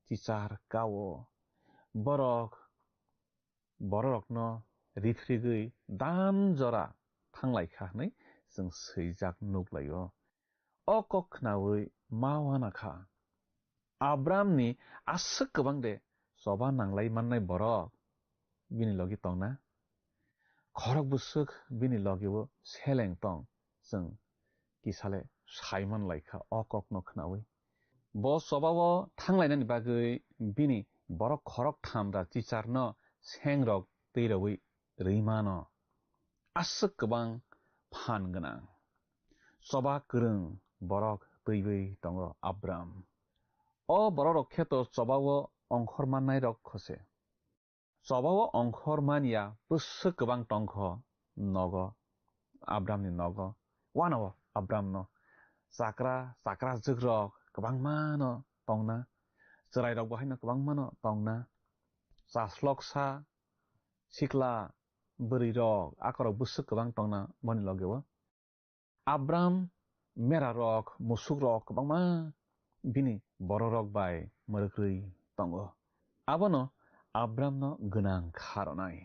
tichar kawo borokno rifrigui dam jora thanglai khanei जों सैजाक नुग्लायो अकक खनावै मावानाखा आब्रामनि आसक गोबां दे सभा नांलाय माननाय बरक बिनि लगी तंना खरक बुसुक बिनि लगिबो सेलें तंग जों किसाले साइमान लायखा अकक न खनावै ब सभाव थांलायनायनि बागै बिनि बरक खरक थामरा टिचारनो सेंरक दैरवै रैमानो आसक गोबां फान गोनां सभा गोरों बरक दैबै दङ आब्राम अ बरक खेत सभाव अंखर माननाय रक खसे सभाव अंखर मानिया बुसु गोबां टंख नग आब्रामनि नग वानाव आब्राम न साक्रा जोग्रक गोबां मानो तंना जराय रक बाहायनो गोबां मानो तंना सास्लकसा सिखला बोरै रक आखरक बुसु गोबां तंना मनि लगेव आब्राम मेरा रक मुसुक रक गोबां मा बिनि बर रक बाय मरख्रै तंग आबनो आब्राम न गोनां खारनाय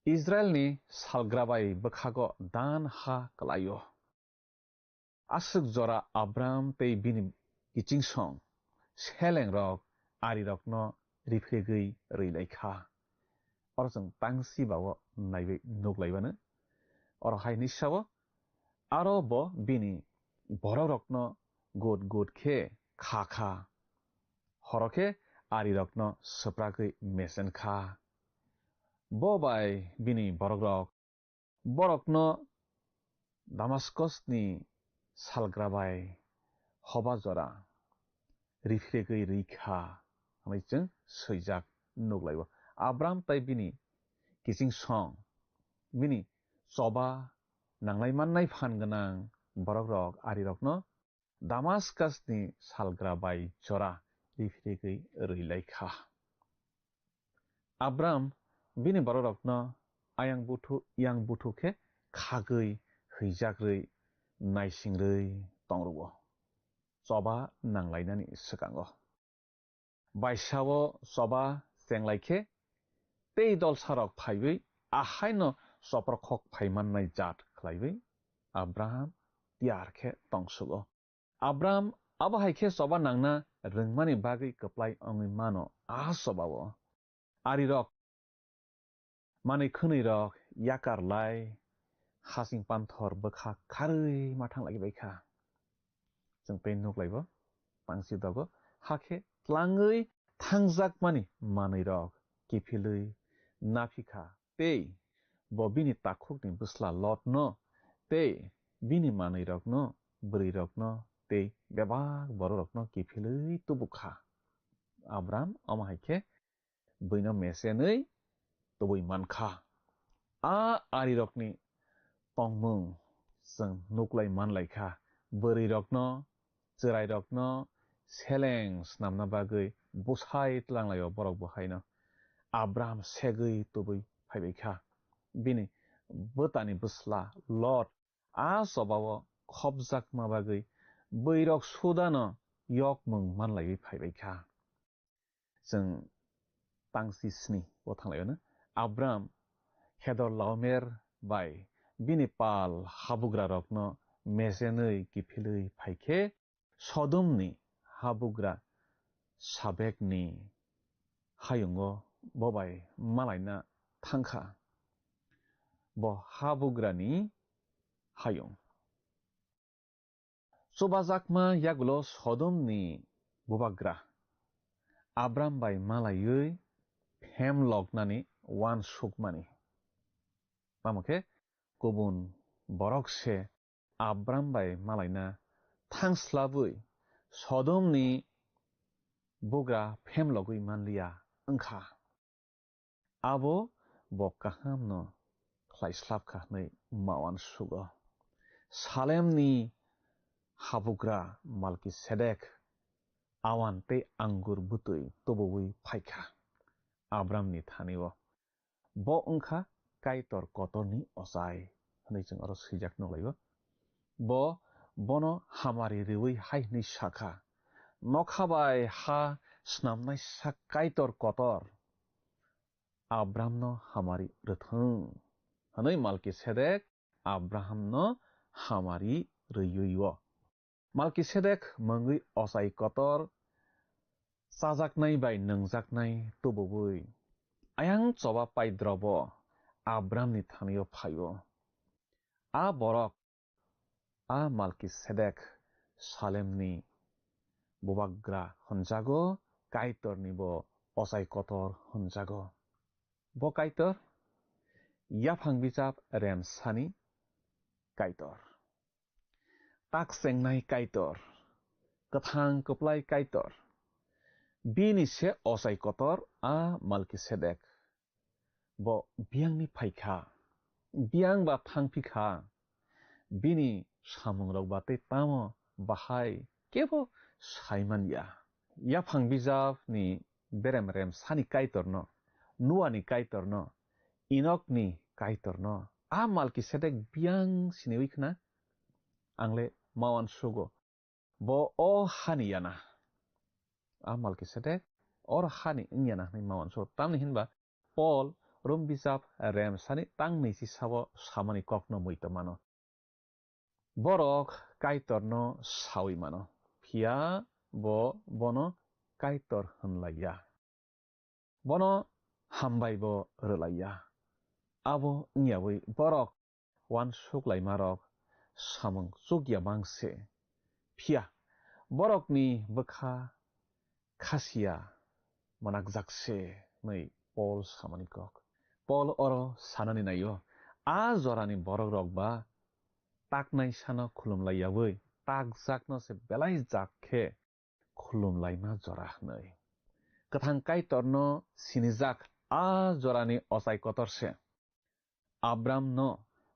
इजराइलनि सालग्राबाय बखागो दान हा कलायो आसुक जरा आब्राम पे बिनि किचिं सं सेलें रक आरि रक न रिफ्रेगै रैलायखा और जों तांसि बाव नायबै नुग्लायबानो और हाय निसाव आरो ब बिनि बर रकन गुद खे खाखा हरखे आरि रकन सप्रागै मेसेनखा ब बाय बिनि बरकन दामास्कसनि सालग्राबाय हबा जरा रिफ्रेगै रैखा हामैजों सैजाक नुग्लायबो आब्राम ताय बिनि किचिं सं बिनि सभा नांलाय माननाय फान गोनां बरक रक आरि रकनो दामास्कासनि सालग्राबाय जरा रिफ्रेगै रैलायखा आब्राम बिनि बरक रकनो यां बुथुखे खागै हैजाग्रै नायसिंरै तंरुबो सभा नांलायनानि सिगाङो बायसाव सभा सेंलायखे ते दल सारक फाइबै आहायनो सप्रखक फाइमाननाय जात खलायबै आब्राम तियारखे तंसुगो आब्राम आबाहायखे सभा नांना रोंमानि बागै कप्लाय अंगै मानो आ सभाव आरि रक मानै खनै रक याकारलाय हासिं पान्थर बखा खारै माथां लागिबायखा जों पे नुग्लायबो पांसि दगो हाखे tlangै थांजाक मानै रक किफिलै नाफिखा ते बबिनि ताखुकनि बुस्ला लट न ते बिनि मानै रक न बोरै रक न ते बेबाग बर रक न किफिलै तुबुखा आब्राम अमाहायखे बैनो मेसेनै तुबै मानखा आ आरि रकनि तंमुं जों नुग्लाय मानलायखा बोरै रक न जोराय रक न सेलें स्नामना बागै बुसाय tlanglayo borok बहायनो आब्राम सेगै तुबै फाइबायखा बिनि बोतानि बुस्ला लट आ सभाव खबजाक माबागै बैरक सुदानो यक मुं मानलायै फाइबायखा जों तांसि स्नि थांलायनो आब्राम हेदर लावमेर बाय बिनि पाल हाबुग्रा रकनो मेजेनै किफिलै फाइखे सदुमनि हाबुग्रा साबेकनि हायुंगो बबाय मालायना थांखा ब हाबुग्रानि हायुं सुबाजाकमा यागुलो सदुमनि बुबाग्रा आब्राम बाय मालायै फेम लगनानि वान सुकमानि मामखे गुबुन बरकसे आब्राम बाय मालायना थांस्लाबै सदमनि बुग्रा फेमलगै मानलिया ओंखा आबो बकाहामनो ख्लायस्लाबखानै मावान सुग सालेमनि हाबुग्रा मालकि सेदेक आवान ते आंगुर बुतै तबुबै फायखा आब्रामनि थानिव ब ओंखा कायतर कतरनि असाय होनै जों आरो सैजाक नलायबो ब बनो हामारि रिवै हायनै साखा नखाबाय हा स्नामनाय सा कायतर कतर आब्रामनो हामारि रथों होनै मालकि सेदेक आब्राहामनो हामारि रैयैव मालकि सेदेक मंगै असाय कतर साजाकनाय बाय नंजाकनाय तबुबै आयां चबा पायद्रब आब्रामनि थानिव फायो आ बरक आ मालकि सेदेक सालेमनि बुबाग्रा हनजागो कायतरनिबो असाय कतर हनजागो ब कायतर याफां बिजाब रेमसानि कायतर ताकसेंनाय कायतर कथां कप्लाय कायतर बिनि से असाय कतर आ मालकि सेदेक ब बियांनि फायखा बियां बा थांफिखा बिनि सामुंराव बाते ताम बाहाय केबो सायमानिया याफां बिजाबनि बेरेम रेम सानि कायतर न नुआनि कायतर न इनकनि कायतर न आ मालकि सेदेक बियां सिनेविखना आंले मावान सुगो ब अ हानियाना आ मालकि सेदेक और हानि इंयाना नै मावान सु तामनि हिनबा पल रोम बिजाब रेम सानि तां नैसि साबो सामानि ककनो मैतो मानो बरक कायतर न सावि मानो फिया ब बनो कायतर होनलाया बनो हामबाय ब रलाया आबो इंयाबै बरक वान सुगलाय मारक सामं सुगिया बांसे फिया बरकनि बखा खासिया मनाक जाकसे नै पल सामानि कक पल अर सानानि नायो आ जरानि बरक रकबा ताकनाय साना खुलुमलायाबै ताक जाकनो से बेलाय जाकखे खुलुमलायमा जरा नै कथां कायतर न सिनिजाक आ जरानि असाय कतरसे आब्राम न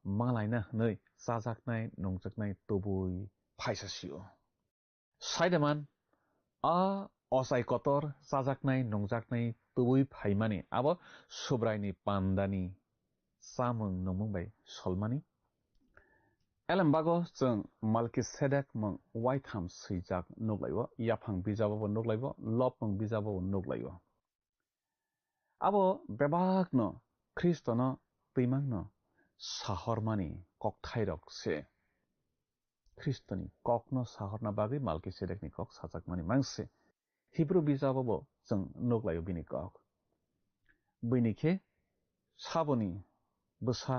मालायना नै साजाकनाय नंजाकनाय तबुय फायसासियो सायदेमान आ असाय कतर साजाकनाय नंजाकनाय तबुय फायमानि आबो सुब्रायनि पान्दानि सामों नमुंबाय सलमानि एलमबागो जों मालकि सेदेक मं वाइथाम सैजाक नुगलायो याफां बिजाबाबो नुगलायो लपं बिजाबाबो नुगलायो आबो बेबागनो ख्रिस्टनो तैमांनो साहरमानि ककथायरक से ख्रिस्टनि ककनो साहरना बागै मालकि सेदेकनि कक साजाकमानि मांसे हिब्रु बिजाबाबो जों नुगलायो बिनि कक बैनिखे साबोनि बसा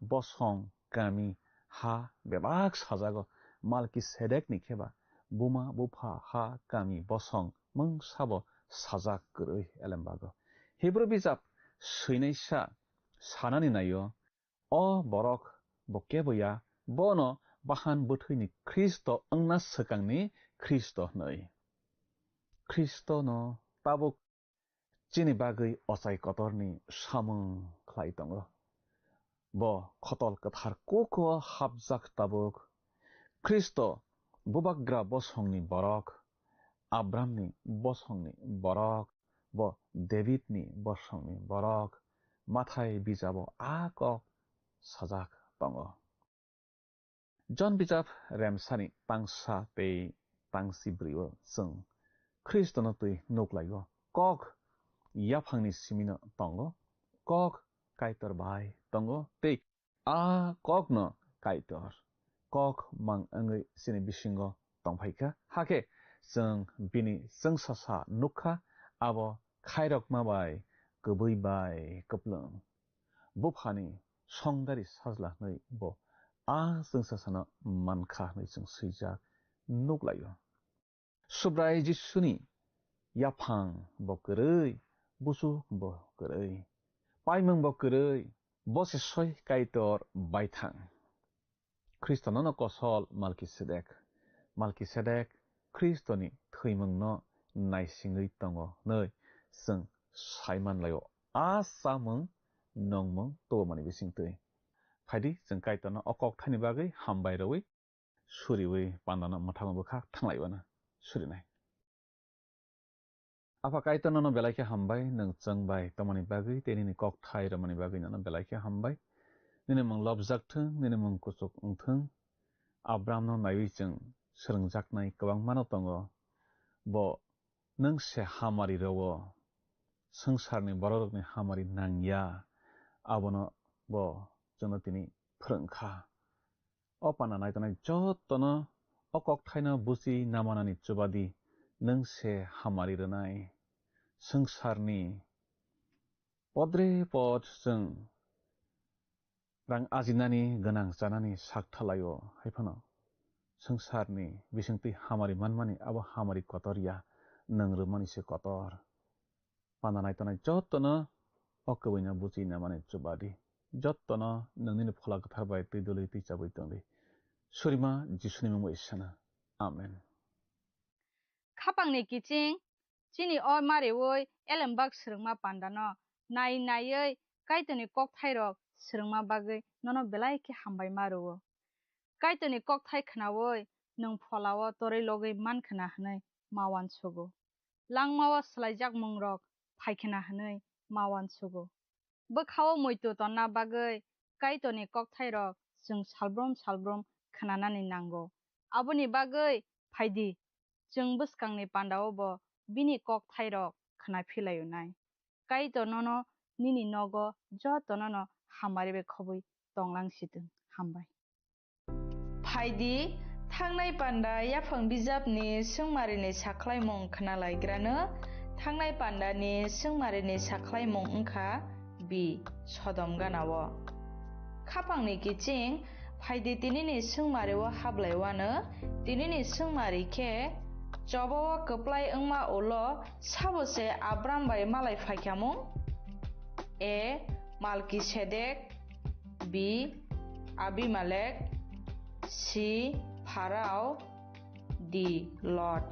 बसं गामि हा बेबाग साजागो मालकि सेदेकनि खेबा बुमा बुफा हा गामि बसं मं साबो साजाक गरै एलमबागो हिब्रु बिजाब सैनायसा सानानि नायो अ बरक बकेबया बनो बाहान बोथैनि ख्रिस्ट अंना सकांनि ख्रिस्ट नै ख्रिस्ट न ताबुक चिनि बागै असाय कतरनि सामुं ख्लाय दङ ब खतल कथार कोको हाबजाक ताबुक ख्रिस्ट बुबाग्रा बसंनि बरक आब्रामनि बसंनि बरक ब डेभिडनि बसंनि बरक माथाय बिजाबो आक साजाक दङ जन बिजाब रेमसानि तांसा पे तांसि ब्रिव जों ख्रिस्टनो तै नुगलायो कक याफांनि सिमिनो दङ कक कायतर बाय दङ तै आ कक न कायतर कक mang angै सिनि बिसिंग दंफायखा हाके जों बिनि जों सासा नुखा आबो खायरक माबाय गोबैबाय कप्लों बुफानि संदारि साजला नै ब आ जों सासाना मानखा नै जों सैजा नुगलायो सुब्राय जिसुनि याफां बकरै बुसु बकरै पायमं बकरै bose soy kaitor baithang Kristono no kosol Malkisedek Kristoni thymungno naisingui tongo nei sung saiman layo asamung nongmung tobmani bisingtui phaidi sung kaitono okok thani bagai hambai rawi suriwi pandana mathang bukha thanglaiwana surinai apa kaitono no belaike hambai nung changbai tomani bagai tenini kok thai ramani bagai no belaike hambai nini mung lobjak thung nini mung kusuk ungthung Abraham no naiwi jeng serengjaknai kwbang mano tongo bo nung se hamari rawo sangsarni borokni hamari nangya abono bo jono tini phorongkha o pana naitanai jotono okok thaina busi namanani chubadi nung se hamari ranai sangsarni podre pod jeng rang ajinani ganang janani saktalayo haifano sangsarni bisingti hamari manmani abo hamari kotoria nangrumani se kotor pana naitanai jotono okobina busi namani chubadi jotono nangni phola gathar bai tiduli tichabai tongdi surima jisuni mungbo isana amen khapangni kiching chini o marewoi elembak srengma pandano naiye kaitoni kok thairok srengma bagoi nono belai ke hambai maruo kaitoni kok thai khnawoi nung pholao torei logoi mankhana hnai mawan sugo langmao slaijak mungrok phaikena hnai mawan sugo bkhao moito tonna bagoi kaitoni kok thairok jung salbrom khnanani nango aboni bagoi phaidi jung bwskangni pandao bo bini kok thairok khna philayonai kaito nono nini nogo jotono hamari be khoboi tonglangsitong hambai phaidi thangnai panda yaphang bijapni sungmarini saklaimung khnalaigrano thangnai pandani sungmarini saklaimung wngkha bi sodom ganao khapangni kiching phaidi tinini sungmareo hablaiwano tinini sungmari khe chobao kwplai wngma ulo sabose Abram bai malai phaikhamung A Malkisedek B Abimelek C Pharaoh D Lot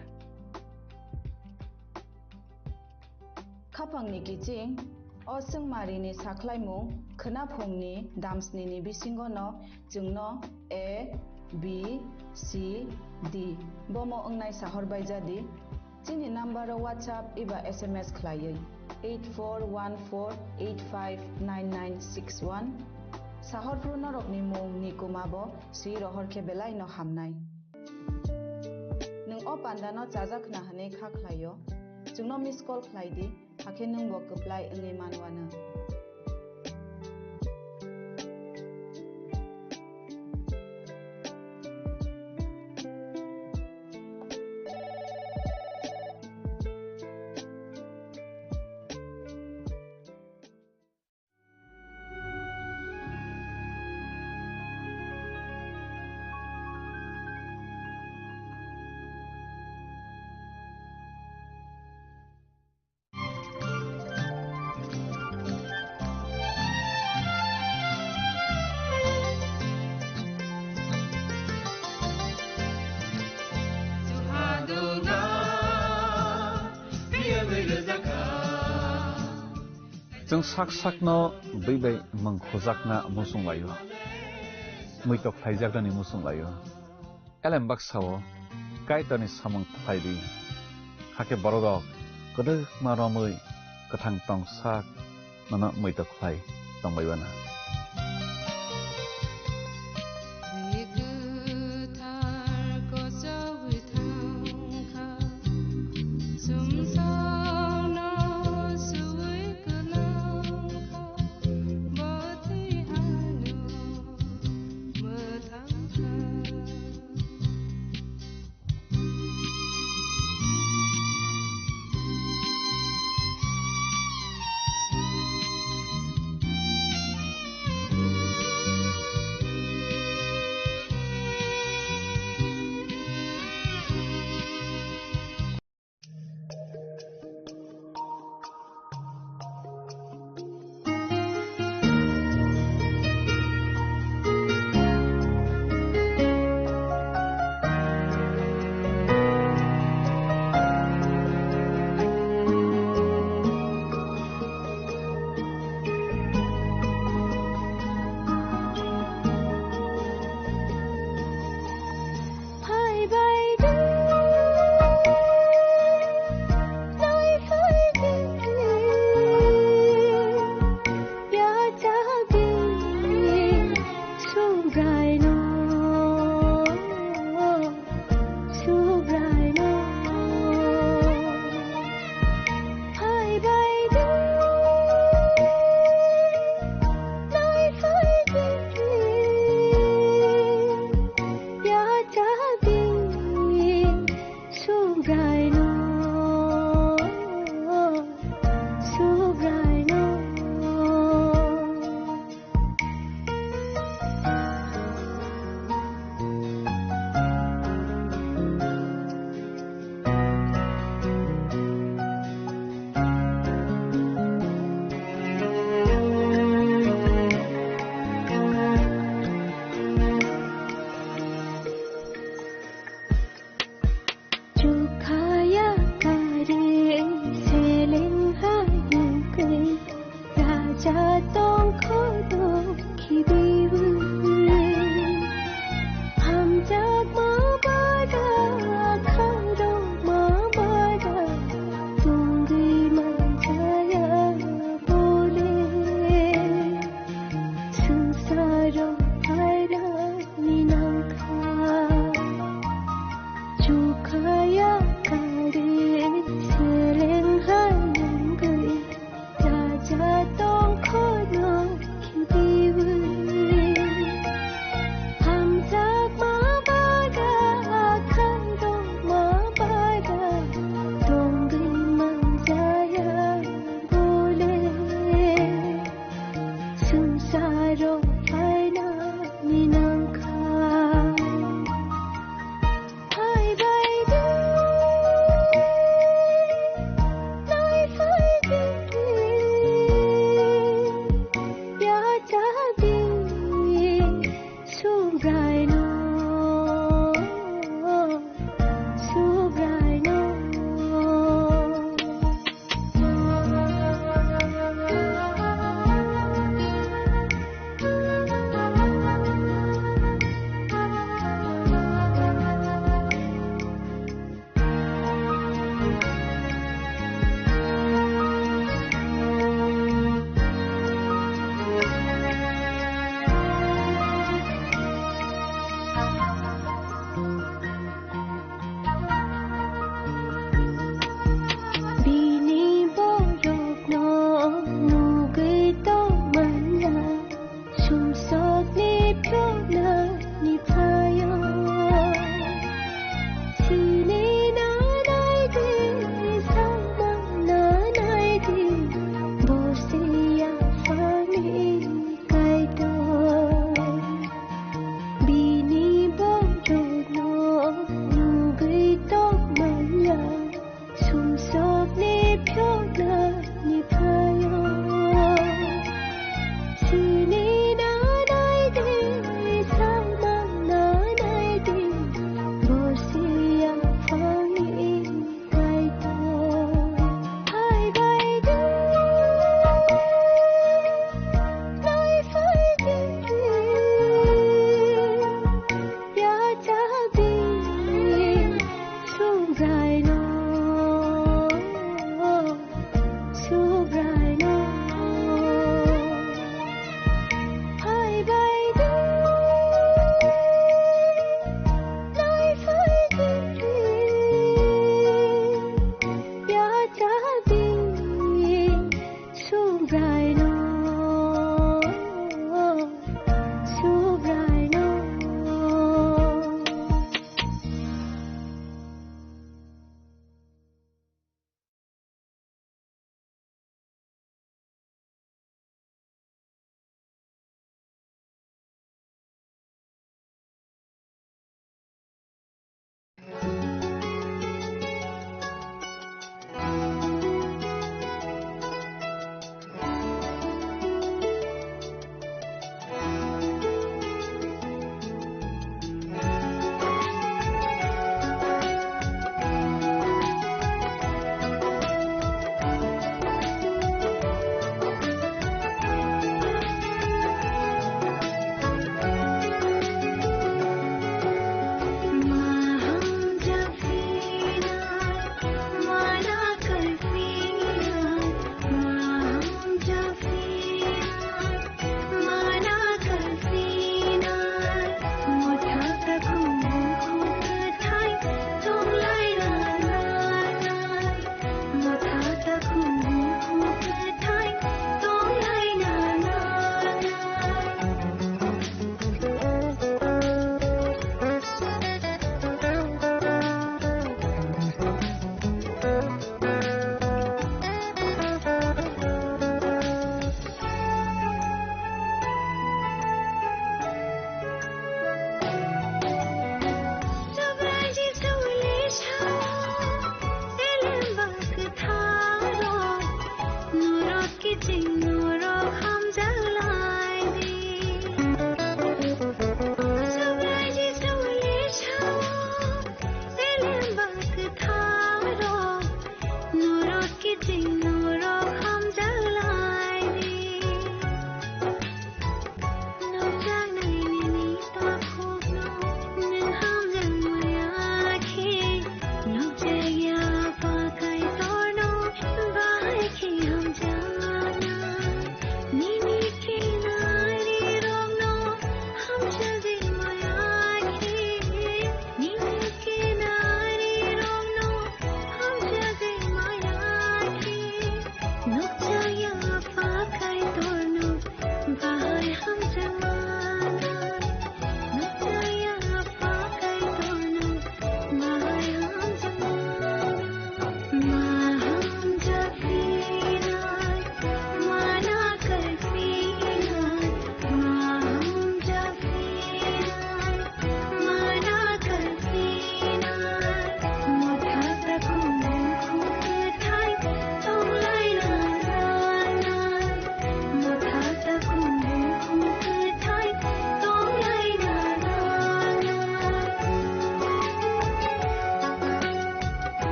khapangni kiching o sungmarini saklaimung khnaphungni damsnini bisingo no jungno A B C D bomo ongnai sahor baijadi chini number WhatsApp iba SMS khlaiui 8414859961 sahor prunorokni mung nikumabo si rohor ke belai no hamnai nung o pandano chajakna hane kha khlaio jungno miss call khlaidi hakhe nung bo kaplai ngai manwana Jung sak-sakno beibai mangkhojakna musunglayo muitok phaijaknani musunglayo elembak sawo kaitoni samung phaidi hake borok kodok maromui kathang tongsak nana muitok phai tongbaibana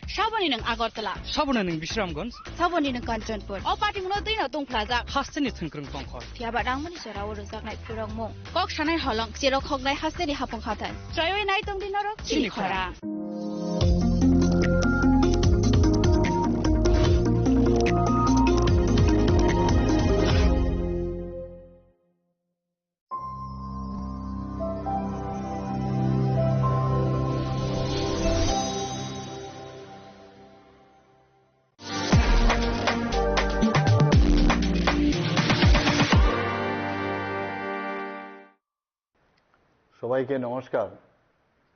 Saboni ng Agartala. Sabona ng Bisramgons. Saboni ng Kanchanpur. O pati mo din atong plaza. Hasteni thungkrung tongkhor. Tiaba rangmani sora urujak nai purang mo. Kok shanai halong siro khognai hasteni hapong khatan. Trayo nai tong dinarok chini khora. সবাইকে নমস্কার।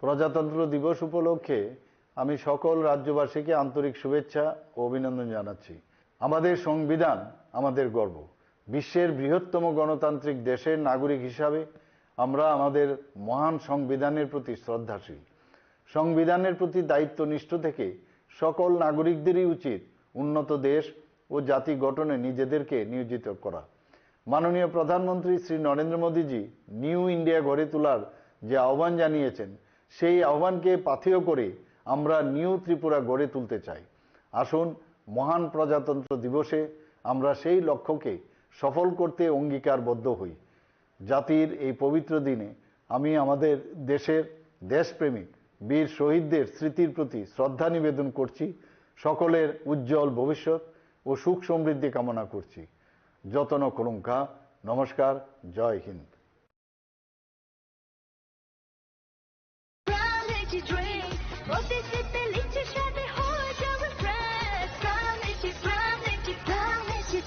প্রজাতন্ত্র দিবস উপলক্ষে আমি সকল রাজ্যবাসীকে আন্তরিক শুভেচ্ছা ও অভিনন্দন জানাচ্ছি। আমাদের সংবিধান আমাদের গর্ব। বিশ্বের বৃহত্তম গণতান্ত্রিক দেশের নাগরিক হিসাবে আমরা আমাদের মহান সংবিধানের প্রতি শ্রদ্ধাশীল। সংবিধানের প্রতি দায়িত্বনিষ্ঠ থেকে সকল নাগরিকদেরই উচিত উন্নত দেশ ও জাতি গঠনে নিজেদেরকে নিয়োজিত করা। মাননীয় প্রধানমন্ত্রী শ্রী নরেন্দ্র মোদীজি নিউ ইন্ডিয়া গড়ে তোলার যে আহ্বান জানিয়েছেন, সেই আহ্বানকে পাথেয় করে আমরা নিউ ত্রিপুরা গড়ে তুলতে চাই। আসুন মহান প্রজাতন্ত্র দিবসে আমরা সেই লক্ষ্যকে সফল করতে অঙ্গীকারবদ্ধ হই। জাতির এই পবিত্র দিনে আমি আমাদের দেশের দেশপ্রেমিক বীর শহীদদের স্মৃতির প্রতি শ্রদ্ধা নিবেদন করছি। সকলের উজ্জ্বল ভবিষ্যৎ ও সুখ সমৃদ্ধি কামনা করছি। যতন করুঙ্কা। নমস্কার। জয় Hind.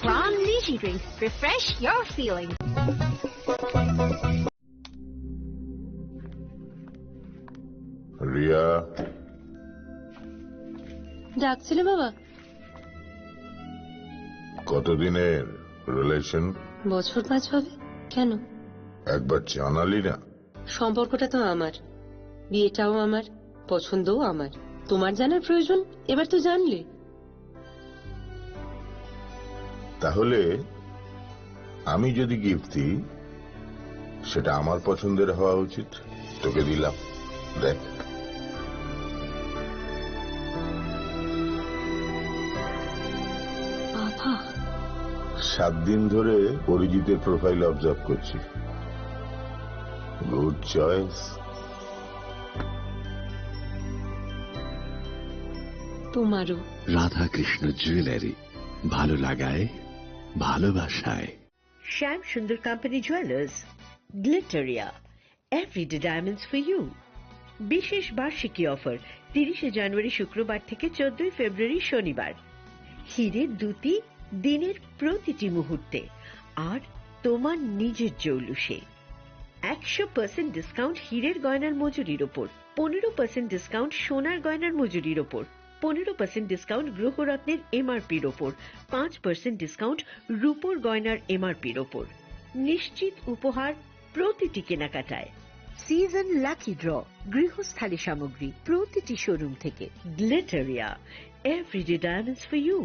From Lychee Drink, refresh your feeling. Riya, ডাকছিলে বাবা? কতদিনের রিলেশন? বছর 5 হবে। কেন? একবার জানালি না? সম্পর্কটা তো আমার, বিয়েটাও আমার, পছন্দও আমার। তোমার জানার প্রয়োজন এবার তো জানলে। তাহলে আমি যদি গিফট দিই সেটা আমার পছন্দের হওয়া উচিত। তোকে দিলাম, দেখ। বাবা, 7 দিন ধরে অরিজিতের প্রোফাইল অবজার্ভ করছি। Good choice. তোমারও। রাধা কৃষ্ণ জুয়েলারি, ভালো লাগায় ভালোবাসায়। Shyam Sundar company jewellers, Glitteria, everyday diamonds for you. বিশেষ বার্ষিকী অফার 30 জানুয়ারি শুক্রবার থেকে 14 ফেব্রুয়ারি শনিবার। হীরের দুটি দিনের প্রতিটি মুহূর্তে আর তোমার নিজের জৌলুসে। 100% ডিসকাউন্ট হীরের গয়নার মজুরির ওপর, 15% ডিসকাউন্ট সোনার গয়নার মজুরির ওপর, 15% ডিসকাউন্ট গ্রহরত্নের এমআরপির ওপর, 5% ডিসকাউন্ট রূপোর গয়নার এমআরপির ওপর। নিশ্চিত উপহার প্রতিটি কেনাকাটায়। সিজন লাকি ড্র গৃহস্থালী সামগ্রী প্রতিটি শোরুম থেকে। Glitteria, everyday diamonds for you.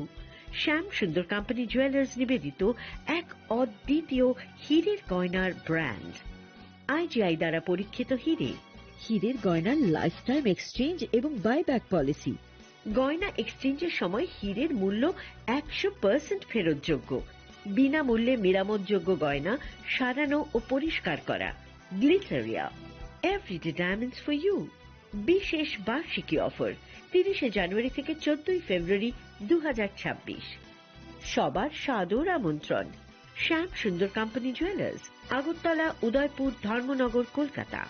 Shyam Sundar company jewellers নিবেদিত এক অদ্বিতীয় হীরের গয়নার ব্র্যান্ড। আইজিআই দ্বারা পরীক্ষিত হীরে। হীরের গয়নার লাইফ টাইম এক্সচেঞ্জ এবং বাইব্যাক পলিসি। গয়না এক্সচেঞ্জের সময় হীরের মূল্য 100% ফেরতযোগ্য। বিনামূল্যে মেরামতযোগ্য গয়না সারানো ও পরিষ্কার করা। Glitteria, everyday diamonds for you. বিশেষ বার্ষিকী অফার 30 জানুয়ারি থেকে 14 ফেব্রুয়ারি 2026। সবার সাদর আমন্ত্রণ। Shyam Sundar company jewellers, Agartala, Udaipur, Dharmanagar, Kolkata.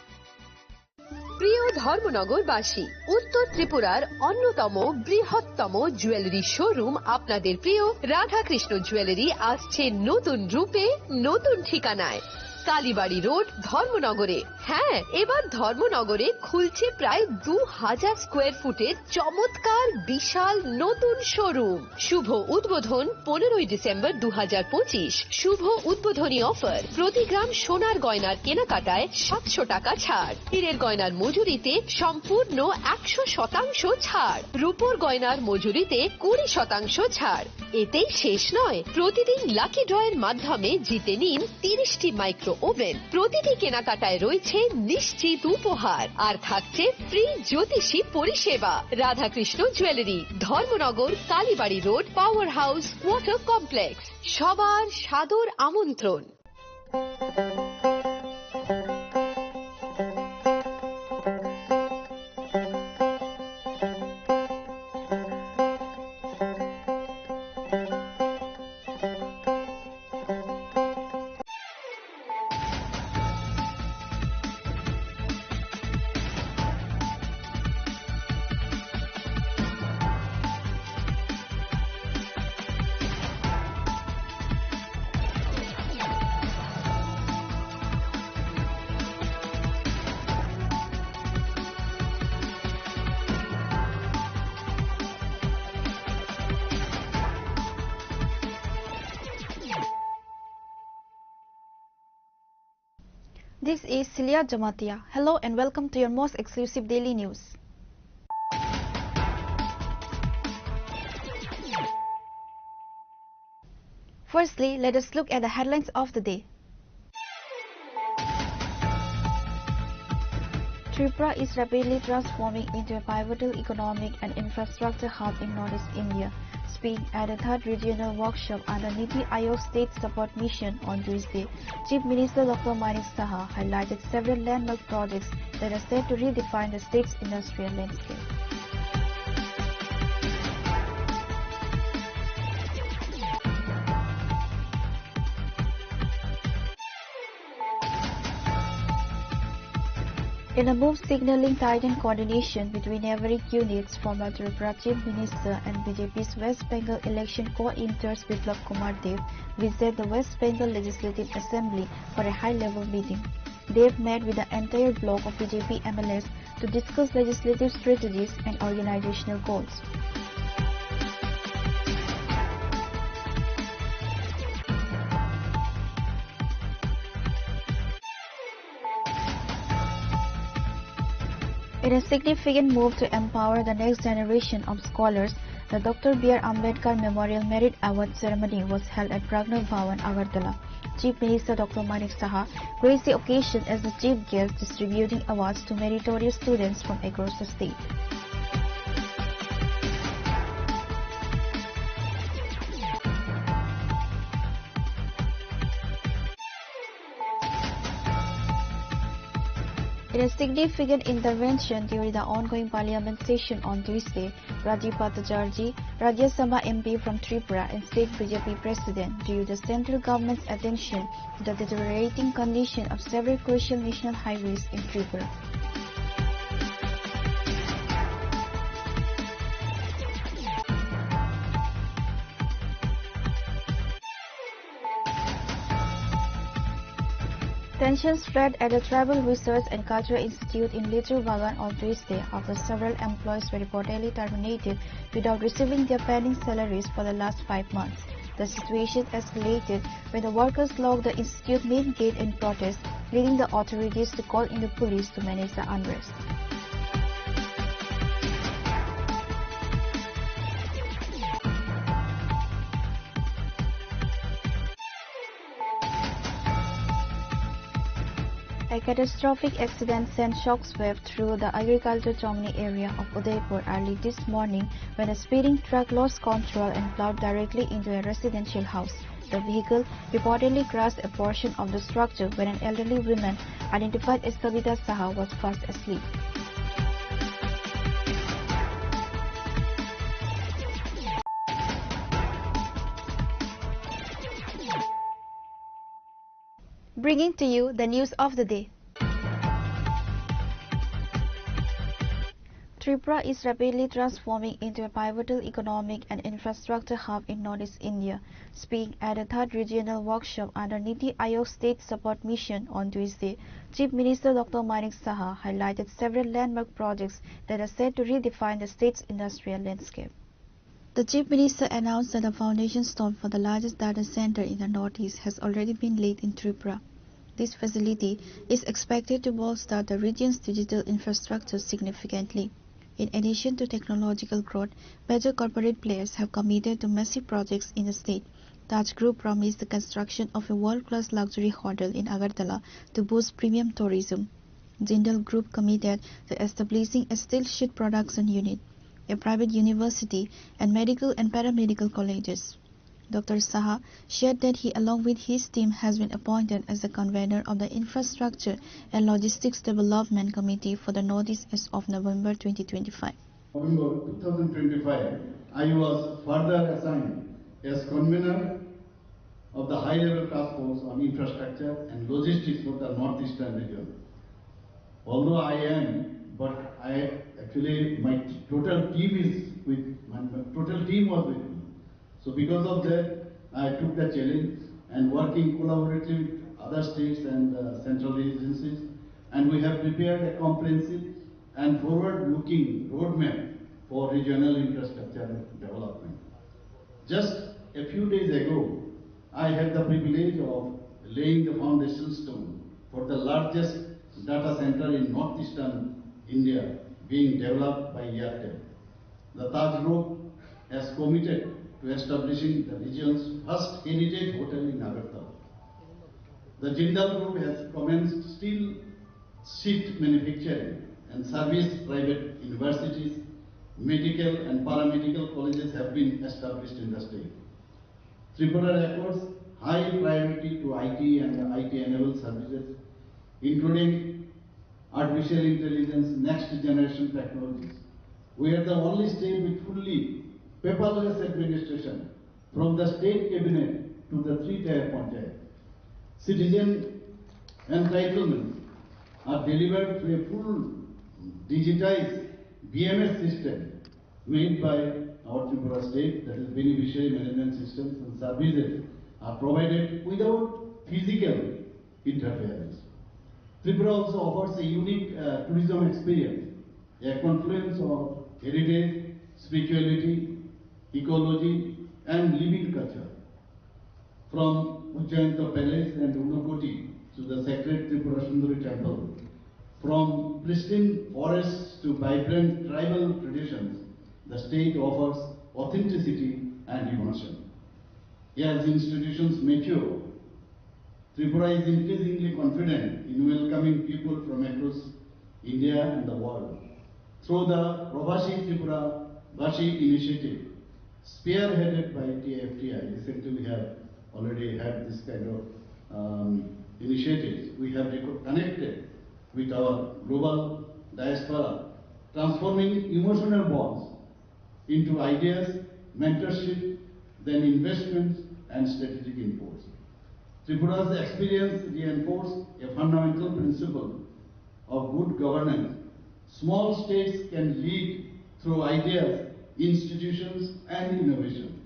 প্রিয় ধর্মনগরবাসী, উত্তর ত্রিপুরার অন্যতম বৃহত্তম জুয়েলারি শোরুম আপনাদের প্রিয় রাধাকৃষ্ণ জুয়েলারি আসছে নতুন রূপে, নতুন ঠিকানায়। কালীবাড়ি রোড, ধর্মনগরে। হ্যাঁ, এবার ধর্মনগরে খুলছে প্রায় 2000 স্কোয়ার ফুটের চমৎকার বিশাল নতুন শোরুম। শুভ উদ্বোধন 15 ডিসেম্বর 2025। শুভ উদ্বোধনী অফার, প্রতি গ্রাম সোনার গয়নার কেনাকাটায় 700 টাকা ছাড়। হীরের গয়নার মজুরিতে সম্পূর্ণ 100% ছাড়। রূপোর গয়নার মজুরিতে 20% ছাড়। এতেই শেষ নয়, প্রতিদিন লাকি ড্রয়ের মাধ্যমে জিতে নিন 30টি মাইক্রো ওভেন। প্রতিটি কেনাকাটায় রয়েছে নিশ্চিত উপহার আর থাকছে ফ্রি জ্যোতিষী পরিষেবা। Radhakrishna jewellery, Dharmanagar, Kalibari road, power house, water complex. সবার সাদর আমন্ত্রণ। This is Celia Jamatia. Hello and welcome to your most exclusive daily news. Firstly, let us look at the headlines of the day. Tripura is rapidly transforming into a pivotal economic and infrastructure hub in Northeast India. Speaking at the 3rd Regional Workshop under Niti Aayog State Support Mission on Tuesday, Chief Minister Dr. Manik Saha highlighted several landmark projects that are set to redefine the state's industrial landscape. In a move signaling tightened coordination between neighboring units, former Tripura Chief Minister and BJP's West Bengal election co-inters Biplab Kumar Dev visited the West Bengal Legislative Assembly for a high-level meeting. Dev met with the entire bloc of BJP MLAs to discuss legislative strategies and organizational goals. In a significant move to empower the next generation of scholars, the Dr. B.R. Ambedkar Memorial Merit Award ceremony was held at Pragna Bhawan, Agartala. Chief Minister Dr. Manik Saha graced the occasion as the chief guest, distributing awards to meritorious students from across the state. In a significant intervention during the ongoing parliament session on Tuesday, Rajiv Bhattacharjee, Rajya Sabha MP from Tripura and State BJP President, drew the central government's attention to the deteriorating condition of several crucial national highways in Tripura. Tensions flared at the Tribal Research and Cultural Institute in Little Bagan on Tuesday after several employees were reportedly terminated without receiving their pending salaries for the last 5 months. The situation escalated when the workers locked the institute main gate in protest, leading the authorities to call in the police to manage the unrest. A catastrophic accident sent shockwave through the agriculture Chomni area of Udaipur early this morning when a speeding truck lost control and plowed directly into a residential house. The vehicle reportedly crashed a portion of the structure when an elderly woman identified as Kavita Saha was fast asleep. Bringing to you the news of the day. Tripura is rapidly transforming into a pivotal economic and infrastructure hub in Northeast India. Speaking at the 3rd Regional Workshop under Niti Aayog State Support Mission on Tuesday, Chief Minister Dr. Manik Saha highlighted several landmark projects that are set to redefine the state's industrial landscape. The Chief Minister announced that the foundation stone for the largest data center in the Northeast has already been laid in Tripura. This facility is expected to bolster the region's digital infrastructure significantly. In addition to technological growth, major corporate players have committed to massive projects in the state. Taj Group promised the construction of a world-class luxury hotel in Agartala to boost premium tourism. Jindal Group committed to establishing a steel sheet production unit, a private university, and medical and paramedical colleges. Dr. Saha shared that he, along with his team, has been appointed as the convener of the Infrastructure and Logistics Development Committee for the Northeast as of November 2025. November 2025, I was further assigned as convener of the high-level task force on infrastructure and logistics for the Northeastern region. Although I am, but my total team was with me. So because of that, I took the challenge and working collaboratively with other states and central agencies, and we have prepared a comprehensive and forward-looking roadmap for regional infrastructure development. Just a few days ago, I had the privilege of laying the foundation stone for the largest data center in northeastern India being developed by Airtel. The Taj Group has committed to establishing the region's first heritage hotel in Agartala. The Jindal Group has commenced steel sheet manufacturing and service. Private universities, medical and paramedical colleges have been established in the state. Tripura accords high priority to IT and IT-enabled services, including artificial intelligence, next generation technologies. We are the only state with fully paperless administration from the state cabinet to the 3-tier panchayat. Citizen entitlements are delivered through a full digitized BMS system made by our Tripura state, that is beneficiary management systems, and services are provided without physical interference. Tripura also offers a unique tourism experience, a confluence of heritage, spirituality, ecology, and living culture. From Ujjainta Palace and Unakoti to the sacred Tripura Sundari Temple, from pristine forests to vibrant tribal traditions, the state offers authenticity and immersion. As institutions mature, Tripura is increasingly confident in welcoming people from across India and the world. Through the Pravasi Tripura Vashi initiative, spearheaded by TFTI, recently we have already had this kind of initiatives. We have connected with our global diaspora, transforming emotional bonds into ideas, mentorship, then investments and strategic imports. Tripura's experience reinforced a fundamental principle of good governance. Small states can lead through ideas, institutions, and innovation.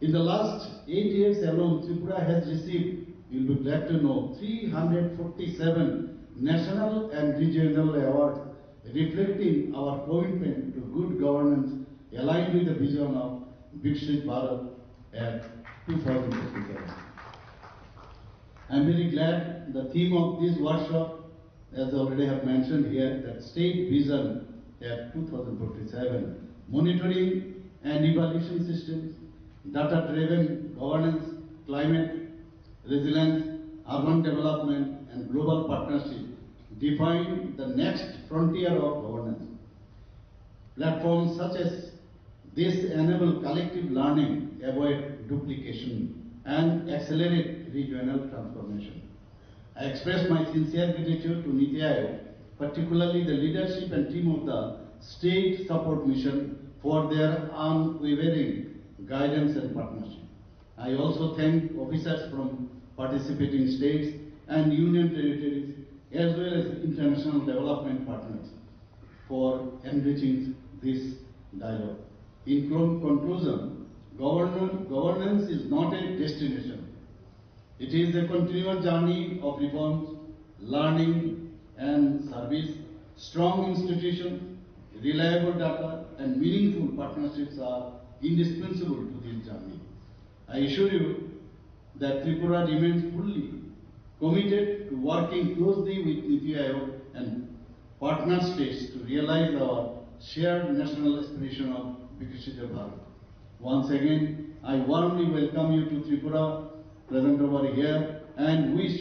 In the last 8 years alone, Tripura has received, you'll be glad to know, 347 national and regional awards, reflecting our commitment to good governance aligned with the vision of Viksit Bharat at 2057. I'm very glad the theme of this workshop, as I already have mentioned here, that State Vision at 2047, monitoring and evaluation systems, data-driven governance, climate, resilience, urban development, and global partnership define the next frontier of governance. Platforms such as this enable collective learning, avoid duplication, and accelerate regional transformation. I express my sincere gratitude to Niti Aayog, particularly the leadership and team of the State Support Mission for their unwavering guidance and partnership. I also thank officers from participating states and union territories as well as international development partners for enriching this dialogue. In conclusion, governance is not a destination. It is a continuous journey of reforms, learning and service. Strong institutions, reliable data and meaningful partnerships are indispensable to this journey. I assure you that Tripura remains fully committed to working closely with Niti Aayog and partner states to realize our shared national aspiration of Viksit Bharat. Once again, I warmly welcome you to Tripura, present over here, and wish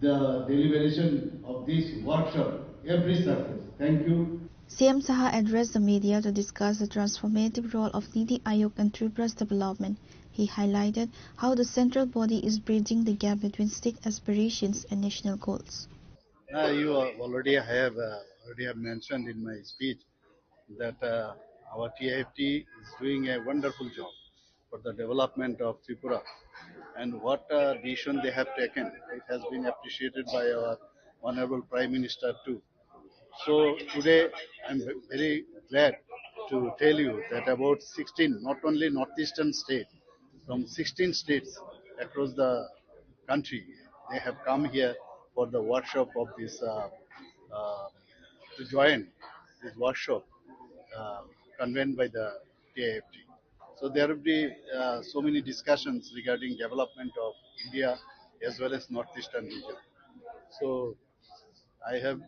the deliberation of this workshop every success. Thank you. CM Saha addressed the media to discuss the transformative role of Niti Aayog in Tripura's development. He highlighted how the central body is bridging the gap between state aspirations and national goals. You already have mentioned in my speech that our TIFT is doing a wonderful job for the development of Tripura, and what decision they have taken, it has been appreciated by our Honorable Prime Minister too. So today I'm very glad to tell you that about 16, not only northeastern states, from 16 states across the country, they have come here for the workshop of this, to join this workshop convened by the TIFT. So there will be so many discussions regarding development of India as well as northeastern region. So I have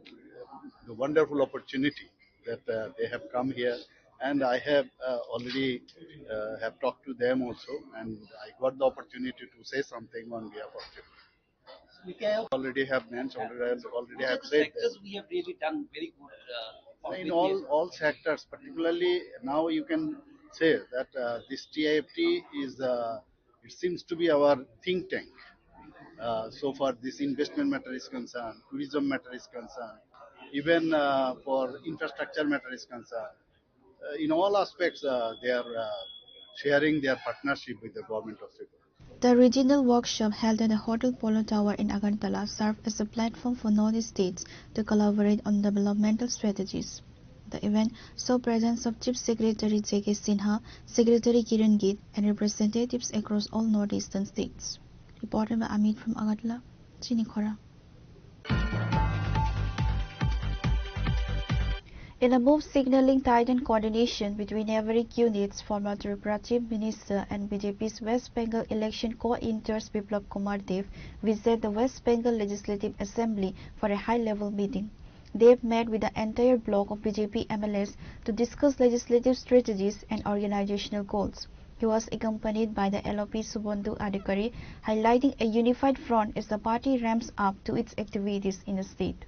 the wonderful opportunity that they have come here, and I have already have talked to them also, and I got the opportunity to say something on behalf of them. Already have mentioned, already have said that we have really done very good. in all sectors, particularly now you can say that this TIFT is it seems to be our think tank. So far this investment matter is concerned, tourism matter is concerned, even for infrastructure matter is concerned. In all aspects, they are sharing their partnership with the government of Tripura. The regional workshop held at the Hotel Polo Tower in Agartala served as a platform for Northeast states to collaborate on developmental strategies. The event saw presence of Chief Secretary J.K. Sinha, Secretary Kiran Git, and representatives across all northeastern states. Reported by Amit from Agartala, Chini Khora. In a move signaling tightened coordination between neighboring units, former Tripura Chief Minister and BJP's West Bengal election co-inters Biplab Kumar Dev visited the West Bengal Legislative Assembly for a high-level meeting. Dev met with the entire bloc of BJP MLAs to discuss legislative strategies and organizational goals. He was accompanied by the LOP Subandhu Adhikari, highlighting a unified front as the party ramps up to its activities in the state.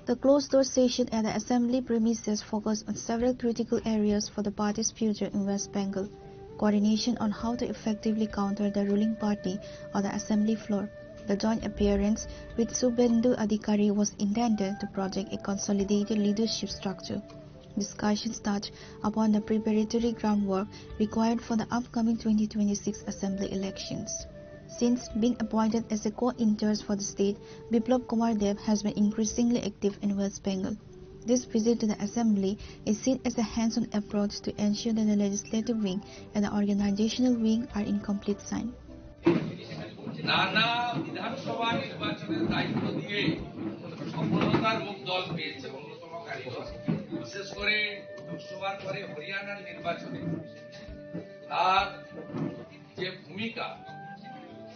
The closed-door session at the assembly premises focused on several critical areas for the party's future in West Bengal. Coordination on how to effectively counter the ruling party on the assembly floor. The joint appearance with Subandhu Adhikari was intended to project a consolidated leadership structure. Discussions touched upon the preparatory groundwork required for the upcoming 2026 assembly elections. Since being appointed as a co-inters for the state, Biplab Kumar Dev has been increasingly active in West Bengal. This visit to the assembly is seen as a hands-on approach to ensure that the legislative wing and the organizational wing are in complete sync. নানা বিধানসভা নির্বাচনের দায়িত্ব দিয়ে সফলতার মুখ দল পেয়েছে অন্যতম কারিগর, বিশেষ করে লোকসভার পরে হরিয়ানার নির্বাচনে তার যে ভূমিকা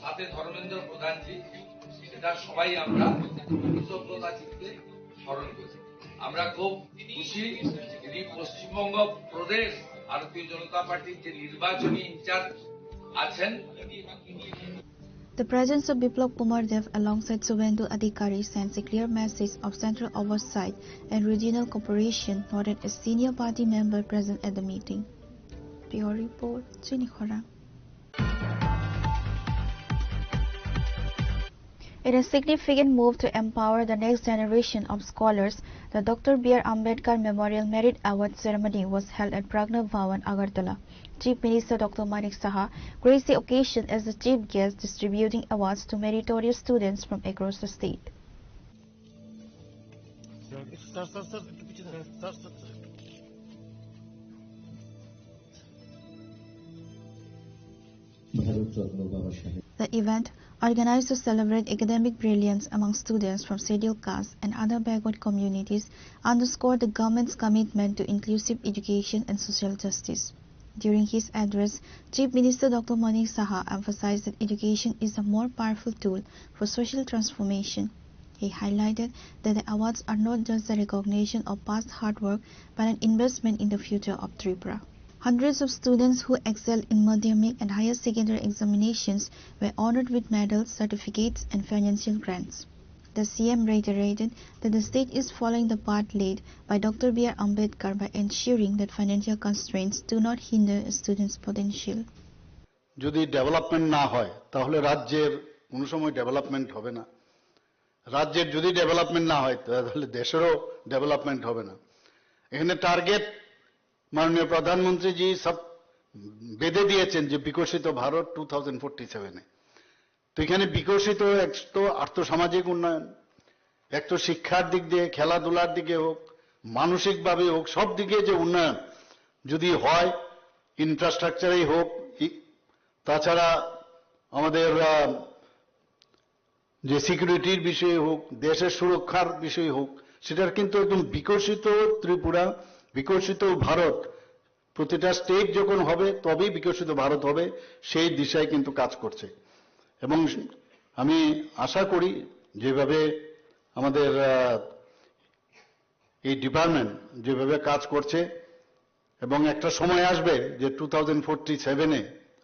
সাথে ধর্মেন্দ্র প্রধানজি, সেটা সবাই আমরা কৃতজ্ঞতা চিত্তে স্মরণ করি। আমরা খুব খুশি তিনি পশ্চিমবঙ্গ প্রদেশ ভারতীয় জনতা পার্টির যে নির্বাচনী ইনচার্জ আছেন। The presence of Biplab Kumar Dev alongside Subandhu Adhikari sends a clear message of central oversight and regional cooperation, noted a senior party member present at the meeting. Bureau Report, Chini Khora. In a significant move to empower the next generation of scholars, the Dr. B.R. Ambedkar Memorial Merit Award ceremony was held at Pragna Bhawan, Agartala. Chief Minister Dr. Manik Saha graced the occasion as the chief guest, distributing awards to meritorious students from across the state. The event, organized to celebrate academic brilliance among students from scheduled castes and other backward communities, underscored the government's commitment to inclusive education and social justice. During his address, Chief Minister Dr. Manik Saha emphasized that education is a more powerful tool for social transformation. He highlighted that the awards are not just a recognition of past hard work, but an investment in the future of Tripura. Hundreds of students who excelled in Madhyamik and higher secondary examinations were honored with medals, certificates, and financial grants. The CM reiterated that the state is following the path laid by Dr. B.R. Ambedkar by ensuring that financial constraints do not hinder a student's potential. যদি development না হয় তাহলে রাজ্যের কোনো সময় development হবে না। রাজ্যের যদি ডেভেলপমেন্ট না হয় তাহলে দেশেরও ডেভেলপমেন্ট হবে না। এখানে টার্গেট মাননীয় প্রধানমন্ত্রীজি সব বেঁধে দিয়েছেন যে বিকশিত ভারত 2047-এ। তো এখানে বিকশিত এক তো আর্থসামাজিক উন্নয়ন, এক তো শিক্ষার দিক দিয়ে, খেলাধুলার দিকে হোক, মানসিকভাবে হোক, সব দিকে যে উন্নয়ন যদি হয়, ইনফ্রাস্ট্রাকচারেই হোক, তাছাড়া আমাদের যে সিকিউরিটির বিষয়ে হোক, দেশের সুরক্ষার বিষয়ে হোক, সেটার কিন্তু একদম বিকশিত ত্রিপুরা, বিকশিত ভারত, প্রতিটা স্টেট যখন হবে তবেই বিকশিত ভারত হবে, সেই দিশায় কিন্তু কাজ করছে। এবং আমি আশা করি যেভাবে আমাদের এই ডিপার্টমেন্ট যেভাবে কাজ করছে, এবং একটা সময় আসবে যে 2047-এ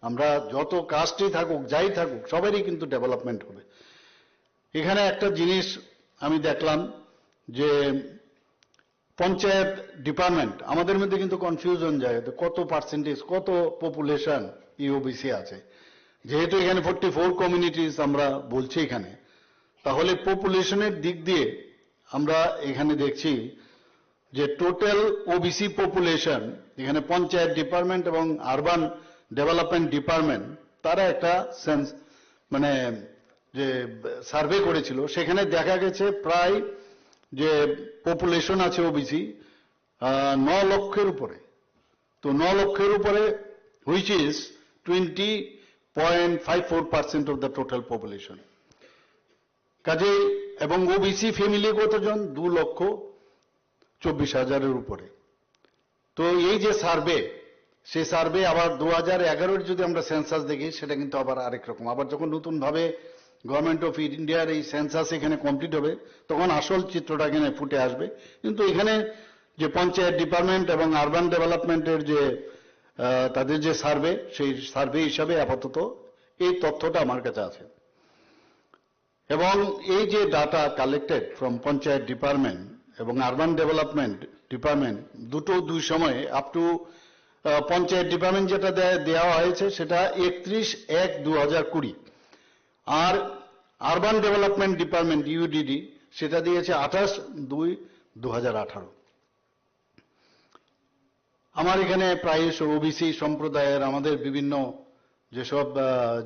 আমরা যত কাস্টই থাকুক, যাই থাকুক, সবারই কিন্তু ডেভেলপমেন্ট হবে। এখানে একটা জিনিস আমি দেখলাম যে পঞ্চায়েত ডিপার্টমেন্ট, আমাদের মধ্যে কিন্তু কনফিউশন যায় কত পার্সেন্টেজ, কত পপুলেশন ইওবিসি আছে। যেহেতু এখানে 44 কমিউনিটিস আমরা বলছি এখানে, তাহলে পপুলেশনের দিক দিয়ে আমরা এখানে দেখছি যে টোটাল ওবিসি পপুলেশন, এখানে পঞ্চায়েত ডিপার্টমেন্ট এবং আরবান ডেভেলপমেন্ট ডিপার্টমেন্ট তারা একটা সেন্স মানে যে সার্ভে করেছিল, সেখানে দেখা গেছে প্রায় যে পপুলেশন আছে ওবিসি 9 লক্ষের উপরে। তো 9 লক্ষের উপরে which is 20.54% of the total population. কাজেই এবং ওবিসি ফ্যামিলি কতজন? 2,24,000-এর উপরে। তো এই যে সার্ভে, সেই সার্ভে আবার 2011-এর যদি আমরা সেন্সাস দেখি, সেটা কিন্তু আবার আরেক রকম। আবার যখন নতুনভাবে গভর্নমেন্ট অফ ইন্ডিয়ার এই সেন্সাস এখানে কমপ্লিট হবে, তখন আসল চিত্রটা এখানে ফুটে আসবে। কিন্তু এখানে যে পঞ্চায়েত ডিপার্টমেন্ট এবং আরবান ডেভেলপমেন্টের যে তাদের যে সার্ভে, সেই সার্ভে হিসাবে আপাতত এই তথ্যটা আমার কাছে আছে। এবং এই যে data collected from panchayat department এবং আরবান ডেভেলপমেন্ট ডিপার্টমেন্ট, দুটো দুই সময়ে আপ টু পঞ্চায়েত ডিপার্টমেন্ট যেটা দেওয়া হয়েছে সেটা 31/1/2020, আর আরবান ডেভেলপমেন্ট ডিপার্টমেন্ট ইউডিডি সেটা দিয়েছে 28/2/2018। আমার এখানে প্রায়শ ওবিসি সম্প্রদায়ের আমাদের বিভিন্ন যেসব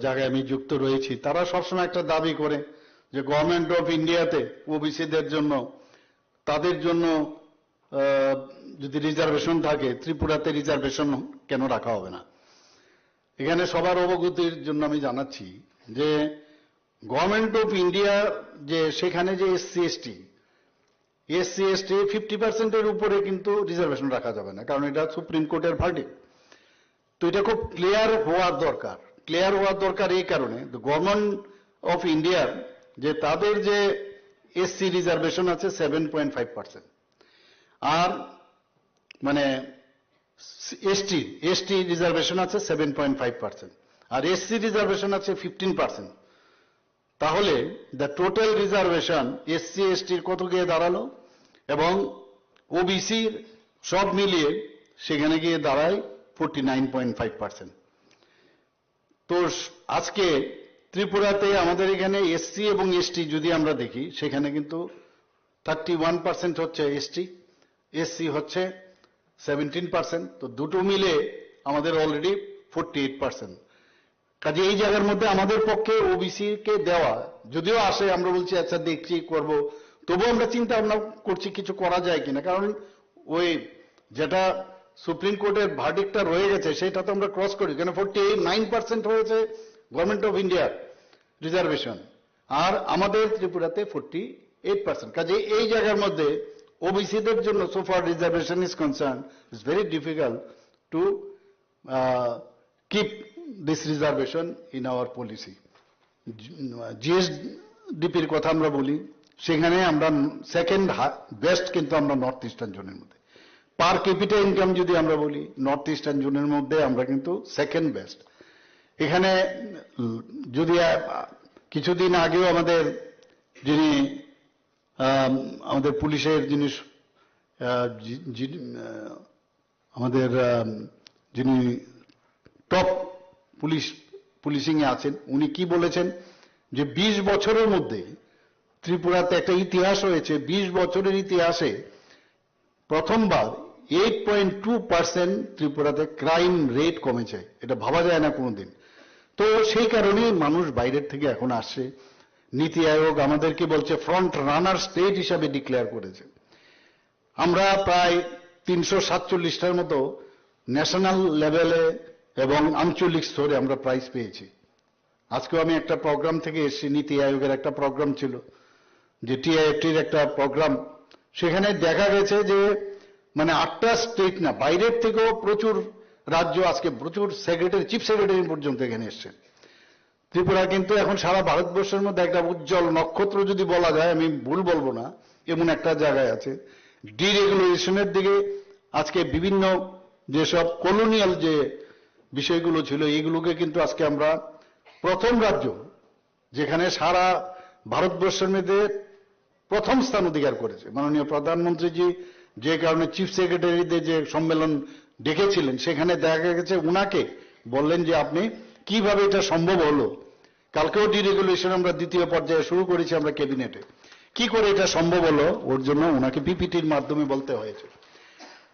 জায়গায় আমি যুক্ত রয়েছি, তারা সবসময় একটা দাবি করে যে গভর্নমেন্ট অফ ইন্ডিয়াতে ওবিসিদের জন্য, তাদের জন্য যদি রিজার্ভেশন থাকে, ত্রিপুরাতে রিজার্ভেশন কেন রাখা হবে না। এখানে সবার অবগতির জন্য আমি জানাচ্ছি যে গভর্নমেন্ট অফ ইন্ডিয়া যে সেখানে যে এসসি এসটি 50%-এর উপরে কিন্তু রিজার্ভেশন রাখা যাবে না, কারণ এটা সুপ্রিম কোর্টের ভার্ডিক্ট। তো এটা খুব ক্লিয়ার হওয়ার দরকার। ক্লিয়ার হওয়ার দরকার এই কারণে, গভর্নমেন্ট অফ ইন্ডিয়ার যে তাদের যে এসসি রিজার্ভেশন আছে 7.5%, আর মানে এসটি রিজার্ভেশন আছে 7.5%, আর এসসি রিজার্ভেশন আছে 15%। তাহলে দ্য টোটাল রিজার্ভেশন এসসি এসটির কত গিয়ে দাঁড়ালো, এবং ওবিসির সব মিলিয়ে সেখানে গিয়ে দাঁড়ায় 49.5%। তো আজকে ত্রিপুরাতে আমাদের এখানে এসসি এবং এসটি যদি আমরা দেখি সেখানে কিন্তু 31% হচ্ছে এসসি হচ্ছে 17%, তো দুটো মিলে আমাদের অলরেডি 48%। কাজে এই জায়গার মধ্যে আমাদের পক্ষে ওবিসি কে দেওয়া, যদিও আসে আমরা বলছি আচ্ছা দেখছি করব, তবুও আমরা চিন্তা ভাবনা করছি কিছু করা যায় কিনা, কারণ ওই যেটা সুপ্রিম কোর্টের ভার্ডিক্টটা রয়ে গেছে সেটা তো আমরা ক্রস করি, কেন 49% হয়েছে গভর্নমেন্ট অফ ইন্ডিয়া রিজার্ভেশন, আর আমাদের ত্রিপুরাতে 48%। কাজে এই জায়গার মধ্যে ওবিসিদের জন্য so far reservation is concerned, it's very difficult to keep this reservation in our policy. জিএসডিপির কথা আমরা বলি, সেখানে আমরা সেকেন্ড বেস্ট কিন্তু আমরা নর্থ ইস্টার্ন জোনের মধ্যে। পার ক্যাপিটা ইনকাম যদি আমরা বলি নর্থ ইস্টার্ন জোনের মধ্যে আমরা কিন্তু সেকেন্ড বেস্ট। এখানে যদি কিছুদিন আগেও আমাদের যিনি আমাদের পুলিশের যিনি আমাদের যিনি টপ পুলিশিং এ আছেন উনি কি বলেছেন যে 20 বছরের মধ্যে ত্রিপুরাতে একটা ইতিহাস হয়েছে, 20 বছরের ইতিহাসে প্রথমবার 8.2% ত্রিপুরাতে ক্রাইম রেট কমেছে, এটা ভাবা যায় না কোনোদিন। তো সেই কারণেই মানুষ বাইরের থেকে এখন আসছে। নীতি আয়োগ আমাদেরকে বলছে ফ্রন্ট রানার স্টেট হিসাবে ডিক্লেয়ার করেছে। আমরা প্রায় 347টার মতো ন্যাশনাল লেভেলে এবং আঞ্চলিক স্তরে আমরা প্রাইজ পেয়েছি। আজকেও আমি একটা প্রোগ্রাম থেকে এসেছি, নীতি আয়োগের একটা প্রোগ্রাম ছিল, যে টিআইএফটির একটা প্রোগ্রাম, সেখানে দেখা গেছে যে মানে 8টা স্টেট না, বাইরের থেকেও প্রচুর রাজ্য, আজকে প্রচুর সেক্রেটারি, চিফ সেক্রেটারি পর্যন্ত এখানে এসছেন। ত্রিপুরা কিন্তু এখন সারা ভারতবর্ষের মধ্যে একটা উজ্জ্বল নক্ষত্র যদি বলা যায়, আমি ভুল বলবো না, এমন একটা জায়গায় আছে। ডিরেগুলেশনের দিকে আজকে বিভিন্ন যেসব কলোনিয়াল যে বিষয়গুলো ছিল এইগুলোকে কিন্তু আজকে আমরা প্রথম রাজ্য যেখানে সারা ভারতবর্ষের মধ্যে প্রথম স্থান অধিকার করেছে। মাননীয় প্রধানমন্ত্রীজি যে কারণে চিফ সেক্রেটারিদের যে সম্মেলন ডেকেছিলেন সেখানে দেখা গেছে উনাকে বললেন যে আপনি কিভাবে এটা সম্ভব হলো। কালকেও ডিরেগুলেশন আমরা দ্বিতীয় পর্যায়ে শুরু করেছি আমরা ক্যাবিনেটে, কি করে এটা সম্ভব হলো ওর জন্য ওনাকে পিপিটির মাধ্যমে বলতে হয়েছে।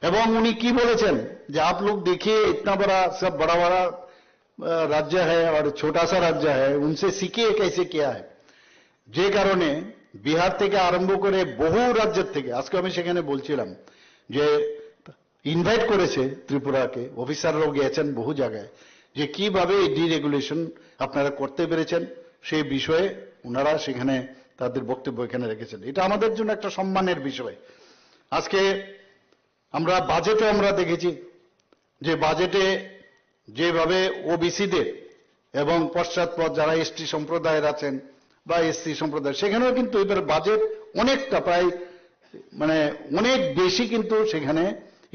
এবং উনি কি বলেছেন যে आप लोग देखिए इतना बड़ा सब बड़ा बड़ा राज्य है और छोटा सा राज्य है, उनसे सीखिए कैसे किया है। যে কারণে বিহার থেকে আরম্ভ করে বহু রাজ্যের থেকে, আজকে আমি সেখানে বলছিলাম যে ইনভাইট করেছে ত্রিপুরাকে, অফিসাররাও গিয়েছেন বহু জায়গায়, যে কিভাবে এই ডিরেগুলেশন আপনারা করতে পেরেছেন সেই বিষয়ে ওনারা সেখানে তাদের বক্তব্য এখানে রেখেছেন। এটা আমাদের জন্য একটা সম্মানের বিষয়। আজকে আমরা বাজেটে আমরা দেখেছি যে বাজেটে যেভাবে ওবিসিদের এবং পশ্চাৎপদ যারা এসটি সম্প্রদায়ের আছেন বা এসসি সম্প্রদায়, সেখানেও কিন্তু এবার বাজেট অনেকটা প্রায় মানে অনেক বেশি কিন্তু সেখানে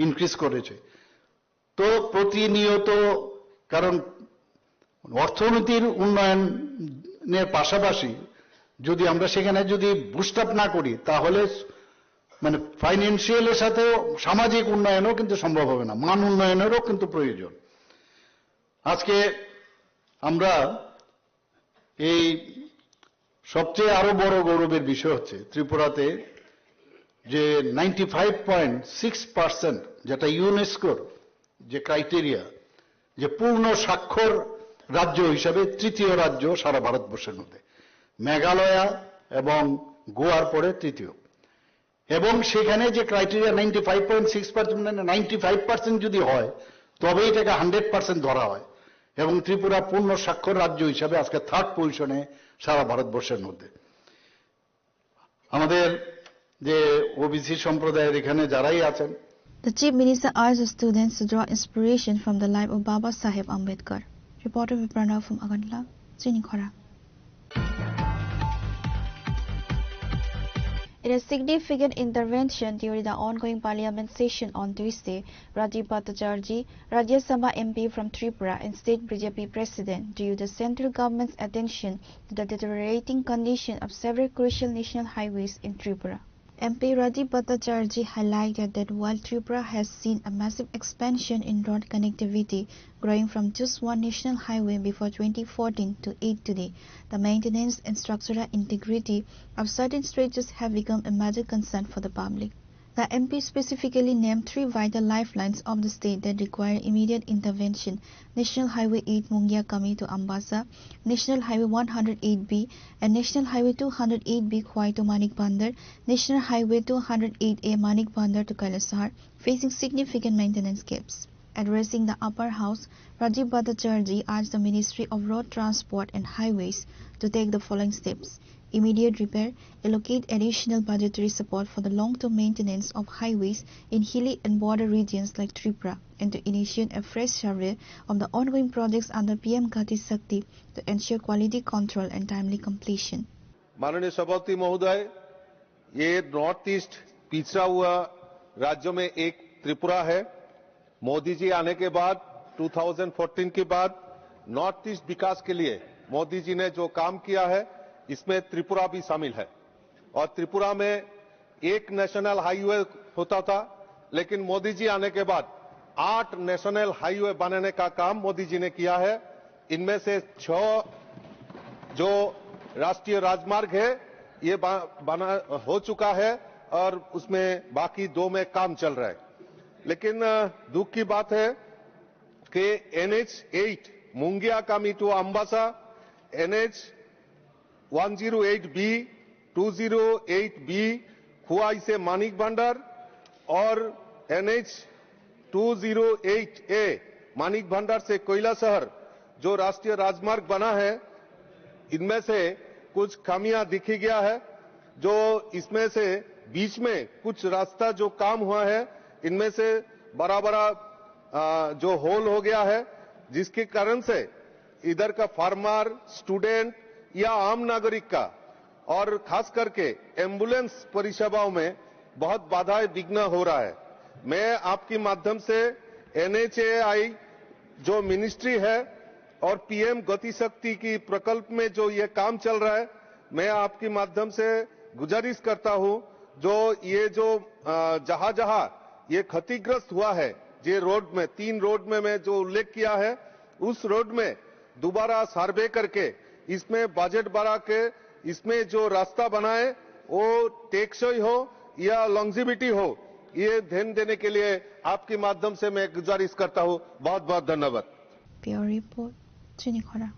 ইনক্রিজ করেছে। তো প্রতিনিয়ত, কারণ অর্থনীতির উন্নয়নের পাশাপাশি যদি আমরা সেখানে যদি বুস্ট আপ না করি তাহলে মানে ফাইন্যান্সিয়ালের সাথে সামাজিক উন্নয়নও কিন্তু সম্ভব হবে না, মান উন্নয়নেরও কিন্তু প্রয়োজন। আজকে আমরা এই সবচেয়ে আরো বড় গৌরবের বিষয় হচ্ছে ত্রিপুরাতে যে 95.6% যেটা ইউনেস্কোর যে ক্রাইটেরিয়া, যে পূর্ণ স্বাক্ষর রাজ্য হিসাবে তৃতীয় রাজ্য সারা ভারতবর্ষের মধ্যে, মেঘালয়া এবং গোয়ার পরে তৃতীয়। এবং সেখানে যে ক্রাইটেরিয়া 95.6% মানে 95% যদি হয় তবে এটাকে 100% ধরা হয়, এবং ত্রিপুরা পূর্ণ স্বাক্ষর রাজ্য হিসাবে আজকে 3rd পজিশনে সারা ভারতবর্ষের মধ্যে। আমাদের যে ওবিসি সম্প্রদায়ের এখানে যারাই আছেন, The Chief Minister urged students to draw inspiration from the life of Baba Saheb Ambedkar. Reporter Vipranav from Agantla, Chinikhora. In a significant intervention during the ongoing parliament session on Tuesday, Rajiv Bhattacharjee, Rajya Sabha MP from Tripura and State BJP President, drew the central government's attention to the deteriorating condition of several crucial national highways in Tripura. MP Rajiv Bhattacharjee highlighted that while Tripura has seen a massive expansion in road connectivity, growing from just one national highway before 2014 to 8 today, the maintenance and structural integrity of certain stretches have become a major concern for the public. The MP specifically named 3 vital lifelines of the state that require immediate intervention: National Highway 8 Mungia-Kami to Ambassa, National Highway 108B and National Highway 208B Khwai to Manik Bandar, National Highway 208A Manik Bandar to Kailasar, facing significant maintenance gaps. Addressing the upper house, Rajiv Bhattacharjee asked the Ministry of Road Transport and Highways to take the following steps: immediate repair, allocate additional budgetary support for the long-term maintenance of highways in hilly and border regions like Tripura, and to initiate a fresh survey of the ongoing projects under PM Gati Shakti to ensure quality control and timely completion. माननीय सभापति महोदय, ये north east पिछड़ा हुआ राज्यों में एक त्रिपुरा है। मोदी जी आने के बाद 2014 के बाद नॉर्थ ईस्ट विकास के लिए मोदी जी ने जो काम किया है, इसमें त्रिपुरा भी शामिल है। और त्रिपुरा में एक नेशनल हाईवे होता था, लेकिन मोदी जी आने के बाद 8 नेशनल हाईवे बनाने का काम मोदी जी ने किया है। इनमें से 6 जो राष्ट्रीय राजमार्ग है ये बना हो चुका है और उसमें बाकी 2 में काम चल रहा है। लेकिन दुख की बात है कि NH8 Mungiakami to Ambassa, NH 108B, 208B Khowai से मानिक बंदर और NH 208A मानिक बंदर से कोयला शहर जो राष्ट्रीय राजमार्ग बना है, इनमें से कुछ खामियां दिखी गया है। जो इसमें से बीच में कुछ रास्ता जो काम हुआ है, इनमें से बड़ा बड़ा जो होल हो गया है, जिसके कारण से इधर का फार्मर, स्टूडेंट या आम नागरिक का और खास करके एम्बुलेंस परिसेवाओं में बहुत बाधाएं विघ्न हो रहा है। मैं आपके माध्यम से NHAI जो मिनिस्ट्री है और PM गति शक्ति की प्रकल्प में जो ये काम चल रहा है, मैं आपके माध्यम से गुजारिश करता हूं, जो ये जो जहां ये क्षतिग्रस्त हुआ है, ये रोड में 3 रोड में मैं जो उल्लेख किया है, उस रोड में दोबारा सर्वे करके इसमें बजट बढ़ा के इसमें जो रास्ता बनाए वो टेक्सई हो या लॉन्जिविटी हो, ये ध्यान देने के लिए आपके माध्यम से मैं गुजारिश करता हूं। बहुत बहुत धन्यवाद। Bureau Report, Chinikhora.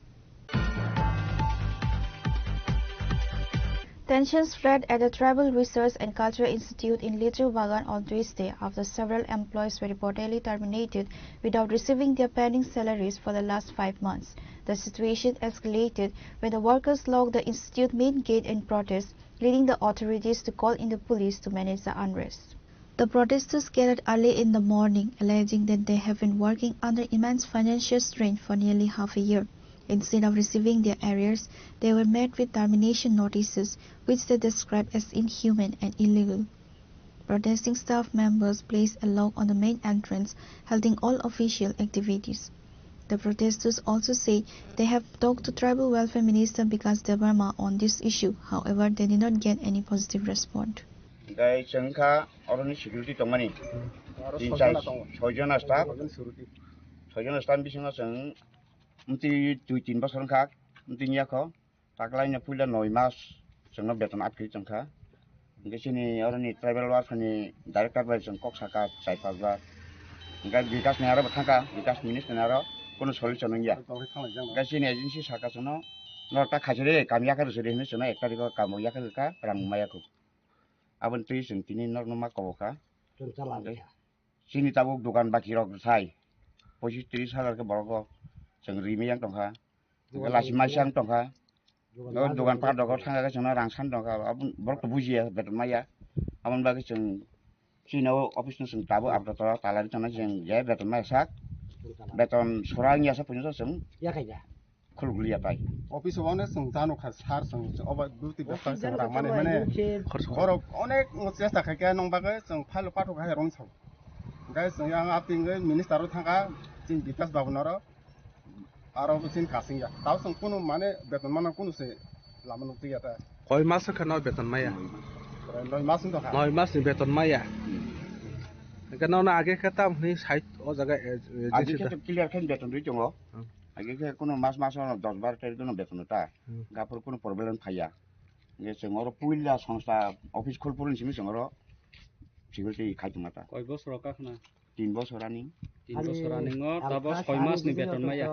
Tensions flared at the Tribal Research and Cultural Institute in Little Bagan on Tuesday after several employees were reportedly terminated without receiving their pending salaries for the last 5 months. The situation escalated when the workers locked the institute main gate in protest, leading the authorities to call in the police to manage the unrest. The protesters gathered early in the morning, alleging that they have been working under immense financial strain for nearly half a year. Instead of receiving their arrears, they were met with termination notices, which they described as inhuman and illegal. Protesting staff members placed a lock on the main entrance, halting all official activities. The protesters also say they have talked to Tribal Welfare Minister Bikas Debarma on this issue. However, they did not get any positive response. Mesti 2-3 bosor kak, mesti nyako, tak lainnya pula 9 mas, sengno beton apri cengka. Di sini orang ni tribal war ni director bar sengkok saka sai pagba. Enggak dikas nero bertangka, dikas minis nero, kono solusi nungya. Di sini agensi saka sono, norta kajere kami akan sudah ini sono ekta diko kamu ya ka rammayaku. Abang tu sentini nor nama kawoka. Sini tabuk dukan bakirok sai. Posisi 30,000 ke borgo. Seng rimi yang tongka, lasi masang tongka, dogan pak dogan tangga ke sana rangsan tongka, abun borok terbuji ya betul maya, abun bagi seng sino office nu seng tabu abdo tola talan sana seng jaya betul maya sak, beton surangnya sa punya seng, ya kaya, kulguli apa? Office owner seng tanu khas har seng, obat bukti betul seng rang mana, korok onek ngoceh tak kaya nong bagai seng palu patu kaya rongsau, guys seng yang apingge minister tangga, jin bikas babunaro. Arab sin kasing ya. Tahu seng kuno mana beton mana kuno se lama nukti ya ta. Koi masa kenal beton maya. 9 মাসनि বেতन माइया কেন না আগে খেতাম নি site ও জায়গা আগে তো clear খাই বেতন দিই দङ আগে কোনো মাস 10-12 তারিখ দিন বেতন তা গাফর কোনো প্রবলেম ফাইয়া যে जों পুইলা সংস্থা অফিস খোলপুরनि সিমি जों সিকিউরিটি খাইতমাতা কয় বছর কাখনা 3 বছর রানি 3 বছর রানিং তাবো 6 মাসनि বেতন माइया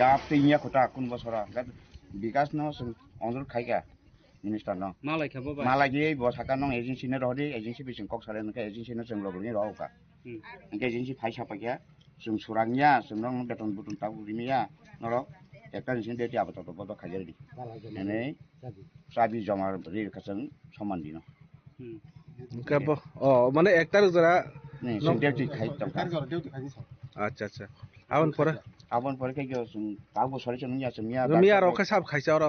গাপ তিনিয়া খটা কোন বছরা বিকাশ ন অঞ্চল খাইকা मिनिस्टार न मालाय खाबो बाय मालाय गे बसाका न एजेंसी न रहदि एजेंसी बिसिं कक सारे नका एजेंसी न जों लगनि रहौका नका एजेंसी फाइसा पाकिया जों सुरांनिया जों न बेतन बुतन ता बुरिमिया नर एकटा निसिन देति आबत तो बद खाजेरदि एने साबि जमा रि खसं समान दिनो काबो ओ माने एकटार जरा नि जों देति खाइ तंका अच्छा अच्छा आवन पर के जो जों ताबो सरे जों निया जों मिया रखा साब खाइसा र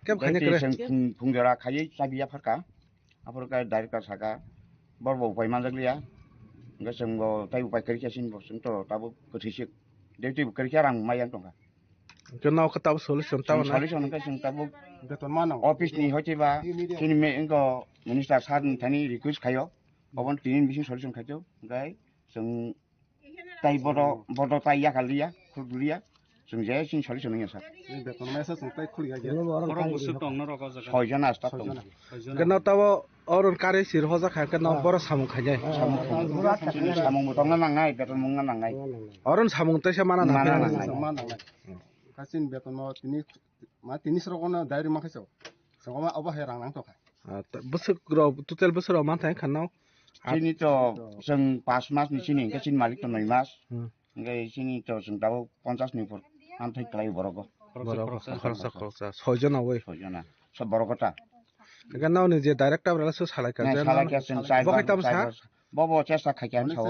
केम खाने करे फुंगरा खायै साबिया फरका आपरका डाइरेक्टर साका बरबो उपाय मानजलिया गे जों ताइ उपाय करियासिन बसुं तो ताबो गथिसे देति करिया रां मायां तंका केनाव खताब सलुशन ताव ना सलुशन के जों ताबो बेतन मानो ऑफिस नि होतिबा तिनि मे इंको मिनिस्टार सार थानि रिक्वेस्ट खायो अबन तिनि बिसिं सलुशन खाइतो गाय जों ताइ बड ताइया खालिया खुलिया जों जे सिन सलुशन नि सार बेतन मायसा जों ताइ खुलिया गे बरं बुसु दङ न रग जागा 6 जना स्टाफ दङ केनाव ताव अरन कारे सिर हजा खा केनाव बर सामु खाय सामु मुतंना नांनाय बेतन मुंना नांनाय अरन सामु तैसा माना नांनाय कासिन बेतन मा तिनि सरगना दाइरि माखासेव सगमा अबा हे रां नांथखा बोसोराव टोटल बोसोराव मा थाय खानाव तिनि तो जों 5 मास नि सिनि कासिन मालिक तो 9 मास गे सिनि तो जों दाबो 50 नि पर आमथाय क्लाय बरगो खरसा 6 जना वय 6 जना सब बरगटा केनाव नि जे डाइरेक्टर रासो सालायका जे बखैताम सा बबो चेष्टा खायकान साव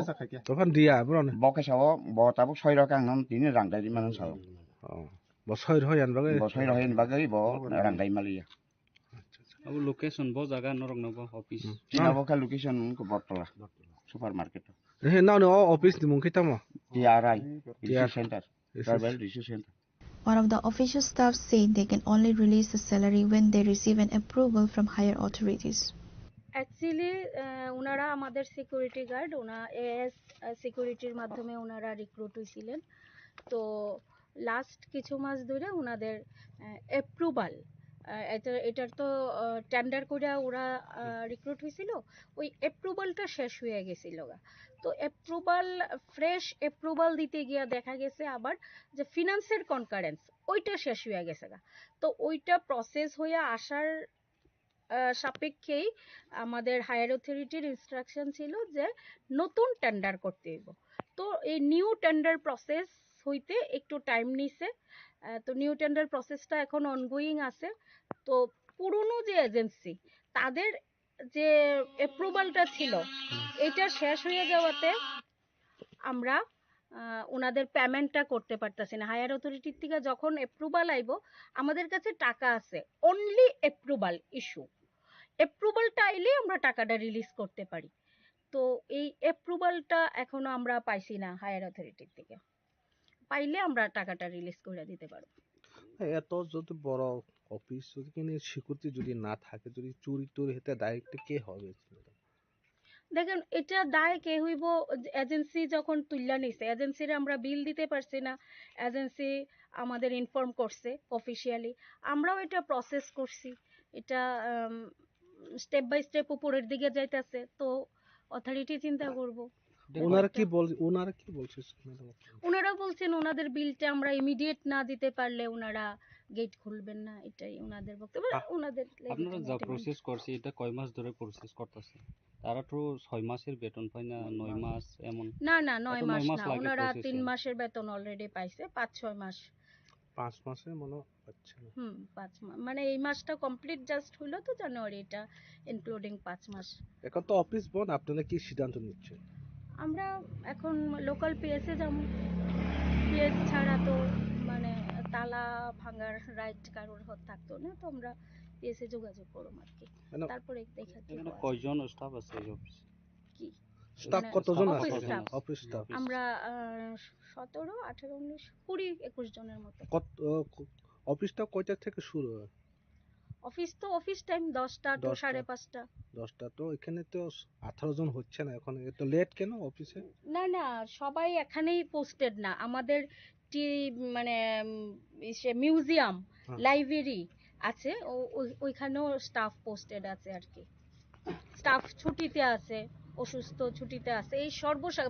तफान दिया ब्रन बखैसाव बताबो 6 रकां नम तिनि रां दाइरि मानन साव बसय रहयन बागै ब रां दाइ मालिया अब लोकेशन बो जागा नरक नबो ऑफिस तिनाबो का लोकेशन को बटला सुपर मार्केट हे नाव न ऑफिस नि मुंखैताम TRI research centre tribal research centre One of the official staff said they can only release the salary when they receive an approval from higher authorities. Actually, उनारा আমাদের security guard as সিকিউরিটির মাধ্যমে উনারা recruit হইছিলেন তো last কিছু মাস ধরে উনাদের approval এটার তো টেন্ডার করে ওরা রিক্রুট হয়েছিল ওই অ্যাপ্রুভালটা শেষ হয়ে গেছিল তো অ্যাপ্রুভাল ফ্রেশ অ্যাপ্রুভাল দিতে গিয়ে দেখা গেছে আবার যে ফিনান্সের কনকারেন্স ওইটা শেষ হয়ে গেছে তো ওইটা প্রসেস হয়ে আসার সাপেক্ষেই আমাদের হায়ার অথরিটির ইনস্ট্রাকশন ছিল যে নতুন টেন্ডার করতে হইব তো এই নিউ টেন্ডার প্রসেস হইতে একটু টাইম নিছে তো নিউ টেন্ডার প্রসেসটা এখন অনগোয়িং আছে তো পুরনো যে এজেন্সি তাদের যে অ্যাপ্রুভালটা ছিল এটা শেষ হয়ে যাওয়াতে আমরা ওনাদের পেমেন্টটা করতে পারতাছি না হায়ার অথরিটির থেকে যখন অ্যাপ্রুভাল আইবো আমাদের কাছে টাকা আছে অনলি অ্যাপ্রুভাল ইস্যু অ্যাপ্রুভালটা আইলে আমরা টাকাটা রিলিজ করতে পারি তো এই অ্যাপ্রুভালটা এখনো আমরা পাইছি না হায়ার অথরিটির থেকে পাইলে আমরা টাকাটা রিলিজ করে দিতে পারবো এত যদি বড় অফিস যদি কিনে সিকিউরিটি যদি না থাকে যদি চুরি টুরি হতে ডাইরেক্ট কে হবে দেখেন এটা দায় কে হইব এজেন্সি যখন তুললা নিছে এজেন্সির আমরা বিল দিতে পারছি না এজেন্সি আমাদের ইনফর্ম করছে অফিশিয়ালি আমরাও এটা প্রসেস করছি এটা স্টেপ বাই স্টেপ উপরের দিকে যাইতাছে তো অথরিটি চিন্তা করব ওনারা কি বলছে ওনারা বলছেন ওনাদের বিলটা আমরা ইমিডিয়েট না দিতে পারলে ওনারা গেট খুলবেন না এটাই ওনাদের বক্তব্য ওনাদের আপনারা যা প্রসেস করছে এটা কয় মাস ধরে প্রসেস করতেছে তারা তো 6 মাসের বেতন পায় না 9 মাস এমন না 9 মাস না ওনারা 3 মাসের বেতন অলরেডি পাইছে 5-6 মাস 5 মাসে মনে পাচ্ছে না 5 মাস মানে এই মাসটা কমপ্লিট জাস্ট হলো তো জানুয়ারি এটা ইনক্লুডিং 5 মাস এখন তো অফিস বন্ধ আপনারা কি সিদ্ধান্ত নিচ্ছেন আমরা এখন লোকাল পিএসএ যাবো পিএস ছাড়া তো মানে তালা ভাঙার রাইট কারোর থাকতো না তো আমরা পিএসএ যোগাযোগ করব আর কি তারপরে দেখাতে কয়জন স্টাফ আছে এই অফিসে কি স্টাফ কতজন আছে অফিস স্টাফ আমরা 17 18 19 20 21 জনের মতো অফিসটা কয়টা থেকে শুরু হয় অফিস তো অফিস টাইম 10টা to 5:30। 10টা তো এখানে তো 18 জন হচ্ছে না এখন, এত লেট কেন অফিসে? না না, সবাই এখানেই পোস্টেড না, আমাদের মানে মিউজিয়াম লাইব্রেরি আছে, ওইখানেও স্টাফ পোস্টেড আছে আর কি। স্টাফ ছুটিতে আছে, অসুস্থ ছুটিতে আছে, এই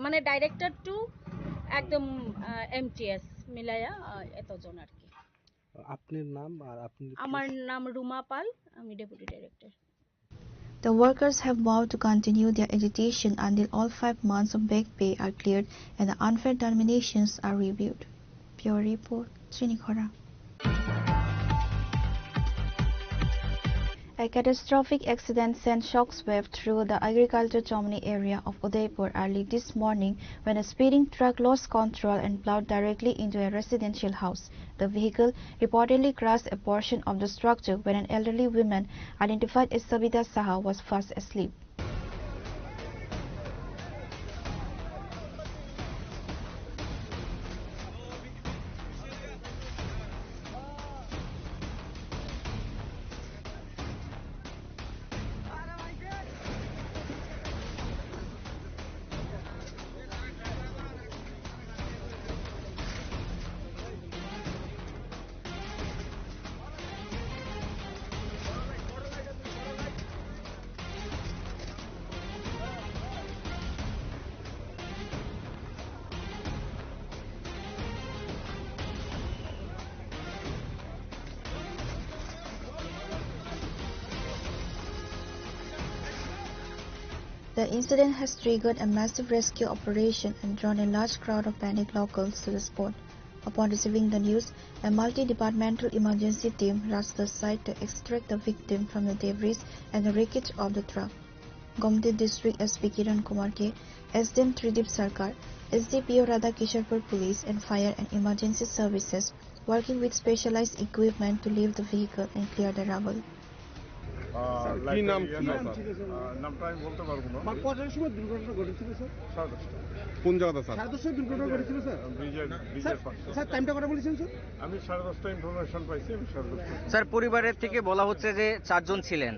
মানে ডাইরেক্টর টু একদম এমটিএস মিলায়া এতজন আর কি। আপনার নাম আর আপনি? আমার নাম রুমা পাল, আমি deputy director. The workers have vowed to continue their agitation until all 5 months of back pay are cleared and the unfair terminations are reviewed. Pure report, Srinikhara. A catastrophic accident sent shockwave through the agriculture Chomni area of Udaipur early this morning when a speeding truck lost control and plowed directly into a residential house. The vehicle reportedly crushed a portion of the structure when an elderly woman identified as Sabita Saha was fast asleep. The incident has triggered a massive rescue operation and drawn a large crowd of panicked locals to the spot. Upon receiving the news, a multi-departmental emergency team rushed the site to extract the victim from the debris and the wreckage of the truck. Gomti District SP Kiran Kumar K, SDM Tridip Sarkar, SDPO Radha Kisharpur Police and Fire and Emergency Services working with specialized equipment to leave the vehicle and clear the rubble. কি নাম ছিল নামটা আমি বলতে পারবো না। কটার সময় দুর্ঘটনা ঘটেছিল স্যার? 10:30। কোন জায়গাতে স্যার? 10:30 দুর্ঘটনা ঘটেছিল স্যার? ব্রিজের পাশে। স্যার টাইমটা কত বলেছেন স্যার? আমি 10:30 ইনফরমেশন পাইছি, আমি 10:30। স্যার পরিবারের থেকে বলা হচ্ছে যে 4 জন ছিলেন,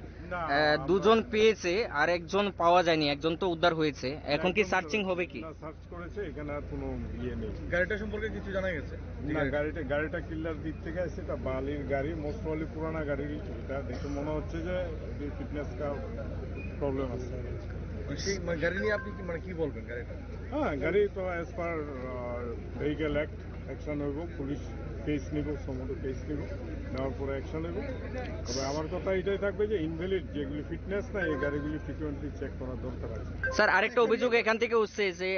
2 জন পেয়েছে আর 1 জন পাওয়া যায়নি, 1 জন তো উদ্ধার হয়েছে, এখন কি সার্চিং হবে কি? না, সার্চ করেছে, এখানে আর কোনো নেই। গাড়িটা সম্পর্কে কিছু জানা গেছে? না, গাড়িটা কিল্লার দিক থেকে আসছে, এটা বালির গাড়ি, মোস্ট প্রবাবলি পুরানা গাড়ি, এটা দেখে মনে হচ্ছে যে ফিটনেস কা প্রবলেম আছে। সেই গাড়ি নিয়ে আপনি কি বলবেন গাড়িটা? হ্যাঁ, গাড়ি তো as per vehicle act action হইব, পুলিশ কেস নিব, সমস্ত কেস নিব, নেওয়ার পরে অ্যাকশন হইব। তবে আমার কথা এটাই থাকবে যে ইনভ্যালিড যেগুলি ফিটনেস না, এই গাড়িগুলি ফ্রিকুয়েন্টলি চেক করার দরকার আছে। স্যার আরেকটা অভিযোগ এখান থেকে উঠছে যে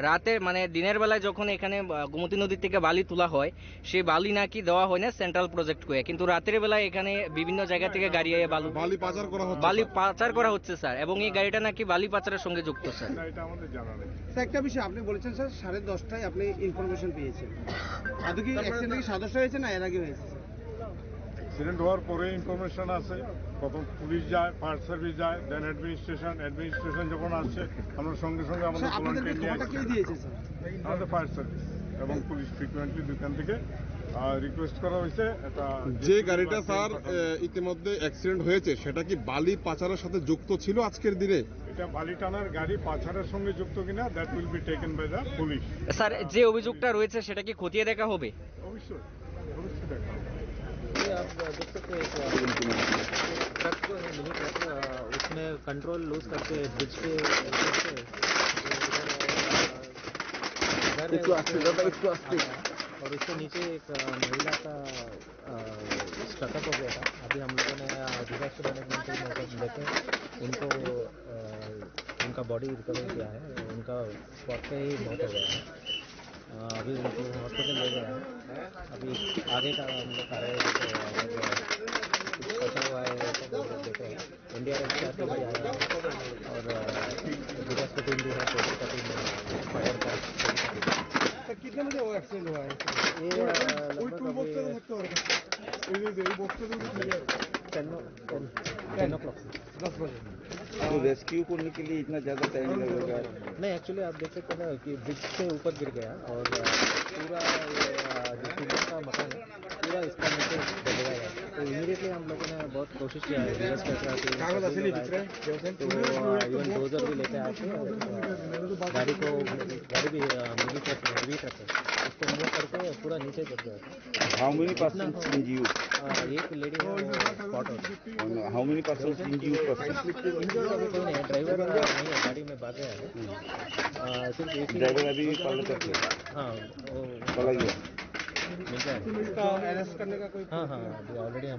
রাতে মানে দিনের বেলায় যখন এখানে গোমতী নদী থেকে বালি তোলা হয়, সেই বালি নাকি দেওয়া হয় না সেন্ট্রাল প্রজেক্ট করে, কিন্তু রাতের বেলায় এখানে বিভিন্ন জায়গা থেকে গাড়ি বালি পাচার করা হচ্ছে স্যার, এবং এই গাড়িটা নাকি বালি পাচারের সঙ্গে যুক্ত স্যার। এটা আমাদের জানা নেই স্যার। একটা বিষয় আপনি বলেছেন স্যার 10:30টায় আপনি ইনফরমেশন পেয়েছেন, আদৌ কি অ্যাক্সিডেন্ট কি 10:30 হয়েছে না এর আগে হয়েছে? অ্যাক্সিডেন্ট হওয়ার পরে ইনফরমেশন আছে, প্রথম পুলিশ যায়, ফায়ার সার্ভিস যায়, দেন অ্যাডমিনিস্ট্রেশন যখন আসছে আমরা সঙ্গে সঙ্গে আমাদের ফায়ার সার্ভিস এবং পুলিশ ফ্রিকুয়েন্টলি দুখান থেকে রিকোয়েস্ট করা হয়েছে। যে গাড়িটা স্যার ইতিমধ্যে অ্যাক্সিডেন্ট হয়েছে সেটা কি বালি পাচারের সাথে যুক্ত ছিল আজকের দিনে? এটা বালি টানার গাড়ি পাচারের সঙ্গে যুক্ত কিনা that will be taken by the police. Sir যে অভিযোগটা রয়েছে সেটা কি খতিয়ে দেখা হবে? অবশ্যই দেখা হবে। आप देख सकते हैं ट्रक जो है मिनी ट्रक उसने कंट्रोल लूज करके ब्रिज के और उसके नीचे एक महिला का स्टकअप हो गया था। अभी हम लोगों ने डिजास्टर मैनेजमेंट के लेके उनको उनका बॉडी रिकवर किया है, उनका स्पॉट पे ही मौत हो गया है। अभी उनको हॉस्पिटल ले गया है, अभी आगे का हम लोग कार्य बचा हुआ है तो देखो इंडिया का भाई आया और डिजास्टर टीम भी है, पुलिस का टीम है, फायर का। कितने बजे वो एक्सीडेंट हुआ है? ये लगभग 10 o'clock। 10 बजे। तो रेस्क्यू करने के लिए इतना ज़्यादा टाइम लगेगा? नहीं, एक्चुअली आप देख सकते हैं कि ब्रिज से ऊपर गिर गया और पूरा जो सीमेंट का मकान है पूरा इसका नीचे डलेगा। तो इमीडिएटली हम लोगों ने बहुत बहुत कोशिश किया है धीरज चोपड़ा के तो इवन डोजर भी लेके आए थे गाड़ी भी मूवी ट्रक उसको मूव करके पूरा नीचे गिर गया। How many persons injured? एक लेडी स्पॉट हो How many persons injured? Injured अभी कोई नहीं है, ड्राइवर नहीं है, गाड़ी में भाग गया है। सिर्फ एक ही ड्राइवर अभी पलट गया। हाँ वो पलट गया। मिल जाए इसका अरेस्ट करने का कोई हाँ अभी ऑलरेडी हम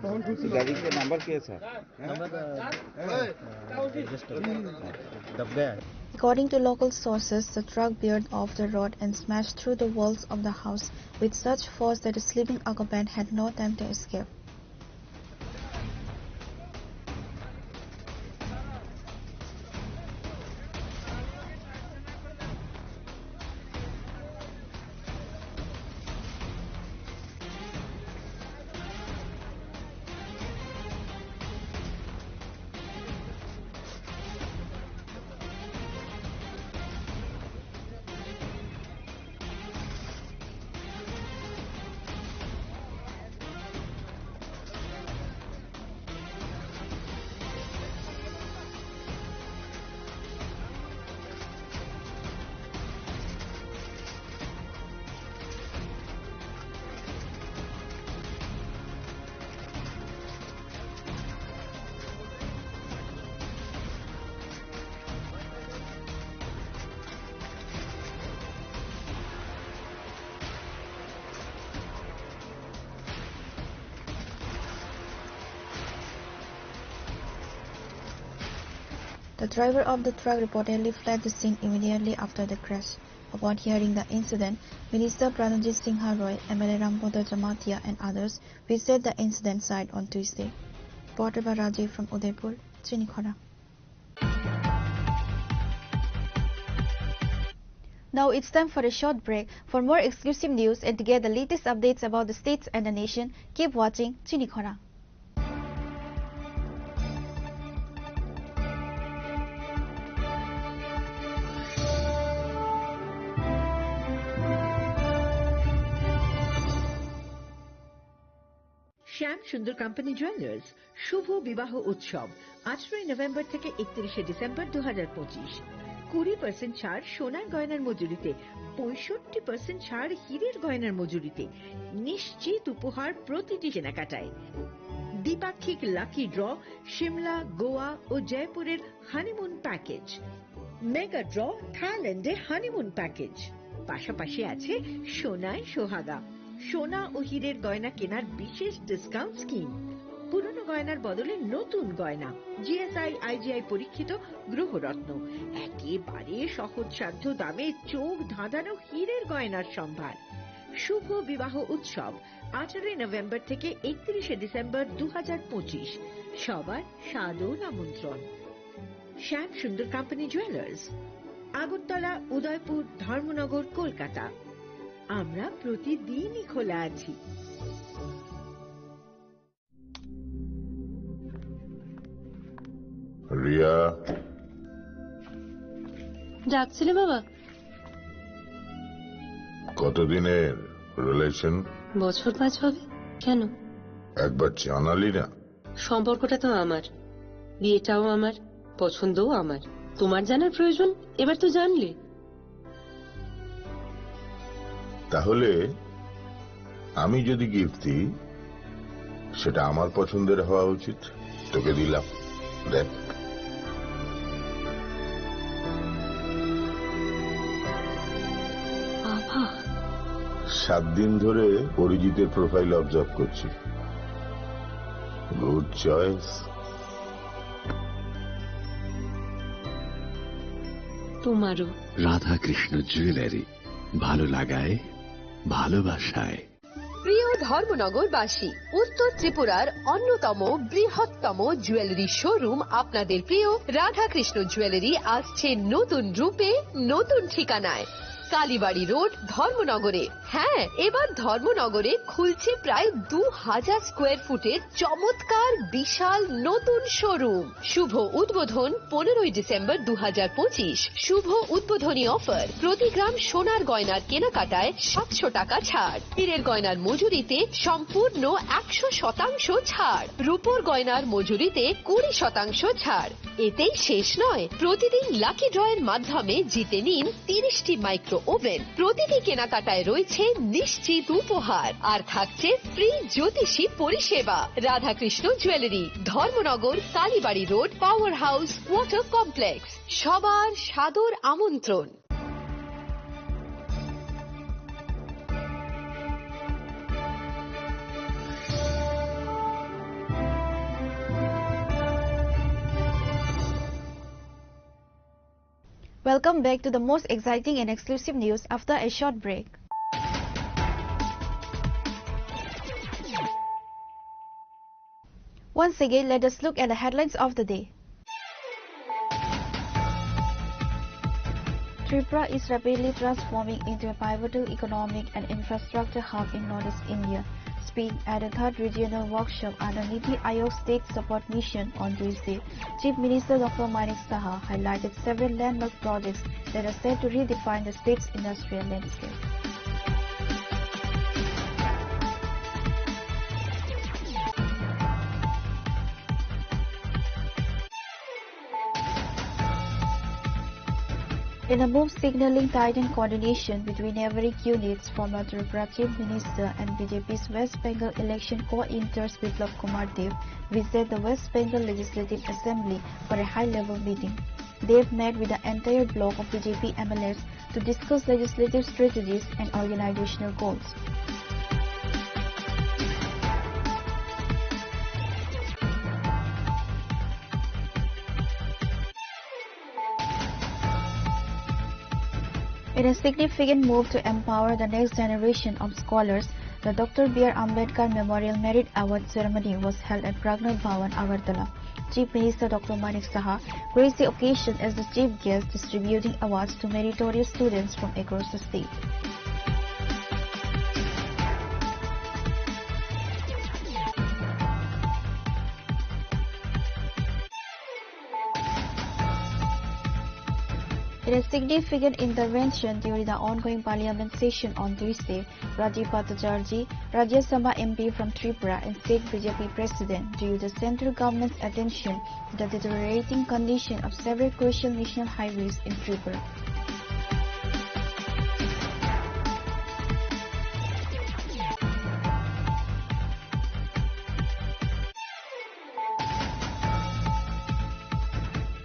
गाड़ी का नंबर क्या है सर? नंबर जस्ट दब गया है। According to local sources, the truck veered off the road and smashed through the walls of the house with such force that the sleeping occupant had no time to escape. The driver of the truck reportedly fled the scene immediately after the crash. Upon hearing the incident, Minister Pranajit Singha Roy, MLA Rampoda Jamatia and others visited the incident site on Tuesday. Reported by Rajiv from Udaipur, Chinikhora. Now it's time for a short break. For more exclusive news and to get the latest updates about the states and the nation, keep watching Chinikhora. Shyam Sundar company jewellers শুভ বিবাহ উৎসব 18 November থেকে 31 December 2025। 20% ছাড় সোনার গয়নার মজুরিতে, 65% ছাড় হীরের গয়নার মজুরিতে, নিশ্চিত উপহার প্রতিটি কেনাকাটায়। দ্বিপাক্ষিক লাকি ড্র, শিমলা, গোয়া ও জয়পুরের হানিমুন প্যাকেজ, মেগা ড্র থাইল্যান্ডে হানিমুন প্যাকেজ, পাশাপাশি আছে সোনায় সোহাগা, সোনা ও হীরের গয়না কেনার বিশেষ ডিসকাউন্ট স্কিম, পুরনো গয়নার বদলে নতুন গয়না, জিএসআই আইজিআই পরীক্ষিত গ্রহরত্ন, একেবারে সহজসাধ্য দামে চোখ ধাঁধানো হীরের গয়নার সম্ভার। শুভ বিবাহ উৎসব 18 নভেম্বর থেকে 31 ডিসেম্বর 2025। সবার সাদর আমন্ত্রণ। Shyam Sundar company jewellers, Agartala, Udaipur, Dharmanagar, Kolkata. আমরা প্রতিদিনই খোলা আছি। রিয়া, ডাকছিলে বাবা? কতদিনের রিলেশন? বছর 5 হবে। কেন? একবার জানালি না? সম্পর্কটা তো আমার, বিয়েটাও আমার, পছন্দও আমার। তোমার জানার প্রয়োজন এবার তো জানলে। তাহলে আমি যদি গিফট দিই সেটা আমার পছন্দের হওয়া উচিত। তোকে দিলাম, দেখ। বাবা, 7 দিন ধরে অরিজিতের প্রোফাইল অবজার্ভ করছি। Good choice. তোমারও। রাধাকৃষ্ণ জুয়েলারি, ভালো লাগায়, ভালোবাসায়। প্রিয় ধর্মনগরবাসী, উত্তর ত্রিপুরার অন্যতম বৃহত্তম জুয়েলারি শোরুম আপনাদের প্রিয় রাধাকৃষ্ণ জুয়েলারি আসছে নতুন রূপে, নতুন ঠিকানায়। কালীবাড়ি রোড, ধর্মনগরে। হ্যাঁ, এবার ধর্মনগরে খুলছে প্রায় 2000 স্কোয়ার ফুটের চমৎকার বিশাল নতুন শোরুম। শুভ উদ্বোধন 15ই ডিসেম্বর 2025। শুভ উদ্বোধনী অফার, প্রতি গ্রাম সোনার গয়নার কেনাকাটায় 700 টাকা ছাড়, হীরের গয়নার মজুরিতে সম্পূর্ণ 100% ছাড়, রূপোর গয়নার মজুরিতে 20% ছাড়। এতেই শেষ নয়, প্রতিদিন লাকি ড্রয়ের মাধ্যমে জিতে নিন 30টি মাইক্রো ওভেন। প্রতিটি কেনাকাটায় রয়েছে নিশ্চিত উপহার, আর থাকছে ফ্রি জ্যোতিষী পরিষেবা। Radhakrishna jewellery, Dharmanagar, Kalibari road, power house water complex. সবার সাদর আমন্ত্রণ। Welcome back to the most exciting and exclusive news after a short break. Once again, let us look at the headlines of the day. Tripura is rapidly transforming into a pivotal economic and infrastructure hub in Northeast India. Speaking at the 3rd regional workshop under Niti Aayog State Support Mission on Tuesday, Chief Minister Dr. Manik Saha highlighted several landmark projects that are set to redefine the state's industrial landscape. In a move signaling tightened coordination between neighboring units, former Tripura Chief Minister and BJP's West Bengal election co-inters Biplab Kumar Dev visited the West Bengal Legislative Assembly for a high-level meeting. Dev met with the entire bloc of BJP MLAs to discuss legislative strategies and organizational goals. In a significant move to empower the next generation of scholars, the Dr. B.R. Ambedkar Memorial Merit Award ceremony was held at Pragnath Bhawan, Agartala. Chief Minister Dr. Manik Saha graced the occasion as the chief guest, distributing awards to meritorious students from across the state. In a significant intervention during the ongoing parliament session on Tuesday, Rajiv Bhattacharjee, Rajya Sabha MP from Tripura and State BJP President, drew the central government's attention to the deteriorating condition of several crucial national highways in Tripura.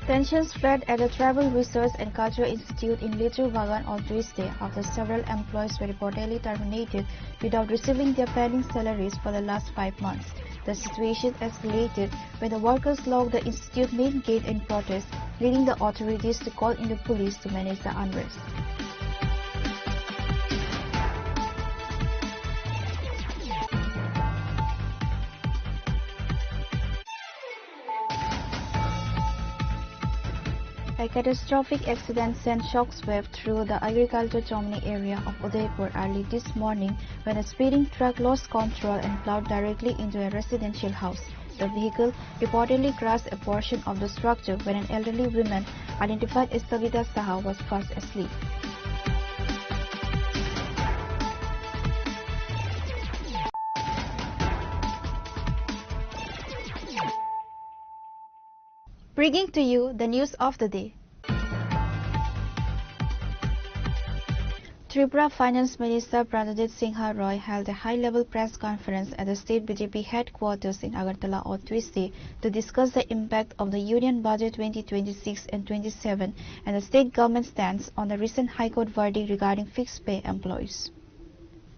Tensions flared at the Travel Research and Cultural Institute in Little Bagan on Tuesday after several employees were reportedly terminated without receiving their pending salaries for the last 5 months. The situation escalated when the workers locked the institute main gate in protest, leading the authorities to call in the police to manage the unrest. A catastrophic accident sent shockwave through the agriculture chomni area of Udaipur early this morning when a speeding truck lost control and plowed directly into a residential house. The vehicle reportedly crashed a portion of the structure when an elderly woman identified as Savita Saha was fast asleep. Bringing to you the news of the day. Tripura Finance Minister Pranajit Singha Roy held a high-level press conference at the state BJP headquarters in Agartala on Tuesday to discuss the impact of the Union Budget 2026 and 27 and the state government's stance on the recent High Court verdict regarding fixed pay employees.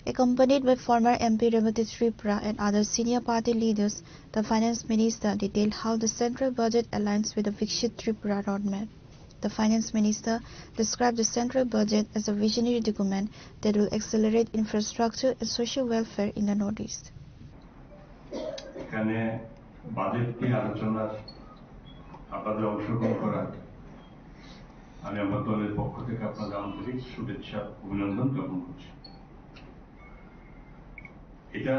Accompanied by former MP Revati Tripura and other senior party leaders, the Finance Minister detailed how the central budget aligns with the Viksit Tripura roadmap. The Finance Minister described the central budget as a visionary document that will accelerate infrastructure and social welfare in the Northeast. এখানে budget নিয়ে আলোচনার আপনাদের অংশগ্রহণ করা আমি আমার দলের পক্ষ থেকে আপনাদের আন্তরিক শুভেচ্ছা অভিনন্দন জ্ঞাপন করছি। এটা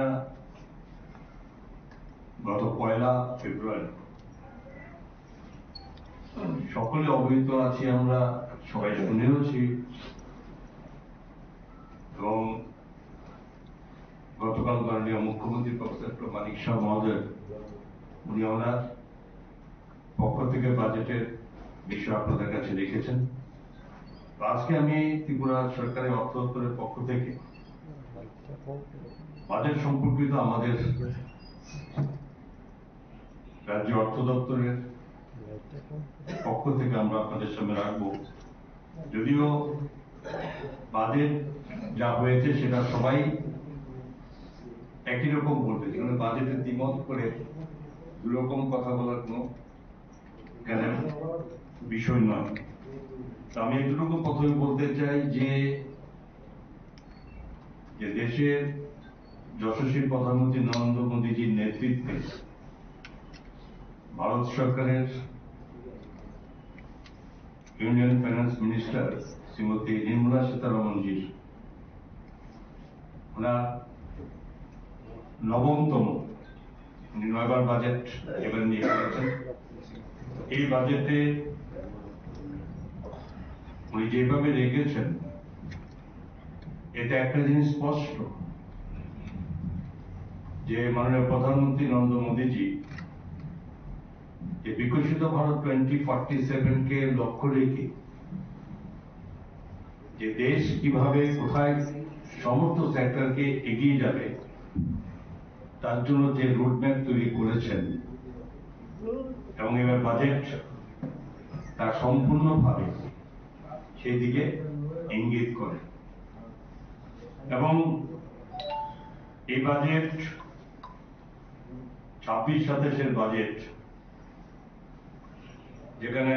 গত 1 ফেব্রুয়ারি, সকলে অবহিত আছি, আমরা সবাই শুনেওছি, এবং গতকাল মাননীয় মুখ্যমন্ত্রী প্রফেসর মানিক শাহ মহোদয় উনি ওনার পক্ষ থেকে বাজেটের বিষয় আপনাদের কাছে রেখেছেন। আজকে আমি ত্রিপুরা সরকারের অর্থ দপ্তরের পক্ষ থেকে বাজেট সম্পর্কিত আমাদের রাজ্য অর্থ দপ্তরের পক্ষ থেকে আমরা আপনাদের সামনে রাখবো। যদিও বাজেট যা হয়েছে সেটা সবাই একই রকম বলবে, কারণ বাজেটের দ্বিমত করে দুরকম কথা বলার কোনো বিষয় নয়। আমি এতটুকু প্রথমে বলতে চাই যে দেশের যশস্বী প্রধানমন্ত্রী নরেন্দ্র মোদীজির নেতৃত্বে ভারত সরকারের union finance minister Shrimati Nirmala সীতারমণজির ওনার 9তম, উনি 9বার বাজেট এবার নিয়ে এসেছেন। এই বাজেটে উনি যেভাবে রেখেছেন, এটা একটা জিনিস স্পষ্ট যে মাননীয় প্রধানমন্ত্রী নরেন্দ্র মোদীজি যে বিকশিত ভারত 2047-কে লক্ষ্য রেখে যে দেশ কিভাবে কোথায় সমস্ত সেক্টরকে এগিয়ে যাবে তার জন্য যে রোডম্যাপ তৈরি করেছেন, এবং এবার বাজেট তার সম্পূর্ণভাবে সেই দিকে ইঙ্গিত করে। এবং এই বাজেট 26-27-এর বাজেট, যেখানে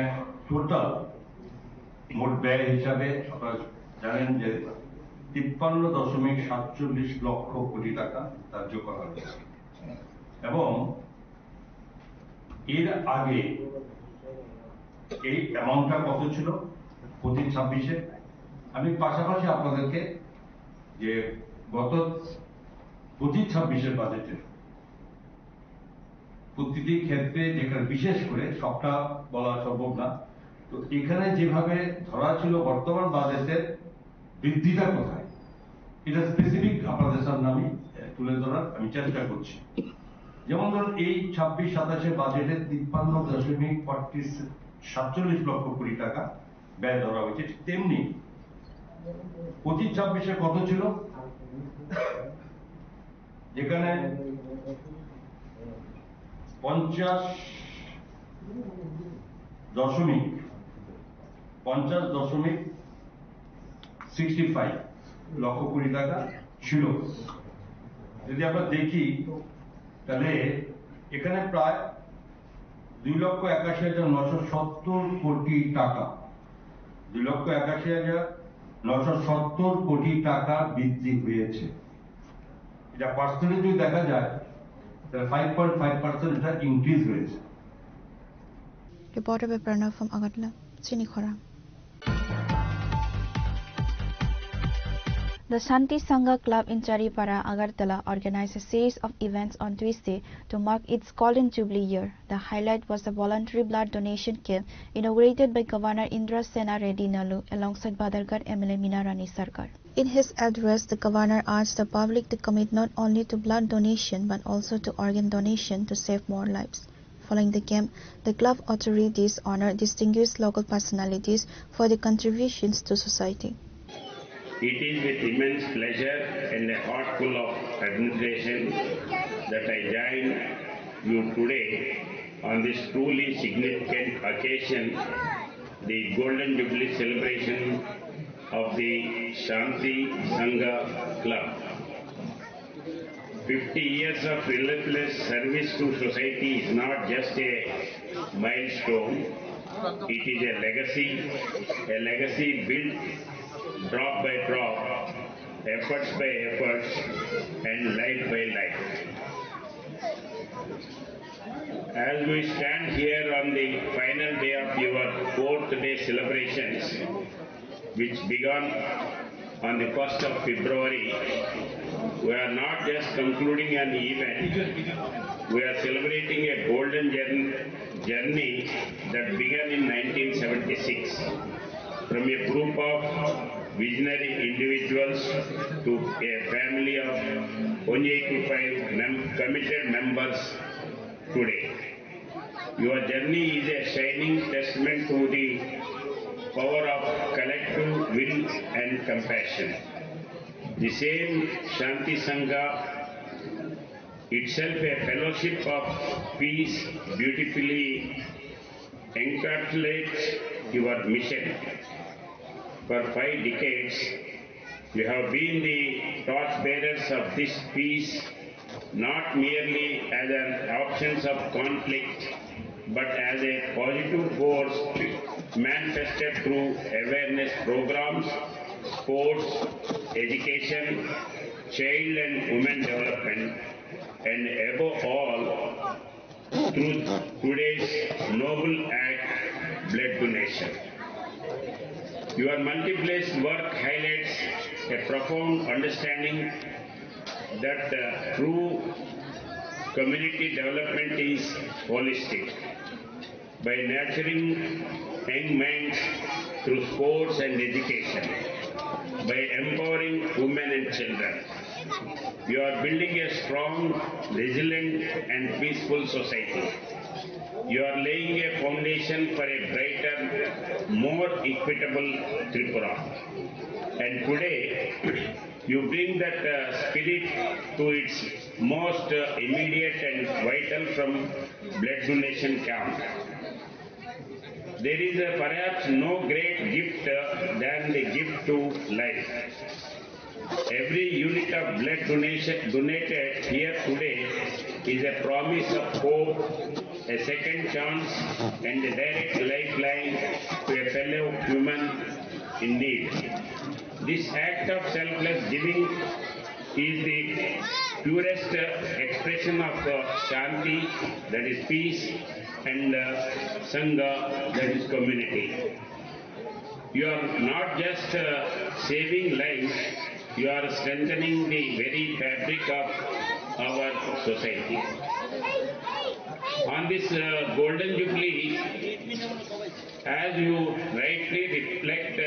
টোটাল মোট ব্যয় হিসাবে আপনারা জানেন যে 53.47 লক্ষ কোটি টাকা ধার্য করা হয়েছে। এবং এর আগে এই অ্যামাউন্টটা কত ছিল 25-26-এ? আমি পাশাপাশি আপনাদেরকে যে গত 25-26-এর বাজেটের প্রতিটি ক্ষেত্রে, যেখানে বিশেষ করে সবটা বলা সম্ভব না, তো এখানে যেভাবে ধরা ছিল বর্তমান বাজেটের বৃদ্ধিটা কোথায়, এটা স্পেসিফিক আপনাদের সামনে আমি তুলে ধরার আমি চেষ্টা করছি। যেমন ধরুন এই 26-27-এর বাজেটে 53.47 লক্ষ কোটি টাকা ব্যয় ধরা হয়েছে। তেমনি 25-26-এ কত ছিল, যেখানে 50.65 লক্ষ কোটি টাকা ছিল। যদি আমরা দেখি তাহলে এখানে প্রায় 2,81,970 কোটি টাকা, 2,81,970 কোটি টাকা বৃদ্ধি হয়েছে। এটা পার্সেন্টেজ যদি দেখা যায় তাহলে 5.5% এটা ইনক্রিজ হয়েছে। Reporter by Pranav from Agartala, Chinikhora. The Shanti Sangha Club in Charipara, Agartala organized a series of events on Tuesday to mark its Golden Jubilee year. The highlight was the voluntary blood donation camp inaugurated by Governor Indra Sena Reddy Nalu alongside Badargarh MLA Minarani Sarkar. In his address, the governor urged the public to commit not only to blood donation but also to organ donation to save more lives. Following the camp, the club authorities honored distinguished local personalities for their contributions to society. It is with immense pleasure and a heart full of admiration that I join you today on this truly significant occasion, the Golden Jubilee celebration of the Shanti Sangha Club. 50 years of relentless service to society is not just a milestone, it is a legacy built drop by drop, efforts by efforts, and life by life. As we stand here on the final day of your 4th day celebrations, which began on the 1st of February, we are not just concluding an event, we are celebrating a golden journey that began in 1976. From a group of visionary individuals to a family of 185 committed members today. Your journey is a shining testament to the power of collective will and compassion. The same Shanti Sangha, itself a fellowship of peace, beautifully encapsulates your mission. For 5 decades, you have been the torchbearers of this peace, not merely as an absence of conflict, but as a positive force manifested through awareness programs, sports, education, child and women development, and above all, through today's noble act, blood donation. Your multi-place work highlights a profound understanding that true community development is holistic. By nurturing young minds through sports and education, by empowering women and children, you are building a strong, resilient and peaceful society. You are laying a foundation for a brighter, more equitable Tripura. And today, you bring that spirit to its most immediate and vital from blood donation camp. There is perhaps no great gift than the gift to life. Every unit of blood donation donated here today is a promise of hope, a second chance, and a direct lifeline to a fellow human in need. This act of selfless giving is the purest expression of Shanti, that is peace, and Sangha, that is community. You are not just saving lives, you are strengthening the very fabric of our society. On this Golden Jubilee, as you rightly reflect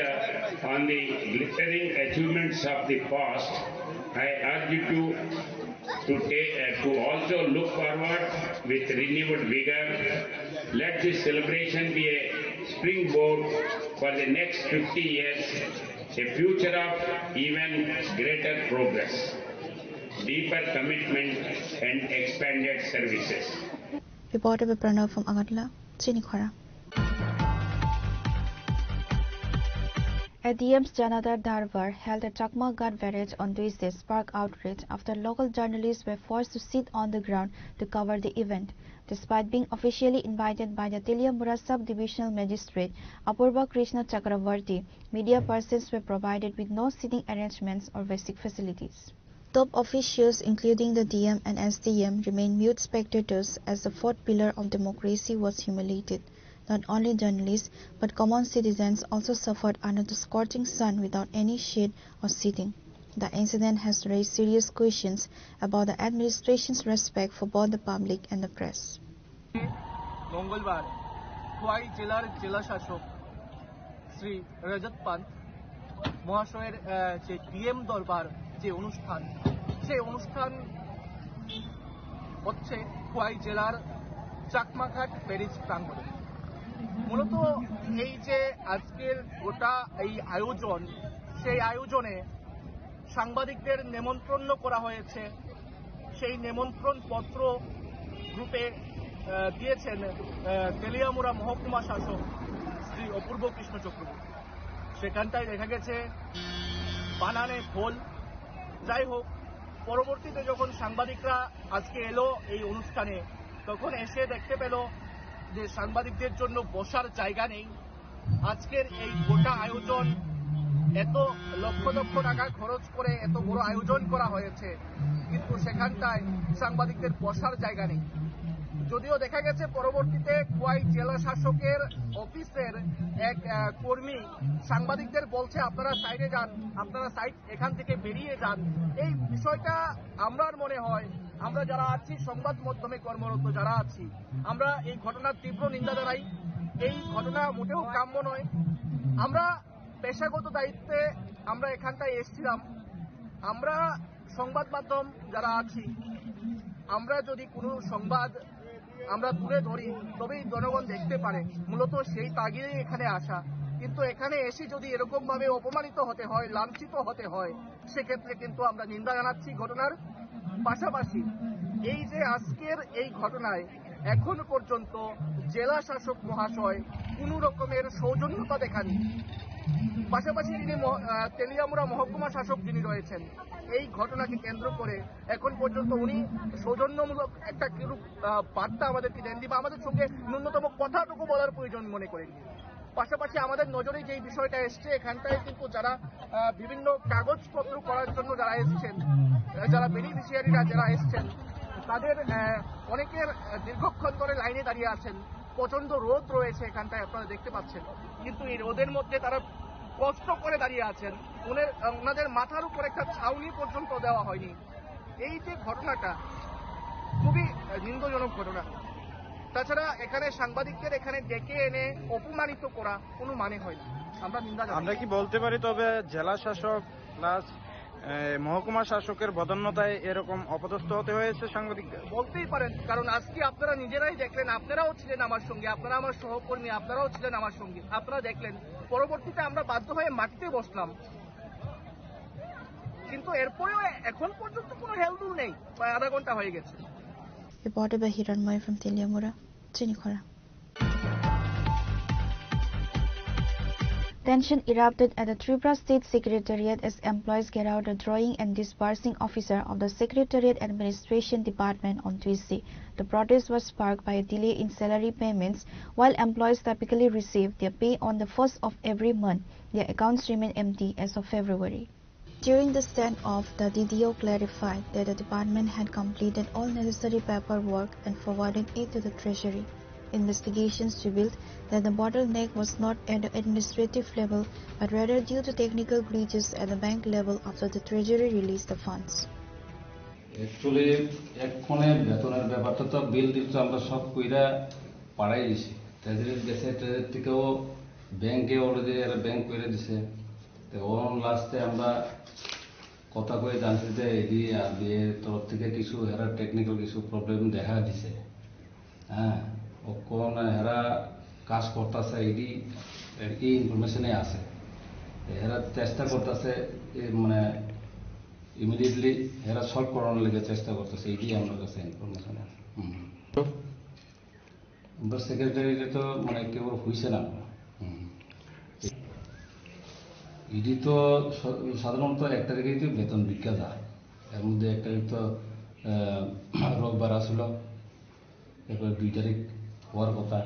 on the glittering achievements of the past, I urge you to also look forward with renewed vigor. Let this celebration be a springboard for the next 50 years, a future of even greater progress, deeper commitment and expanded services. Reporter by Pranav from Agartala, Chinikhara. ADM's Janadar Darbar held a Chakma Ghat barrage on Tuesday sparked outrage after local journalists were forced to sit on the ground to cover the event. Despite being officially invited by the Teliamura Sub-Divisional Magistrate Apurva Krishna Chakravarti, media persons were provided with no seating arrangements or basic facilities. Top officials including the DM and SDM remained mute spectators as the fourth pillar of democracy was humiliated. Not only journalists but common citizens also suffered under the scorching sun without any shade or seating. The incident has raised serious questions about the administration's respect for both the public and the press. মঙ্গলবার খোয়াই জেলার জেলা শাসক শ্রী রজত পান্ত মহাশয়ের যে DM দরবার যে অনুষ্ঠান সেই অনুষ্ঠান হচ্ছে খোয়াই জেলার চাকমাঘাট ব্যারেজ প্রাঙ্গণে। মূলত এই যে আজকের গোটা এই আয়োজন, সেই আয়োজনে সাংবাদিকদের নেমন্ত্রণ করা হয়েছে। সেই নেমন্ত্রণ পত্র গ্রুপে দিয়েছেন তেলিয়ামুড়া মহকুমা শাসক শ্রী অপূর্ব কৃষ্ণ চক্রবর্তী। সেখানটায় দেখা গেছে বানানে খোল। যাই হোক, পরবর্তীতে যখন সাংবাদিকরা আজকে এলো এই অনুষ্ঠানে, তখন এসে দেখতে পেল যে সাংবাদিকদের জন্য বসার জায়গা নেই। আজকের এই গোটা আয়োজন এত লক্ষ লক্ষ টাকা খরচ করে এত বড় আয়োজন করা হয়েছে, কিন্তু সেখানটায় সাংবাদিকদের বসার জায়গা নেই। যদিও দেখা গেছে পরবর্তীতে খোয়াই জেলা শাসকের অফিসের এক কর্মী সাংবাদিকদের বলছে আপনারা সাইডে যান, আপনারা এখান থেকে বেরিয়ে যান। এই বিষয়টা আমার মনে হয় আমরা যারা আছি সংবাদ মাধ্যমে কর্মরত যারা আছি আমরা এই ঘটনার তীব্র নিন্দা জানাই। এই ঘটনা মোটেও কাম্য নয়। আমরা পেশাগত দায়িত্বে আমরা এখানটায় এসেছিলাম। আমরা সংবাদ মাধ্যম যারা আছি আমরা যদি কোনো সংবাদ আমরা তুলে ধরি তবেই জনগণ দেখতে পারে, মূলত সেই তাগিদেই এখানে আসা। কিন্তু এখানে এসে যদি এরকম ভাবে অপমানিত হতে হয়, লাঞ্ছিত হতে হয়, সেক্ষেত্রে কিন্তু আমরা নিন্দা জানাচ্ছি ঘটনার। পাশাপাশি এই যে আজকের এই ঘটনায় এখন পর্যন্ত জেলা শাসক মহাশয় কোনো রকমের সৌজন্যতা দেখানি। পাশাপাশি যিনি তেলিয়ামুড়া মহকুমা শাসক যিনি রয়েছেন এই ঘটনাকে কেন্দ্র করে এখন পর্যন্ত উনি সৌজন্যমূলক একটা বার্তা আমাদেরকে দেননি বা আমাদের সঙ্গে ন্যূনতম কথাটুকু বলার প্রয়োজন মনে করেননি। পাশাপাশি আমাদের নজরে যে বিষয়টা এসছে এখানটায় কিন্তু যারা বিভিন্ন কাগজপত্র করার জন্য যারা এসছেন, যারা বেনিফিশিয়ারিরা যারা এসছেন তাদের অনেকের দীর্ঘক্ষণ ধরে লাইনে দাঁড়িয়ে আছেন। প্রচন্ড রোদ রয়েছে এখানটায় আপনারা দেখতে পাচ্ছেন, কিন্তু এই রোদের মধ্যে তারা কষ্ট করে দাঁড়িয়ে আছেন। ওনাদের মাথার উপর একটা ছাউনি পর্যন্ত দেওয়া হয়নি। এই যে ঘটনাটা খুবই নিন্দজনক ঘটনা। তাছাড়া এখানে সাংবাদিকদের এখানে ডেকে এনে অপমানিত করা কোনো মানে হয় না। আমরা নিন্দা জানাই। আমরা কি বলতে পারি তবে জেলা শাসক প্লাস মহকুমা শাসকের বদান্যতায় এরকম অপদস্থ হতে হয়েছে সাংবাদিকদের? বলতেই পারেন, কারণ আজকে আপনারা নিজেরাই দেখলেন, আপনারাও ছিলেন আমার সঙ্গে, আপনারা আমার সহকর্মী, আপনারাও ছিলেন আমার সঙ্গে, আপনারা দেখলেন। পরবর্তীতে আমরা বাধ্য হয়ে মাটিতে বসলাম, কিন্তু এরপরেও এখন পর্যন্ত কোনো হেলদুল নেই। প্রায় আধা ঘন্টা হয়ে গেছে। Reported by Hiranmoy from Teliamura, Chinikhara. Tension erupted at the Tripura State Secretariat as employees get out the drawing and disbursing officer of the Secretariat Administration Department on Tuesday. The protest was sparked by a delay in salary payments. While employees typically receive their pay on the 1st of every month, their accounts remain empty as of February. During the standoff, the DDO clarified that the department had completed all necessary paperwork and forwarded it to the Treasury. Investigations revealed that the bottleneck was not at the administrative level, but rather due to technical glitches at the bank level after the Treasury released the funds. Actually, এক্ষণে বেতনের ব্যাপারটা তো বিল দিচ্ছ আমরা সব কইরা পাড়াই দিছি। ট্রেজারির গেছে, ট্রেজারি থেকেও ব্যাংকে অলরেডি এরা ব্যাংক করে দিছে। তো ওর লাস্টে আমরা কথা কয়ে জানছি যে এডি আর বিয়ের তরফ থেকে কিছু এরা টেকনিক্যাল কিছু প্রবলেম দেখা দিছে। হ্যাঁ, ও কোন এরা কাজ করতেছে এডি এই ইনফরমেশনে আছে। এরা চেষ্টা করতেছে মানে ইমিডিয়েটলি এরা সলভ করানোর লেগে চেষ্টা করতেছে, এটি আমার কাছে ইনফরমেশন আছে। আমরা সেক্রেটারিতে তো মানে কেবল হইছে না, ইডি তো সাধারণত 1 তারিখেই তো বেতন বিজ্ঞা যায়। এর মধ্যে 1 তারিখ তো রোববার আসলো, এরপর 2 তারিখ হওয়ার কথা।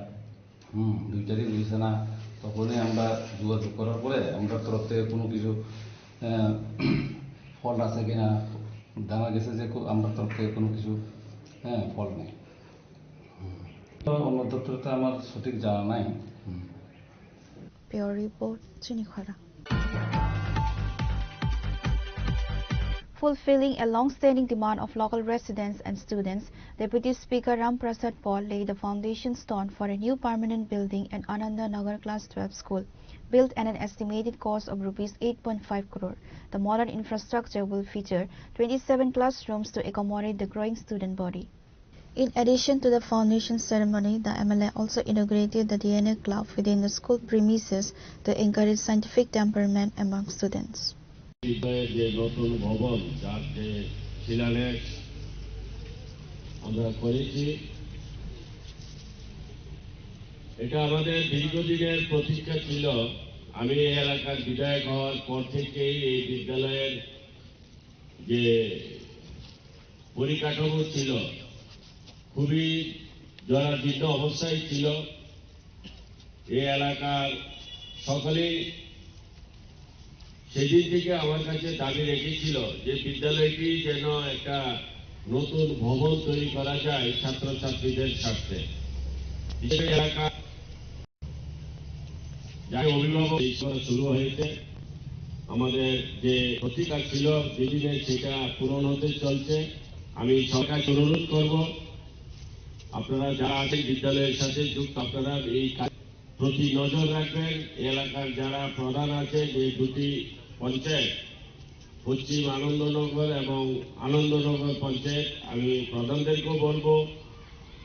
2 তারিখ হয়েছে না, তখনই আমরা যোগাযোগ করার পরে আমরা তরফ থেকে কোনো কিছু ফল আছে কিনা জানা গেছে যে আমরা তরফ থেকে কোনো কিছু ফল নেই। অন্য দপ্তরতে আমার সঠিক জানা নাই। Pure report, Chinikhara. Fulfilling a long-standing demand of local residents and students, Deputy Speaker Ram Prasad Paul laid the foundation stone for a new permanent building at Ananda Nagar Class 12 School. Built at an estimated cost of Rs 8.5 crore, the modern infrastructure will feature 27 classrooms to accommodate the growing student body. In addition to the foundation ceremony, the MLA also inaugurated the DNA club within the school premises to encourage scientific temperament among students. যে নতুন ভবন যার যে শিলান্যাস আমরা করেছি, এটা আমাদের দীর্ঘদিনের প্রতীক্ষা ছিল। আমি এই এলাকার বিধায়ক হওয়ার পর থেকেই এই বিদ্যালয়ের যে পরিকাঠামো ছিল খুবই জরাজীর্ণ অবস্থায় ছিল। এই এলাকার সকলেই সেদিন থেকে আমার কাছে দাবি রেখেছিল যে বিদ্যালয়টি যেন একটা নতুন ভবন তৈরি করা যায় ছাত্রছাত্রীদের স্বার্থে। এলাকা যাই অভিভাবক শুরু হয়েছে, আমাদের যে প্রতিকার ছিল দিদিনের সেটা পূরণ হতে চলছে। আমি সরকারকে অনুরোধ করব, আপনারা যারা আছেন বিদ্যালয়ের সাথে যুক্ত, আপনারা এই কাজ প্রতি নজর রাখবেন। এলাকার যারা প্রধান আছেন, এই দুটি পঞ্চায়েত, পশ্চিম আনন্দনগর এবং আনন্দনগর পঞ্চায়েত, আমি প্রধানদেরকেও বলবো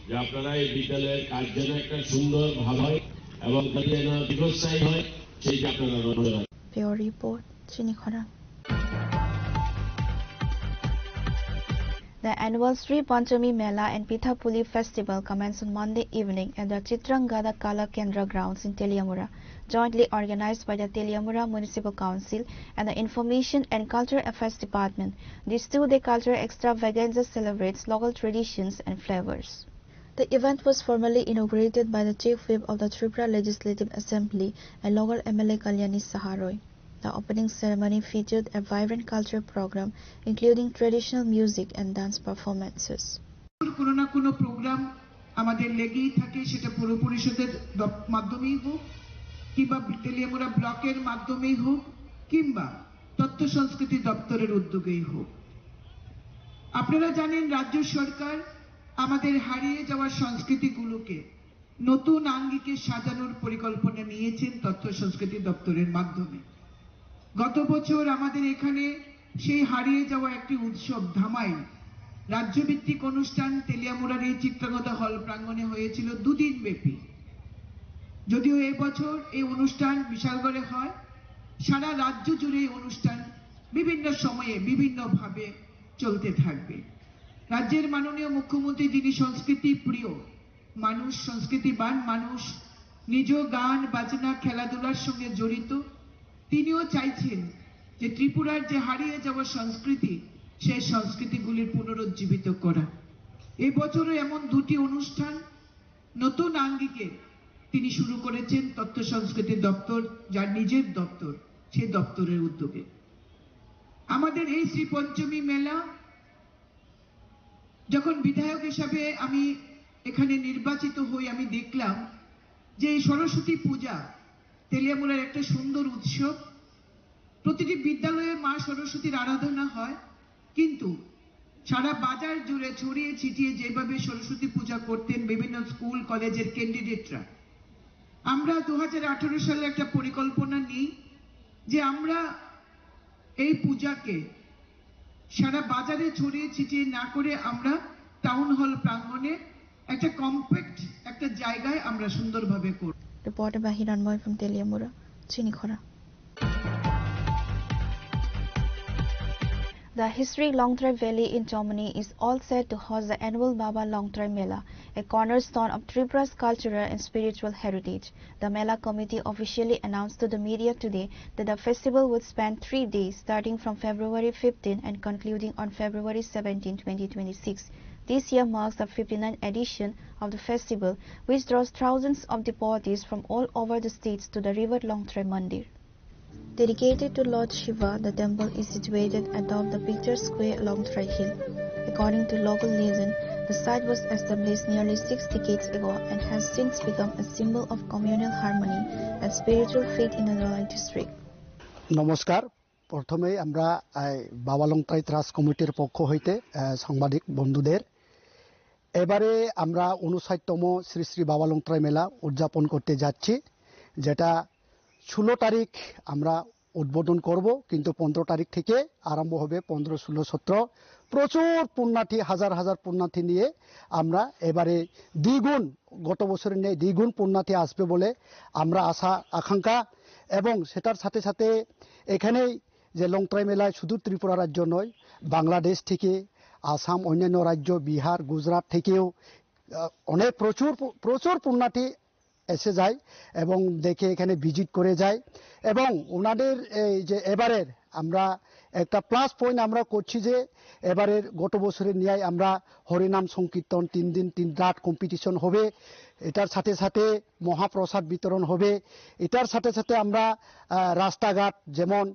যে আপনারা এই বিদ্যালয়ের কাজ যেন একটা সুন্দর ভালো হয় এবং যেন দীর্ঘস্থায়ী হয়, সেই আপনারা নজর রাখবেন। Bureau Report, Chinikhara. The annual Sri Panchami Mela and Pithapuli Festival commenced on Monday evening at the Chitrangada Kala Kendra grounds in Teliamura, jointly organized by the Teliamura Municipal Council and the Information and Culture Affairs Department. This two-day cultural extravaganza celebrates local traditions and flavors. The event was formally inaugurated by the Chief Whip of the Tripura Legislative Assembly and local MLA Kalyani Saharoy. The opening ceremony featured a vibrant culture program including traditional music and dance performances. কোনো না কোনো programme আমাদের লেগেই থাকে, সেটা পৌর পরিষদের মাধ্যমেই হোক কিংবা তেলিয়ামুড়া ব্লকের মাধ্যমেই হোক কিংবা তথ্য সংস্কৃতি দপ্তরের উদ্যোগেই হোক। আপনারা জানেন রাজ্য সরকার আমাদের হারিয়ে যাওয়া সংস্কৃতিগুলোকে নতুন আঙ্গিকে সাজানোর পরিকল্পনা নিয়েছেন তথ্য সংস্কৃতি দপ্তরের মাধ্যমে। গত বছর আমাদের এখানে সেই হারিয়ে যাওয়া একটি উৎসব ধামাই রাজ্যভিত্তিক অনুষ্ঠান তেলিয়ামুড়ার এই চিত্রাঙ্গদা হল প্রাঙ্গণে হয়েছিল 2 দিন ব্যাপী। যদিও এবছর এই অনুষ্ঠান বিশালগড়ে হয়, সারা রাজ্য জুড়ে এই অনুষ্ঠান বিভিন্ন সময়ে বিভিন্নভাবে চলতে থাকবে। রাজ্যের মাননীয় মুখ্যমন্ত্রী, যিনি সংস্কৃতি প্রিয় মানুষ, সংস্কৃতিবান মানুষ, নিজ গান বাজনা খেলাধুলার সঙ্গে জড়িত, তিনিও চাইছেন যে ত্রিপুরার যে হারিয়ে যাওয়া সংস্কৃতি, সেই সংস্কৃতিগুলির পুনরুজ্জীবিত করা। এবছরও এমন 2টি অনুষ্ঠান নতুন আঙ্গিকে তিনি শুরু করেছেন তথ্য সংস্কৃতি দপ্তর, যার নিজের দপ্তর, সেই দপ্তরের উদ্যোগে। আমাদের এই শ্রী পঞ্চমী মেলা, যখন বিধায়ক হিসাবে আমি এখানে নির্বাচিত হই, আমি দেখলাম যে এই সরস্বতী পূজা তেলিয়ামুড়ার একটা সুন্দর উৎসব। প্রতিটি বিদ্যালয়ে মা সরস্বতীর আরাধনা হয়, কিন্তু সারা বাজার জুড়ে ছড়িয়ে ছিটিয়ে যেভাবে সরস্বতী পূজা করতেন বিভিন্ন স্কুল কলেজের ক্যান্ডিডেটরা, আমরা 2018 সালে একটা পরিকল্পনা নিই যে আমরা এই পূজাকে সারা বাজারে ছড়িয়ে ছিটিয়ে না করে আমরা টাউন হল প্রাঙ্গণে একটা কম্প্যাক্ট একটা জায়গায় আমরা সুন্দরভাবে করব। Reported by Hiranmoy from Teliamura, Chinikhara. The historic Longtrai Valley in Germany is all set to host the annual Baba Longtrai Mela, a cornerstone of Tripura's cultural and spiritual heritage. The Mela committee officially announced to the media today that the festival would span 3 days, starting from February 15 and concluding on February 17, 2026. This year marks the 59th edition of the festival, which draws thousands of devotees from all over the states to the river Longtrai Mandir. Dedicated to Lord Shiva, the temple is situated atop the pictured square Longtrai Hill. According to local legend, the site was established nearly 6 decades ago and has since become a symbol of communal harmony and spiritual faith in the Dalai district. নমস্কার, প্রথমেই আমরা বাবা লংট্রাই trust কমিটির পক্ষ হইতে সাংবাদিক বন্ধুদের এবারে আমরা 59তম শ্রী শ্রী বাবা লংট্রাই মেলা উদযাপন করতে যাচ্ছি, যেটা 16 তারিখ আমরা উদ্বোধন করব, কিন্তু 15 তারিখ থেকে আরম্ভ হবে। 15, 16, 17 প্রচুর পুণ্যার্থী, হাজার হাজার পুণ্যার্থী নিয়ে আমরা এবারে দ্বিগুণ, গত বছরের নেই দ্বিগুণ পুণ্যার্থী আসবে বলে আমরা আশা আকাঙ্ক্ষা। এবং সেটার সাথে সাথে এখানেই যে লংট্রাই মেলায় শুধু ত্রিপুরা রাজ্য নয়, বাংলাদেশ থেকে, আসাম, অন্যান্য রাজ্য, বিহার, গুজরাট থেকেও অনেক প্রচুর পুণ্যার্থী এসে যায় এবং দেখে এখানে ভিজিট করে যায়। এবং ওনাদের এই যে এবারের আমরা একটা প্লাস পয়েন্ট আমরা করছি যে এবারের গত বছরের ন্যায় আমরা হরিনাম সংকীর্তন 3 দিন 3 রাত কম্পিটিশন হবে, এটার সাথে সাথে মহাপ্রসাদ বিতরণ হবে, এটার সাথে সাথে আমরা রাস্তাঘাট যেমন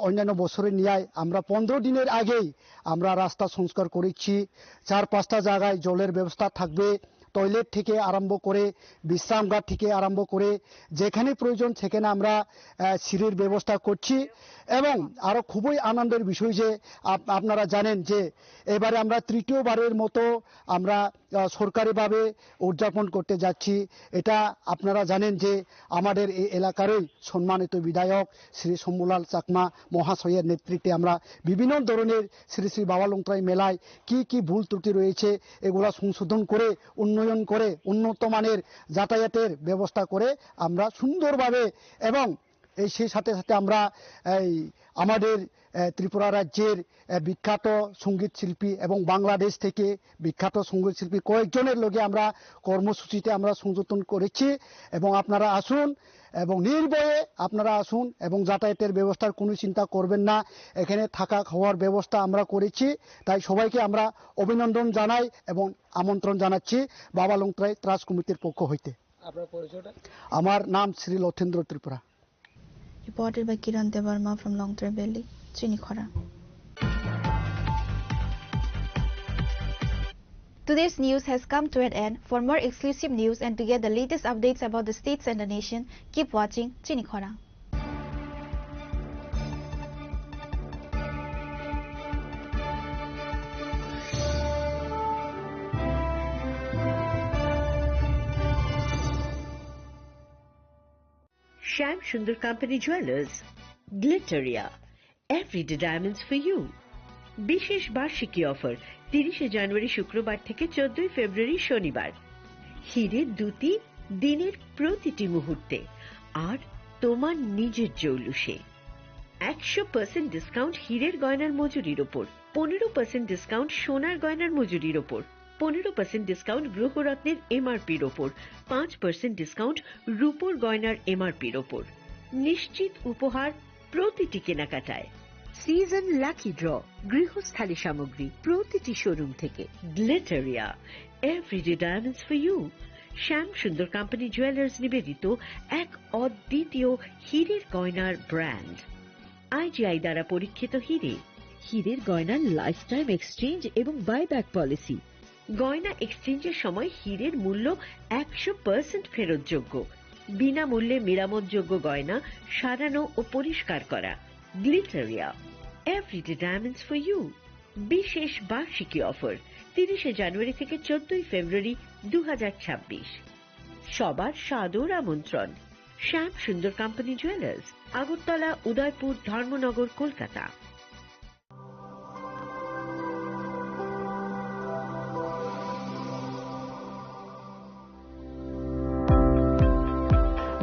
অন্যান্য বছরের ন্যায় আমরা 15 দিনের আগেই আমরা রাস্তা সংস্কার করেছি, 4-5টা জায়গায় জলের ব্যবস্থা থাকবে, টয়লেট থেকে আরম্ভ করে বিশ্রামঘাট থেকে আরম্ভ করে যেখানে প্রয়োজন সেখানে আমরা সিঁড়ির ব্যবস্থা করছি। এবং আরো খুবই আনন্দের বিষয় যে আপনারা জানেন যে এবারে আমরা তৃতীয়বারের মতো আমরা সরকারিভাবে উদযাপন করতে যাচ্ছি। এটা আপনারা জানেন যে আমাদের এই এলাকারই সম্মানিত বিধায়ক শ্রী শম্ভুলাল চাকমা মহাশয়ের নেতৃত্বে আমরা বিভিন্ন ধরনের শ্রী শ্রী বাবা লংতরাই মেলায় কি কি ভুল ত্রুটি রয়েছে এগুলা সংশোধন করে উন্নয়ন করে উন্নত মানের যাতায়াতের ব্যবস্থা করে আমরা সুন্দরভাবে এবং সেই সাথে সাথে আমরা আমাদের ত্রিপুরা রাজ্যের বিখ্যাত সঙ্গীত শিল্পী এবং বাংলাদেশ থেকে বিখ্যাত সঙ্গীত শিল্পী কয়েকজনের লগে আমরা কর্মসূচিতে আমরা সংযোজন করেছি। এবং আপনারা আসুন এবং নির্ভয়ে আপনারা আসুন এবং যাতায়াতের ব্যবস্থার কোনো চিন্তা করবেন না, এখানে থাকা খাওয়ার ব্যবস্থা আমরা করেছি। তাই সবাইকে আমরা অভিনন্দন জানাই এবং আমন্ত্রণ জানাচ্ছি বাবা লংতরাই ট্রাস্ট কমিটির পক্ষ হইতে। আপনার পরিচয়টা? আমার নাম Shri লথেন্দ্র Tripura. Reported by Kiran Devarma from Longtray Valley, Chinikhora. Today's news has come to an end. For more exclusive news and to get the latest updates about the states and the nation, keep watching Chinikhora. Shyam Sundar Company Jewelers, Glitteria, everyday diamonds for you. বিশেষ বার্ষিকী offer 30 জানুয়ারি শুক্রবার থেকে 14 ফেব্রুয়ারি শনিবার। হীরের দুটি দিনের প্রতিটি মুহূর্তে আর তোমার নিজের জৌলুসে। 100% ডিসকাউন্ট হীরের গয়নার মজুরির ওপর, 15% ডিসকাউন্ট সোনার গয়নার মজুরির ওপর, 15% ডিসকাউন্ট গ্রহরত্নের এমআরপির ওপর, 5% ডিসকাউন্ট রূপোর গয়নার এমআরপির ওপর। নিশ্চিত উপহার প্রতিটি কেনাকাটায়। সিজন লাকি ড্র গৃহস্থালী সামগ্রী প্রতিটি শোরুম থেকে। Glitteria, everyday diamonds for you. Shyam Sundar company jewellers নিবেদিত এক অদ্বিতীয় হীরের গয়নার ব্র্যান্ড। আইজিআই দ্বারা পরীক্ষিত হীরে, হীরের গয়নার লাইফ টাইম এক্সচেঞ্জ এবং বাইব্যাক পলিসি। গয়না এক্সচেঞ্জের সময় হীরের মূল্য 100% ফেরতযোগ্য। বিনামূল্যে মেরামতযোগ্য গয়না সারানো ও পরিষ্কার করা। Glitteria, everyday diamonds for you. বিশেষ বার্ষিকী অফার 30 জানুয়ারি থেকে 14 ফেব্রুয়ারি 2026। সবার সাদর আমন্ত্রণ। Shyam Sundar company jewellers, Agartala, Udaipur, Dharmanagar, Kolkata.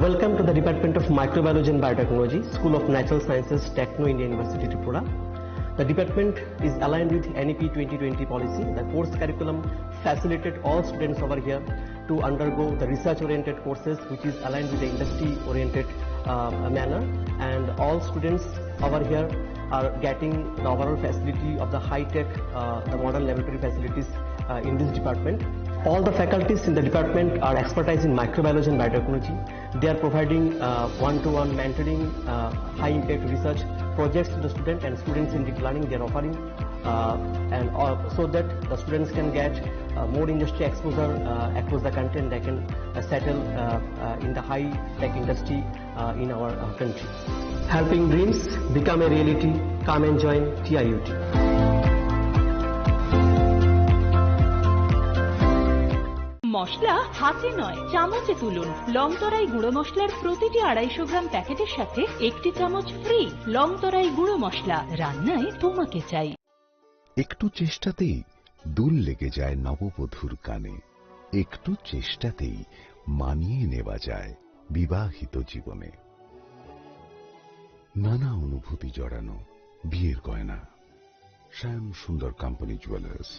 Welcome to the Department of Microbiology and Biotechnology, School of Natural Sciences, Techno India University, Tripura. The department is aligned with NEP 2020 policy. The course curriculum facilitated all students over here to undergo the research-oriented courses, which is aligned with the industry-oriented manner. And all students over here are getting the overall facility of the high-tech, the modern laboratory facilities in this department. All the faculties in the department are expertise in microbiology and biotechnology. They are providing one-to-one mentoring, high-impact research projects to the student, and students in deep learning they are offering, so that the students can get more industry exposure across the country, and they can settle in the high-tech industry in our country. Helping dreams become a reality. Come and join TIUT. মশলা হাতে নয় চামচে তুলুন। লংতরাই গুঁড়ো মশলার প্রতিটি 250 গ্রাম প্যাকেটের সাথে 1টি চামচ ফ্রি। লংতরাই গুঁড়ো মশলা, রান্নায় তোমাকে চাই। একটু চেষ্টাতেই দুল লেগে যায় নববধূর কানে, একটু চেষ্টাতেই মানিয়ে নেওয়া যায় বিবাহিত জীবনে। নানা অনুভূতি জড়ানো বিয়ের গয়না। শ্যাম সুন্দর কোম্পানি জুয়েলার্স।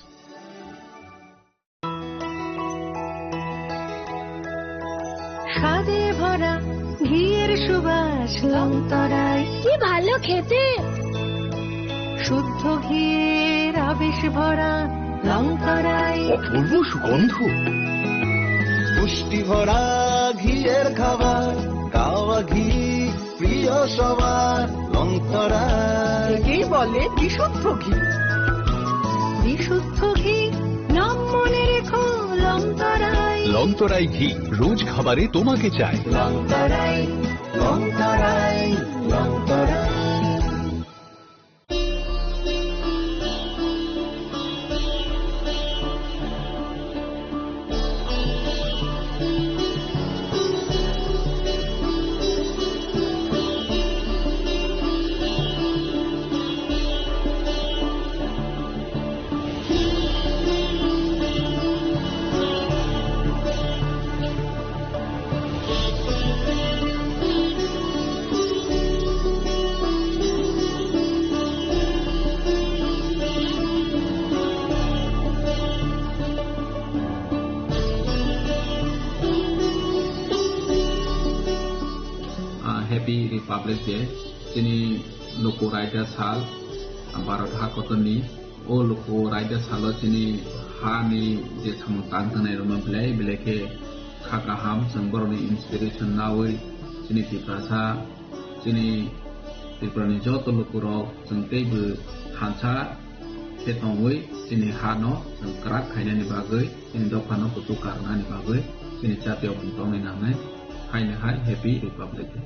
স্বাদে ভরা ঘিয়ের সুবাস লংতরাই, কি ভালো খেতে। শুদ্ধ ঘিয়ের আবেশ ভরা লঙ্কারাই, অপূর্ব সুগন্ধ, পুষ্টি ভরা ঘিয়ের খাবার, গাওয়া ঘি প্রিয় সবার, লঙ্কারাই। একেই বলে বিশুদ্ধ ঘি। বিশুদ্ধ ঘি নাম মনে রেখো, লঙ্কারাই। লঙ্কারাই ঘি রোজ খাবারে তোমাকে চাই। লঙ্কারাই, লঙ্কারাই, লঙ্কারাই। Happy Republic Day. Sini loko raida sal Bharat ha kotoni o loko raida salo sini ha ni je samutang tanai roma belai beleke khaka ham sangboroni inspiration nawi sini tiprasa sini tiprani joto loko ro sangtei bu hansa ketongwi sini hano sangkrak khaina ni bagai sini dokano kutu karna ni bagai sini chapyo buntong ni nangai haina hai Happy Republic Day.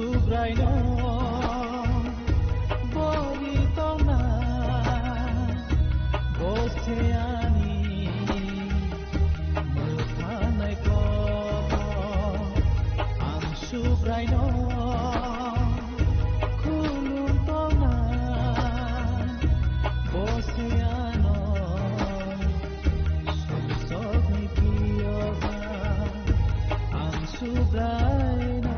সুব্রাইনো বলিতনা বসে আনি মুখানাই কব আং সুব্রাইনো খুলুতনা বসে আনো সবনি প্রিয়বা আং সুব্রাইনো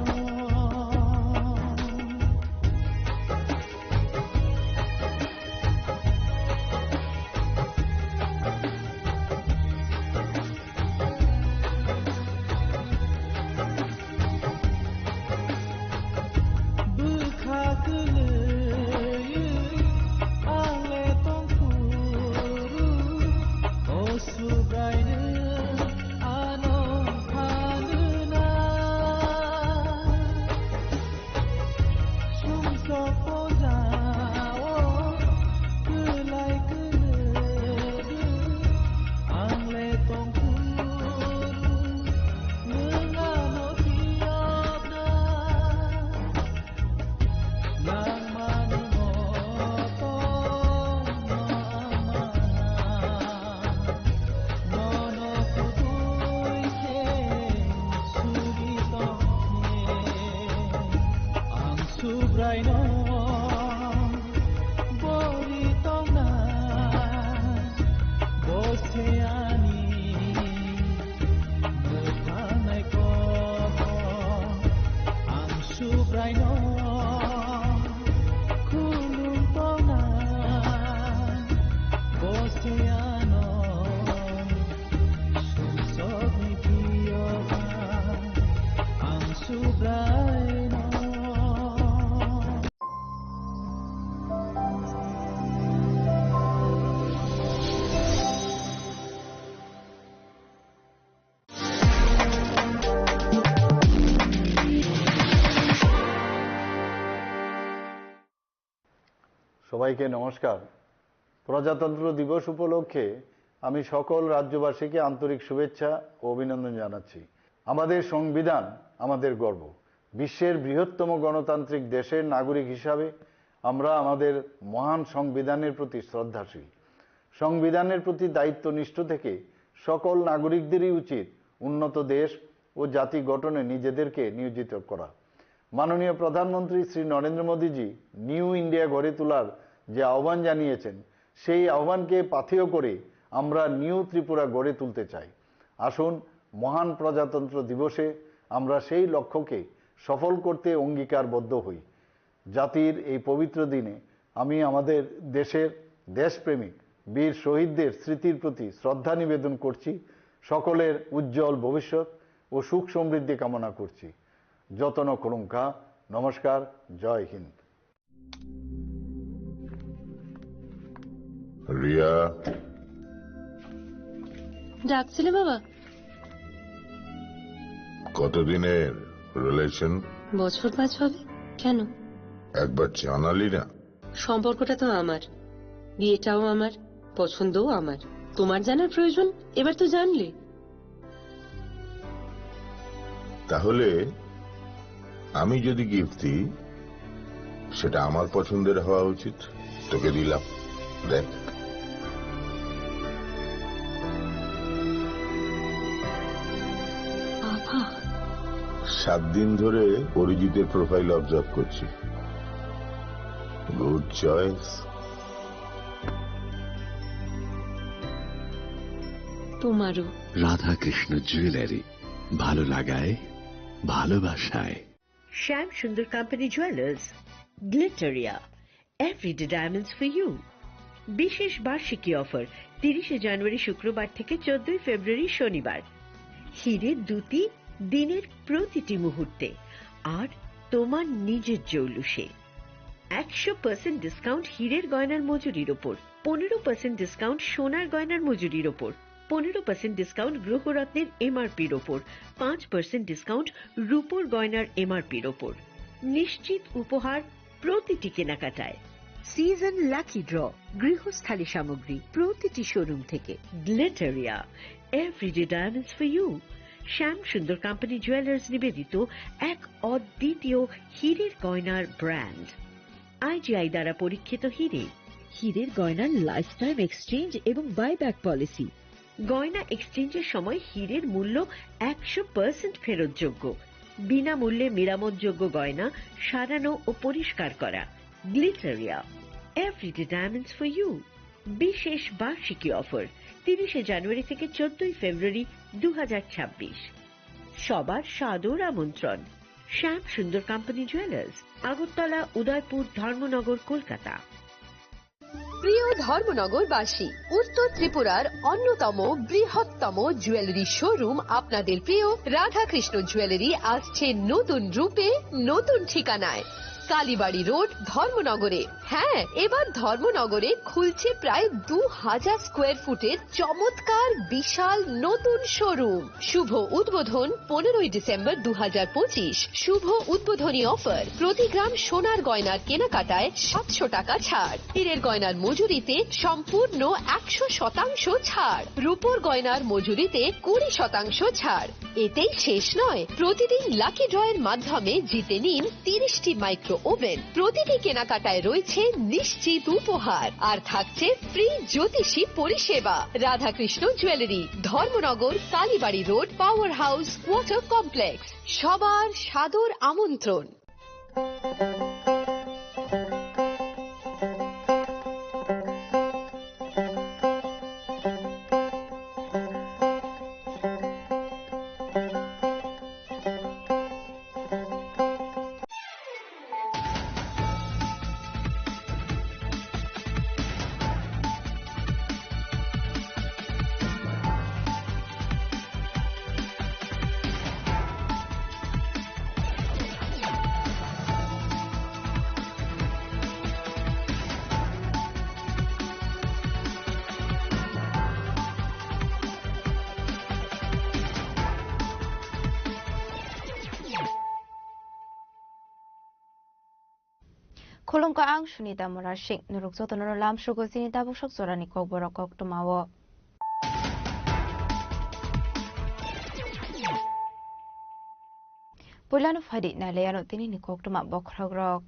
সবাইকে নমস্কার। প্রজাতন্ত্র দিবস উপলক্ষে আমি সকল রাজ্যবাসীকে আন্তরিক শুভেচ্ছা ও অভিনন্দন জানাচ্ছি। আমাদের সংবিধান আমাদের গর্ব। বিশ্বের বৃহত্তম গণতান্ত্রিক দেশের নাগরিক হিসাবে আমরা আমাদের মহান সংবিধানের প্রতি শ্রদ্ধাশীল। সংবিধানের প্রতি দায়িত্বনিষ্ঠ থেকে সকল নাগরিকদেরই উচিত উন্নত দেশ ও জাতি গঠনে নিজেদেরকে নিয়োজিত করা। মাননীয় প্রধানমন্ত্রী শ্রী নরেন্দ্র মোদীজি নিউ ইন্ডিয়া গড়ে তোলার যে আহ্বান জানিয়েছেন, সেই আহ্বানকে পাথেয় করে আমরা নিউ ত্রিপুরা গড়ে তুলতে চাই। আসুন মহান প্রজাতন্ত্র দিবসে আমরা সেই লক্ষ্যকে সফল করতে অঙ্গীকারবদ্ধ হই। জাতির এই পবিত্র দিনে আমি আমাদের দেশের দেশপ্রেমিক বীর শহীদদের স্মৃতির প্রতি শ্রদ্ধা নিবেদন করছি। সকলের উজ্জ্বল ভবিষ্যৎ ও সুখ সমৃদ্ধি কামনা করছি। যতন করুঙ্কা। নমস্কার। জয় হিন্দ। রিয়া, ডাকছিলে বাবা? কতদিনের রিলেশন? বছর 5 হবে। কেন? একবার জানালি না? সম্পর্কটা তো আমার, বিয়েটাও আমার, পছন্দও আমার। তোমার জানার প্রয়োজন এবার তো জানলে। তাহলে আমি যদি গিফট দিই, সেটা আমার পছন্দের হওয়া উচিত। তোকে দিলাম, দেখ। বাবা, 7 দিন ধরে অরিজিতের প্রোফাইল অবজার্ভ করছি। Good choice. তোমারও। রাধাকৃষ্ণ জুয়েলারি, ভালো লাগায় ভালোবাসায়। Shyam Sundar Company Jewelers, Glitteria, everyday diamonds for you. বিশেষ বার্ষিকী অফার 30 জানুয়ারি শুক্রবার থেকে 14 ফেব্রুয়ারি শনিবার। হীরের দুটি দিনের প্রতিটি মুহূর্তে আর তোমার নিজের জৌলুসে। 100% ডিসকাউন্ট হীরের গয়নার মজুরির ওপর, 15% ডিসকাউন্ট সোনার গয়নার মজুরির ওপর, 15% ডিসকাউন্ট গ্রহরত্নের এমআরপির ওপর, 5% ডিসকাউন্ট রূপোর গয়নার এমআরপির ওপর। নিশ্চিত উপহার প্রতিটি কেনাকাটায়। সিজন লাকি ড্র, গৃহস্থালী সামগ্রী প্রতিটি শোরুম থেকে। Glitteria, everyday diamonds for you. Shyam Sundar company jewellers নিবেদিত এক অদ্বিতীয় হীরের গয়নার ব্র্যান্ড। IGI দ্বারা পরীক্ষিত হীরে, হীরের গয়নার লাইফ টাইম এক্সচেঞ্জ এবং বাইব্যাক পলিসি। গয়না এক্সচেঞ্জের সময় হীরের মূল্য 100% ফেরতযোগ্য। বিনামূল্যে মেরামতযোগ্য গয়না সারানো ও পরিষ্কার করা। Glitteria, everyday diamonds for you. বিশেষ বার্ষিকী অফার 30 জানুয়ারি থেকে 14 ফেব্রুয়ারি 2026। সবার সাদর আমন্ত্রণ। Shyam Sundar company jewellers, Agartala, Udaipur, Dharmanagar, Kolkata. প্রিয় ধর্মনগরবাসী, উত্তর ত্রিপুরার অন্যতম বৃহত্তম জুয়েলারি শোরুম আপনাদের প্রিয় রাধাকৃষ্ণ জুয়েলারি আসছে নতুন রূপে, নতুন ঠিকানায়। কালীবাড়ি রোড, ধর্মনগরে। হ্যাঁ, এবার ধর্মনগরে খুলছে প্রায় 2000 স্কোয়ার ফুটের চমৎকার বিশাল নতুন শোরুম। শুভ উদ্বোধন 15 ডিসেম্বর 2025। শুভ উদ্বোধনী অফার, প্রতি গ্রাম সোনার গয়নার কেনাকাটায় 700 টাকা ছাড়। হীরের গয়নার মজুরিতে সম্পূর্ণ 100% ছাড়। রূপোর গয়নার মজুরিতে 20% ছাড়। এতেই শেষ নয়, প্রতিদিন লাকি ড্রয়ের মাধ্যমে জিতে নিন 30টি মাইক্রো ওভেন। প্রতিটি কেনাকাটায় রয়েছে নিশ্চিত উপহার, আর থাকছে ফ্রি জ্যোতিষী পরিষেবা। Radhakrishna jewellery, Dharmanagar, Kalibari road, power house, water complex. সবার সাদর আমন্ত্রণ। Khulungka ang sunita morashik nurukso tonoro lam shugo sinita bushok sorani kok borok kok tumawo. Pulano fadi na leyano tini ni kok tuma bokragrok.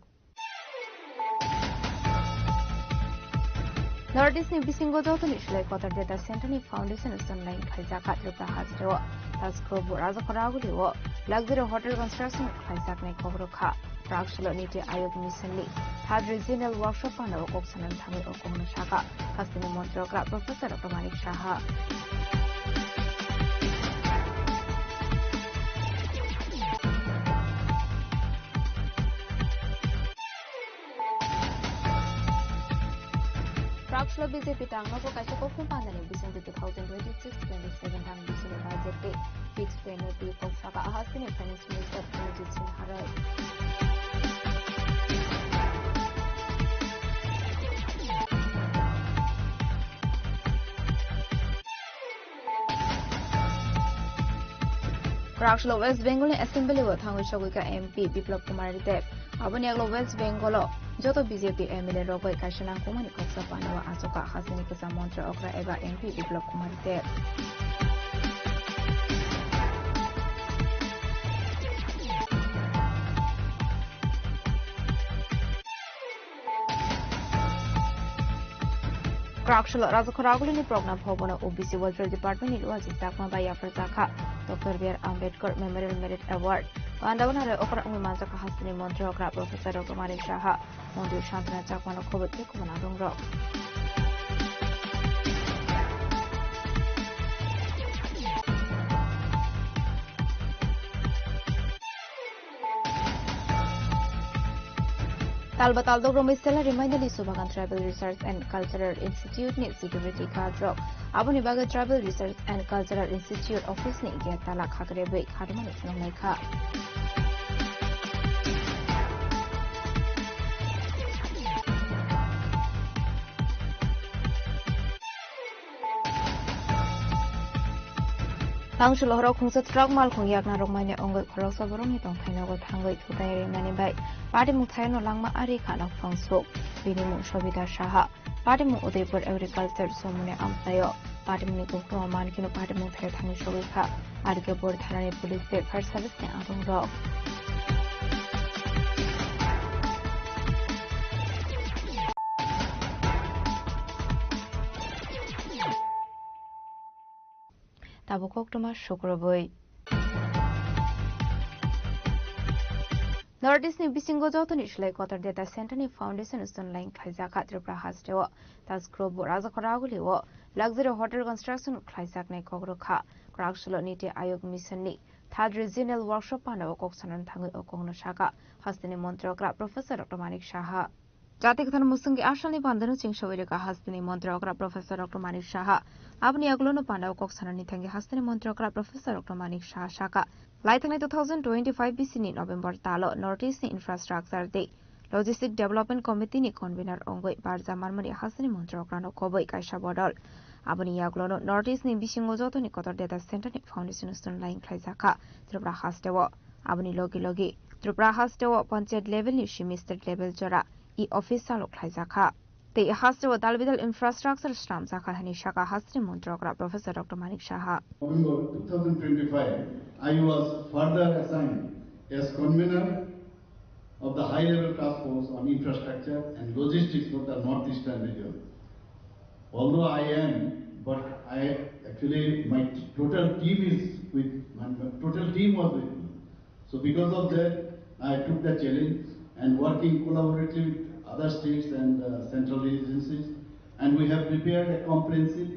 Nordis ni bisingo doto ni shlai kotar data center ni foundation online khaisa kat lupa hazro. Tasko buraza koraguliwo. Luxury hotel construction khaisa ne kobrokha. Prakshalo niti ayog misali. Third regional workshop pano kok sanan thangi okong shaka. Kastini montrokra Professor Dr. Manik Shaha. Prakshalo BJP tangma ko kaisa ko pandani bising 2026-27 tang bising budget te fixed penalty ko shaka ahasini finance minister Pranjit Singh Harai. Prakshalo West Bengal Assembly wa thangu shogika MP Biplop Kumar Dev aboni aglo West Bengal joto BJP MLA rogoi kashanang kumani koksa panawa asoka hasini kusa montra okra eba MP Biplop Kumar Dev. Prakshalo Rajakhoraguli ni program bhavana OBC Welfare Department ni luaji takma bai afraka Dr. B.R. Ambedkar Memorial Merit Award Pandavanare okra umimanja ka hasini montre okra Professor Dr. Manik Shaha Mondu Shantana Chakmano Khobot ke kumana dongro. Talbatal Dogrom Stella reminded the Subagan Tribal Research and Cultural Institute ni security cadre. Aboni Baga Tribal Research and Cultural Institute office ni Gatala Kagrebe Kadman Naika. Tangshul horok khungsa truck mal khungyak na rokmane ongoi khorok saborong ni tong thainago thangoi thudai mani bai party mu thaino langma ari khana phangso bini mu Shobita Shaha party mu Udaipur Agriculture Somune Amtayo पार्टीमुनि कुक्रमा मानकिनो पार्टीमुं थाय थांनि सगैखा आरो गेबर थानानि police बे fire सार्भिसनि आदं रक Tabo कक्टमा शुक्रबै north इस्टनि बिसिंगो जौथोनि सिलाय कतर data सेन्टारनि foundation stone laying खायजाखा त्रिपुरा हास्टेव ताजग्रुप राजाखरागुलिव लग्जरी होटेल कन्स्ट्रक्शन खायजाकनाय कग्रखा क्राकसुल नीति आयोग मिशननि थार्ड रिजियनल वर्कशॉप पानाव कक्सानन थाङै अकंनो शाखा हास्टेनि मन्त्रकरा प्रोफेसर डॉक्टर मानिक साहा जातिगतन मुसुंगी आशालनि बान्दनो चिंसवेरेका हास्टेनि मन्त्रकरा प्रोफेसर डॉक्टर मानिक साहा आपनि अगलोनो पानाव कक्साननि थाङै हास्टेनि मन्त्रकरा प्रोफेसर डॉक्टर मानिक साहा शाखा लाइथांनि 2025 बिसिनि नभेम्बर तालो नॉर्थ ईस्ट इंफ्रास्ट्रक्चर दे लॉजिस्टिक डेवलपमेंट कमिटी नि कन्वेनर अंगै बारजा मानमनि हास्टेनि मन्त्रकरानो खबै कायसा बदल आबनि यागलोनो नॉर्थ ईस्ट नि बिसिंगो जतोनि कतर डेटा सेंटर नि फाउंडेशन स्टोन लाइन खायजाखा त्रिपुरा हास्टेव आबनि लगे लगे त्रिपुरा हास्टेव पंचायत लेवल नि सिमी स्टेट लेवल जरा ई ऑफिस चालू खायजाखा ते हास्टेव दालबिदल इंफ्रास्ट्रक्चर स्टाम जाखा हनि शाखा हास्टेनि मन्त्रकरा professor doctor Manik Saha November 2025 I was further assigned as convener of the high level task force on infrastructure and logistics for the northeastern region. Although I am, but I actually my total team was with me. So because of that, I took the challenge and working collaboratively with other states and central agencies, and we have prepared a comprehensive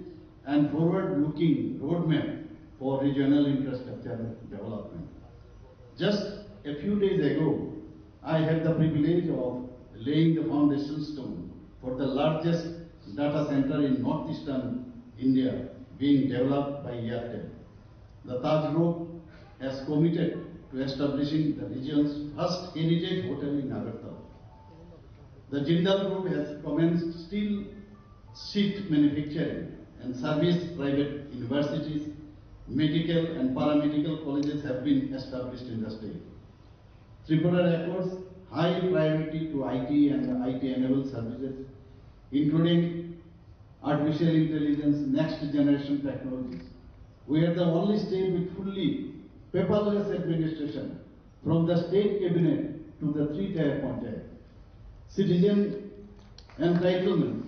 and forward-looking roadmap for regional infrastructure development. Just a few days ago, I had the privilege of laying the foundation stone for the largest data center in northeastern India being developed by Airtel. The Taj Group has committed to establishing the region's first heritage hotel in Agartala. The Jindal Group has commenced steel sheet manufacturing and service private universities, medical and paramedical colleges have been established in the state. Tripura accords high priority to IT and IT-enabled services, including artificial intelligence, next generation technologies. We are the only state with fully paperless administration from the state cabinet to the 3-tier panchayat. Citizen entitlements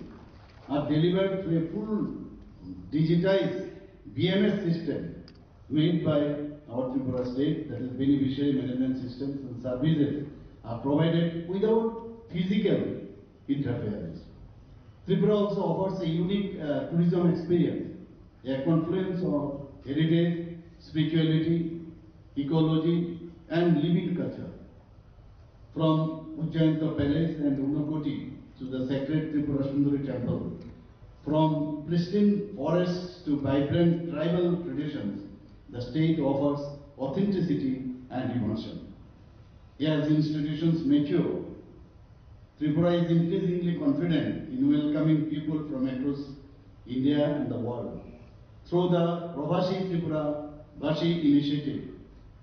are delivered through a full digitized BMS system made by our Tripura state, that is beneficiary management systems and services are provided without physical interference. Tripura also offers a unique tourism experience, a confluence of heritage, spirituality, ecology and living culture. From Ujjayanta Palace and Unakoti to the sacred Tripura Sundari temple, from pristine forests to vibrant tribal traditions, the state offers authenticity and immersion. As institutions mature, Tripura is increasingly confident in welcoming people from across India and the world. Through the Pravasi Tripura Vashi initiative,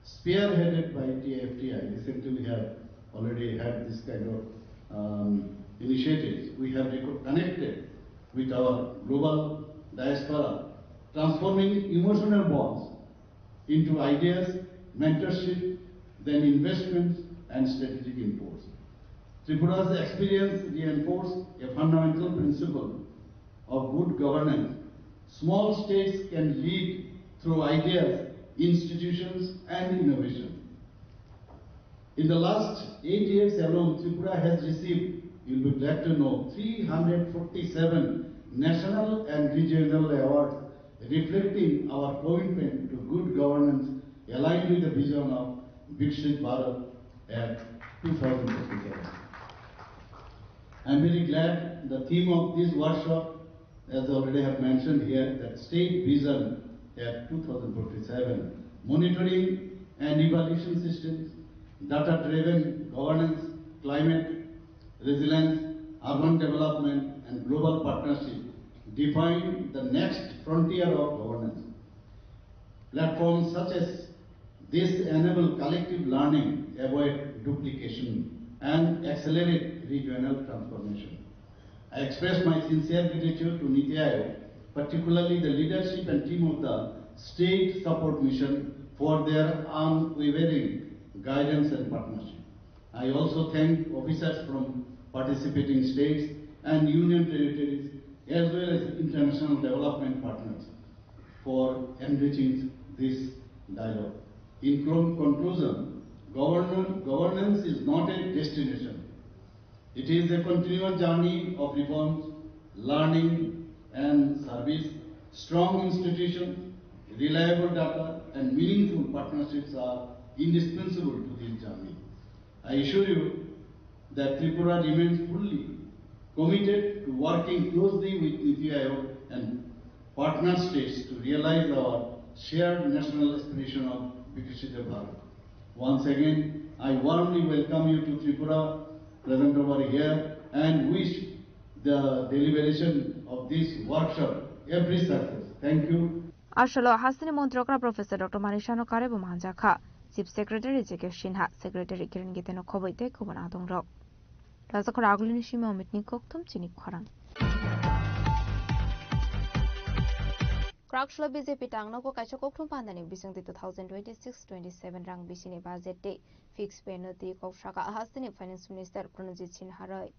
spearheaded by TFTI, recently we have already had this kind of initiatives. We have connected with our global diaspora, transforming emotional bonds into ideas, mentorship, then investments and strategic imports. Tripura's experience reinforced a fundamental principle of good governance. Small states can lead through ideas, institutions and innovation. In the last 8 years alone, Tripura has received, you'll be glad to know, 347 national and regional awards reflecting our commitment to good governance aligned with the vision of Viksit Bharat at 2057. I'm very glad the theme of this workshop, as I already have mentioned here, that state vision at 2047, monitoring and evaluation systems, data-driven governance, climate, resilience, urban development and global partnership define the next frontier of governance. Platforms such as this enable collective learning, avoid duplication and accelerate regional transformation. I express my sincere gratitude to Niti Aayog particularly the leadership and team of the State Support Mission for their unwavering guidance and partnership. I also thank officers from participating states and union territories as well as international development partners for enriching this dialogue. In conclusion, governance is not a destination. It is a continuous journey of reforms, learning and service. Strong institutions, reliable data and meaningful partnerships are indispensable to this journey. I assure you that Tripura remains fully committed to working closely with NITI Aayog and partner states to realize our shared national aspiration of Vikshit Bharat. Once again, I warmly welcome you to Tripura, present over here, and wish the deliberation of this workshop every success. Thank you. Ashalo Hasani Montrokra Professor Dr. Marishano Karebo Manjaka, Chief Secretary Jeke Shinha, Secretary Kiran Giteno Koboite Kubanadong Rock. Razakor Aglinishima Mitni Koktum Chini Koran. Krakshla BJP Tangnoko Kachokoktum Pandani Bisang 2026-27 Rang Bisini Budget Day Fixed Penalty Kokshaka Hasani Finance Minister Pranajit Sinharai.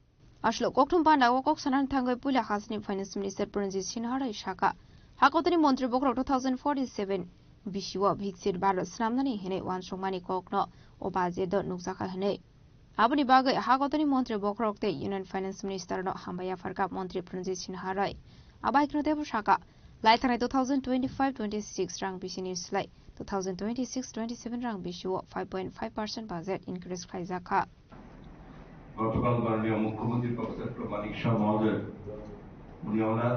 Ashlo Koktum Panda Wokok Sanan Tango Pula Hasani Finance Minister Pranajit Sinharai Shaka. Hakotani Montri Bokro 2047 Bishua Vixid Baros Namnani Hene Wan Shomani Kokno Obaze Dot Nuksaka Hene. Abuni Baga Hakotani Montri Bokrok the Union Finance Minister no Hambaya Farka Montri Pranajit Sinharai. Abaikno Devo Shaka. Laitana 2025-26 Rang Bishini Slide 2026-27 Rang Bishu 5.5% budget increase Kaizaka. গতকাল মাননীয় মুখ্যমন্ত্রীর professor মানিক শাহ মহোদয় উনি ওনার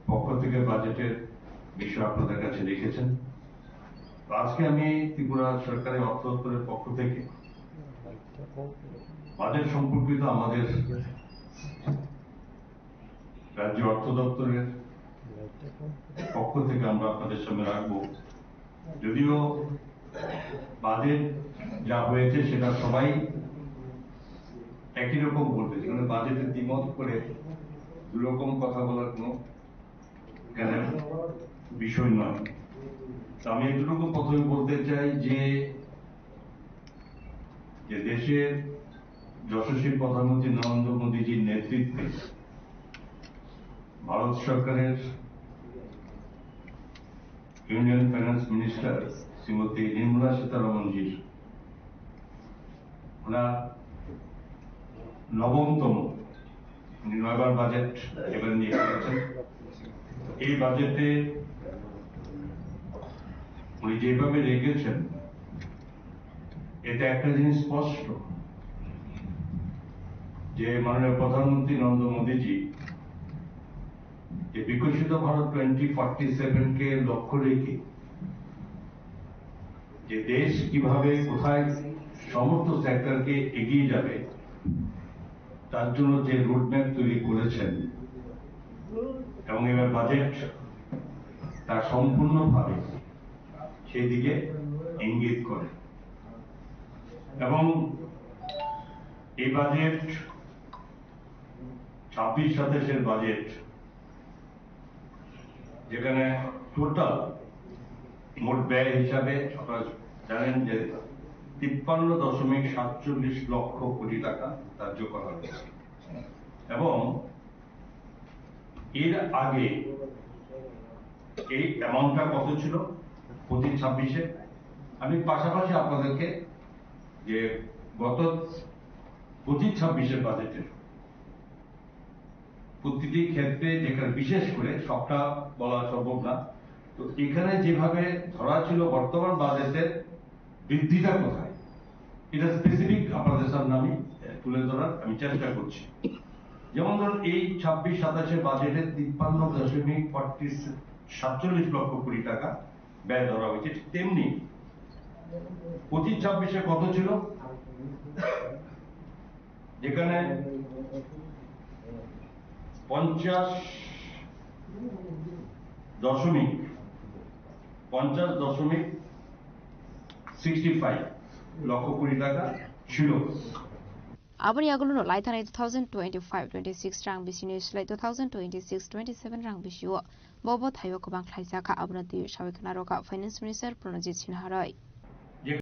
পক্ষ থেকে বাজেটের বিষয় আপনাদের কাছে লিখেছেন। আজকে আমি ত্রিপুরা সরকারের অর্থ দপ্তরের পক্ষ থেকে বাজেট সম্পর্কিত আমাদের রাজ্য অর্থ দপ্তরের পক্ষ থেকে আমরা আপনাদের সামনে রাখবো। যদিও বাজেট যা হয়েছে সেটা সবাই একই রকম বলতে, যেখানে বাজেটের দ্বিমত করে দুরকম কথা বলার কোনো বিষয় নয়। আমি এটুকু প্রথমে বলতে চাই যে দেশের যশস্বী প্রধানমন্ত্রী নরেন্দ্র মোদীজির নেতৃত্বে ভারত সরকারের union finance minister Shrimati Nirmala সীতারমণজির ওনার নবমতম নয়বার বাজেট এবার নিয়ে এসেছেন। এই বাজেটে উনি যেভাবে রেখেছেন এতে একটা জিনিস স্পষ্ট যে মাননীয় প্রধানমন্ত্রী নরেন্দ্র মোদীজি যে বিকশিত ভারত 2047 কে লক্ষ্য রেখে যে দেশ কিভাবে কোথায় সমস্ত সেক্টরকে এগিয়ে যাবে তার জন্য যে রোডম্যাপ তৈরি করেছেন এবং এবার বাজেট তার সম্পূর্ণভাবে সেই দিকে ইঙ্গিত করে এবং এই বাজেট 26-27 বাজেট যেখানে টোটাল মোট ব্যয় হিসাবে আপনারা জানেন যে 53.47 লক্ষ কোটি টাকা ধার্য করা হয়েছে এবং এর আগে এই অ্যামাউন্টটা কত ছিল 25-26-এ। আমি পাশাপাশি আপনাদেরকে যে গত 25-26-এর বাজেটের প্রতিটি ক্ষেত্রে যেখানে বিশেষ করে সবটা বলা সম্ভব না, তো এখানে যেভাবে ধরা ছিল বর্তমান বাজেটের বৃদ্ধিটা কোথায় এটা স্পেসিফিক আপনাদের সামনে আমি তুলে ধরার আমি চেষ্টা করছি। যেমন ধরুন এই 26-27 বাজেটের 53.47 লক্ষ কোটি টাকা ব্যয় ধরা হয়েছে, তেমনি 25-26-এ কত ছিল যেখানে 50.65 লক্ষ কোটি টাকা ছিল। aboni aguluno laithana 2025-26 rang bisini slai 2026-27 rang bisio bobo thayo kobang khlaijaka abona ti sawekhana roka finance minister Pranajit Sinha Roy